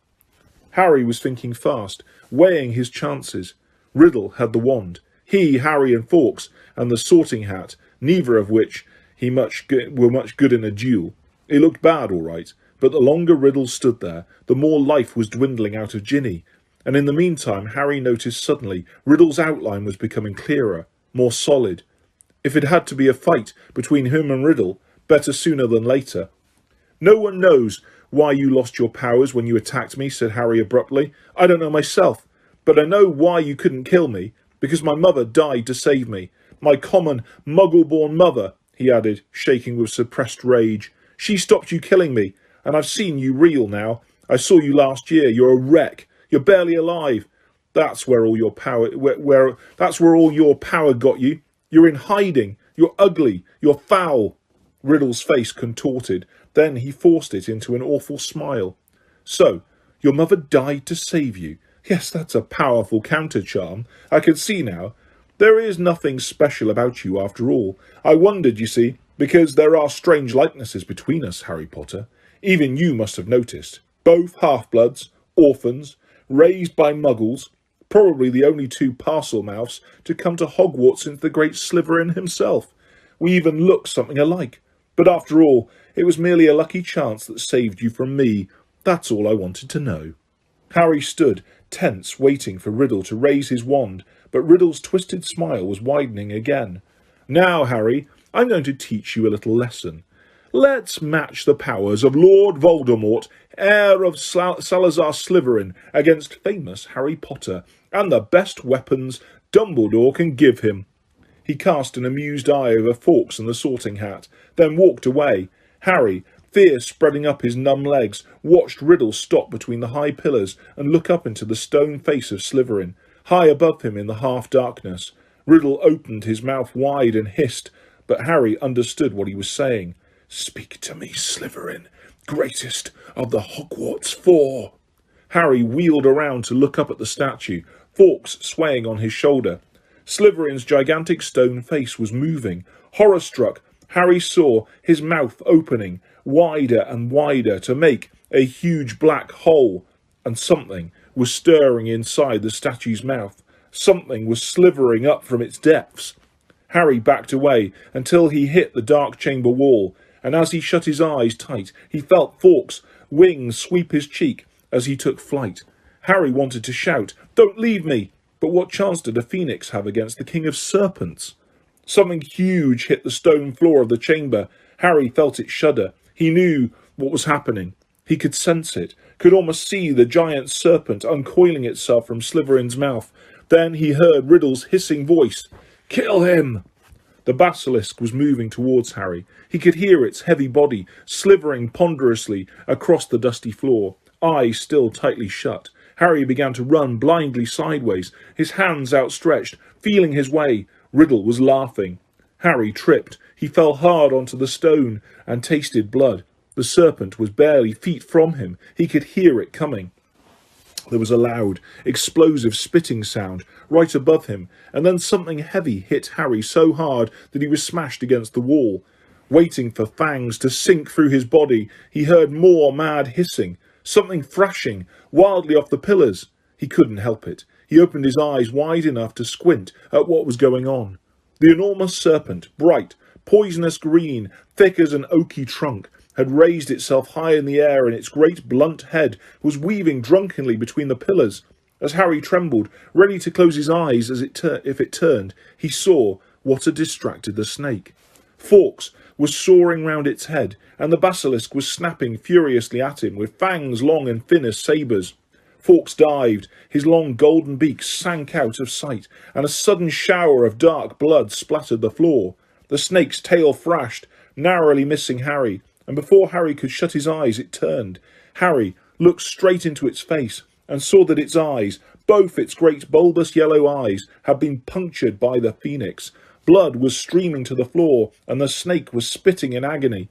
Harry was thinking fast, weighing his chances. Riddle had the wand. He, Harry and Fawkes, and the sorting hat, neither of which were much good in a duel. It looked bad, all right, but the longer Riddle stood there, the more life was dwindling out of Ginny. And in the meantime, Harry noticed suddenly Riddle's outline was becoming clearer, more solid. If it had to be a fight between him and Riddle, better sooner than later. "No one knows why you lost your powers when you attacked me," said Harry abruptly. "I don't know myself, but I know why you couldn't kill me, because my mother died to save me. My common, muggle-born mother," he added, shaking with suppressed rage. "She stopped you killing me, and I've seen you real now. I saw you last year. You're a wreck. You're barely alive. That's where all your power got you. You're in hiding. You're ugly. You're foul." Riddle's face contorted. Then he forced it into an awful smile. "So, your mother died to save you. Yes, that's a powerful counter-charm. I can see now. There is nothing special about you after all. I wondered, you see, because there are strange likenesses between us, Harry Potter. Even you must have noticed. Both half-bloods, orphans, raised by muggles, probably the only 2 parcel-mouths to come to Hogwarts since the great Slytherin himself. We even look something alike. But after all, it was merely a lucky chance that saved you from me. That's all I wanted to know." Harry stood, tense, waiting for Riddle to raise his wand, but Riddle's twisted smile was widening again. "Now, Harry, I'm going to teach you a little lesson. Let's match the powers of Lord Voldemort, heir of Salazar Slytherin, against famous Harry Potter, and the best weapons Dumbledore can give him." He cast an amused eye over Fawkes and the sorting hat, then walked away. Harry, fear spreading up his numb legs, watched Riddle stop between the high pillars and look up into the stone face of Slytherin, high above him in the half-darkness. Riddle opened his mouth wide and hissed, but Harry understood what he was saying. "Speak to me, Slytherin, greatest of the Hogwarts 4. Harry wheeled around to look up at the statue, Fawkes swaying on his shoulder. Slytherin's gigantic stone face was moving. Horror-struck, Harry saw his mouth opening wider and wider to make a huge black hole, and something was stirring inside the statue's mouth. Something was slithering up from its depths. Harry backed away until he hit the dark chamber wall, and as he shut his eyes tight, he felt Fawkes' wings sweep his cheek as he took flight. Harry wanted to shout, "Don't leave me!" But what chance did a phoenix have against the King of Serpents? Something huge hit the stone floor of the chamber. Harry felt it shudder. He knew what was happening. He could sense it, could almost see the giant serpent uncoiling itself from Slytherin's mouth. Then he heard Riddle's hissing voice. "Kill him!" The basilisk was moving towards Harry. He could hear its heavy body slithering ponderously across the dusty floor, eyes still tightly shut. Harry began to run blindly sideways, his hands outstretched, feeling his way. Riddle was laughing. Harry tripped. He fell hard onto the stone and tasted blood. The serpent was barely feet from him. He could hear it coming. There was a loud, explosive spitting sound right above him, and then something heavy hit Harry so hard that he was smashed against the wall. Waiting for fangs to sink through his body, he heard more mad hissing, something thrashing wildly off the pillars. He couldn't help it. He opened his eyes wide enough to squint at what was going on. The enormous serpent, bright, poisonous green, thick as an oaky trunk, had raised itself high in the air, and its great blunt head was weaving drunkenly between the pillars. As Harry trembled, ready to close his eyes if it turned, he saw what had distracted the snake. Fawkes was soaring round its head, and the basilisk was snapping furiously at him with fangs long and thin as sabres. Fawkes dived, his long golden beak sank out of sight, and a sudden shower of dark blood splattered the floor. The snake's tail thrashed, narrowly missing Harry, and before Harry could shut his eyes it turned. Harry looked straight into its face and saw that its eyes, both its great bulbous yellow eyes, had been punctured by the phoenix. Blood was streaming to the floor, and the snake was spitting in agony.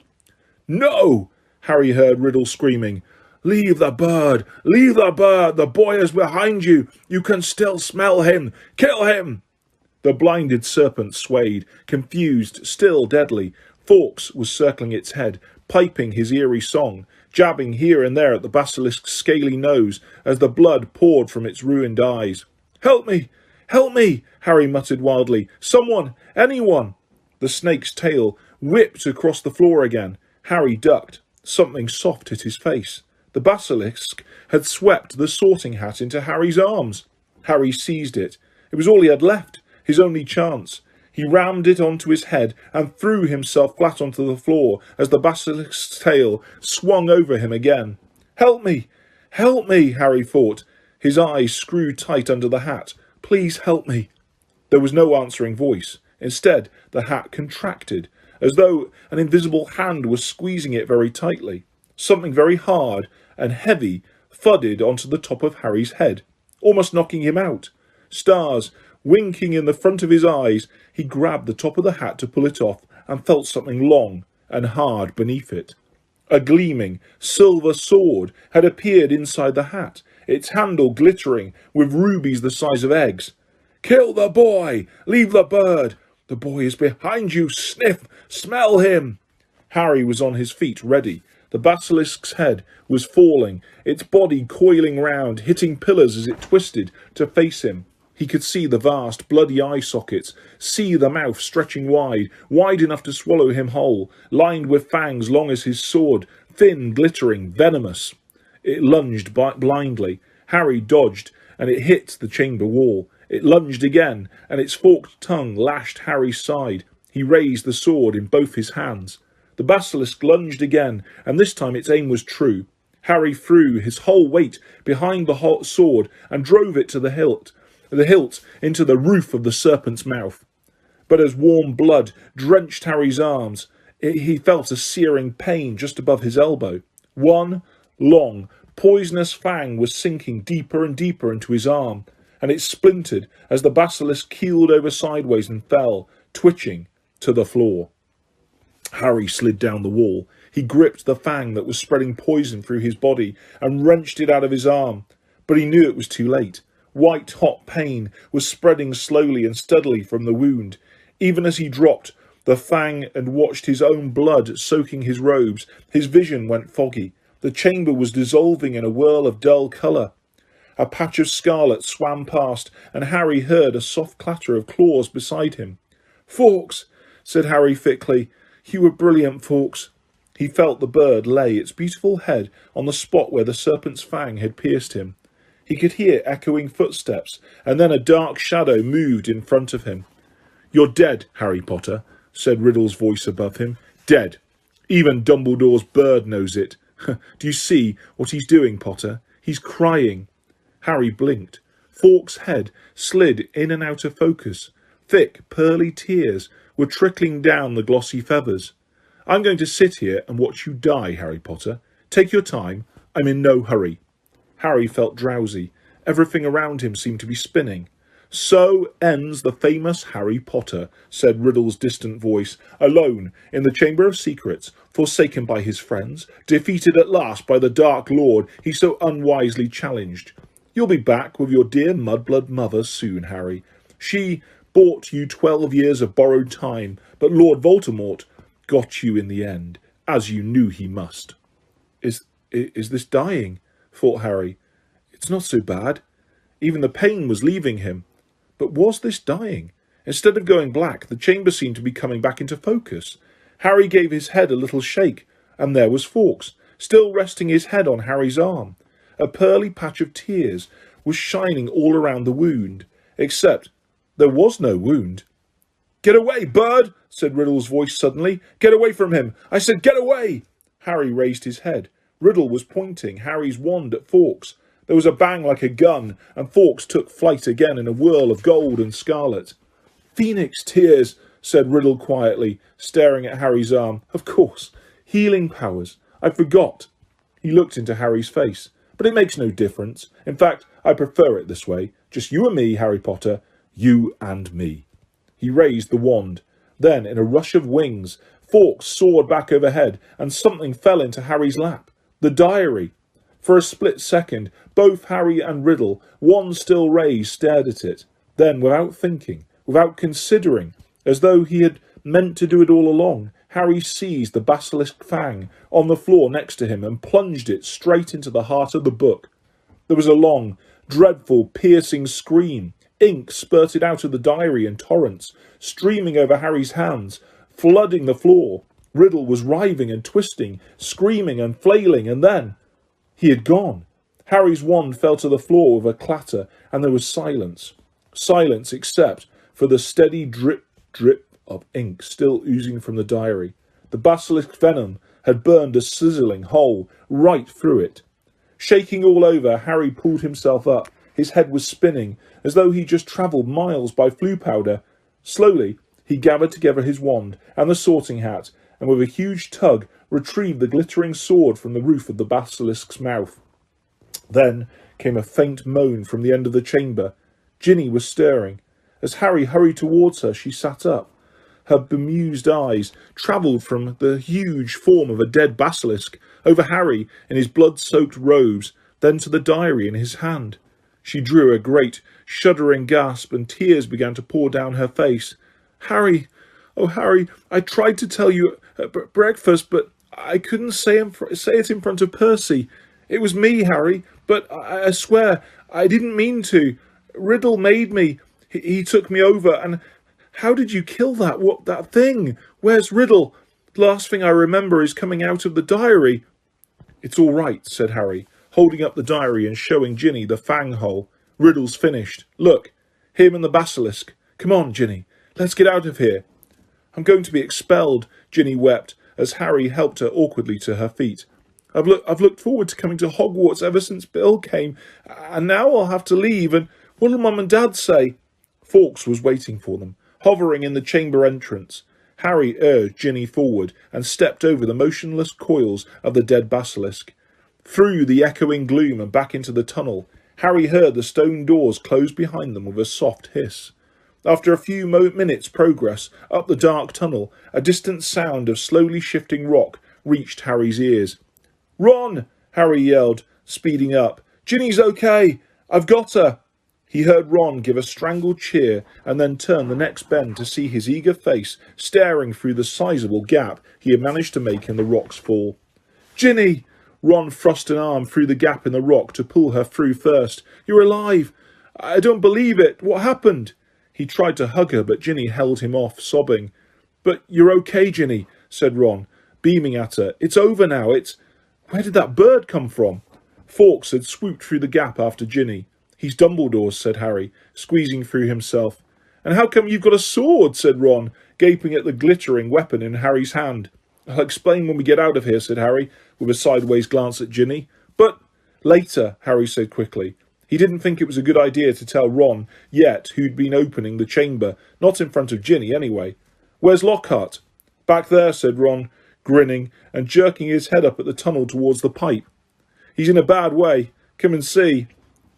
"No!" Harry heard Riddle screaming. "Leave the bird! Leave the bird! The boy is behind you! You can still smell him! Kill him!" The blinded serpent swayed, confused, still deadly. Fawkes was circling its head, piping his eerie song, jabbing here and there at the basilisk's scaly nose as the blood poured from its ruined eyes. "Help me! Help me!" Harry muttered wildly. "Someone! Anyone!" The snake's tail whipped across the floor again. Harry ducked. Something soft hit his face. The basilisk had swept the sorting hat into Harry's arms. Harry seized it. It was all he had left, his only chance. He rammed it onto his head and threw himself flat onto the floor as the basilisk's tail swung over him again. "Help me! Help me!" Harry thought, his eyes screwed tight under the hat. "Please help me." There was no answering voice. Instead, the hat contracted, as though an invisible hand was squeezing it very tightly. Something very hard and heavy thudded onto the top of Harry's head, almost knocking him out. Stars winking in the front of his eyes, he grabbed the top of the hat to pull it off and felt something long and hard beneath it. A gleaming silver sword had appeared inside the hat, its handle glittering with rubies the size of eggs. "Kill the boy! Leave the bird! The boy is behind you! Sniff! Smell him!" Harry was on his feet, ready. The basilisk's head was falling, its body coiling round, hitting pillars as it twisted to face him. He could see the vast, bloody eye sockets, see the mouth stretching wide, wide enough to swallow him whole, lined with fangs long as his sword, thin, glittering, venomous. It lunged blindly. Harry dodged, and it hit the chamber wall. It lunged again, and its forked tongue lashed Harry's side. He raised the sword in both his hands. The basilisk lunged again, and this time its aim was true. Harry threw his whole weight behind the hot sword and drove it to the hilt into the roof of the serpent's mouth. But as warm blood drenched Harry's arms, he felt a searing pain just above his elbow. One long, poisonous fang was sinking deeper and deeper into his arm, and it splintered as the basilisk keeled over sideways and fell, twitching, to the floor. Harry slid down the wall. He gripped the fang that was spreading poison through his body and wrenched it out of his arm, but he knew it was too late. White hot pain was spreading slowly and steadily from the wound. Even as he dropped the fang and watched his own blood soaking his robes, his vision went foggy. The chamber was dissolving in a whirl of dull colour. A patch of scarlet swam past, and Harry heard a soft clatter of claws beside him. "Fawkes," said Harry thickly. "You were brilliant, Fawkes." He felt the bird lay its beautiful head on the spot where the serpent's fang had pierced him. He could hear echoing footsteps, and then a dark shadow moved in front of him. "You're dead, Harry Potter," said Riddle's voice above him. "Dead. Even Dumbledore's bird knows it. Do you see what he's doing, Potter? He's crying." Harry blinked. Fawkes' head slid in and out of focus. Thick, pearly tears were trickling down the glossy feathers. "I'm going to sit here and watch you die, Harry Potter. Take your time. I'm in no hurry." Harry felt drowsy. Everything around him seemed to be spinning. So ends the famous Harry Potter, said Riddle's distant voice, alone in the Chamber of Secrets, forsaken by his friends, defeated at last by the Dark Lord he so unwisely challenged. You'll be back with your dear Mudblood mother soon, Harry. She bought you 12 years of borrowed time, but Lord Voldemort got you in the end, as you knew he must. Is this dying? Thought Harry. It's not so bad. Even the pain was leaving him. But was this dying? Instead of going black, the chamber seemed to be coming back into focus. Harry gave his head a little shake, and there was Fawkes, still resting his head on Harry's arm. A pearly patch of tears was shining all around the wound, except there was no wound. "Get away, bird!" said Riddle's voice suddenly. "Get away from him! I said get away!" Harry raised his head. Riddle was pointing Harry's wand at Fawkes. There was a bang like a gun, and Fawkes took flight again in a whirl of gold and scarlet. "Phoenix tears," said Riddle quietly, staring at Harry's arm. "Of course. Healing powers. I forgot." He looked into Harry's face. "But it makes no difference. In fact, I prefer it this way. Just you and me, Harry Potter. You and me." He raised the wand. Then, in a rush of wings, Fawkes soared back overhead, and something fell into Harry's lap. The diary. For a split second, both Harry and Riddle, one still raised, stared at it. Then, without thinking, without considering, as though he had meant to do it all along, Harry seized the basilisk fang on the floor next to him and plunged it straight into the heart of the book. There was a long, dreadful, piercing scream. Ink spurted out of the diary in torrents, streaming over Harry's hands, flooding the floor. Riddle was writhing and twisting, screaming and flailing, and then he had gone. Harry's wand fell to the floor with a clatter, and there was silence. Silence except for the steady drip, drip of ink still oozing from the diary. The basilisk venom had burned a sizzling hole right through it. Shaking all over, Harry pulled himself up. His head was spinning, as though he just travelled miles by flue powder. Slowly, he gathered together his wand and the sorting hat, and with a huge tug, retrieved the glittering sword from the roof of the basilisk's mouth. Then came a faint moan from the end of the chamber. Ginny was stirring. As Harry hurried towards her, she sat up. Her bemused eyes travelled from the huge form of a dead basilisk, over Harry in his blood-soaked robes, then to the diary in his hand. She drew a great, shuddering gasp, and tears began to pour down her face. "Harry, oh Harry, I tried to tell you at breakfast, but I couldn't say it in front of Percy. It was me, Harry, but I swear I didn't mean to. Riddle made me. He took me over, and how did you kill that thing? Where's Riddle? The last thing I remember is coming out of the diary." "It's all right," said Harry, holding up the diary and showing Ginny the fang hole. "Riddle's finished. Look, him and the basilisk. Come on, Ginny, let's get out of here." "I'm going to be expelled," Ginny wept, as Harry helped her awkwardly to her feet. I've looked forward to coming to Hogwarts ever since Bill came, and now I'll have to leave, and what'll Mum and Dad say?" Fawkes was waiting for them, hovering in the chamber entrance. Harry urged Ginny forward and stepped over the motionless coils of the dead basilisk. Through the echoing gloom and back into the tunnel, Harry heard the stone doors close behind them with a soft hiss. After a few minutes' progress up the dark tunnel, a distant sound of slowly shifting rock reached Harry's ears. "Ron!" Harry yelled, speeding up. "Ginny's okay! I've got her!" He heard Ron give a strangled cheer and then turn the next bend to see his eager face staring through the sizable gap he had managed to make in the rock's fall. "Ginny!" Ron thrust an arm through the gap in the rock to pull her through first. "You're alive! I don't believe it! What happened?" He tried to hug her, but Ginny held him off, sobbing. "But you're okay, Ginny," said Ron, beaming at her. "It's over now. Where did that bird come from?" Fawkes had swooped through the gap after Ginny. "He's Dumbledore's," said Harry, squeezing through himself. "And how come you've got a sword?" said Ron, gaping at the glittering weapon in Harry's hand. "I'll explain when we get out of here," said Harry, with a sideways glance at Ginny. "But later," Harry said quickly. He didn't think it was a good idea to tell Ron yet who'd been opening the chamber, not in front of Ginny anyway. "Where's Lockhart?" "Back there," said Ron, grinning and jerking his head up at the tunnel towards the pipe. "He's in a bad way. Come and see."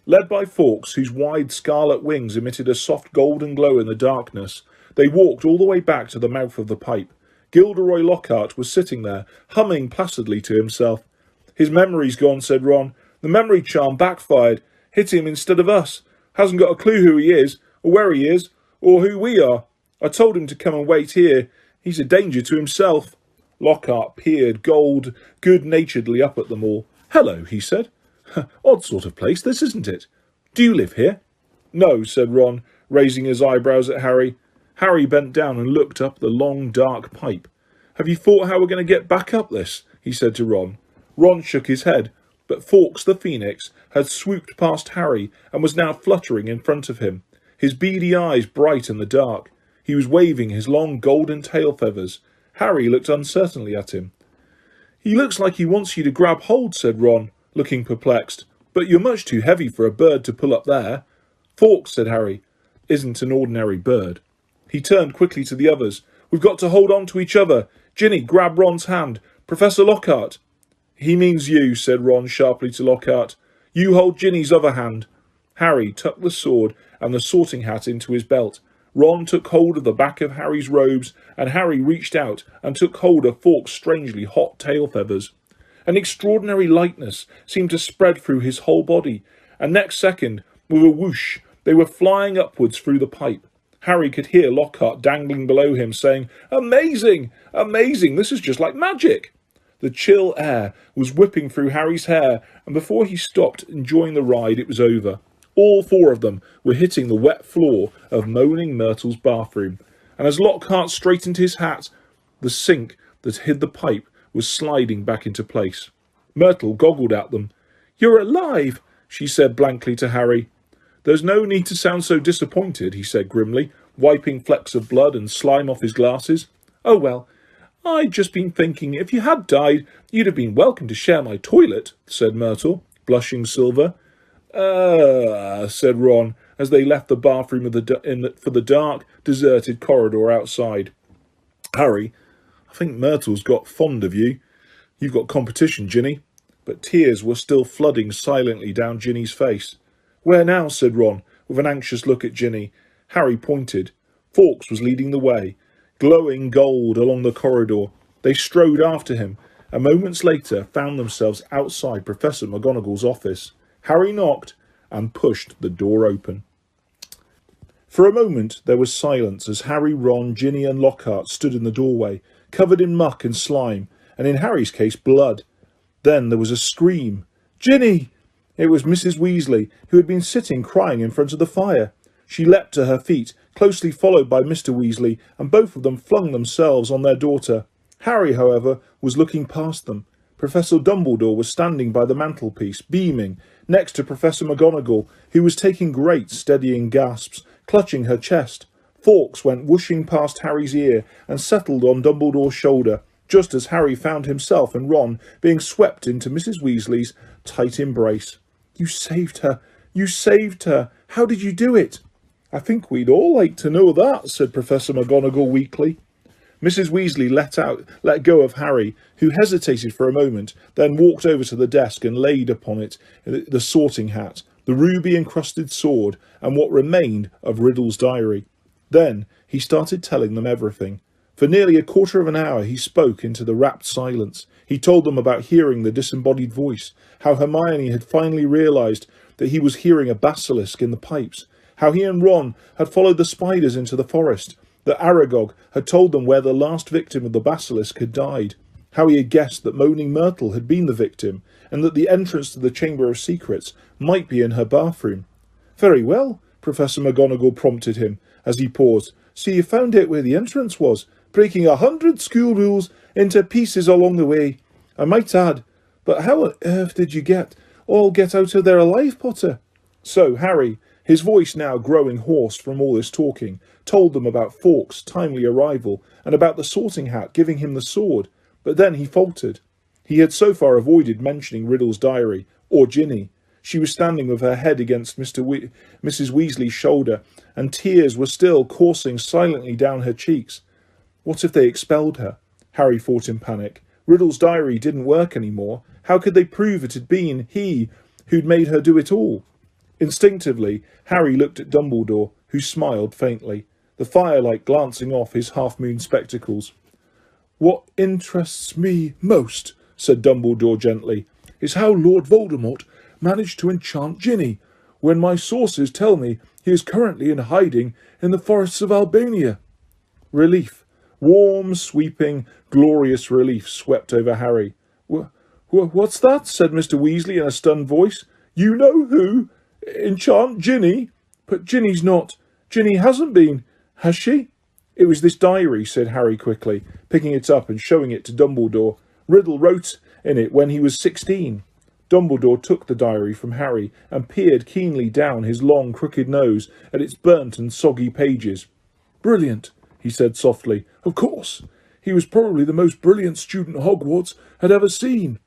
Led by Fawkes, whose wide scarlet wings emitted a soft golden glow in the darkness, they walked all the way back to the mouth of the pipe. Gilderoy Lockhart was sitting there, humming placidly to himself. "His memory's gone," said Ron. "The memory charm backfired. Hit him instead of us. Hasn't got a clue who he is, or where he is, or who we are. I told him to come and wait here. He's a danger to himself." Lockhart peered good-naturedly up at them all. "Hello," he said. "Odd sort of place, this, isn't it? Do you live here?" "No," said Ron, raising his eyebrows at Harry. Harry bent down and looked up the long, dark pipe. "Have you thought how we're going to get back up this?" he said to Ron. Ron shook his head, but Fawkes the Phoenix had swooped past Harry and was now fluttering in front of him, his beady eyes bright in the dark. He was waving his long golden tail feathers. Harry looked uncertainly at him. "He looks like he wants you to grab hold," said Ron, looking perplexed. "But you're much too heavy for a bird to pull up there." "Fawkes," said Harry, "isn't an ordinary bird." He turned quickly to the others. "We've got to hold on to each other. Ginny, grab Ron's hand. Professor Lockhart." "He means you," said Ron sharply to Lockhart. "You hold Ginny's other hand." Harry tucked the sword and the sorting hat into his belt. Ron took hold of the back of Harry's robes, and Harry reached out and took hold of Fawkes' strangely hot tail feathers. An extraordinary lightness seemed to spread through his whole body, and next second, with a whoosh, they were flying upwards through the pipe. Harry could hear Lockhart dangling below him, saying, "Amazing! Amazing! This is just like magic!" The chill air was whipping through Harry's hair, and before he stopped enjoying the ride, it was over. All four of them were hitting the wet floor of Moaning Myrtle's bathroom, and as Lockhart straightened his hat, the sink that hid the pipe was sliding back into place. Myrtle goggled at them. "You're alive," she said blankly to Harry. "There's no need to sound so disappointed," he said grimly, wiping flecks of blood and slime off his glasses. "Oh well, I'd just been thinking if you had died, you'd have been welcome to share my toilet," said Myrtle, blushing silver. Said Ron, as they left the bathroom for the dark, deserted corridor outside. "Harry, I think Myrtle's got fond of you. You've got competition, Ginny." But tears were still flooding silently down Ginny's face. "Where now?" said Ron, with an anxious look at Ginny. Harry pointed. Fawkes was leading the way, glowing gold along the corridor. They strode after him, and moments later found themselves outside Professor McGonagall's office. Harry knocked and pushed the door open. For a moment there was silence as Harry, Ron, Ginny and Lockhart stood in the doorway, covered in muck and slime, and in Harry's case blood. Then there was a scream. "Ginny!" It was Mrs. Weasley, who had been sitting crying in front of the fire. She leapt to her feet, closely followed by Mr. Weasley, and both of them flung themselves on their daughter. Harry, however, was looking past them. Professor Dumbledore was standing by the mantelpiece, beaming, next to Professor McGonagall, who was taking great steadying gasps, clutching her chest. Fawkes went whooshing past Harry's ear and settled on Dumbledore's shoulder, just as Harry found himself and Ron being swept into Mrs. Weasley's tight embrace. "You saved her! You saved her! How did you do it?" "I think we'd all like to know that," said Professor McGonagall weakly. Mrs. Weasley let go of Harry, who hesitated for a moment, then walked over to the desk and laid upon it the sorting hat, the ruby-encrusted sword, and what remained of Riddle's diary. Then he started telling them everything. For nearly a quarter of an hour he spoke into the rapt silence. He told them about hearing the disembodied voice, how Hermione had finally realised that he was hearing a basilisk in the pipes, how he and Ron had followed the spiders into the forest, that Aragog had told them where the last victim of the basilisk had died, how he had guessed that Moaning Myrtle had been the victim, and that the entrance to the Chamber of Secrets might be in her bathroom. "Very well," Professor McGonagall prompted him, as he paused. "So you found out where the entrance was, breaking 100 school rules into pieces along the way. I might add, but how on earth did you get out of there alive, Potter?" So Harry, his voice now growing hoarse from all this talking, told them about Fawkes' timely arrival and about the sorting hat giving him the sword. But then he faltered. He had so far avoided mentioning Riddle's diary, or Ginny. She was standing with her head against Mrs. Weasley's shoulder, and tears were still coursing silently down her cheeks. What if they expelled her? Harry thought in panic. Riddle's diary didn't work any more. How could they prove it had been he who'd made her do it all? Instinctively, Harry looked at Dumbledore, who smiled faintly, the firelight glancing off his half-moon spectacles. "What interests me most," said Dumbledore gently, "is how Lord Voldemort managed to enchant Ginny, when my sources tell me he is currently in hiding in the forests of Albania." Relief, warm, sweeping, glorious relief swept over Harry. "What's that?" said Mr. Weasley in a stunned voice. "You know who? Enchant Ginny? But Ginny hasn't been, has she?" "It was this diary," said Harry quickly, picking it up and showing it to Dumbledore. "Riddle wrote in it when he was 16. Dumbledore took the diary from Harry and peered keenly down his long, crooked nose at its burnt and soggy pages. "Brilliant," he said softly. "Of course. He was probably the most brilliant student Hogwarts had ever seen."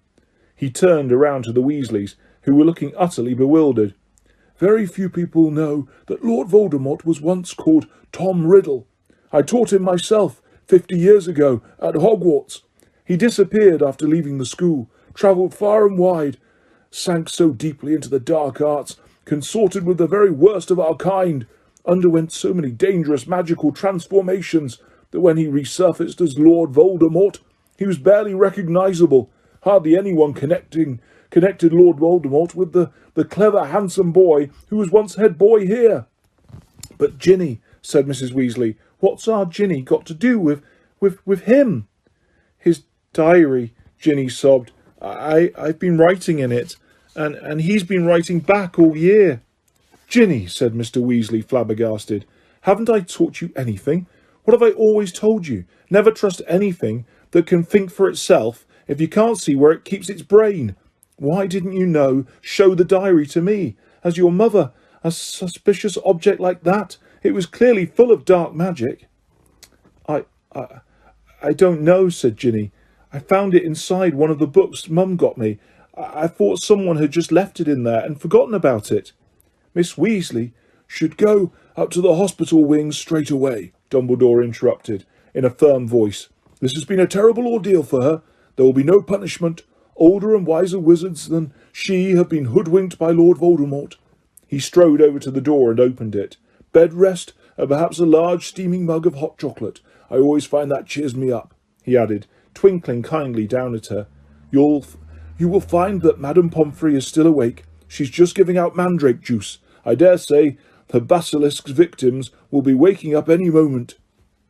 He turned around to the Weasleys, who were looking utterly bewildered. "Very few people know that Lord Voldemort was once called Tom Riddle. I taught him myself 50 years ago at Hogwarts. He disappeared after leaving the school, travelled far and wide, sank so deeply into the dark arts, consorted with the very worst of our kind, underwent so many dangerous magical transformations that when he resurfaced as Lord Voldemort, he was barely recognisable. Hardly anyone connected Lord Voldemort with the clever, handsome boy who was once head boy here." "But Ginny," said Mrs. Weasley, "what's our Ginny got to do with him?" "His diary," Ginny sobbed. I've been writing in it, and he's been writing back all year." "Ginny," said Mr. Weasley, flabbergasted, "haven't I taught you anything? What have I always told you? Never trust anything that can think for itself if you can't see where it keeps its brain. Why didn't you show the diary to me? As your mother, a suspicious object like that? It was clearly full of dark magic." I don't know," said Ginny. "I found it inside one of the books Mum got me. I thought someone had just left it in there and forgotten about it." "Miss Weasley should go up to the hospital wing straight away," Dumbledore interrupted, in a firm voice. "This has been a terrible ordeal for her. There will be no punishment. Older and wiser wizards than she have been hoodwinked by Lord Voldemort." He strode over to the door and opened it. "Bed rest and perhaps a large steaming mug of hot chocolate. I always find that cheers me up," he added, twinkling kindly down at her. You will find that Madame Pomfrey is still awake. She's just giving out mandrake juice. I dare say the basilisk's victims will be waking up any moment."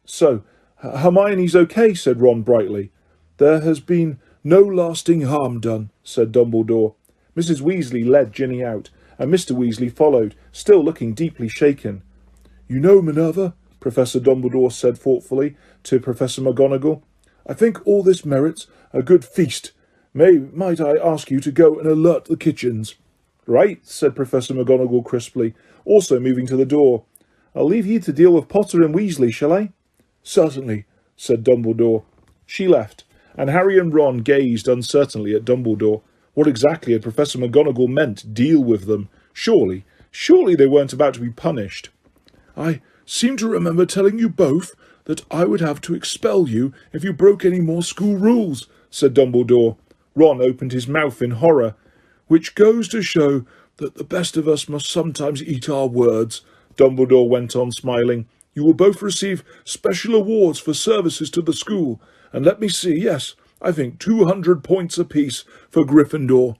"So, Hermione's okay," said Ron brightly. "There has been no lasting harm done," said Dumbledore. Mrs. Weasley led Ginny out, and Mr. Weasley followed, still looking deeply shaken. "You know, Minerva," Professor Dumbledore said thoughtfully to Professor McGonagall, "I think all this merits a good feast. Might I ask you to go and alert the kitchens?" "Right," said Professor McGonagall crisply, also moving to the door. "I'll leave you to deal with Potter and Weasley, shall I?" "Certainly," said Dumbledore. She left, and Harry and Ron gazed uncertainly at Dumbledore. What exactly had Professor McGonagall meant, deal with them? Surely they weren't about to be punished. "I seem to remember telling you both that I would have to expel you if you broke any more school rules," said Dumbledore. Ron opened his mouth in horror. "Which goes to show that the best of us must sometimes eat our words," Dumbledore went on, smiling. "You will both receive special awards for services to the school, and let me see, yes, I think 200 points apiece for Gryffindor."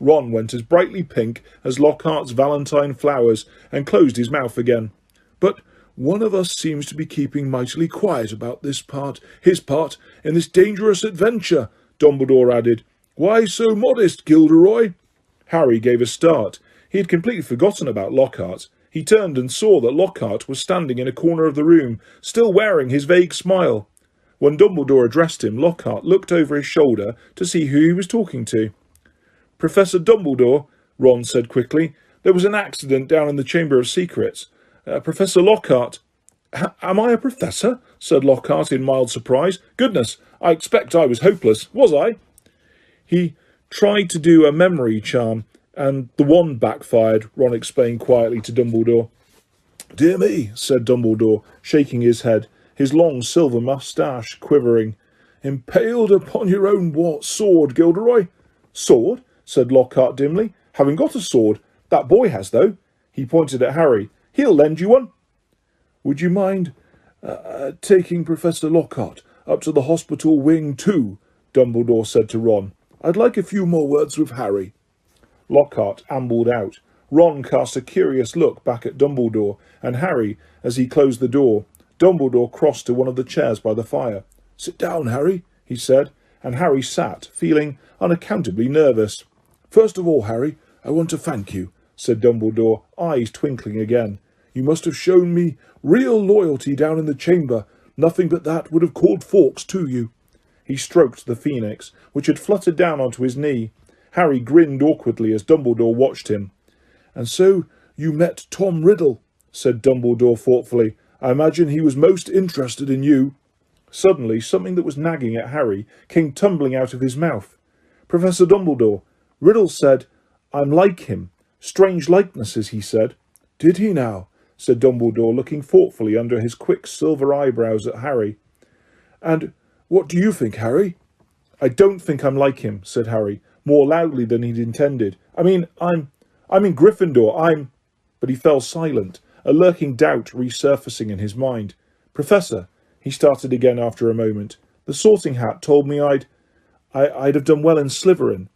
Ron went as brightly pink as Lockhart's Valentine flowers and closed his mouth again. "But one of us seems to be keeping mightily quiet about his part in this dangerous adventure," Dumbledore added. "Why so modest, Gilderoy?" Harry gave a start. He had completely forgotten about Lockhart. He turned and saw that Lockhart was standing in a corner of the room, still wearing his vague smile. When Dumbledore addressed him, Lockhart looked over his shoulder to see who he was talking to. "Professor Dumbledore," Ron said quickly, "there was an accident down in the Chamber of Secrets. Professor Lockhart—" "Am I a professor?" said Lockhart in mild surprise. "Goodness, I expect I was hopeless. Was I?" "He tried to do a memory charm, and the wand backfired," Ron explained quietly to Dumbledore. "Dear me," said Dumbledore, shaking his head, his long silver moustache quivering. "Impaled upon your own sword, Gilderoy." "Sword?" said Lockhart dimly. "Haven't got a sword. That boy has, though. He pointed at Harry. He'll lend you one. Would you mind taking Professor Lockhart up to the hospital wing too? Dumbledore said to Ron. I'd like a few more words with Harry. Lockhart ambled out. Ron cast a curious look back at Dumbledore and Harry as he closed the door. Dumbledore crossed to one of the chairs by the fire. Sit down, Harry, he said, and Harry sat, feeling unaccountably nervous. First of all, Harry, I want to thank you, said Dumbledore, eyes twinkling again. You must have shown me real loyalty down in the chamber. Nothing but that would have called Fawkes to you. He stroked the phoenix, which had fluttered down onto his knee. Harry grinned awkwardly as Dumbledore watched him. And so you met Tom Riddle, said Dumbledore thoughtfully. I imagine he was most interested in you. Suddenly, something that was nagging at Harry came tumbling out of his mouth. Professor Dumbledore, Riddle said, I'm like him. Strange likenesses, he said. Did he now? Said Dumbledore, looking thoughtfully under his quick silver eyebrows at Harry. And what do you think, Harry? I don't think I'm like him, said Harry, more loudly than he'd intended. I mean, I'm in Gryffindor, But he fell silent, a lurking doubt resurfacing in his mind. Professor, he started again after a moment, the Sorting Hat told me I'd have done well in Slytherin.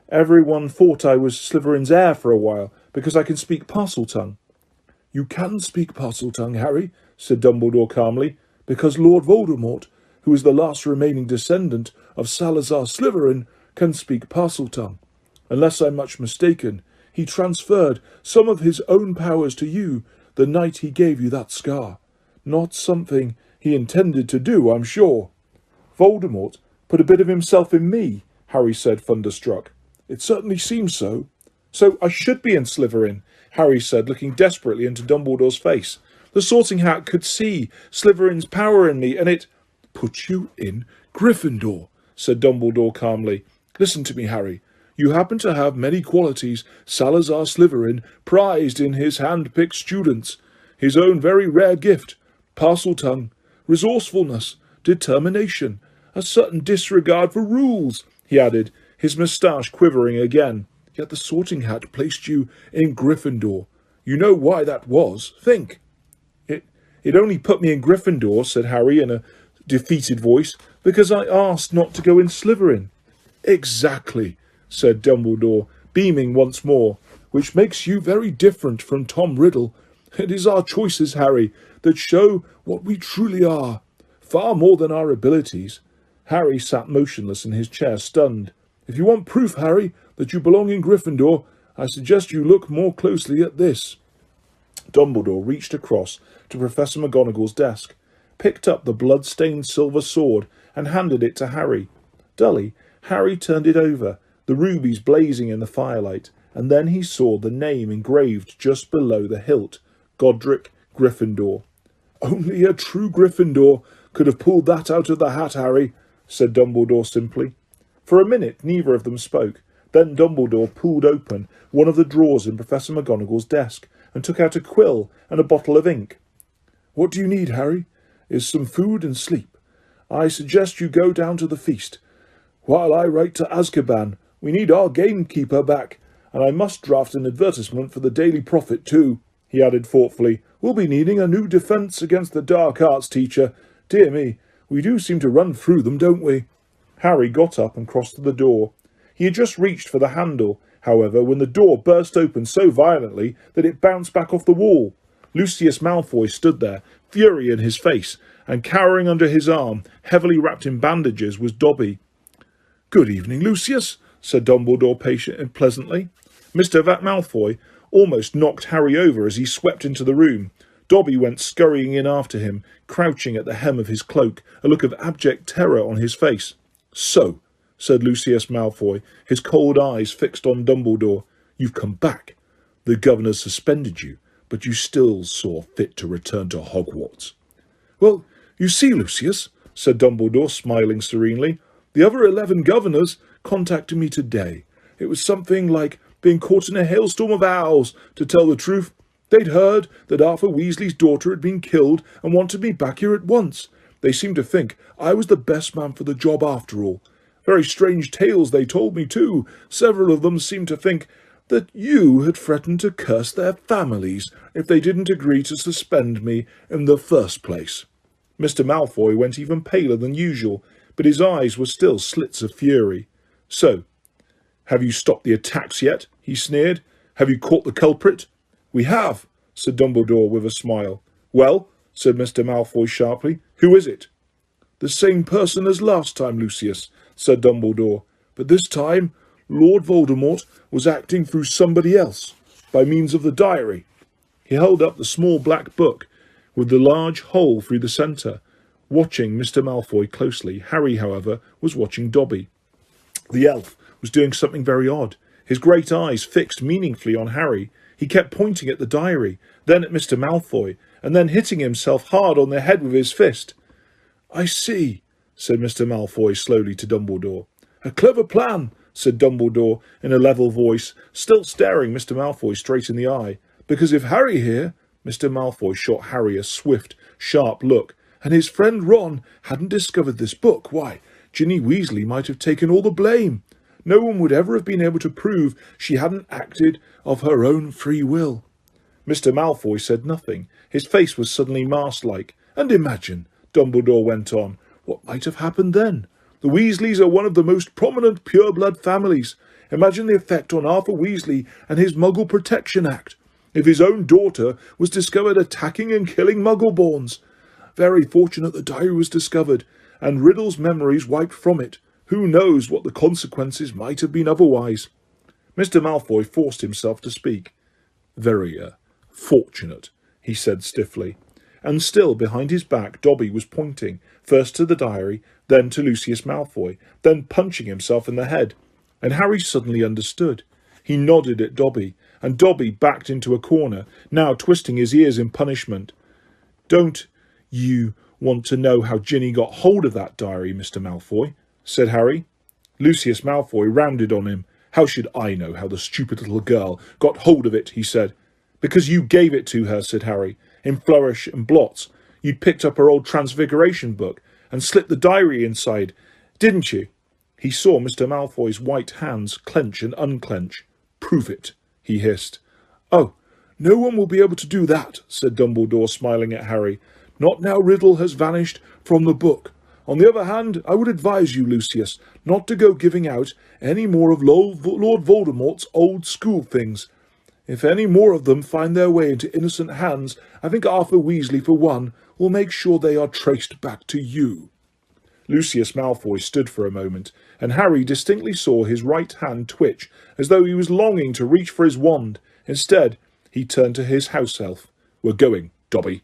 Everyone thought I was Slytherin's heir for a while, because I can speak Parseltongue. You can speak Parseltongue, Harry, said Dumbledore calmly, because Lord Voldemort, who is the last remaining descendant of Salazar Slytherin, can speak Parseltongue. Unless I'm much mistaken, he transferred some of his own powers to you the night he gave you that scar. Not something he intended to do, I'm sure. Voldemort put a bit of himself in me, Harry said, thunderstruck. It certainly seems so. So I should be in Slytherin, Harry said, looking desperately into Dumbledore's face. The Sorting Hat could see Slytherin's power in me, and it put you in Gryffindor, said Dumbledore calmly. Listen to me, Harry. You happen to have many qualities Salazar Slytherin prized in his hand-picked students. His own very rare gift, Parseltongue, resourcefulness, determination, a certain disregard for rules, he added, his moustache quivering again. Yet the Sorting Hat placed you in Gryffindor. You know why that was. Think. It only put me in Gryffindor, said Harry in a defeated voice, because I asked not to go in Slytherin. Exactly, said Dumbledore, beaming once more, which makes you very different from Tom Riddle. It is our choices, Harry, that show what we truly are, far more than our abilities. Harry sat motionless in his chair, stunned. If you want proof, Harry, that you belong in Gryffindor, I suggest you look more closely at this. Dumbledore reached across to Professor McGonagall's desk, picked up the blood-stained silver sword, and handed it to Harry. Dully, Harry turned it over, the rubies blazing in the firelight, and then he saw the name engraved just below the hilt, Godric Gryffindor. Only a true Gryffindor could have pulled that out of the hat, Harry, said Dumbledore simply. For a minute neither of them spoke. Then Dumbledore pulled open one of the drawers in Professor McGonagall's desk and took out a quill and a bottle of ink. What do you need, Harry? Is some food and sleep. I suggest you go down to the feast. While I write to Azkaban, we need our gamekeeper back, and I must draft an advertisement for the Daily Prophet too, he added thoughtfully. We'll be needing a new defence against the dark arts teacher. Dear me, we do seem to run through them, don't we? Harry got up and crossed to the door. He had just reached for the handle, however, when the door burst open so violently that it bounced back off the wall. Lucius Malfoy stood there, fury in his face, and cowering under his arm, heavily wrapped in bandages, was Dobby. Good evening, Lucius, said Dumbledore patient and pleasantly. Mr. Malfoy almost knocked Harry over as he swept into the room. Dobby went scurrying in after him, crouching at the hem of his cloak, a look of abject terror on his face. So, said Lucius Malfoy, his cold eyes fixed on Dumbledore, you've come back. The governor suspended you, but you still saw fit to return to Hogwarts. Well, you see, Lucius, said Dumbledore, smiling serenely, the other 11 governors contacted me today. It was something like being caught in a hailstorm of owls, to tell the truth. They'd heard that Arthur Weasley's daughter had been killed and wanted me back here at once. They seemed to think I was the best man for the job after all. Very strange tales they told me too. Several of them seemed to think that you had threatened to curse their families if they didn't agree to suspend me in the first place." Mr. Malfoy went even paler than usual, but his eyes were still slits of fury. "So, have you stopped the attacks yet?" he sneered. "Have you caught the culprit?" "We have," said Dumbledore with a smile. "Well," said Mr. Malfoy sharply, "who is it?" "The same person as last time, Lucius," said Dumbledore, "but this time Lord Voldemort was acting through somebody else, by means of the diary." He held up the small black book with the large hole through the centre, watching Mr. Malfoy closely. Harry, however, was watching Dobby. The elf was doing something very odd. His great eyes fixed meaningfully on Harry. He kept pointing at the diary, then at Mr. Malfoy, and then hitting himself hard on the head with his fist. "I see," said Mr. Malfoy slowly to Dumbledore. "A clever plan," said Dumbledore in a level voice, still staring Mr. Malfoy straight in the eye. "Because if Harry here—" Mr. Malfoy shot Harry a swift, sharp look. "And his friend Ron hadn't discovered this book, why, Ginny Weasley might have taken all the blame. No one would ever have been able to prove she hadn't acted of her own free will." Mr. Malfoy said nothing. His face was suddenly mask-like. "And imagine," Dumbledore went on, "what might have happened then. The Weasleys are one of the most prominent pure-blood families. Imagine the effect on Arthur Weasley and his Muggle Protection Act, if his own daughter was discovered attacking and killing Muggle-borns. Very fortunate the diary was discovered, and Riddle's memories wiped from it. Who knows what the consequences might have been otherwise?" Mr. Malfoy forced himself to speak. "Very, fortunate," he said stiffly. And still behind his back Dobby was pointing, first to the diary, then to Lucius Malfoy, then punching himself in the head. And Harry suddenly understood. He nodded at Dobby, and Dobby backed into a corner, now twisting his ears in punishment. "Don't you want to know how Ginny got hold of that diary, Mr. Malfoy?" said Harry. Lucius Malfoy rounded on him. "How should I know how the stupid little girl got hold of it?" he said. "Because you gave it to her," said Harry, "in Flourish and Blotts. You'd picked up her old Transfiguration book and slipped the diary inside, didn't you?" He saw Mr. Malfoy's white hands clench and unclench. "Prove it," he hissed. "Oh, no one will be able to do that," said Dumbledore, smiling at Harry. "Not now Riddle has vanished from the book. On the other hand, I would advise you, Lucius, not to go giving out any more of Lord Voldemort's old school things. If any more of them find their way into innocent hands, I think Arthur Weasley, for one, will make sure they are traced back to you." Lucius Malfoy stood for a moment, and Harry distinctly saw his right hand twitch, as though he was longing to reach for his wand. Instead, he turned to his house elf. "We're going, Dobby."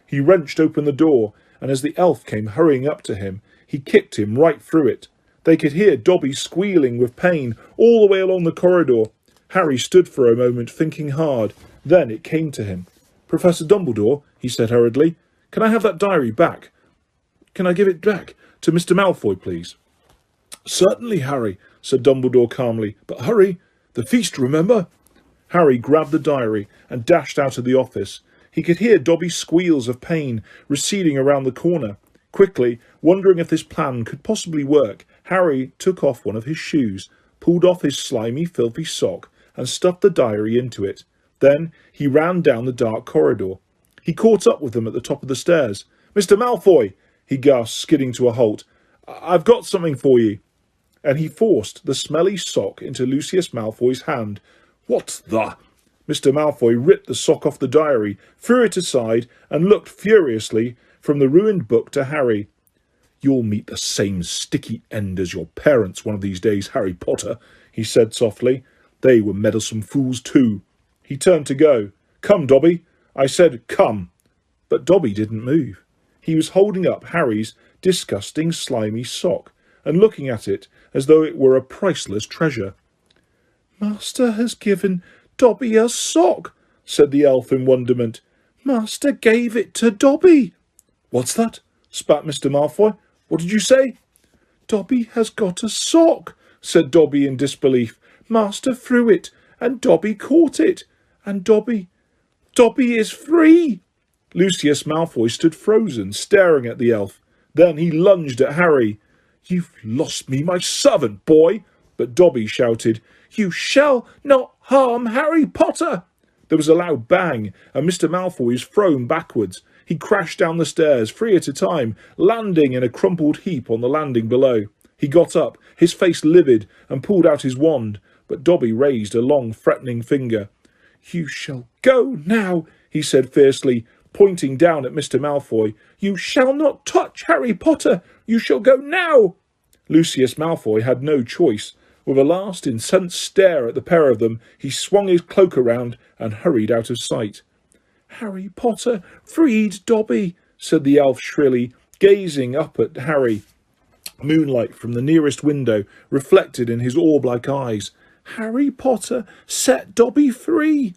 He wrenched open the door, and as the elf came hurrying up to him, he kicked him right through it. They could hear Dobby squealing with pain all the way along the corridor. Harry stood for a moment, thinking hard. Then it came to him. "Professor Dumbledore," he said hurriedly, "can I have that diary back? Can I give it back to Mr. Malfoy, please?" "Certainly, Harry," said Dumbledore calmly. "But hurry. The feast, remember?" Harry grabbed the diary and dashed out of the office. He could hear Dobby's squeals of pain receding around the corner. Quickly, wondering if this plan could possibly work, Harry took off one of his shoes, pulled off his slimy, filthy sock, and stuffed the diary into it. Then he ran down the dark corridor. He caught up with them at the top of the stairs. "Mr. Malfoy!" he gasped, skidding to a halt. "I've got something for you." And he forced the smelly sock into Lucius Malfoy's hand. "What the—" Mr. Malfoy ripped the sock off the diary, threw it aside, and looked furiously from the ruined book to Harry. "You'll meet the same sticky end as your parents one of these days, Harry Potter," he said softly. "They were meddlesome fools too." He turned to go. "Come, Dobby." I said, "Come." But Dobby didn't move. He was holding up Harry's disgusting, slimy sock, and looking at it as though it were a priceless treasure. "Master has given Dobby a sock," said the elf in wonderment. "Master gave it to Dobby." "What's that?" spat Mr. Malfoy. "What did you say?" "Dobby has got a sock," said Dobby in disbelief. "Master threw it, and Dobby caught it, and Dobby is free." Lucius Malfoy stood frozen, staring at the elf. Then he lunged at Harry. "You've lost me my servant, boy," but Dobby shouted, "You shall not harm Harry Potter!" There was a loud bang, and Mr. Malfoy was thrown backwards. He crashed down the stairs, 3 at a time, landing in a crumpled heap on the landing below. He got up, his face livid, and pulled out his wand, but Dobby raised a long, threatening finger. "You shall go now," he said fiercely, pointing down at Mr. Malfoy. "You shall not touch Harry Potter! You shall go now!" Lucius Malfoy had no choice. With a last incensed stare at the pair of them, he swung his cloak around and hurried out of sight. "Harry Potter freed Dobby," said the elf shrilly, gazing up at Harry. Moonlight from the nearest window reflected in his orb-like eyes. "Harry Potter set Dobby free."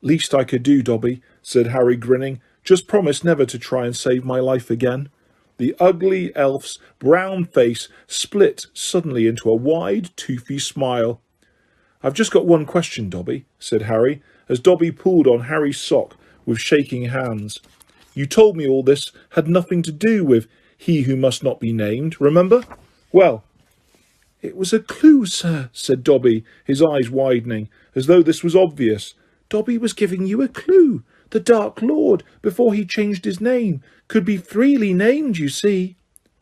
"Least I could do, Dobby," said Harry, grinning. "Just promise never to try and save my life again." The ugly elf's brown face split suddenly into a wide, toothy smile. "I've just got one question, Dobby," said Harry, as Dobby pulled on Harry's sock with shaking hands. "You told me all this had nothing to do with he who must not be named, remember?" "Well, it was a clue, sir," said Dobby, his eyes widening, as though this was obvious. "Dobby was giving you a clue. The Dark Lord, before he changed his name, could be freely named, you see."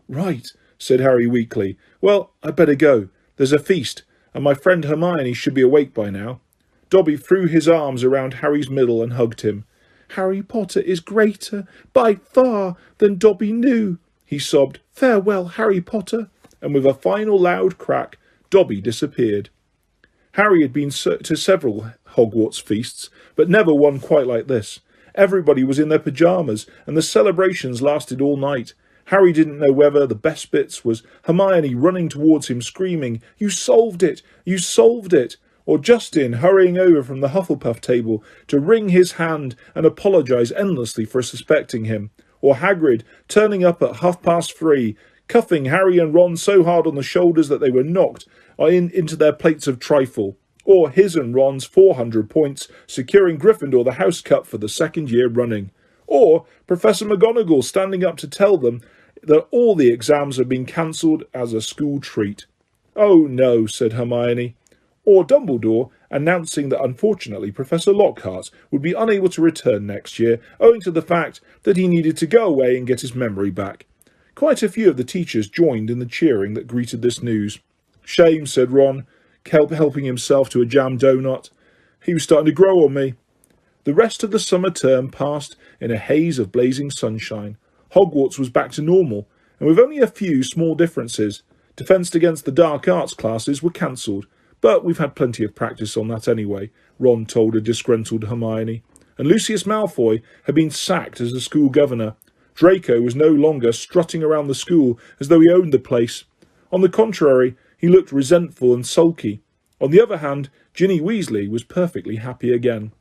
"Right," said Harry weakly. "Well, I'd better go. There's a feast, and my friend Hermione should be awake by now." Dobby threw his arms around Harry's middle and hugged him. "Harry Potter is greater, by far, than Dobby knew," he sobbed. "Farewell, Harry Potter." And with a final loud crack, Dobby disappeared. Harry had been to several Hogwarts feasts, but never one quite like this. Everybody was in their pyjamas, and the celebrations lasted all night. Harry didn't know whether the best bits was Hermione running towards him screaming, "You solved it! You solved it!" or Justin hurrying over from the Hufflepuff table to wring his hand and apologise endlessly for suspecting him, or Hagrid turning up at 3:30, cuffing Harry and Ron so hard on the shoulders that they were knocked into their plates of trifle, or his and Ron's 400 points securing Gryffindor the House Cup for the 2nd year running, or Professor McGonagall standing up to tell them that all the exams had been cancelled as a school treat. "Oh no," said Hermione. Or Dumbledore announcing that unfortunately Professor Lockhart would be unable to return next year owing to the fact that he needed to go away and get his memory back. Quite a few of the teachers joined in the cheering that greeted this news. "Shame," said Ron, helping himself to a jam donut. "He was starting to grow on me." The rest of the summer term passed in a haze of blazing sunshine. Hogwarts was back to normal, and with only a few small differences. Defence against the dark arts classes were cancelled, but we've had plenty of practice on that anyway, Ron told a disgruntled Hermione. And Lucius Malfoy had been sacked as the school governor. Draco was no longer strutting around the school as though he owned the place. On the contrary, he looked resentful and sulky. On the other hand, Ginny Weasley was perfectly happy again.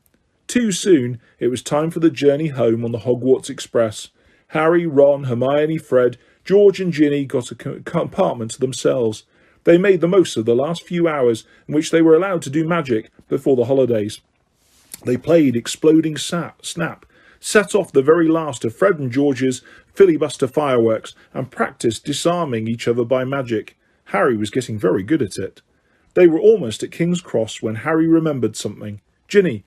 Too soon, it was time for the journey home on the Hogwarts Express. Harry, Ron, Hermione, Fred, George and Ginny got a compartment to themselves. They made the most of the last few hours in which they were allowed to do magic before the holidays. They played Exploding Snap, set off the very last of Fred and George's filibuster fireworks, and practised disarming each other by magic. Harry was getting very good at it. They were almost at King's Cross when Harry remembered something. "Ginny,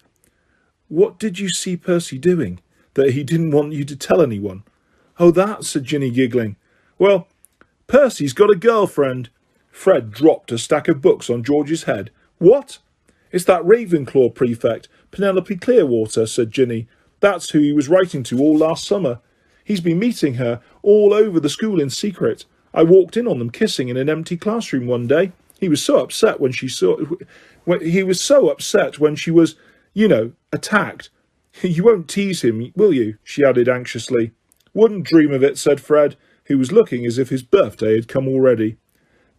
what did you see Percy doing that he didn't want you to tell anyone?" "Oh, that," said Ginny, giggling. "Well, Percy's got a girlfriend." Fred dropped a stack of books on George's head. "What?" "It's that Ravenclaw prefect, Penelope Clearwater," said Ginny. "That's who he was writing to all last summer. He's been meeting her all over the school in secret. I walked in on them kissing in an empty classroom one day. He was so upset when she was, attacked. You won't tease him, will you?" she added anxiously. "Wouldn't dream of it," said Fred, who was looking as if his birthday had come already.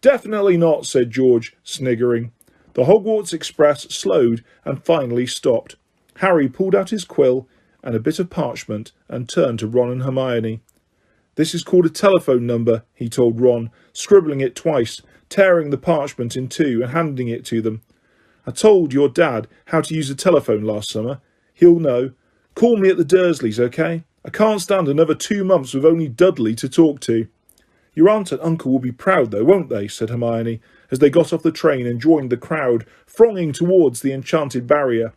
"Definitely not," said George, sniggering. The Hogwarts Express slowed and finally stopped. Harry pulled out his quill and a bit of parchment and turned to Ron and Hermione. "This is called a telephone number," he told Ron, scribbling it twice, tearing the parchment in two and handing it to them. "I told your dad how to use a telephone last summer. He'll know. Call me at the Dursleys, okay? I can't stand another 2 months with only Dudley to talk to." "Your aunt and uncle will be proud, though, won't they?" said Hermione, as they got off the train and joined the crowd thronging towards the enchanted barrier.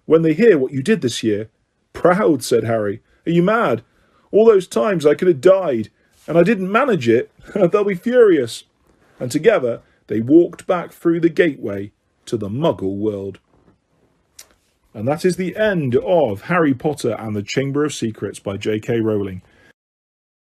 "When they hear what you did this year." "Proud," said Harry. "Are you mad? All those times I could have died, and I didn't manage it. They'll be furious." And together they walked back through the gateway to the Muggle world. And that is the end of Harry Potter and the Chamber of Secrets by J.K. Rowling.